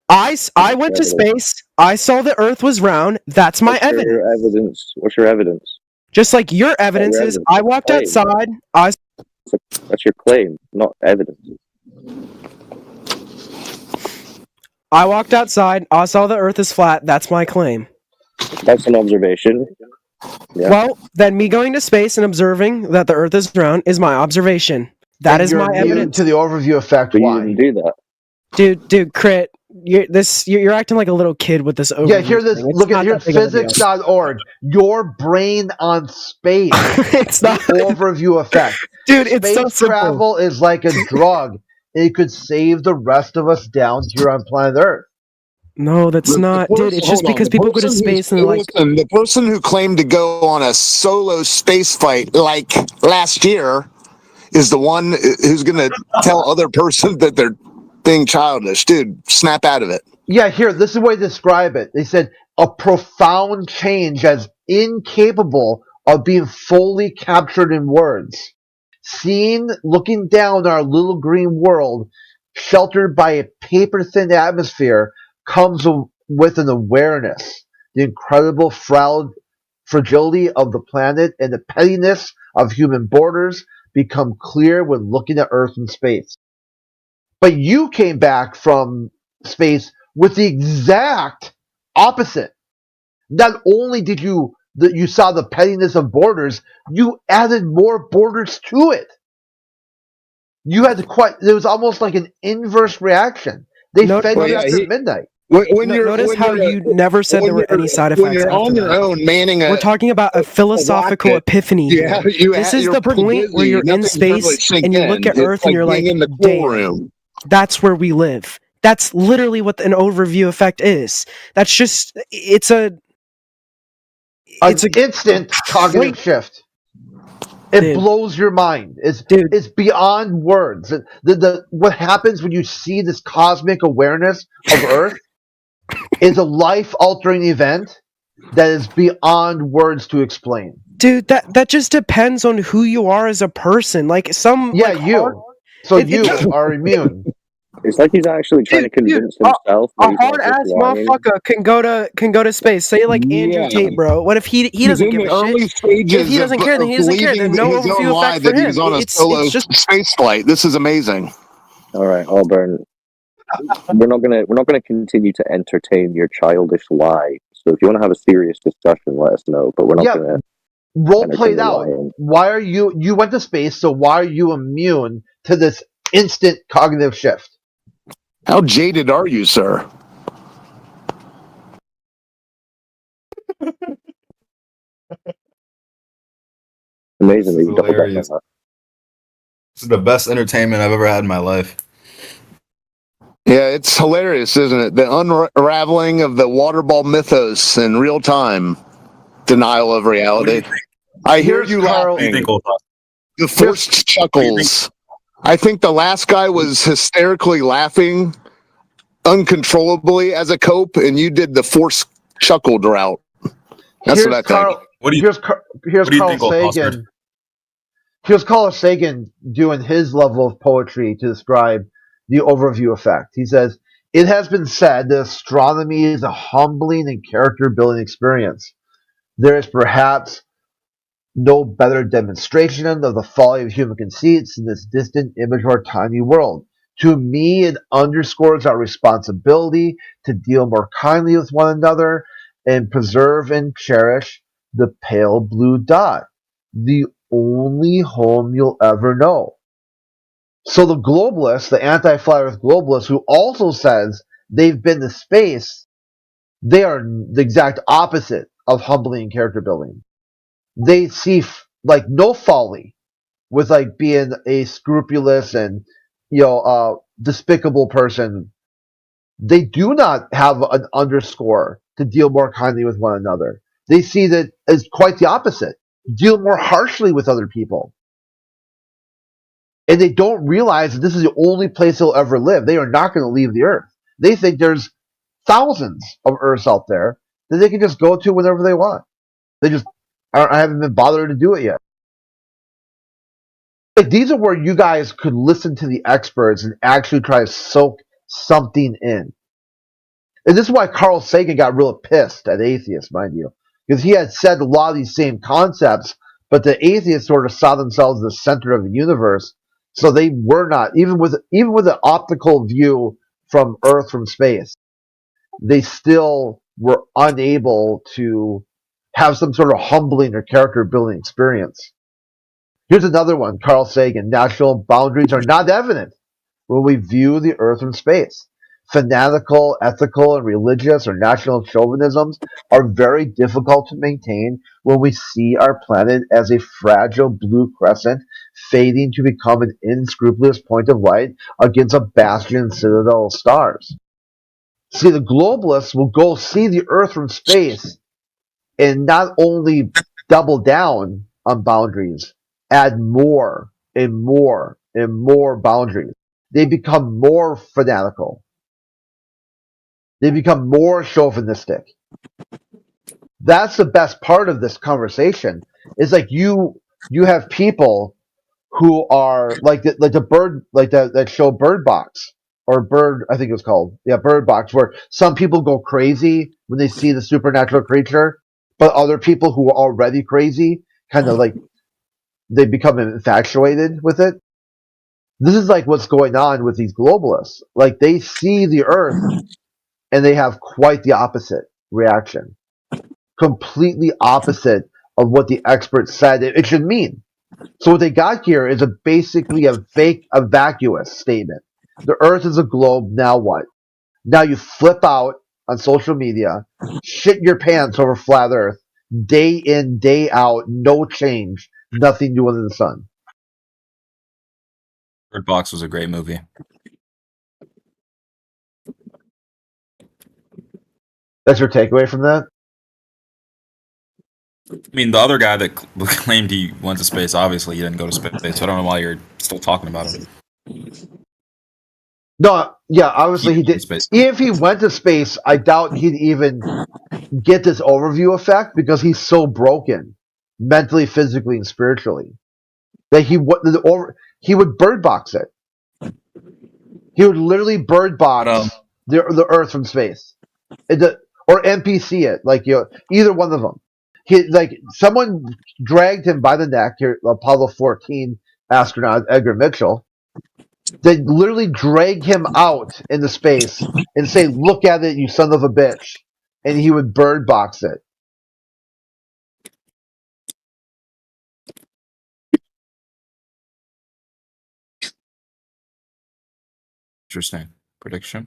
Speaker 5: I went to space. I saw the Earth was round. That's my evidence.
Speaker 24: Your evidence. What's your evidence?
Speaker 5: Just like your evidence is, I walked outside.
Speaker 24: That's your claim, not evidence.
Speaker 5: I walked outside. I saw the Earth is flat. That's my claim.
Speaker 24: That's an observation. Yeah.
Speaker 5: Well, then me going to space and observing that the Earth is round is my observation. That is my evidence.
Speaker 7: To the overview effect.
Speaker 24: But
Speaker 7: why?
Speaker 24: you didn't do that.
Speaker 5: Dude, Crit, you're acting like a little kid with this overview.
Speaker 7: Yeah, hear this.
Speaker 5: Thing.
Speaker 7: Look at here, physics.org. Your brain on space.
Speaker 5: It's not
Speaker 7: overview effect.
Speaker 5: Dude, it's so
Speaker 7: Space
Speaker 5: simple.
Speaker 7: travel is like a drug. It could save the rest of us down here on planet Earth.
Speaker 5: No, that's not, dude. It's just because people go to space and like.
Speaker 6: Listen, the person who claimed to go on a solo space flight like last year is the one who's going to tell other person that they're being childish. Dude, snap out of it.
Speaker 7: Yeah, here, this is the way they describe it. They said a profound change as incapable of being fully captured in words. Seen looking down our little green world, sheltered by a paper-thin atmosphere, comes with an awareness. The incredible fragility of the planet and the pettiness of human borders become clear when looking at Earth and space. But you came back from space with the exact opposite. Not only did you saw the pettiness of borders, you added more borders to it. You had there was almost like an inverse reaction. They fed you after midnight.
Speaker 5: Notice how you never said there were any side effects.
Speaker 6: When you're on your own, manning
Speaker 5: we're talking about a philosophical epiphany.
Speaker 6: Yeah,
Speaker 5: this is the point where you're in space and you look at Earth and you're like,
Speaker 6: in the cool room.
Speaker 5: That's where we live. That's literally what an overview effect is. That's just it's an
Speaker 7: instant cognitive shift. It blows your mind. It's beyond words. What happens when you see this cosmic awareness of Earth is a life-altering event that is beyond words to explain.
Speaker 5: Dude, that just depends on who you are as a person. Like some
Speaker 7: you are immune.
Speaker 24: It's like he's actually trying to convince himself.
Speaker 5: A hard ass motherfucker can go to space. Say like Andrew Tate, bro. What if he doesn't give a shit? If he doesn't care, then he doesn't care. There's no overview effect for him.
Speaker 6: He's on a solo space flight. This is amazing.
Speaker 24: All right, Auburn. We're not gonna continue to entertain your childish lie. So if you want to have a serious discussion, let us know. But we're not gonna
Speaker 7: role play it out. Why are you went to space? So why are you immune to this instant cognitive shift?
Speaker 6: How jaded are you, sir?
Speaker 24: Amazing.
Speaker 15: This is hilarious. This is the best entertainment I've ever had in my life.
Speaker 6: Yeah, it's hilarious, isn't it? The unraveling of the water ball mythos in real time. Denial of reality. I hear you laughing. The forced chuckles. I think the last guy was hysterically laughing uncontrollably as a cope, and you did the forced chuckle drought. That's what I think.
Speaker 7: Here's Carl Sagan. Here's Carl Sagan doing his level of poetry to describe the overview effect. He says, "It has been said that astronomy is a humbling and character-building experience. There is perhaps no better demonstration of the folly of human conceits in this distant image of our tiny world. To me, it underscores our responsibility to deal more kindly with one another and preserve and cherish the pale blue dot, the only home you'll ever know." So the globalist, the anti-flat earth globalist, who also says they've been to space, they are the exact opposite of humbling and character building. They see like no folly with like being a scrupulous and despicable person. They do not have an underscore to deal more kindly with one another. They see that as quite the opposite. Deal more harshly with other people. And they don't realize that this is the only place they'll ever live. They are not going to leave the Earth. They think there's thousands of Earths out there that they can just go to whenever they want. They just I haven't been bothered to do it yet. Like, these are where you guys could listen to the experts and actually try to soak something in. And this is why Carl Sagan got real pissed at atheists, mind you, because he had said a lot of these same concepts, but the atheists sort of saw themselves as the center of the universe, so they were not, even with an optical view from Earth from space, they still were unable to have some sort of humbling or character building experience. Here's another one, Carl Sagan. National boundaries are not evident when we view the Earth from space. Fanatical, ethical, and religious or national chauvinisms are very difficult to maintain when we see our planet as a fragile blue crescent fading to become an unscrupulous point of light against a bastion citadel of stars. See, the globalists will go see the Earth from space and not only double down on boundaries, add more and more and more boundaries. They become more fanatical. They become more chauvinistic. That's the best part of this conversation. Is like you have people who are like the bird, like that show Bird Box or Bird, I think it was called, Bird Box, where some people go crazy when they see the supernatural creature, but other people who are already crazy kind of like they become infatuated with it. This is like what's going on with these globalists. Like, they see the Earth and they have quite the opposite reaction. Completely opposite of what the experts said it should mean. So what they got here is basically a fake, a vacuous statement. The Earth is a globe, now what? Now you flip out on social media, shit your pants over flat Earth, day in, day out, no change, nothing new under the sun.
Speaker 15: Bird Box was a great movie.
Speaker 7: That's your takeaway from that?
Speaker 15: I mean, the other guy that claimed he went to space, obviously he didn't go to space, so I don't know why you're still talking about him.
Speaker 7: No, yeah, obviously he did. If he went to space, I doubt he'd even get this overview effect because he's so broken, mentally, physically, and spiritually, that he would bird box it. He would literally bird box the Earth from space, or NPC it, like either one of them. Someone dragged him by the neck. Here, Apollo 14 astronaut Edgar Mitchell. They literally drag him out into space and say, "Look at it, you son of a bitch," and he would bird box it.
Speaker 15: Interesting prediction.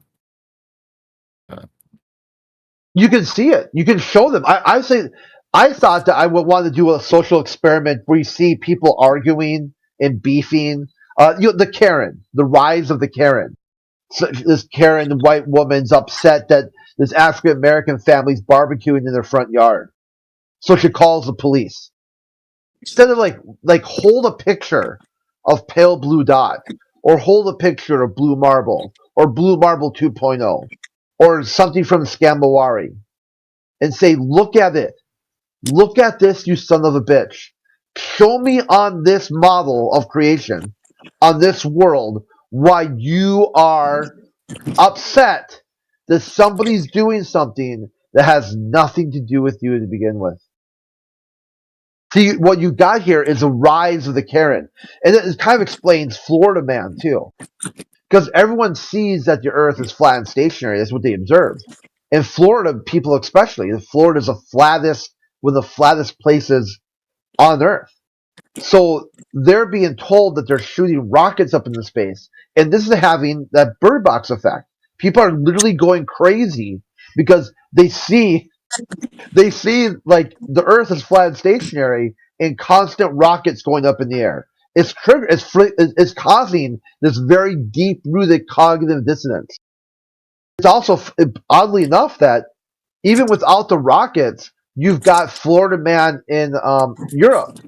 Speaker 7: You can see it. You can show them. I thought that I would want to do a social experiment where you see people arguing and beefing. The Karen, the rise of the Karen. So this Karen, the white woman's upset that this African American family's barbecuing in their front yard, so she calls the police. Instead of like hold a picture of Pale Blue Dot, or hold a picture of Blue Marble, or Blue Marble 2.0, or something from Scamawari, and say, "Look at it. Look at this, you son of a bitch. Show me on this model of creation, on this world, why you are upset that somebody's doing something that has nothing to do with you to begin with." See, what you got here is a rise of the Karen. And it kind of explains Florida Man, too. Because everyone sees that the Earth is flat and stationary. That's what they observe. In Florida, people especially, Florida is one of the flattest places on Earth. So they're being told that they're shooting rockets up into space. And this is having that bird box effect. People are literally going crazy because they see like the Earth is flat and stationary and constant rockets going up in the air. it's it's causing this very deep rooted cognitive dissonance. It's also oddly enough that even without the rockets, you've got Florida Man in Europe,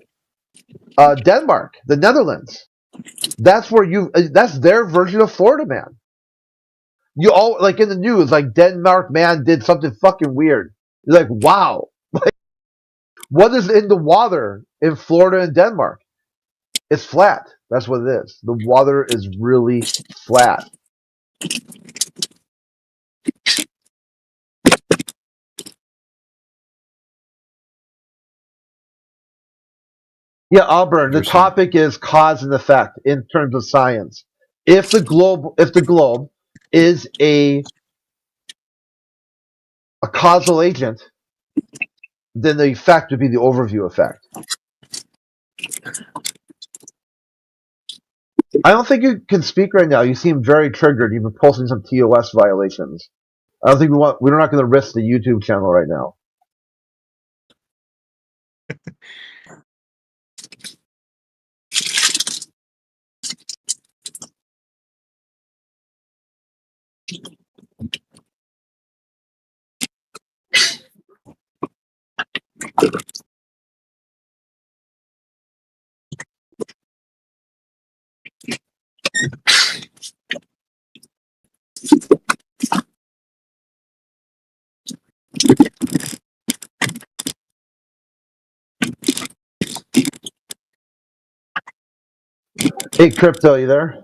Speaker 7: Denmark, the Netherlands. That's where that's their version of Florida Man. You all like in the news, like Denmark man did something fucking weird. You're like, wow, like what is in the water in Florida and Denmark? It's flat. That's what it is. The water is really flat. Yeah, Auburn. The topic is cause and effect in terms of science. If the globe is a causal agent, then the effect would be the overview effect. I don't think you can speak right now. You seem very triggered. You've been posting some TOS violations. I don't think we're not going to risk the YouTube channel right now. Hey, Crypto, you there?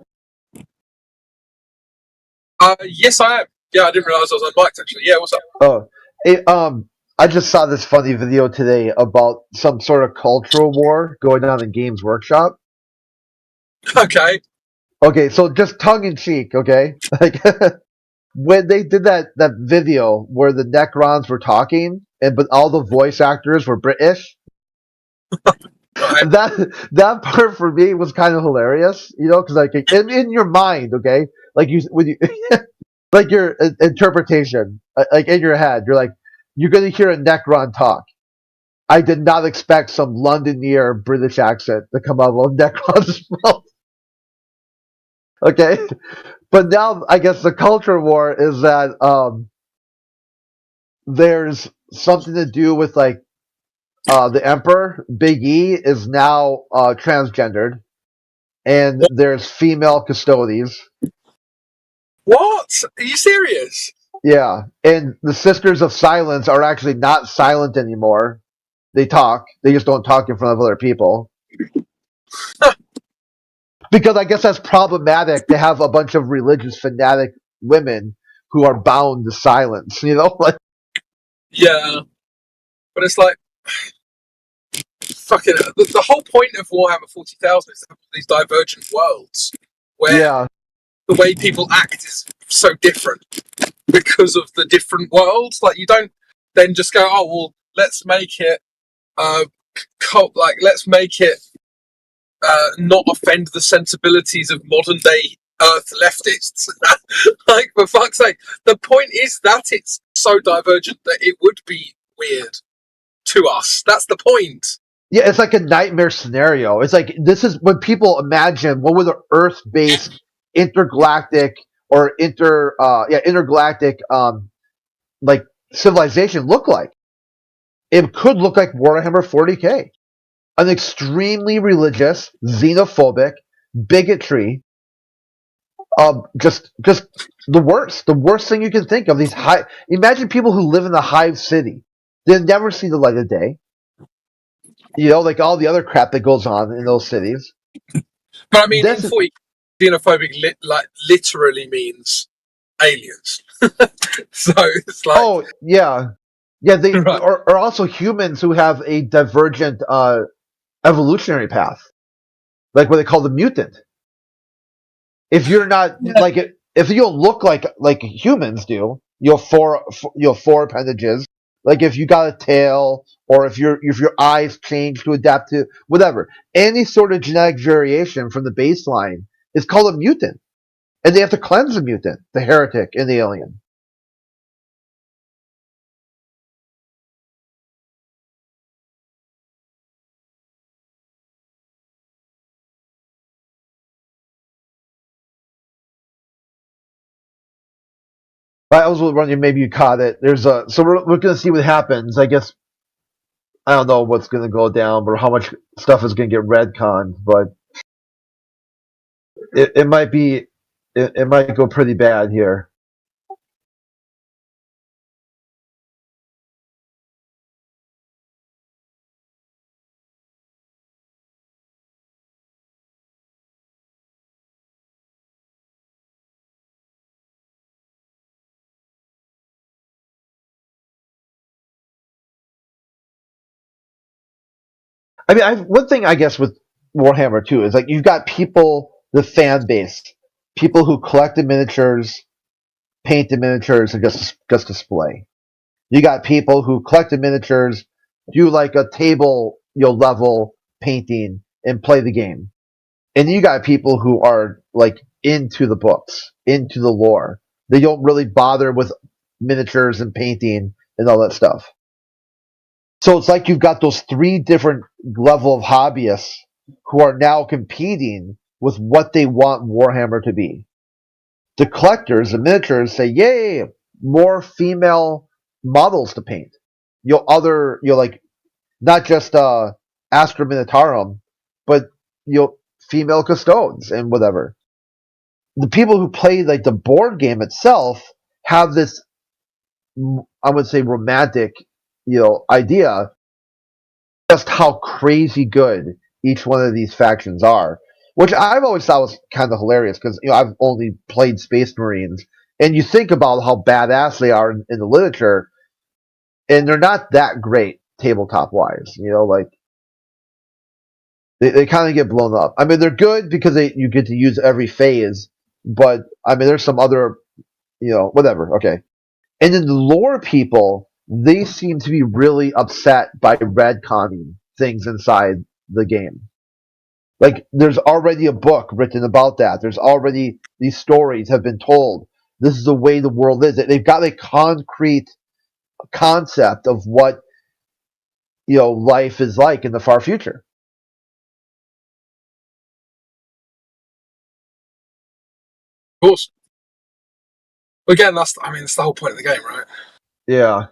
Speaker 16: Yes, I am. Yeah, I didn't realize I was unmiked actually. Yeah, what's up?
Speaker 7: Oh, hey, I just saw this funny video today about some sort of cultural war going on in Games Workshop.
Speaker 16: Okay.
Speaker 7: Okay, so just tongue in cheek, okay? Like when they did that video where the Necrons were talking, but all the voice actors were British. That part for me was kind of hilarious, you know, because like in your mind, okay, like when you like your interpretation, like in your head, you're gonna hear a Necron talk. I did not expect some Londonier British accent to come out of Necron's mouth. Okay, but now I guess the culture war is that there's something to do with like the Emperor Big E is now transgendered, and there's female custodies.
Speaker 16: What? Are you serious?
Speaker 7: Yeah, and the Sisters of Silence are actually not silent anymore. They talk. They just don't talk in front of other people. Because I guess that's problematic to have a bunch of religious fanatic women who are bound to silence. You know, like
Speaker 16: Yeah, but it's like fucking the whole point of Warhammer 40,000 is to have these divergent worlds where
Speaker 7: yeah,
Speaker 16: the way people act is so different because of the different worlds. Like you don't then just go, oh well, let's make it let's make it not offend the sensibilities of modern day Earth leftists. Like for fuck's sake, the point is that it's so divergent that it would be weird to us. That's the point.
Speaker 7: yeah. It's like a nightmare scenario. It's like this is when people imagine what would an Earth-based intergalactic or intergalactic like civilization look like. It could look like Warhammer 40K. An extremely religious, xenophobic, bigotry, just the worst thing you can think of. Imagine people who live in the Hive City. They've never seen the light of day. You know, like all the other crap that goes on in those cities.
Speaker 16: But I mean, in 40, xenophobic literally means aliens. So it's like,
Speaker 7: oh yeah, they are also humans who have a divergent evolutionary path, like what they call the mutant. If you're not like it, if you don't look like humans do, you'll four appendages. Like if you got a tail, or if your eyes change to adapt to whatever, any sort of genetic variation from the baseline is called a mutant, and they have to cleanse the mutant, the heretic, and the alien. I was wondering maybe you caught it. There's a so we're gonna see what happens. I guess I don't know what's gonna go down, or how much stuff is gonna get retconned, but it might be it might go pretty bad here. I mean, one thing I guess with Warhammer too is like you've got people, the fan base, people who collect the miniatures, paint the miniatures, and just display. You got people who collect the miniatures, do like a table level painting, and play the game. And you got people who are like into the books, into the lore. They don't really bother with miniatures and painting and all that stuff. So it's like you've got those three different level of hobbyists who are now competing with what they want Warhammer to be. The collectors, the miniatures, say, "Yay, more female models to paint." Like not just Astra Minitarum, but female custodes and whatever. The people who play like the board game itself have this, I would say, romantic, idea just how crazy good each one of these factions are, which I've always thought was kind of hilarious because I've only played Space Marines, and you think about how badass they are in the literature, and they're not that great tabletop wise. Like they kind of get blown up. I mean, they're good because you get to use every phase, but I mean, there's some other, whatever. Okay, and then the lore people, they seem to be really upset by retconning things inside the game. Like, there's already a book written about that. There's already these stories have been told. This is the way the world is. They've got a concrete concept of what life is like in the far future.
Speaker 16: Of course. Again, that's the whole point of the game, right?
Speaker 7: Yeah.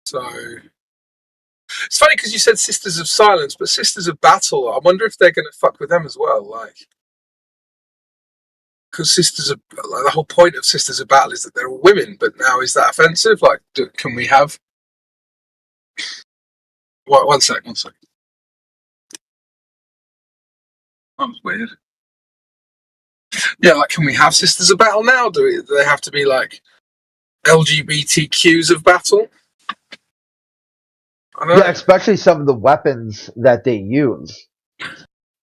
Speaker 16: So it's funny because you said Sisters of Silence, but Sisters of Battle, I wonder if they're going to fuck with them as well, like, because the whole point of Sisters of Battle is that they're all women, but now is that offensive? Like, can we have? One sec. That was weird. Yeah, like, can we have Sisters of Battle now? Do they have to be like LGBTQs of battle?
Speaker 7: Yeah, especially some of the weapons that they use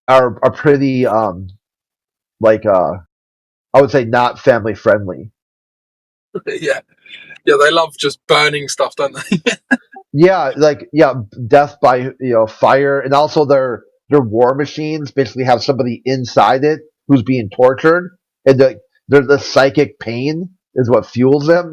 Speaker 7: are pretty I would say not family friendly.
Speaker 16: Yeah, they love just burning stuff, don't they?
Speaker 7: Yeah, death by fire, and also their war machines basically have somebody inside it who's being tortured, and the psychic pain is what fuels them.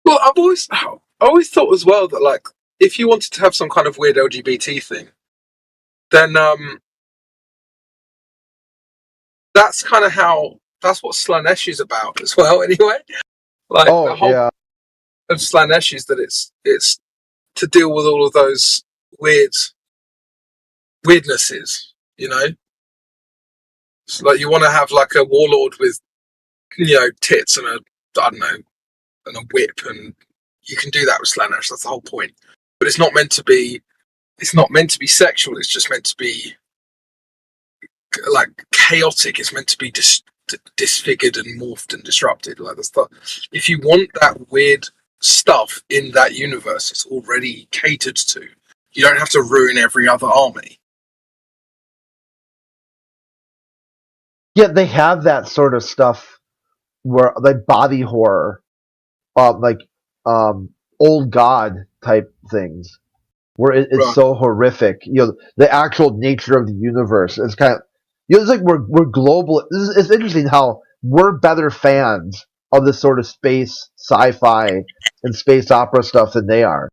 Speaker 16: Well, I always thought as well that, like, if you wanted to have some kind of weird LGBT thing, then that's kind of that's what Slanesh is about as well. Anyway, like the whole of Slanesh is that it's to deal with all of those weirdnesses. It's like you want to have like a warlord with tits and a whip, and you can do that with Slanesh. That's the whole point. But it's not meant to be. It's not meant to be sexual. It's just meant to be like chaotic. It's meant to be disfigured and morphed and disrupted. Like that's if you want that weird stuff in that universe, it's already catered to. You don't have to ruin every other army.
Speaker 7: Yeah, they have that sort of stuff where like body horror, old god type things, where it's so horrific. The actual nature of the universe is kind of. It's like we're global. It's interesting how we're better fans of this sort of space, sci-fi, and space opera stuff than they are.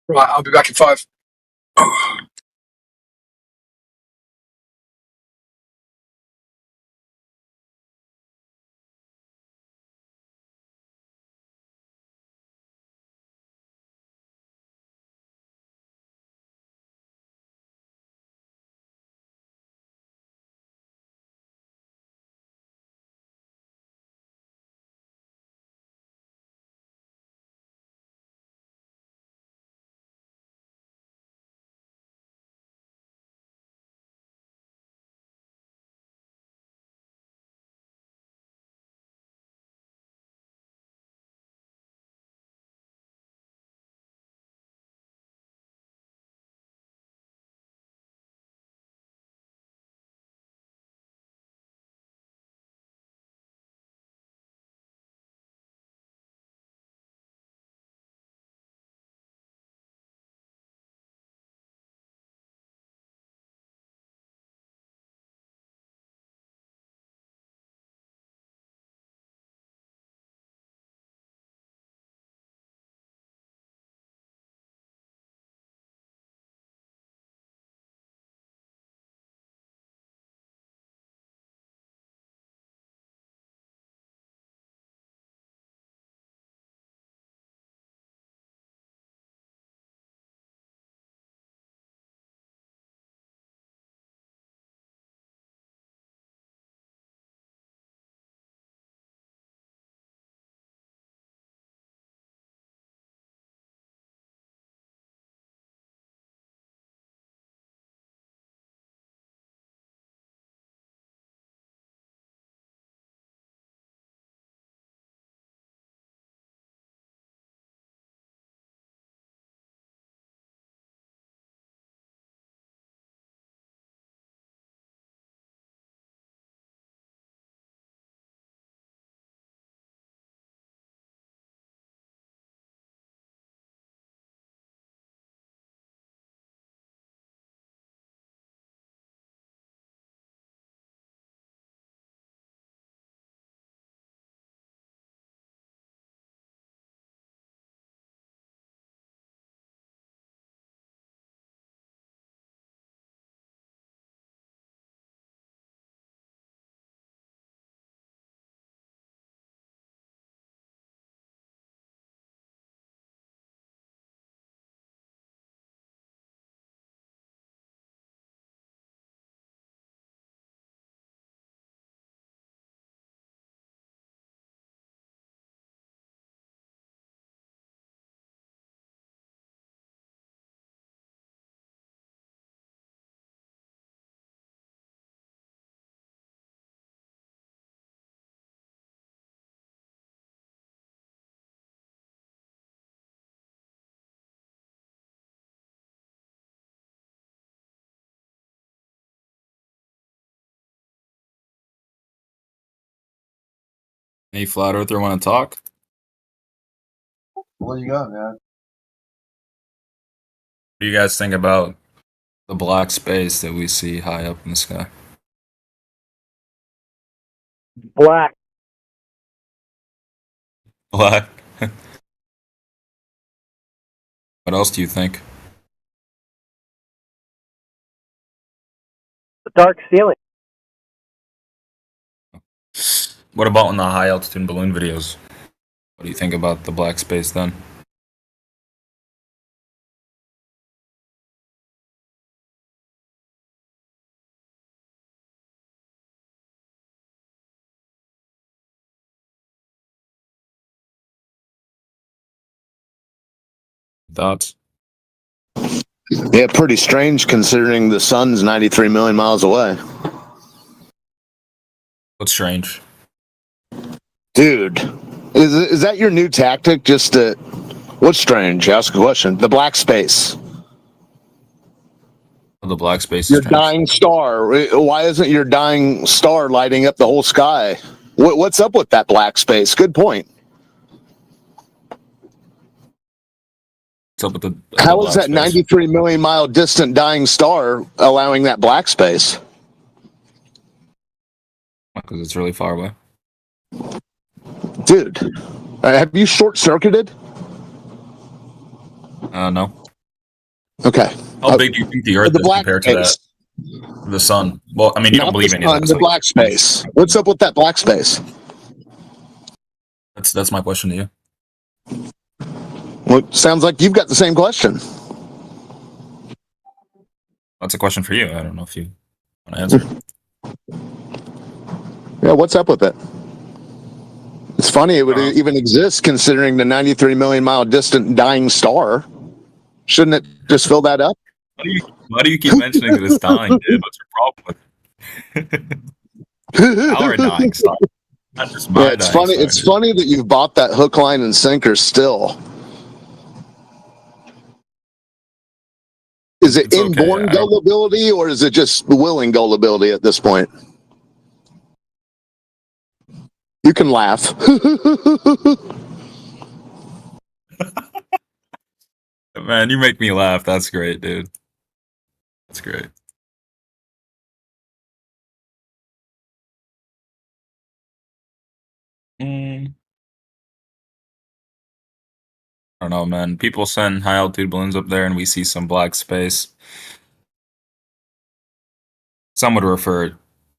Speaker 16: Right, I'll be back in 5.
Speaker 15: Any flat earther want to talk?
Speaker 7: What do you got, man?
Speaker 15: What do you guys think about the black space that we see high up in the sky?
Speaker 3: Black.
Speaker 15: Black. What else do you think?
Speaker 3: The dark ceiling.
Speaker 15: What about in the high altitude balloon videos? What do you think about the black space then? Thoughts?
Speaker 6: Yeah, pretty strange considering the sun's 93 million miles away.
Speaker 15: What's strange?
Speaker 6: Dude, is that your new tactic? Just to, what's strange? Ask a question. The black space.
Speaker 15: The black space is
Speaker 6: Your
Speaker 15: strange.
Speaker 6: dying star. Why isn't your dying star lighting up the whole sky? What's up with that black space? Good point.
Speaker 15: What's up with the
Speaker 6: How is
Speaker 15: black
Speaker 6: that 93 million mile distant dying star allowing that black space?
Speaker 15: Because it's really far away.
Speaker 6: Dude, have you short circuited?
Speaker 15: No.
Speaker 6: Okay.
Speaker 15: How big do you think the Earth is
Speaker 6: black
Speaker 15: compared to that?
Speaker 6: space.
Speaker 15: The sun. Well, I mean, you
Speaker 6: Not
Speaker 15: don't believe
Speaker 6: the
Speaker 15: any of
Speaker 6: sun,
Speaker 15: that.
Speaker 6: the black space. What's up with that black space?
Speaker 15: That's my question to you.
Speaker 6: Well, it sounds like you've got the same question.
Speaker 15: That's a question for you. I don't know if you want to answer it.
Speaker 6: Yeah, what's up with it? It's funny it would even exist considering the 93 million mile distant dying star. Shouldn't it just fill that up?
Speaker 15: Why do you keep mentioning that it's dying, dude? What's your problem with our dying star? Not just my
Speaker 6: Yeah, it's
Speaker 15: dying
Speaker 6: funny.
Speaker 15: star,
Speaker 6: It's
Speaker 15: dude.
Speaker 6: funny that you've bought that hook, line, and sinker still. Is it inborn gullibility or is it just willing gullibility at this point? You can laugh.
Speaker 15: Man, you make me laugh. That's great, dude. That's great. I don't know, man. People send high altitude balloons up there and we see some black space. Some would refer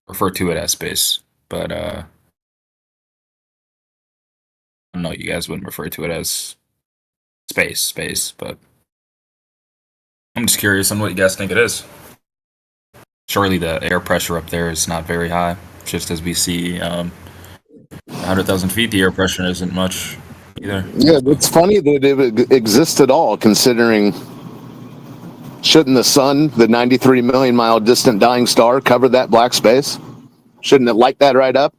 Speaker 15: to it as space, but I don't know, you guys wouldn't refer to it as space, but I'm just curious on what you guys think it is. Surely the air pressure up there is not very high. Just as we see 100,000 feet, the air pressure isn't much either.
Speaker 6: Yeah, it's funny that it exists at all, considering shouldn't the sun, the 93 million mile distant dying star, cover that black space? Shouldn't it light that right up?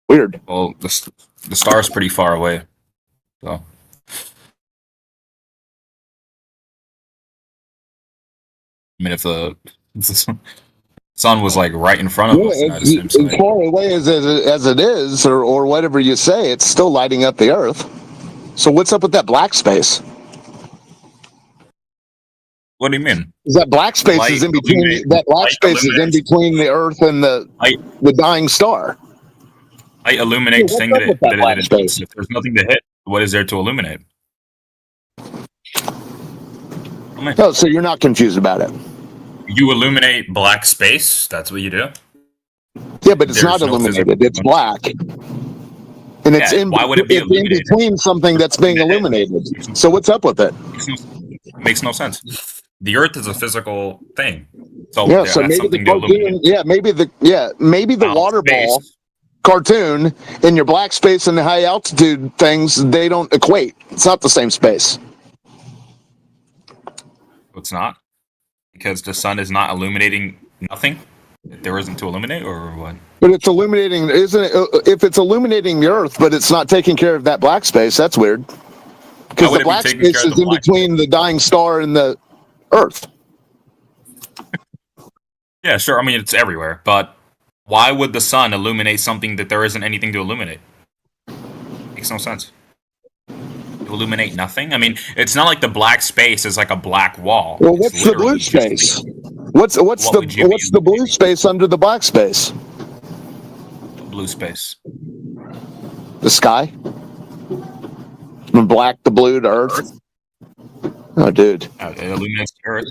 Speaker 6: Weird.
Speaker 15: Well, the star is pretty far away, so. I mean, if the sun was like right in front of us, then I'd assume so.
Speaker 6: As far away as it is, or whatever you say, it's still lighting up the Earth. So what's up with that black space?
Speaker 15: What do you mean?
Speaker 6: That black space is in between. That black space is in between the Earth and the dying star.
Speaker 15: Light illuminates things that it hits. If there's nothing to hit, what is there to illuminate?
Speaker 6: Oh, so you're not confused about it?
Speaker 15: You illuminate black space. That's what you do.
Speaker 6: Yeah, but it's not illuminated. It's black, and it's in.
Speaker 15: Why would it be illuminated?
Speaker 6: In between something that's being illuminated. So what's up with it?
Speaker 15: Makes no sense. The Earth is a physical thing. So
Speaker 6: yeah, so maybe the cartoon, maybe the water ball cartoon in your black space and the high altitude things, they don't equate. It's not the same space.
Speaker 15: It's not, because the sun is not illuminating nothing. There isn't to illuminate, or what?
Speaker 6: But it's illuminating, isn't it? If it's illuminating the Earth, but it's not taking care of that black space, that's weird. Because the black space is in between the dying star and the Earth.
Speaker 15: Yeah, sure. I mean, it's everywhere. But why would the sun illuminate something that there isn't anything to illuminate? Makes no sense. To illuminate nothing? I mean, it's not like the black space is like a black wall.
Speaker 6: Well, what's the blue space? What's the blue space under the black space?
Speaker 15: Blue space.
Speaker 6: The sky? From black to blue to Earth? Oh, dude.
Speaker 15: It illuminates the Earth.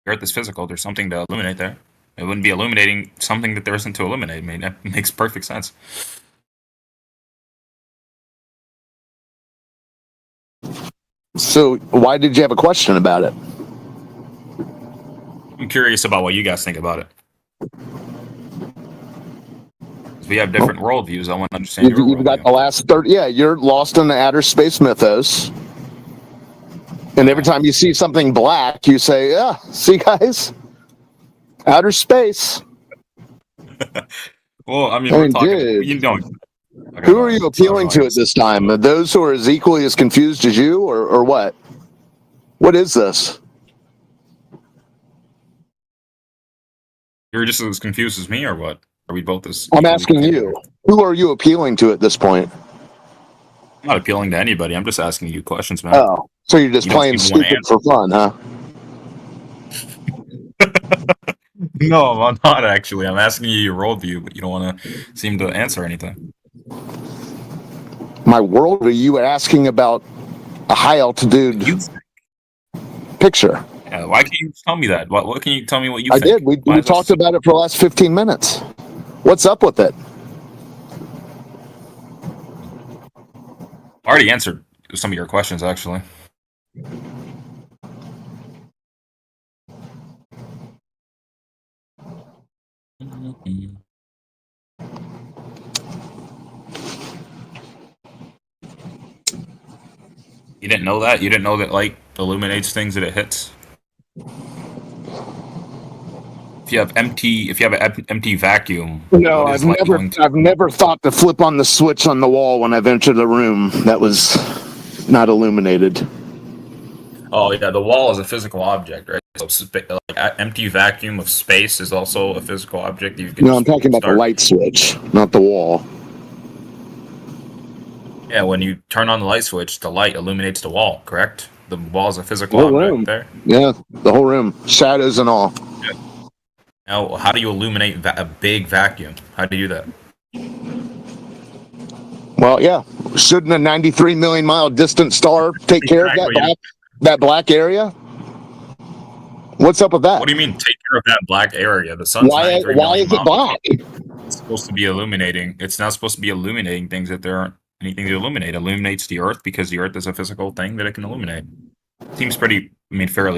Speaker 15: The Earth is physical. There's something to illuminate there. It wouldn't be illuminating something that there isn't to illuminate. I mean, that makes perfect sense.
Speaker 6: So why did you have a question about it?
Speaker 15: I'm curious about what you guys think about it. We have different worldviews. I want to understand your
Speaker 6: You've got the last 30. Yeah, you're lost in the outer space mythos. And every time you see something black, you say, "Yeah, see, guys, outer space."
Speaker 15: Well, I mean, we're talking.
Speaker 6: Dude,
Speaker 15: You know,
Speaker 6: who are you appealing to at this time? Those who are as equally as confused as you, or what? What is this?
Speaker 15: You're just as confused as me, or what? Are we both as?
Speaker 6: I'm asking you. Who are you appealing to at this point?
Speaker 15: I'm not appealing to anybody. I'm just asking you questions, man.
Speaker 6: Oh, so you're just playing stupid for fun, huh?
Speaker 15: No, I'm not actually. I'm asking you your worldview, but you don't want to seem to answer anything.
Speaker 6: My worldview? You were asking about a high altitude picture.
Speaker 15: Yeah, why can't you tell me that? What can you tell me what you
Speaker 6: I
Speaker 15: think?
Speaker 6: did. We talked about it for the last 15 minutes. What's up with it?
Speaker 15: I already answered some of your questions, actually. You didn't know that? You didn't know that light illuminates things that it hits? If you have an empty vacuum.
Speaker 6: No, I've never thought to flip on the switch on the wall when I've entered the room that was not illuminated.
Speaker 15: Oh yeah, the wall is a physical object, right? So empty vacuum of space is also a physical object. You can
Speaker 6: No, I'm talking about the light switch, not the wall.
Speaker 15: Yeah, when you turn on the light switch, the light illuminates the wall, correct? The wall is a physical
Speaker 6: The whole
Speaker 15: object
Speaker 6: room.
Speaker 15: there.
Speaker 6: Yeah, the whole room, shadows and all.
Speaker 15: Yeah. Now, how do you illuminate a big vacuum? How do you do that?
Speaker 6: Well, yeah, shouldn't a 93 million mile distant star take care of that black area? What's up with that?
Speaker 15: What do you mean, take care of that black area? The sun's
Speaker 6: Why
Speaker 15: 93 million
Speaker 6: is it
Speaker 15: miles.
Speaker 6: black?
Speaker 15: It's supposed to be illuminating. It's not supposed to be illuminating things that there aren't anything to illuminate. It illuminates the Earth because the Earth is a physical thing that it can illuminate. Seems fairly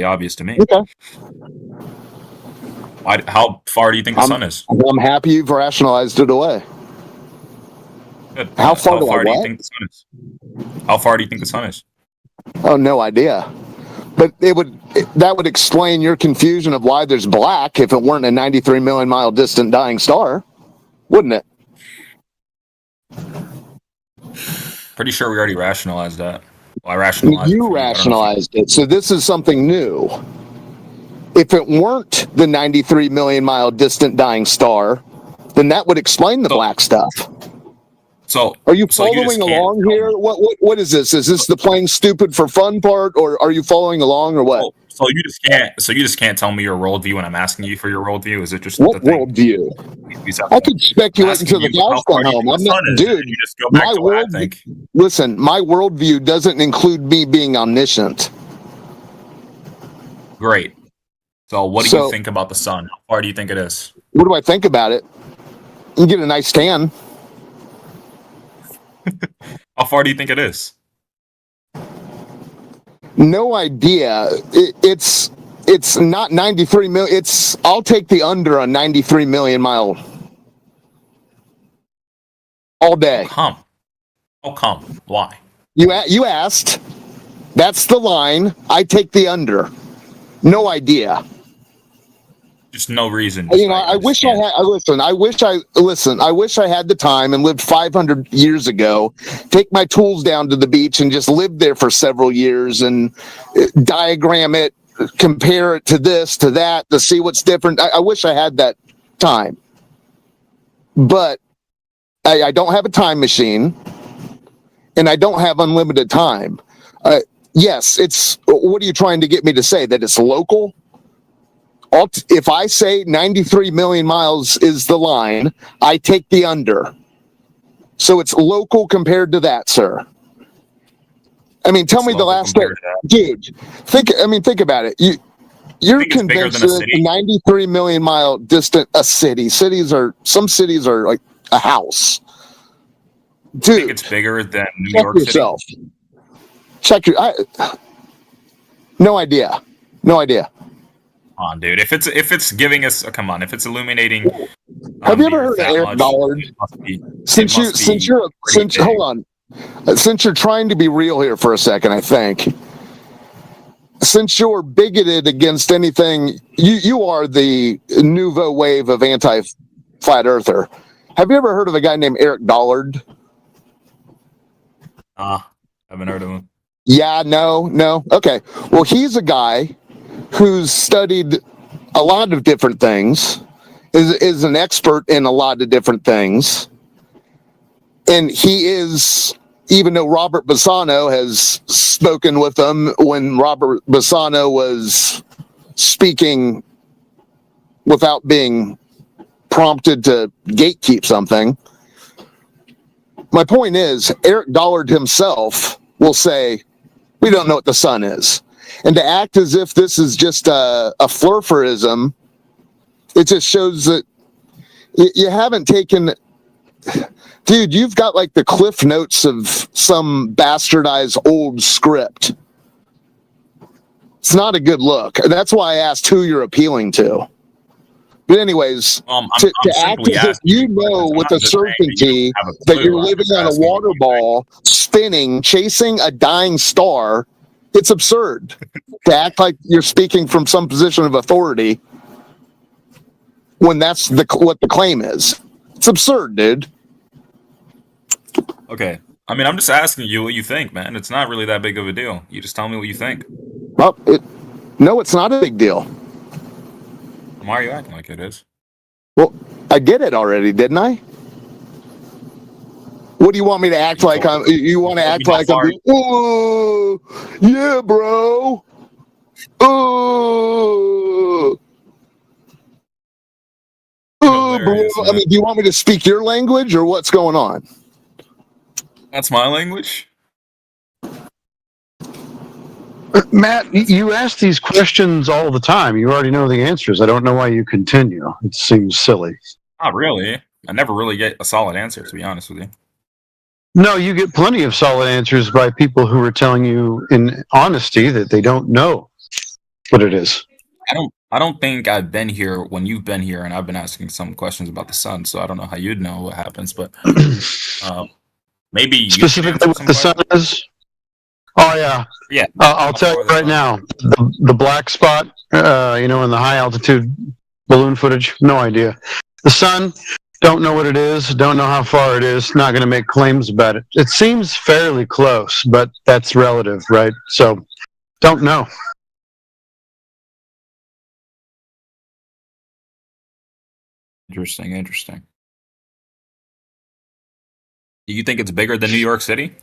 Speaker 15: obvious to me.
Speaker 6: Okay.
Speaker 15: How far do you think the sun is?
Speaker 6: I'm happy you've rationalized it away.
Speaker 15: Good.
Speaker 6: How far do
Speaker 15: you think the sun is? How far do you think the sun is?
Speaker 6: Oh, no idea. But that would explain your confusion of why there's black if it weren't a 93 million mile distant dying star, wouldn't it?
Speaker 15: Pretty sure we already rationalized that. Well, I rationalized
Speaker 6: You rationalized it, so this is something new. If it weren't the 93 million mile distant dying star, then that would explain the black stuff.
Speaker 15: So
Speaker 6: are you following along here? What is this? Is this the playing stupid for fun part, or are you following along, or what?
Speaker 15: So you just can't tell me your worldview when I'm asking you for your worldview? Is it just
Speaker 6: what worldview? I could speculate until the cows come home. I'm not, dude. My worldview. Listen, my worldview doesn't include me being omniscient.
Speaker 15: Great. So what do you think about the sun? How far do you think it is?
Speaker 6: What do I think about it? You get a nice tan.
Speaker 15: How far do you think it is?
Speaker 6: No idea. It's not 93 million. I'll take the under on 93 million mile all day.
Speaker 15: How come? Why?
Speaker 6: You asked. That's the line. I take the under. No idea.
Speaker 15: Just no reason.
Speaker 6: I wish I had. I wish I had the time and lived 500 years ago. Take my tools down to the beach and just live there for several years and diagram it, compare it to this, to that, to see what's different. I wish I had that time, but I don't have a time machine, and I don't have unlimited time. Yes, it's. What are you trying to get me to say? That it's local? If I say 93 million miles is the line, I take the under. So it's local compared to that, sir. I mean, tell me the last day. Dude, think about it. You're
Speaker 15: think it's bigger
Speaker 6: convinced
Speaker 15: than a
Speaker 6: that
Speaker 15: city?
Speaker 6: 93 million mile distant a city. Some cities are like a house.
Speaker 15: I
Speaker 6: Dude,
Speaker 15: think it's bigger than New
Speaker 6: check
Speaker 15: York
Speaker 6: yourself.
Speaker 15: City.
Speaker 6: Check your. No idea. No idea.
Speaker 15: Come on, dude. If it's giving us, come on. If it's illuminating,
Speaker 6: Have you ever
Speaker 15: the
Speaker 6: heard
Speaker 15: Earth
Speaker 6: of
Speaker 15: that
Speaker 6: Eric
Speaker 15: much,
Speaker 6: Dollard?
Speaker 15: it must be.
Speaker 6: Hold on. Since you're trying to be real here for a second, I think. Since you're bigoted against anything, you are the nouveau wave of anti-flat earther. Have you ever heard of a guy named Eric Dollard?
Speaker 15: Haven't heard of him.
Speaker 6: Yeah, no. Okay. Well, he's a guy who's studied a lot of different things, is an expert in a lot of different things. And he is, even though Robert Bassano has spoken with him when Robert Bassano was speaking without being prompted to gatekeep something. My point is, Eric Dollard himself will say, we don't know what the sun is. And to act as if this is just a flurferism, it just shows that you haven't taken... Dude, you've got like the cliff notes of some bastardized old script. It's not a good look. And that's why I asked who you're appealing to. But anyways, to act as if you know with a certainty that you're living on a water ball, spinning, chasing a dying star, it's absurd. To act like you're speaking from some position of authority when that's what the claim is. It's absurd, dude.
Speaker 15: Okay. I mean, I'm just asking you what you think, man. It's not really that big of a deal. You just tell me what you think.
Speaker 6: Well, no, it's not a big deal.
Speaker 15: Why are you acting like it is?
Speaker 6: Well, I did it already, didn't I? What do you want me to act like? You want to act like I'm... Oh, yeah, bro. Oh, bro. I mean, do you want me to speak your language or what's going on?
Speaker 15: That's my language?
Speaker 8: Matt, you ask these questions all the time. You already know the answers. I don't know why you continue. It seems silly.
Speaker 15: Not really. I never really get a solid answer, to be honest with you.
Speaker 8: No, you get plenty of solid answers by people who are telling you in honesty that they don't know what it is.
Speaker 15: I don't think I've been here when you've been here, and I've been asking some questions about the sun, so I don't know how you'd know what happens, but maybe you
Speaker 8: specifically what the sun is. Oh yeah,
Speaker 15: yeah.
Speaker 8: I'll tell you right now, the black spot, in the high altitude balloon footage, no idea. The sun, don't know what it is, don't know how far it is, not going to make claims about it. It seems fairly close, but that's relative, right? So, don't know.
Speaker 15: Interesting. Do you think it's bigger than New York City?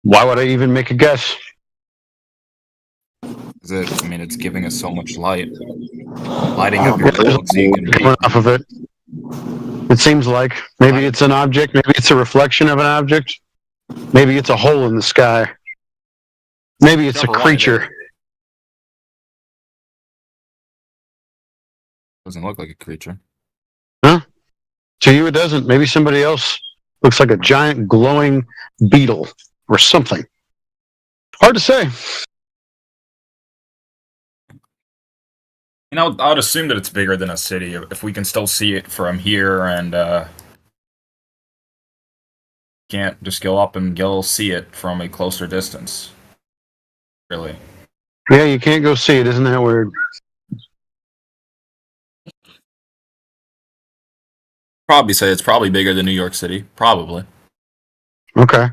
Speaker 8: Why would I even make a guess?
Speaker 15: It's giving us so much light. Lighting up your world so you can read.
Speaker 8: Off of it. It seems like maybe it's an object, maybe it's a reflection of an object, maybe it's a hole in the sky, maybe it's a creature.
Speaker 15: Doesn't look like a creature.
Speaker 8: Huh? To you it doesn't. Maybe somebody else looks like a giant glowing beetle or something. Hard to say.
Speaker 15: I would assume that it's bigger than a city if we can still see it from here and can't just go up and go see it from a closer distance. Really?
Speaker 8: Yeah, you can't go see it. Isn't that weird?
Speaker 15: Probably say it's probably bigger than New York City. Probably.
Speaker 8: Okay.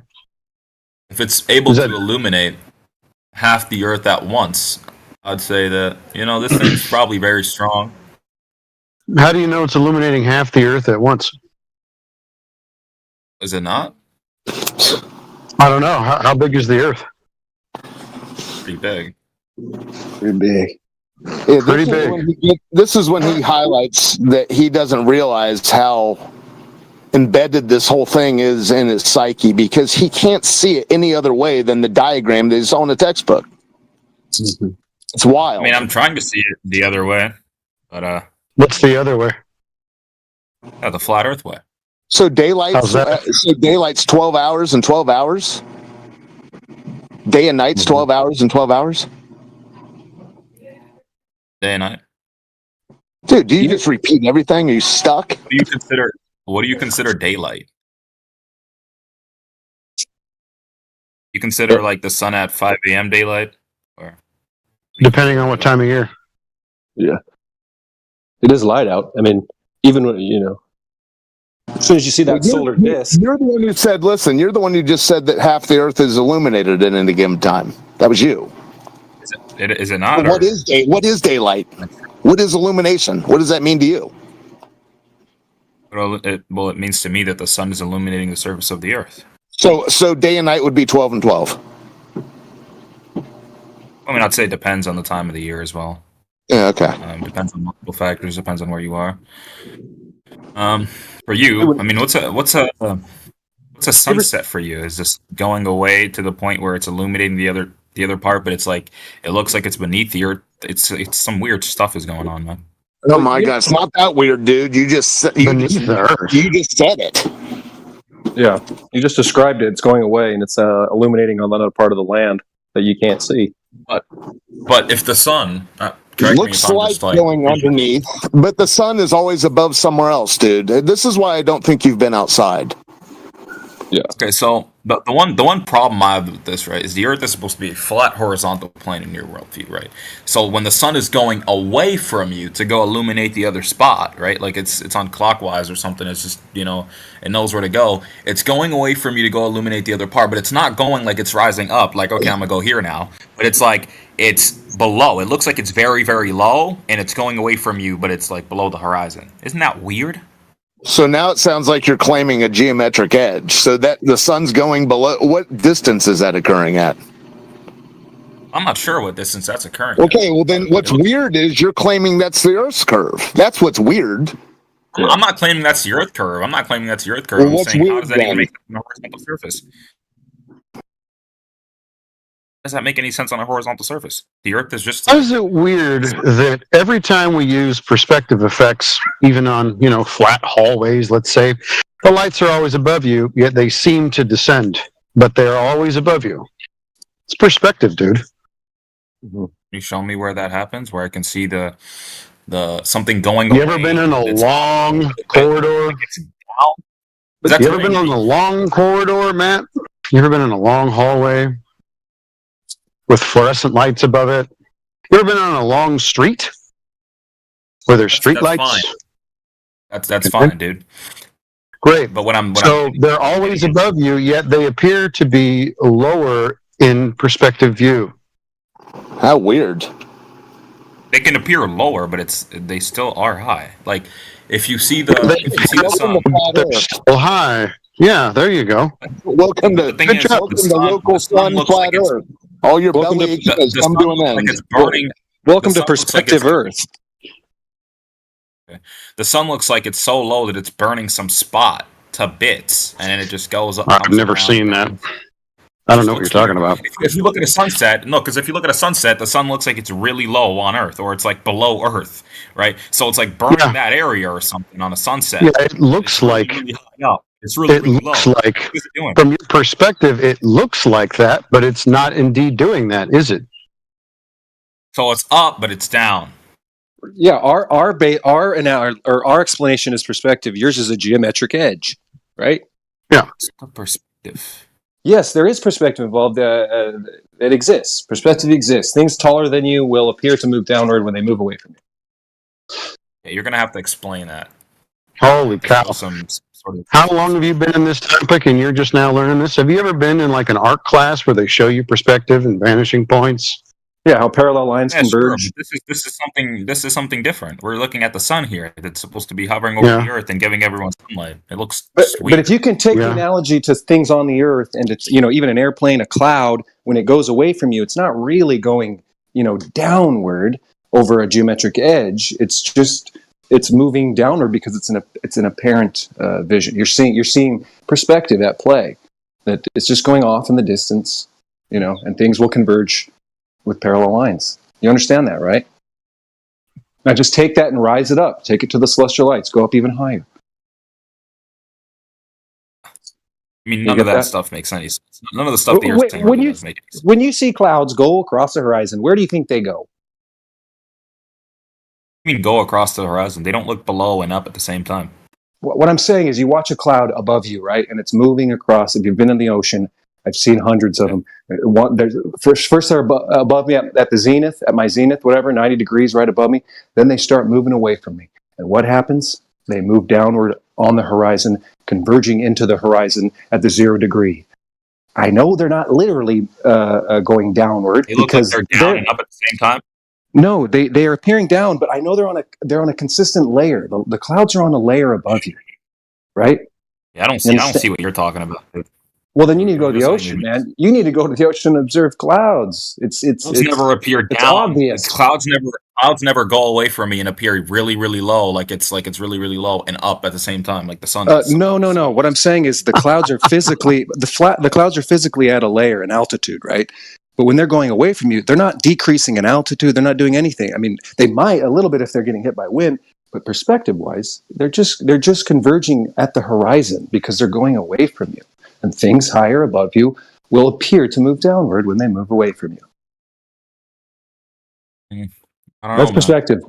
Speaker 15: If it's able to illuminate half the Earth at once, I'd say that, this thing's probably very strong.
Speaker 8: How do you know it's illuminating half the Earth at once?
Speaker 15: Is it not?
Speaker 8: I don't know. How big is the Earth?
Speaker 15: Pretty big.
Speaker 6: Pretty big. Yeah,
Speaker 8: Pretty big.
Speaker 6: This is when he highlights that he doesn't realize how embedded this whole thing is in his psyche, because he can't see it any other way than the diagram that is on the textbook.
Speaker 8: Mm-hmm.
Speaker 6: It's wild.
Speaker 15: I mean, I'm trying to see it the other way, but
Speaker 8: What's the other way?
Speaker 15: the flat Earth way.
Speaker 6: So daylight's
Speaker 8: How's that?
Speaker 6: so daylight's 12 hours and 12 hours. Day and night's 12 hours and 12 hours.
Speaker 15: Day and night.
Speaker 6: Dude, do you just repeat everything? Are you stuck?
Speaker 15: What do you consider daylight? You consider like the sun at 5 a.m. daylight, or
Speaker 8: Depending on what time of year.
Speaker 1: Yeah. It is light out. I mean, even when, as soon as you see that solar disk.
Speaker 6: You're the one who said, listen, you're the one who just said that half the Earth is illuminated at any given time. That was you.
Speaker 15: Is it not?
Speaker 6: What is daylight? What is illumination? What does that mean to you?
Speaker 15: Well, it means to me that the sun is illuminating the surface of the Earth.
Speaker 6: So day and night would be 12 and 12.
Speaker 15: I mean, I'd say it depends on the time of the year as well.
Speaker 6: Yeah, okay.
Speaker 15: Depends on multiple factors. Depends on where you are. For you, I mean, what's a sunset for you? Is this going away to the point where it's illuminating the other part, but it's like it looks like it's beneath the Earth? It's some weird stuff is going on, man.
Speaker 6: Oh my God, it's not that weird, dude. You just said it.
Speaker 1: Yeah, you just described it. It's going away, and it's illuminating on another part of the land that you can't see.
Speaker 15: But if the sun
Speaker 6: looks like going underneath, but the sun is always above somewhere else, dude. This is why I don't think you've been outside.
Speaker 1: Yeah.
Speaker 15: Okay, so the one problem I have with this, right, is the Earth is supposed to be a flat horizontal plane in your worldview, right? So when the sun is going away from you to go illuminate the other spot, right, like it's on clockwise or something, it's just, it knows where to go. It's going away from you to go illuminate the other part, but it's not going like it's rising up, like, okay, I'm gonna go here now. But it's like it's below. It looks like it's very, very low, and it's going away from you, but it's like below the horizon. Isn't that weird?
Speaker 6: So now it sounds like you're claiming a geometric edge. So that the sun's going below. What distance is that occurring at?
Speaker 15: I'm not sure what distance that's occurring.
Speaker 6: Okay, well then what's weird is you're claiming that's the Earth's curve. That's what's weird.
Speaker 15: I'm not claiming that's the Earth curve. I'm not claiming that's the Earth curve.
Speaker 6: Well,
Speaker 15: I'm
Speaker 6: what's
Speaker 15: saying, how
Speaker 6: weird
Speaker 15: does that even
Speaker 6: then?
Speaker 15: make sense on a horizontal surface? Does that make any sense on a horizontal surface? The Earth is just...
Speaker 8: How is it weird that every time we use perspective effects, even on, flat hallways, let's say, the lights are always above you, yet they seem to descend, but they're always above you. It's perspective, dude.
Speaker 15: Can you show me where that happens, where I can see the something going away?
Speaker 8: You ever been in a long corridor? You ever been in a long corridor, Matt? You ever been in a long hallway with fluorescent lights above it? You ever been on a long street where there's street lights?
Speaker 15: Fine. That's fine, dude.
Speaker 8: Great.
Speaker 15: But
Speaker 8: they're always above you, yet they appear to be lower in perspective view.
Speaker 6: How weird.
Speaker 15: They can appear lower, but they still are high. Like if you see the sun,
Speaker 8: they're still high. Yeah, there you go.
Speaker 6: Welcome to local sun flat Earth. All your belly aches has come to an end.
Speaker 15: It's burning.
Speaker 1: Welcome to Perspective Earth.
Speaker 15: The sun looks like it's so low that it's burning some spot to bits, and then it just goes up.
Speaker 8: I've never seen that. I don't know what you're talking about.
Speaker 15: If you look at a sunset, because if you look at a sunset, the sun looks like it's really low on Earth, or it's like below Earth, right? So it's like burning that area or something on a sunset.
Speaker 8: Yeah, it looks like
Speaker 15: really high up. It's really, really low.
Speaker 8: Like,
Speaker 15: what is it doing?
Speaker 8: From your perspective, it looks like that, but it's not indeed doing that, is it?
Speaker 15: So it's up, but it's down.
Speaker 1: Yeah, our explanation is perspective. Yours is a geometric edge, right?
Speaker 8: Yeah.
Speaker 15: Perspective.
Speaker 1: Yes, there is perspective involved. It exists. Perspective exists. Things taller than you will appear to move downward when they move away from you.
Speaker 15: Yeah, you're gonna have to explain that.
Speaker 8: Holy cow!
Speaker 15: Some sort of...
Speaker 8: How long have you been in this topic, and you're just now learning this? Have you ever been in like an art class where they show you perspective and vanishing points?
Speaker 1: Yeah, how parallel lines converge.
Speaker 15: Sure, this is something different. We're looking at the sun here. That's supposed to be hovering over the Earth and giving everyone sunlight. It looks sweet.
Speaker 1: But if you can take the analogy to things on the Earth, and it's even an airplane, a cloud, when it goes away from you, it's not really going downward over a geometric edge. It's moving downward because it's an apparent vision. You're seeing perspective at play. That it's just going off in the distance, and things will converge with parallel lines. You understand that, right? Now just take that and rise it up. Take it to the celestial lights. Go up even higher.
Speaker 15: I mean, none of that stuff makes any sense. None of the stuff that you're saying
Speaker 1: when
Speaker 15: really
Speaker 1: you
Speaker 15: does make any sense.
Speaker 1: when you see clouds go across the horizon, where do you think they go?
Speaker 15: I mean, go across the horizon. They don't look below and up at the same time.
Speaker 1: What I'm saying is, you watch a cloud above you, right, and it's moving across. If you've been in the ocean, I've seen hundreds of them. There's first they're above me at the zenith, at my zenith, whatever, 90 degrees right above me. Then they start moving away from me. And what happens? They move downward on the horizon, converging into the horizon at the 0 degree. I know they're not literally going downward.
Speaker 15: They look like they're down and up at the same time.
Speaker 1: No, they are appearing down, but I know they're on a consistent layer. The clouds are on a layer above you, right?
Speaker 15: Yeah, I don't see what you're talking about.
Speaker 1: Well, then you need to go to the ocean, man. You need to go to the ocean and observe clouds. It's
Speaker 15: never appear down.
Speaker 1: It's obvious.
Speaker 15: Clouds never go away from me and appear really, really low, like it's really, really low and up at the same time, like the sun does.
Speaker 1: No. What I'm saying is the clouds are physically the clouds are physically at a layer in altitude, right? But when they're going away from you, they're not decreasing in altitude. They're not doing anything. I mean, they might a little bit if they're getting hit by wind, but perspective-wise, they're just converging at the horizon because they're going away from you. And things higher above you will appear to move downward when they move away from you. That's perspective.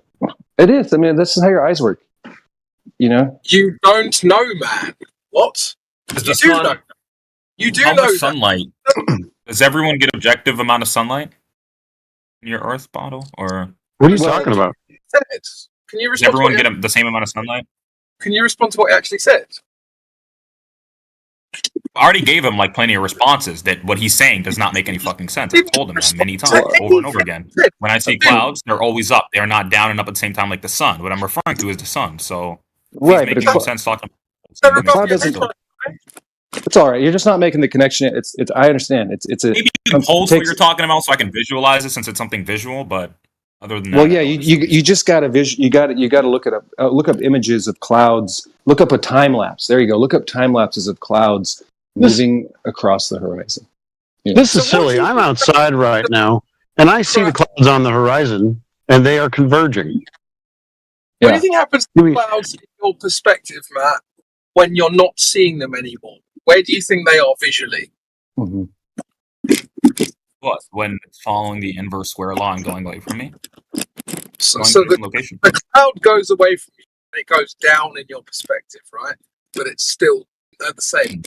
Speaker 1: It is. I mean, this is how your eyes work. You know?
Speaker 16: You don't know, man. What? You do know. You do know
Speaker 15: sunlight. Does everyone get objective amount of sunlight in your Earth bottle, or
Speaker 8: what are you talking about?
Speaker 16: Can you
Speaker 15: does
Speaker 16: respond?
Speaker 15: Everyone get the same amount of sunlight?
Speaker 16: Can you respond to what he actually said?
Speaker 15: I already gave him like plenty of responses that what he's saying does not make any fucking sense. I've told him that many times, over and over again. When I see clouds, they're always up. They're not down and up at the same time like the sun. What I'm referring to is the sun. So
Speaker 1: right,
Speaker 15: making no sense talking
Speaker 1: about the cloud doesn't. It's all right. You're just not making the connection. It's. I understand. It's a.
Speaker 15: Maybe you can post what you're talking about so I can visualize it since it's something visual. But other than that,
Speaker 1: well, yeah, you just got to you got to look up images of clouds. Look up a time lapse. There you go. Look up time lapses of clouds moving across the horizon. Yeah.
Speaker 8: This is silly. I'm outside right now, and I see the clouds on the horizon, and they are converging.
Speaker 16: What do you think happens to the clouds in your perspective, Matt, when you're not seeing them anymore? Where do you think they are visually?
Speaker 1: Mm-hmm.
Speaker 15: What? When it's following the inverse square law and going away from me?
Speaker 16: So the cloud goes away from you, and it goes down in your perspective, right? But it's still the same.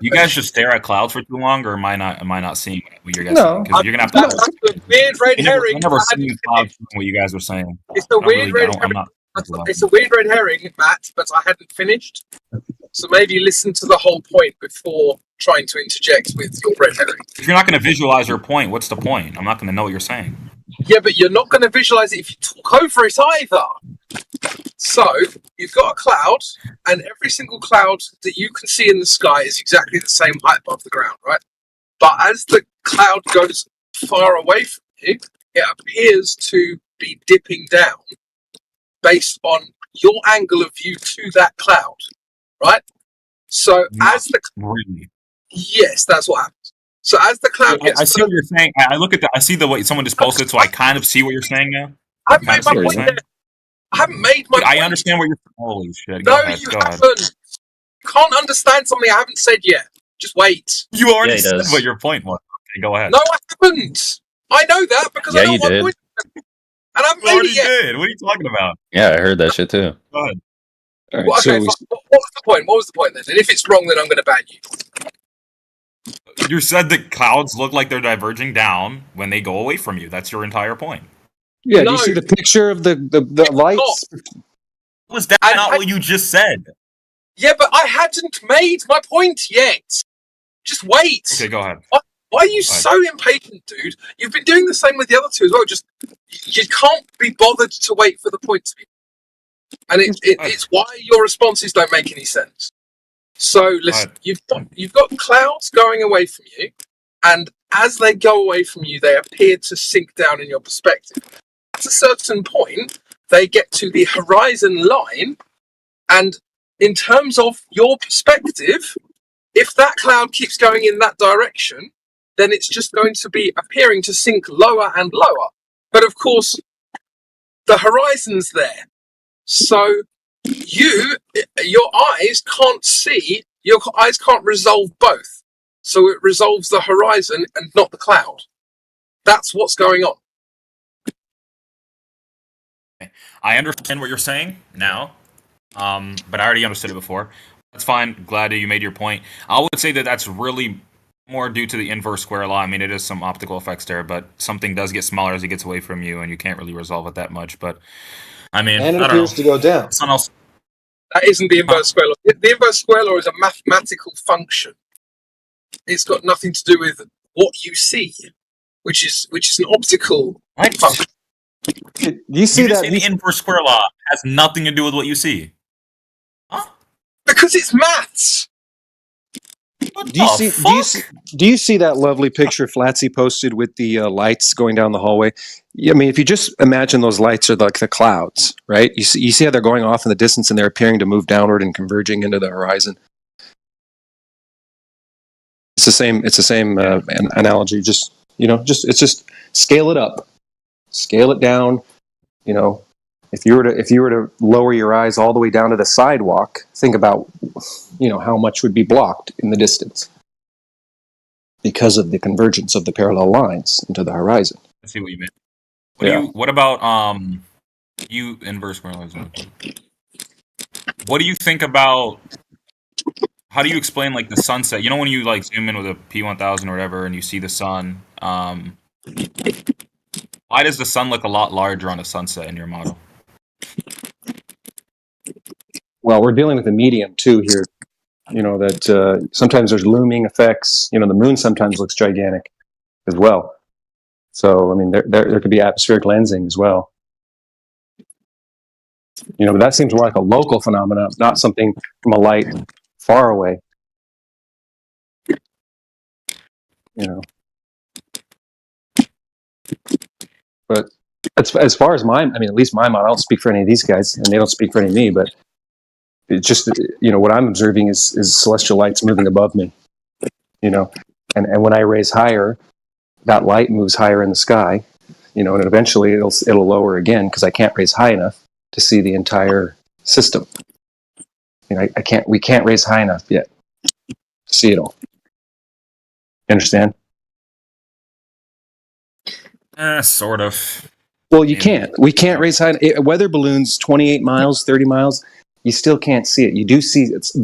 Speaker 15: You guys just stare at clouds for too long, or am I not seeing what you guys saying? Because you're gonna have to.
Speaker 16: That's a weird red herring.
Speaker 15: I've never seen clouds from what you guys were saying.
Speaker 16: It's a weird red herring. It's a weird red herring, Matt, but I hadn't finished. So maybe listen to the whole point before trying to interject with your red herring.
Speaker 15: If you're not going to visualize your point, what's the point? I'm not going to know what you're saying.
Speaker 16: Yeah, but you're not going to visualize it if you talk over it either. So you've got a cloud, and every single cloud that you can see in the sky is exactly the same height above the ground, right? But as the cloud goes far away from you, it appears to be dipping down based on your angle of view to that cloud, right? So as the yes, that's what happens. So as the cloud gets,
Speaker 15: I see what you're saying. I look at I see the way someone just posted, so I kind of see what you're saying now.
Speaker 16: I haven't made my point yet. I haven't made my point.
Speaker 15: I understand what you're. Holy shit!
Speaker 16: No, you haven't. You can't understand something I haven't said yet. Just wait.
Speaker 15: You already said what your point was. Okay, go ahead.
Speaker 16: No, I haven't. I know that because I know my point. And I've made it yet.
Speaker 15: Did. What are you talking about?
Speaker 24: Yeah, I heard that shit too.
Speaker 15: Go ahead.
Speaker 1: Right,
Speaker 16: well, okay, what was the point? What was the point then? And if it's wrong, then I'm going to ban you.
Speaker 15: You said that clouds look like they're diverging down when they go away from you. That's your entire point.
Speaker 1: Yeah, do you see the picture of the lights?
Speaker 15: Was that not what you just said?
Speaker 16: Yeah, but I hadn't made my point yet. Just wait.
Speaker 15: Okay, go ahead.
Speaker 16: Why are you so impatient, dude? You've been doing the same with the other two as well. Just you can't be bothered to wait for the point to be. And it's why your responses don't make any sense. So listen, you've got clouds going away from you, and as they go away from you, they appear to sink down in your perspective. At a certain point, they get to the horizon line, and in terms of your perspective, if that cloud keeps going in that direction, then it's just going to be appearing to sink lower and lower. But of course, the horizon's there. So your eyes can't see, your eyes can't resolve both. So it resolves the horizon and not the cloud. That's what's going on.
Speaker 15: I understand what you're saying now, but I already understood it before. That's fine. Glad that you made your point. I would say that that's really more due to the inverse square law. I mean, it is some optical effects there, but something does get smaller as it gets away from you, and you can't really resolve it that much. But I mean,
Speaker 1: And it
Speaker 15: I don't
Speaker 1: appears
Speaker 15: know.
Speaker 1: to go down.
Speaker 15: Something else.
Speaker 16: That isn't the inverse square law. The inverse square law is a mathematical function. It's got nothing to do with what you see, which is an optical function.
Speaker 1: You see that?
Speaker 15: Say the inverse square law has nothing to do with what you see.
Speaker 16: Because it's maths.
Speaker 1: Do you see that lovely picture Flatsy posted with the lights going down the hallway? I mean, if you just imagine those lights are like the clouds, right? You see how they're going off in the distance and they're appearing to move downward and converging into the horizon. It's the same analogy. Just it's just scale it up, scale it down. You know, if you were to lower your eyes all the way down to the sidewalk, think about how much would be blocked in the distance because of the convergence of the parallel lines into the horizon.
Speaker 15: I see what you meant. What about you inverse square laws? What do you think about? How do you explain like the sunset? You know when you like zoom in with a P1000 or whatever, and you see the sun. Why does the sun look a lot larger on a sunset in your model?
Speaker 1: Well, we're dealing with a medium too here. That sometimes there's looming effects. The moon sometimes looks gigantic as well. So I mean, there could be atmospheric lensing as well. But that seems more like a local phenomenon, not something from a light far away. But as far as at least my model, I don't speak for any of these guys, and they don't speak for any of me, but it's just, what I'm observing is celestial lights moving above me, and when I raise higher, that light moves higher in the sky, and eventually it'll lower again because I can't raise high enough to see the entire system. We can't raise high enough yet to see it all. You understand?
Speaker 15: Sort of.
Speaker 1: Well, you can't. We can't raise high. Weather balloons, 28 miles, 30 miles, you still can't see it. You do see it's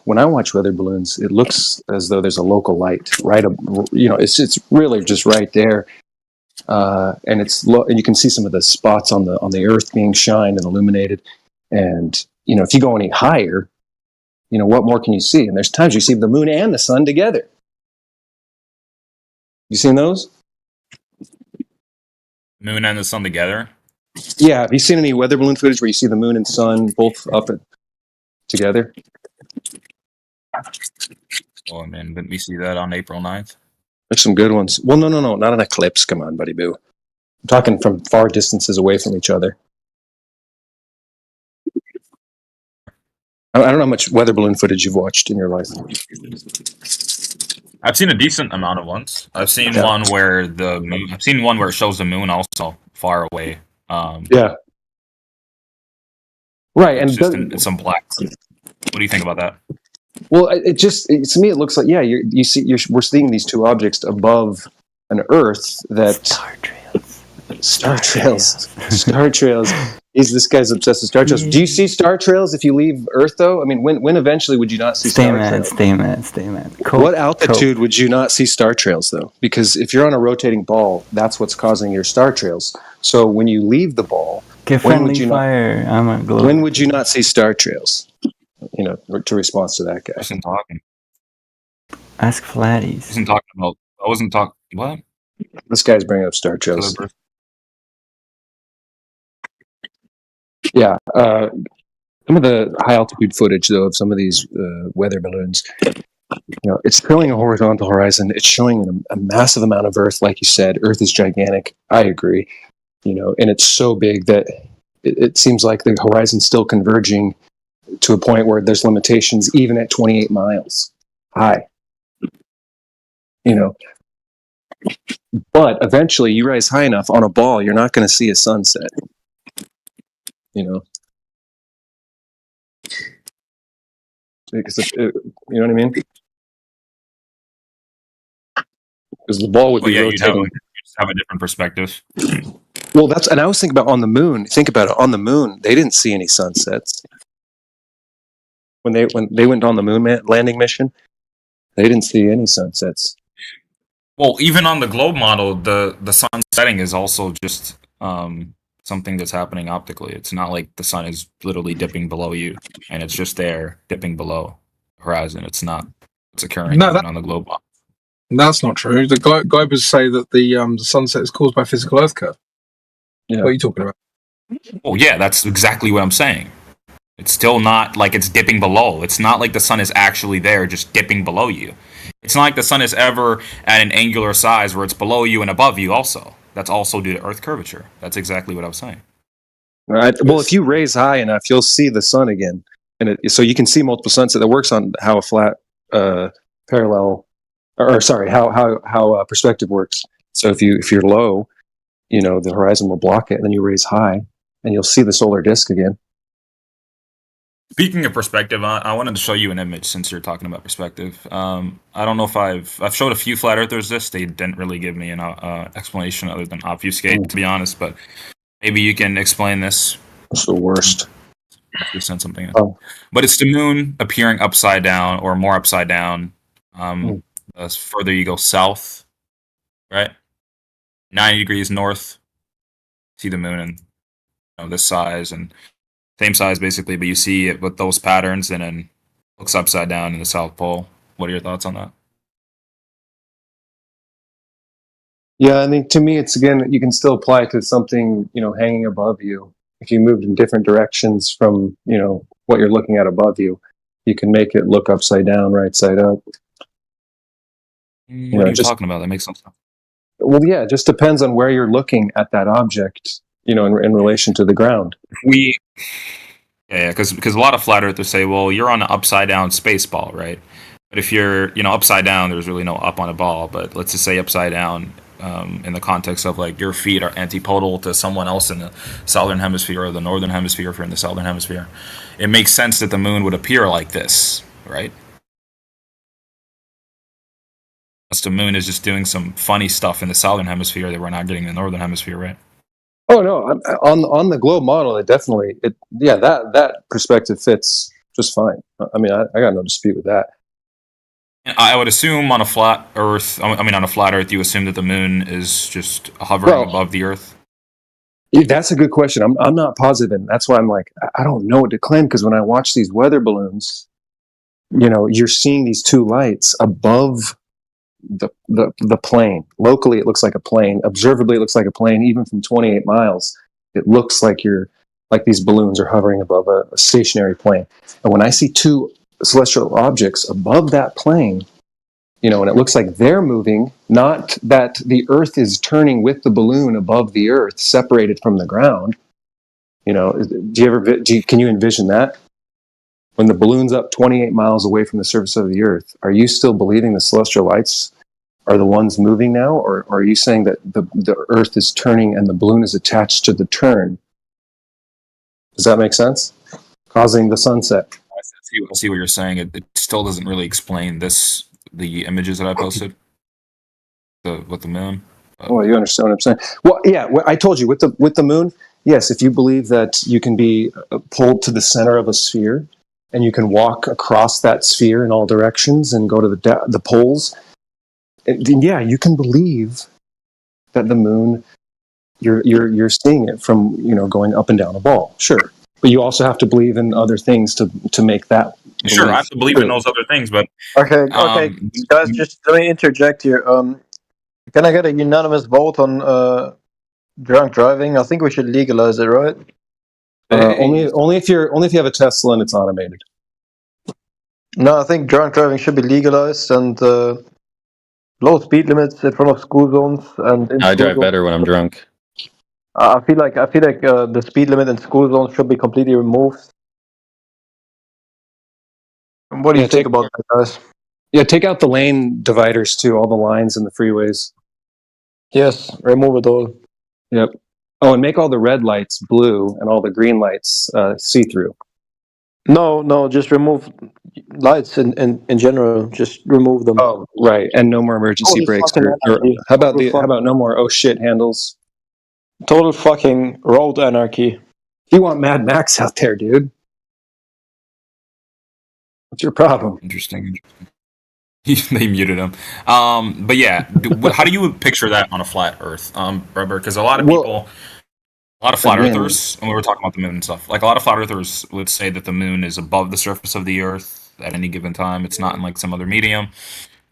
Speaker 1: when I watch weather balloons, it looks as though there's a local light right up. It's really just right there, and it's and you can see some of the spots on the Earth being shined and illuminated. And if you go any higher, what more can you see? And there's times you see the moon and the sun together. You seen those?
Speaker 15: Moon and the sun together?
Speaker 1: Yeah. Have you seen any weather balloon footage where you see the moon and sun both up together?
Speaker 15: Oh man, didn't we see that on April 9th?
Speaker 1: There's some good ones. Well, no, not an eclipse. Come on, buddy boo. I'm talking from far distances away from each other. I don't know how much weather balloon footage you've watched in your life.
Speaker 15: I've seen a decent amount of ones. I've seen one where I've seen one where it shows the moon also far away.
Speaker 1: Yeah. Right, and
Speaker 15: it's some black. What do you think about that?
Speaker 1: Well, to me it looks like we're seeing these two objects above an Earth that Star trails. This guy's obsessed with star trails. Do you see star trails if you leave Earth, though? I mean, when eventually would you not see star trails?
Speaker 12: Stay mad.
Speaker 1: What altitude would you not see star trails, though? Because if you're on a rotating ball, that's what's causing your star trails. So when you leave the ball, when would you not see star trails? To respond to that guy.
Speaker 15: I wasn't talking.
Speaker 12: Ask Flatties.
Speaker 15: I wasn't talking. What?
Speaker 1: This guy's bringing up star trails. Yeah, some of the high altitude footage though of some of these weather balloons, it's showing a horizontal horizon. It's showing a massive amount of Earth, like you said. Earth is gigantic. I agree. And it's so big that it seems like the horizon's still converging to a point where there's limitations even at 28 miles high. But eventually, you rise high enough on a ball, you're not going to see a sunset. You know, because you know what I mean. Because the ball would be rotating.
Speaker 15: You'd just have a different perspective.
Speaker 1: Well, and I was thinking about on the moon. Think about it. On the moon, they didn't see any sunsets when they went on the moon landing mission. They didn't see any sunsets.
Speaker 15: Well, even on the globe model, the sun setting is also just something that's happening optically. It's not like the sun is literally dipping below you, and it's just there dipping below the horizon. It's not. It's occurring on the globe model.
Speaker 16: That's not true. The globers say that the sunset is caused by physical Earth curve.
Speaker 1: Yeah.
Speaker 16: What are you talking about?
Speaker 15: Oh yeah, that's exactly what I'm saying. It's still not like it's dipping below. It's not like the sun is actually there, just dipping below you. It's not like the sun is ever at an angular size where it's below you and above you also. That's also due to Earth curvature. That's exactly what I was saying.
Speaker 1: Right. Well, if you raise high enough, you'll see the sun again, and so you can see multiple sunsets. That works on how a flat parallel, how perspective works. So if you're low, the horizon will block it, and then you raise high, and you'll see the solar disk again.
Speaker 15: Speaking of perspective, I wanted to show you an image since you're talking about perspective. I don't know if I've showed a few flat earthers this. They didn't really give me an explanation other than obfuscate, to be honest. But maybe you can explain this.
Speaker 1: It's the worst.
Speaker 15: You send something in. But it's the moon appearing upside down or more upside down. As further you go south, right? 90 degrees north, see the moon and this size and same size basically, but you see it with those patterns and then looks upside down in the South Pole. What are your thoughts on that?
Speaker 1: Yeah, I mean, to me, it's again, you can still apply it to something, hanging above you. If you moved in different directions from, what you're looking at above you, you can make it look upside down, right side up.
Speaker 15: What are you talking about? That makes no sense.
Speaker 1: Well, yeah, it just depends on where you're looking at that object, in relation to the ground.
Speaker 15: Because a lot of flat earthers say, well, you're on an upside down space ball, right? But if you're, upside down, there's really no up on a ball. But let's just say upside down in the context of like your feet are antipodal to someone else in the southern hemisphere or the northern hemisphere if you're in the southern hemisphere. It makes sense that the moon would appear like this, right? The moon is just doing some funny stuff in the southern hemisphere that we're not getting in the northern hemisphere, right?
Speaker 1: Oh no! On the globe model, that perspective fits just fine. I mean, I got no dispute with that.
Speaker 15: I would assume on a flat Earth, on a flat Earth, you assume that the moon is just hovering above the Earth.
Speaker 1: That's a good question. I'm not positive, and that's why I'm like, I don't know what to claim, because when I watch these weather balloons, you're seeing these two lights above the plane. Locally, it looks like a plane. Observably, it looks like a plane. Even from 28 miles, it looks like these balloons are hovering above a stationary plane. And when I see two celestial objects above that plane, and it looks like they're moving, not that the Earth is turning with the balloon above the Earth, separated from the ground. Can you envision that? When the balloon's up 28 miles away from the surface of the Earth, are you still believing the celestial lights are the ones moving now? Or are you saying that the Earth is turning and the balloon is attached to the turn? Does that make sense? Causing the sunset.
Speaker 15: I see what you're saying. It still doesn't really explain the images that I posted with the moon.
Speaker 1: Well, you understand what I'm saying. Well, yeah, I told you with the moon, yes, if you believe that you can be pulled to the center of a sphere, and you can walk across that sphere in all directions and go to the poles, then yeah, you can believe that the moon, you're seeing it from going up and down a ball, sure. But you also have to believe in other things to make that.
Speaker 15: Sure, I have to believe in those other things, but
Speaker 4: okay, guys, just let me interject here. Can I get a unanimous vote on drunk driving? I think we should legalize it, right?
Speaker 1: Only if you have a Tesla and it's automated.
Speaker 4: No, I think drunk driving should be legalized and low speed limits in front of school zones and.
Speaker 24: I drive better when I'm drunk.
Speaker 4: I feel like the speed limit in school zones should be completely removed. What do you think about that, guys?
Speaker 1: Yeah, take out the lane dividers too, all the lines in the freeways.
Speaker 4: Yes, remove it all.
Speaker 1: Yep. Oh, and make all the red lights blue and all the green lights see-through.
Speaker 4: No, just remove lights in general. Just remove them.
Speaker 1: Oh, right. And no more emergency
Speaker 4: Total
Speaker 1: brakes.
Speaker 4: fucking
Speaker 1: Or
Speaker 4: anarchy.
Speaker 1: how about no more oh shit handles?
Speaker 4: Total fucking road anarchy.
Speaker 1: You want Mad Max out there, dude? What's your problem?
Speaker 15: Interesting. They muted him. But yeah, how do you picture that on a flat Earth, Rubber? Because a lot of people, a lot of flat
Speaker 1: again-
Speaker 15: earthers, and we were talking about the moon and stuff. Like a lot of flat earthers would say that the moon is above the surface of the Earth at any given time. It's not in like some other medium,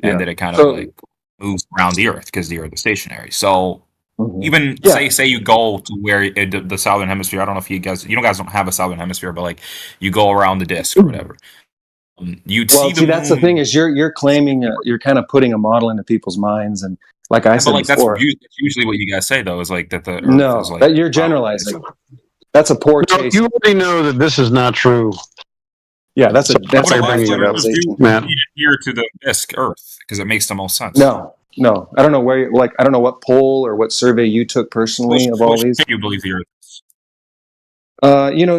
Speaker 15: and
Speaker 1: Yeah.
Speaker 15: that it kind
Speaker 1: So-
Speaker 15: of like moves around the Earth because the Earth is stationary. So
Speaker 1: Mhm.
Speaker 15: even
Speaker 1: Yeah.
Speaker 15: say you go to where the southern hemisphere. I don't know if you guys don't have a southern hemisphere, but like you go around the disk or whatever. You'd
Speaker 1: Well,
Speaker 15: see the
Speaker 1: that's the
Speaker 15: moon-
Speaker 1: thing is you're claiming you're kind of putting a model into people's minds, and like I
Speaker 15: Yeah,
Speaker 1: said
Speaker 15: but like
Speaker 1: before,
Speaker 15: that's usually what you guys say though is like that the Earth
Speaker 1: no,
Speaker 15: is like
Speaker 1: that you're generalizing. That's a poor
Speaker 8: No,
Speaker 1: taste.
Speaker 8: you already know that this is not true.
Speaker 1: Yeah, that's a
Speaker 15: But a lot of
Speaker 8: bringing it
Speaker 15: flat
Speaker 8: up,
Speaker 15: earthers do
Speaker 8: Matt.
Speaker 15: adhere to the disk Earth because it makes the most sense.
Speaker 1: No, I don't know where. Like I don't know what poll or what survey you took personally of all these.
Speaker 15: You believe the Earth is.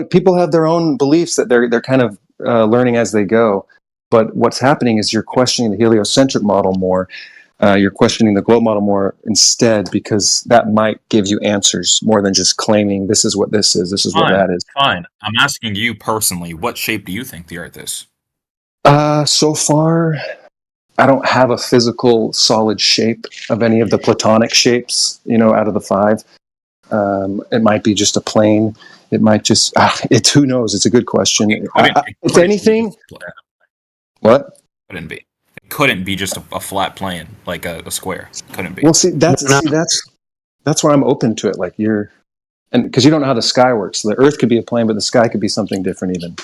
Speaker 1: People have their own beliefs that they're kind of learning as they go. But what's happening is you're questioning the heliocentric model more. You're questioning the globe model more instead because that might give you answers more than just claiming this is what this is, this is what that is.
Speaker 15: Fine. I'm asking you personally, what shape do you think the Earth is?
Speaker 1: So far, I don't have a physical solid shape of any of the platonic shapes, out of the 5. It might be just a plane. It might just, who knows? It's a good question. If anything, what?
Speaker 15: Couldn't be. It couldn't be just a flat plane, like a square. Couldn't be.
Speaker 1: Well, that's where I'm open to it. Like and because you don't know how the sky works. The Earth could be a plane, but the sky could be something different even.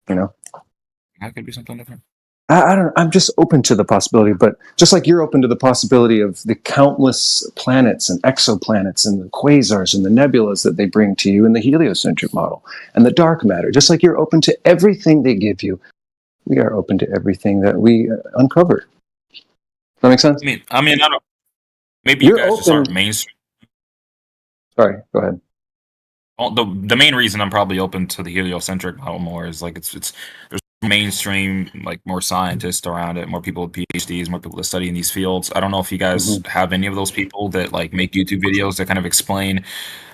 Speaker 15: That could be something different.
Speaker 1: I don't know. I'm just open to the possibility, but just like you're open to the possibility of the countless planets and exoplanets and the quasars and the nebulas that they bring to you in the heliocentric model and the dark matter, just like you're open to everything they give you, we are open to everything that we uncover. Does that make sense?
Speaker 15: I mean, I don't. Maybe you guys just aren't mainstream.
Speaker 1: Sorry, go ahead.
Speaker 15: Well, the main reason I'm probably open to the heliocentric model more is like it's there's mainstream, like more scientists around it, more people with PhDs, more people that study in these fields. I don't know if you guys have any of those people that like make YouTube videos that kind of explain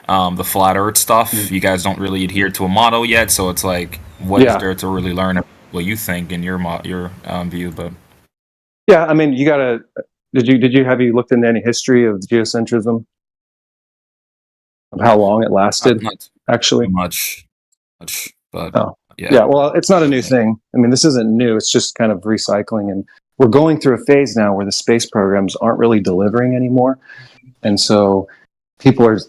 Speaker 15: the flat Earth stuff. You guys don't really adhere to a model yet, so it's like, what is there to really learn what you think in your view? But
Speaker 1: yeah, I mean, you gotta. Have you looked into any history of geocentrism? Of how long it lasted?
Speaker 15: Not
Speaker 1: actually,
Speaker 15: much, but
Speaker 1: yeah. Well, it's not a new thing. I mean, this isn't new. It's just kind of recycling, and we're going through a phase now where the space programs aren't really delivering anymore, and so people are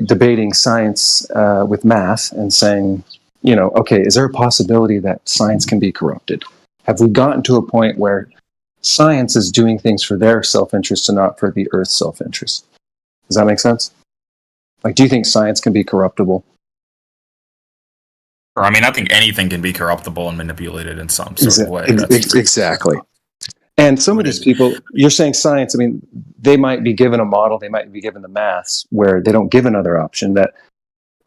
Speaker 1: debating science with math and saying, okay, is there a possibility that science can be corrupted? Have we gotten to a point where science is doing things for their self-interest and not for the Earth's self-interest? Does that make sense? Like, do you think science can be corruptible?
Speaker 15: I mean, I think anything can be corruptible and manipulated in some sort of way.
Speaker 1: Exactly. And some of these people, you're saying science, I mean, they might be given a model, they might be given the maths where they don't give another option that,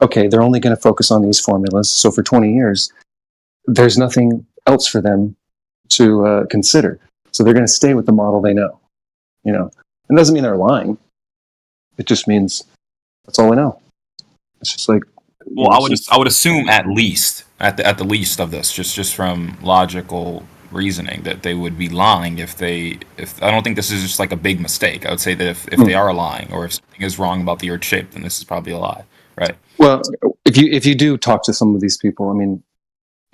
Speaker 1: okay, they're only going to focus on these formulas. So for 20 years, there's nothing else for them to consider. So they're going to stay with the model they know. It doesn't mean they're lying. It just means that's all we know. It's just like,
Speaker 15: well, I would assume at the least of this, just from logical reasoning, that they would be lying if I don't think this is just like a big mistake. I would say that if they are lying or if something is wrong about the Earth shape, then this is probably a lie, right?
Speaker 1: Well, if you do talk to some of these people, I mean,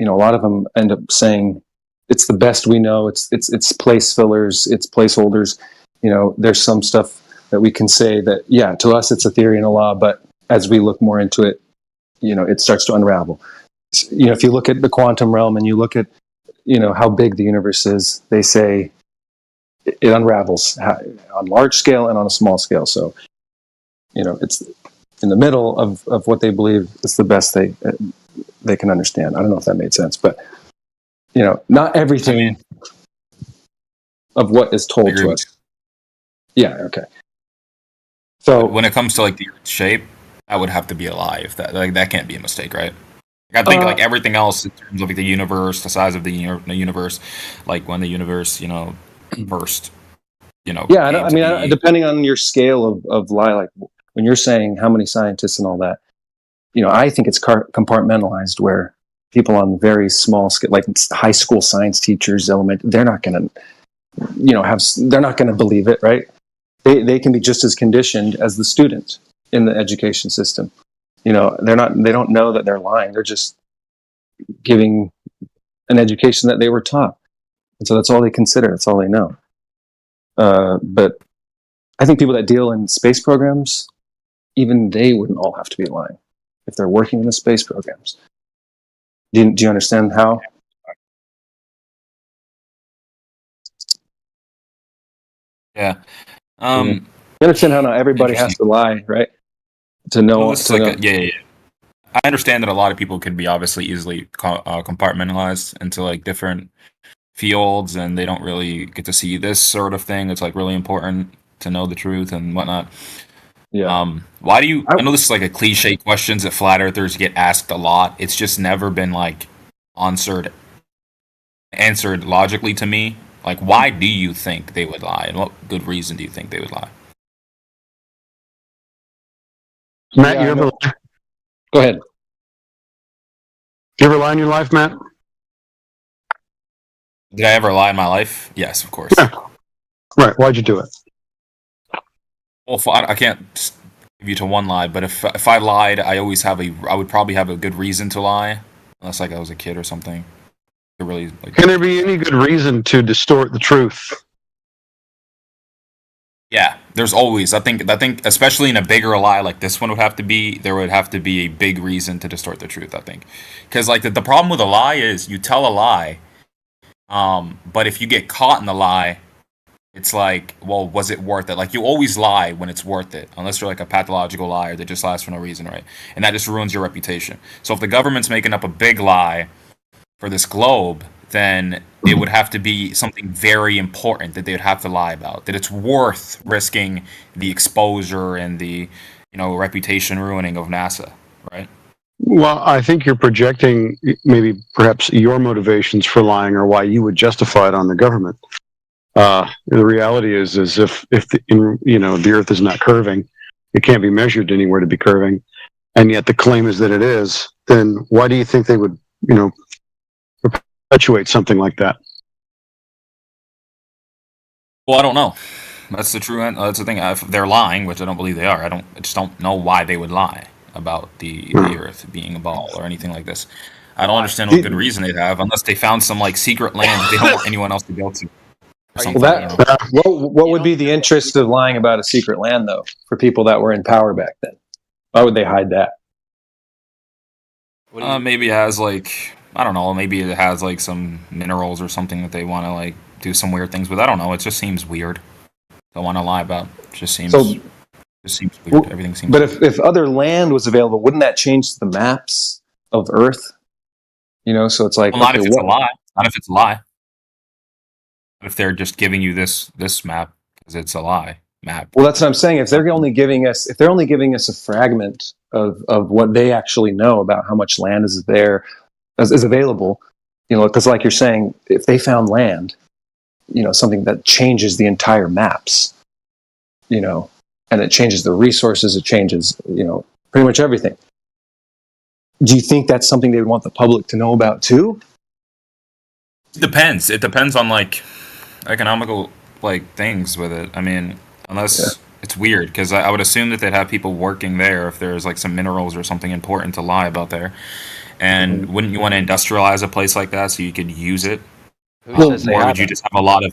Speaker 1: a lot of them end up saying it's the best we know. It's place fillers, it's placeholders. There's some stuff that we can say that, yeah, to us it's a theory and a law, but as we look more into it, it starts to unravel. If you look at the quantum realm and you look at, how big the universe is, they say it unravels on large scale and on a small scale. So, it's in the middle of what they believe is the best they can understand. I don't know if that made sense, but, not everything of what is told to us. Yeah, okay. So
Speaker 15: when it comes to like the Earth's shape, that would have to be a lie. If that can't be a mistake, right? I think like everything else in terms of like the universe, the size of the universe, like when the universe, first,
Speaker 1: yeah, I,
Speaker 15: came
Speaker 1: I
Speaker 15: to
Speaker 1: mean,
Speaker 15: be.
Speaker 1: depending on your scale of lie, like when you're saying how many scientists and all that, I think it's compartmentalized where people on very small scale, like high school science teachers, they're not going to, they're not going to believe it, right? They can be just as conditioned as the student in the education system. They don't know that they're lying. They're just giving an education that they were taught. And so that's all they consider. That's all they know. But I think people that deal in space programs, even they wouldn't all have to be lying if they're working in the space programs. Do you understand how?
Speaker 15: Yeah.
Speaker 1: You understand how not everybody has to lie, right? To know.
Speaker 15: Well, this is yeah. I understand that a lot of people could be obviously easily compartmentalized into like different fields, and they don't really get to see this sort of thing. It's like really important to know the truth and whatnot.
Speaker 1: Yeah.
Speaker 15: Why do you? I know this is like a cliche questions that flat earthers get asked a lot. It's just never been like answered logically to me. Like, why do you think they would lie, and what good reason do you think they would lie?
Speaker 8: Matt, you ever lie?
Speaker 1: Go ahead.
Speaker 8: You ever lie in your life, Matt?
Speaker 15: Did I ever lie in my life? Yes, of course.
Speaker 8: Yeah. Right. Why'd you do it?
Speaker 15: Well, I can't give you to one lie, but if I lied, I would probably have a good reason to lie, unless like I was a kid or something. Really, like,
Speaker 8: Can there be any good reason to distort the truth?
Speaker 15: yeah, there's always. I think especially in a bigger lie like this one there would have to be a big reason to distort the truth. I think, because like the problem with a lie is you tell a lie, but if you get caught in the lie, it's like, well, was it worth it? Like, you always lie when it's worth it, unless you're like a pathological liar that just lies for no reason, right? And that just ruins your reputation. So if the government's making up a big lie for this globe, then it would have to be something very important that they would have to lie about. That it's worth risking the exposure and the, reputation ruining of NASA, right?
Speaker 8: Well, I think you're projecting maybe perhaps your motivations for lying or why you would justify it on the government. The reality is if the Earth is not curving, it can't be measured anywhere to be curving, and yet the claim is that it is. Then why do you think they would, perpetuate something like that?
Speaker 15: Well, I don't know. That's the true. That's the thing. If they're lying, which I don't believe they are, I just don't know why they would lie about the Earth being a ball or anything like this. I don't understand what good reason they'd have, unless they found some like secret land that they don't want anyone else to go to.
Speaker 1: What would be the interest of lying about a secret land, though, for people that were in power back then? Why would they hide that?
Speaker 15: Maybe it has like, I don't know. Maybe it has like some minerals or something that they want to like do some weird things with. I don't know. It just seems weird. Don't want to lie about. It just seems weird. Everything seems.
Speaker 1: But if other land was available, wouldn't that change the maps of Earth? So it's like,
Speaker 15: well, not if it's a lie. Not if it's a lie. If they're just giving you this map because it's a lie map.
Speaker 1: Well, that's what I'm saying. If they're only giving us a fragment of what they actually know about how much land is there, is available, because like you're saying, if they found land, something that changes the entire maps, and it changes the resources, it changes, pretty much everything. Do you think that's something they would want the public to know about too?
Speaker 15: It depends. It depends on like economical like things with it. I mean, unless it's weird, because I would assume that they'd have people working there if there's like some minerals or something important to lie about there. And wouldn't you want to industrialize a place like that so you could use it? Or would you just have a lot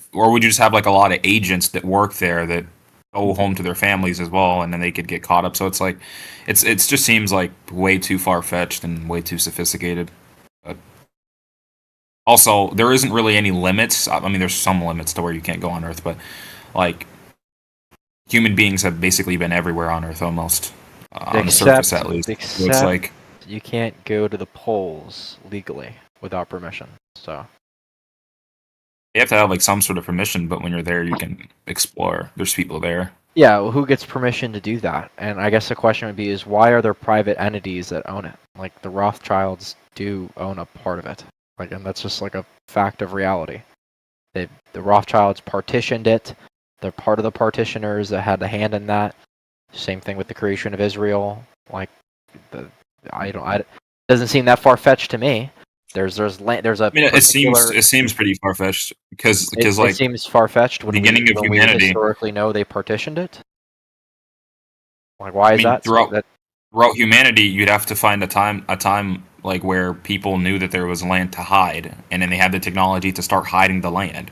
Speaker 15: of agents that work there that go home to their families as well, and then they could get caught up? So it's like, it just seems like way too far fetched and way too sophisticated. But also, there isn't really any limits. I mean, there's some limits to where you can't go on Earth, but like human beings have basically been everywhere on Earth almost, on the surface at least. So it's like
Speaker 13: you can't go to the poles legally without permission. So
Speaker 15: you have to have like some sort of permission, but when you're there, you can explore. There's people there.
Speaker 13: Yeah, well, who gets permission to do that? And I guess the question would be is why are there private entities that own it? Like the Rothschilds do own a part of it. Like, and that's just like a fact of reality. The Rothschilds partitioned it. They're part of the partitioners that had a hand in that. Same thing with the creation of Israel. Like, it doesn't seem that far fetched to me. There's a.
Speaker 15: I mean, it seems pretty far fetched because like
Speaker 13: it seems far fetched when
Speaker 15: beginning of
Speaker 13: we
Speaker 15: humanity.
Speaker 13: historically know they partitioned it. Like, why is that?
Speaker 15: Throughout humanity, you'd have to find a time like where people knew that there was land to hide, and then they had the technology to start hiding the land.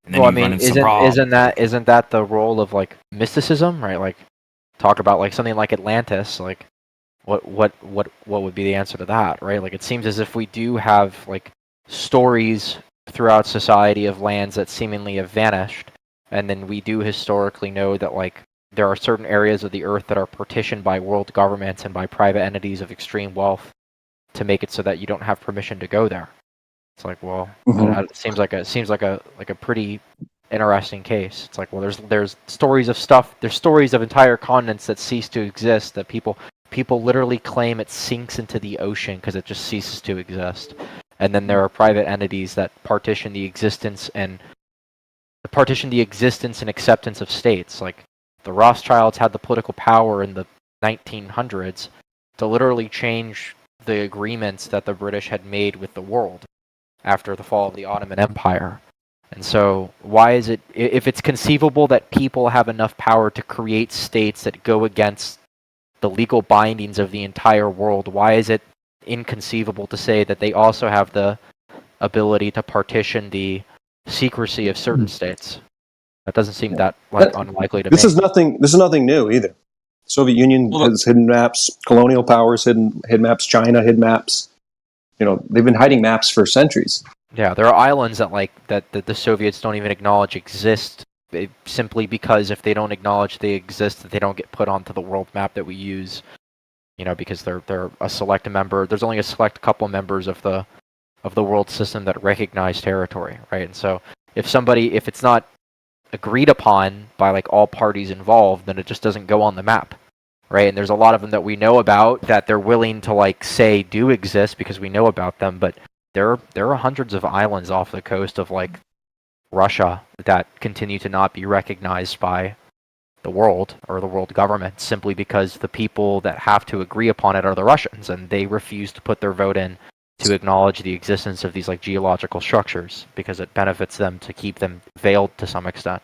Speaker 15: And then
Speaker 13: Well, I mean, isn't that the role of like mysticism, right? Like, talk about like something like Atlantis. Like, what would be the answer to that, right? Like, it seems as if we do have like stories throughout society of lands that seemingly have vanished, and then we do historically know that like there are certain areas of the earth that are partitioned by world governments and by private entities of extreme wealth to make it so that you don't have permission to go there. It's like, well, it seems like a pretty interesting case. It's like, well, there's stories of stuff. There's stories of entire continents that cease to exist. That people literally claim it sinks into the ocean because it just ceases to exist. And then there are private entities that partition the existence and acceptance of states. Like the Rothschilds had the political power in the 1900s to literally change the agreements that the British had made with the world after the fall of the Ottoman Empire. And so why is it, if it's conceivable that people have enough power to create states that go against the legal bindings of the entire world, why is it inconceivable to say that they also have the ability to partition the secrecy of certain states? That doesn't seem that unlikely to me.
Speaker 1: This is nothing new either. Soviet Union has hidden maps, colonial powers hidden maps, China hidden maps. They've been hiding maps for centuries.
Speaker 13: Yeah, there are islands that the Soviets don't even acknowledge exist, simply because if they don't acknowledge they exist, that they don't get put onto the world map that we use. Because they're a select member. There's only a select couple members of the world system that recognize territory, right? And so if it's not agreed upon by like all parties involved, then it just doesn't go on the map, right? And there's a lot of them that we know about that they're willing to like say do exist because we know about them, but there are hundreds of islands off the coast of like Russia that continue to not be recognized by the world or the world government simply because the people that have to agree upon it are the Russians, and they refuse to put their vote in to acknowledge the existence of these like geological structures because it benefits them to keep them veiled to some extent.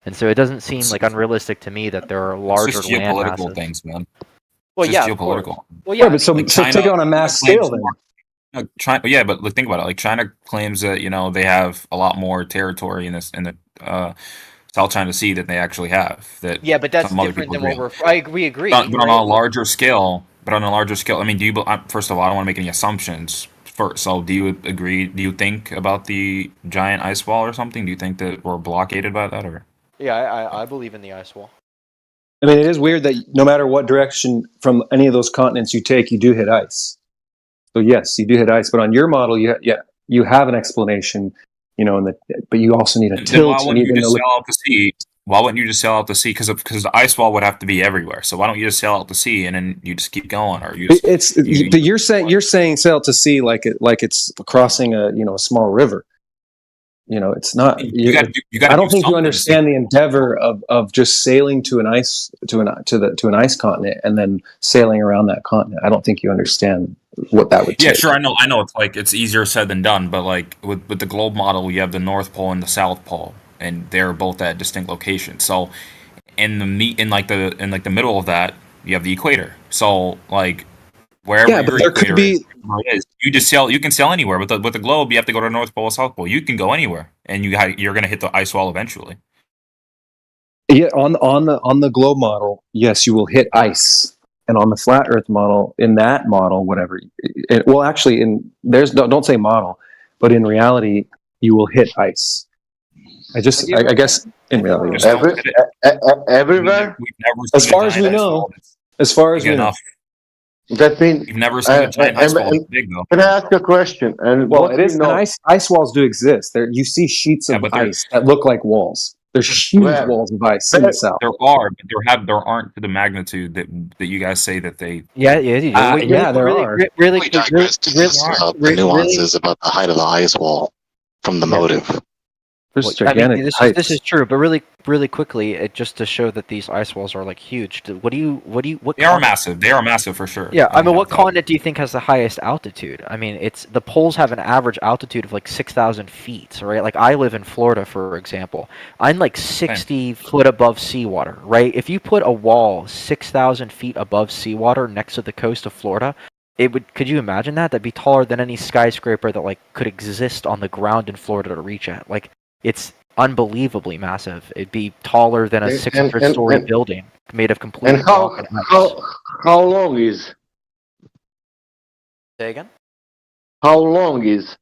Speaker 13: And so it doesn't seem like unrealistic to me that there are larger
Speaker 15: it's just
Speaker 13: land
Speaker 15: geopolitical
Speaker 13: masses.
Speaker 15: things, man.
Speaker 13: Well,
Speaker 15: It's
Speaker 13: yeah,
Speaker 15: just geopolitical.
Speaker 13: Well, yeah,
Speaker 1: but so take it on a mass scale then.
Speaker 15: China, yeah, but think about it. Like China claims that they have a lot more territory in the South China Sea than they actually have.
Speaker 13: Yeah, but that's
Speaker 15: some other
Speaker 13: different
Speaker 15: people
Speaker 13: than what
Speaker 15: agree.
Speaker 13: we agree.
Speaker 15: But on a larger scale, I mean, first of all, I don't want to make any assumptions. So do you agree? Do you think about the giant ice wall or something? Do you think that we're blockaded by that, or?
Speaker 13: Yeah, I believe in the ice wall.
Speaker 1: I mean, it is weird that no matter what direction from any of those continents you take, you do hit ice. So yes, you do hit ice, but on your model, you have an explanation, but you also need a tilt.
Speaker 15: Why wouldn't you just sail out to sea? Why wouldn't you just sail out to sea? Because the ice wall would have to be everywhere. So why don't you just sail out to sea and then you just keep going? Or
Speaker 1: but you're saying sail out to sea like it's crossing a small river. It's not. I don't think you understand the endeavor of just sailing to an ice to an ice continent and then sailing around that continent. I don't think you understand what that would take.
Speaker 15: Yeah, sure. I know. It's easier said than done. But like with the globe model, you have the North Pole and the South Pole, and they're both at distinct locations. So in the middle of that, you have the equator. So like wherever your equator is, you can sail anywhere. With the globe, you have to go to the North Pole or South Pole. You can go anywhere, and you're going to hit the ice wall eventually.
Speaker 1: Yeah, on the globe model, yes, you will hit ice. And on the flat Earth model, in that model, whatever, don't say model, but in reality, you will hit ice. I guess in reality,
Speaker 7: everywhere.
Speaker 1: As far as we know,
Speaker 7: that means
Speaker 15: you've never seen a giant ice wall big though.
Speaker 7: Can I ask a question? And
Speaker 1: it is. Ice walls do exist. You see sheets of ice that look like walls. There's huge
Speaker 14: Where?
Speaker 1: walls of ice in the south.
Speaker 15: There are, but there aren't to the magnitude that you guys say that they.
Speaker 13: Yeah, you do.
Speaker 1: There are.
Speaker 13: Really,
Speaker 11: the nuances about the height of the ice wall from the motive.
Speaker 1: There's
Speaker 13: I mean,
Speaker 1: gigantic
Speaker 13: this
Speaker 1: heights.
Speaker 13: is true, but really quickly, just to show that these ice walls are like huge. What
Speaker 15: They are
Speaker 13: continent-
Speaker 15: massive. They are massive for sure.
Speaker 13: Yeah, I mean, what continent do you think has the highest altitude? I mean, it's the poles have an average altitude of like 6,000 feet, right? Like I live in Florida, for example. I'm like 60 foot above seawater, right? If you put a wall 6,000 feet above seawater next to the coast of Florida, it would. Could you imagine that? That'd be taller than any skyscraper that like could exist on the ground in Florida to reach at. Like it's unbelievably massive. It'd be taller than a 600-story building made of completely
Speaker 14: And how
Speaker 13: rock and ice.
Speaker 14: how long is
Speaker 13: Say again?
Speaker 14: how long is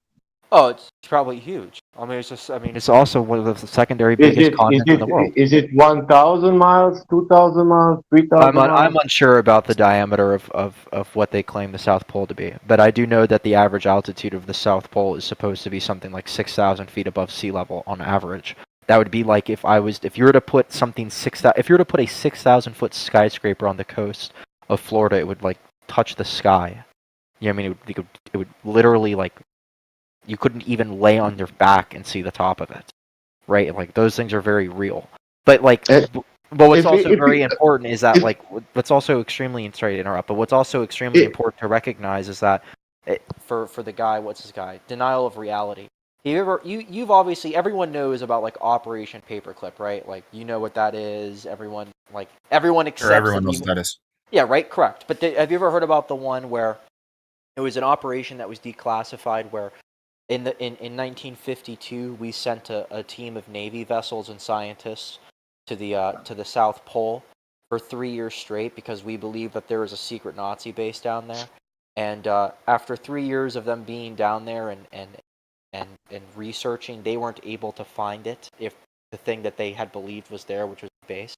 Speaker 13: Oh, it's probably huge. I mean, it's also one of the secondary biggest continents in the world.
Speaker 14: Is it 1,000 miles, 2,000 miles, 3,000 miles?
Speaker 13: I'm unsure about the diameter of what they claim the South Pole to be, but I do know that the average altitude of the South Pole is supposed to be something like 6,000 feet above sea level on average. That would be like if you were to put if you were to put a 6,000 foot skyscraper on the coast of Florida, it would like touch the sky. You know what I mean? It would literally like you couldn't even lay on your back and see the top of it, right? Like those things are very real. But like, but what's also very important is that like what's also extremely sorry to interrupt, but what's also extremely important to recognize is that for the guy, what's his guy? Denial of reality. You've obviously everyone knows about like Operation Paperclip, right? Like you know what that is. Everyone accepts.
Speaker 15: Sure, everyone knows what that is.
Speaker 13: Yeah, right. Correct. But have you ever heard about the one where it was an operation that was declassified where in 1952 we sent a team of Navy vessels and scientists to the South Pole for 3 years straight because we believed that there was a secret Nazi base down there. And after 3 years of them being down there and researching, they weren't able to find it, if the thing that they had believed was there, which was the base.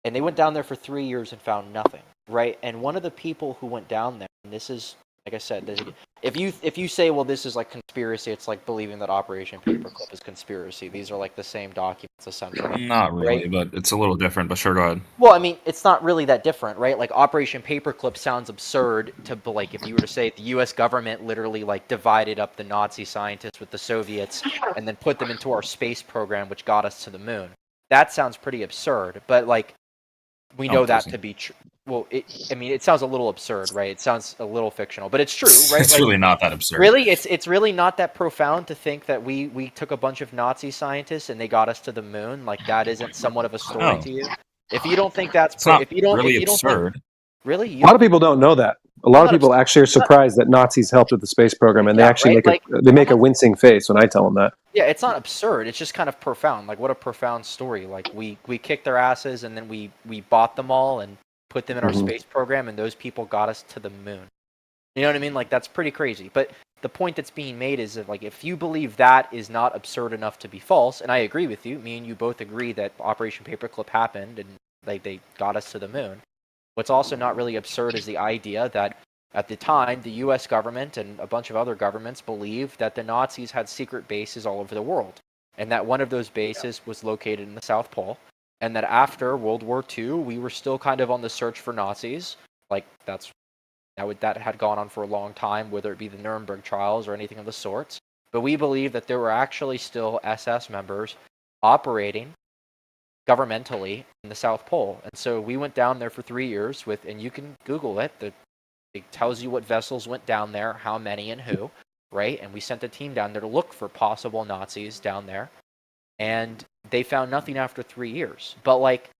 Speaker 13: And they went down there for 3 years and found nothing, right? And one of the people who went down there, and this is, like I said, if you say, well, this is like conspiracy, it's like believing that Operation Paperclip is conspiracy. These are like the same documents, essentially.
Speaker 15: Not really,
Speaker 13: right?
Speaker 15: but it's a little different. But sure, go ahead.
Speaker 13: Well, I mean, it's not really that different, right? Like Operation Paperclip sounds absurd to like if you were to say the U.S. government literally like divided up the Nazi scientists with the Soviets and then put them into our space program, which got us to the moon. That sounds pretty absurd, but like we know that to be true. Well, it sounds a little absurd, right? It sounds a little fictional, but it's true, right?
Speaker 15: It's really not that absurd.
Speaker 13: Really, it's really not that profound to think that we took a bunch of Nazi scientists and they got us to the moon. Like that isn't somewhat of a story to you. If you don't think that's
Speaker 15: absurd.
Speaker 13: Really,
Speaker 1: a lot of people don't know that. A lot of people actually are surprised that Nazis helped with the space program, and they actually make a wincing face when I tell them that.
Speaker 13: Yeah, it's not absurd. It's just kind of profound. Like what a profound story. Like we kicked their asses and then we bought them all and put them in our space program, and those people got us to the moon. You know what I mean? Like that's pretty crazy. But the point that's being made is that like if you believe that is not absurd enough to be false, and I agree with you, me and you both agree that Operation Paperclip happened and they got us to the moon. What's also not really absurd is the idea that at the time the US government and a bunch of other governments believed that the Nazis had secret bases all over the world, and that one of those bases was located in the South Pole. And that after World War II, we were still kind of on the search for Nazis. Like that had gone on for a long time, whether it be the Nuremberg trials or anything of the sorts. But we believe that there were actually still SS members operating governmentally in the South Pole. And so we went down there for 3 years and you can Google it. It tells you what vessels went down there, how many and who, right? And we sent a team down there to look for possible Nazis down there. And they found nothing after 3 years. But like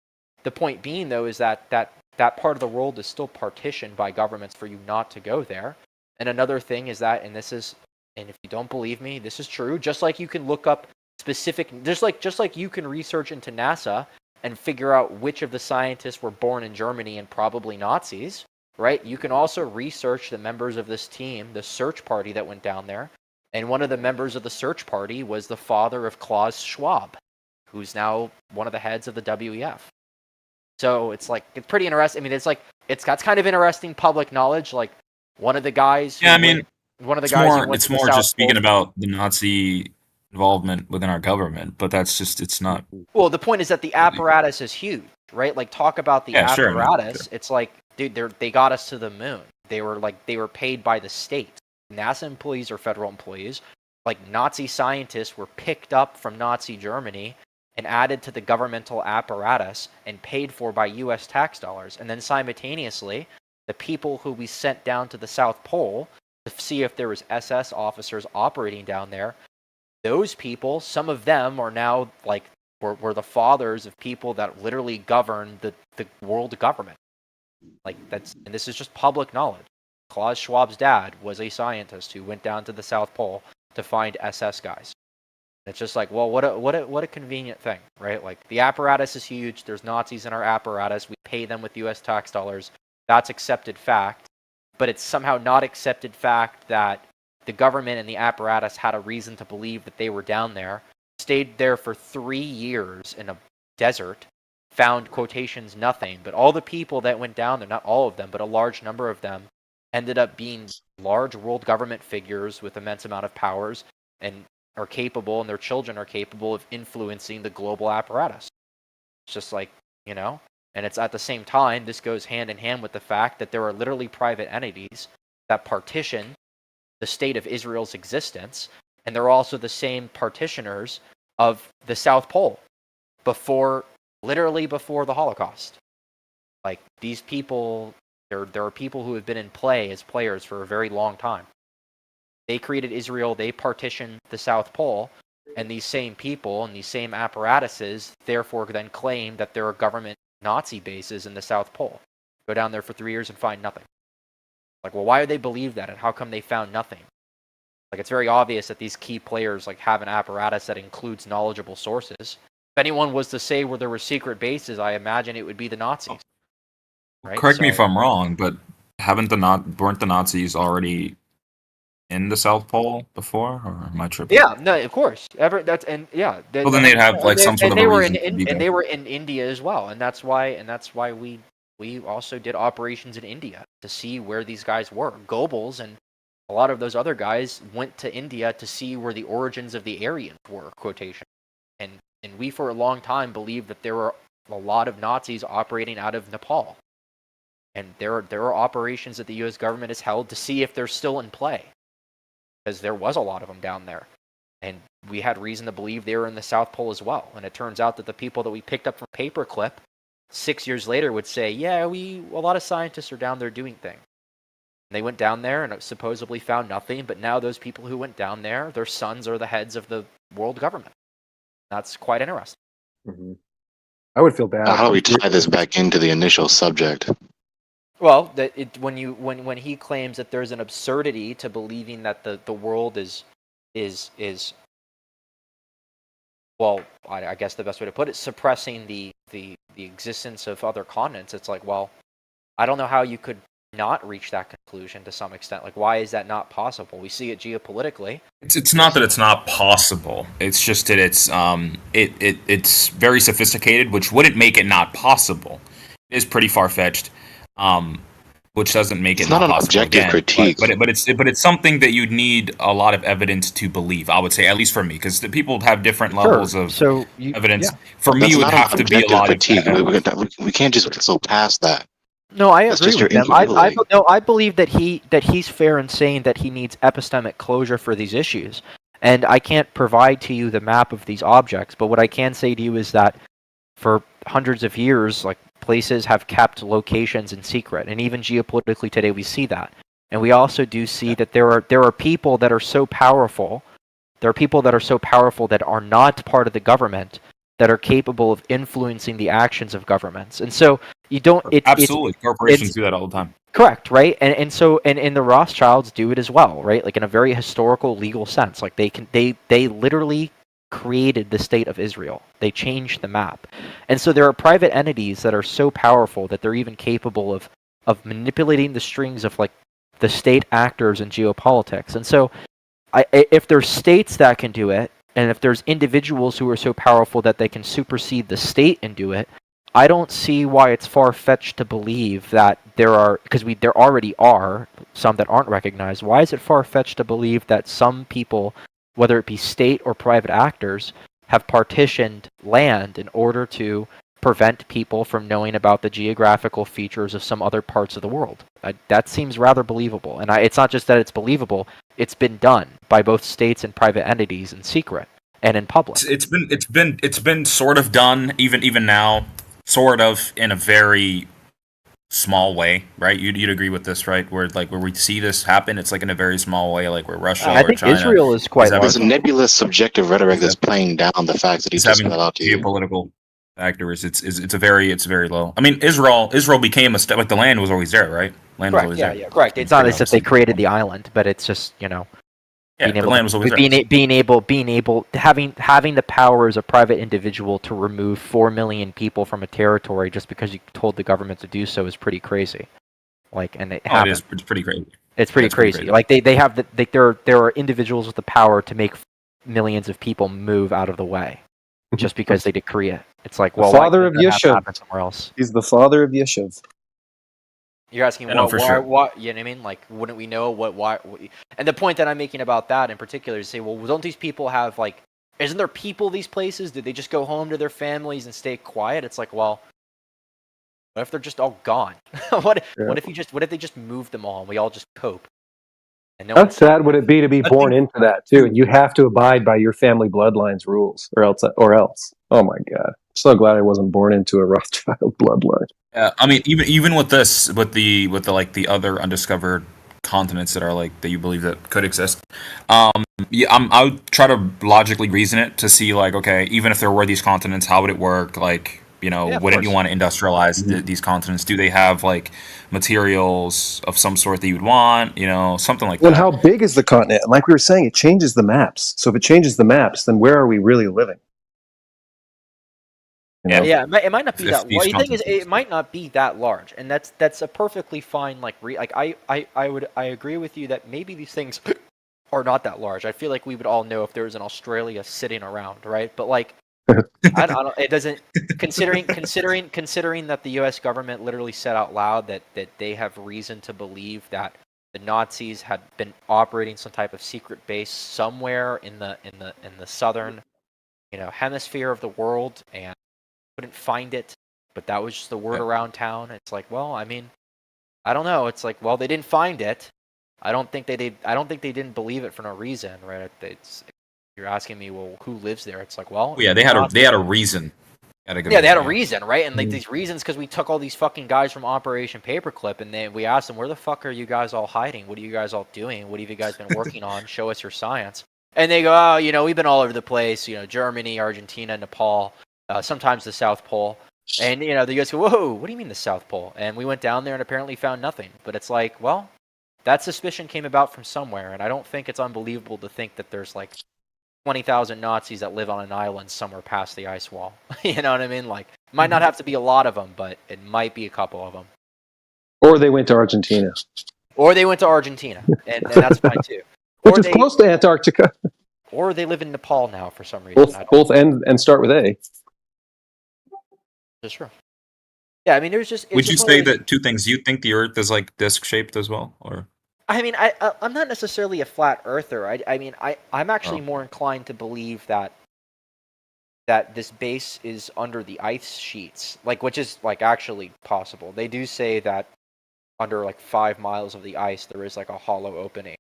Speaker 13: the point being though is that part of the world is still partitioned by governments for you not to go there. And another thing is that, and if you don't believe me, this is true, just like you can look up specific, just like you can research into NASA and figure out which of the scientists were born in Germany and probably Nazis, right? You can also research the members of this team, the search party that went down there. And one of the members of the search party was the father of Klaus Schwab, who's now one of the heads of the WEF. So it's pretty interesting. I mean, that's kind of interesting public knowledge. Like one of the guys.
Speaker 15: Yeah, I mean, it's more just speaking about the involvement within our government, but that's just it's not.
Speaker 13: Well, the point is that the apparatus is huge, right? Like, talk about the
Speaker 15: Yeah, sure, I mean,
Speaker 13: apparatus. It's like, dude, they got us to the moon. They were paid by the state. NASA employees or federal employees. Like, Nazi scientists were picked up from Nazi Germany and added to the governmental apparatus and paid for by U.S. tax dollars. And then simultaneously, the people who we sent down to the South Pole to see if there was SS officers operating down there, those people, some of them are now like were the fathers of people that literally govern the world government. Like, and this is just public knowledge. Klaus Schwab's dad was a scientist who went down to the South Pole to find SS guys. It's just like, well, what a convenient thing, right? Like, the apparatus is huge. There's Nazis in our apparatus. We pay them with U.S. tax dollars. That's accepted fact. But it's somehow not accepted fact that the government and the apparatus had a reason to believe that they were down there, stayed there for 3 years in a desert, found quotations nothing. But all the people that went down there, not all of them, but a large number of them, ended up being large world government figures with immense amount of powers and are capable, and their children are capable of influencing the global apparatus. It's just like, and it's at the same time, this goes hand in hand with the fact that there are literally private entities that partition the state of Israel's existence, and they're also the same partitioners of the South Pole literally before the Holocaust. Like, these people, there are people who have been in play as players for a very long time. They created Israel, they partitioned the South Pole, and these same people and these same apparatuses therefore then claim that there are government Nazi bases in the South Pole. Go down there for 3 years and find nothing. Like, well, why do they believe that, and how come they found nothing? Like, it's very obvious that these key players have an apparatus that includes knowledgeable sources. If anyone was to say where there were secret bases, I imagine it would be the Nazis. Right?
Speaker 15: Correct me if I'm wrong, but weren't the Nazis already in the South Pole before, or am I tripping?
Speaker 13: Yeah, no, of course.
Speaker 15: Well, then they'd have some sort of a reason to be there.
Speaker 13: And they were in India as well, and that's why we also did operations in India to see where these guys were. Goebbels and a lot of those other guys went to India to see where the origins of the Aryans were, quotation. And we for a long time believed that there were a lot of Nazis operating out of Nepal. And there are operations that the U.S. government has held to see if they're still in play. Because there was a lot of them down there. And we had reason to believe they were in the South Pole as well. And it turns out that the people that we picked up from Paperclip 6 years later would say, yeah, a lot of scientists are down there doing things. And they went down there and supposedly found nothing, but now those people who went down there, their sons are the heads of the world government. That's quite interesting.
Speaker 1: Mm-hmm. I would feel bad.
Speaker 11: How do we tie this back into the initial subject?
Speaker 13: Well, when he claims that there's an absurdity to believing that the world is well, I guess the best way to put it, suppressing the existence of other continents. It's like, well, I don't know how you could not reach that conclusion to some extent. Like, why is that not possible? We see it geopolitically.
Speaker 15: It's not that it's not possible. It's just that it's very sophisticated, which wouldn't make it not possible. It is pretty far-fetched, which doesn't make it not
Speaker 11: an
Speaker 15: possible.
Speaker 11: objective
Speaker 15: Again,
Speaker 11: critique,
Speaker 15: but it's something that you'd need a lot of evidence to believe. I would say, at least for me, because the people have different levels of evidence.
Speaker 13: Yeah.
Speaker 15: For me, it would have to be a lot of
Speaker 11: critique. We can't just go past that.
Speaker 13: No, I
Speaker 11: That's
Speaker 13: agree
Speaker 11: just
Speaker 13: with
Speaker 11: your
Speaker 13: them. I believe that he's fair in saying that he needs epistemic closure for these issues. And I can't provide to you the map of these objects, but what I can say to you is that for hundreds of years, like, places have kept locations in secret, and even geopolitically today we see that. And we also do see that there are people that are so powerful. There are people that are so powerful that are not part of the government that are capable of influencing the actions of governments. And so you don't
Speaker 15: absolutely corporations do that all the time.
Speaker 13: Correct, right? And so the Rothschilds do it as well, right? Like, in a very historical legal sense. Like, they literally created the state of Israel. They changed the map. And so there are private entities that are so powerful that they're even capable of manipulating the strings of, like, the state actors in geopolitics. And so if there's states that can do it, and if there's individuals who are so powerful that they can supersede the state and do it, I don't see why it's far-fetched to believe that there already are some that aren't recognized. Why is it far-fetched to believe that some people whether it be state or private actors, have partitioned land in order to prevent people from knowing about the geographical features of some other parts of the world. That seems rather believable. And it's not just that it's believable, it's been done by both states and private entities in secret and in public.
Speaker 15: It's been sort of done even now, sort of in a very small way, right? You'd agree with this, right? Where we see this happen, it's like in a very small way, like where Russia
Speaker 13: I
Speaker 15: or
Speaker 13: think
Speaker 15: China
Speaker 13: Israel is quite large.
Speaker 11: There's a nebulous subjective rhetoric that's playing down the fact that he's just
Speaker 15: having
Speaker 11: allowed to
Speaker 15: geopolitical factors. It's very low. I mean, Israel became a step, like the land was always there, right? Land was always there.
Speaker 13: Yeah, correct. It's not as if they created the island, but it's just,
Speaker 15: Yeah, the land was always there.
Speaker 13: having the power as a private individual to remove 4 million people from a territory just because you told the government to do so is pretty crazy. It's
Speaker 15: pretty crazy.
Speaker 13: It's pretty crazy. Like they have there are individuals with the power to make millions of people move out of the way just because they decree it. It's like, well,
Speaker 1: the father of
Speaker 13: why can't that
Speaker 1: Yeshiv.
Speaker 13: happen somewhere else?
Speaker 1: He's the father of Yeshiv.
Speaker 13: You're asking,
Speaker 15: Yeah, no, for
Speaker 13: why,
Speaker 15: sure.
Speaker 13: why, you know what I mean? Like, wouldn't we know why? And the point that I'm making about that in particular is say, well, don't these people have, like, isn't there people these places? Did they just go home to their families and stay quiet? It's like, well, what if they're just all gone? what if they just moved them all and we all just cope? And
Speaker 1: How sad would it be to be born into that too? And you have to abide by your family bloodline's rules, or else. Oh my God! So glad I wasn't born into a Rothschild bloodline.
Speaker 15: Yeah, I mean, even with this, with the the other undiscovered continents that are that you believe that could exist, I would try to logically reason it to see okay, even if there were these continents, how would it work? Wouldn't you want to industrialize these continents? Do they have materials of some sort that you would want? Something like that.
Speaker 1: Well, how big is the continent? And like we were saying, it changes the maps. So if it changes the maps, then where are we really living?
Speaker 13: Yeah, it might not be that. Well, the thing is, it might not be that large, and that's a perfectly fine. I agree with you that maybe these things are not that large. I feel like we would all know if there was an Australia sitting around, right? But I don't. It doesn't. Considering that the U.S. government literally said out loud that they have reason to believe that the Nazis had been operating some type of secret base somewhere in the southern, hemisphere of the world, and couldn't find it, but that was just the word around town. It's like, well, I mean, I don't know. It's like, well, they didn't find it. I don't think they didn't believe it for no reason, right? You're asking me, well, who lives there? It's like, well,
Speaker 15: yeah, they had a reason.
Speaker 13: They had a reason, right? And these reasons because we took all these fucking guys from Operation Paperclip, and then we asked them, where the fuck are you guys all hiding? What are you guys all doing? What have you guys been working on? Show us your science. And they go, oh, we've been all over the place. Germany, Argentina, Nepal. Sometimes the South Pole, and the US go, whoa, what do you mean the South Pole? And we went down there and apparently found nothing. But it's like, well, that suspicion came about from somewhere, and I don't think it's unbelievable to think that there's 20,000 Nazis that live on an island somewhere past the ice wall. You know what I mean? Might not have to be a lot of them, but it might be a couple of them.
Speaker 1: Or they went to Argentina.
Speaker 13: And that's fine too.
Speaker 1: Which is close to Antarctica.
Speaker 13: Or they live in Nepal now for some reason.
Speaker 1: Both end and start with A.
Speaker 13: That's true. Yeah, I mean, there's just.
Speaker 15: Would you say that two things? You think the Earth is disc shaped as well, or?
Speaker 13: I mean, I'm not necessarily a flat earther. I'm actually more inclined to believe that this base is under the ice sheets, which is actually possible. They do say that under 5 miles of the ice there is a hollow opening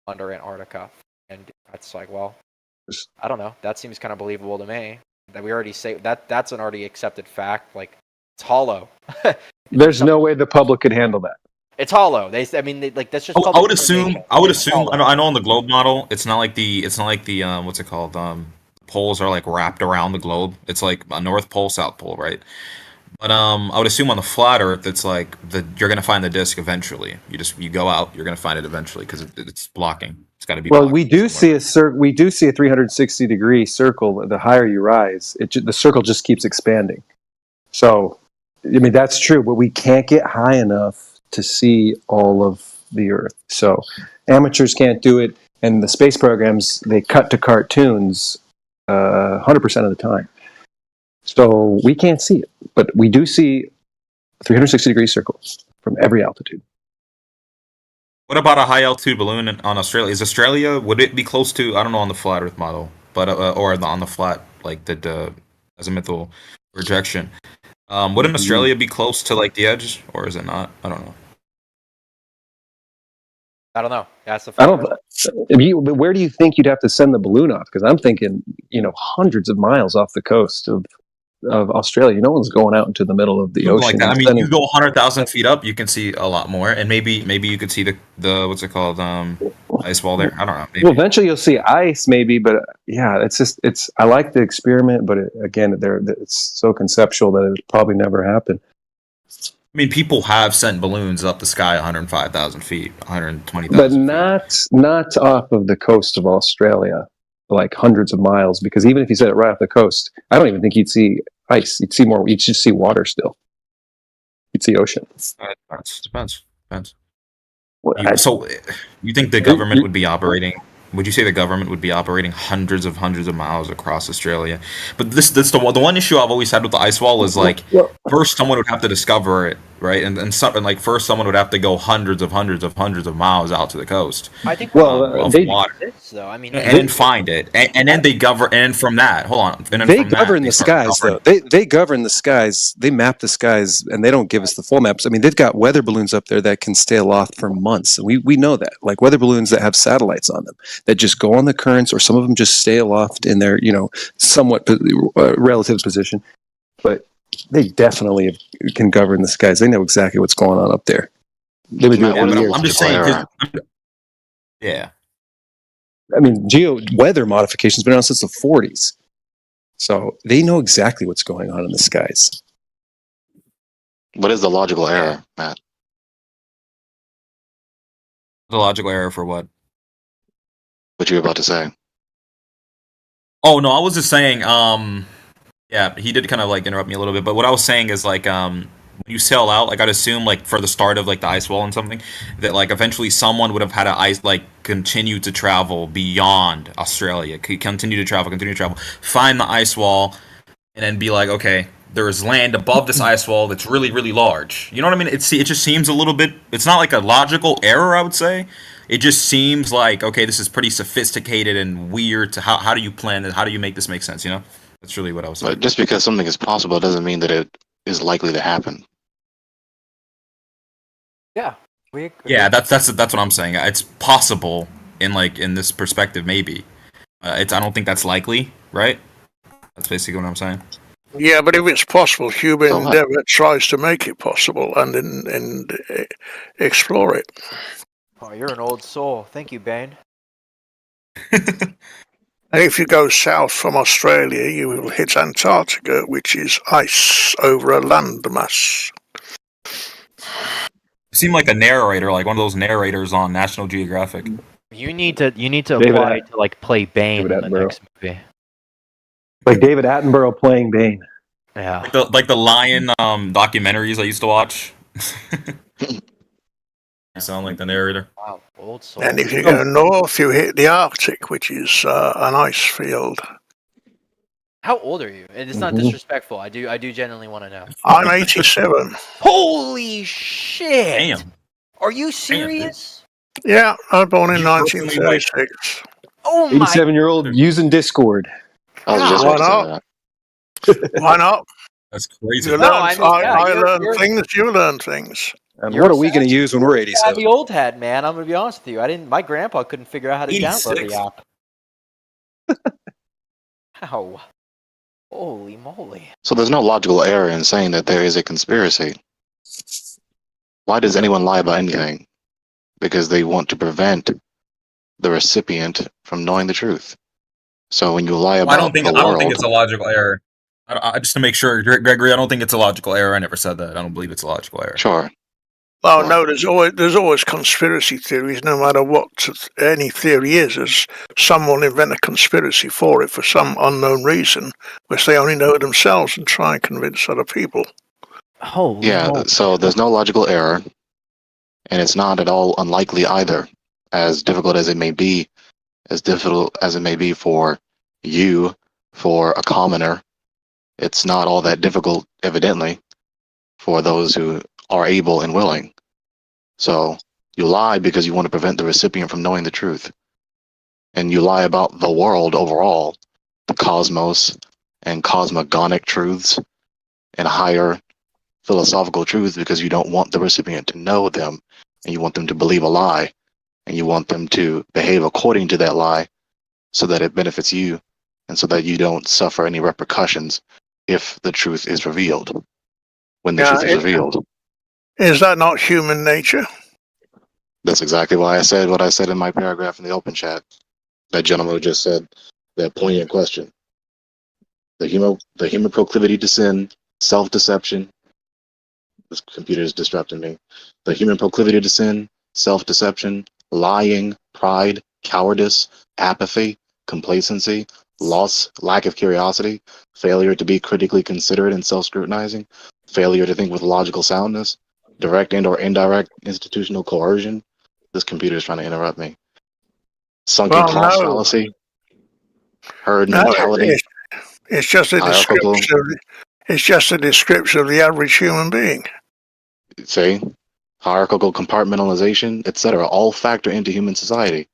Speaker 13: under Antarctica, and that's well, I don't know. That seems kind of believable to me. That we already say that's an already accepted fact. It's hollow.
Speaker 1: There's no way the public could handle that.
Speaker 13: It's hollow. That's just.
Speaker 15: I would assume. I know on the globe model, it's not like the what's it called? Poles are wrapped around the globe. It's like a North Pole, South Pole, right? But I would assume on the flat Earth, it's you're gonna find the disc eventually. You go out, you're gonna find it eventually because it's blocking. It's got to be.
Speaker 1: Well, we do see a 360-degree circle. The higher you rise, the circle just keeps expanding. So, I mean, that's true, but we can't get high enough to see all of the Earth. So, amateurs can't do it, and the space programs, they cut to cartoons 100% of the time. So we can't see it, but we do see 360-degree circles from every altitude.
Speaker 15: What about a high altitude balloon on Australia? Is Australia, would it be close to, I don't know on the flat Earth model, but or on the flat, like the azimuthal projection? Wouldn't Australia be close to like the edge, or is it not? I don't know.
Speaker 13: I don't know. That's the
Speaker 1: I don't. But where do you think you'd have to send the balloon off? Because I'm thinking, hundreds of miles off the coast of Australia. No one's going out into the middle of the
Speaker 15: Something
Speaker 1: ocean.
Speaker 15: like that. I mean, you go 100,000 feet up, you can see a lot more, and maybe you could see the what's it called, ice wall there. I don't know. Maybe.
Speaker 1: Well, eventually you'll see ice, maybe, but yeah, it's. I like the experiment, but it's so conceptual that it probably never happened.
Speaker 15: I mean, people have sent balloons up the sky 105,000 feet, 120,000.
Speaker 1: But not off of the coast of Australia, like hundreds of miles. Because even if you set it right off the coast, I don't even think you'd see ice. You'd see more. You'd just see water still. You'd see ocean.
Speaker 15: Depends. So, you think the government would be operating? Would you say the government would be operating hundreds of miles across Australia? But this the one issue I've always had with the ice wall is like first someone would have to discover it, right? And something like first someone would have to go hundreds of miles out to the coast.
Speaker 13: I think
Speaker 15: of water.
Speaker 13: Though. I mean,
Speaker 15: and then find it, and then they govern. And from that, hold on, and then
Speaker 1: they
Speaker 15: from
Speaker 1: govern
Speaker 15: that,
Speaker 1: the skies, though. They govern the skies. They map the skies, and they don't give us the full maps. I mean, they've got weather balloons up there that can stay aloft for months. We know that, like weather balloons that have satellites on them that just go on the currents, or some of them just stay aloft in their somewhat relative position. But they definitely can govern the skies. They know exactly what's going on up there. They've been doing it for years.
Speaker 15: I'm just saying, yeah.
Speaker 1: I mean, weather modification's been around since the 40s. So they know exactly what's going on in the skies.
Speaker 11: What is the logical error, Matt?
Speaker 15: The logical error for what?
Speaker 11: What you were about to say?
Speaker 15: Oh no, I was just saying. Yeah, he did kind of like interrupt me a little bit, but what I was saying is like, when you sail out, like I'd assume like for the start of like the ice wall and something, that like eventually someone would have had to continue to travel beyond Australia, continue to travel, find the ice wall, and then be like, okay, there is land above this ice wall that's really, really large. You know what I mean? It just seems a little bit. It's not like a logical error, I would say. It just seems like, okay, this is pretty sophisticated and weird. How do you plan it? How do you make this make sense? You know, that's really what I was saying.
Speaker 11: But just because something is possible doesn't mean that it is likely to happen.
Speaker 13: Yeah,
Speaker 15: yeah, that's what I'm saying. It's possible in this perspective, maybe. I don't think that's likely, right? That's basically what I'm saying.
Speaker 18: Yeah, but if it's possible, human endeavor tries to make it possible and explore it.
Speaker 13: Oh, you're an old soul. Thank you, Bane.
Speaker 18: And if you go south from Australia, you will hit Antarctica, which is ice over a landmass.
Speaker 15: You seem like a narrator, like one of those narrators on National Geographic.
Speaker 13: You need to apply to like play Bane in the next movie.
Speaker 1: Like David Attenborough playing Bane.
Speaker 13: Yeah.
Speaker 15: Like the Lion documentaries I used to watch. You sound like the narrator.
Speaker 13: Wow, old soul.
Speaker 18: And if you go north, you hit the Arctic, which is an ice field.
Speaker 13: How old are you? And it's not disrespectful. I do genuinely want to know.
Speaker 18: I'm 87.
Speaker 13: Holy shit!
Speaker 15: Damn.
Speaker 13: Are you serious?
Speaker 18: Yeah, I was born in 1936.
Speaker 13: Oh my!
Speaker 1: 87-year-old using Discord.
Speaker 11: I was just
Speaker 18: Why
Speaker 11: about to say that.
Speaker 18: Why not?
Speaker 15: That's crazy.
Speaker 18: You learn, I learn things, you learn things.
Speaker 1: And what are we going to use when we're 87?
Speaker 13: The old head, man. I'm gonna be honest with you. My grandpa couldn't figure out how to download the app. Ow. Holy moly.
Speaker 11: So there's no logical error in saying that there is a conspiracy. Why does anyone lie about anything? Because they want to prevent the recipient from knowing the truth. So when you lie about
Speaker 15: I don't think it's a logical error. Just to make sure, Gregory, I don't think it's a logical error. I never said that. I don't believe it's a logical error.
Speaker 11: Sure.
Speaker 18: Well, no, there's always conspiracy theories, no matter what any theory is. There's someone invent a conspiracy for it for some unknown reason, which they only know themselves and try and convince other people.
Speaker 13: Holy
Speaker 11: yeah, so there's no logical error, and it's not at all unlikely either. As difficult as it may be, as difficult as it may be for you, for a commoner, it's not all that difficult, evidently, for those who are able and willing. So You lie because you want to prevent the recipient from knowing the truth. And you lie about the world overall, the cosmos, and cosmogonic truths, and higher philosophical truths because you don't want the recipient to know them, and you want them to believe a lie, and you want them to behave according to that lie so that it benefits you, and so that you don't suffer any repercussions if the truth is revealed, when the truth is revealed.
Speaker 18: Is that not human nature?
Speaker 11: That's exactly why I said what I said in my paragraph in the open chat. That gentleman who just said that poignant question. The human proclivity to sin, self-deception. This computer is disrupting me. The human proclivity to sin, self-deception, lying, pride, cowardice, apathy, complacency, lack of curiosity, failure to be critically considerate and self-scrutinizing, failure to think with logical soundness, direct and or indirect institutional coercion. This computer is trying to interrupt me. Sunken cost fallacy, herd mentality.
Speaker 18: It's just a
Speaker 11: hierarchical.
Speaker 18: description. It's just a description of the average human being.
Speaker 11: Say, hierarchical compartmentalization, etc., all factor into human society,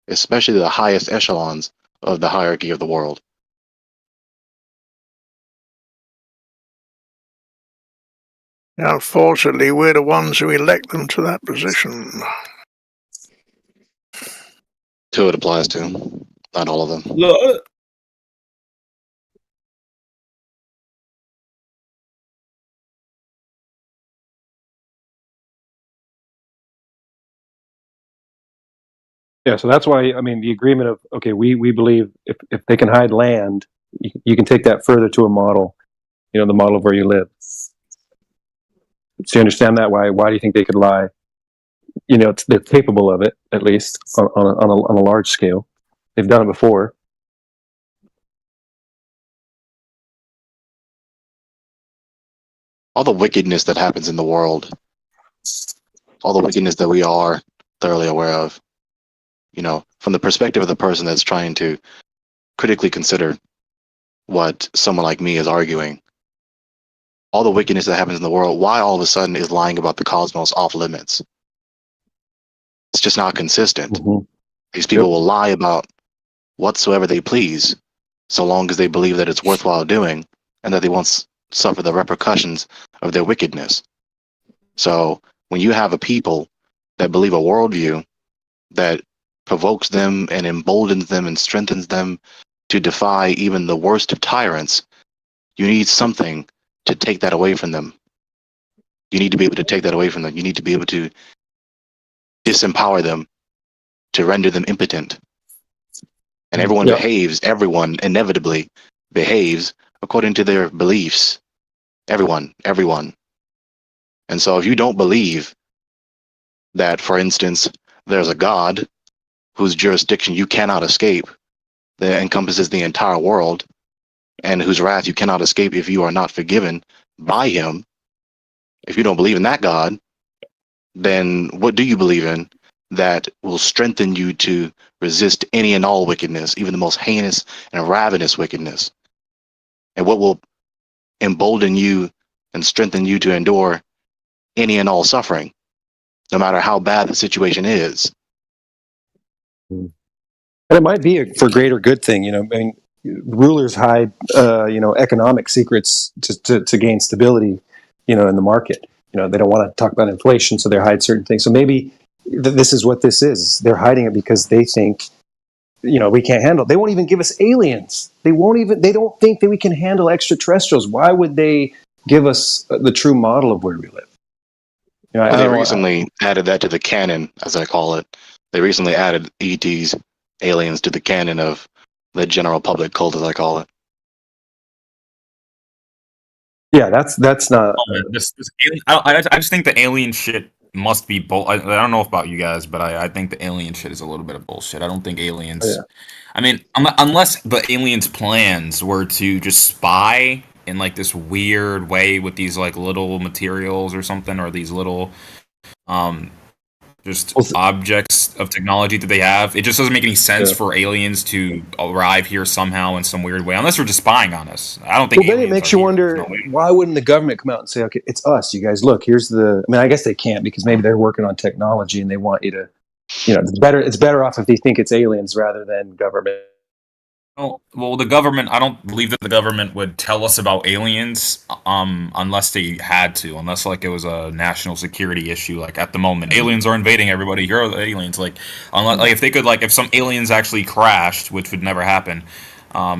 Speaker 11: especially the highest echelons of the hierarchy of the world.
Speaker 18: Unfortunately, we're the ones who elect them to that position.
Speaker 11: Who it applies to, not all of them.
Speaker 1: Yeah, so that's why, I mean, the agreement of, okay, we believe if they can hide land, you can take that further to a model, the model of where you live. So you understand that? Why do you think they could lie? They're capable of it, at least, on a large scale. They've done it before.
Speaker 11: All the wickedness that happens in the world, all the wickedness that we are thoroughly aware of, from the perspective of the person that's trying to critically consider what someone like me is arguing, all the wickedness that happens in the world, why all of a sudden is lying about the cosmos off limits? It's just not consistent.
Speaker 1: Mm-hmm.
Speaker 11: These people will lie about whatsoever they please, so long as they believe that it's worthwhile doing and that they won't suffer the repercussions of their wickedness. So when you have a people that believe a worldview that provokes them and emboldens them and strengthens them to defy even the worst of tyrants, you need something to take that away from them. You need to be able to take that away from them. You need to be able to disempower them, to render them impotent. And everyone inevitably behaves according to their beliefs. Everyone. And so if you don't believe that, for instance, there's a God whose jurisdiction you cannot escape, that encompasses the entire world, and whose wrath you cannot escape if you are not forgiven by him, if you don't believe in that God, then what do you believe in that will strengthen you to resist any and all wickedness, even the most heinous and ravenous wickedness? And what will embolden you and strengthen you to endure any and all suffering, no matter how bad the situation is?
Speaker 1: And it might be for greater good thing, I mean, rulers hide, economic secrets to gain stability, in the market. They don't want to talk about inflation, so they hide certain things. So maybe this is what this is. They're hiding it because they think, we can't handle it. They won't even give us aliens. They don't think that we can handle extraterrestrials. Why would they give us the true model of where we live?
Speaker 11: They recently added that to the canon, as I call it. They recently added ET's aliens to the canon of the general public cult, as I call it.
Speaker 1: Yeah, that's not.
Speaker 15: I just think the alien shit must be I don't know about you guys, but I think the alien shit is a little bit of bullshit. I don't think aliens.
Speaker 1: Oh, yeah.
Speaker 15: I mean, unless the aliens' plans were to just spy in like this weird way with these like little materials or something, or these little just objects of technology that they have. It just doesn't make any sense for aliens to arrive here somehow in some weird way, unless they're just spying on us. I don't think.
Speaker 1: Well, then it makes you wonder, why wouldn't the government come out and say, okay, it's us, you guys, look, here's the, I mean, I guess they can't, because maybe they're working on technology and they want you to, it's better off if they think it's aliens rather than government.
Speaker 15: Well, the government, I don't believe that the government would tell us about aliens unless they had to, unless like it was a national security issue. Like at the moment, aliens are invading everybody. Here are the aliens. Like, unless, like if they could, like if some aliens actually crashed, which would never happen,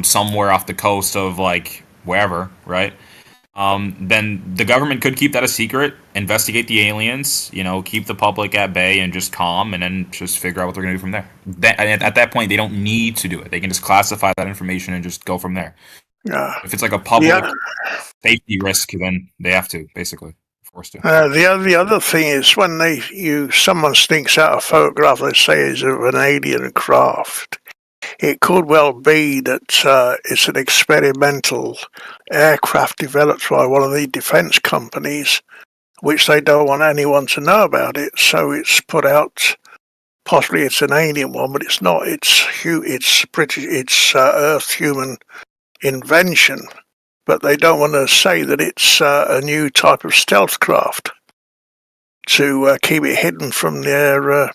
Speaker 15: somewhere off the coast of like wherever, right? Then the government could keep that a secret, investigate the aliens, keep the public at bay and just calm, and then just figure out what they're going to do from there. At that point, they don't need to do it. They can just classify that information and just go from there. If it's like a public safety risk, then they have to, basically. Forced to.
Speaker 18: The other thing is when someone sneaks out a photograph, let's say, is of an alien craft. It could well be that it's an experimental aircraft developed by one of the defense companies, which they don't want anyone to know about it. So it's put out. Possibly it's an alien one, but it's not. It's British. It's Earth human invention, but they don't want to say that it's a new type of stealth craft to keep it hidden from their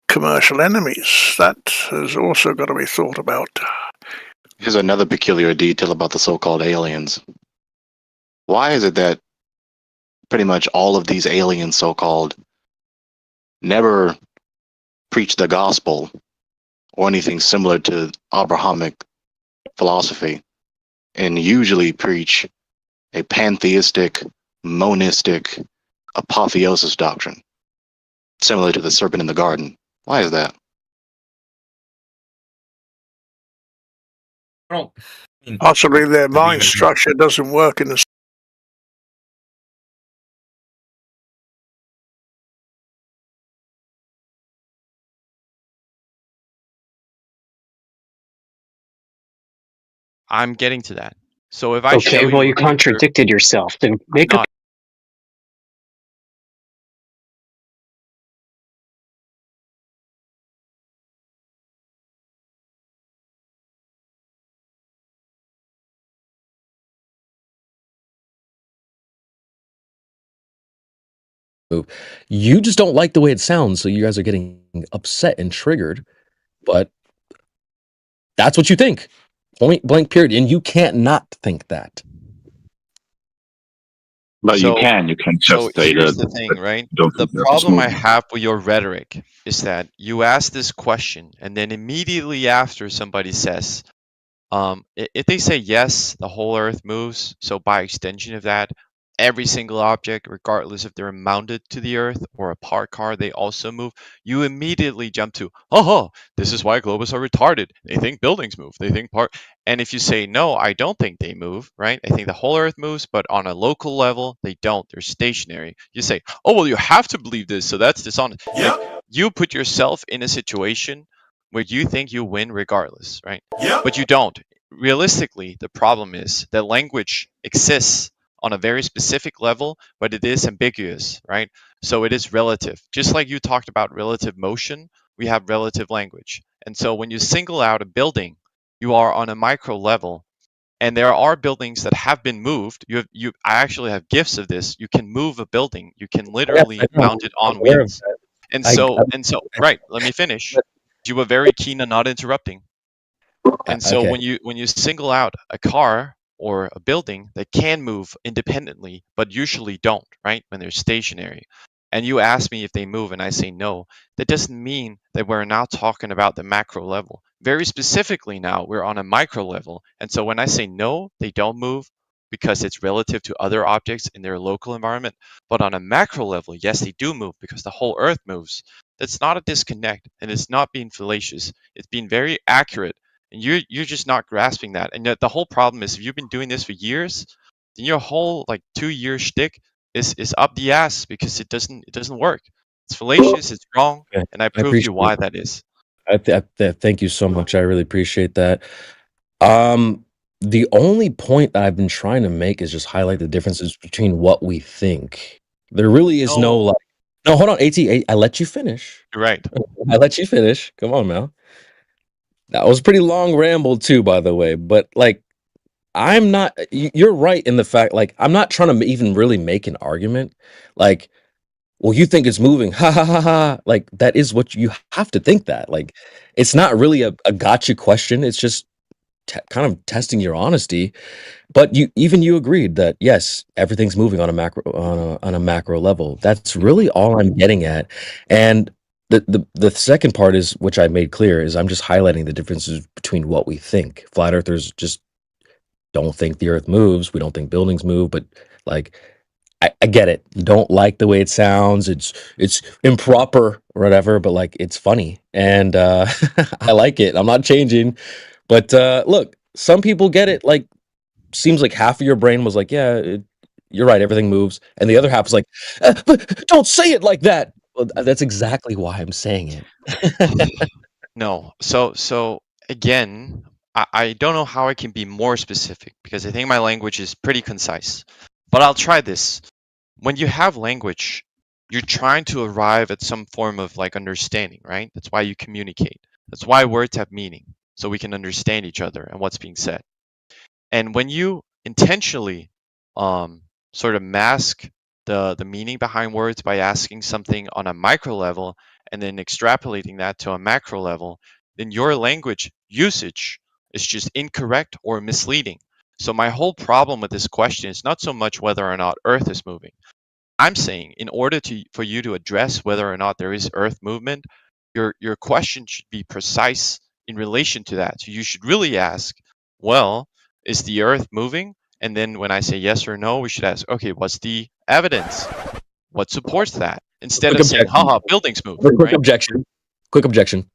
Speaker 18: commercial enemies. That has also got to be thought about.
Speaker 11: Here's another peculiar detail about the so-called aliens. Why is it that pretty much all of these aliens, so-called, never preach the gospel or anything similar to Abrahamic philosophy, and usually preach a pantheistic, monistic, apotheosis doctrine, similar to the serpent in the garden? Why is that?
Speaker 18: Possibly their mind structure doesn't work in the.
Speaker 17: I'm getting to that. So if I show
Speaker 19: Okay, well,
Speaker 17: you
Speaker 19: you contradicted yourself. Then make up.
Speaker 20: You just don't like the way it sounds, so you guys are getting upset and triggered. But that's what you think. Point blank, period. And you can't not think that.
Speaker 21: But you can just say
Speaker 17: here's
Speaker 21: that.
Speaker 17: the thing, right? The problem I have with your rhetoric is that you ask this question, and then immediately after somebody says, if they say yes, the whole Earth moves. So by extension of that, every single object, regardless if they're mounted to the Earth or a parked car, they also move. You immediately jump to, this is why globalists are retarded. They think buildings move. They think And if you say, no, I don't think they move, right? I think the whole Earth moves, but on a local level, they don't. They're stationary. You say, oh, well, you have to believe this, so that's dishonest. Like, you put yourself in a situation where you think you win regardless, right? But you don't. Realistically, the problem is that language exists on a very specific level, but it is ambiguous, right? So it is relative. Just like you talked about relative motion, we have relative language. And so when you single out a building, you are on a micro level, and there are buildings that have been moved. I actually have GIFs of this. You can move a building. You can literally mount it on wheels. And so, right, let me finish. You were very keen on not interrupting. And so when you single out a car or a building that can move independently, but usually don't, right? When they're stationary. And you ask me if they move and I say no, that doesn't mean that we're now talking about the macro level. Very specifically now, we're on a micro level. And so when I say no, they don't move because it's relative to other objects in their local environment. But on a macro level, yes, they do move because the whole Earth moves. That's not a disconnect, and it's not being fallacious. It's being very accurate. And you're just not grasping that. And the whole problem is if you've been doing this for years, then your whole 2-year shtick is up the ass because it doesn't work. It's fallacious, it's wrong, and I proved you why that is.
Speaker 20: Thank you so much. I really appreciate that. The only point that I've been trying to make is just highlight the differences between what we think. There really is no No, hold on, AT. I let you finish.
Speaker 17: You're right.
Speaker 20: I let you finish. Come on, Mel. That was a pretty long ramble too, by the way. But like, I'm not. You're right in the fact. Like, I'm not trying to even really make an argument. Like, well, you think it's moving. Ha ha ha ha. Like, that is what you have to think that. Like, it's not really a gotcha question. It's just kind of testing your honesty. But you agreed that yes, everything's moving on a macro level. That's really all I'm getting at. And the second part is, which I made clear, is I'm just highlighting the differences between what we think. Flat earthers just don't think the earth moves. We don't think buildings move, but like I get it. You don't like the way it sounds. It's improper or whatever, but like it's funny. And I like it. I'm not changing. But look, some people get it. Like, seems like half of your brain was like, yeah, you're right, everything moves. And the other half is like, but don't say it like that. Well, that's exactly why I'm saying it.
Speaker 17: No. So again, I don't know how I can be more specific because I think my language is pretty concise. But I'll try this. When you have language, you're trying to arrive at some form of like understanding, right? That's why you communicate. That's why words have meaning, so we can understand each other and what's being said. And when you intentionally sort of mask the meaning behind words by asking something on a micro level and then extrapolating that to a macro level, then your language usage is just incorrect or misleading. So my whole problem with this question is not so much whether or not Earth is moving. I'm saying in order for you to address whether or not there is Earth movement, your question should be precise in relation to that. So you should really ask, well, is the Earth moving? And then when I say yes or no, we should ask, okay, what's the evidence? What supports that? Instead of saying, haha, buildings move.
Speaker 20: Quick
Speaker 17: Right?
Speaker 20: objection. Quick objection.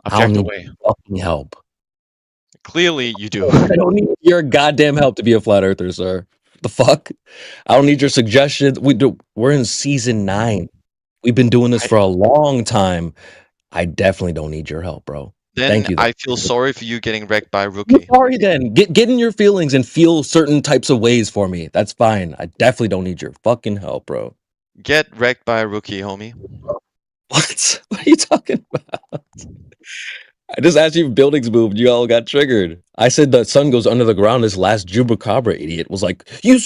Speaker 20: I don't
Speaker 17: Object
Speaker 20: need
Speaker 17: away.
Speaker 20: fucking help.
Speaker 17: Clearly, you do.
Speaker 20: I don't need your goddamn help to be a flat earther, sir. The fuck? I don't need your suggestions. We're in season 9. We've been doing this for a long time. I definitely don't need your help, bro.
Speaker 17: Then
Speaker 20: Thank you.
Speaker 17: I feel sorry for you getting wrecked by a rookie.
Speaker 20: Sorry then. Get in your feelings and feel certain types of ways for me. That's fine. I definitely don't need your fucking help, bro.
Speaker 17: Get wrecked by a rookie, homie.
Speaker 20: What? What are you talking about? I just asked you if buildings moved. You all got triggered. I said the sun goes under the ground. This last Jubacabra idiot was like, you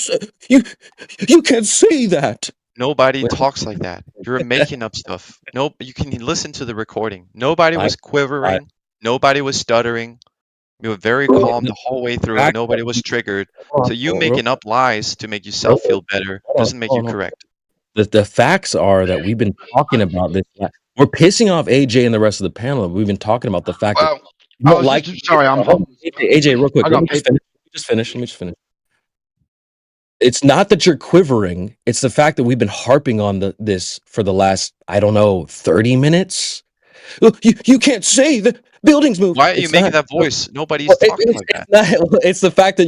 Speaker 20: can't say that.
Speaker 17: Nobody talks like that. You're making up stuff. Nope. You can listen to the recording. Nobody was quivering. Nobody was stuttering. You were very calm the whole way through. Nobody was triggered. So you making up lies to make yourself feel better doesn't make you correct.
Speaker 20: The facts are that we've been talking about this. We're pissing off AJ and the rest of the panel. We've been talking about the fact that you don't like.
Speaker 14: Sorry, I'm
Speaker 20: AJ, real quick. Let me just finish. It's not that you're quivering. It's the fact that we've been harping on this for the last, I don't know, 30 minutes. You can't say the buildings move.
Speaker 17: Why are you making that voice? Nobody's talking like that.
Speaker 20: It's the fact that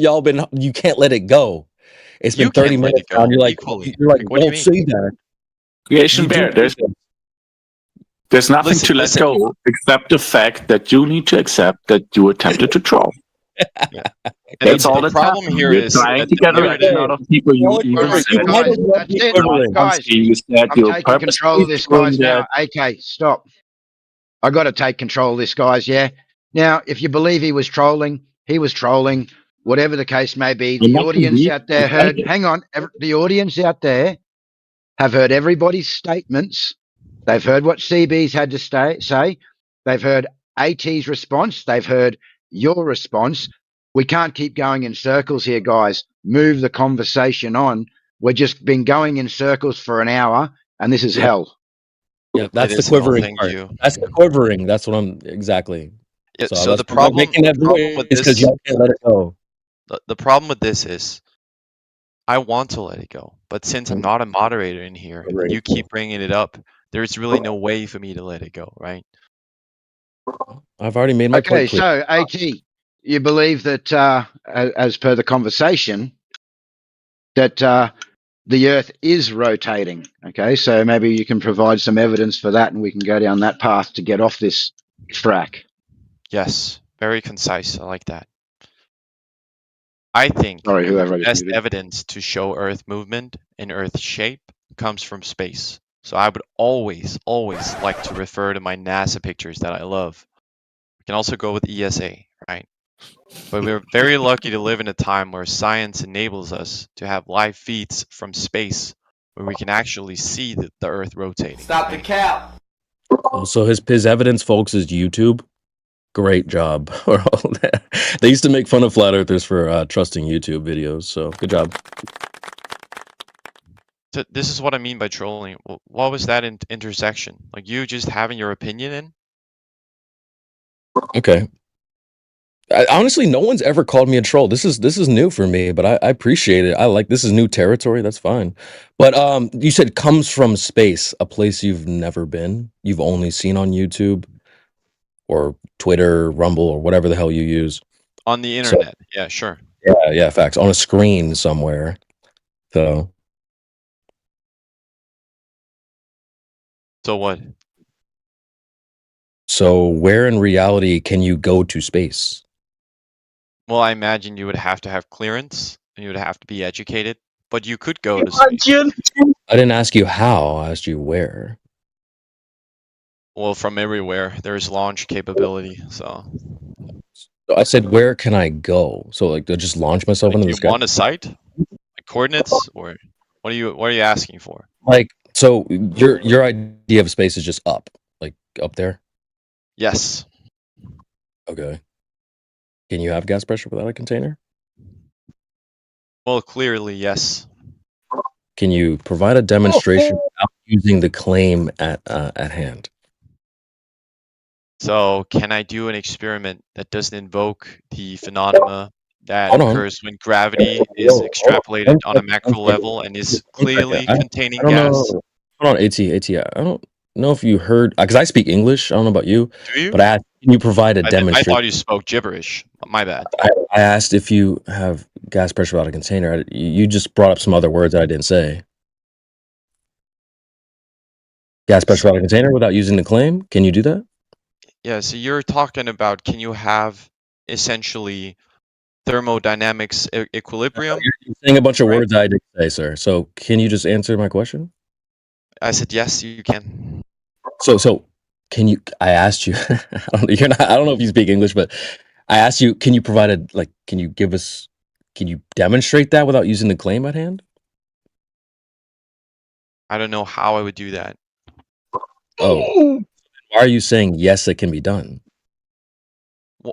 Speaker 20: you can't let it go. It's been 30 minutes now. You're like,
Speaker 17: what do you
Speaker 20: don't say that.
Speaker 21: Creation Bear, there's nothing to let go except the fact that you need to accept that you attempted to troll. That's all
Speaker 17: the
Speaker 21: that's
Speaker 17: problem
Speaker 21: happening.
Speaker 17: here
Speaker 21: You're
Speaker 17: is
Speaker 21: trying
Speaker 17: that
Speaker 21: to get a
Speaker 17: narrative-
Speaker 21: lot of people you even
Speaker 14: Guys,
Speaker 21: said.
Speaker 14: that's it, guys.
Speaker 21: You said
Speaker 14: I'm
Speaker 21: you're
Speaker 14: taking control of this, guys. Now,
Speaker 21: that.
Speaker 14: AK, stop. I got to take control of this, guys. Yeah. Now, if you believe he was trolling, he was trolling. Whatever the case may be, the audience out there heard. Hang on, the audience out there have heard everybody's statements. They've heard what CB's had to say. They've heard AT's response. They've heard your response. We can't keep going in circles here, guys. Move the conversation on. We've just been going in circles for an hour, and this is hell.
Speaker 20: Yeah, that's the quivering part. That's the quivering. That's what I'm exactly.
Speaker 17: Yeah,
Speaker 20: so
Speaker 17: so the
Speaker 20: I'm
Speaker 17: problem,
Speaker 20: making that
Speaker 17: problem with
Speaker 20: is because
Speaker 17: this,
Speaker 20: y'all can't let it go.
Speaker 17: the problem with this is, I want to let it go, but since I'm not a moderator in here, and you keep bringing it up, there's really no way for me to let it go, right?
Speaker 20: I've already made my point clear.
Speaker 14: So AT, you believe that, as per the conversation, that the Earth is rotating. Okay, so maybe you can provide some evidence for that, and we can go down that path to get off this track.
Speaker 17: Yes, very concise. I like that. I think
Speaker 14: whoever
Speaker 17: the best evidence to show Earth movement and Earth shape comes from space. So I would always like to refer to my NASA pictures that I love. We can also go with ESA, right? But we're very lucky to live in a time where science enables us to have live feeds from space where we can actually see the Earth rotating.
Speaker 9: Stop the cap.
Speaker 20: Oh, so his evidence, folks, is YouTube. Great job. They used to make fun of flat earthers for trusting YouTube videos. So good job.
Speaker 17: So this is what I mean by trolling. What was that intersection? Like you just having your opinion in?
Speaker 20: Okay. Honestly, no one's ever called me a troll. This is new for me, but I appreciate it. I like this is new territory. That's fine. But you said comes from space, a place you've never been. You've only seen on YouTube or Twitter, Rumble, or whatever the hell you use.
Speaker 17: On the
Speaker 20: So,
Speaker 17: internet. Yeah, sure.
Speaker 20: yeah, facts. On a screen somewhere. So
Speaker 17: what?
Speaker 20: So where in reality can you go to space?
Speaker 17: Well, I imagine you would have to have clearance and you would have to be educated, but you could go to space.
Speaker 20: I didn't ask you how, I asked you where.
Speaker 17: Well, from everywhere, there's launch capability, so.
Speaker 20: So I said, where can I go? So like, do I just launch myself into the
Speaker 17: You
Speaker 20: sky?
Speaker 17: want a site? Like coordinates? Or what are you asking for?
Speaker 20: Like, so your idea of space is just up, like up there?
Speaker 17: Yes.
Speaker 20: Okay. Can you have gas pressure without a container?
Speaker 17: Well, clearly, yes.
Speaker 20: Can you provide a demonstration without using the claim at hand?
Speaker 17: So, can I do an experiment that doesn't invoke the phenomena that
Speaker 20: Hold on.
Speaker 17: occurs when gravity is extrapolated on a macro level and is clearly containing
Speaker 20: I don't
Speaker 17: gas?
Speaker 20: know. Hold on, AT. I don't know if you heard, because I speak English. I don't know about you,
Speaker 17: Do you?
Speaker 20: but I asked, can you provide a
Speaker 17: I
Speaker 20: demonstration?
Speaker 17: thought you spoke gibberish. My bad.
Speaker 20: I asked if you have gas pressure without a container. You just brought up some other words that I didn't say. Gas pressure without a container without using the claim? Can you do that?
Speaker 17: Yeah, so you're talking about can you have essentially thermodynamics equilibrium?
Speaker 20: You're saying a bunch of words I didn't say, sir. So can you just answer my question?
Speaker 17: I said yes, you can.
Speaker 20: So can you? I asked you. I don't know if you speak English, but I asked you. Can you provide a like? Can you give us? Can you demonstrate that without using the claim at hand?
Speaker 17: I don't know how I would do that.
Speaker 20: Oh, why are you saying yes? It can be done.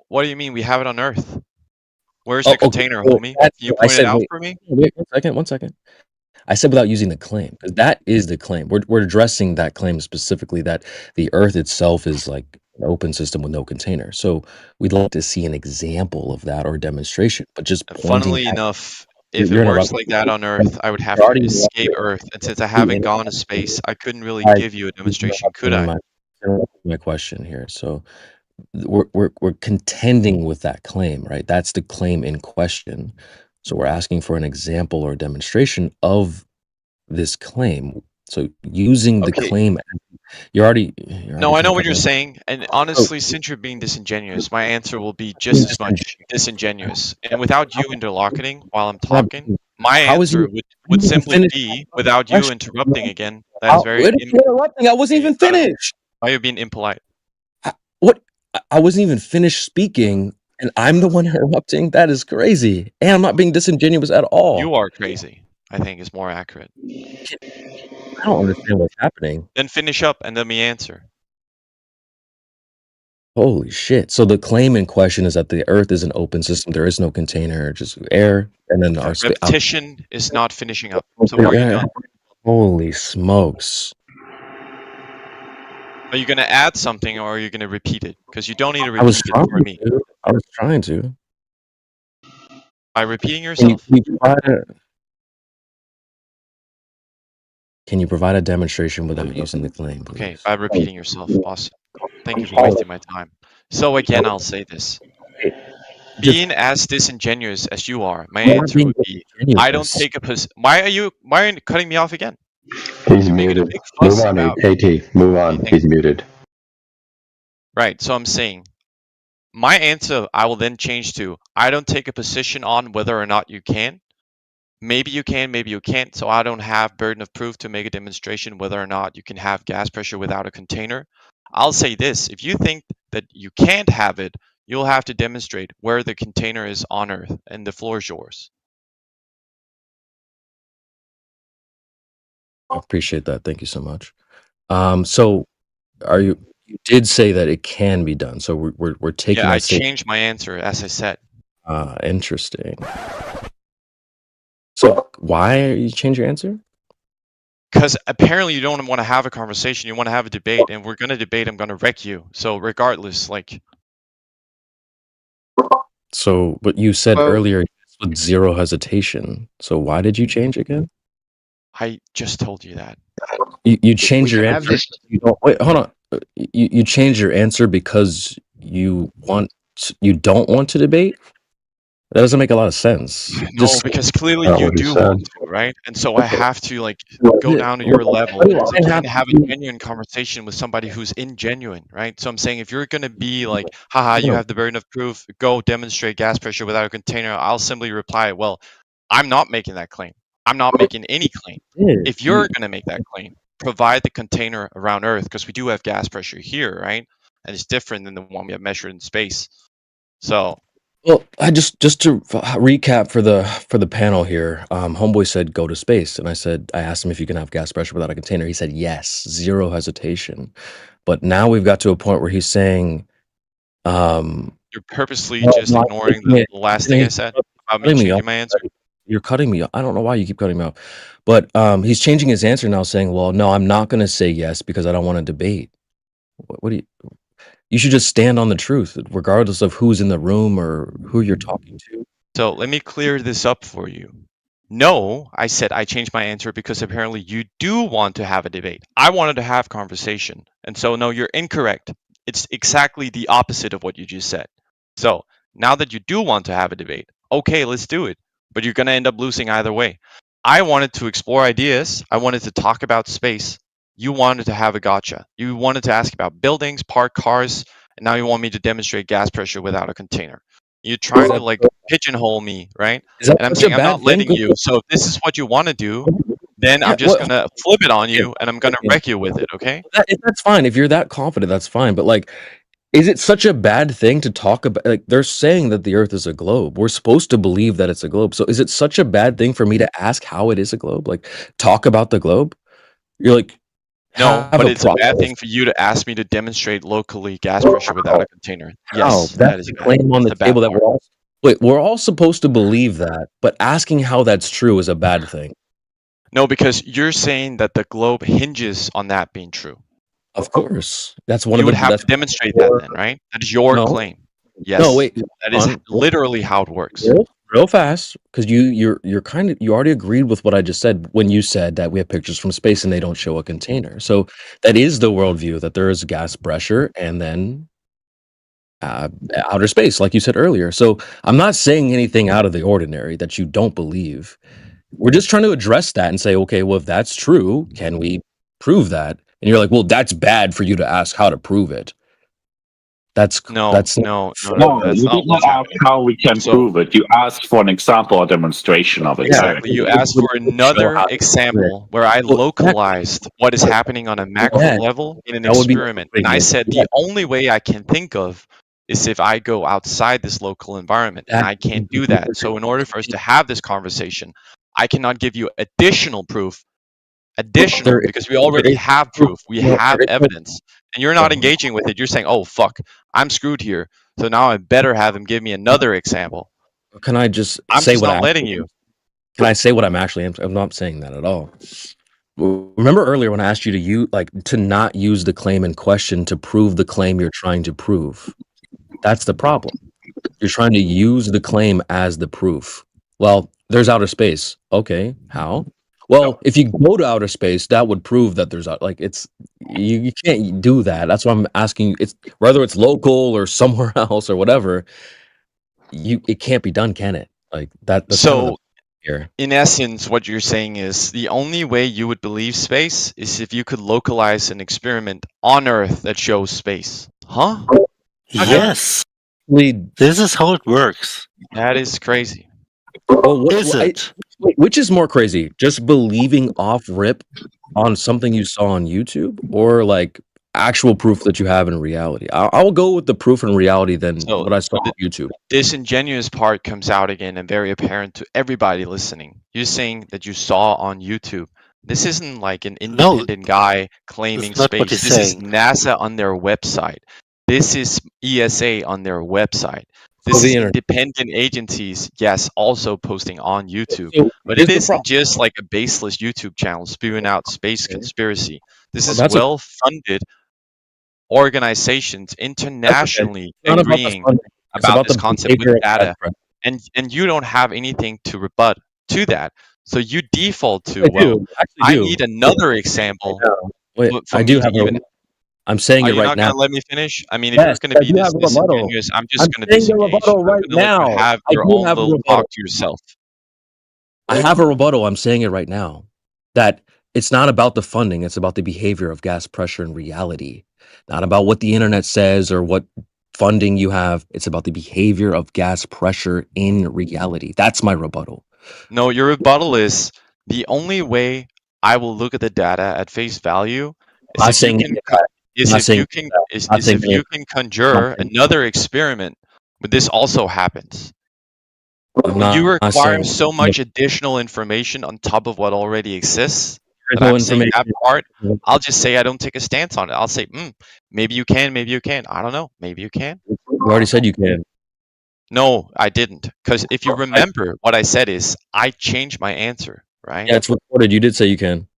Speaker 17: What do you mean? We have it on Earth. Where's the container, homie? Can you
Speaker 20: I
Speaker 17: point it
Speaker 20: said,
Speaker 17: out
Speaker 20: wait,
Speaker 17: for me?
Speaker 20: wait, 1 second. I said without using the claim, because that is the claim. We're addressing that claim specifically that the Earth itself is like an open system with no container. So we'd like to see an example of that or a demonstration. But just
Speaker 17: Funnily
Speaker 20: pointing
Speaker 17: enough, if
Speaker 20: you're
Speaker 17: it works
Speaker 20: interrupting.
Speaker 17: like that on Earth, I would have
Speaker 20: You're
Speaker 17: to
Speaker 20: already
Speaker 17: escape
Speaker 20: interrupting.
Speaker 17: Earth. And since I haven't gone to space, I couldn't really give you a demonstration, could I?
Speaker 20: My question here. So we're contending with that claim, right? That's the claim in question. So we're asking for an example or demonstration of this claim. So using the claim, you're already
Speaker 17: No, I know what you're
Speaker 20: cutting-
Speaker 17: saying. And honestly, since you're being disingenuous, my answer will be just as much disingenuous. And without you interlocuting while I'm talking, my
Speaker 20: How is
Speaker 17: answer
Speaker 20: you-
Speaker 17: would
Speaker 20: you
Speaker 17: simply
Speaker 20: finished
Speaker 17: be, without you
Speaker 20: question?
Speaker 17: interrupting again, that is very
Speaker 20: What are you interrupting? I wasn't even finished.
Speaker 17: Why are you being impolite?
Speaker 20: What? I wasn't even finished speaking, and I'm the one interrupting. That is crazy, and I'm not being disingenuous at all.
Speaker 17: You are crazy, I think is more accurate.
Speaker 20: I don't understand what's happening.
Speaker 17: Then finish up and let me answer.
Speaker 20: Holy shit! So the claim in question is that the Earth is an open system. There is no container, just air, and then our space.
Speaker 17: Repetition is not finishing up. So are you done?
Speaker 20: Holy smokes!
Speaker 17: Are you going to add something or are you going to repeat it? Because you don't need to
Speaker 20: I was
Speaker 17: repeat it for
Speaker 20: trying
Speaker 17: me.
Speaker 20: to. I was trying to.
Speaker 17: By repeating
Speaker 20: Can
Speaker 17: yourself?
Speaker 20: Can you provide a demonstration without using the claim, please?
Speaker 17: Okay, by repeating yourself. Awesome. Thank you for wasting my time. So again, I'll say this. Being as disingenuous as you are, my answer would be, I don't take a position. Why are you cutting me off again?
Speaker 10: He's muted. Move on, AT. Move on. He's muted.
Speaker 17: Right, so I'm saying, my answer I will then change to, I don't take a position on whether or not you can. Maybe you can, maybe you can't. So I don't have burden of proof to make a demonstration whether or not you can have gas pressure without a container. I'll say this: if you think that you can't have it, you'll have to demonstrate where the container is on Earth, and the floor is yours.
Speaker 20: I appreciate that. Thank you so much. So you did say that it can be done. So we're taking
Speaker 17: Yeah, I
Speaker 20: that statement.
Speaker 17: changed my answer, as I said.
Speaker 20: Interesting. So why are you change your answer?
Speaker 17: Because apparently you don't want to have a conversation, you want to have a debate, and we're going to debate, I'm going to wreck you. So regardless, like...
Speaker 20: So, but you said earlier with zero hesitation. So why did you change again?
Speaker 17: I just told you that.
Speaker 20: You change
Speaker 14: We
Speaker 20: your
Speaker 14: can have
Speaker 20: answer.
Speaker 14: this.
Speaker 20: You don't, wait, hold on. You change your answer because you don't want to debate? That doesn't make a lot of sense.
Speaker 17: No, because clearly you do want to, right? And so I have to like go down to your level. It's like you can have a genuine conversation with somebody who's ingenuine, right? So I'm saying if you're gonna be like, haha, you have the burden of proof, go demonstrate gas pressure without a container, I'll simply reply, well, I'm not making that claim. I'm not making any claim. If you're gonna make that claim, provide the container around Earth, because we do have gas pressure here, right? And it's different than the one we have measured in space. So
Speaker 20: Well, I just to recap for the panel here. Homeboy said go to space, and I asked him if you can have gas pressure without a container. He said yes, zero hesitation. But now we've got to a point where he's saying,
Speaker 17: you're purposely just ignoring the last thing I said about me changing my answer.
Speaker 20: You're cutting me off. I don't know why you keep cutting me off. But he's changing his answer now, saying, well, no, I'm not going to say yes because I don't want to debate. What do you... You should just stand on the truth, regardless of who's in the room or who you're talking to.
Speaker 17: So let me clear this up for you. No, I said I changed my answer because apparently you do want to have a debate. I wanted to have conversation. And so no, you're incorrect. It's exactly the opposite of what you just said. So now that you do want to have a debate, okay, let's do it. But you're going to end up losing either way. I wanted to explore ideas. I wanted to talk about space. You wanted to have a gotcha. You wanted to ask about buildings, parked cars, and now you want me to demonstrate gas pressure without a container. You're trying to like pigeonhole me, right? And I'm saying I'm not letting you. So if this is what you want to do, then I'm just going to flip it on you and I'm going to wreck you with it, okay?
Speaker 20: That's fine. If you're that confident, that's fine. But like, is it such a bad thing to talk about? Like, they're saying that the Earth is a globe. We're supposed to believe that it's a globe. So is it such a bad thing for me to ask how it is a globe? Like, talk about the globe? You're like...
Speaker 17: No, but it's a bad thing for you to ask me to demonstrate locally gas pressure without a container. Yes, that is
Speaker 20: a claim on the table that we're all supposed to believe that, but asking how that's true is a bad thing.
Speaker 17: No, because you're saying that the globe hinges on that being true.
Speaker 20: Of course, that's one
Speaker 17: you
Speaker 20: of
Speaker 17: would
Speaker 20: the.
Speaker 17: have to demonstrate that then, right? That is your claim. Yes.
Speaker 20: No, wait.
Speaker 17: That is literally how it works.
Speaker 20: Real fast, because you already agreed with what I just said when you said that we have pictures from space and they don't show a container. So that is the worldview, that there is gas pressure and then outer space, like you said earlier. So I'm not saying anything out of the ordinary that you don't believe. We're just trying to address that and say, okay, well, if that's true, can we prove that? And you're like, well, that's bad for you to ask how to prove it.
Speaker 17: No,
Speaker 21: you did not ask how we can prove it. You asked for an example or demonstration of it.
Speaker 17: Exactly. You asked for another example where I localized what is happening on a macro level in an experiment. And I said the only way I can think of is if I go outside this local environment, and I can't do that. So in order for us to have this conversation, I cannot give you additional proof. Because we already have proof. We have evidence. And you're not engaging with it. You're saying, oh, fuck, I'm screwed here. So now I better have him give me another example.
Speaker 20: Can I just
Speaker 17: I'm
Speaker 20: say
Speaker 17: just
Speaker 20: what
Speaker 17: not letting you.
Speaker 20: Can I say what I'm actually... I'm not saying that at all. Remember earlier when I asked you to not use the claim in question to prove the claim you're trying to prove? That's the problem. You're trying to use the claim as the proof. Well, there's outer space. Okay, how? Well, if you go to outer space, that would prove that there's you can't do that. That's why I'm asking you. It's whether it's local or somewhere else or whatever. It can't be done, can it? Like that. That's
Speaker 17: so,
Speaker 20: here.
Speaker 17: In essence, what you're saying is the only way you would believe space is if you could localize an experiment on Earth that shows space. Huh?
Speaker 2: Yes. This is how it works.
Speaker 17: That is crazy.
Speaker 20: Well,
Speaker 2: Is it?
Speaker 20: Wait, which is more crazy? Just believing off rip on something you saw on YouTube, or like actual proof that you have in reality? I'll go with the proof in reality than
Speaker 17: So
Speaker 20: what I saw on YouTube.
Speaker 17: disingenuous part comes out again and very apparent to everybody listening. You're saying that you saw on YouTube. This isn't like an independent guy claiming
Speaker 2: that's not what
Speaker 17: space.
Speaker 2: he's
Speaker 17: This is
Speaker 2: saying.
Speaker 17: NASA on their website. This is ESA on their website. This
Speaker 20: Oh, the
Speaker 17: is
Speaker 20: internet.
Speaker 17: independent agencies, yes, also posting on YouTube.
Speaker 20: So
Speaker 17: But
Speaker 20: here's
Speaker 17: it
Speaker 20: the
Speaker 17: isn't
Speaker 20: problem.
Speaker 17: just like a baseless YouTube channel spewing out space conspiracy. This
Speaker 20: Well,
Speaker 17: is
Speaker 20: that's
Speaker 17: well-funded organizations
Speaker 20: okay.
Speaker 17: internationally
Speaker 20: It's not about the
Speaker 17: agreeing
Speaker 20: funding. It's
Speaker 17: about
Speaker 20: about
Speaker 17: this
Speaker 20: the
Speaker 17: concept with
Speaker 20: behavior of
Speaker 17: data,
Speaker 20: that.
Speaker 17: and you don't have anything to rebut to that. So you default to,
Speaker 20: I
Speaker 17: well,
Speaker 20: do. I actually
Speaker 17: I
Speaker 20: do.
Speaker 17: need another example
Speaker 20: Wait,
Speaker 17: for
Speaker 20: I
Speaker 17: me
Speaker 20: do
Speaker 17: to
Speaker 20: have
Speaker 17: even.
Speaker 20: a. I'm saying
Speaker 17: Are
Speaker 20: it
Speaker 17: you
Speaker 20: right
Speaker 17: not
Speaker 20: now.
Speaker 17: going to let me finish? I mean, if you're
Speaker 20: Yes,
Speaker 17: going to
Speaker 20: I
Speaker 17: be
Speaker 20: do
Speaker 17: this
Speaker 20: have a rebuttal.
Speaker 17: disingenuous, I'm just
Speaker 20: I'm
Speaker 17: going to
Speaker 20: saying the
Speaker 17: disengage.
Speaker 20: rebuttal
Speaker 17: I'm
Speaker 20: right
Speaker 17: going to let you
Speaker 20: now.
Speaker 17: have
Speaker 20: I
Speaker 17: your
Speaker 20: do
Speaker 17: own
Speaker 20: have a
Speaker 17: little
Speaker 20: rebuttal.
Speaker 17: talk to yourself.
Speaker 20: I have a rebuttal. I'm saying it right now. That it's not about the funding. It's about the behavior of gas pressure in reality. Not about what the internet says or what funding you have. It's about the behavior of gas pressure in reality. That's my rebuttal.
Speaker 17: No, your rebuttal is the only way I will look at the data at face value
Speaker 20: I'm not
Speaker 17: is if you
Speaker 20: saying
Speaker 17: can
Speaker 20: any of that.
Speaker 17: is
Speaker 20: I'm not
Speaker 17: if
Speaker 20: saying
Speaker 17: you
Speaker 20: any
Speaker 17: can
Speaker 20: of that.
Speaker 17: is,
Speaker 20: I'm not
Speaker 17: is
Speaker 20: saying
Speaker 17: if
Speaker 20: any
Speaker 17: you
Speaker 20: of
Speaker 17: can
Speaker 20: that.
Speaker 17: conjure another experiment, but this also happens.
Speaker 20: I'm
Speaker 17: When you
Speaker 20: not
Speaker 17: require
Speaker 20: saying
Speaker 17: so much additional information on top of what already exists,
Speaker 20: there's
Speaker 17: that
Speaker 20: no
Speaker 17: I'm saying that
Speaker 20: information.
Speaker 17: part, I'll just say I don't take a stance on it. I'll say, maybe you can, maybe you can't. I don't know. Maybe you can.
Speaker 20: You already said you can.
Speaker 17: No, I didn't. Because if you remember, what I said is I changed my answer, right?
Speaker 20: Yeah, it's recorded. You did say you can.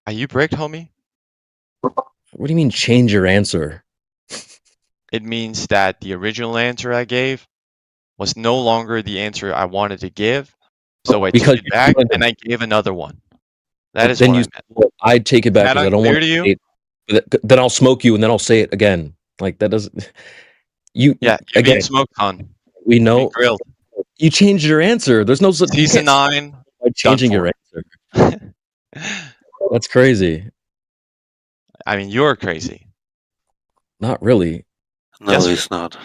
Speaker 17: Are you bricked, homie?
Speaker 20: What do you mean change your answer?
Speaker 17: It means that the original answer I gave was no longer the answer I wanted to give. So I
Speaker 20: Because
Speaker 17: took it back and I gave another one. That is
Speaker 20: then
Speaker 17: what I
Speaker 20: you
Speaker 17: meant.
Speaker 20: well, I'd take it
Speaker 17: Is
Speaker 20: back
Speaker 17: that
Speaker 20: because I don't
Speaker 17: unclear
Speaker 20: want
Speaker 17: to you?
Speaker 20: to. Then I'll smoke you and then I'll say it again. Like that doesn't. You
Speaker 17: Yeah, you're being
Speaker 20: again.
Speaker 17: smoked on.
Speaker 20: We
Speaker 17: You're being
Speaker 20: know
Speaker 17: grilled.
Speaker 20: you changed your answer. There's no such. You
Speaker 17: Season
Speaker 20: can't say
Speaker 17: 9,
Speaker 20: by
Speaker 17: done
Speaker 20: changing
Speaker 17: for.
Speaker 20: your answer. That's crazy.
Speaker 17: I mean, you're crazy.
Speaker 20: Not really.
Speaker 2: No,
Speaker 17: Yes,
Speaker 2: he's not.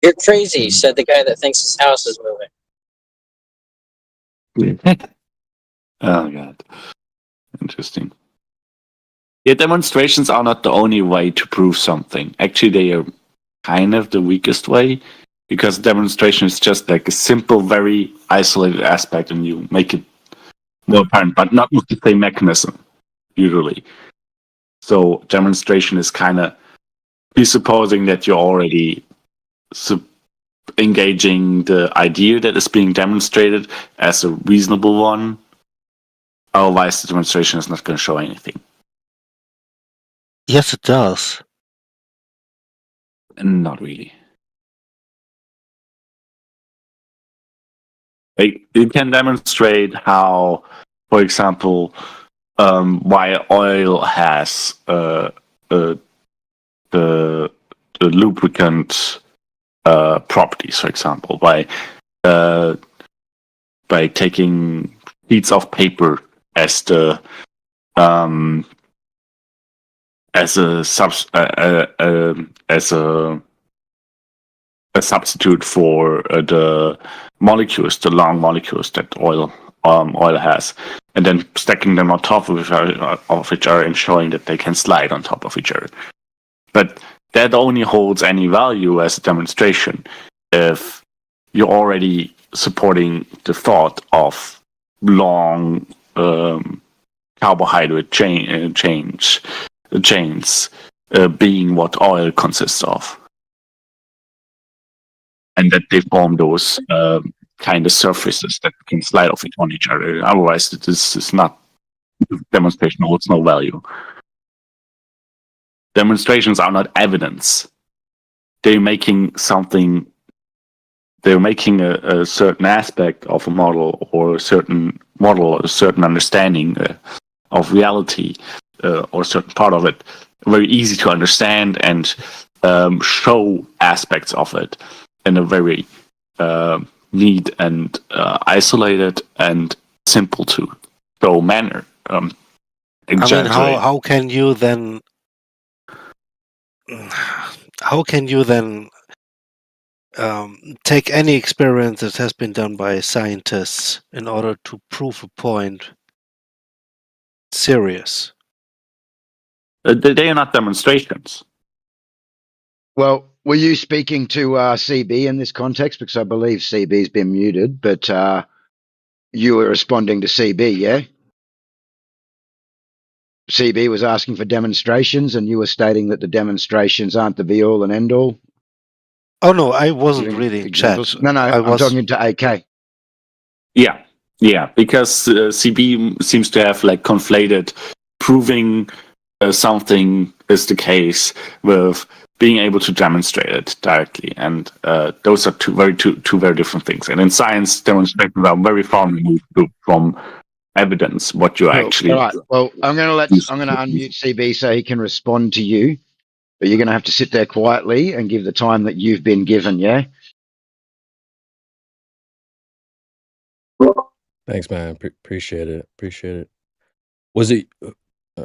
Speaker 9: You're crazy, said the guy that thinks his house is moving.
Speaker 21: Oh god, interesting. Yeah, demonstrations are not the only way to prove something. Actually, they are kind of the weakest way, because demonstration is just like a simple, very isolated aspect, and you make it more apparent, but not with the same mechanism usually. So demonstration is kind of presupposing that you're already engaging the idea that is being demonstrated as a reasonable one. Otherwise, the demonstration is not going to show anything.
Speaker 2: Yes, it does.
Speaker 21: Not really. It can demonstrate how, for example, why oil has the lubricant properties. For example, by taking sheets of paper as the as a substitute for the molecules, the long molecules that oil has, and then stacking them on top of each other and showing that they can slide on top of each other. But that only holds any value as a demonstration if you're already supporting the thought of long carbohydrate chains being what oil consists of, and that they form those kind of surfaces that can slide off on each other. Otherwise, this is not demonstration, holds no value. Demonstrations are not evidence. They're making something. They're making a certain aspect of a model or a certain understanding of reality or a certain part of it very easy to understand and show aspects of it in a very neat and isolated and simple to show manner.
Speaker 2: I mean, how can you then take any experiment that has been done by scientists in order to prove a point serious.
Speaker 21: They are not demonstrations.
Speaker 14: Well, were you speaking to CB in this context? Because I believe CB's been muted, but you were responding to CB, yeah? CB was asking for demonstrations, and you were stating that the demonstrations aren't the be-all and end-all.
Speaker 2: Oh no, I wasn't reading chat.
Speaker 14: No, I'm talking to AK.
Speaker 21: Yeah, because CB seems to have like conflated proving something is the case with being able to demonstrate it directly, and those are two very different things. And in science, demonstrations are very far removed from evidence. What you actually.
Speaker 14: All right. Well, I'm going to unmute CB so he can respond to you, but you're going to have to sit there quietly and give the time that you've been given. Yeah.
Speaker 20: Thanks, man. Appreciate it. Was it?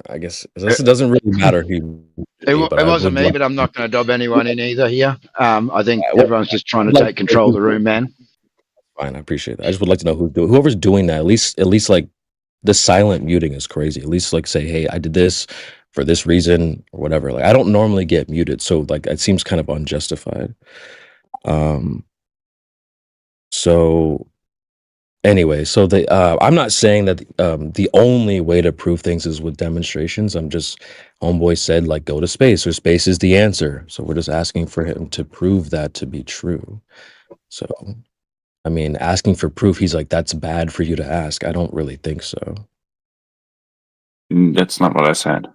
Speaker 20: I guess it doesn't really matter who.
Speaker 14: It wasn't me, but I'm not going to dob anyone in either here. I think everyone's just trying to take control of the room, man.
Speaker 20: Fine, I appreciate that. I just would like to know whoever's doing that. At least like the silent muting is crazy. At least like say, hey, I did this for this reason or whatever. Like I don't normally get muted, so like it seems kind of unjustified. So anyway, so I'm not saying that the only way to prove things is with demonstrations. I'm just homeboy said like go to space, or space is the answer. So we're just asking for him to prove that to be true. So I mean, asking for proof, he's like, that's bad for you to ask. I don't really think so.
Speaker 21: That's not what I said.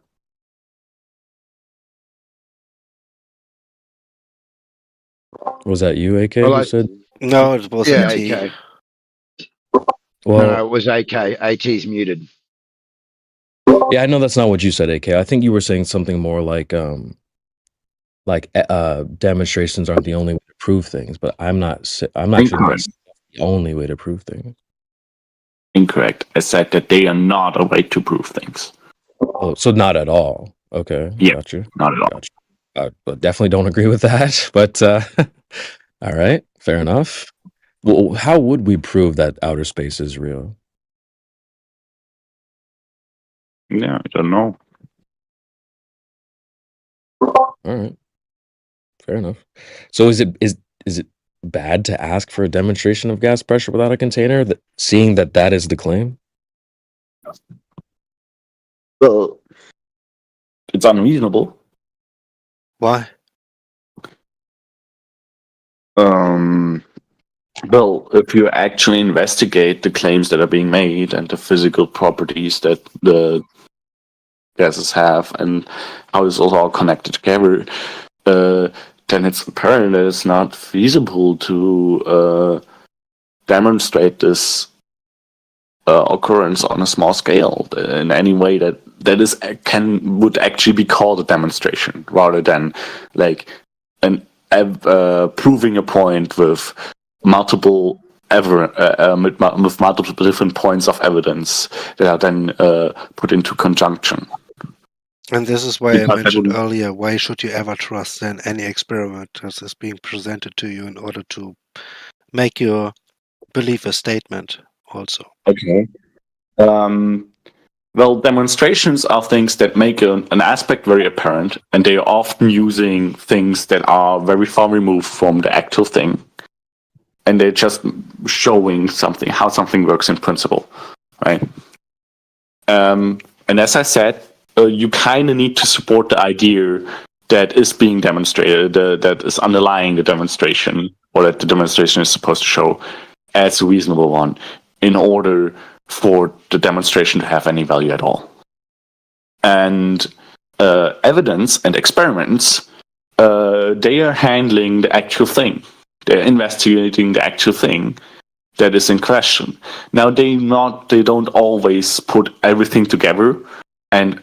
Speaker 20: Was that you, AK? Well, who said?
Speaker 2: No, it was AT.
Speaker 14: AK.
Speaker 20: Well,
Speaker 14: no, it was AK. AT's muted.
Speaker 20: Yeah, I know that's not what you said, AK. I think you were saying something more like demonstrations aren't the only way to prove things, but I'm not sure that's the only way to prove things.
Speaker 21: Incorrect. I said that they are not a way to prove things.
Speaker 20: Oh, so not at all. Okay.
Speaker 21: Yeah,
Speaker 20: gotcha.
Speaker 21: Not at all.
Speaker 20: Gotcha. But definitely don't agree with that. But all right, fair enough. Well, how would we prove that outer space is real?
Speaker 21: Yeah, I don't know.
Speaker 20: All right, fair enough. So is it bad to ask for a demonstration of gas pressure without a container? Seeing that is the claim.
Speaker 21: Well, it's unreasonable.
Speaker 2: Why?
Speaker 21: Well, if you actually investigate the claims that are being made and the physical properties that the gases have and how this is all connected together, then it's apparent that it's not feasible to demonstrate this occurrence on a small scale in any way that would actually be called a demonstration, rather than like proving a point with multiple different points of evidence that are then put into conjunction.
Speaker 2: And this is why I mentioned earlier, why should you ever trust in any experiment that is being presented to you in order to make your belief a statement also?
Speaker 21: Okay. Well, demonstrations are things that make an aspect very apparent, and they are often using things that are very far removed from the actual thing. And they're just showing how something works in principle, right? And as I said, you kind of need to support the idea that is being demonstrated, that is underlying the demonstration, or that the demonstration is supposed to show, as a reasonable one, in order for the demonstration to have any value at all. And evidence and experiments, they are handling the actual thing. They're investigating the actual thing that is in question. Now, they don't always put everything together and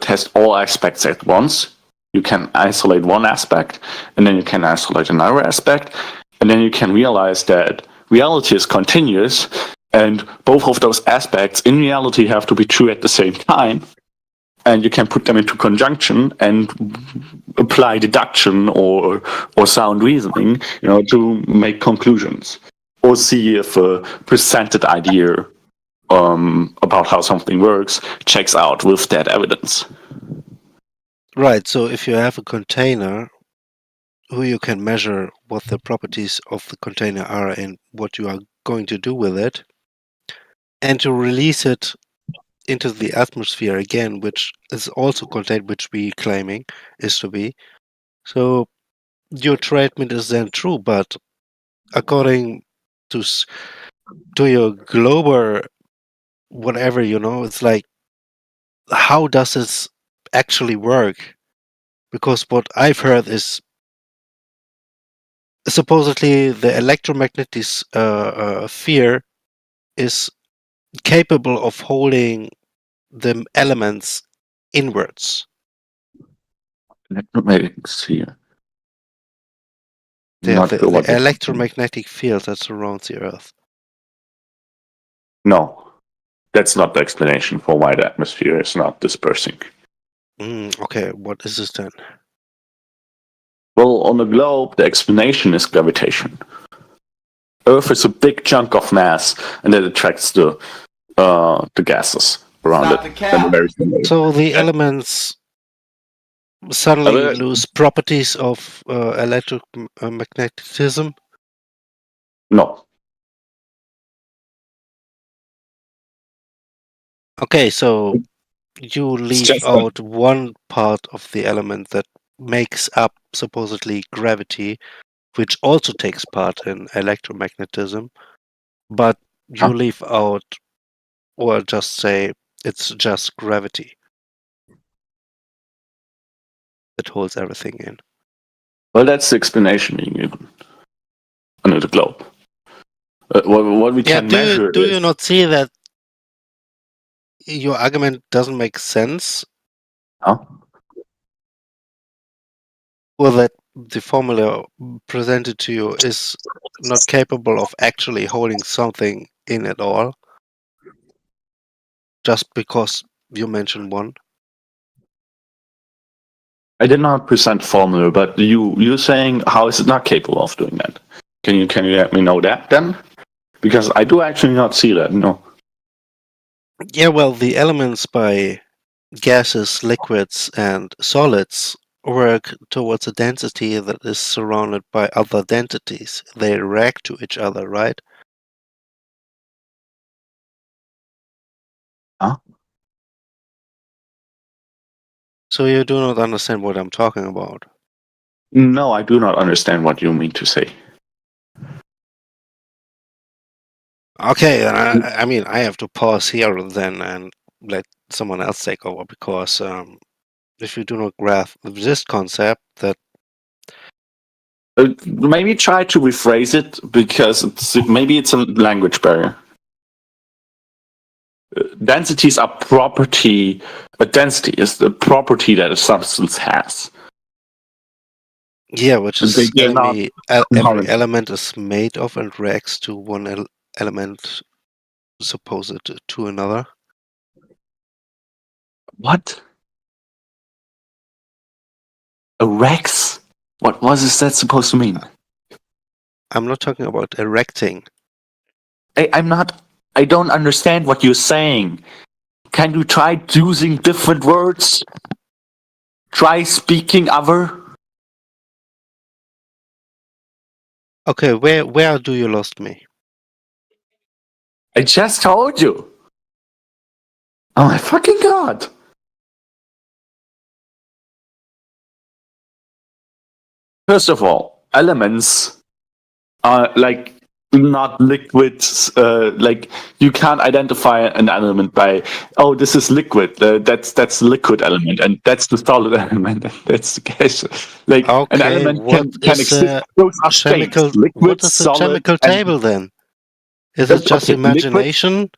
Speaker 21: test all aspects at once. You can isolate one aspect, and then you can isolate another aspect, and then you can realize that reality is continuous, and both of those aspects in reality have to be true at the same time. and you can put them into conjunction and apply deduction or sound reasoning, to make conclusions or see if a presented idea about how something works checks out with that evidence.
Speaker 2: Right. So if you have a container, who you can measure what the properties of the container are and what you are going to do with it, and to release it into the atmosphere again, which is also contained, which we claiming is to be. So your treatment is then true, but according to your global whatever, it's like, how does this actually work? Because what I've heard is supposedly the electromagnetic sphere is capable of holding the elements inwards.
Speaker 21: Electromagnetic sphere.
Speaker 2: The electromagnetic field that surrounds the Earth.
Speaker 21: No, that's not the explanation for why the atmosphere is not dispersing.
Speaker 2: Okay, what is this then?
Speaker 21: Well, on the globe, the explanation is gravitation. Earth is a big chunk of mass, and it attracts the gases around it.
Speaker 2: So the elements suddenly lose properties of electromagnetism?
Speaker 21: No.
Speaker 2: Okay, so you leave out one part of the element that makes up supposedly gravity, which also takes part in electromagnetism, but you leave out, or just say it's just gravity that holds everything in.
Speaker 21: Well, that's the explanation being given under the globe. What we can measure.
Speaker 2: Do you not see that your argument doesn't make sense?
Speaker 21: Huh?
Speaker 2: Or that the formula presented to you is not capable of actually holding something in at all, just because you mentioned one?
Speaker 21: I did not present formula, but you're saying how is it not capable of doing that? Can you let me know that then? Because I do actually not see that. No.
Speaker 2: Yeah, well, the elements by gases, liquids, and solids work towards a density that is surrounded by other densities. They react to each other, right?
Speaker 21: Huh?
Speaker 2: So you do not understand what I'm talking about?
Speaker 21: No, I do not understand what you mean to say.
Speaker 2: Okay, I mean, I have to pause here then and let someone else take over, because if you do not grasp this concept, that
Speaker 21: maybe try to rephrase it, because maybe it's a language barrier. Densities are property. A density is the property that a substance has.
Speaker 2: Yeah, which is telling me every element is made of and reacts to one element supposed to another.
Speaker 21: What? A Rex? What is that supposed to mean?
Speaker 2: I'm not talking about erecting.
Speaker 21: I don't understand what you're saying. Can you try using different words? Try speaking other?
Speaker 2: Okay, where do you lost me?
Speaker 21: I just told you. Oh my fucking god. First of all, elements are like not liquids. Like you can't identify an element by, oh, this is liquid. That's the liquid element, and that's the solid element. And that's the gas. Like an element can exist. Those are states. Liquid,
Speaker 2: what is the
Speaker 21: solid,
Speaker 2: chemical table then? Is it just imagination?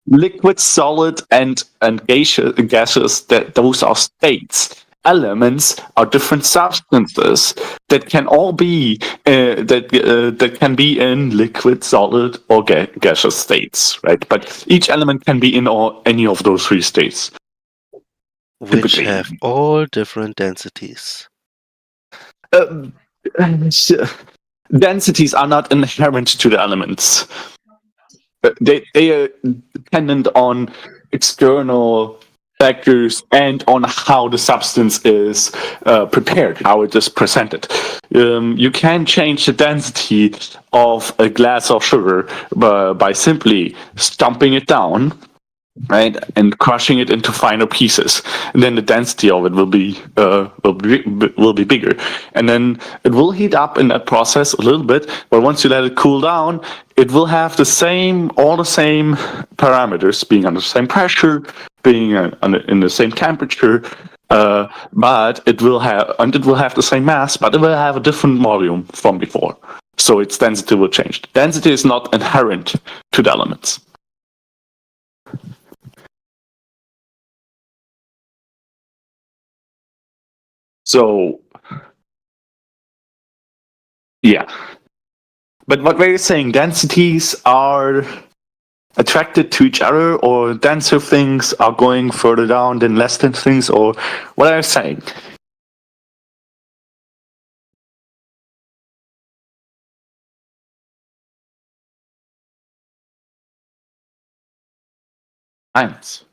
Speaker 21: Liquid, solid, and gaseous. Those are states. Elements are different substances that can all be that can be in liquid, solid, or gaseous states, right? But each element can be in any of those three states.
Speaker 2: Which have all different densities.
Speaker 21: Densities are not inherent to the elements. They are dependent on external factors and on how the substance is prepared, how it is presented. You can change the density of a glass of sugar by simply stomping it down, right, and crushing it into finer pieces, and then the density of it will be bigger, and then it will heat up in that process a little bit. But once you let it cool down, it will have all the same parameters, being under the same pressure, being in the same temperature, but it will have the same mass, but it will have a different volume from before. So its density will change. Density is not inherent to the elements. So, yeah. But what we're saying, densities are attracted to each other, or denser things are going further down than less dense things, or what are you saying? Science.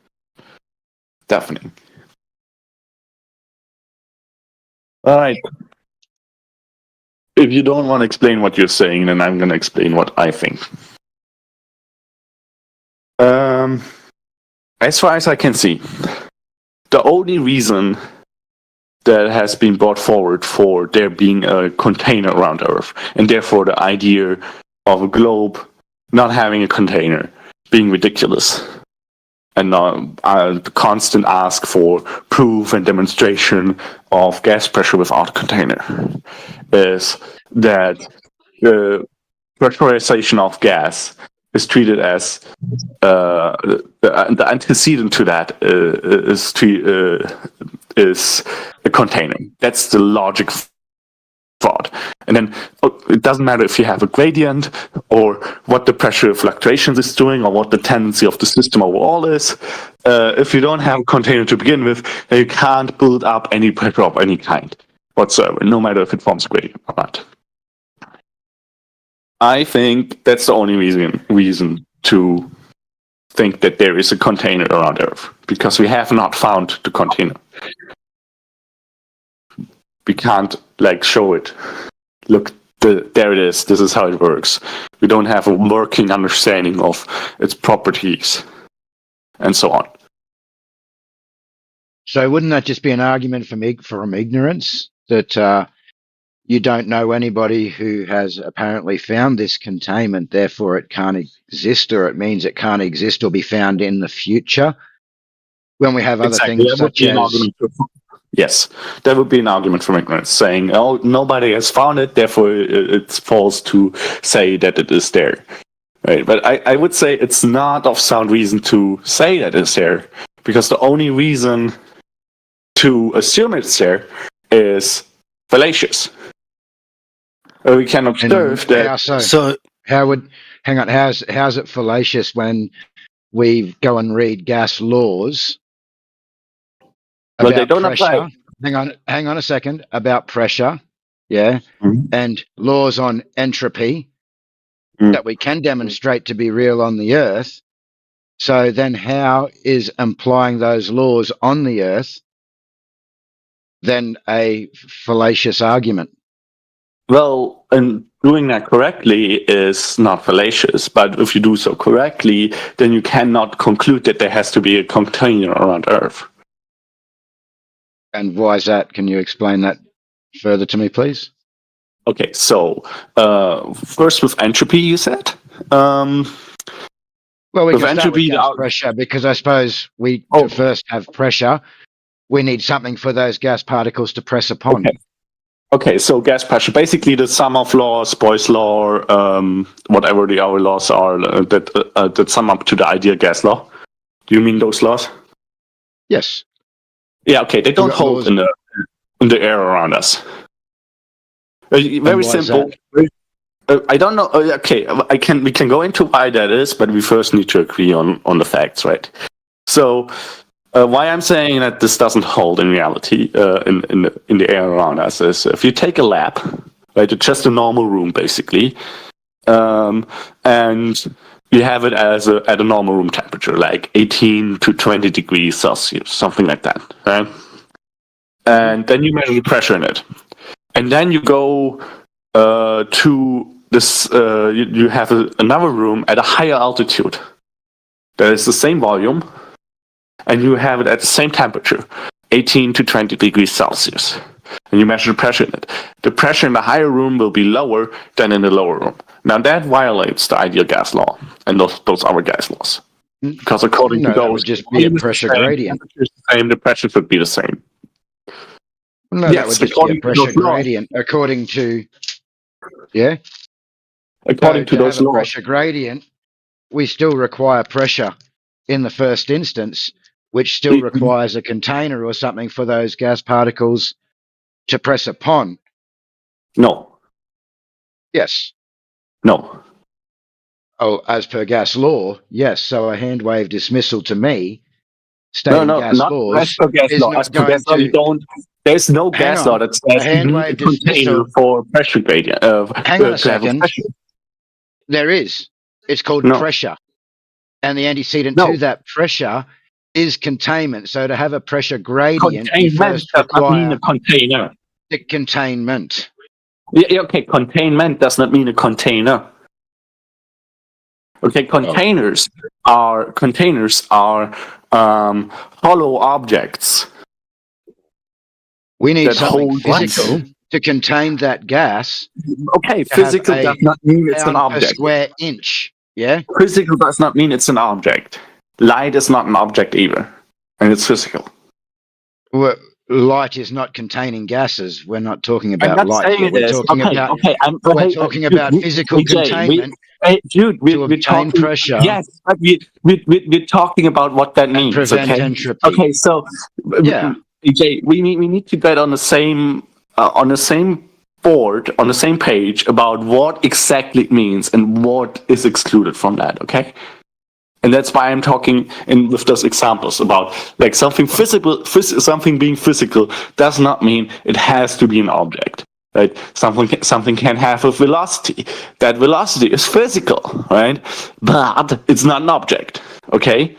Speaker 21: Definitely. All right. If you don't want to explain what you're saying, then I'm going to explain what I think. As far as I can see, the only reason that has been brought forward for there being a container around Earth, and therefore the idea of a globe not having a container being ridiculous, and the constant ask for proof and demonstration of gas pressure without a container, is that the pressurization of gas is treated as the antecedent to that is a container. That's the logic thought. And then it doesn't matter if you have a gradient or what the pressure fluctuations is doing or what the tendency of the system overall is. If you don't have a container to begin with, then you can't build up any pressure of any kind whatsoever, no matter if it forms a gradient or not. I think that's the only reason to think that there is a container around Earth, because we have not found the container. We can't show it. Look, there it is. This is how it works. We don't have a working understanding of its properties, and so on.
Speaker 14: So wouldn't that just be an argument from ignorance, that you don't know anybody who has apparently found this containment, therefore it can't exist, or it means it can't exist or be found in the future, when we have other things such as...
Speaker 21: Yes, that would be an argument from ignorance, saying, oh, nobody has found it, therefore it's false to say that it is there. Right? But I would say it's not of sound reason to say that it's there, because the only reason to assume it's there is fallacious. We can observe that.
Speaker 14: So how's it fallacious when we go and read gas laws about
Speaker 21: they don't
Speaker 14: pressure?
Speaker 21: apply.
Speaker 14: Hang on a second. About pressure, yeah, and laws on entropy that we can demonstrate to be real on the Earth. So then, how is applying those laws on the Earth then a fallacious argument?
Speaker 21: Well, and doing that correctly is not fallacious, but if you do so correctly, then you cannot conclude that there has to be a container around Earth.
Speaker 14: And why is that? Can you explain that further to me, please?
Speaker 21: Okay, so first with entropy, you said?
Speaker 14: Well, we
Speaker 21: with
Speaker 14: can start with
Speaker 21: entropy,
Speaker 14: gas pressure, because I suppose to first have pressure, we need something for those gas particles to press upon.
Speaker 21: Okay, so gas pressure, basically the sum of laws, Boyle's law, whatever the other laws are that sum up to the ideal gas law. Do you mean those laws?
Speaker 14: Yes.
Speaker 21: Yeah, okay, they don't hold in the air around us. Very simple. I don't know. Okay, we can go into why that is, but we first need to agree on the facts, right? So why I'm saying that this doesn't hold in reality in the air around us is if you take a lab, right, it's just a normal room basically, and you have it at a normal room temperature, like 18 to 20 degrees Celsius, something like that, right? And then you measure the pressure in it, and then you go to this. You have another room at a higher altitude. That is the same volume. And you have it at the same temperature, 18 to 20 degrees Celsius. And you measure the pressure in it. The pressure in the higher room will be lower than in the lower room. Now that violates the ideal gas law and those other gas laws. Because according to those,
Speaker 14: that would just be a pressure gradient.
Speaker 21: The pressure should be the same.
Speaker 14: No, that would just be a pressure gradient according to, yeah?
Speaker 21: According to those laws.
Speaker 14: Pressure gradient, we still require pressure in the first instance, which still requires a container or something for those gas particles to press upon.
Speaker 21: No.
Speaker 14: Yes.
Speaker 21: No.
Speaker 14: Oh, as per gas law, yes. So a hand wave dismissal to me, stating gas laws, is not going to...
Speaker 21: There's no gas law that says
Speaker 14: a hand wave dismissal
Speaker 21: for pressure gradient.
Speaker 14: Hang on a second. There is. It's called pressure. And the antecedent to that pressure is containment. So to have a pressure gradient, you first require
Speaker 21: a container.
Speaker 14: The containment.
Speaker 21: Yeah, okay, containment does not mean a container. Okay, containers are hollow objects.
Speaker 14: We need something physical to contain that gas.
Speaker 21: Okay, physical does not mean it's an object.
Speaker 14: Per square inch. Yeah.
Speaker 21: Physical does not mean it's an object. Light is not an object either, and it's physical.
Speaker 14: Well, light is not containing gases. We're not talking about
Speaker 21: I'm not
Speaker 14: light.
Speaker 21: saying
Speaker 14: We're talking about. We're talking about physical containment.
Speaker 21: We're
Speaker 14: talking pressure.
Speaker 21: Yes, but we're talking about what that means.
Speaker 14: Prevent
Speaker 21: okay.
Speaker 14: entropy.
Speaker 21: Okay, so
Speaker 14: yeah,
Speaker 21: EJ, we need to get on the same board, on the same page about what exactly it means and what is excluded from that, okay? And that's why I'm talking with those examples about like something physical, something being physical does not mean it has to be an object, right? Something can have a velocity. That velocity is physical, right? But it's not an object, okay?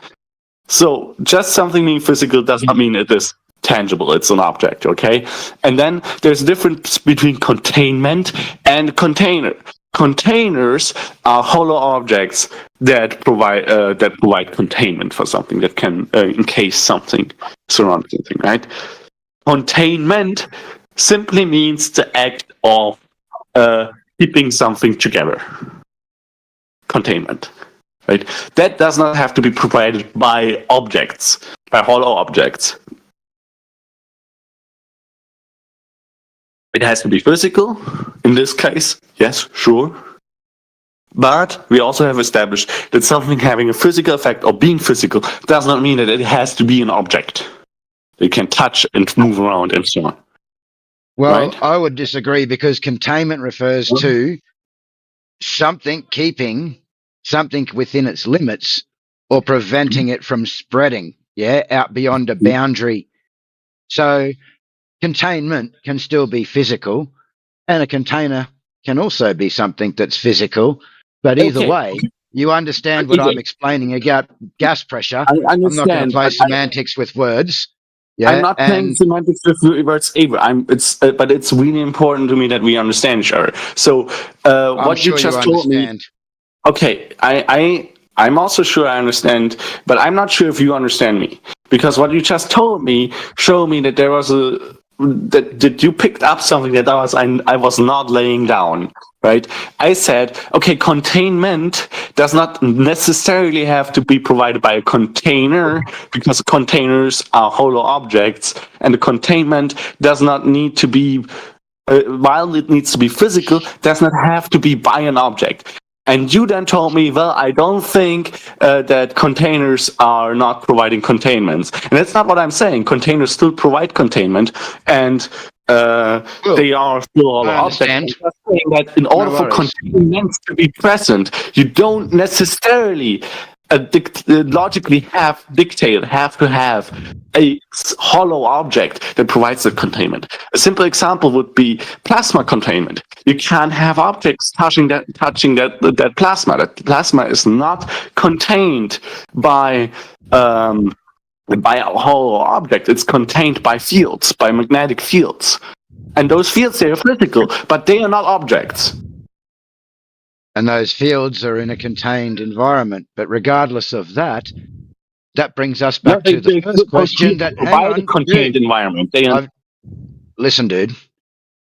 Speaker 21: So just something being physical does not mean it is tangible, it's an object, okay? And then there's a difference between containment and container. Containers are hollow objects that provide containment for something, that can encase something, surround something, right? Containment simply means the act of keeping something together. Containment, right? That does not have to be provided by objects, by hollow objects. It has to be physical, in this case, yes, sure. But we also have established that something having a physical effect or being physical does not mean that it has to be an object. It can touch and move around and so on.
Speaker 14: Well,
Speaker 21: right?
Speaker 14: I would disagree because containment refers to something keeping something within its limits or preventing it from spreading, out beyond a boundary. So containment can still be physical, and a container can also be something that's physical. But either way, you understand what I'm explaining about gas pressure. I'm not going to play semantics with words. Yeah,
Speaker 21: I'm not playing semantics with words either. But it's really important to me that we understand each other. So what you just told me. Okay, I'm also sure I understand, but I'm not sure if you understand me, because what you just told me showed me that there was that you picked up something that I was not laying down, right? I said, okay, containment does not necessarily have to be provided by a container, because containers are hollow objects, and the containment does not need to be, while it needs to be physical, does not have to be by an object. And you then told me, well, I don't think that containers are not providing containment. And that's not what I'm saying. Containers still provide containment, and they are still all objects. I'm just saying that in order for containment to be present, you don't necessarily logically have to have a hollow object that provides the containment. A simple example would be plasma containment. You can't have objects touching that plasma. That plasma is not contained by a hollow object. It's contained by fields, by magnetic fields. And those fields, they are physical, but they are not objects.
Speaker 14: And those fields are in a contained environment. But regardless of that, that brings us back to the first question. That
Speaker 21: provide a contained environment.
Speaker 14: Listen, dude.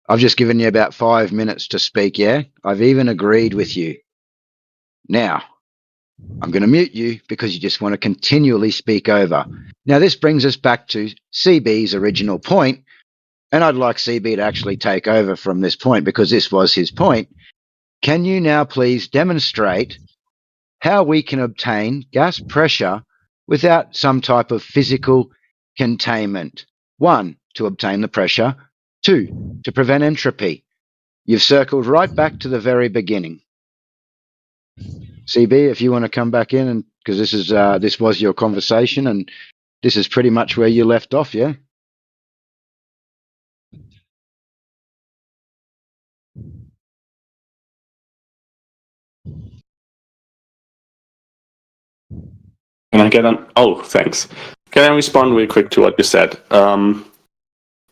Speaker 14: I've just given you about 5 minutes to speak. Yeah, I've even agreed with you. Now, I'm going to mute you because you just want to continually speak over. Now, this brings us back to CB's original point, and I'd like CB to actually take over from this point because this was his point. Can you now please demonstrate how we can obtain gas pressure without some type of physical containment? 1, to obtain the pressure. 2, to prevent entropy. You've circled right back to the very beginning. CB, if you want to come back in, and because this was your conversation, and this is pretty much where you left off, yeah?
Speaker 21: Can I get on? Oh, thanks. Can I respond real quick to what you said?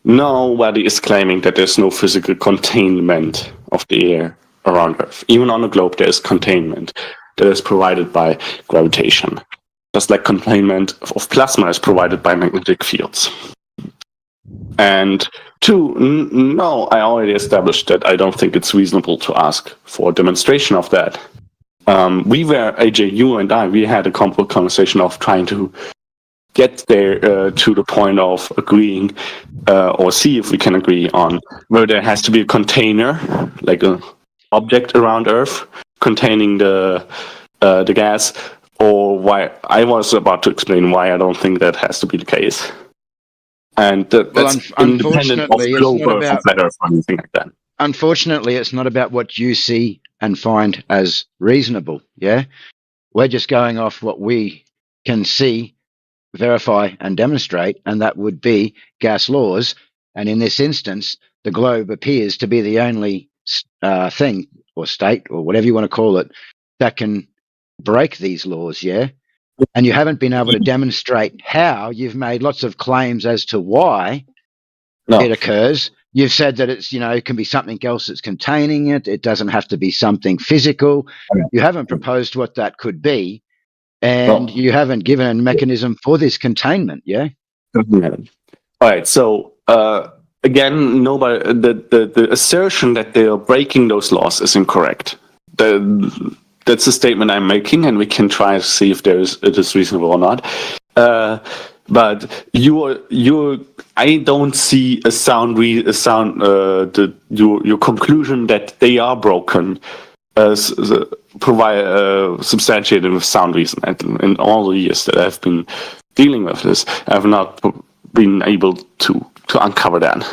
Speaker 21: Nobody is claiming that there's no physical containment of the air around Earth. Even on the globe, there is containment that is provided by gravitation. Just like containment of plasma is provided by magnetic fields. And 2, no, I already established that I don't think it's reasonable to ask for a demonstration of that. AJ, you and I, we had a conversation of trying to get there to the point of agreeing or see if we can agree on whether there has to be a container, like an object around Earth containing the gas, or why I was about to explain why I don't think that has to be the case. And that's independent of global or flat Earth or anything like that.
Speaker 14: Unfortunately, it's not about what you see and find as reasonable, yeah? We're just going off what we can see, verify, and demonstrate, and that would be gas laws. And in this instance, the globe appears to be the only thing, or state, or whatever you want to call it, that can break these laws, yeah? And you haven't been able to demonstrate how. You've made lots of claims as to why it occurs. You've said that it's, it can be something else that's containing it. It doesn't have to be something physical. You haven't proposed what that could be, and you haven't given a mechanism for this containment, yeah?
Speaker 21: All right, so again, the assertion that they are breaking those laws is incorrect. That's a statement I'm making, and we can try to see if it is reasonable or not. But I don't see your conclusion that they are broken substantiated with sound reason. And in all the years that I've been dealing with this, I've not been able to uncover that.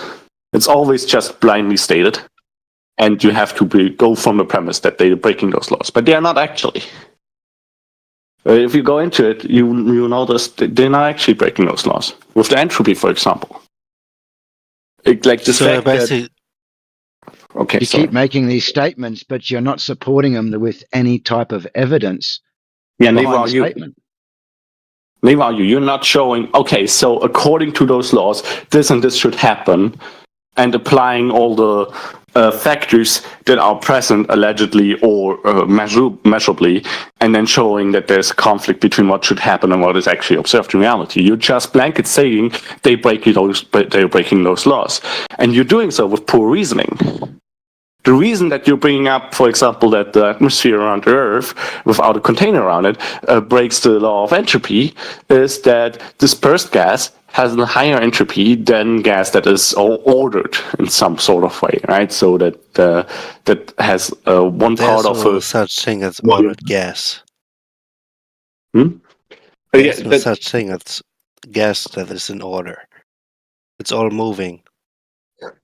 Speaker 21: It's always just blindly stated, and you have to go from the premise that they're breaking those laws, but they are not actually. If you go into it, you notice that they're not actually breaking those laws. With the entropy, for example.
Speaker 14: Keep making these statements, but you're not supporting them with any type of evidence.
Speaker 21: Yeah, you're not showing, okay, so according to those laws, this and this should happen, and applying all the factors that are present allegedly or measurably, and then showing that there's a conflict between what should happen and what is actually observed in reality. You're just blanket saying they're breaking those laws, and you're doing so with poor reasoning. The reason that you're bringing up, for example, that the atmosphere around Earth, without a container around it, breaks the law of entropy, is that dispersed gas has a higher entropy than gas that is ordered in some sort of way, right? So that that has one part of
Speaker 2: no such thing as ordered gas. There's no such thing as gas that is in order. It's all moving.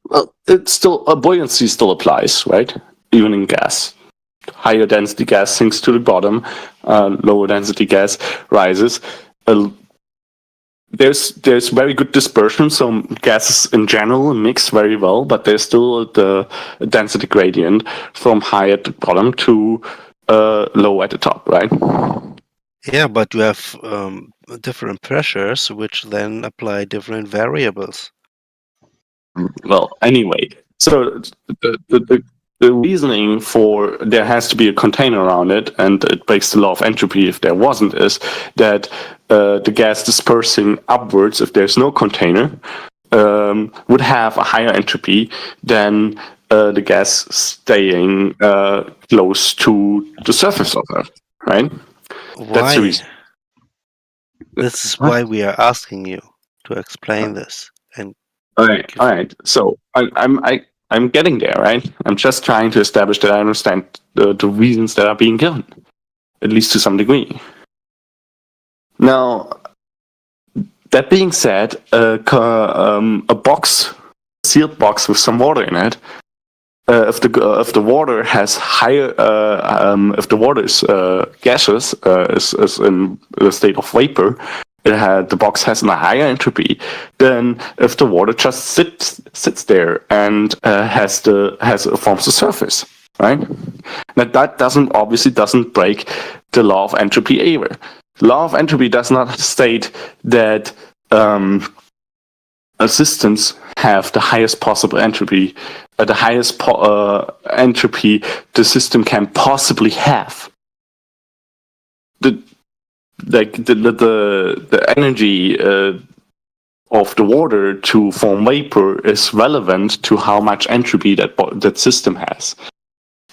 Speaker 21: Well, it's still buoyancy still applies, right? Even in gas. higher density gas sinks to the bottom, lower density gas rises. There's very good dispersion, so gases in general mix very well, but there's still the density gradient from high at the bottom to low at the top, right?
Speaker 2: Yeah, but you have different pressures, which then apply different variables.
Speaker 21: Well, anyway, so the reasoning for there has to be a container around it, and it breaks the law of entropy if there wasn't, is that the gas dispersing upwards, if there's no container, would have a higher entropy than the gas staying close to the surface of Earth, right? That's the reason.
Speaker 2: This is why we are asking you to explain this. And
Speaker 21: all right. So I'm getting there, right? I'm just trying to establish that I understand the reasons that are being given, at least to some degree. Now, that being said, a box, a sealed box with some water in it, if the water has higher, if the water is gaseous, is in a state of vapor, the box has a higher entropy than if the water just sits there and forms a surface, right? Now that obviously doesn't break the law of entropy either. The law of entropy does not state that systems have the highest possible entropy, the highest entropy the system can possibly have. The energy of the water to form vapor is relevant to how much entropy that system has.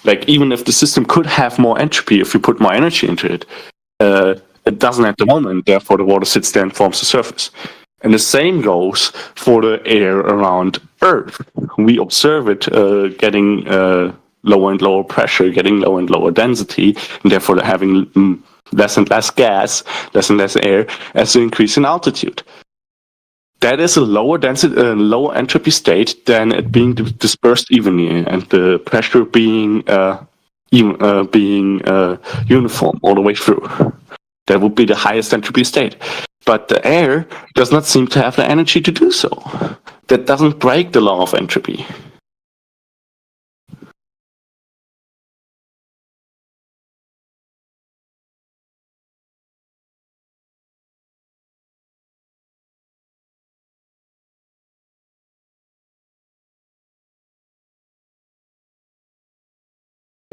Speaker 21: Like, even if the system could have more entropy if you put more energy into it, it doesn't at the moment. Therefore, the water sits there and forms a surface. And the same goes for the air around Earth. We observe it getting lower and lower pressure, getting lower and lower density, and therefore having less and less gas, less and less air as you increase in altitude. That is a lower density, lower entropy state than it being dispersed evenly and the pressure being uniform all the way through. That would be the highest entropy state. But the air does not seem to have the energy to do so. That doesn't break the law of entropy.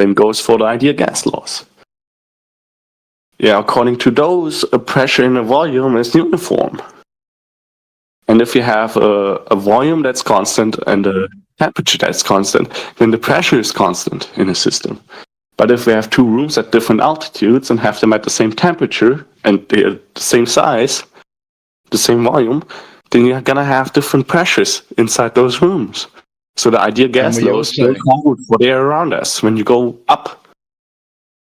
Speaker 21: Same goes for the ideal gas laws. Yeah, according to those, a pressure in a volume is uniform. And if you have a volume that's constant and a temperature that's constant, then the pressure is constant in a system. But if we have two rooms at different altitudes and have them at the same temperature and they're the same size, the same volume, then you're going to have different pressures inside those rooms. So the ideal gas laws will hold for the air around us when you go up.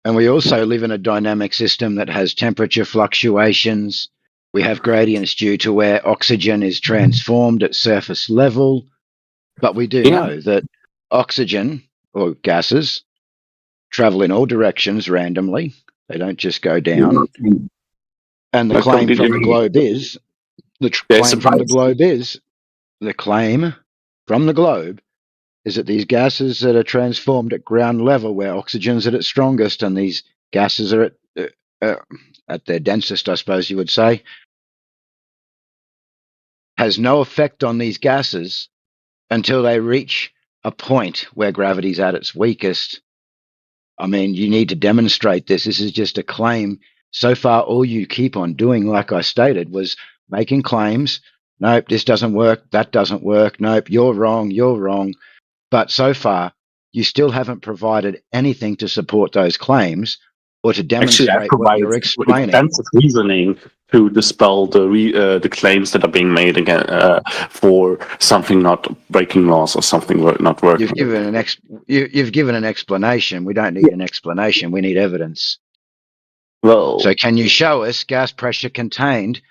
Speaker 14: And we also live in a dynamic system that has temperature fluctuations. We have gradients due to where oxygen is transformed at surface level. But we do know that oxygen, or gases, travel in all directions randomly. They don't just go down. And the claim from the globe is, that these gases that are transformed at ground level where oxygen's at its strongest and these gases are at their densest, I suppose you would say, has no effect on these gases until they reach a point where gravity's at its weakest. I mean, you need to demonstrate this. This is just a claim. So far, all you keep on doing, like I stated, was making claims. Nope, this doesn't work. That doesn't work. Nope, you're wrong. You're wrong. But so far, you still haven't provided anything to support those claims or to demonstrate what you're explaining.
Speaker 21: Extensive reasoning to dispel the claims that are being made again for something not breaking laws or something not working.
Speaker 14: You've given an explanation. We don't need an explanation. We need evidence.
Speaker 21: Well,
Speaker 14: so can you show us gas pressure contained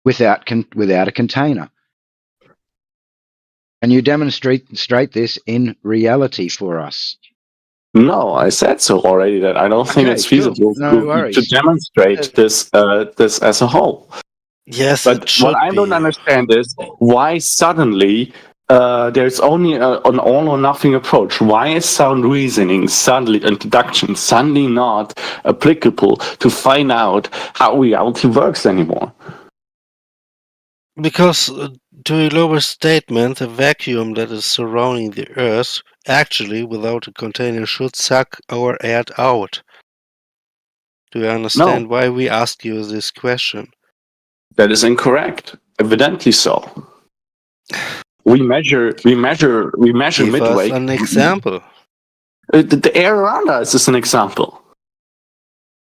Speaker 14: without a container? Can you demonstrate this in reality for us?
Speaker 21: No, I said so already that I don't think
Speaker 14: Okay,
Speaker 21: it's feasible
Speaker 14: cool. No
Speaker 21: to
Speaker 14: worries.
Speaker 21: demonstrate this as a whole.
Speaker 2: Yes,
Speaker 21: But
Speaker 2: it should
Speaker 21: what I don't
Speaker 2: be.
Speaker 21: understand is why suddenly there's only an all or nothing approach. Why is sound reasoning suddenly and deduction suddenly not applicable to find out how reality works anymore?
Speaker 2: Because to Iloba's statement, the vacuum that is surrounding the Earth actually, without a container, should suck our air out. Do you understand why we ask you this question?
Speaker 21: That is incorrect. Evidently so. We measure
Speaker 2: Give
Speaker 21: midway.
Speaker 2: us an example.
Speaker 21: The air around us is an example.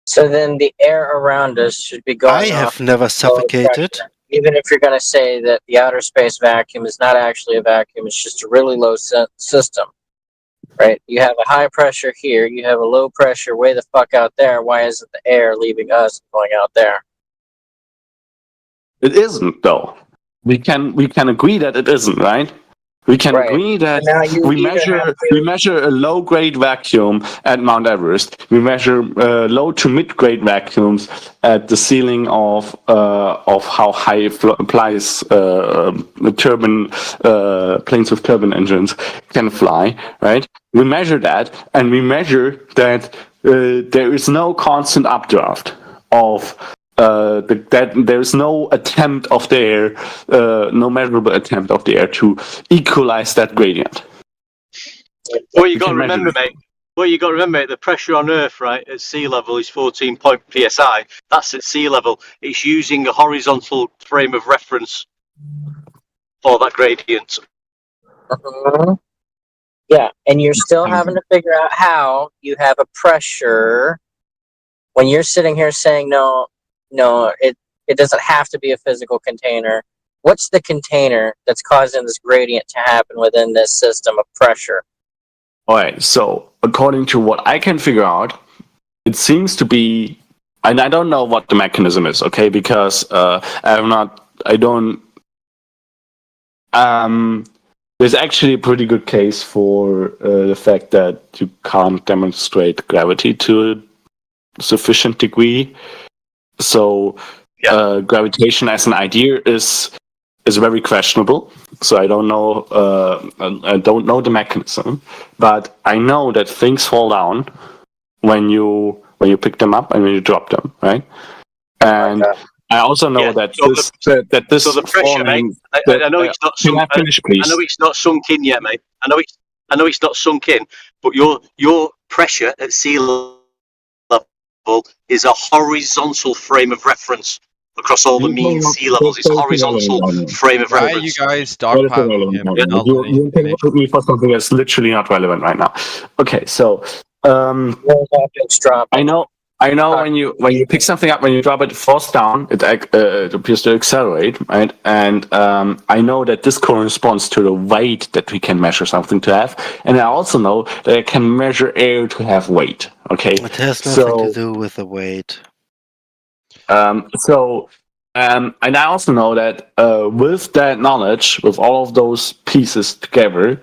Speaker 9: So then the air around us should be going
Speaker 2: I have
Speaker 9: off
Speaker 2: never
Speaker 9: low
Speaker 2: suffocated.
Speaker 9: pressure. Even if you're going to say that the outer space vacuum is not actually a vacuum, it's just a really low system, right? You have a high pressure here, you have a low pressure way the fuck out there. Why isn't the air leaving us and going out there?
Speaker 21: It isn't, though. We can agree that it isn't, right? We can agree that we measure a low grade vacuum at Mount Everest. We measure low to mid grade vacuums at the ceiling of how high applies turbine planes with turbine engines can fly, right? We measure that, and we measure that there is no constant updraft of. That there's no attempt of the air, no measurable attempt of the air to equalize that gradient.
Speaker 3: What you got to remember, mate, the pressure on Earth, right, at sea level is 14 psi. That's at sea level. It's using a horizontal frame of reference for that gradient.
Speaker 9: Yeah, and you're still having to figure out how you have a pressure when you're sitting here saying no, it doesn't have to be a physical container. What's the container that's causing this gradient to happen within this system of pressure?
Speaker 21: All right, so according to what I can figure out, it seems to be, and I don't know what the mechanism is, okay, because there's actually a pretty good case for the fact that you can't demonstrate gravity to a sufficient degree. So gravitation as an idea is very questionable. So I don't know the mechanism, but I know that things fall down when you pick them up and when you drop them, right? And I also know that this
Speaker 3: So the pressure, mate. I know it's not sunk. I know it's not sunk in yet, mate. I know it's not sunk in, but your pressure at sea level is a horizontal frame of reference across all the mean sea levels. It's a horizontal frame of reference.
Speaker 21: Why are you guys dogpiling him? You interrupt me for something that's literally not relevant right now. Okay, so I know when you pick something up, when you drop it, it falls down. It appears to accelerate, right? And I know that this corresponds to the weight that we can measure something to have, and I also know that I can measure air to have weight. Okay,
Speaker 2: it has nothing to do with the weight.
Speaker 21: And I also know that with that knowledge, with all of those pieces together,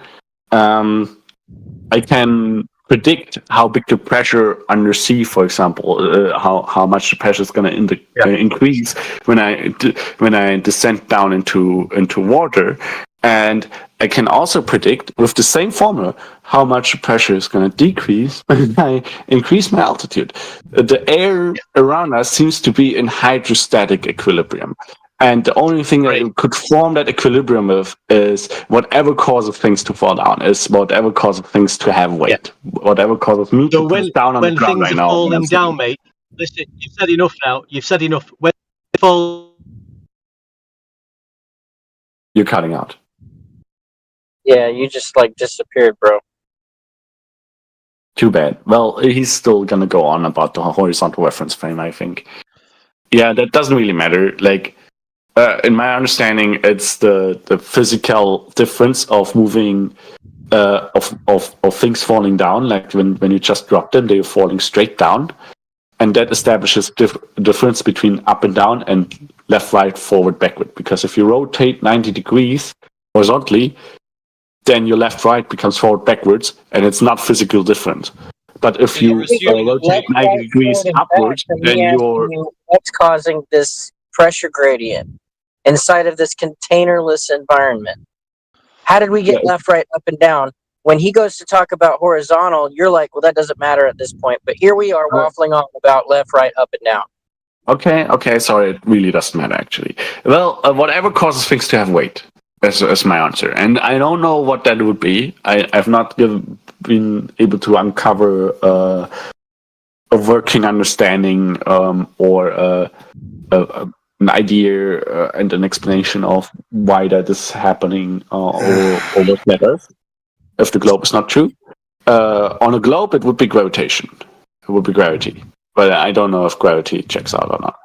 Speaker 21: I can predict how big the pressure under sea, for example, how much the pressure is going to increase when I descend down into water, and I can also predict with the same formula how much pressure is going to decrease when I increase my altitude. The air around us seems to be in hydrostatic equilibrium. And the only thing that it could form that equilibrium with is whatever causes things to fall down, is whatever causes things to have weight, whatever causes me to push down on the ground right now.
Speaker 3: When things are falling down, mate, listen, you've said enough now. You've said enough. When they fall...
Speaker 21: You're cutting out.
Speaker 9: Yeah, you just disappeared, bro.
Speaker 21: Too bad. Well, he's still gonna go on about the horizontal reference frame, I think. Yeah, that doesn't really matter. Like, in my understanding, it's the physical difference of moving, of things falling down. Like when you just drop them, they're falling straight down, and that establishes difference between up and down and left, right, forward, backward. Because if you rotate 90 degrees horizontally, then your left, right becomes forward, backwards, and it's not physical different. But if you rotate 90 degrees upwards, then you're
Speaker 9: what's causing this pressure gradient inside of this containerless environment. How did we get left, right, up, and down? When he goes to talk about horizontal, you're like, well, that doesn't matter at this point. But here we are waffling on about left, right, up, and down.
Speaker 21: Okay, sorry, it really doesn't matter, actually. Well, whatever causes things to have weight is my answer. And I don't know what that would be. I've not been able to uncover a working understanding or an idea and an explanation of why that is happening over planet Earth, if the globe is not true. On a globe, it would be gravitation. It would be gravity. But I don't know if gravity checks out or not.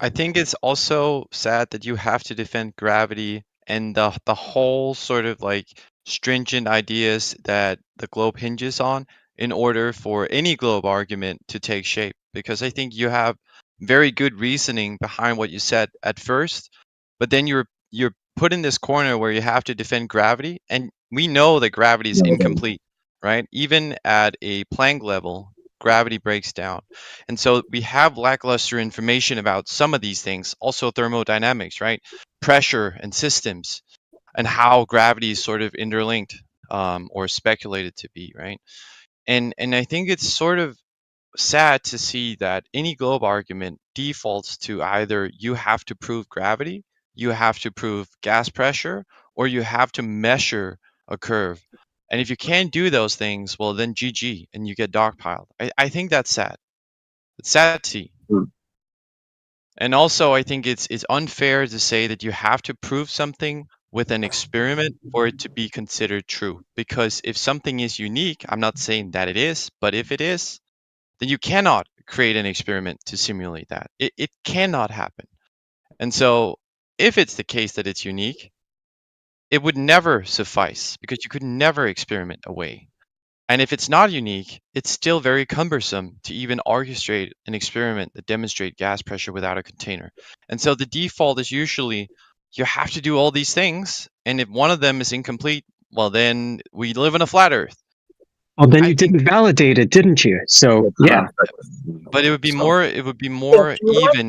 Speaker 17: I think it's also sad that you have to defend gravity and the whole sort of like stringent ideas that the globe hinges on in order for any globe argument to take shape. Because I think you have very good reasoning behind what you said at first, but then you're put in this corner where you have to defend gravity, and we know that gravity is incomplete, right? Even at a Planck level, gravity breaks down. And so we have lackluster information about some of these things, also thermodynamics, right? Pressure and systems, and how gravity is sort of interlinked or speculated to be, right? And I think it's sort of sad to see that any globe argument defaults to either you have to prove gravity, you have to prove gas pressure, or you have to measure a curve. And if you can't do those things, well, then GG, and you get dogpiled. I think that's sad. It's sad to see. And also, I think it's unfair to say that you have to prove something with an experiment for it to be considered true. Because if something is unique, I'm not saying that it is, but if it is, then you cannot create an experiment to simulate that. It cannot happen. And so if it's the case that it's unique, it would never suffice because you could never experiment away. And if it's not unique, it's still very cumbersome to even orchestrate an experiment that demonstrates gas pressure without a container. And so the default is usually you have to do all these things. And if one of them is incomplete, well, then we live in a flat Earth.
Speaker 19: Well, then you didn't validate it, didn't you? So yeah.
Speaker 17: But it would be more even.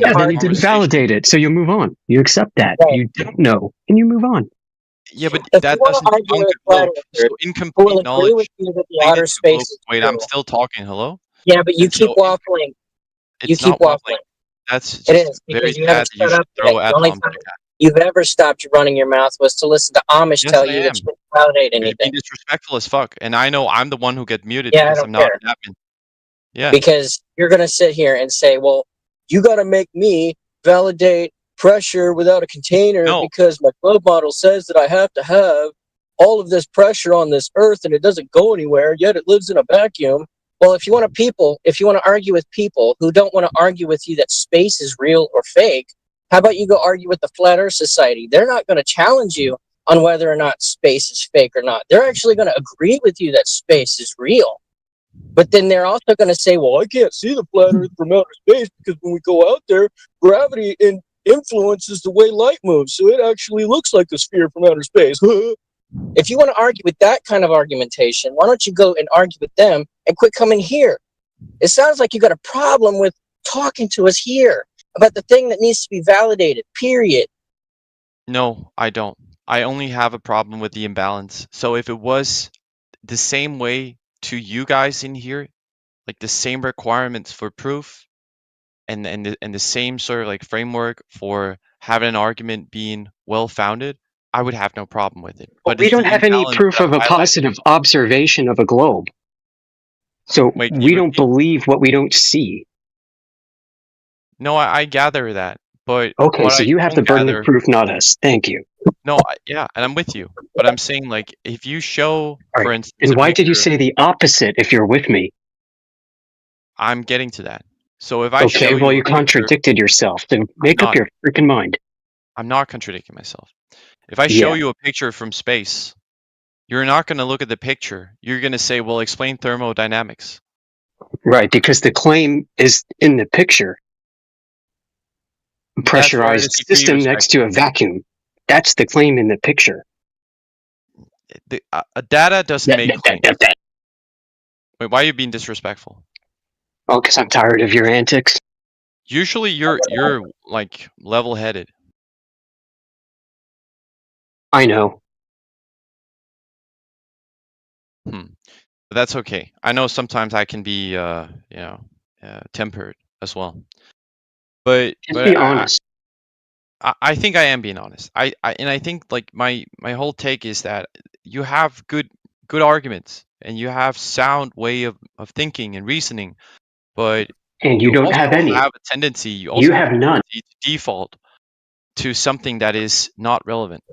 Speaker 19: Yeah, then you didn't validate it, so you move on. You accept that. You don't know, and you move on.
Speaker 17: Yeah, but that doesn't debunk the globe. So incomplete knowledge.
Speaker 9: Outer space.
Speaker 17: Wait, I'm still talking. Hello.
Speaker 9: Yeah, but you keep waffling. You keep waffling.
Speaker 17: That's just
Speaker 9: it is because you haven't shut up. The only time you've ever stopped running your mouth was to listen to Amish tell you that you didn't validate anything.
Speaker 17: You're being disrespectful as fuck, and I know I'm the one who gets muted
Speaker 9: Yeah,
Speaker 17: because I'm not an admin. Yeah.
Speaker 9: Because you're gonna sit here and say, "Well, you got to make me validate pressure without a container because my globe model says that I have to have all of this pressure on this Earth, and it doesn't go anywhere. Yet it lives in a vacuum." Well, if you want to argue with people who don't want to argue with you that space is real or fake, how about you go argue with the Flat Earth Society? They're not going to challenge you on whether or not space is fake or not. They're actually going to agree with you that space is real. But then they're also going to say, well, I can't see the flat Earth from outer space because when we go out there, gravity influences the way light moves. So it actually looks like a sphere from outer space. If you want to argue with that kind of argumentation, why don't you go and argue with them and quit coming here? It sounds like you got a problem with talking to us here about the thing that needs to be validated, period.
Speaker 17: No, I don't. I only have a problem with the imbalance. So if it was the same way to you guys in here, like the same requirements for proof and the same sort of like framework for having an argument being well-founded, I would have no problem with it.
Speaker 19: But we don't have any proof of a positive observation of a globe. So we don't believe what we don't see.
Speaker 17: No, I gather that. But
Speaker 19: okay, so you have the burden of proof, not us. Thank you.
Speaker 17: No, yeah, and I'm with you. But I'm saying, like, if you show, for instance...
Speaker 19: And why did you say the opposite if you're with me?
Speaker 17: I'm getting to that. So if I show
Speaker 19: you contradicted yourself. Then make up your freaking mind.
Speaker 17: I'm not contradicting myself. If I show you a picture from space, you're not going to look at the picture. You're going to say, well, explain thermodynamics.
Speaker 19: Right, because the claim is in the picture. Pressurized system next to a vacuum. That's the claim in the picture.
Speaker 17: Data doesn't make claims. Wait, why are you being disrespectful?
Speaker 19: Oh, because I'm tired of your antics.
Speaker 17: Usually you're like level-headed.
Speaker 19: I know.
Speaker 17: But that's okay. I know sometimes I can be tempered as well. But
Speaker 19: Just be honest.
Speaker 17: I think I am being honest. I think like my whole take is that you have good arguments and you have sound way of thinking and reasoning, but
Speaker 19: And you don't
Speaker 17: also
Speaker 19: have any.
Speaker 17: have a tendency. You also
Speaker 19: You have
Speaker 17: a
Speaker 19: none.
Speaker 17: tendency to default to something that is not relevant.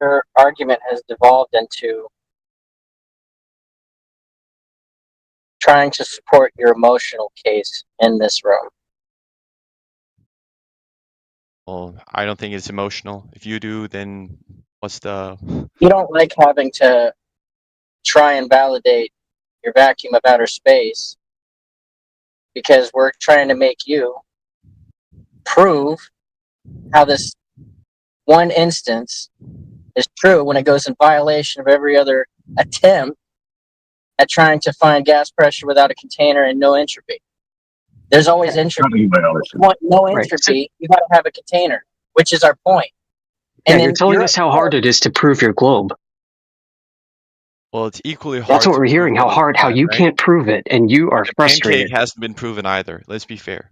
Speaker 9: Your argument has devolved into trying to support your emotional case in this room.
Speaker 17: Well, I don't think it's emotional. If you do, then what's the...
Speaker 9: You don't like having to try and validate your vacuum of outer space because we're trying to make you prove how this one instance is true when it goes in violation of every other attempt at trying to find gas pressure without a container and no entropy. There's always entropy. If you want no entropy, you got to have a container, which is our point.
Speaker 19: Yeah, and you're telling us how hard it is to prove your globe.
Speaker 17: Well, it's equally hard.
Speaker 19: That's what we're hearing. How you can't prove it, and you are
Speaker 17: the
Speaker 19: frustrated.
Speaker 17: Pancake hasn't been proven either. Let's be fair.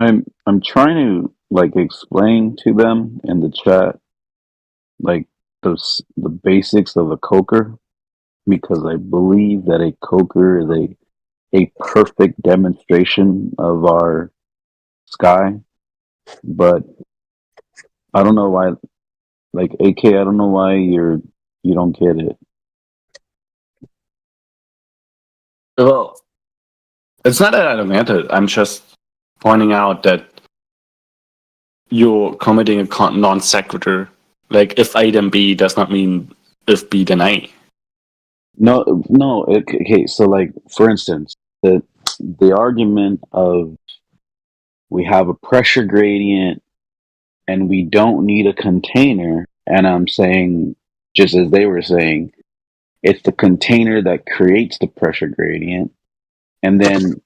Speaker 21: I'm trying to like explain to them in the chat like the basics of a coker, because I believe that a coker is a perfect demonstration of our sky. But I don't know why, like AK, I don't know why you don't get it. Well, it's not that I don't get it. I'm just pointing out that you're committing a non sequitur. Like, if A then B does not mean if B then A. No. Okay, so like, for instance, the argument of we have a pressure gradient and we don't need a container, and I'm saying, just as they were saying, it's the container that creates the pressure gradient. And then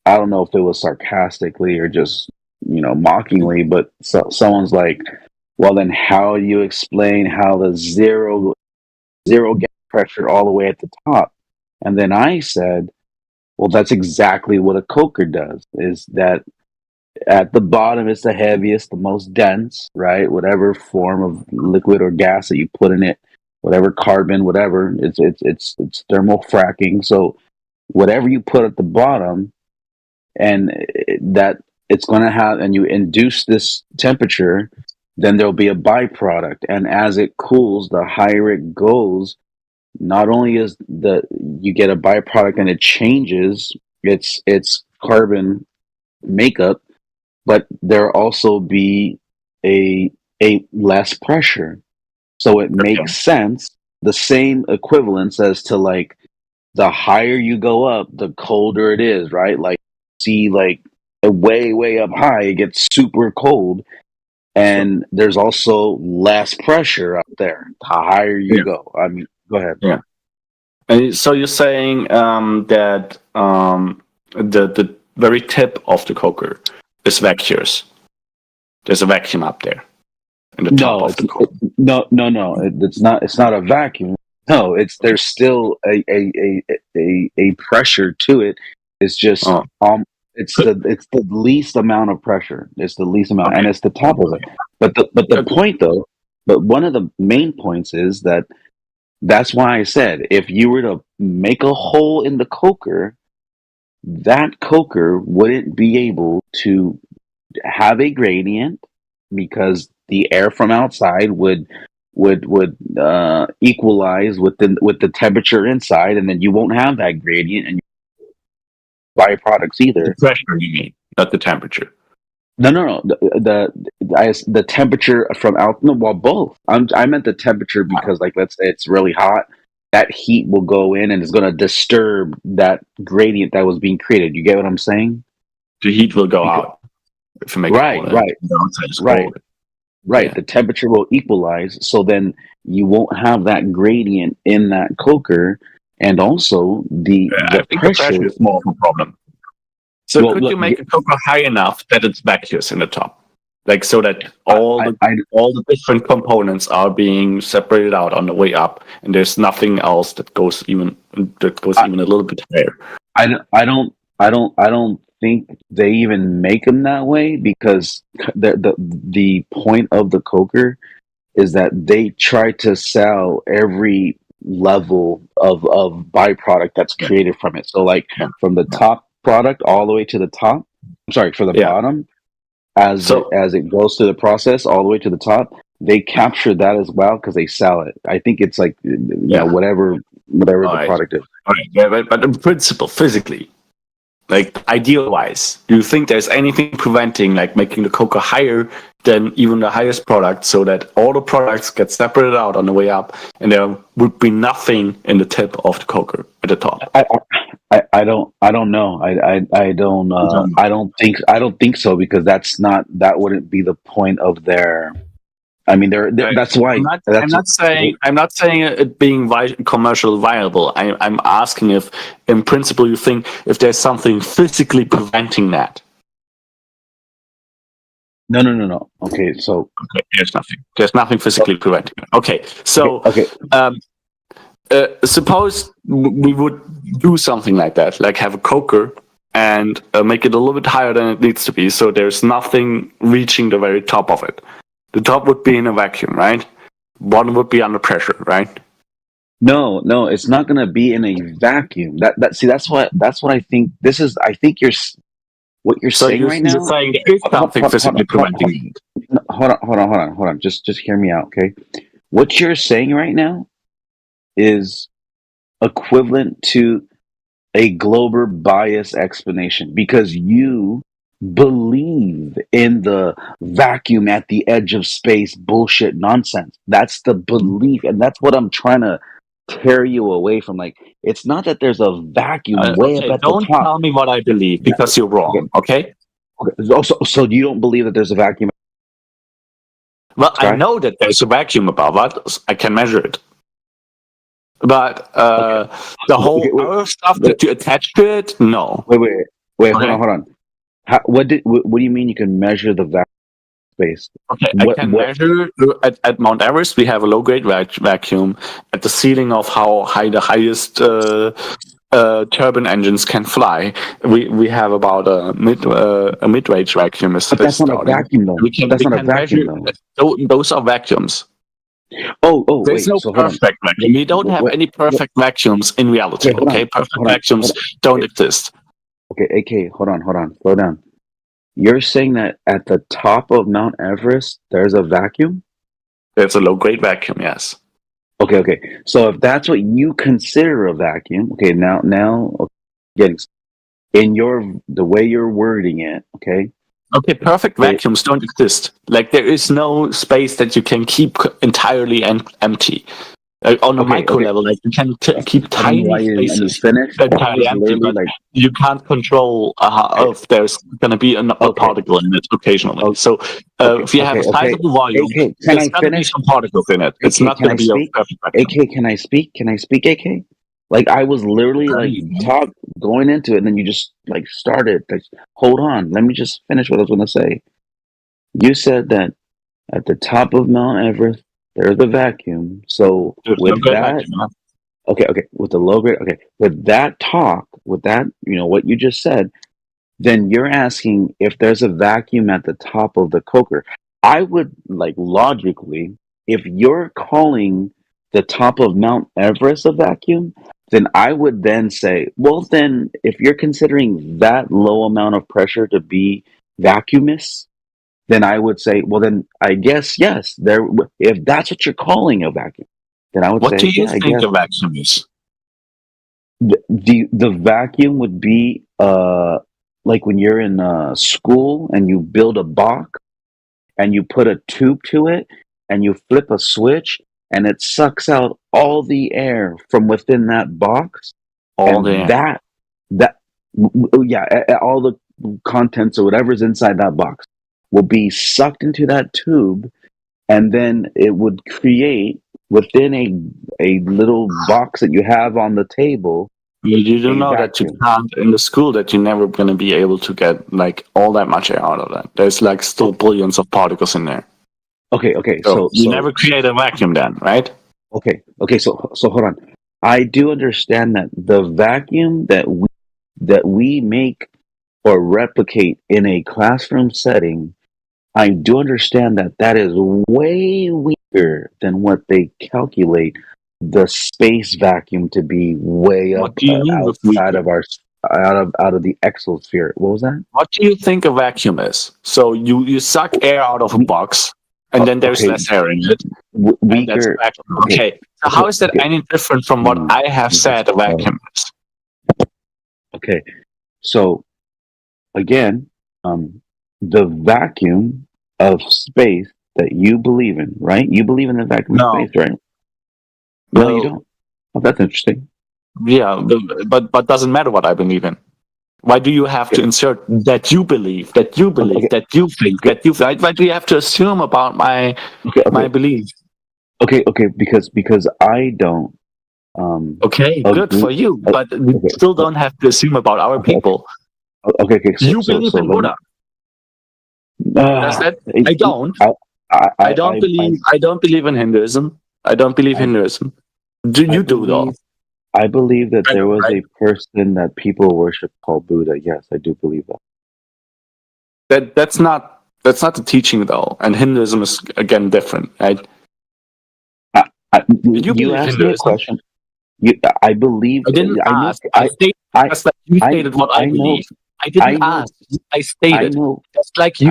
Speaker 21: I don't know if it was sarcastically or just, mockingly, but someone's like, well, then how do you explain how the zero gas pressure all the way at the top? And then I said, well, that's exactly what a coker does, is that at the bottom it's the heaviest, the most dense, right? Whatever form of liquid or gas that you put in it, whatever carbon, whatever, it's thermal fracking. So whatever you put at the bottom, and that it's going to have, and you induce this temperature, then there'll be a byproduct. And as it cools, the higher it goes, not only is you get a byproduct and it changes its carbon makeup, but there also be a less pressure. So it makes sense. The same equivalence as to like the higher you go up, the colder it is, right? Like see like way up high, it gets super cold. And there's also less pressure up there the higher you go. I mean, go ahead. Yeah. And so you're saying that the very tip of the coker is vacuous. There's a vacuum up there in the top of the coker. No. It's not. It's not a vacuum. No, there's still a pressure to it. It's just it's the least amount of pressure. It's the least amount, and it's the top of it. But the point though, but one of the main points is that's why I said if you were to make a hole in the coker, that coker wouldn't be able to have a gradient because the air from outside would equalize with the temperature inside, and then you won't have that gradient and byproducts either. The pressure, you mean, not the temperature.
Speaker 5: No. The temperature from out. No, well, both. I meant the temperature because, like, let's say it's really hot. That heat will go in and it's going to disturb that gradient that was being created. You get what I'm saying?
Speaker 21: The heat will go out if you make
Speaker 5: Right.
Speaker 21: Yeah.
Speaker 5: The temperature will equalize, so then you won't have that gradient in that coker, and also the
Speaker 21: I think the pressure is more of a problem. So could you make a coker high enough that it's vacuous in the top, like so that all the different components are being separated out on the way up, and there's nothing else that goes even a little bit higher?
Speaker 5: I don't think they even make them that way, because the point of the coker is that they try to sell every level of byproduct that's created from it. So, like, from the top product all the way to the top. I'm sorry, for the bottom, as it goes through the process all the way to the top, they capture that as well because they sell it. I think it's like whatever the product is.
Speaker 21: All right. Yeah, but in principle, physically, like ideal-wise, do you think there's anything preventing, like, making the coker higher than even the highest product, so that all the products get separated out on the way up, and there would be nothing in the tip of the coker at the top?
Speaker 5: I don't know. I don't think so, because that wouldn't be the point of their. I mean, that's why.
Speaker 21: I'm not saying it being commercially viable. I'm asking if, in principle, you think if there's something physically preventing that.
Speaker 5: No. Okay, so
Speaker 21: there's nothing. There's nothing physically preventing it. Okay, so suppose we would do something like that, like have a coker and make it a little bit higher than it needs to be, so there's nothing reaching the very top of it. The top would be in a vacuum, right? Bottom would be under pressure, right?
Speaker 5: No, it's not going to be in a vacuum. That's what I think. I think what you're saying right now.
Speaker 21: You're saying there is something physically preventing it.
Speaker 5: Hold on. Just hear me out, okay? What you're saying right now is equivalent to a Glober bias explanation, because you believe in the vacuum at the edge of space bullshit nonsense. That's the belief, and that's what I'm trying to tear you away from. Like, it's not that there's a vacuum way up at the top.
Speaker 21: Don't tell me what I believe, because you're wrong, okay?
Speaker 5: So you don't believe that there's a vacuum?
Speaker 21: Well, I know that there's a vacuum above it. I can measure it. But the whole other stuff that you attach to it, no.
Speaker 5: Wait, hold on. What do you mean you can measure the vacuum space?
Speaker 21: Okay, I can measure at Mount Everest. We have a low-grade vacuum at the ceiling of how high the highest turbine engines can fly. We have about a mid-range vacuum.
Speaker 5: But that's not a vacuum, though. That's not a vacuum,
Speaker 21: though. Those are vacuums. There's no perfect vacuum. We don't have any perfect vacuums in reality. Perfect vacuums don't exist.
Speaker 5: Okay, AK, hold on, slow down. You're saying that at the top of Mount Everest, there's a vacuum?
Speaker 21: There's a low-grade vacuum, yes.
Speaker 5: Okay. So if that's what you consider a vacuum, okay, now, getting in the way you're wording it, okay?
Speaker 21: Okay, perfect vacuums don't exist. Like, there is no space that you can keep entirely empty. On a micro level, like, you can keep tiny spaces entirely empty, but you can't control if there's going to be a particle in it occasionally. So if you have a sizable volume, there's going to be some particles in it. It's not going to be a perfect vacuum.
Speaker 5: AK, can I speak, AK? Like, I was literally going into it, and then you just started. Hold on, let me just finish what I was going to say. You said that at the top of Mount Everest, there's a vacuum. So with that, with the low grade, with that talk, with that, what you just said, then you're asking if there's a vacuum at the top of the coker. I would logically, if you're calling the top of Mount Everest a vacuum, then I would then say, well, then if you're considering that low amount of pressure to be vacuumous, then I would say, well, then I guess, yes, if that's what you're calling a vacuum, then I would say,
Speaker 21: what do you think a vacuum is?
Speaker 5: The vacuum would be like when you're in school and you build a box and you put a tube to it and you flip a switch and it sucks out all the air from within that box,
Speaker 21: All the
Speaker 5: and
Speaker 21: air.
Speaker 5: all the contents or whatever's inside that box will be sucked into that tube, and then it would create within a little box that you have on the table.
Speaker 21: You do
Speaker 5: a
Speaker 21: know that you
Speaker 5: vacuum.
Speaker 21: can't in the school, that you're never going to be able to get like all that much air out of that. There's like still billions of particles in there.
Speaker 5: Okay.
Speaker 21: So you never create a vacuum then, right?
Speaker 5: Okay. So hold on. I do understand that the vacuum that we make or replicate in a classroom setting, I do understand that is way weaker than what they calculate the space vacuum to be way up
Speaker 21: What do you mean with
Speaker 5: outside
Speaker 21: weaker?
Speaker 5: of our out of the exosphere. What was that?
Speaker 21: What do you think a vacuum is? So you suck air out of a box, and then there's
Speaker 5: okay.
Speaker 21: less air in it. And that's a
Speaker 5: Weaker.
Speaker 21: vacuum. Okay. So how is that any different from what I have said a vacuum is?
Speaker 5: Okay. So again, the vacuum of space that you believe in, right? You believe in the vacuum of space, right? No, you don't. Oh, that's interesting.
Speaker 21: Yeah, but doesn't matter what I believe in. Why do you have to insert that you believe, that you believe, that you think, that you? Why do you have to assume about my belief?
Speaker 5: Okay, because I don't.
Speaker 21: Okay, good for you, but we still don't have to assume about our people.
Speaker 5: Okay.
Speaker 21: You believe in Buddha. Does that? I don't. I don't believe. I don't believe in Hinduism. I don't believe Hinduism. Do you do though?
Speaker 5: I believe that there was a person that people worship called Buddha. Yes, I do believe that.
Speaker 21: That's not the teaching though, and Hinduism is again different, right?
Speaker 5: You asked me a question. I believe.
Speaker 21: I didn't ask. I stated what I believe. I didn't ask. I stated. Just like you.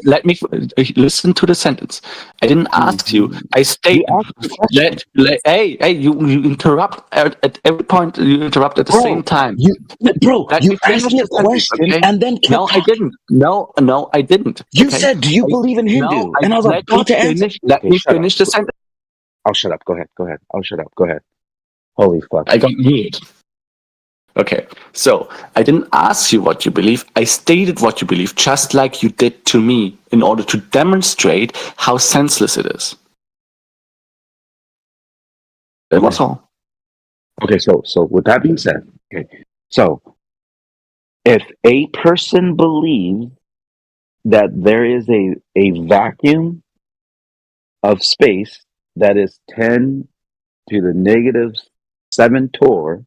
Speaker 21: Let me listen to the sentence. I didn't ask you. I stated. Hey, you interrupt at every point. You interrupt at the same time.
Speaker 5: You asked me a question and then
Speaker 21: no, I didn't. No, I didn't.
Speaker 5: You said, "Do you believe in Hindu?" And I was about to answer.
Speaker 21: Let me finish the sentence.
Speaker 5: I'll shut up. Go ahead. I'll shut up. Go ahead. Holy fuck!
Speaker 21: I got mute. Okay, so I didn't ask you what you believe. I stated what you believe, just like you did to me, in order to demonstrate how senseless it is. That was all.
Speaker 5: Okay, so with that being said, so if a person believes that there is a vacuum of space that is 10 to the -7 torr,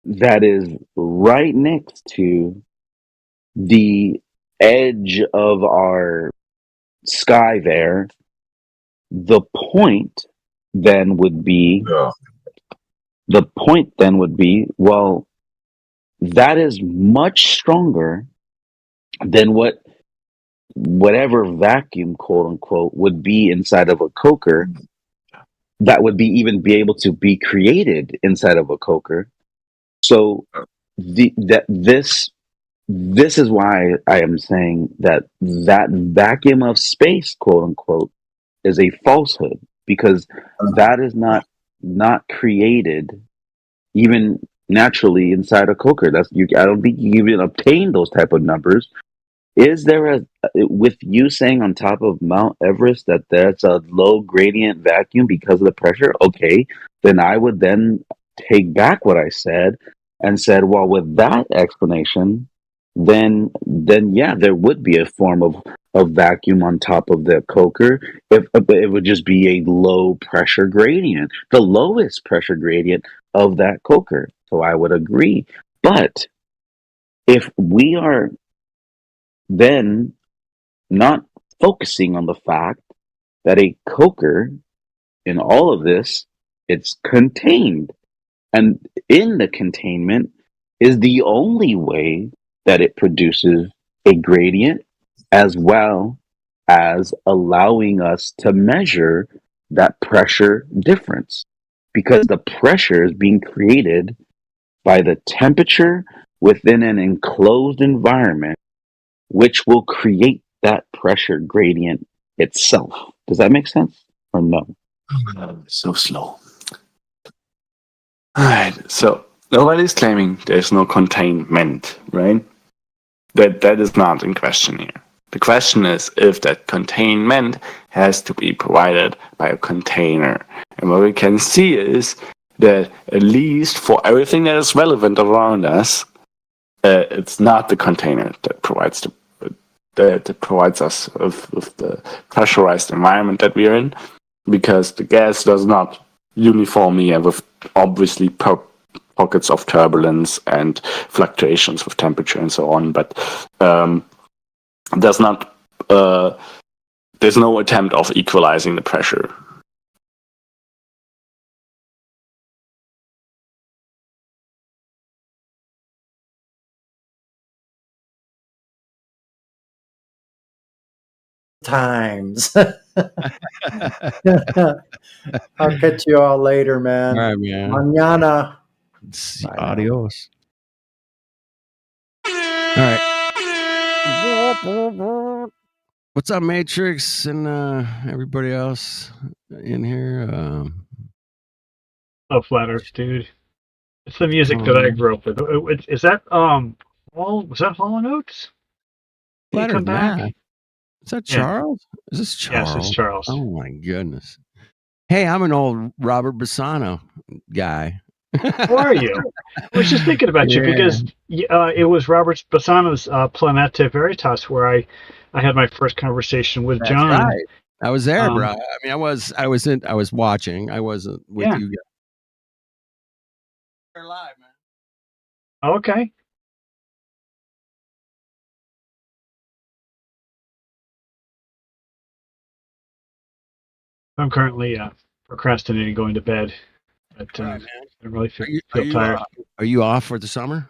Speaker 5: that is right next to the edge of our sky there, the point then would be well, that is much stronger than whatever vacuum, quote unquote, would be inside of a coker, that would be able to be created inside of a coker. So this is why I am saying that vacuum of space, quote unquote, is a falsehood, because that is not created even naturally inside a coker. I don't think you even obtain those type of numbers. Is there with you saying on top of Mount Everest that that's a low gradient vacuum because of the pressure? Okay, then I would then take back what I said and said, well, with that explanation, then yeah, there would be a form of vacuum on top of the coker. If it would just be a low pressure gradient, the lowest pressure gradient of that coker. So I would agree. But if we are then not focusing on the fact that a coker, in all of this, it's contained, and in the containment is the only way that it produces a gradient, as well as allowing us to measure that pressure difference, because the pressure is being created by the temperature within an enclosed environment, which will create that pressure gradient itself. Does that make sense or no?
Speaker 21: So slow. Alright, so nobody's claiming there's no containment, right? That is not in question here. The question is if that containment has to be provided by a container. And what we can see is that at least for everything that is relevant around us, it's not the container that provides that provides us with the pressurized environment that we are in, because the gas does not uniformly and with obviously pockets of turbulence and fluctuations with temperature and so on, but does not. There's no attempt of equalizing the pressure.
Speaker 6: Times. I'll catch you all later, man.
Speaker 12: All right, man.
Speaker 6: Mañana.
Speaker 12: Adios. All right. What's up, Matrix and everybody else in here?
Speaker 22: Oh, Flat Earth, dude. It's the music that I grew up with. Is that was that Hall & Oates? Did he
Speaker 12: Flat
Speaker 22: come
Speaker 12: Earth
Speaker 22: back?
Speaker 12: Math. Is that
Speaker 22: Yeah.
Speaker 12: Charles? Is this Charles?
Speaker 22: Yes, it's Charles.
Speaker 12: Oh my goodness. Hey, I'm an old Robert Bassano guy.
Speaker 22: How are you? I was just thinking about you because it was Robert Bassano's Planeta Veritas where I had my first conversation with
Speaker 12: That's
Speaker 22: John.
Speaker 12: right. I was there, bro. I mean, I was watching. I wasn't with you guys. They're live, man.
Speaker 22: Okay. I'm currently procrastinating going to bed, but I really feel tired.
Speaker 12: Are you off for the summer?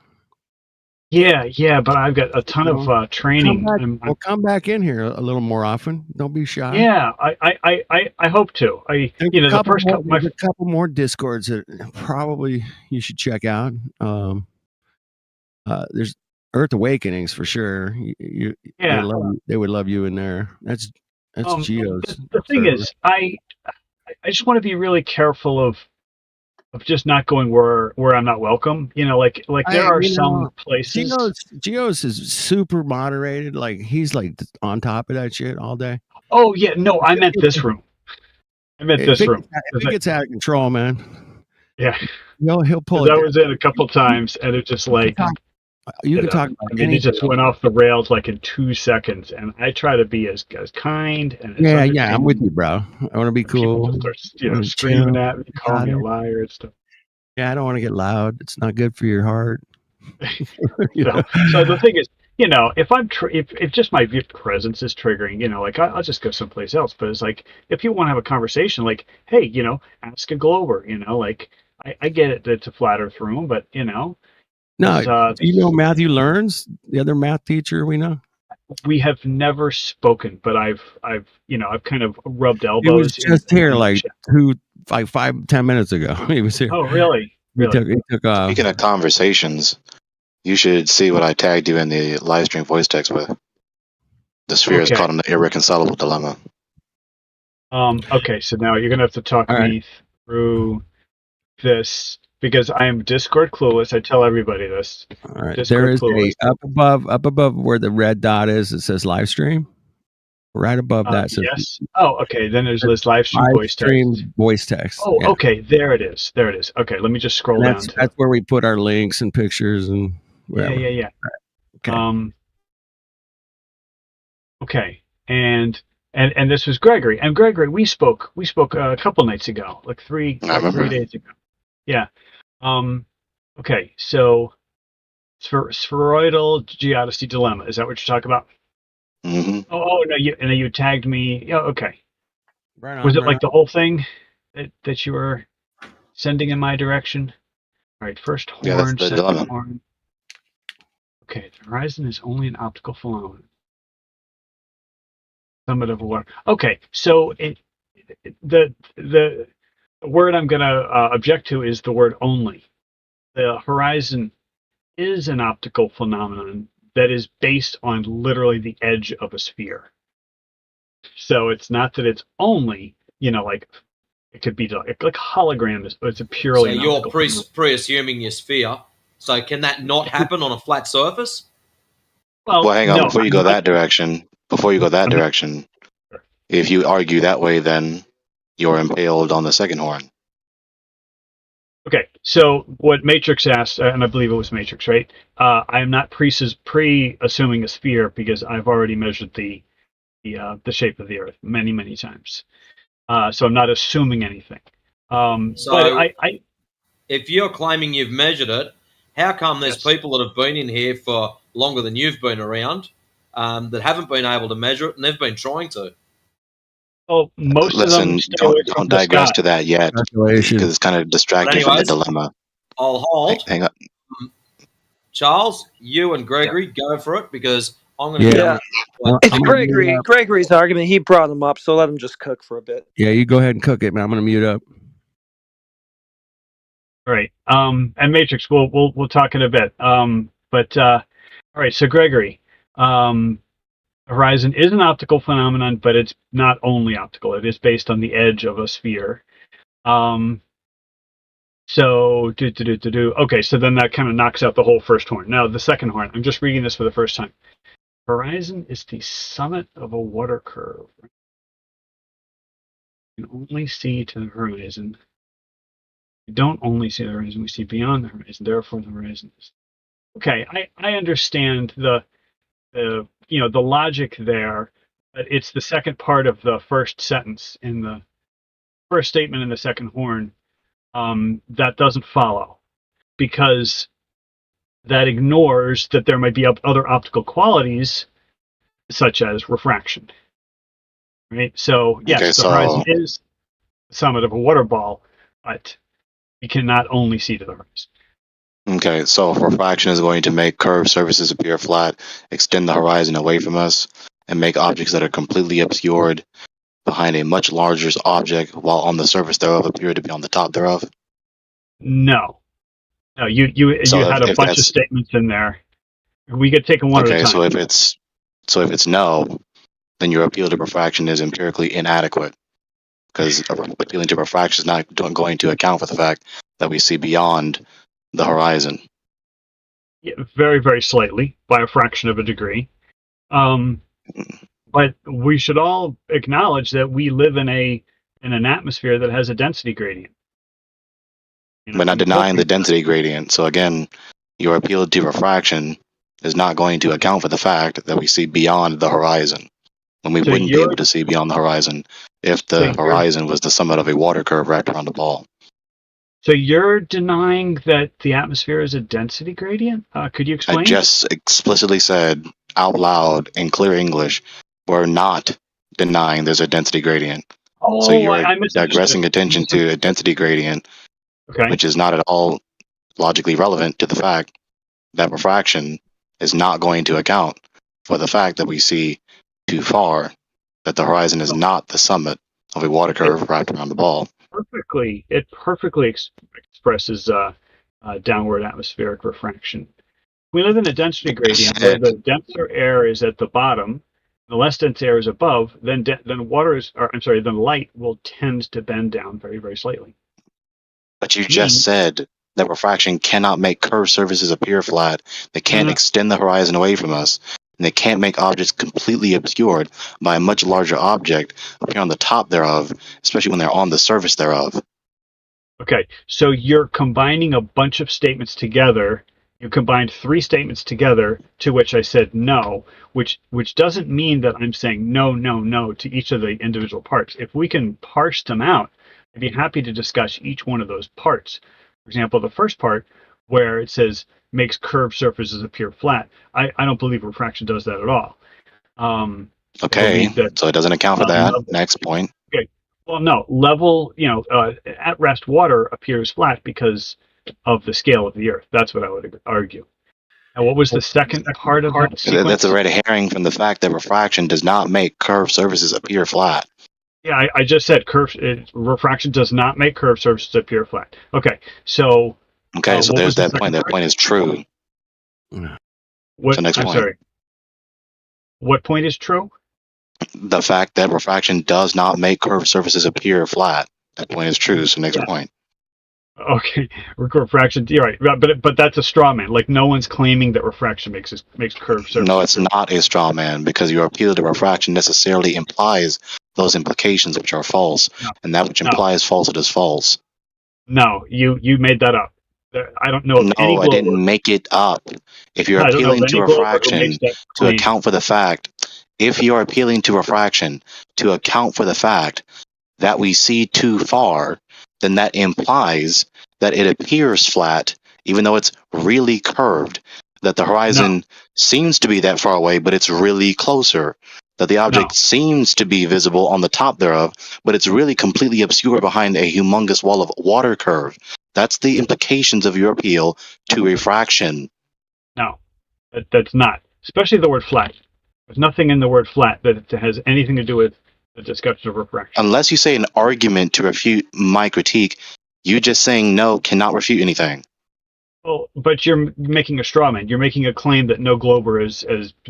Speaker 22: Yeah, but I've got a ton of training.
Speaker 12: Come back in here a little more often. Don't be shy.
Speaker 22: Yeah, I hope to.
Speaker 12: There's a couple more discords that probably you should check out. There's Earth Awakenings for sure. They would love you in there. That's Geo's.
Speaker 22: The thing is, I just want to be really careful of just not going where I'm not welcome. Like there are some places.
Speaker 12: Geo's is super moderated. Like he's like on top of that shit all day.
Speaker 22: Oh yeah, no, I meant this room.
Speaker 12: If it gets out of control, man.
Speaker 22: Yeah.
Speaker 12: He'll pull it.
Speaker 22: I was in a couple times, and it just like
Speaker 12: you can talk about
Speaker 22: it just went off the rails like in 2 seconds, and I try to be as kind and
Speaker 12: I'm with you, bro. I want to be cool.
Speaker 22: Start, screaming at me, calling me a liar and stuff.
Speaker 12: Yeah, I don't want to get loud. It's not good for your heart.
Speaker 22: So the thing is, if just my presence is triggering, like I'll just go someplace else. But it's like if you want to have a conversation, like, hey, ask a Glober, like I get it. It's a flat Earth room, but
Speaker 12: No, Matthew Learns, the other math teacher we know?
Speaker 22: We have never spoken, but I've kind of rubbed elbows.
Speaker 12: He was just here like 5-10 minutes ago. He was here.
Speaker 22: Oh, really?
Speaker 12: He took off.
Speaker 11: Speaking of conversations, you should see what I tagged you in the live stream voice text with. The sphere is caught in the irreconcilable dilemma.
Speaker 22: Okay, so now you're gonna have to talk me through this. Because I am Discord clueless. I tell everybody this.
Speaker 12: All right. There is up above where the red dot is, it says live stream. Right above that says
Speaker 22: yes. Oh, okay. Then there's this live stream
Speaker 12: voice text.
Speaker 22: Oh, yeah. Okay. There it is. Okay. Let me just scroll down.
Speaker 12: That's where we put our links and pictures and whatever.
Speaker 22: Yeah.
Speaker 12: Okay.
Speaker 22: Okay. And this was Gregory. And Gregory, we spoke a couple nights ago, like 3 days ago. Yeah. Okay. So, spheroidal geodesy dilemma. Is that what you're talking about?
Speaker 11: Mm-hmm.
Speaker 22: Oh no! You tagged me. Yeah. Okay.
Speaker 12: Right on,
Speaker 22: was it like the whole thing that you were sending in my direction? All right. First horn, second horn. Okay. The horizon is only an optical phenomenon. Summit of a water. Okay. So the word I'm going to object to is the word only. The horizon is an optical phenomenon that is based on literally the edge of a sphere. So it's not that it's only, like it could be like hologram is, it's a purely.
Speaker 4: So you're pre-assuming your sphere. So can that not happen on a flat surface?
Speaker 22: Well,
Speaker 11: hang on. Before you go that direction, if you argue that way, then you're impaled on the second horn.
Speaker 22: Okay, so what Matrix asked, and I believe it was Matrix, right? I am not pre-assuming a sphere because I've already measured the shape of the Earth many times. So I'm not assuming anything. But
Speaker 4: if you're claiming you've measured it, how come there's people that have been in here for longer than you've been around that haven't been able to measure it, and they've been trying to?
Speaker 22: Well, most of them
Speaker 11: don't digress to that yet, because it's kind of distracting from the dilemma.
Speaker 4: I'll hold.
Speaker 11: Hang on.
Speaker 4: Charles, you and Gregory, go for it, because I'm going to go.
Speaker 16: It's Gregory's argument. He brought him up, so let him just cook for a bit.
Speaker 12: Yeah, you go ahead and cook it, man. I'm going to mute up.
Speaker 22: All right. And Matrix, we'll talk in a bit. All right. So Gregory, horizon is an optical phenomenon, but it's not only optical. It is based on the edge of a sphere. Okay, so then that kind of knocks out the whole first horn. Now the second horn. I'm just reading this for the first time. Horizon is the summit of a water curve. You can only see to the horizon. We don't only see the horizon, we see beyond the horizon. Therefore, the horizon is. Okay, I understand the logic there, but it's the second part of the first sentence in the first statement in the second horn that doesn't follow, because that ignores that there might be other optical qualities, such as refraction. Right? So, yes, the horizon is the summit of a water ball, but you cannot only see to the horizon.
Speaker 11: Okay, so if refraction is going to make curved surfaces appear flat, extend the horizon away from us, and make objects that are completely obscured behind a much larger object while on the surface thereof appear to be on the top thereof?
Speaker 22: No, you had a bunch of statements in there. We could take them one at a time.
Speaker 11: So if it's no, then your appeal to refraction is empirically inadequate, because appealing to refraction is not going to account for the fact that we see beyond the horizon.
Speaker 22: Yeah, very, very slightly, by a fraction of a degree. But we should all acknowledge that we live in an atmosphere that has a density gradient.
Speaker 11: But not denying the density gradient. So again, your appeal to refraction is not going to account for the fact that we see beyond the horizon, when we wouldn't be able to see beyond the horizon if the horizon was the summit of a water curve wrapped around a ball.
Speaker 22: So you're denying that the atmosphere is a density gradient? Could you explain?
Speaker 11: I just explicitly said out loud in clear English, we're not denying there's a density gradient. So you're digressing attention to a density gradient, which is not at all logically relevant to the fact that refraction is not going to account for the fact that we see too far, that the horizon is not the summit of a water curve wrapped around the ball.
Speaker 22: It perfectly expresses downward atmospheric refraction. We live in a density gradient where the denser air is at the bottom, the less dense air is above. Then light will tend to bend down very, very slightly.
Speaker 11: But you just said that refraction cannot make curved surfaces appear flat. They can't extend the horizon away from us. And they can't make objects completely obscured by a much larger object appear on the top thereof, especially when they're on the surface thereof.
Speaker 22: Okay, so you're combining a bunch of statements together. You combined 3 statements together, to which I said no, which doesn't mean that I'm saying no to each of the individual parts. If we can parse them out, I'd be happy to discuss each one of those parts. For example, the first part, where it says makes curved surfaces appear flat. I don't believe refraction does that at all.
Speaker 11: So it doesn't account for that. Next point.
Speaker 22: Okay. Well, no. Level, at rest water appears flat because of the scale of the Earth. That's what I would argue. And what was the second part of that sequence?
Speaker 11: That's a red herring from the fact that refraction does not make curved surfaces appear flat.
Speaker 22: Yeah, I just said refraction does not make curved surfaces appear flat. Okay, so...
Speaker 11: so there's that point. That point is true. What? Next
Speaker 22: I'm
Speaker 11: point.
Speaker 22: sorry. What point is true?
Speaker 11: The fact that refraction does not make curved surfaces appear flat. That point is true. So next point.
Speaker 22: Okay, refraction. You're right, but that's a straw man. Like no one's claiming that refraction makes curved surfaces.
Speaker 11: No, it's not a straw man because your appeal to refraction necessarily implies those implications which are false, and that which implies falsehood is false.
Speaker 22: No, you made that up. I don't know of any
Speaker 11: No, I
Speaker 22: glober.
Speaker 11: didn't make it up. If you're
Speaker 22: I don't know of
Speaker 11: appealing to
Speaker 22: any glober who
Speaker 11: refraction
Speaker 22: makes that
Speaker 11: to
Speaker 22: claim.
Speaker 11: account for the fact, if you're appealing to refraction to account for the fact that we see too far, then that implies that it appears flat, even though it's really curved, that the horizon seems to be that far away, but it's really closer, that the object seems to be visible on the top thereof, but it's really completely obscure behind a humongous wall of water curve. That's the implications of your appeal to refraction.
Speaker 22: No, that's not. Especially the word flat. There's nothing in the word flat that has anything to do with the discussion of refraction.
Speaker 11: Unless you say an argument to refute my critique, you just saying no cannot refute anything.
Speaker 22: Well, but you're making a straw man. You're making a claim that no glober is,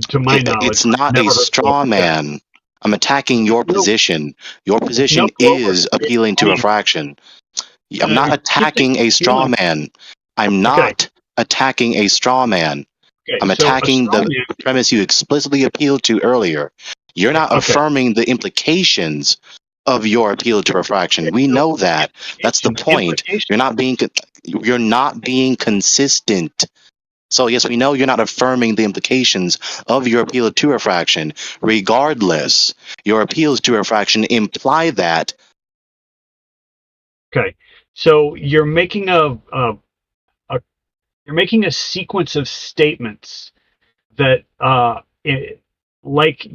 Speaker 22: to my knowledge,
Speaker 11: It's not a straw man. I'm attacking your position. Your position is appealing to refraction. I'm not attacking a straw man. I'm not attacking a straw man. I'm attacking the premise you explicitly appealed to earlier. You're not affirming the implications of your appeal to refraction. We know that. That's the point. You're not being consistent. So yes, we know you're not affirming the implications of your appeal to refraction. Regardless, your appeals to refraction imply that.
Speaker 22: Okay, so you're making you're making a sequence of statements that it's like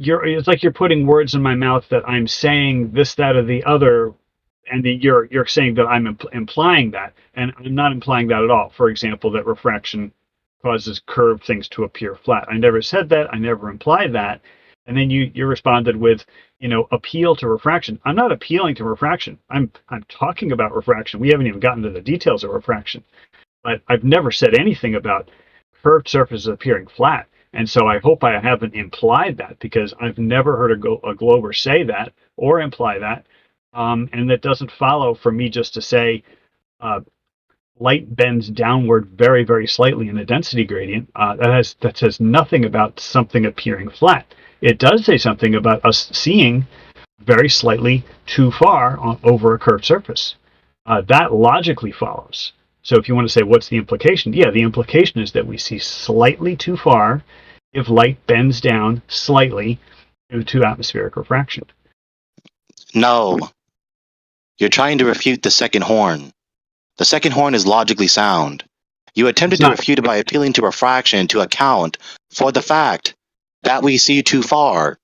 Speaker 22: you're putting words in my mouth that I'm saying this, that, or the other, and you're saying that I'm implying that, and I'm not implying that at all. For example, that refraction causes curved things to appear flat. I never said that. I never implied that. And then you responded with, appeal to refraction. I'm not appealing to refraction. I'm talking about refraction. We haven't even gotten to the details of refraction. But I've never said anything about curved surfaces appearing flat. And so I hope I haven't implied that, because I've never heard a glober say that or imply that. And that doesn't follow for me just to say light bends downward very, very slightly in the density gradient. That says nothing about something appearing flat. It does say something about us seeing very slightly too far over a curved surface. That logically follows. So if you want to say what's the implication? Yeah, the implication is that we see slightly too far if light bends down slightly due to atmospheric refraction.
Speaker 11: No. You're trying to refute the second horn. The second horn is logically sound. You attempted to refute it by appealing to refraction to account for the fact that we see too far.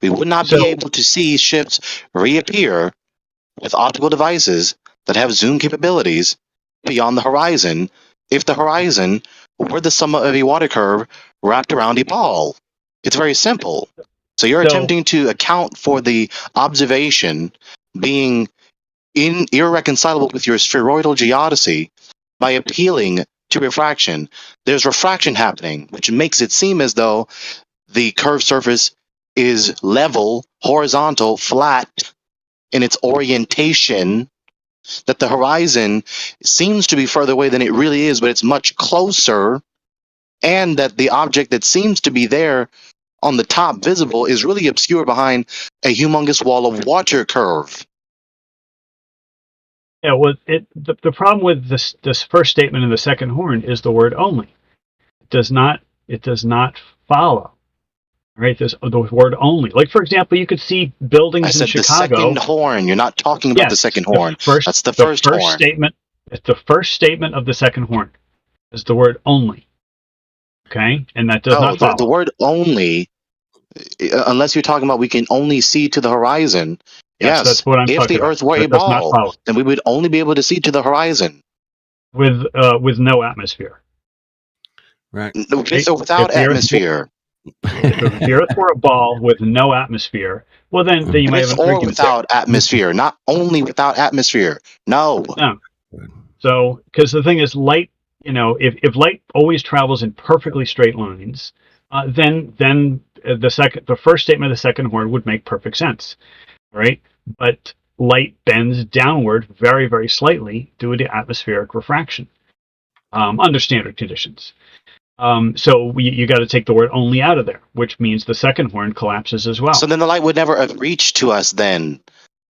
Speaker 11: We would not be able to see ships reappear with optical devices that have zoom capabilities beyond the horizon if the horizon were the sum of a water curve wrapped around a ball. It's very simple. So you're attempting to account for the observation being irreconcilable with your spheroidal geodesy by appealing to refraction. There's refraction happening, which makes it seem as though the curved surface is level, horizontal, flat in its orientation, that the horizon seems to be further away than it really is, but it's much closer, and that the object that seems to be there on the top visible is really obscure behind a humongous wall of water curve.
Speaker 22: Yeah, well, the problem with this first statement in the second horn is the word only. It does not follow. Right, the word only. Like, for example, you could see buildings in Chicago.
Speaker 11: The second horn. You're not talking about the second horn. That's the first horn.
Speaker 22: Statement. It's the first statement of the second horn. Is the word only. Okay, and that does not follow.
Speaker 11: The word only, unless you're talking about we can only see to the horizon. Yes,
Speaker 22: that's what I'm talking about.
Speaker 11: If the Earth were a ball, then we would only be able to see to the horizon.
Speaker 22: With no atmosphere.
Speaker 12: Right.
Speaker 11: Without atmosphere.
Speaker 22: If the Earth were a ball with no atmosphere, well, then you might have an argument.
Speaker 11: Without atmosphere, not only without atmosphere. No.
Speaker 22: So, because the thing is, light if light always travels in perfectly straight lines, then the first statement of the second horn would make perfect sense, right? But light bends downward very, very slightly due to atmospheric refraction under standard conditions. So you got to take the word only out of there, which means the second horn collapses as well.
Speaker 11: So then the light would never have reached to us then,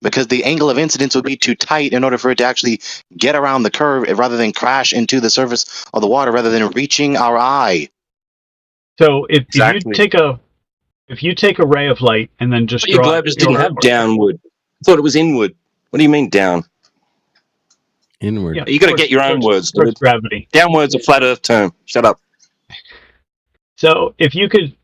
Speaker 11: because the angle of incidence would be too tight in order for it to actually get around the curve rather than crash into the surface of the water rather than reaching our eye.
Speaker 22: So if you take a ray of light and then just
Speaker 7: Your globe just didn't have downward. I thought it was inward. What do you mean down?
Speaker 12: Inward.
Speaker 22: Yeah,
Speaker 7: You got to get your own words.
Speaker 22: Towards gravity.
Speaker 7: Downward's a flat Earth term. Shut up.
Speaker 22: So if you could,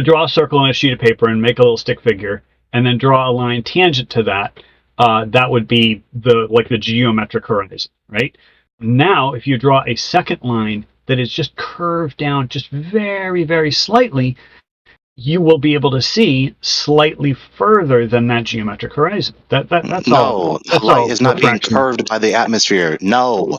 Speaker 22: draw a circle on a sheet of paper and make a little stick figure, and then draw a line tangent to that, that would be the geometric horizon, right? Now, if you draw a second line that is just curved down just very, very slightly, you will be able to see slightly further than that geometric horizon. That's all.
Speaker 11: No, light is not being curved by the atmosphere. No.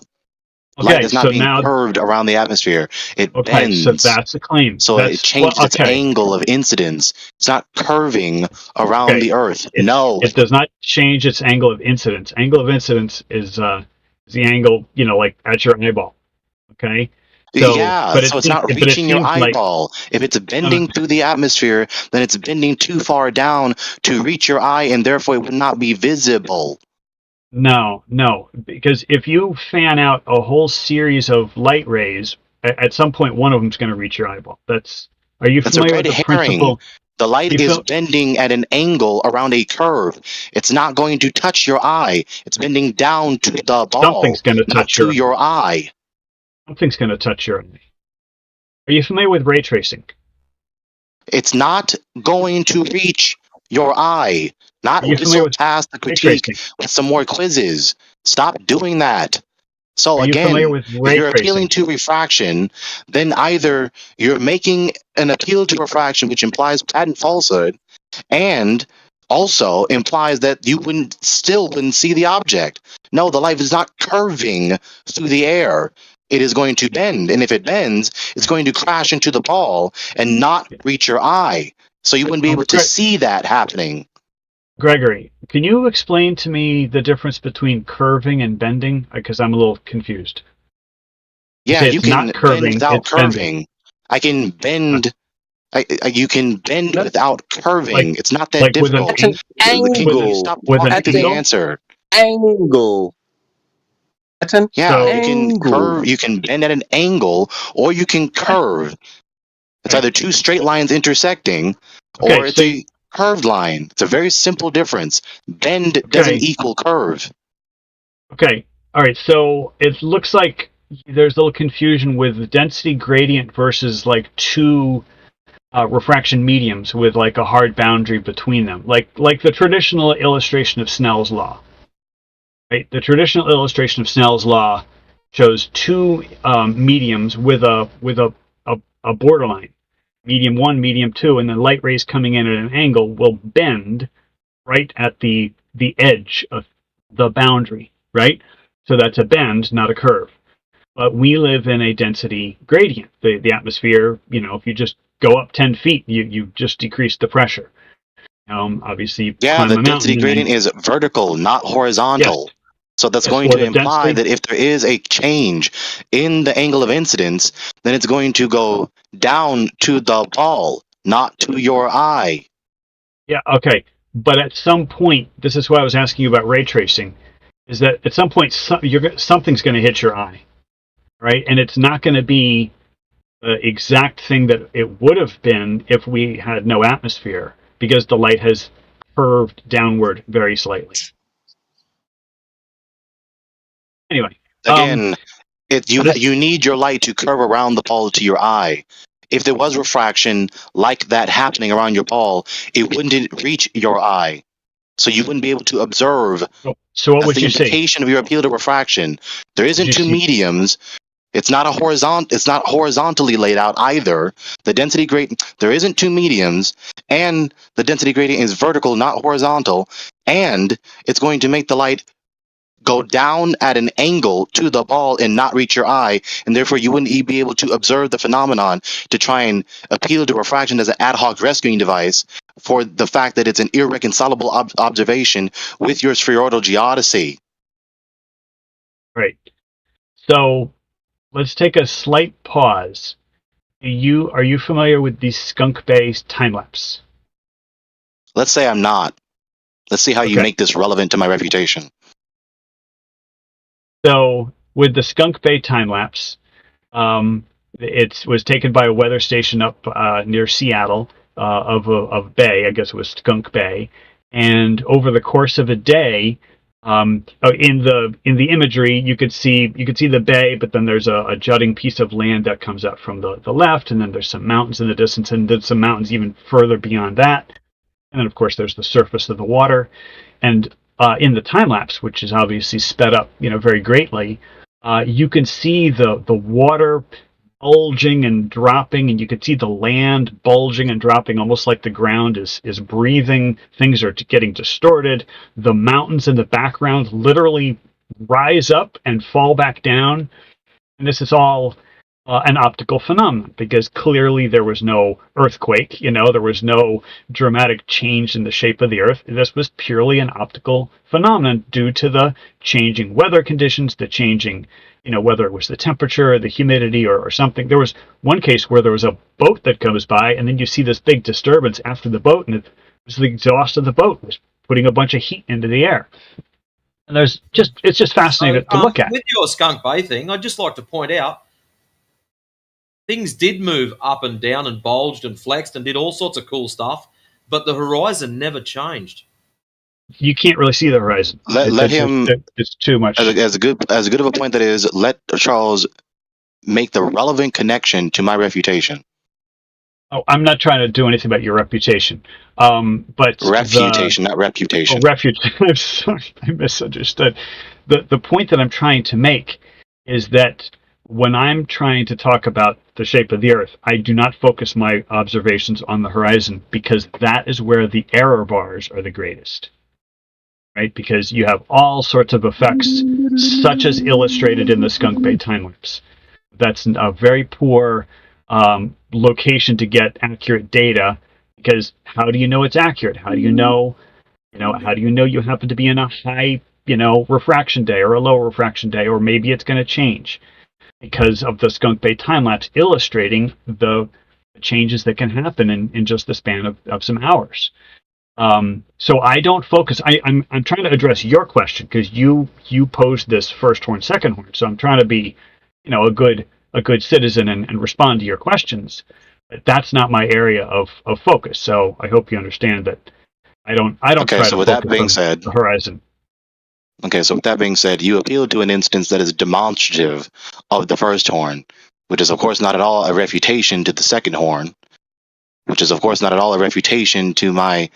Speaker 22: Okay,
Speaker 11: light is not being curved around the atmosphere. It bends.
Speaker 22: So that's a claim.
Speaker 11: So it changes its angle of incidence. It's not curving around the Earth. No.
Speaker 22: It does not change its angle of incidence. Angle of incidence is the angle, like at your eyeball. Okay?
Speaker 11: So it's not reaching your eyeball. If it's bending through the atmosphere, then it's bending too far down to reach your eye, and therefore it would not be visible.
Speaker 22: No, because if you fan out a whole series of light rays, at some point one of them is going to reach your eyeball. Are you familiar with the principle?
Speaker 11: The light is bending at an angle around a curve. It's not going to touch your eye. It's bending down to the ball,
Speaker 22: Something's going to touch
Speaker 11: your eye.
Speaker 22: Something's going to touch your eye. Are you familiar with ray tracing?
Speaker 11: It's not going to reach your eye. Not past the critique with some more quizzes. Stop doing that. So again, if you're appealing to refraction, then either you're making an appeal to refraction, which implies patent falsehood, and also implies that you wouldn't see the object. No, the light is not curving through the air. It is going to bend, and if it bends, it's going to crash into the ball and not reach your eye. So you wouldn't be able to see that happening.
Speaker 22: Gregory, can you explain to me the difference between curving and bending? Because I'm a little confused.
Speaker 11: Yeah, you can bend without curving. I can bend. You can bend without curving. It's not that difficult.
Speaker 7: That's an angle.
Speaker 11: Stop repeating the answer.
Speaker 7: Angle. That's an
Speaker 11: you can curve. You can bend at an angle, or you can curve. It's either two straight lines intersecting, or it's a curved line. It's a very simple difference. Bend doesn't equal curve.
Speaker 22: Okay. All right. So it looks like there's a little confusion with density gradient versus like two refraction mediums with like a hard boundary between them, like the traditional illustration of Snell's law. Right. The traditional illustration of Snell's law shows two mediums with a borderline. Medium 1, medium 2, and then light rays coming in at an angle will bend right at the edge of the boundary, right? So that's a bend, not a curve. But we live in a density gradient. The atmosphere, if you just go up 10 feet, you just decrease the pressure. Obviously,
Speaker 11: the density gradient is vertical, not horizontal. Yes. So that's going to imply that if there is a change in the angle of incidence, then it's going to go down to the ball, not to your eye.
Speaker 22: Yeah, okay. But at some point, this is why I was asking you about ray tracing, is that at some point something's going to hit your eye, right? And it's not going to be the exact thing that it would have been if we had no atmosphere, because the light has curved downward very slightly. Anyway,
Speaker 11: again, you need your light to curve around the ball to your eye. If there was refraction like that happening around your ball, it wouldn't reach your eye, so you wouldn't be able to observe.
Speaker 22: So what would you say?
Speaker 11: That's the implication of your appeal to refraction. There isn't two mediums. It's not It's not horizontally laid out either. The density gradient. There isn't two mediums, and the density gradient is vertical, not horizontal, and it's going to make the light go down at an angle to the ball and not reach your eye, and therefore you wouldn't be able to observe the phenomenon to try and appeal to refraction as an ad hoc rescuing device for the fact that it's an irreconcilable observation with your spheroidal geodesy.
Speaker 22: Right. So let's take a slight pause. Are you familiar with the Skunk Bay time lapse?
Speaker 11: Let's say I'm not. Let's see how you make this relevant to my reputation.
Speaker 22: So with the Skunk Bay time lapse, it was taken by a weather station up near Seattle of Bay. I guess it was Skunk Bay, and over the course of a day, in the imagery, you could see the bay, but then there's a jutting piece of land that comes up from the left, and then there's some mountains in the distance, and then some mountains even further beyond that, and then of course there's the surface of the water, and in the time lapse, which is obviously sped up, very greatly, you can see the water bulging and dropping, and you can see the land bulging and dropping, almost like the ground is breathing. Things are getting distorted. The mountains in the background literally rise up and fall back down, and this is all an optical phenomenon, because clearly there was no earthquake, there was no dramatic change in the shape of the earth. This was purely an optical phenomenon due to the changing weather conditions, the changing, whether it was the temperature or the humidity or something. There was one case where there was a boat that goes by, and then you see this big disturbance after the boat, and it was the exhaust of the boat. It was putting a bunch of heat into the air. And it's just fascinating to look at.
Speaker 4: With your Skunk Bay thing, I'd just like to point out, things did move up and down and bulged and flexed and did all sorts of cool stuff, but the horizon never changed.
Speaker 22: You can't really see the horizon. It's too much.
Speaker 11: As good of a point that is, let Charles make the relevant connection to my refutation.
Speaker 22: Oh, I'm not trying to do anything about your reputation. But
Speaker 11: refutation, not reputation.
Speaker 22: I'm sorry, I misunderstood. The point that I'm trying to make is that when I'm trying to talk about the shape of the Earth, I do not focus my observations on the horizon, because that is where the error bars are the greatest. Right? Because you have all sorts of effects, such as illustrated in the Skunk Bay time lapse. That's a very poor location to get accurate data, because how do you know it's accurate? How do you know, how do you know you happen to be in a high, refraction day or a low refraction day, or maybe it's going to change? Because of the Skunk Bay time lapse illustrating the changes that can happen in just the span of some hours. So I don't focus. I'm trying to address your question, because you posed this first horn, second horn. So I'm trying to be, a good citizen and respond to your questions. But that's not my area of focus. So I hope you understand that I don't
Speaker 11: Okay,
Speaker 22: try
Speaker 11: so
Speaker 22: to
Speaker 11: with
Speaker 22: focus
Speaker 11: that being
Speaker 22: on
Speaker 11: said,
Speaker 22: the horizon.
Speaker 11: Okay, so with that being said, you appeal to an instance that is demonstrative of the first horn, which is of course not at all a refutation to the second horn, which is of course not at all a refutation to my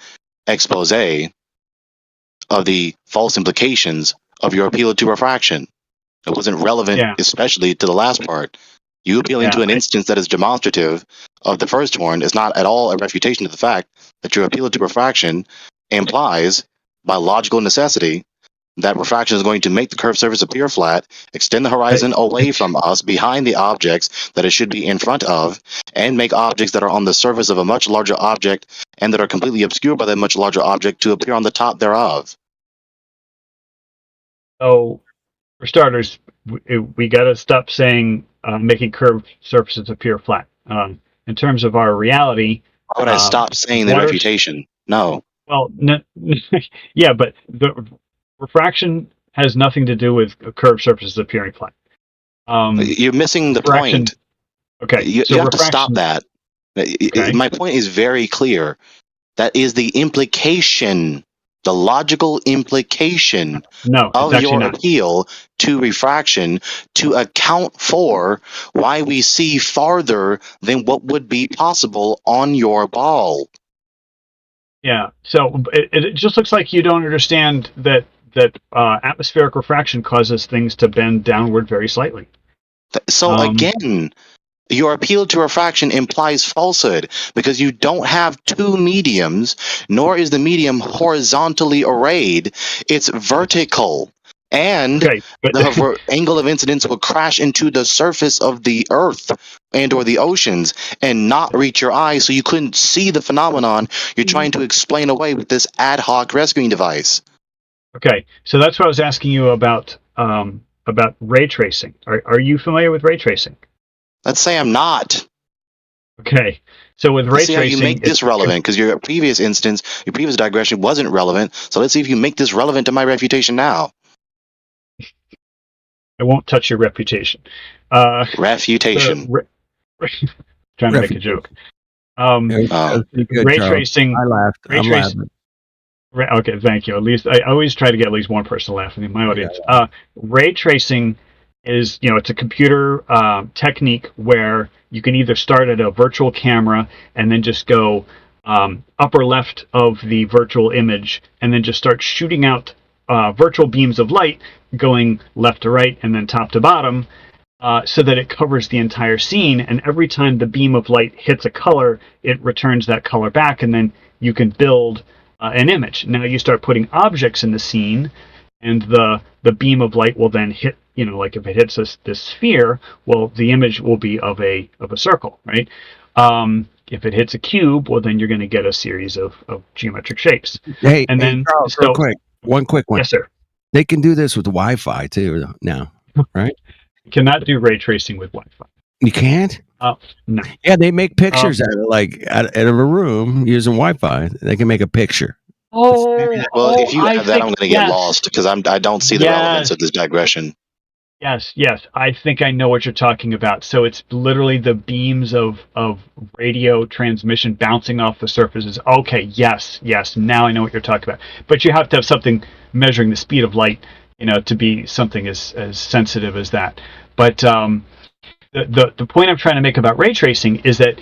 Speaker 11: expose of the false implications of your appeal to refraction. It wasn't relevant, especially to the last part. You appealing to an instance that is demonstrative of the first horn is not at all a refutation to the fact that your appeal to refraction implies, by logical necessity, that refraction is going to make the curved surface appear flat, extend the horizon away from us, behind the objects that it should be in front of, and make objects that are on the surface of a much larger object and that are completely obscured by that much larger object to appear on the top thereof.
Speaker 22: So, for starters, we got to stop saying making curved surfaces appear flat. In terms of our reality,
Speaker 11: why would I stop saying the refutation? No.
Speaker 22: Well, yeah, but the refraction has nothing to do with curved surfaces appearing flat.
Speaker 11: You're missing the point.
Speaker 22: Okay,
Speaker 11: you have to stop that. Okay. My point is very clear. That is the implication, the logical implication of your appeal to refraction, to account for why we see farther than what would be possible on your ball.
Speaker 22: Yeah, so it just looks like you don't understand that atmospheric refraction causes things to bend downward very slightly.
Speaker 11: So again, your appeal to refraction implies falsehood, because you don't have two mediums, nor is the medium horizontally arrayed. It's vertical. And the angle of incidence will crash into the surface of the earth and or the oceans and not reach your eye, so you couldn't see the phenomenon you're trying to explain away with this ad hoc rescuing device.
Speaker 22: Okay, so that's what I was asking you about ray tracing. Are you familiar with ray tracing?
Speaker 11: Let's say I'm not.
Speaker 22: Okay, so with ray
Speaker 11: Let's see
Speaker 22: tracing,
Speaker 11: how you make this relevant, because your previous instance, your previous digression wasn't relevant. So let's see if you make this relevant to my refutation now.
Speaker 22: I won't touch your reputation.
Speaker 11: Refutation.
Speaker 22: Trying to make a joke. Ray tracing.
Speaker 12: I laughed.
Speaker 22: Ray
Speaker 12: I'm
Speaker 22: tracing.
Speaker 12: laughing.
Speaker 22: Okay, thank you. At least I always try to get at least one person laughing in my audience. Ray tracing is, it's a computer technique where you can either start at a virtual camera and then just go upper left of the virtual image and then just start shooting out virtual beams of light going left to right and then top to bottom so that it covers the entire scene. And every time the beam of light hits a color, it returns that color back, and then you can build an image. Now you start putting objects in the scene, and the beam of light will then hit, like if it hits this sphere, well, the image will be of a circle, right? If it hits a cube, well, then you're going to get a series of geometric shapes.
Speaker 12: Hey,
Speaker 22: and then
Speaker 12: Charles, real quick, one quick one.
Speaker 22: Yes, sir.
Speaker 12: They can do this with Wi-Fi too now, right?
Speaker 22: You cannot do ray tracing with Wi-Fi.
Speaker 12: You can't?
Speaker 22: No.
Speaker 12: Yeah, they make pictures out of a room using Wi-Fi. They can make a picture.
Speaker 11: Well, if you have that, I'm going to get lost because I don't see the relevance of this digression.
Speaker 22: Yes. I think I know what you're talking about. So it's literally the beams of radio transmission bouncing off the surfaces. Okay, yes. Now I know what you're talking about. But you have to have something measuring the speed of light, to be something as sensitive as that. But the point I'm trying to make about ray tracing is that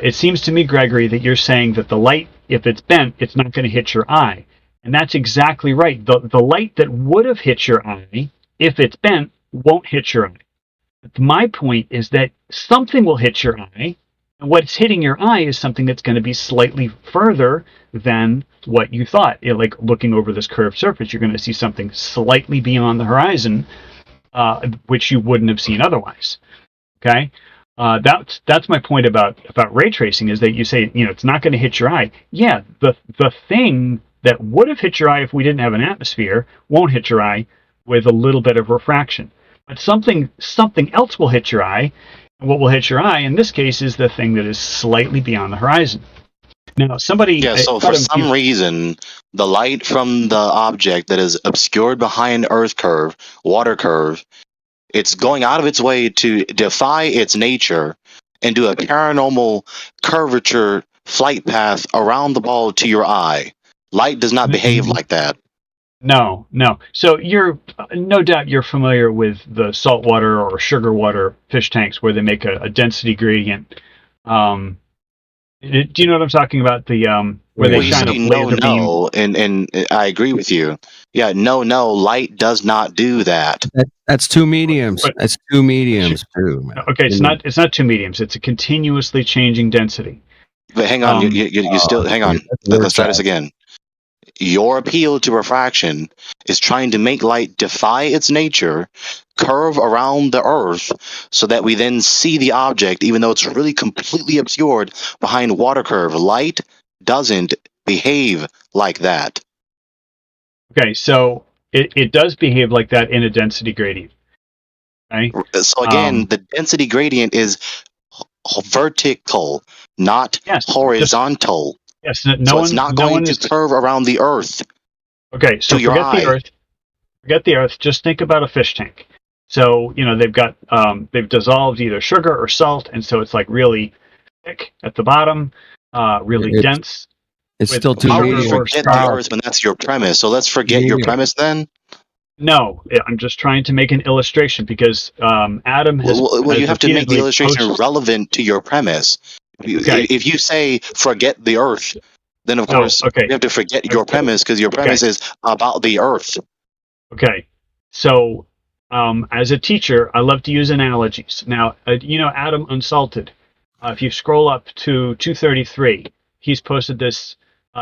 Speaker 22: it seems to me, Gregory, that you're saying that the light, if it's bent, it's not going to hit your eye. And that's exactly right. The light that would have hit your eye, if it's bent, won't hit your eye. But my point is that something will hit your eye, and what's hitting your eye is something that's going to be slightly further than what you thought. Like looking over this curved surface, you're going to see something slightly beyond the horizon, which you wouldn't have seen otherwise. Okay, that's my point about ray tracing, is that you say it's not going to hit your eye. Yeah, the thing that would have hit your eye if we didn't have an atmosphere won't hit your eye with a little bit of refraction. But something else will hit your eye, and what will hit your eye in this case is the thing that is slightly beyond the horizon. Now,
Speaker 11: so for some reason, the light from the object that is obscured behind Earth curve, water curve, it's going out of its way to defy its nature and do a paranormal curvature flight path around the ball to your eye. Light does not behave like that.
Speaker 22: No. So you're no doubt you're familiar with the saltwater or sugar water fish tanks where they make a density gradient. Do you know what I'm talking about? Where they shine a laser beam.
Speaker 11: And I agree with you. Yeah, no, light does not do that.
Speaker 12: That's two mediums. That's two mediums too. Man.
Speaker 22: Okay, it's not two mediums. It's a continuously changing density.
Speaker 11: But hang on, you still hang on. Let's try this again. Your appeal to refraction is trying to make light defy its nature, curve around the Earth, so that we then see the object, even though it's really completely obscured behind water curve. Light doesn't behave like that.
Speaker 22: Okay, so it does behave like that in a density gradient. Okay?
Speaker 11: So again, the density gradient is vertical, not horizontal.
Speaker 22: Yes,
Speaker 11: it's not going to curve around the Earth.
Speaker 22: Okay, so forget the Earth. Just think about a fish tank. So they've dissolved either sugar or salt, and so it's like really thick at the bottom, really dense.
Speaker 12: It's still too
Speaker 11: How do you forget the Earth when that's your premise? So let's forget your premise then.
Speaker 22: No, I'm just trying to make an illustration because Adam has.
Speaker 11: Well, you have to make the illustration relevant to your premise. Okay. If you say forget the Earth, then of course you have to forget your premise because your premise is about the Earth.
Speaker 22: Okay, so as a teacher, I love to use analogies. Now, Adam Unsalted. If you scroll up to 233, he's posted this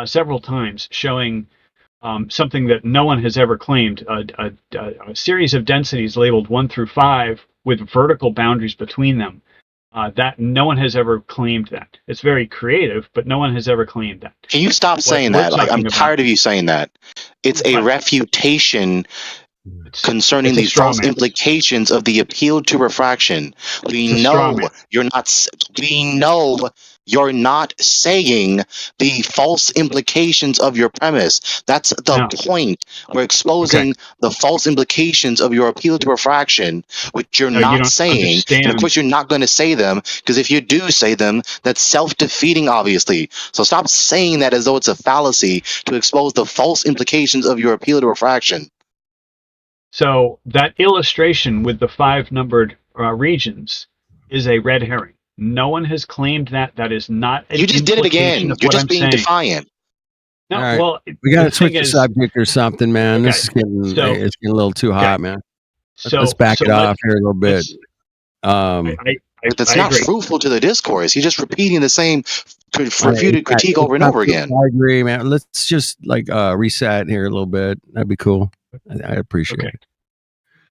Speaker 22: several times, showing something that no one has ever claimed, a series of densities labeled 1 through 5 with vertical boundaries between them. That no one has ever claimed that. It's very creative, but no one has ever claimed that.
Speaker 11: Can you stop saying that? Like, I'm tired of you saying that. It's a refutation concerning these false implications of the appeal to refraction. We know you're not saying the false implications of your premise. That's the point. We're exposing the false implications of your appeal to refraction, which you're not saying. And of course, you're not going to say them, because if you do say them, that's self-defeating, obviously. So stop saying that as though it's a fallacy to expose the false implications of your appeal to refraction.
Speaker 22: So that illustration with the 5 numbered regions is a red herring. No one has claimed that. That is not.
Speaker 11: You just did it again. You're just being defiant.
Speaker 22: No,
Speaker 12: right.
Speaker 22: well,
Speaker 12: we got to switch the subject or something, man.
Speaker 22: Okay.
Speaker 12: This is getting it's getting a little too hot, man.
Speaker 22: So
Speaker 12: Let's back it off here a little bit.
Speaker 11: But that's not fruitful to the discourse. You're just repeating the same refuted critique over and over again.
Speaker 12: I agree, man. Let's just reset here a little bit. That'd be cool. I appreciate it.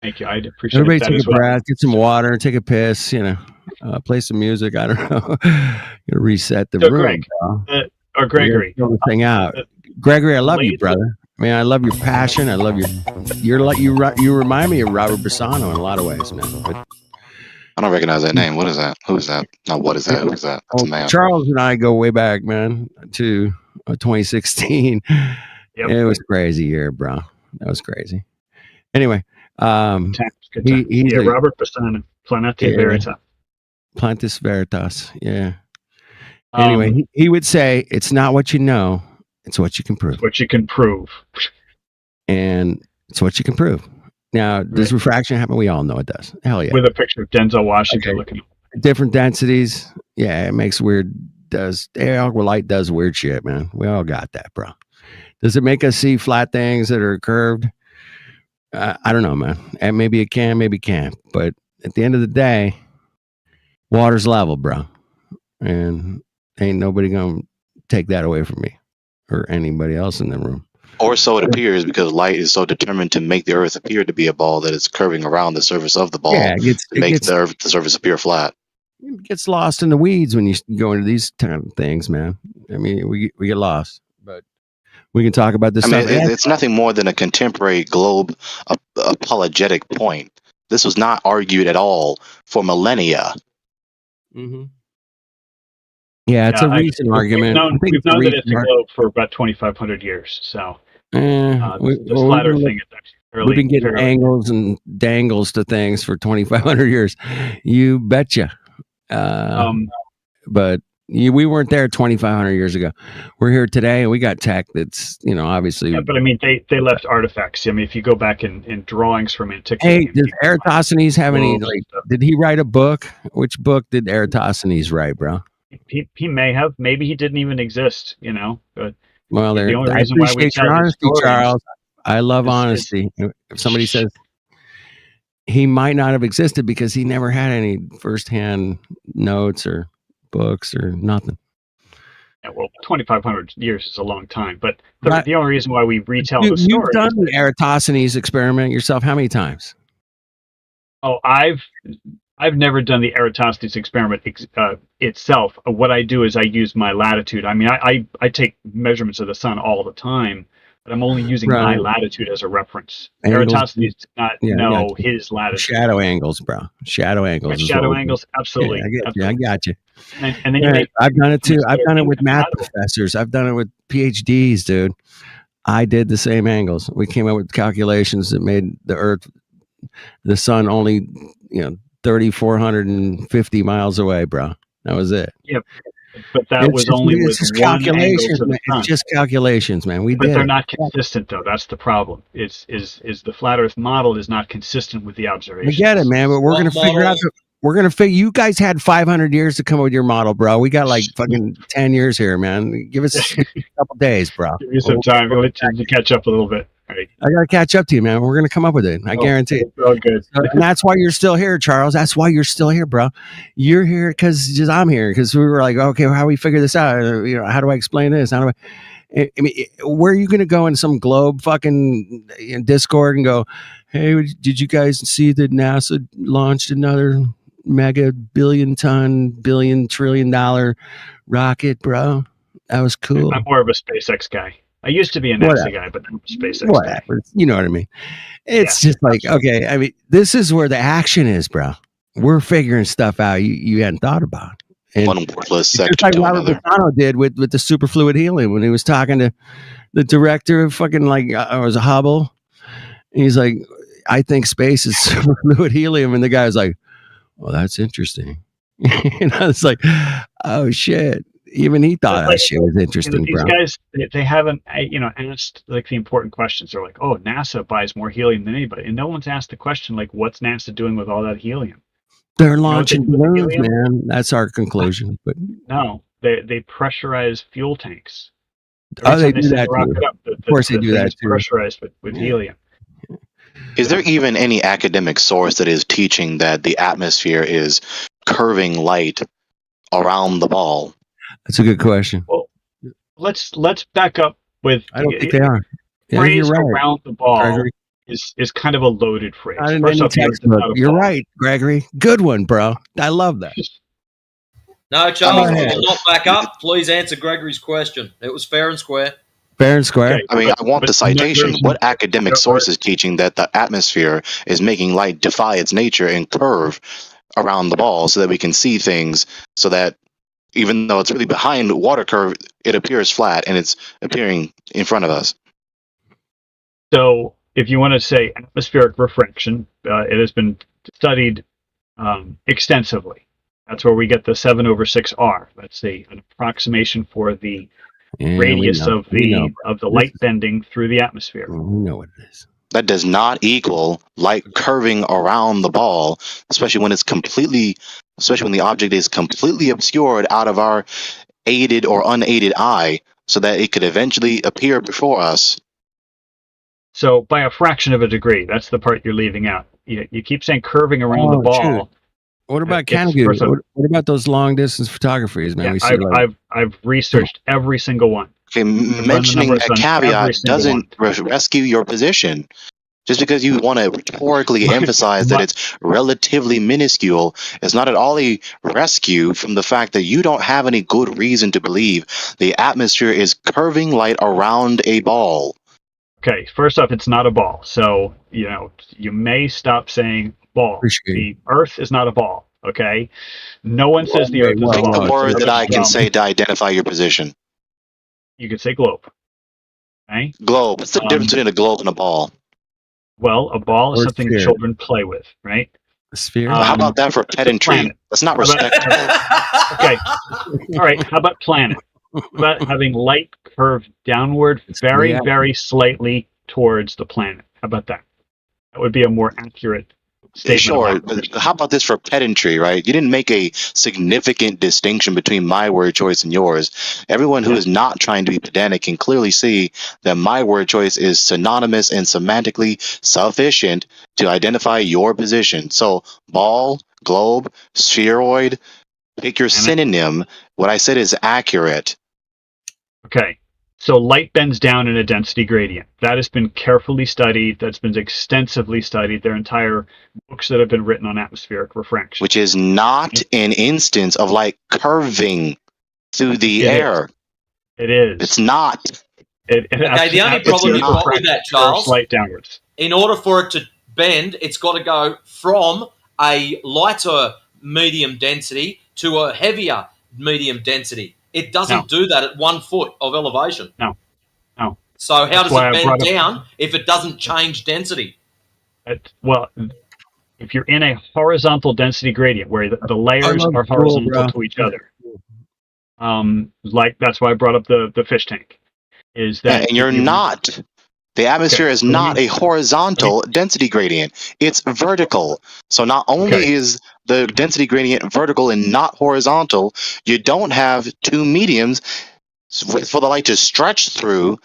Speaker 22: Thank you. I'd appreciate
Speaker 12: Everybody
Speaker 22: that
Speaker 12: take
Speaker 22: as
Speaker 12: a breath, get some water, take a piss, play some music. I don't know. Reset the room.
Speaker 22: Greg, or Gregory.
Speaker 12: Throw the thing out. Gregory, I love you, brother. I mean, I love your passion. I love you remind me of Robert Bassano in a lot of ways, man. But
Speaker 11: I don't recognize that name. What is that? Who is that? No, what is that? Who is that? That's a man.
Speaker 12: Charles and I go way back, man, to 2016. Yep. It was crazy year, bro. That was crazy. Anyway, he's
Speaker 22: Robert Bassano, Plantis Veritas.
Speaker 12: Plantis Veritas, yeah. Anyway, he would say, it's not what you know, it's what you can prove.
Speaker 22: It's what you can prove.
Speaker 12: And it's what you can prove. Now, does refraction happen? We all know it does. Hell yeah.
Speaker 22: With a picture of Denzel Washington looking.
Speaker 12: Different densities. Yeah, it makes weird. Light does weird shit, man. We all got that, bro. Does it make us see flat things that are curved? I don't know, man. And maybe it can, maybe it can't. But at the end of the day, water's level, bro. And ain't nobody going to take that away from me or anybody else in the room.
Speaker 11: Or so it appears, because light is so determined to make the Earth appear to be a ball that it's curving around the surface of the ball to make the surface appear flat.
Speaker 12: It gets lost in the weeds when you go into these kind of things, man. I mean, we get lost, but we can talk about this.
Speaker 11: I mean, it's nothing more than a contemporary globe apologetic point. This was not argued at all for millennia.
Speaker 12: Mm-hmm. Yeah, it's a recent argument.
Speaker 22: We've known that it's a globe for about 2,500 years. So the flatter thing is actually fairly.
Speaker 12: We've been getting angles and dangles to things for 2,500 years. You betcha. But we weren't there 2,500 years ago. We're here today, and we got tech that's obviously.
Speaker 22: Yeah, but I mean, they left artifacts. I mean, if you go back in drawings from antiquity.
Speaker 12: Hey, does Eratosthenes have any? Did he write a book? Which book did Eratosthenes write, bro?
Speaker 22: He may have. Maybe he didn't even exist. But
Speaker 12: well,
Speaker 22: the only
Speaker 12: I
Speaker 22: reason why we
Speaker 12: appreciate your honesty, Charles. I love honesty. If somebody says he might not have existed because he never had any firsthand notes or books or nothing.
Speaker 22: Yeah, well, 2,500 years is a long time, but the only reason why we retell the story.
Speaker 12: You've done the Eratosthenes experiment yourself how many times?
Speaker 22: Oh, I've never done the Eratosthenes experiment itself. What I do is I use my latitude. I mean, I take measurements of the sun all the time, but I'm only using my latitude as a reference. Eratosthenes did not know his latitude.
Speaker 12: Shadow angles, bro. Shadow angles.
Speaker 22: Shadow angles, absolutely.
Speaker 12: I got you.
Speaker 22: And then
Speaker 12: I've done it too. I've done it with math professors. I've done it with PhDs, dude. I did the same angles. We came up with calculations that made the sun only, 3,450 miles away, bro. That was it.
Speaker 22: Yep. But that was only with one calculations.
Speaker 12: It's just calculations, man.
Speaker 22: But they're not consistent, though. That's the problem. Is the flat Earth model is not consistent with the observations.
Speaker 12: I get it, man. But we're going to figure out. We're going to figure. You guys had 500 years to come up with your model, bro. We got like fucking 10 years here, man. Give us a couple days, bro.
Speaker 22: Give you some time. We'll let you catch up a little bit. Right.
Speaker 12: I got to catch up to you, man. We're going to come up with it. I guarantee it.
Speaker 22: Oh, good.
Speaker 12: And that's why you're still here, Charles. That's why you're still here, bro. You're here because I'm here because we were like, okay, well, how do we figure this out? How do I explain this? I mean, where are you going to go in some globe fucking in Discord and go, hey, did you guys see that NASA launched another mega billion trillion dollar rocket, bro? That was cool.
Speaker 22: I'm more of a SpaceX guy. I used to be a NASA guy, but I'm a SpaceX guy.
Speaker 12: You know what I mean? It's just like, okay, I mean, this is where the action is, bro. We're figuring stuff out you hadn't thought about. And
Speaker 11: One worthless
Speaker 12: just
Speaker 11: sector
Speaker 12: like
Speaker 11: to
Speaker 12: Robert
Speaker 11: another.
Speaker 12: Pisano did with the superfluid helium when he was talking to the director of fucking like it was a Hubble. And he's like, I think space is superfluid helium, and the guy's like, well, that's interesting. And I was like, oh shit. Even he thought that shit was interesting,
Speaker 22: these
Speaker 12: bro.
Speaker 22: guys, they haven't, asked like the important questions. They're like, oh, NASA buys more helium than anybody, and no one's asked the question like, what's NASA doing with all that helium?
Speaker 12: They're launching balloons, man. That's our conclusion. But
Speaker 22: no, they pressurize fuel tanks.
Speaker 12: Oh, they do that too. Of course, they do that too.
Speaker 22: Pressurized with helium.
Speaker 11: Is there even any academic source that is teaching that the atmosphere is curving light around the ball?
Speaker 12: That's a good question.
Speaker 22: Well, let's back up with.
Speaker 12: I don't think they are. Yeah,
Speaker 22: Phrase
Speaker 12: you're right,
Speaker 22: around the ball
Speaker 12: Gregory.
Speaker 22: is kind of a loaded phrase.
Speaker 12: Not in
Speaker 22: First
Speaker 12: any
Speaker 22: off,
Speaker 12: textbook.
Speaker 22: not a
Speaker 12: You're
Speaker 22: ball.
Speaker 12: right, Gregory. Good one, bro. I love that.
Speaker 4: No, Charles,
Speaker 12: Go
Speaker 4: if
Speaker 12: ahead.
Speaker 4: you will not back up, please answer Gregory's question. It was fair and square.
Speaker 12: Fair and square.
Speaker 11: I mean, I want the citation. What academic source is teaching that the atmosphere is making light defy its nature and curve around the ball so that we can see things, so that even though it's really behind the water curve, it appears flat and it's appearing in front of us?
Speaker 22: So, if you want to say atmospheric refraction, it has been studied extensively. That's where we get the 7/6R. That's an approximation for the radius of the light bending through the atmosphere.
Speaker 12: We know what it is.
Speaker 11: That does not equal light curving around the ball, especially when the object is completely obscured out of our aided or unaided eye, so that it could eventually appear before us.
Speaker 22: So by a fraction of a degree, that's the part you're leaving out. You keep saying curving around the ball.
Speaker 12: Shoot. What about Canada? What about those long distance photographies, man?
Speaker 22: Yeah, I've researched every single one.
Speaker 11: Okay, mentioning a caveat doesn't rescue your position. Just because you want to rhetorically emphasize that it's relatively minuscule, it's not at all a rescue from the fact that you don't have any good reason to believe the atmosphere is curving light around a ball.
Speaker 22: Okay, first off, it's not a ball. So, you may stop saying ball. The Earth is not a ball, okay? No one says the Earth is a
Speaker 11: Pick
Speaker 22: ball.
Speaker 11: the word that I can say to identify your position.
Speaker 22: You could say globe. Okay?
Speaker 11: Globe. What's the difference between a globe and a ball?
Speaker 22: Well, a ball is
Speaker 11: Or
Speaker 22: something
Speaker 11: sphere.
Speaker 22: children play with, right?
Speaker 12: A sphere.
Speaker 11: How about that for pedantry?
Speaker 22: planet.
Speaker 11: That's not
Speaker 22: How about-
Speaker 11: respectful.
Speaker 22: Okay. All right. How about planet? How about having light curve downward very,
Speaker 11: reactive.
Speaker 22: very slightly towards the planet? How about that? That would be a more accurate statement.
Speaker 11: Sure, but how about this for pedantry, right? You didn't make a significant distinction between my word choice and yours. Everyone who is not trying to be pedantic can clearly see that my word choice is synonymous and semantically sufficient to identify your position. So, ball, globe, spheroid, pick your synonym. What I said is accurate.
Speaker 22: Okay. So light bends down in a density gradient. That has been carefully studied. That's been extensively studied. There are entire books that have been written on atmospheric refraction.
Speaker 11: Which is not an instance of light curving through the air.
Speaker 22: It is.
Speaker 11: It's not.
Speaker 22: It
Speaker 4: Okay, the only problem you've got with that, Charles,
Speaker 22: light downwards.
Speaker 4: in order for it to bend, it's got to go from a lighter medium density to a heavier medium density. It doesn't do that at 1 foot of elevation.
Speaker 22: No.
Speaker 4: So how
Speaker 22: That's
Speaker 4: does
Speaker 22: why I
Speaker 4: it bend
Speaker 22: brought up-
Speaker 4: down if it doesn't change density?
Speaker 22: Well, if you're in a horizontal density gradient where the layers
Speaker 12: love
Speaker 22: are
Speaker 12: cool,
Speaker 22: horizontal
Speaker 12: bro.
Speaker 22: to each other, like that's why I brought up the fish tank. Is that
Speaker 11: And you're not. The atmosphere is not a horizontal density gradient. It's vertical. So not only is the density gradient vertical and not horizontal, you don't have two mediums for the light to stretch through,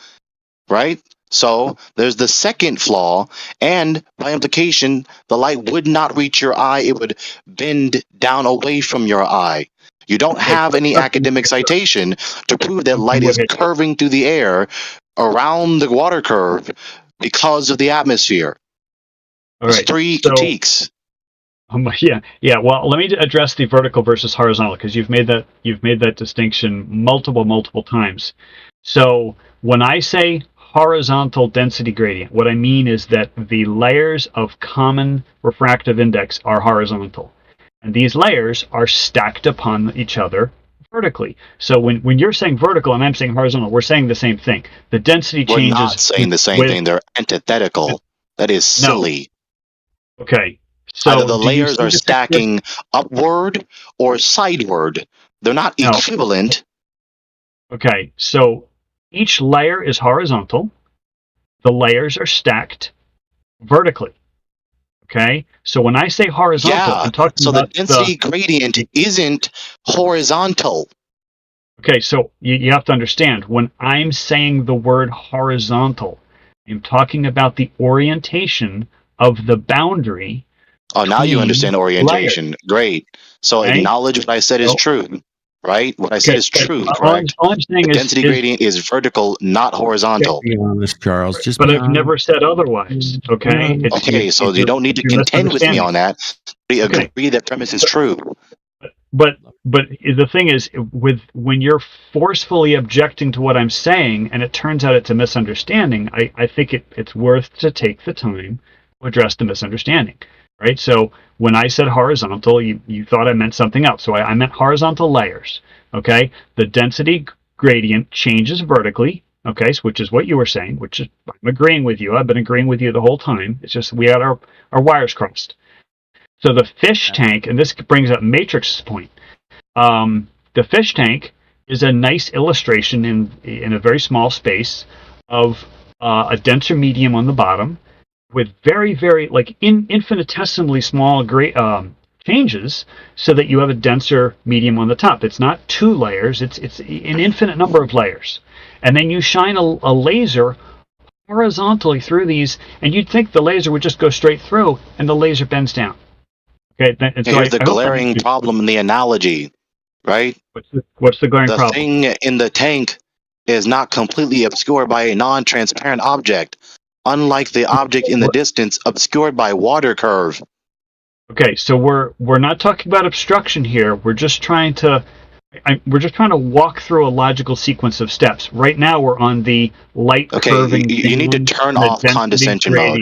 Speaker 11: right? So there's the second flaw, and by implication, the light would not reach your eye. It would bend down away from your eye. You don't have any academic citation to prove that light is curving through the air around the water curve because of the atmosphere. There's three critiques.
Speaker 22: Yeah. Well, let me address the vertical versus horizontal, because you've made that distinction multiple times. So when I say horizontal density gradient, what I mean is that the layers of common refractive index are horizontal, and these layers are stacked upon each other vertically. So when you're saying vertical and I'm saying horizontal, we're saying the same thing. The density changes.
Speaker 11: We're not saying the same thing. They're antithetical. That is silly.
Speaker 22: No. Okay. So
Speaker 11: either the layers are stacking upward or sideward. They're not equivalent.
Speaker 22: Okay, so each layer is horizontal. The layers are stacked vertically. Okay, so when I say horizontal, I'm talking about
Speaker 11: the density gradient isn't horizontal.
Speaker 22: Okay, so you have to understand, when I'm saying the word horizontal, I'm talking about the orientation of the boundary.
Speaker 11: Oh, now you understand orientation.
Speaker 22: Layers.
Speaker 11: Great. So acknowledge what I said is true, right? What I said is true, correct?
Speaker 22: All I'm saying
Speaker 11: the density gradient is vertical, not horizontal.
Speaker 12: Be honest, Charles.
Speaker 22: But I've never said otherwise. Okay.
Speaker 11: So you don't need to contend with me on that. We agree that premise is true.
Speaker 22: But the thing is, when you're forcefully objecting to what I'm saying, and it turns out it's a misunderstanding, I think it's worth to take the time to address the misunderstanding. Right? So when I said horizontal, you thought I meant something else. So I meant horizontal layers. Okay? The density gradient changes vertically. Okay? Which is what you were saying, which is, I'm agreeing with you. I've been agreeing with you the whole time. It's just we had our wires crossed. So the fish tank, and this brings up Matrix's point. The fish tank is a nice illustration in a very small space of a denser medium on the bottom, with very, very infinitesimally small changes, so that you have a denser medium on the top. It's not two layers; it's an infinite number of layers, and then you shine a laser horizontally through these, and you'd think the laser would just go straight through, and the laser bends down. Okay, and so
Speaker 11: here's the glaring problem in the analogy, right?
Speaker 22: What's the glaring problem?
Speaker 11: The thing in the tank is not completely obscured by a non-transparent object, unlike the object in the distance obscured by water curve.
Speaker 22: Okay, so we're not talking about obstruction here. We're just trying to walk through a logical sequence of steps. Right now, we're on the light curving.
Speaker 11: You need to turn off condescension mode.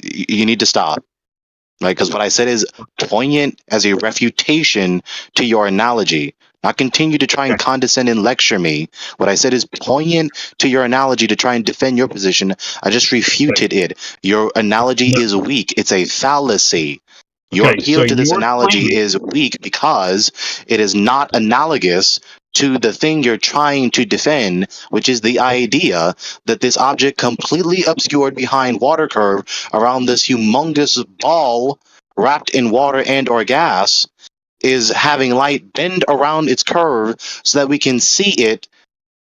Speaker 11: You need to stop. Right, because what I said is poignant as a refutation to your analogy, not continue to try and condescend and lecture me. What I said is poignant to your analogy to try and defend your position. I just refuted it. Your analogy is weak. It's a fallacy. Your appeal to this analogy is weak because it is not analogous to the thing you're trying to defend, which is the idea that this object completely obscured behind water curve around this humongous ball wrapped in water and or gas is having light bend around its curve so that we can see it,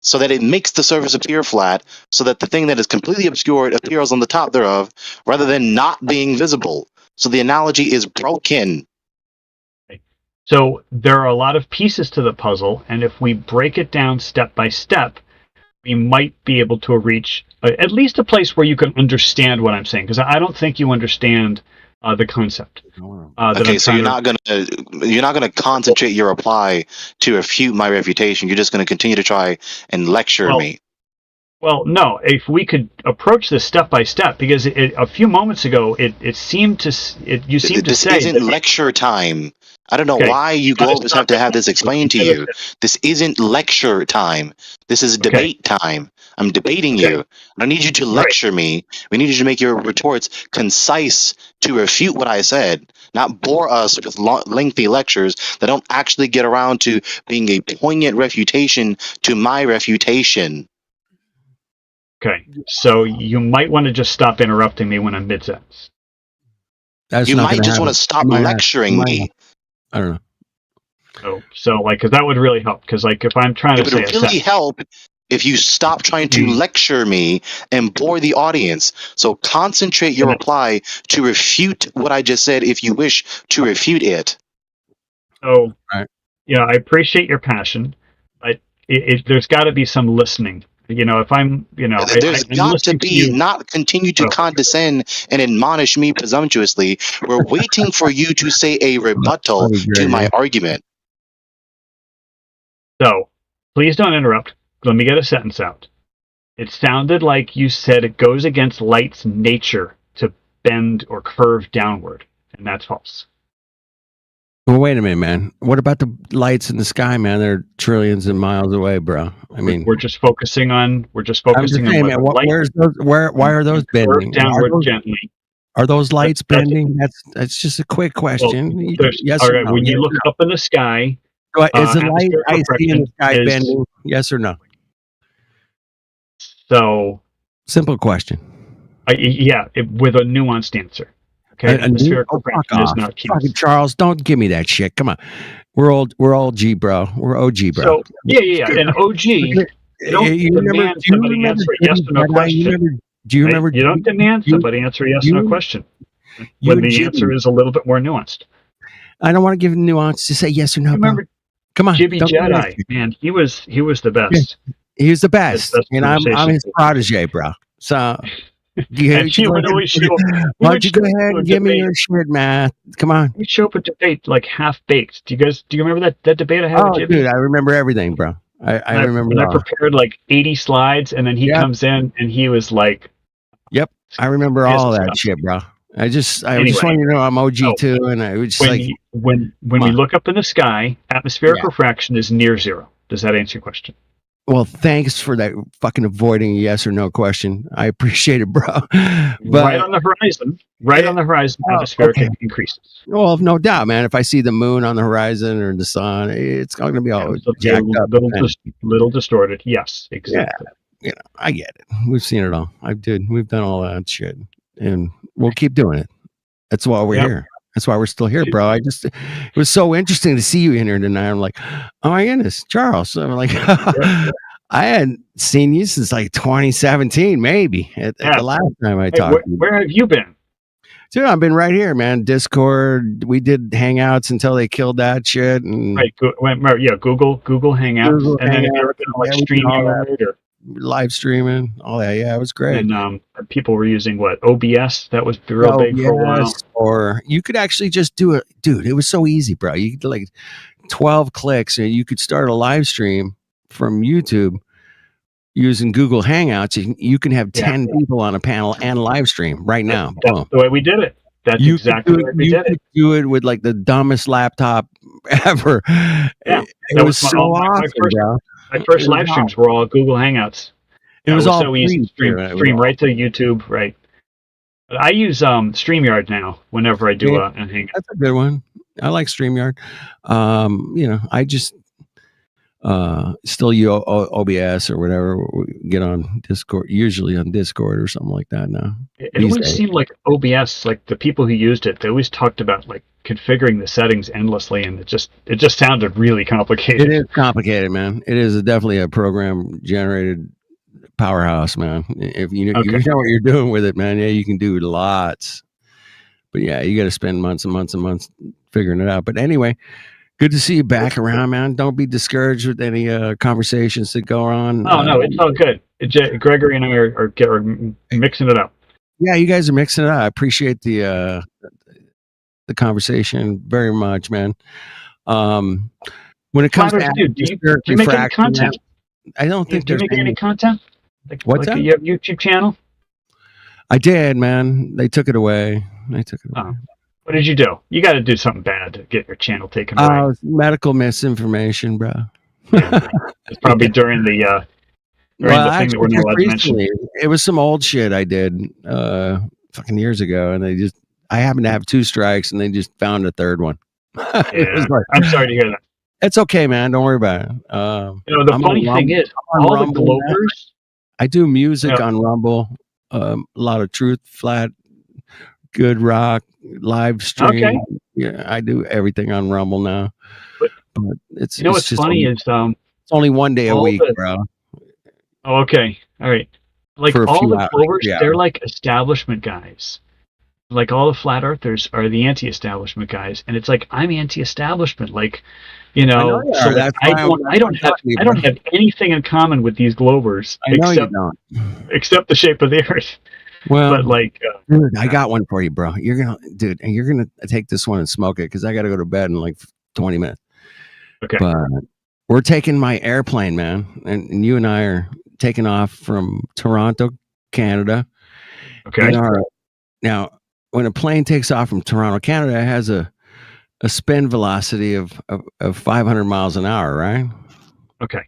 Speaker 11: so that it makes the surface appear flat, so that the thing that is completely obscured appears on the top thereof, rather than not being visible. So the analogy is broken.
Speaker 22: So there are a lot of pieces to the puzzle, and if we break it down step by step, we might be able to reach at least a place where you can understand what I'm saying, because I don't think you understand the concept.
Speaker 11: Okay, so you're not gonna concentrate your reply to refute my refutation. You're just gonna continue to try and lecture me.
Speaker 22: Well, no. If we could approach this step by step, because a few moments ago you seemed to say
Speaker 11: this isn't lecture time. I don't know why you Globers have to have this explained to you. This isn't lecture time. This is debate time. I'm debating you. I don't need you to lecture me. We need you to make your retorts concise to refute what I said, not bore us with lengthy lectures that don't actually get around to being a poignant refutation to my refutation.
Speaker 22: Okay, so you might want to just stop interrupting me when I'm mid-sentence.
Speaker 11: You might just want to stop lecturing me.
Speaker 12: I don't know.
Speaker 22: So because that would really help. Because if I'm trying to say
Speaker 11: it would really help if you stop trying to lecture me and bore the audience. So concentrate your reply to refute what I just said, if you wish to refute it.
Speaker 22: So I appreciate your passion, but there's got to be some listening. If I'm,
Speaker 11: there's got to be not continue to condescend and admonish me presumptuously. We're waiting for you to say a rebuttal to my argument.
Speaker 22: So, please don't interrupt. Let me get a sentence out. It sounded like you said it goes against light's nature to bend or curve downward, and that's false.
Speaker 12: Well, wait a minute, man. What about the lights in the sky, man? They're trillions of miles away, bro. I mean,
Speaker 22: we're just focusing on.
Speaker 12: I'm just saying, man. Why are those bending?
Speaker 22: Downward gently.
Speaker 12: Are those lights bending? That's just a quick question. Yes
Speaker 22: all
Speaker 12: or
Speaker 22: right.
Speaker 12: no?
Speaker 22: When you look up in the sky,
Speaker 12: is the light I see in the sky
Speaker 22: is-
Speaker 12: bending? Yes or no?
Speaker 22: So,
Speaker 12: simple question.
Speaker 22: With a nuanced answer. Okay, atmospheric refraction is not key.
Speaker 12: Fucking Charles, don't give me that shit. Come on, we're OG, bro. We're OG, bro.
Speaker 22: So and OG. You don't demand somebody answer a yes or no question.
Speaker 12: Do you remember?
Speaker 22: You don't demand somebody answer a yes or no question when the answer is a little bit more nuanced.
Speaker 12: I don't want to give nuance to say yes or no.
Speaker 22: Remember,
Speaker 12: come on,
Speaker 22: Jibby Jedi, man, he was the best.
Speaker 12: He was the best, and I'm his protege, bro. So. Why don't you go ahead and give me your shit, man? Come on.
Speaker 22: We show up a debate like half baked. Do you remember that debate I had with Jimmy?
Speaker 12: Dude, I remember everything, bro. I remember.
Speaker 22: I prepared like 80 slides, and then he comes in and he was like,
Speaker 12: "Yep, I remember all that shit, bro." I just want you to know I'm OG too, and I was just
Speaker 22: when we look up in the sky, atmospheric refraction is near zero. Does that answer your question?
Speaker 12: Well, thanks for that fucking avoiding a yes or no question. I appreciate it, bro. But,
Speaker 22: right on the horizon, atmospheric increases.
Speaker 12: Well, no doubt, man. If I see the moon on the horizon or the sun, it's going to be all jacked up.
Speaker 22: Little distorted. Yes, exactly.
Speaker 12: Yeah, I get it. We've seen it all. We've done all that shit, and we'll keep doing it. That's why we're here. That's why we're still here, bro. It was so interesting to see you in here tonight. I'm like, oh my goodness, Charles. I'm like, I hadn't seen you since like 2017, maybe at the last time I talked.
Speaker 22: Where have you been?
Speaker 12: Dude, I've been right here, man. Discord. We did hangouts until they killed that shit. And
Speaker 22: Google Hangouts, and then if you're gonna like stream or
Speaker 12: live streaming, all that. Yeah, it was great.
Speaker 22: And people were using OBS. That was real big for a while.
Speaker 12: Or you could actually just do it, dude. It was so easy, bro. You could like 12 clicks, and you could start a live stream from YouTube using Google Hangouts. You can have 10 people on a panel and live stream right now.
Speaker 22: That's the way we did it. That's exactly the way we did it.
Speaker 12: Do it with like the dumbest laptop ever.
Speaker 22: Yeah,
Speaker 12: it was so awesome, bro.
Speaker 22: My first live streams were all Google Hangouts.
Speaker 12: It was all
Speaker 22: so easy to stream right to YouTube, right? But I use StreamYard now whenever I do a hangout.
Speaker 12: That's a good one. I like StreamYard. I just still use OBS or whatever. We get on Discord, usually on Discord or something like that now.
Speaker 22: It always seemed like OBS, like the people who used it, they always talked about like configuring the settings endlessly, and it just sounded really complicated.
Speaker 12: It is complicated, man. It is definitely a program generated powerhouse, man. If you know what you're doing with it, man, you can do lots. But yeah, you got to spend months and months and months figuring it out. But anyway, good to see you back around, man. Don't be discouraged with any conversations that go on.
Speaker 22: Oh no, it's all good. Gregory and I are mixing it up.
Speaker 12: Yeah, you guys are mixing it up. I appreciate the conversation very much, man. When it comes to
Speaker 22: do you make any content?
Speaker 12: I don't think
Speaker 22: do you make any content.
Speaker 12: What's that?
Speaker 22: You have a YouTube channel?
Speaker 12: I did, man. They took it away.
Speaker 22: Oh. What did you do? You got to do something bad to get your channel taken away.
Speaker 12: Medical misinformation, bro.
Speaker 22: It's probably during the thing that we're not allowed to mention.
Speaker 12: It was some old shit I did fucking years ago, and I happened to have 2 strikes, and they just found a third one.
Speaker 22: Yeah, I'm sorry to hear that.
Speaker 12: It's okay, man. Don't worry about it.
Speaker 22: The funny thing is, all the Globers.
Speaker 12: I do music on Rumble. A lot of truth, flat, good rock, live stream.
Speaker 22: Okay.
Speaker 12: Yeah, I do everything on Rumble now. But it's
Speaker 22: what's funny is
Speaker 12: it's only one day a week, bro.
Speaker 22: Oh, okay. All right. Like all the Globers, they're like establishment guys. like all the flat earthers are the anti-establishment guys, and it's like I'm anti-establishment, like, you know. So like, I don't have anything in common with these globers except the shape of the earth.
Speaker 12: Well,
Speaker 22: but like,
Speaker 12: dude, I got one for you, bro. You're gonna take this one and smoke it because I got to go to bed in like 20 minutes.
Speaker 22: Okay.
Speaker 12: But we're taking my airplane, man, and you and I are taking off from Toronto, Canada.
Speaker 22: Okay.
Speaker 12: Now, when a plane takes off from Toronto, Canada, it has a spin velocity of 500 miles an hour, right?
Speaker 22: Okay.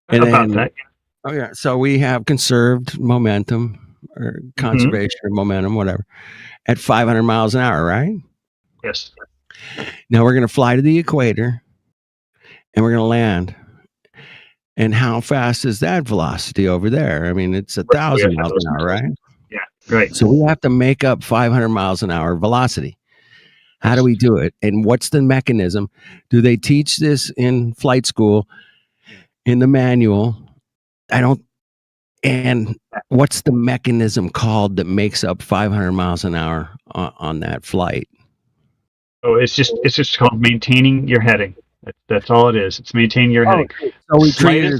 Speaker 12: And
Speaker 22: About that.
Speaker 12: Oh yeah. So we have conserved momentum or conservation of momentum, whatever, at 500 miles an hour, right?
Speaker 22: Yes.
Speaker 12: Now we're going to fly to the equator and we're going to land. And how fast is that velocity over there? I mean, it's 1,000 miles an hour, right?
Speaker 22: Yeah, right.
Speaker 12: So we have to make up 500 miles an hour velocity. How do we do it? And what's the mechanism? Do they teach this in flight school, in the manual? I don't. And what's the mechanism called that makes up 500 miles an hour on that flight?
Speaker 22: Oh, it's just called maintaining your heading. That's all it is. It's maintaining your heading.
Speaker 12: So we treat it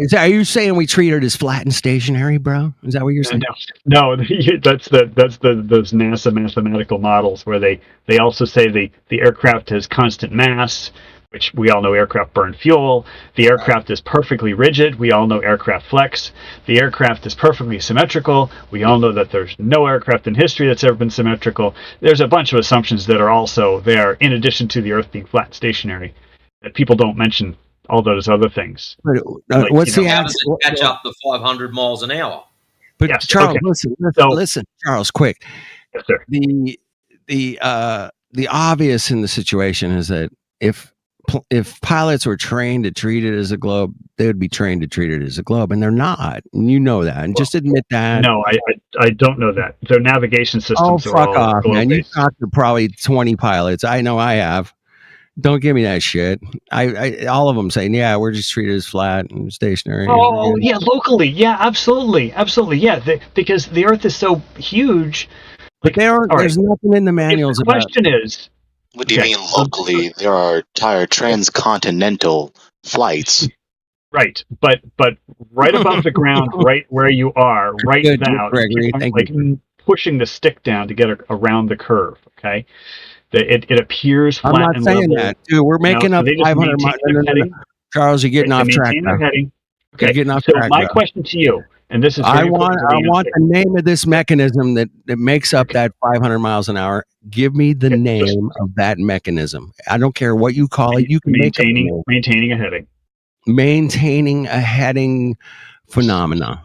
Speaker 12: as, are you saying we treat it as flat and stationary, bro? Is that what you're saying?
Speaker 22: No, that's those NASA mathematical models where they also say the aircraft has constant mass, which we all know aircraft burn fuel. The aircraft is perfectly rigid. We all know aircraft flex. The aircraft is perfectly symmetrical. We all know that there's no aircraft in history that's ever been symmetrical. There's a bunch of assumptions that are also there, in addition to the Earth being flat and stationary, that people don't mention all those other things.
Speaker 12: But, what's the
Speaker 4: how does it catch up to 500 miles an hour?
Speaker 12: But
Speaker 22: yes,
Speaker 12: Charles,
Speaker 22: okay.
Speaker 12: listen, Charles, quick.
Speaker 22: Yes, sir.
Speaker 12: The obvious in the situation is that if pilots were trained to treat it as a globe, they would be trained to treat it as a globe, and they're not. And you know that. And just admit that.
Speaker 22: No, I don't know that. Their navigation systems
Speaker 12: Oh,
Speaker 22: are
Speaker 12: fuck
Speaker 22: all
Speaker 12: off, man. You
Speaker 22: globe-based.
Speaker 12: talked to probably 20 pilots. I know I have. Don't give me that shit. I all of them saying, yeah, we're just treated as flat and stationary.
Speaker 22: Oh, yeah, locally. Yeah, absolutely. Absolutely. Yeah, because the Earth is so huge.
Speaker 12: But there's nothing in the manuals
Speaker 22: The
Speaker 12: about
Speaker 22: question is,
Speaker 11: What do you mean locally? There are entire transcontinental flights.
Speaker 22: right, but right above the ground, right where you are, right
Speaker 12: Good,
Speaker 22: now,
Speaker 12: Gregory,
Speaker 22: keep on,
Speaker 12: thank you.
Speaker 22: pushing the stick down to get around the curve. Okay, it appears flat
Speaker 12: I'm not
Speaker 22: and
Speaker 12: saying
Speaker 22: level.
Speaker 12: that, dude. We're making
Speaker 22: so
Speaker 12: up
Speaker 22: they just
Speaker 12: 500
Speaker 22: maintain their
Speaker 12: miles.
Speaker 22: heading.
Speaker 12: Charles, you're getting
Speaker 22: They
Speaker 12: off track
Speaker 22: maintain their
Speaker 12: now.
Speaker 22: heading.
Speaker 12: You're
Speaker 22: Okay,
Speaker 12: getting off
Speaker 22: so
Speaker 12: track,
Speaker 22: my
Speaker 12: bro.
Speaker 22: question to you, and this is
Speaker 12: I
Speaker 22: very
Speaker 12: want
Speaker 22: important to the
Speaker 12: the name of this mechanism that makes up that 500 miles an hour. Give me the name of that mechanism. I don't care what you call it. You can make up the name.
Speaker 22: maintaining a heading.
Speaker 12: Maintaining a heading phenomena.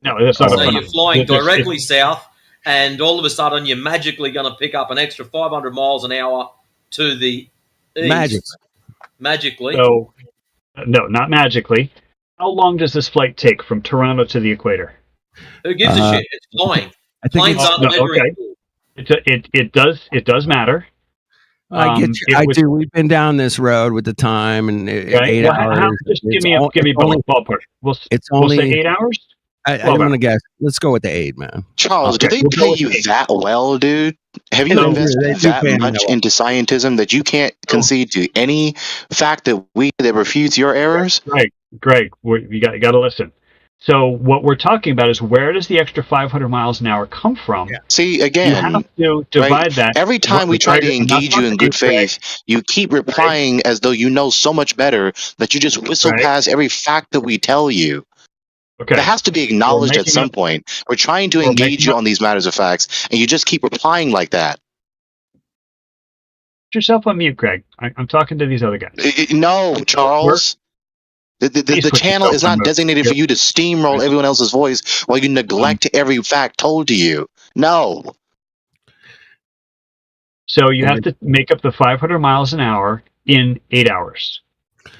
Speaker 22: No, that's not a
Speaker 4: So
Speaker 22: phenomenon.
Speaker 4: you're flying
Speaker 22: It's-
Speaker 4: directly south, and all of a sudden you're magically going to pick up an extra 500 miles an hour to the east. Magically.
Speaker 22: So, no, not magically. How long does this flight take from Toronto to the equator?
Speaker 4: Who gives a shit? It's flying.
Speaker 12: I think
Speaker 4: Planes aren't measuring.
Speaker 22: Okay. It does matter.
Speaker 12: I get you. I do. We've been down this road with the time and 8 hours.
Speaker 22: Just give me a ballpark. We'll say 8 hours.
Speaker 12: I'm gonna guess. Let's go with the 8, man.
Speaker 11: Charles, do they pay you that well, dude? Have you invested that much into scientism that you can't concede to any fact that refutes your errors?
Speaker 22: Greg, you got to listen. So what we're talking about is, where does the extra 500 miles an hour come from?
Speaker 11: Yeah. See, again,
Speaker 22: you have to divide that.
Speaker 11: Every time we try to engage you in good faith, you keep replying as though you know so much better that you just whistle past every fact that we tell you.
Speaker 22: Okay.
Speaker 11: That has to be acknowledged at some point. We're trying to engage you on these matters of facts, and you just keep replying like that.
Speaker 22: Put yourself on mute, Greg. I'm talking to these other guys.
Speaker 11: No, Charles. The channel is not designated for you to steamroll everyone else's voice while you neglect every fact told to you. No.
Speaker 22: So you have to make up the 500 miles an hour in 8 hours.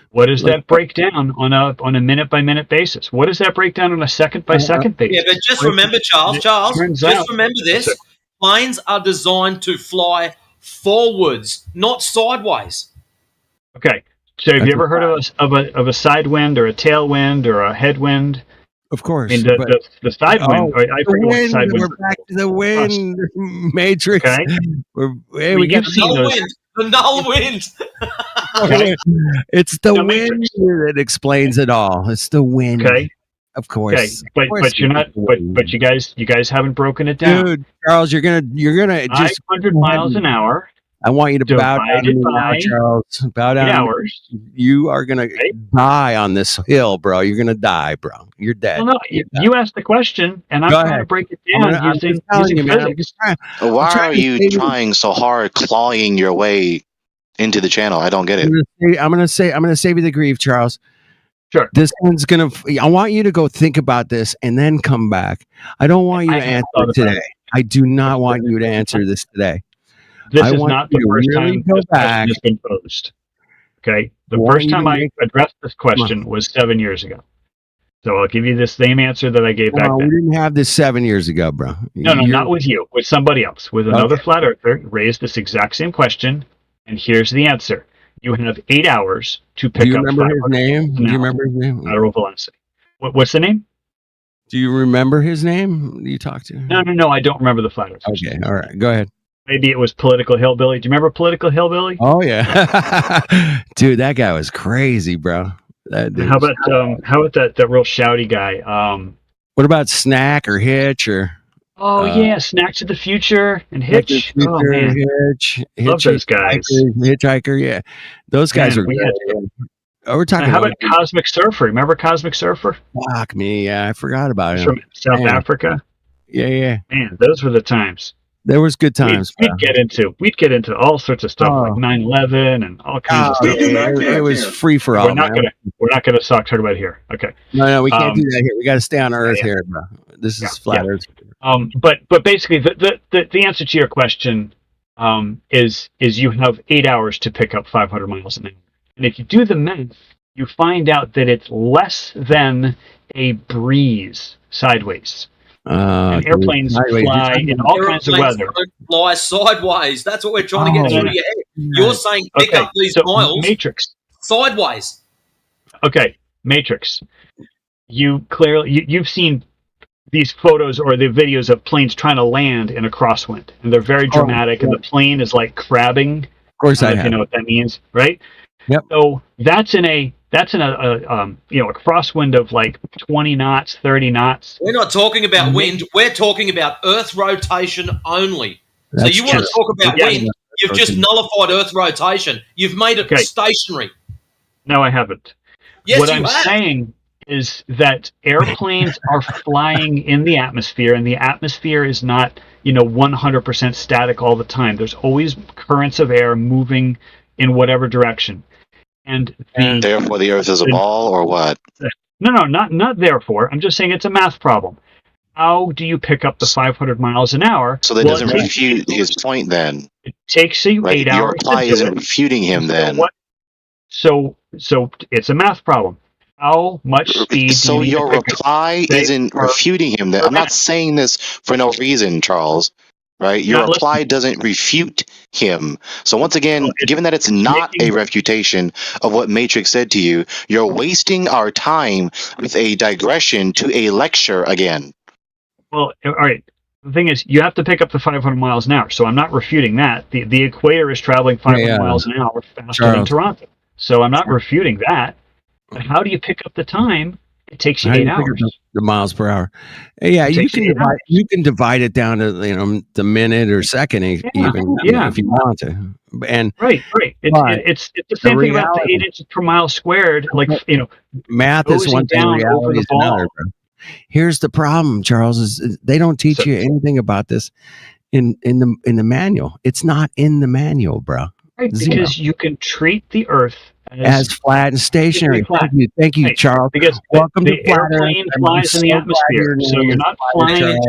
Speaker 22: What does that break down on a minute by minute basis? What does that break down on a second by second basis?
Speaker 4: Yeah, but just remember, Charles, remember this. Planes are designed to fly forwards, not sideways.
Speaker 22: Okay. So have you ever heard of a side wind or a tailwind or a headwind?
Speaker 12: Of course.
Speaker 22: I mean, the side wind. I forget what side wind.
Speaker 12: We're back to the wind, Matrix.
Speaker 22: Okay.
Speaker 12: We got
Speaker 22: seen
Speaker 4: null
Speaker 22: those.
Speaker 4: wind. The null wind.
Speaker 22: Okay.
Speaker 12: It's the wind
Speaker 22: Matrix.
Speaker 12: that explains it all. It's the wind.
Speaker 22: Okay.
Speaker 12: Of course.
Speaker 22: Okay, but you're not. But you guys haven't broken it down.
Speaker 12: Dude, Charles, you're gonna just
Speaker 22: 500 miles an hour.
Speaker 12: I want you to bow down to me now, Charles. Bow down.
Speaker 22: 8 hours.
Speaker 12: You are gonna die on this hill, bro. You're gonna die, bro. You're dead.
Speaker 22: Well, no, you asked the question, and I'm
Speaker 12: Go
Speaker 22: trying
Speaker 12: ahead.
Speaker 22: to break it down using physics.
Speaker 11: Why are you trying so hard, clawing your way into the channel? I don't get it.
Speaker 12: I'm gonna save you the grief, Charles.
Speaker 22: Sure.
Speaker 12: This one's gonna. I want you to go think about this and then come back. I don't want you to answer today. I do not want you to answer this today.
Speaker 22: This is not the first time this question has been posed. Okay, the first time I addressed this question was 7 years ago. So I'll give you the same answer that I gave back then.
Speaker 12: We didn't have this 7 years ago, bro.
Speaker 22: No, not with you. With somebody else. With another flat earther, raised this exact same question, and here's the answer. You have 8 hours to pick up.
Speaker 12: Do you remember his name? Do you remember his name?
Speaker 22: Lateral velocity. What's the name?
Speaker 12: Do you remember his name you talked to?
Speaker 22: No, I don't remember the flat earth.
Speaker 12: Okay, all right, go ahead.
Speaker 22: Maybe it was Political Hillbilly. Do you remember Political Hillbilly?
Speaker 12: Oh yeah, dude, that guy was crazy, bro.
Speaker 22: How about that real shouty guy?
Speaker 12: What about Snack or Hitch or?
Speaker 22: Oh yeah, Snack to the Future and Hitch. Oh man,
Speaker 12: Hitch.
Speaker 22: Love those guys.
Speaker 12: Hitchhiker, yeah, those guys are. We're talking.
Speaker 22: How about Cosmic Surfer? Remember Cosmic Surfer?
Speaker 12: Fuck me, yeah, I forgot about him.
Speaker 22: From South Africa.
Speaker 12: Yeah.
Speaker 22: Man, those were the times.
Speaker 12: There was good times.
Speaker 22: We'd get into all sorts of stuff like 9/11 and all kinds of stuff.
Speaker 12: It was free for all.
Speaker 22: We're not gonna talk about it here. Okay.
Speaker 12: No, we can't do that here. We got to stay on Earth here, bro. This is flat Earth.
Speaker 22: But basically, the answer to your question is you have 8 hours to pick up 500 miles an hour, and if you do the math, you find out that it's less than a breeze sideways. And airplanes fly in all kinds of weather.
Speaker 4: Fly sideways. That's what we're trying to get through your head. You're saying pick up these miles
Speaker 22: Matrix
Speaker 4: sideways.
Speaker 22: Okay, Matrix. You've seen these photos or the videos of planes trying to land in a crosswind, and they're very dramatic, and the plane is like crabbing.
Speaker 12: Of course, I
Speaker 22: you know what that means, right?
Speaker 12: Yep.
Speaker 22: So that's in a crosswind of like 20 knots, 30 knots.
Speaker 4: We're not talking about wind. We're talking about Earth rotation only. So you want to talk about wind? You've just nullified Earth rotation. You've made it stationary.
Speaker 22: No, I haven't.
Speaker 4: Yes,
Speaker 22: what I'm saying is that airplanes are flying in the atmosphere, and the atmosphere is not 100% static all the time. There's always currents of air moving in whatever direction. And
Speaker 11: therefore, the Earth is a ball, or what?
Speaker 22: No, not therefore. I'm just saying it's a math problem. How do you pick up the 500 miles an hour?
Speaker 11: So that doesn't refute his point, then.
Speaker 22: It takes you 8 hours.
Speaker 11: Your reply isn't refuting him, then.
Speaker 22: So it's a math problem. How much speed?
Speaker 11: So your reply isn't refuting him, then. I'm not saying this for no reason, Charles. Right? Your reply doesn't refute him. So once again, given that it's not a refutation of what Matrix said to you, you're wasting our time with a digression to a lecture again.
Speaker 22: Well, all right. The thing is, you have to pick up the 500 miles an hour. So I'm not refuting that. The equator is traveling 500 miles an hour faster than Toronto. So I'm not refuting that. But how do you pick up the time? It takes you 8 hours.
Speaker 12: The miles per hour. Yeah, you can divide it down to the minute or second even if you want to. And
Speaker 22: right. It's the same thing about the 8 inches per mile squared. Like
Speaker 12: math is one thing, reality is another. Bro. Here's the problem, Charles, is they don't teach you anything about this in the manual. It's not in the manual, bro.
Speaker 22: Right, because you can treat the Earth
Speaker 12: as flat and stationary. Thank you, Charles.
Speaker 22: Because
Speaker 12: welcome
Speaker 22: the
Speaker 12: to
Speaker 22: airplane flies in the atmosphere, so you're not flying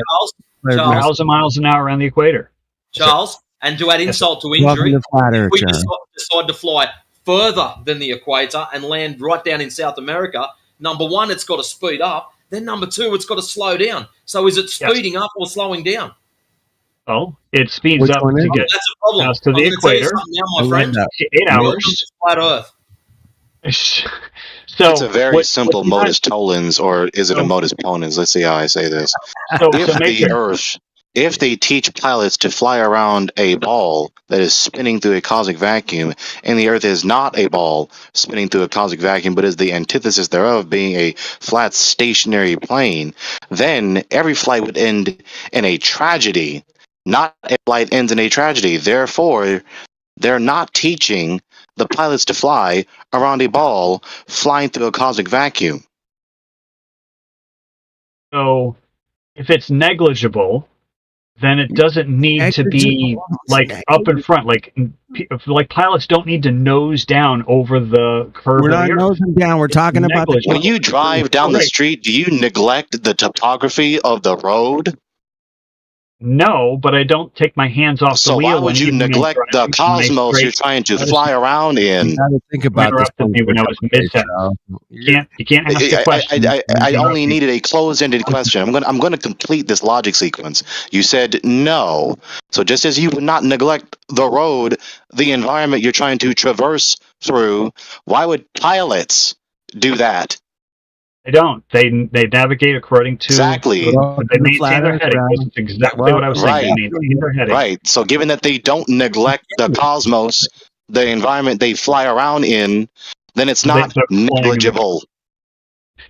Speaker 22: miles and miles an hour around the equator.
Speaker 4: Charles, and to add insult to injury, if we decide to fly further than the equator and land right down in South America, number one, it's got to speed up. Then number two, it's got to slow down. So is it speeding up or slowing down?
Speaker 22: Oh, it speeds up to get
Speaker 4: that's a problem.
Speaker 22: to the equator.
Speaker 4: Now, my friend,
Speaker 22: 8 hours.
Speaker 4: Flat Earth.
Speaker 11: So it's a very simple modus tollens, or is it a modus ponens? Let's see how I say this. If they teach pilots to fly around a ball that is spinning through a cosmic vacuum, and the Earth is not a ball spinning through a cosmic vacuum, but is the antithesis thereof, being a flat stationary plane, then every flight would end in a tragedy. Not a flight ends in a tragedy. Therefore, they're not teaching the pilots to fly around a ball flying through a cosmic vacuum.
Speaker 22: So, if it's negligible, then it doesn't need to be like up in front. Like pilots don't need to nose down over the curve.
Speaker 12: We're not nosing down. We're talking about
Speaker 11: when you drive down the street. Do you neglect the topography of the road?
Speaker 22: No, but I don't take my hands off the wheel.
Speaker 11: So why would you neglect the cosmos you're trying to fly around in?
Speaker 12: You gotta think about this.
Speaker 22: Me when I was mid-sentence. You can't ask the question.
Speaker 11: I only needed a closed-ended question. I'm going to complete this logic sequence. You said no. So just as you would not neglect the road, the environment you're trying to traverse through, why would pilots do that?
Speaker 22: They don't. They navigate according to
Speaker 11: exactly.
Speaker 22: They maintain their heading. That's exactly what I was saying. They maintain their heading.
Speaker 11: Right. So given that they don't neglect the cosmos, the environment they fly around in, then it's not negligible.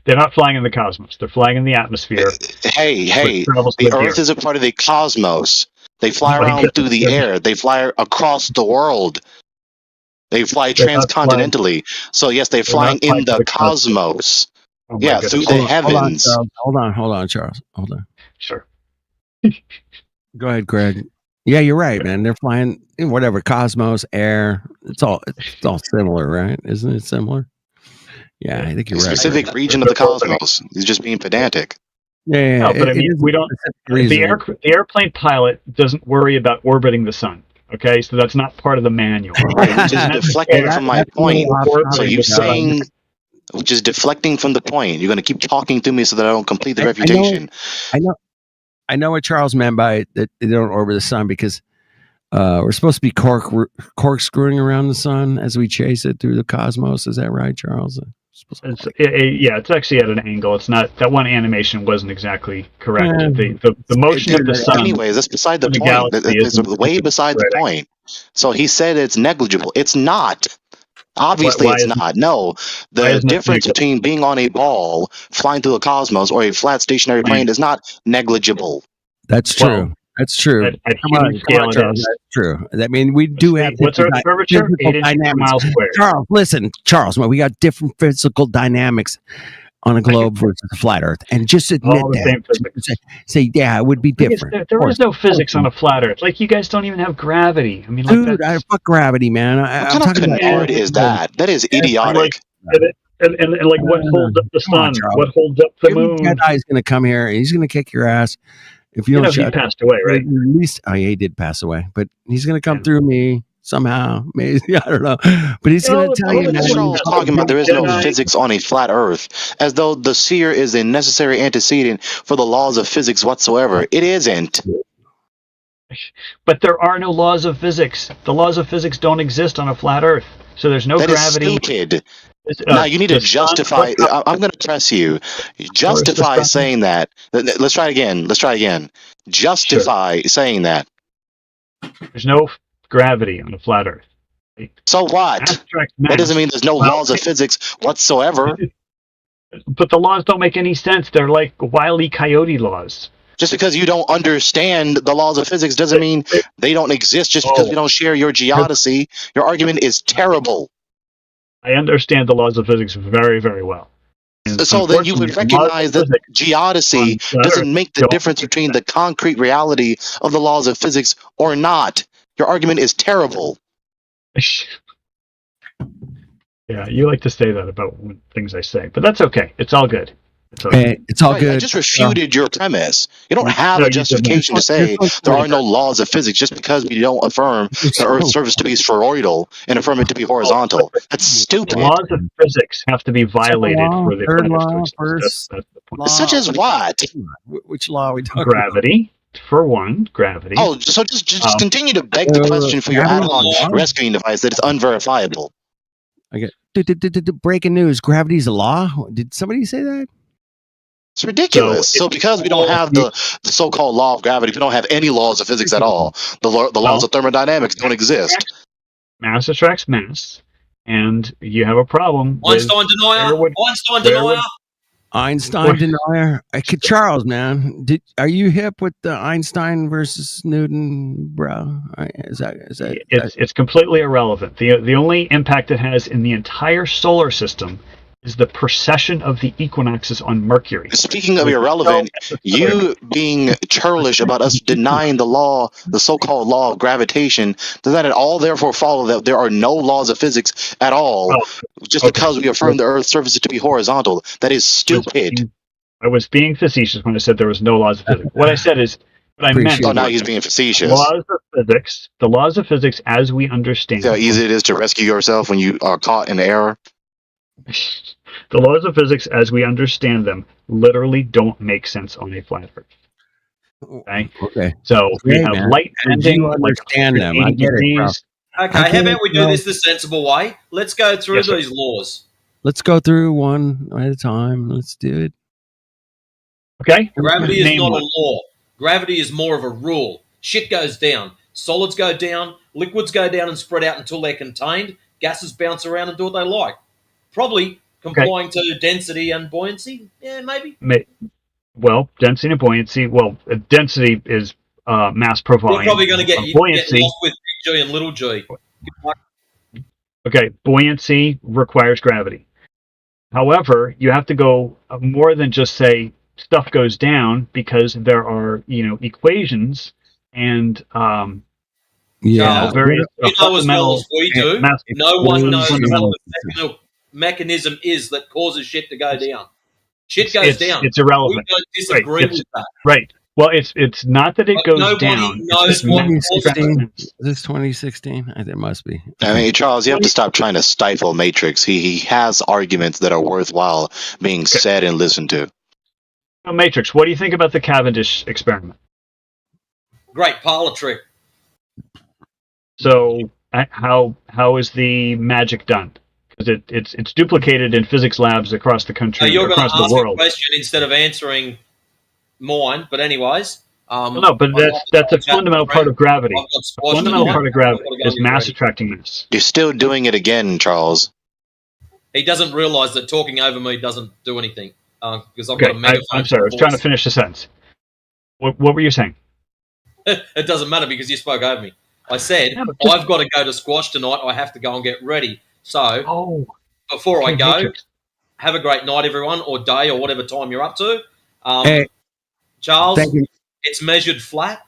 Speaker 22: They're not flying in the cosmos. They're flying in the atmosphere.
Speaker 11: Hey, the Earth is a part of the cosmos. They fly around through the air. They fly across the world. They fly transcontinentally. So yes, they're flying in the cosmos.
Speaker 22: Oh
Speaker 11: yeah, through the heavens.
Speaker 12: Hold on, Charles. Hold on.
Speaker 22: Sure.
Speaker 12: Go ahead, Greg. Yeah, you're right, man. They're flying in whatever cosmos, air. It's all similar, right? Isn't it similar? Yeah, I think you're right.
Speaker 11: Specific region of the cosmos. He's just being pedantic.
Speaker 12: Yeah,
Speaker 22: no, but I mean, we don't. The airplane pilot doesn't worry about orbiting the sun. Okay, so that's not part of the manual.
Speaker 11: Which is deflecting from my point. So you're saying. Which is deflecting from the point. You're going to keep talking through me so that I don't complete the refutation.
Speaker 12: I know what Charles meant by that they don't orbit the sun, because we're supposed to be corkscrewing around the sun as we chase it through the cosmos. Is that right, Charles?
Speaker 22: It's actually at an angle. It's not that one animation wasn't exactly correct. The motion of the sun.
Speaker 11: Anyways, that's beside the point. It's way beside the point. So he said it's negligible. It's not. Obviously, it's not. No, the difference between being on a ball flying through the cosmos or a flat stationary plane is not negligible.
Speaker 12: That's true. That's true.
Speaker 22: At human scale,
Speaker 12: Charles, that's true. I mean, we do have
Speaker 22: what's our curvature? 8 inches miles squared.
Speaker 12: Charles, listen, we got different physical dynamics on a globe versus a flat Earth, and just admit that. Say, yeah, it would be different.
Speaker 22: There is no physics on a flat Earth. Like, you guys don't even have gravity. I mean,
Speaker 12: dude, fuck gravity, man.
Speaker 11: What kind of canard is that? That is idiotic.
Speaker 22: And like, what holds up the sun? What holds up the moon?
Speaker 12: That guy's going to come here and he's going to kick your ass if you don't.
Speaker 22: He passed away, right?
Speaker 12: At least, he did pass away, but he's going to come through me. Somehow, maybe, I don't know, but he's going to tell you.
Speaker 11: Charles talking about there is no physics on a flat Earth, as though the seer is a necessary antecedent for the laws of physics whatsoever. It isn't.
Speaker 22: But there are no laws of physics. The laws of physics don't exist on a flat Earth, so there's no gravity.
Speaker 11: That is stupid. Now you need to justify. I'm going to press you. Justify saying that. Let's try again. Justify saying that.
Speaker 22: There's no gravity on a flat Earth.
Speaker 11: So what? That doesn't mean there's no laws of physics whatsoever.
Speaker 22: But the laws don't make any sense. They're like Wile E. Coyote laws.
Speaker 11: Just because you don't understand the laws of physics doesn't mean they don't exist just because we don't share your geodesy. Your argument is terrible.
Speaker 22: I understand the laws of physics very, very well.
Speaker 11: So then you would recognize that geodesy doesn't make the difference between the concrete reality of the laws of physics or not. Your argument is terrible.
Speaker 22: Yeah, you like to say that about things I say, but that's okay. It's all good.
Speaker 12: It's all good.
Speaker 11: I just refuted your premise. You don't have a justification to say there are no laws of physics just because we don't affirm the Earth's surface to be spheroidal and affirm it to be horizontal. That's stupid.
Speaker 22: The laws of physics have to be violated for the
Speaker 12: first
Speaker 22: law.
Speaker 11: Such as what?
Speaker 12: Which law are we talking
Speaker 22: Gravity. For one, gravity.
Speaker 11: Oh, so just continue to beg the question for your add-on rescuing device that is unverifiable.
Speaker 12: Okay. breaking news. Gravity's a law. Did somebody say that?
Speaker 11: It's ridiculous. So because we don't have the so-called law of gravity, we don't have any laws of physics at all. The laws of thermodynamics don't exist.
Speaker 22: Mass attracts mass, and you have a problem.
Speaker 4: Einstein denier. Einstein denier.
Speaker 12: Einstein denier. Charles, man, are you hip with the Einstein versus Newton, bro?
Speaker 22: It's completely irrelevant. The only impact it has in the entire solar system is the precession of the equinoxes on Mercury.
Speaker 11: Speaking of irrelevant, you being churlish about us denying the so-called law of gravitation, does that at all therefore follow that there are no laws of physics at all, because we affirm the Earth's surface to be horizontal? That is stupid.
Speaker 22: I was being facetious when I said there was no laws of physics. What I said is, what I meant.
Speaker 11: Oh, now he's being facetious.
Speaker 22: The laws of physics as we understand.
Speaker 11: See how easy it is to rescue yourself when you are caught in error.
Speaker 22: The laws of physics as we understand them literally don't make sense on a flat Earth.
Speaker 12: Okay.
Speaker 22: So we have light bending.
Speaker 12: You understand them. I get it, bro.
Speaker 4: Okay, how about we do this the sensible way? Let's go through these laws.
Speaker 12: Let's go through one at a time. Let's do it.
Speaker 22: Okay.
Speaker 4: Gravity is not a law. Gravity is more of a rule. Shit goes down. Solids go down. Liquids go down and spread out until they're contained. Gases bounce around and do what they like. Probably complying to density and buoyancy. Yeah, maybe.
Speaker 22: Well, density and buoyancy. Well, density is mass per volume.
Speaker 4: You're probably going to get lost with big G and little g.
Speaker 22: Okay, buoyancy requires gravity. However, you have to go more than just say stuff goes down, because there are equations and various
Speaker 4: as well as we do. No one knows what the mechanism is that causes shit to go down. Shit goes down.
Speaker 22: It's irrelevant.
Speaker 4: We don't disagree with that.
Speaker 22: Right. Well, it's not that it goes down.
Speaker 4: Knows what
Speaker 12: 2016. Is this 2016? It must be.
Speaker 11: I mean, Charles, you have to stop trying to stifle Matrix. He has arguments that are worthwhile being said and listened to.
Speaker 22: Matrix, what do you think about the Cavendish experiment?
Speaker 4: Great parlor trick.
Speaker 22: So, how is the magic done? Because it's duplicated in physics labs across the country,
Speaker 4: you're
Speaker 22: across
Speaker 4: going to
Speaker 22: the
Speaker 4: ask
Speaker 22: world.
Speaker 4: a question instead of answering mine, but anyways.
Speaker 22: No, but that's a fundamental part of gravity. A fundamental part of gravity is mass attracting mass.
Speaker 11: You're still doing it again, Charles.
Speaker 4: He doesn't realize that talking over me doesn't do anything. Because I've got a megaphone.
Speaker 22: I'm sorry, I was trying to finish the sentence. What were you saying?
Speaker 4: It doesn't matter because you spoke over me. I said, I've got to go to squash tonight. I have to go and get ready. So, before I go, have a great night, everyone, or day, or whatever time you're up to. Charles, it's measured flat.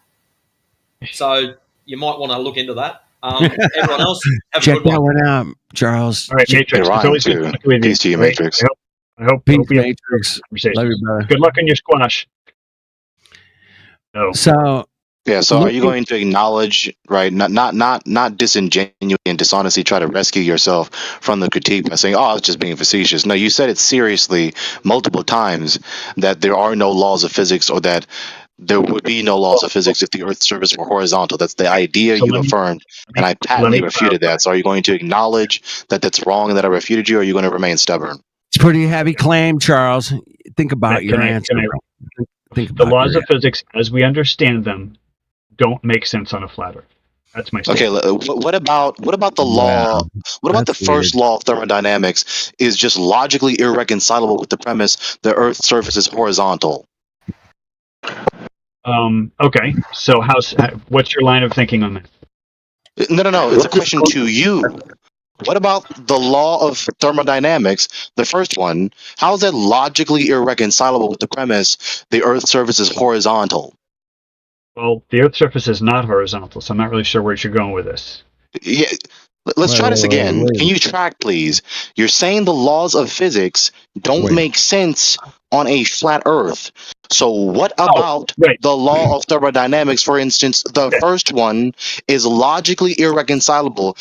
Speaker 4: So, you might want to look into that. Everyone else, have
Speaker 12: Check
Speaker 4: a good
Speaker 12: that
Speaker 4: one.
Speaker 12: one out, Charles.
Speaker 22: All right, Matrix. It's always good to talk with you.
Speaker 11: Peace to you, Matrix.
Speaker 22: I hope
Speaker 12: Peace,
Speaker 22: you have
Speaker 12: Matrix.
Speaker 22: a conversation.
Speaker 12: Love you, brother.
Speaker 22: Good luck on your squash.
Speaker 12: So
Speaker 11: are you going to acknowledge, right? Not disingenuously and dishonestly try to rescue yourself from the critique by saying, "Oh, I was just being facetious." No, you said it seriously multiple times that there are no laws of physics, or that there would be no laws of physics if the Earth's surface were horizontal. That's the idea you affirmed, and I patently refuted that. So, are you going to acknowledge that that's wrong and that I refuted you, or are you going to remain stubborn?
Speaker 12: it's a pretty heavy claim, Charles. Think about your answer. Think about
Speaker 22: the laws of physics, as we understand them, don't make sense on a flat Earth. That's my statement.
Speaker 11: Okay, what about the law? What about the first law of thermodynamics is just logically irreconcilable with the premise the Earth's surface is horizontal?
Speaker 22: Okay, so what's your line of thinking on that?
Speaker 11: No. It's a question to you. What about the law of thermodynamics, the first one? How is that logically irreconcilable with the premise the Earth's surface is horizontal?
Speaker 22: Well, the Earth's surface is not horizontal, so I'm not really sure where you're going with this.
Speaker 11: Yeah, let's try this again. Can you track, please? You're saying the laws of physics don't make sense on a flat Earth. So what about the law of thermodynamics, for instance? The first one is logically irreconcilable.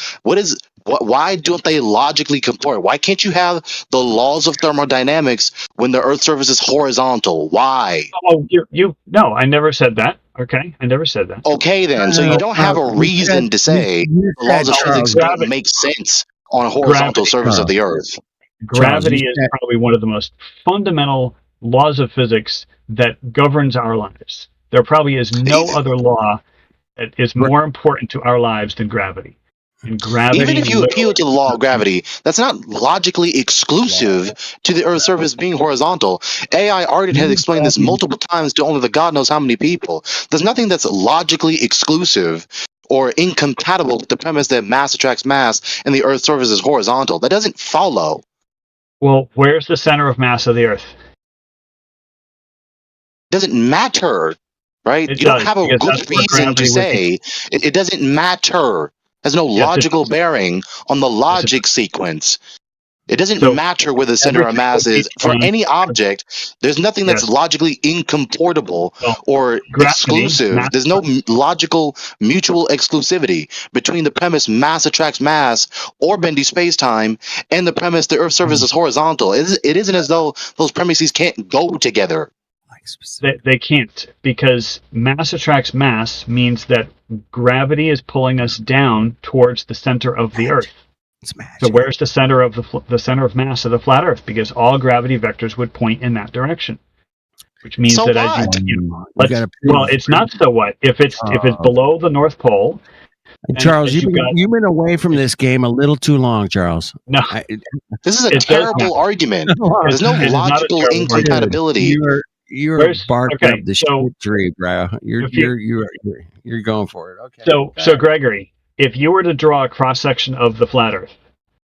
Speaker 11: Why don't they logically comport? Why can't you have the laws of thermodynamics when the Earth's surface is horizontal? Why?
Speaker 22: Oh, no, I never said that. Okay, I never said that.
Speaker 11: Okay, then. So you don't have a reason to say the laws of physics don't make sense on a horizontal surface of the Earth.
Speaker 22: Gravity is probably one of the most fundamental laws of physics that governs our lives. There probably is no other law that is more important to our lives than gravity. And gravity,
Speaker 11: even if you appeal to the law of gravity, that's not logically exclusive to the Earth's surface being horizontal. AI already has explained this multiple times to only the God knows how many people. There's nothing that's logically exclusive or incompatible with the premise that mass attracts mass and the Earth's surface is horizontal. That doesn't follow.
Speaker 22: Well, where's the center of mass of the Earth?
Speaker 11: Doesn't matter, right?
Speaker 22: It
Speaker 11: You don't
Speaker 22: does,
Speaker 11: have a
Speaker 22: because
Speaker 11: good
Speaker 22: that's where
Speaker 11: reason to
Speaker 22: gravity would be.
Speaker 11: say it doesn't matter. Has no logical bearing on the logic sequence. It doesn't matter where the center of mass is for any object. There's nothing that's logically incompatible or exclusive. There's no logical mutual exclusivity between the premise mass attracts mass or bendy space-time and the premise the Earth's surface is horizontal. It isn't as though those premises can't go together.
Speaker 22: They can't, because mass attracts mass means that gravity is pulling us down towards the center of the Earth. So where's the center of the center of mass of the flat Earth? Because all gravity vectors would point in that direction, which means
Speaker 11: so
Speaker 22: that
Speaker 11: what?
Speaker 22: as well, it's not so what if it's below the North Pole.
Speaker 12: Charles, you've been away from this game a little too long, Charles.
Speaker 22: No,
Speaker 11: this is a terrible argument. There's no logical incompatibility.
Speaker 12: You're barked up the shit tree, bro. You're going for it. Okay.
Speaker 22: So Gregory, if you were to draw a cross section of the flat Earth,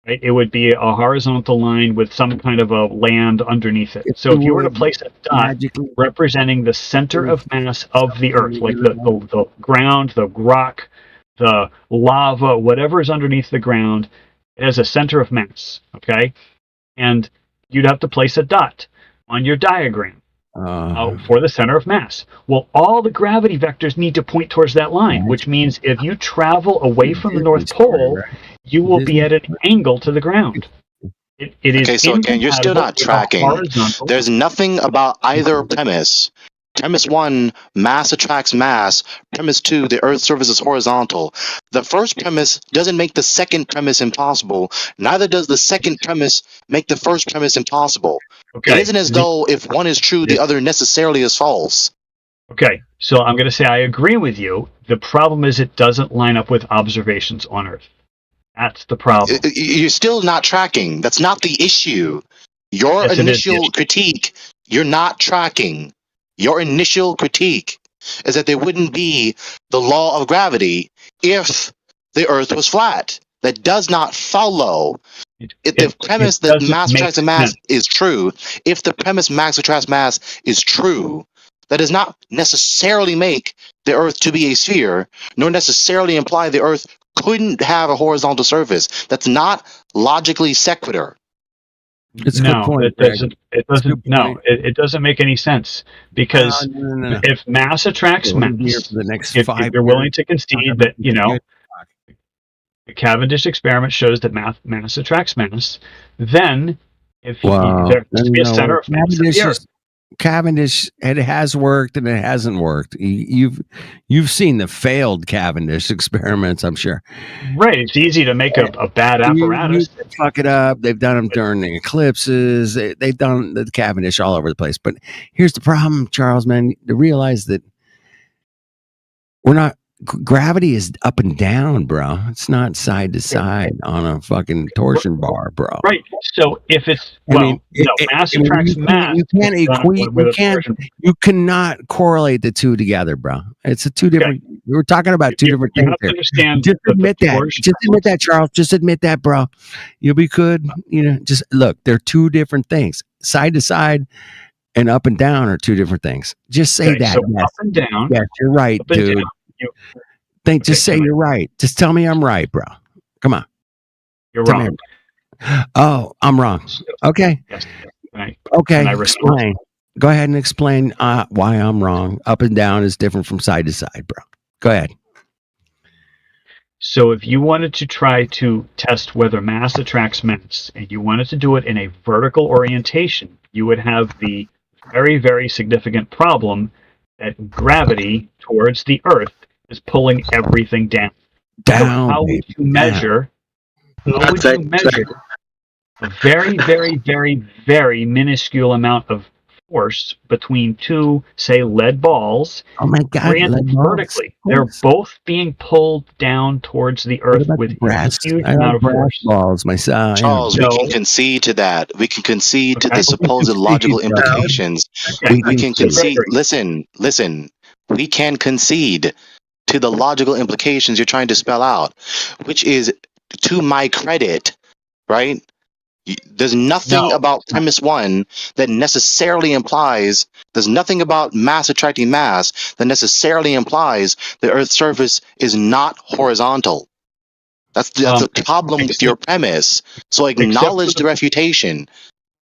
Speaker 22: right, it would be a horizontal line with some kind of a land underneath it. So if you were to place a dot representing the center of mass of the Earth, like the ground, the rock, the lava, whatever is underneath the ground, it has a center of mass. Okay, and you'd have to place a dot on your diagram. For the center of mass. Well, all the gravity vectors need to point towards that line, which means if you travel away from the North Pole, you will be at an angle to the ground. It is
Speaker 11: okay, so again, you're still not tracking. There's nothing about either premise. Premise 1, mass attracts mass. Premise 2, the Earth's surface is horizontal. The first premise doesn't make the second premise impossible. Neither does the second premise make the first premise impossible.
Speaker 22: Okay.
Speaker 11: It isn't as though if one is true, the other necessarily is false.
Speaker 22: Okay, so I'm going to say I agree with you. The problem is it doesn't line up with observations on Earth. That's the problem.
Speaker 11: You're still not tracking. That's not the issue. Your initial critique, you're not tracking. Your initial critique is that there wouldn't be the law of gravity if the Earth was flat. That does not follow. If the premise that mass attracts mass is true, if the premise mass attracts mass is true, that does not necessarily make the Earth to be a sphere, nor necessarily imply the Earth couldn't have a horizontal surface. That's not logically sequitur.
Speaker 12: It's a good point.
Speaker 22: It doesn't make any sense, because if mass attracts mass, if you're willing to concede that, the Cavendish experiment shows that mass attracts mass, then if there must be a center of mass of the Earth.
Speaker 12: Cavendish, it has worked and it hasn't worked. You've seen the failed Cavendish experiments, I'm sure.
Speaker 22: Right. It's easy to make a bad apparatus.
Speaker 12: You fuck it up. They've done them during the eclipses. They've done the Cavendish all over the place. But here's the problem, Charles, man, to realize that gravity is up and down, bro. It's not side to side on a fucking torsion bar, bro.
Speaker 22: Right. So if it's mass attracts mass.
Speaker 12: You cannot correlate the two together, bro. It's two different. We're talking about two different things here. Just admit that. Just admit that, Charles. Just admit that, bro. You'll be good. Just look. They're two different things. Side to side and up and down are two different things. Just say that.
Speaker 22: So up and down.
Speaker 12: Yes, you're right, dude. Just say you're right. Just tell me I'm right, bro. Come on.
Speaker 22: You're wrong.
Speaker 12: Oh, I'm wrong. Okay.
Speaker 22: Yes.
Speaker 12: Okay. Explain. Go ahead and explain why I'm wrong. Up and down is different from side to side, bro. Go ahead.
Speaker 22: So if you wanted to try to test whether mass attracts mass, and you wanted to do it in a vertical orientation, you would have the very, very significant problem that gravity towards the Earth is pulling everything down. So how would you measure how would you measure a very, very, very, very minuscule amount of force between two, say, lead balls,
Speaker 12: Oh my God!
Speaker 22: oriented
Speaker 12: Lead balls.
Speaker 22: vertically? They're both being pulled down towards the
Speaker 12: What
Speaker 22: Earth
Speaker 12: about
Speaker 22: with
Speaker 12: the brass?
Speaker 22: a huge
Speaker 12: I
Speaker 22: amount
Speaker 12: have
Speaker 22: of
Speaker 12: brass
Speaker 22: force.
Speaker 12: balls myself.
Speaker 11: Charles, we can concede to that. We can concede to the supposed logical implications.
Speaker 22: Okay.
Speaker 11: We can concede. Listen. We can concede to the logical implications you're trying to spell out, which is, to my credit, right? There's nothing about premise one that necessarily implies, there's nothing about mass attracting mass that necessarily implies the Earth's surface is not horizontal. That's the problem with your premise. So acknowledge the refutation.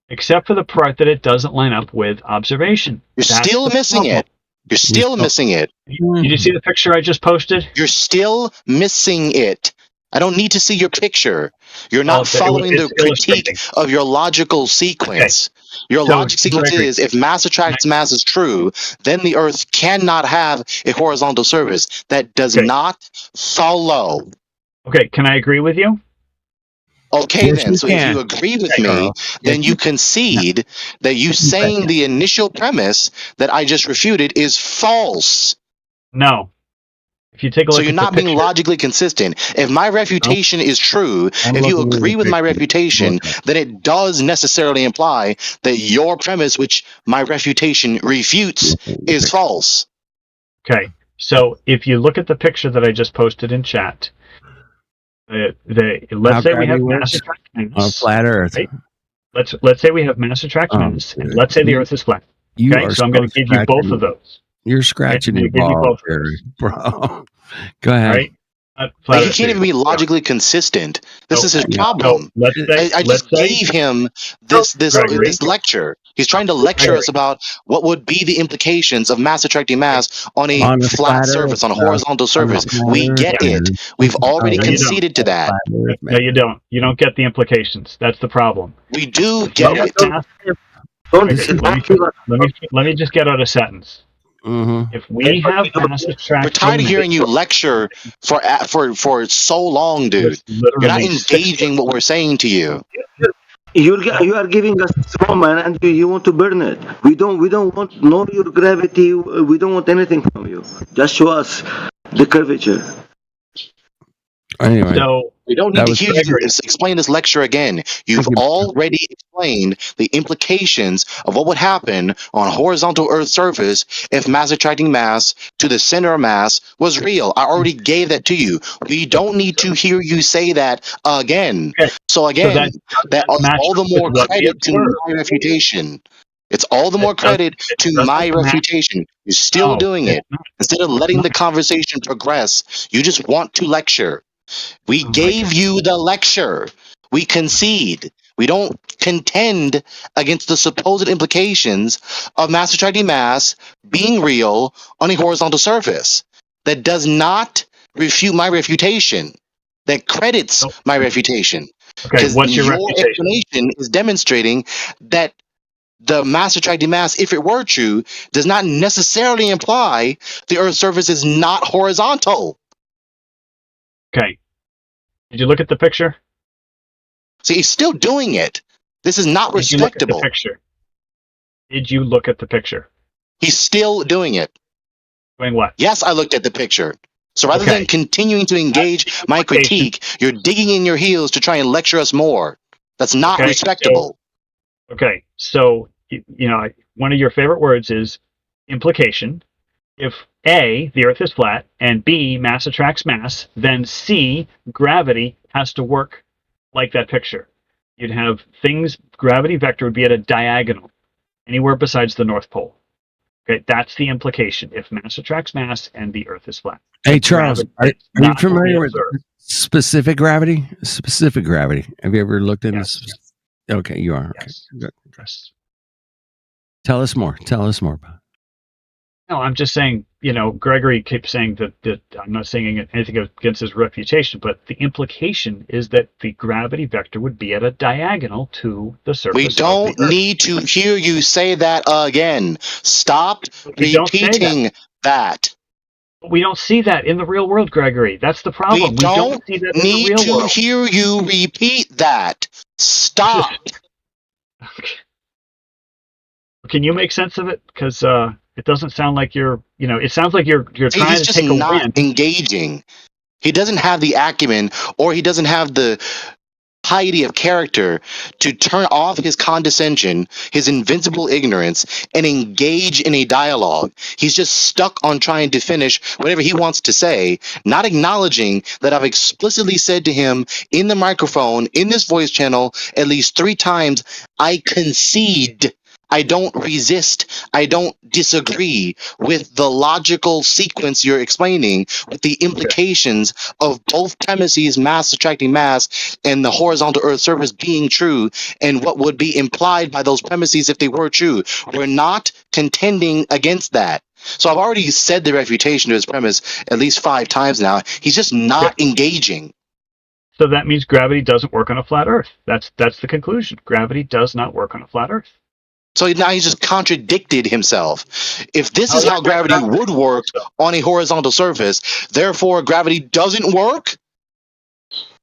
Speaker 22: Except for the part that it doesn't line up with observation.
Speaker 11: You're still missing it. You're still missing it.
Speaker 22: Did you see the picture I just posted?
Speaker 11: You're still missing it. I don't need to see your picture. You're not following the critique of your logical sequence. Your logic sequence is, if mass attracts mass is true, then the Earth cannot have a horizontal surface. That does not follow.
Speaker 22: Okay, can I agree with you?
Speaker 11: Okay,
Speaker 22: Yes,
Speaker 11: then.
Speaker 22: you
Speaker 11: So
Speaker 22: can.
Speaker 11: if you agree with
Speaker 22: Okay,
Speaker 11: me,
Speaker 22: Carl.
Speaker 11: then you concede that you saying the initial premise that I just refuted is false.
Speaker 22: No. If you take a look
Speaker 11: So you're
Speaker 22: at the
Speaker 11: not being
Speaker 22: picture-
Speaker 11: logically consistent. If my refutation is true, if you agree with my refutation, then it does necessarily imply that your premise, which my refutation refutes, is false.
Speaker 22: Okay, so if you look at the picture that I just posted in chat, let's say we have mass attract mass.
Speaker 12: On flat Earth.
Speaker 22: Right? Let's say we have mass attract mass, and let's say the Earth is flat.
Speaker 12: You
Speaker 22: Okay,
Speaker 12: are
Speaker 22: so I'm going to give you both of those.
Speaker 12: You're scratching
Speaker 22: Okay,
Speaker 12: your
Speaker 22: I'm gonna give you
Speaker 12: ball,
Speaker 22: both.
Speaker 12: here, bro. Go ahead.
Speaker 22: Right?
Speaker 11: Like, he can't even be logically consistent. This is his problem. I just gave him this lecture. He's trying to lecture us about what would be the implications of mass attracting mass on a flat surface, on a horizontal surface. We get it. We've already
Speaker 22: No, you don't.
Speaker 11: conceded to that.
Speaker 22: No, you don't. You don't get the implications. That's the problem.
Speaker 11: We do get it.
Speaker 22: Let me just get out a sentence. If we have mass attraction,
Speaker 11: We're tired of hearing you lecture for so long, dude. You're not engaging what we're saying to you.
Speaker 8: You are giving us straw man, and you want to burn it. We don't want no your gravity. We don't want anything from you. Just show us the curvature.
Speaker 12: Anyway,
Speaker 22: so
Speaker 11: we don't need to hear you explain this lecture again. You've already explained the implications of what would happen on a horizontal Earth surface if mass attracting mass to the center of mass was real. I already gave that to you. We don't need to hear you say that again. So again, that is all the more credit to my refutation. It's all the more credit to my refutation. You're still doing it. Instead of letting the conversation progress, you just want to lecture. We gave you the lecture. We concede. We don't contend against the supposed implications of mass attracting mass being real on a horizontal surface. That does not refute my refutation. That credits my refutation. Because
Speaker 22: what's your
Speaker 11: explanation is demonstrating that the mass attracting mass, if it were true, does not necessarily imply the Earth's surface is not horizontal.
Speaker 22: Okay. Did you look at the picture?
Speaker 11: See, he's still doing it. This is not respectable.
Speaker 22: Did you look at the picture?
Speaker 11: He's still doing it.
Speaker 22: Doing what?
Speaker 11: Yes, I looked at the picture. So rather than continuing to engage my critique, you're digging in your heels to try and lecture us more. That's not respectable.
Speaker 22: So one of your favorite words is implication. If A, the Earth is flat, and B, mass attracts mass, then C, gravity has to work like that picture. You'd have gravity vector would be at a diagonal, anywhere besides the North Pole. Okay, that's the implication. If mass attracts mass and the Earth is flat.
Speaker 12: Hey, Charles, are you familiar with specific gravity? Specific gravity. Have you ever looked into this? Okay, you are.
Speaker 22: Yes.
Speaker 12: Okay. Good. Tell us more. Tell us more about it.
Speaker 22: No, I'm just saying, Gregory keeps saying that I'm not saying anything against his reputation, but the implication is that the gravity vector would be at a diagonal to the surface.
Speaker 11: We don't need to hear you say that again. Stop repeating that.
Speaker 22: We don't see that in the real world, Gregory. That's the problem.
Speaker 3: We don't
Speaker 22: see that in the
Speaker 3: need
Speaker 22: real
Speaker 3: to
Speaker 22: world.
Speaker 3: hear you repeat that. Stop.
Speaker 22: Can you make sense of it? Because it doesn't sound like you're. It sounds like you're trying
Speaker 3: He's
Speaker 22: to
Speaker 3: just
Speaker 22: take a
Speaker 3: not
Speaker 22: win.
Speaker 3: engaging. He doesn't have the acumen, or he doesn't have the piety of character to turn off his condescension, his invincible ignorance, and engage in a dialogue. He's just stuck on trying to finish whatever he wants to say, not acknowledging that I've explicitly said to him in the microphone, in this voice channel, at least 3 times, I concede. I don't resist. I don't disagree with the logical sequence you're explaining, with the implications of both premises, mass attracting mass, and the horizontal Earth surface being true, and what would be implied by those premises if they were true. We're not contending against that. So I've already said the refutation to his premise at least 5 times now. He's just not engaging.
Speaker 22: So that means gravity doesn't work on a flat Earth. That's the conclusion. Gravity does not work on a flat Earth.
Speaker 3: So now he's just contradicted himself. If this is how gravity would work on a horizontal surface, therefore gravity doesn't work?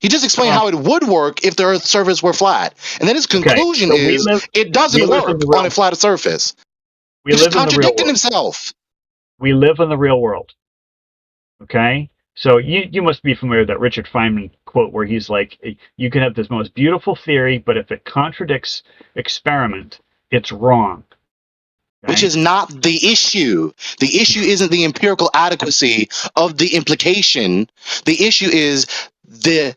Speaker 3: He just explained how it would work if the Earth's surface were flat. And then his conclusion is it doesn't work on a flat surface. He just contradicted himself.
Speaker 22: We live in the real world. Okay? So you must be familiar with that Richard Feynman quote where he's like, you can have this most beautiful theory, but if it contradicts experiment, it's wrong.
Speaker 3: Okay? Which is not the issue. The issue isn't the empirical adequacy of the implication. The issue is the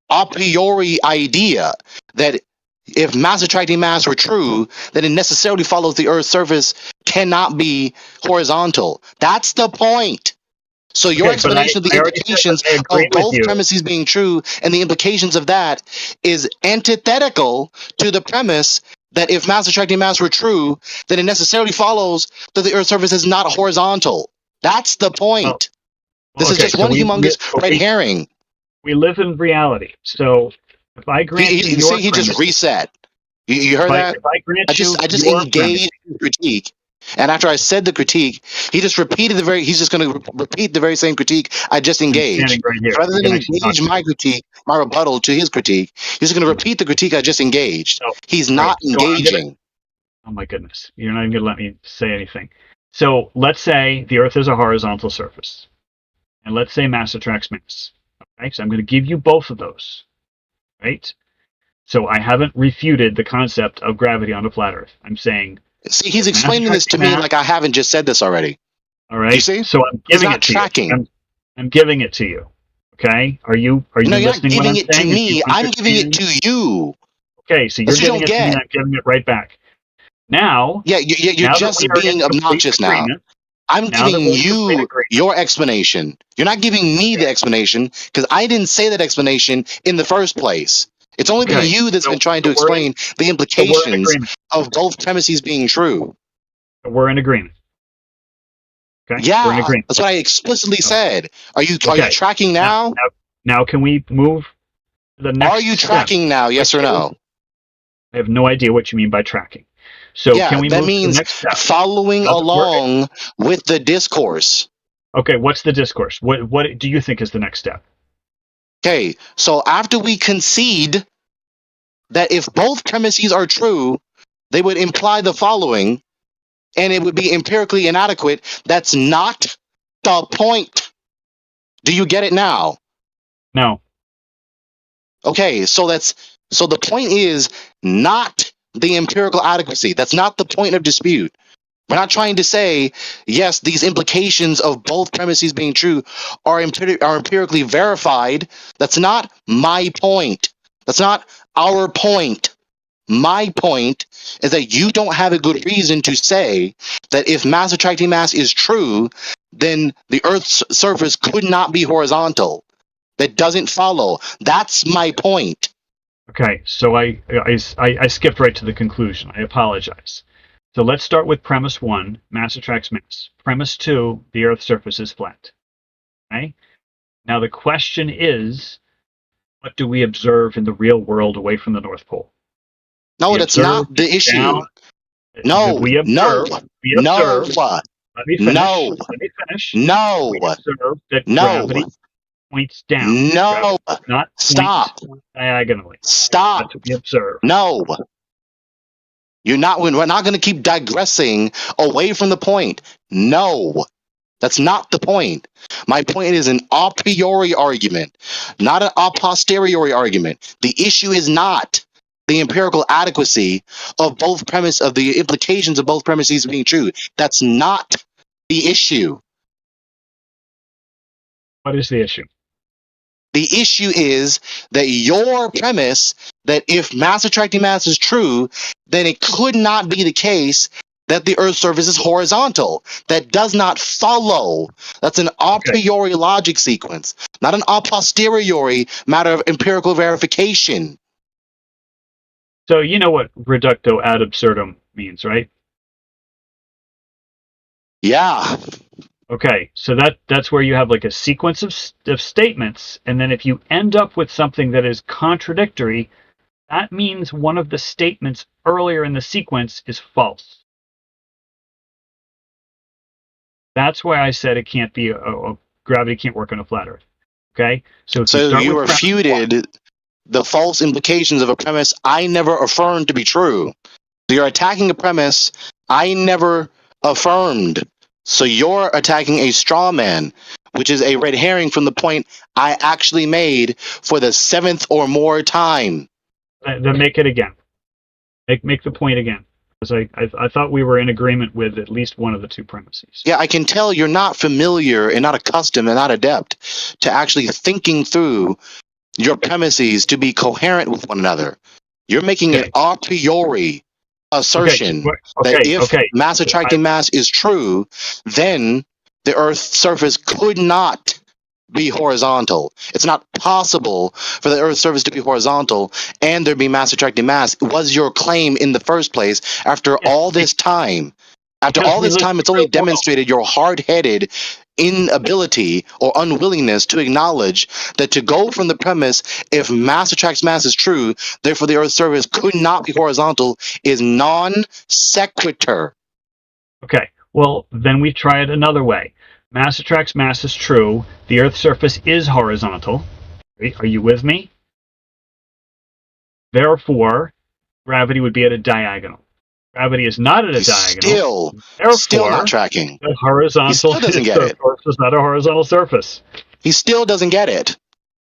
Speaker 3: a priori idea that if mass attracting mass were true, then it necessarily follows the Earth's surface cannot be horizontal. That's the point. So your explanation of the implications of both premises being true and the implications of that is antithetical to the premise that if mass attracting mass were true, then it necessarily follows that the Earth's surface is not horizontal. That's the point. This is just one humongous red herring.
Speaker 22: We live in reality. So if I grant
Speaker 3: you
Speaker 22: your
Speaker 3: he just reset. You heard that?
Speaker 22: If I grant
Speaker 3: I just engaged in critique. And after I said the critique, he just repeated he's just going to repeat the very same critique I just engaged.
Speaker 22: Right
Speaker 3: Rather than engage my critique, my rebuttal to his critique, he's going to repeat the critique I just engaged. He's not engaging.
Speaker 22: Oh my goodness. You're not even going to let me say anything. So let's say the Earth is a horizontal surface. And let's say mass attracts mass. Okay, so I'm going to give you both of those. Right? So I haven't refuted the concept of gravity on a flat Earth. I'm saying...
Speaker 3: See, he's explaining this to me like I haven't just said this already.
Speaker 22: All right.
Speaker 3: You see?
Speaker 22: So I'm giving it to you. I'm giving it to you. Okay? Are you
Speaker 3: No, you're not
Speaker 22: listening?
Speaker 3: giving it to me. I'm giving it to you.
Speaker 22: Okay, so you're giving it to me and I'm giving it right back. Now...
Speaker 3: Yeah, you're just being obnoxious now. I'm giving you your explanation. You're not giving me the explanation because I didn't say that explanation in the first place. It's only been you that's been trying to explain the implications of both premises being true.
Speaker 22: We're in agreement. Okay?
Speaker 3: Yeah,
Speaker 22: we're in agreement.
Speaker 3: That's what I explicitly said. Are you tracking now?
Speaker 22: Now can we move to the next
Speaker 3: Are you tracking now, yes or no?
Speaker 22: I have no idea what you mean by tracking. So can we
Speaker 3: that
Speaker 22: move
Speaker 3: means
Speaker 22: to the next step?
Speaker 3: Following along with the discourse.
Speaker 22: Okay, what's the discourse? What do you think is the next step?
Speaker 3: Okay, so after we concede that if both premises are true, they would imply the following, and it would be empirically inadequate. That's not the point. Do you get it now?
Speaker 22: No.
Speaker 3: Okay, so the point is not the empirical adequacy. That's not the point of dispute. We're not trying to say, yes, these implications of both premises being true are empirically verified. That's not my point. That's not our point. My point is that you don't have a good reason to say that if mass attracting mass is true, then the Earth's surface could not be horizontal. That doesn't follow. That's my point.
Speaker 22: Okay, so I skipped right to the conclusion. I apologize. So let's start with premise 1, mass attracts mass. Premise 2, the Earth's surface is flat. Okay? Now the question is, what do we observe in the real world away from the North Pole?
Speaker 3: No, that's not the issue. No.
Speaker 22: Let me finish.
Speaker 11: No.
Speaker 22: Let me finish.
Speaker 11: No.
Speaker 22: We observe that
Speaker 11: No.
Speaker 22: gravity points down.
Speaker 11: No.
Speaker 22: Gravity does not
Speaker 11: Stop.
Speaker 22: point diagonally.
Speaker 11: Stop.
Speaker 22: That's what we observe.
Speaker 11: No. We're not going to keep digressing away from the point. No. That's not the point. My point is an a priori argument, not an a posteriori argument. The issue is not the empirical adequacy of both premise of the implications of both premises being true. That's not the issue.
Speaker 22: What is the issue?
Speaker 11: The issue is that your premise that if mass attracting mass is true, then it could not be the case that the Earth's surface is horizontal. That does not follow. That's an a priori logic sequence, not an a posteriori matter of empirical verification.
Speaker 22: So you know what reductio ad absurdum means, right?
Speaker 11: Yeah.
Speaker 22: Okay, so that's where you have like a sequence of statements, and then if you end up with something that is contradictory, that means one of the statements earlier in the sequence is false. That's why I said it can't be gravity can't work on a flat Earth. Okay, so
Speaker 11: you refuted the false implications of a premise I never affirmed to be true. So you're attacking a premise I never affirmed. So you're attacking a straw man, which is a red herring from the point I actually made for the 7th or more time.
Speaker 22: Then make it again. Make the point again. Because I thought we were in agreement with at least one of the two premises.
Speaker 11: Yeah, I can tell you're not familiar and not accustomed and not adept to actually thinking through your premises to be coherent with one another. You're making an a priori assertion that if mass attracting mass is true, then the Earth's surface could not be horizontal. It's not possible for the Earth's surface to be horizontal and there be mass attracting mass. Was your claim in the first place after all this time? After all this time, it's only demonstrated your hard-headed inability or unwillingness to acknowledge that to go from the premise, if mass attracts mass is true, therefore the Earth's surface could not be horizontal, is non sequitur.
Speaker 22: Okay, well, then we try it another way. Mass attracts mass is true. The Earth's surface is horizontal. Are you with me? Therefore, gravity would be at a diagonal. Gravity is not at a diagonal.
Speaker 11: Still not tracking.
Speaker 22: The horizontal
Speaker 11: he still doesn't get it.
Speaker 22: Is not a horizontal surface.
Speaker 11: He still doesn't get it.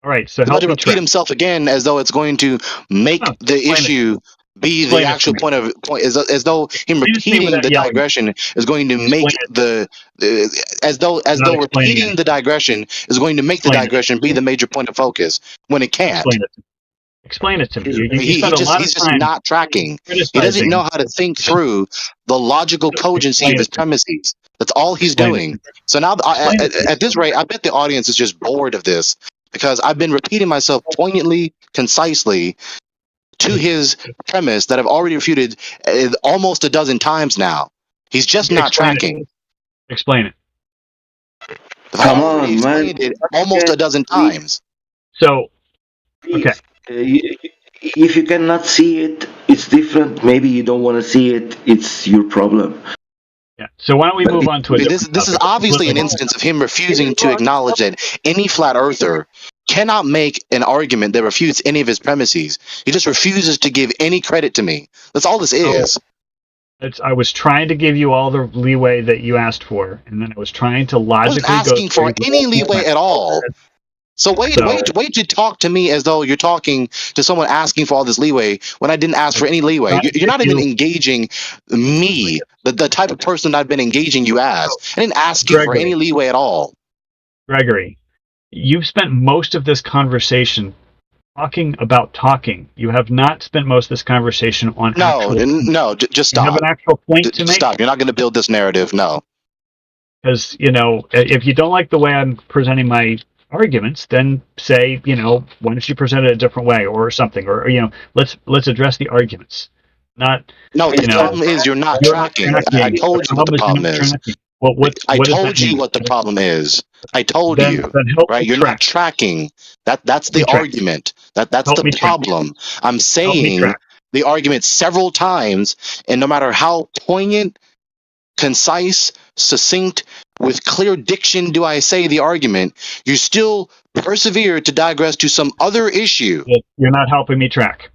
Speaker 22: All right, so
Speaker 11: he's about to repeat himself again as though it's going to make the issue be the actual point, as though him repeating the digression is going to make as though repeating the digression is going to make the digression be the major point of focus when it can't.
Speaker 22: Explain it to me.
Speaker 11: He's just not tracking. He doesn't know how to think through the logical cogency of his premises. That's all he's doing. So now, at this rate, I bet the audience is just bored of this because I've been repeating myself poignantly, concisely to his premise that I've already refuted almost a dozen times now. He's just not tracking.
Speaker 22: Explain it.
Speaker 8: Come on, man.
Speaker 11: Almost a dozen times.
Speaker 22: So, okay.
Speaker 8: If you cannot see it, it's different. Maybe you don't want to see it. It's your problem.
Speaker 22: Yeah. So why don't we move on to
Speaker 11: this is obviously an instance of him refusing to acknowledge that any flat earther cannot make an argument that refutes any of his premises. He just refuses to give any credit to me. That's all this is.
Speaker 22: I was trying to give you all the leeway that you asked for, and then I was trying to logically
Speaker 11: I wasn't asking for any leeway at all. So wait to talk to me as though you're talking to someone asking for all this leeway when I didn't ask for any leeway. You're not even engaging me, the type of person I've been engaging you as. I didn't ask you for any leeway at all.
Speaker 22: Gregory, you've spent most of this conversation talking about talking. You have not spent most of this conversation on
Speaker 11: just stop.
Speaker 22: You have an actual point to make?
Speaker 11: Stop. You're not going to build this narrative, no.
Speaker 22: Because, if you don't like the way I'm presenting my arguments, then say, why don't you present it a different way or something, or let's address the arguments. The
Speaker 11: problem is you're not tracking. I told you what the problem is. I told you what the problem is. I told you, right? You're not tracking. That's the argument. That's the problem. I'm saying the argument several times, and no matter how poignant, concise, succinct, with clear diction do I say the argument, you still persevere to digress to some other issue.
Speaker 22: You're not helping me track.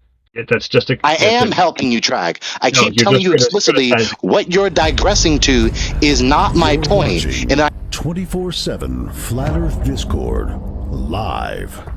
Speaker 22: That's just a.
Speaker 11: I am helping you track. I
Speaker 22: No,
Speaker 11: keep
Speaker 22: you're
Speaker 11: telling
Speaker 22: just
Speaker 11: you explicitly what you're digressing to is not my
Speaker 1: You're
Speaker 11: point.
Speaker 1: watching
Speaker 11: And I
Speaker 1: 24/7 Flat Earth Discord live.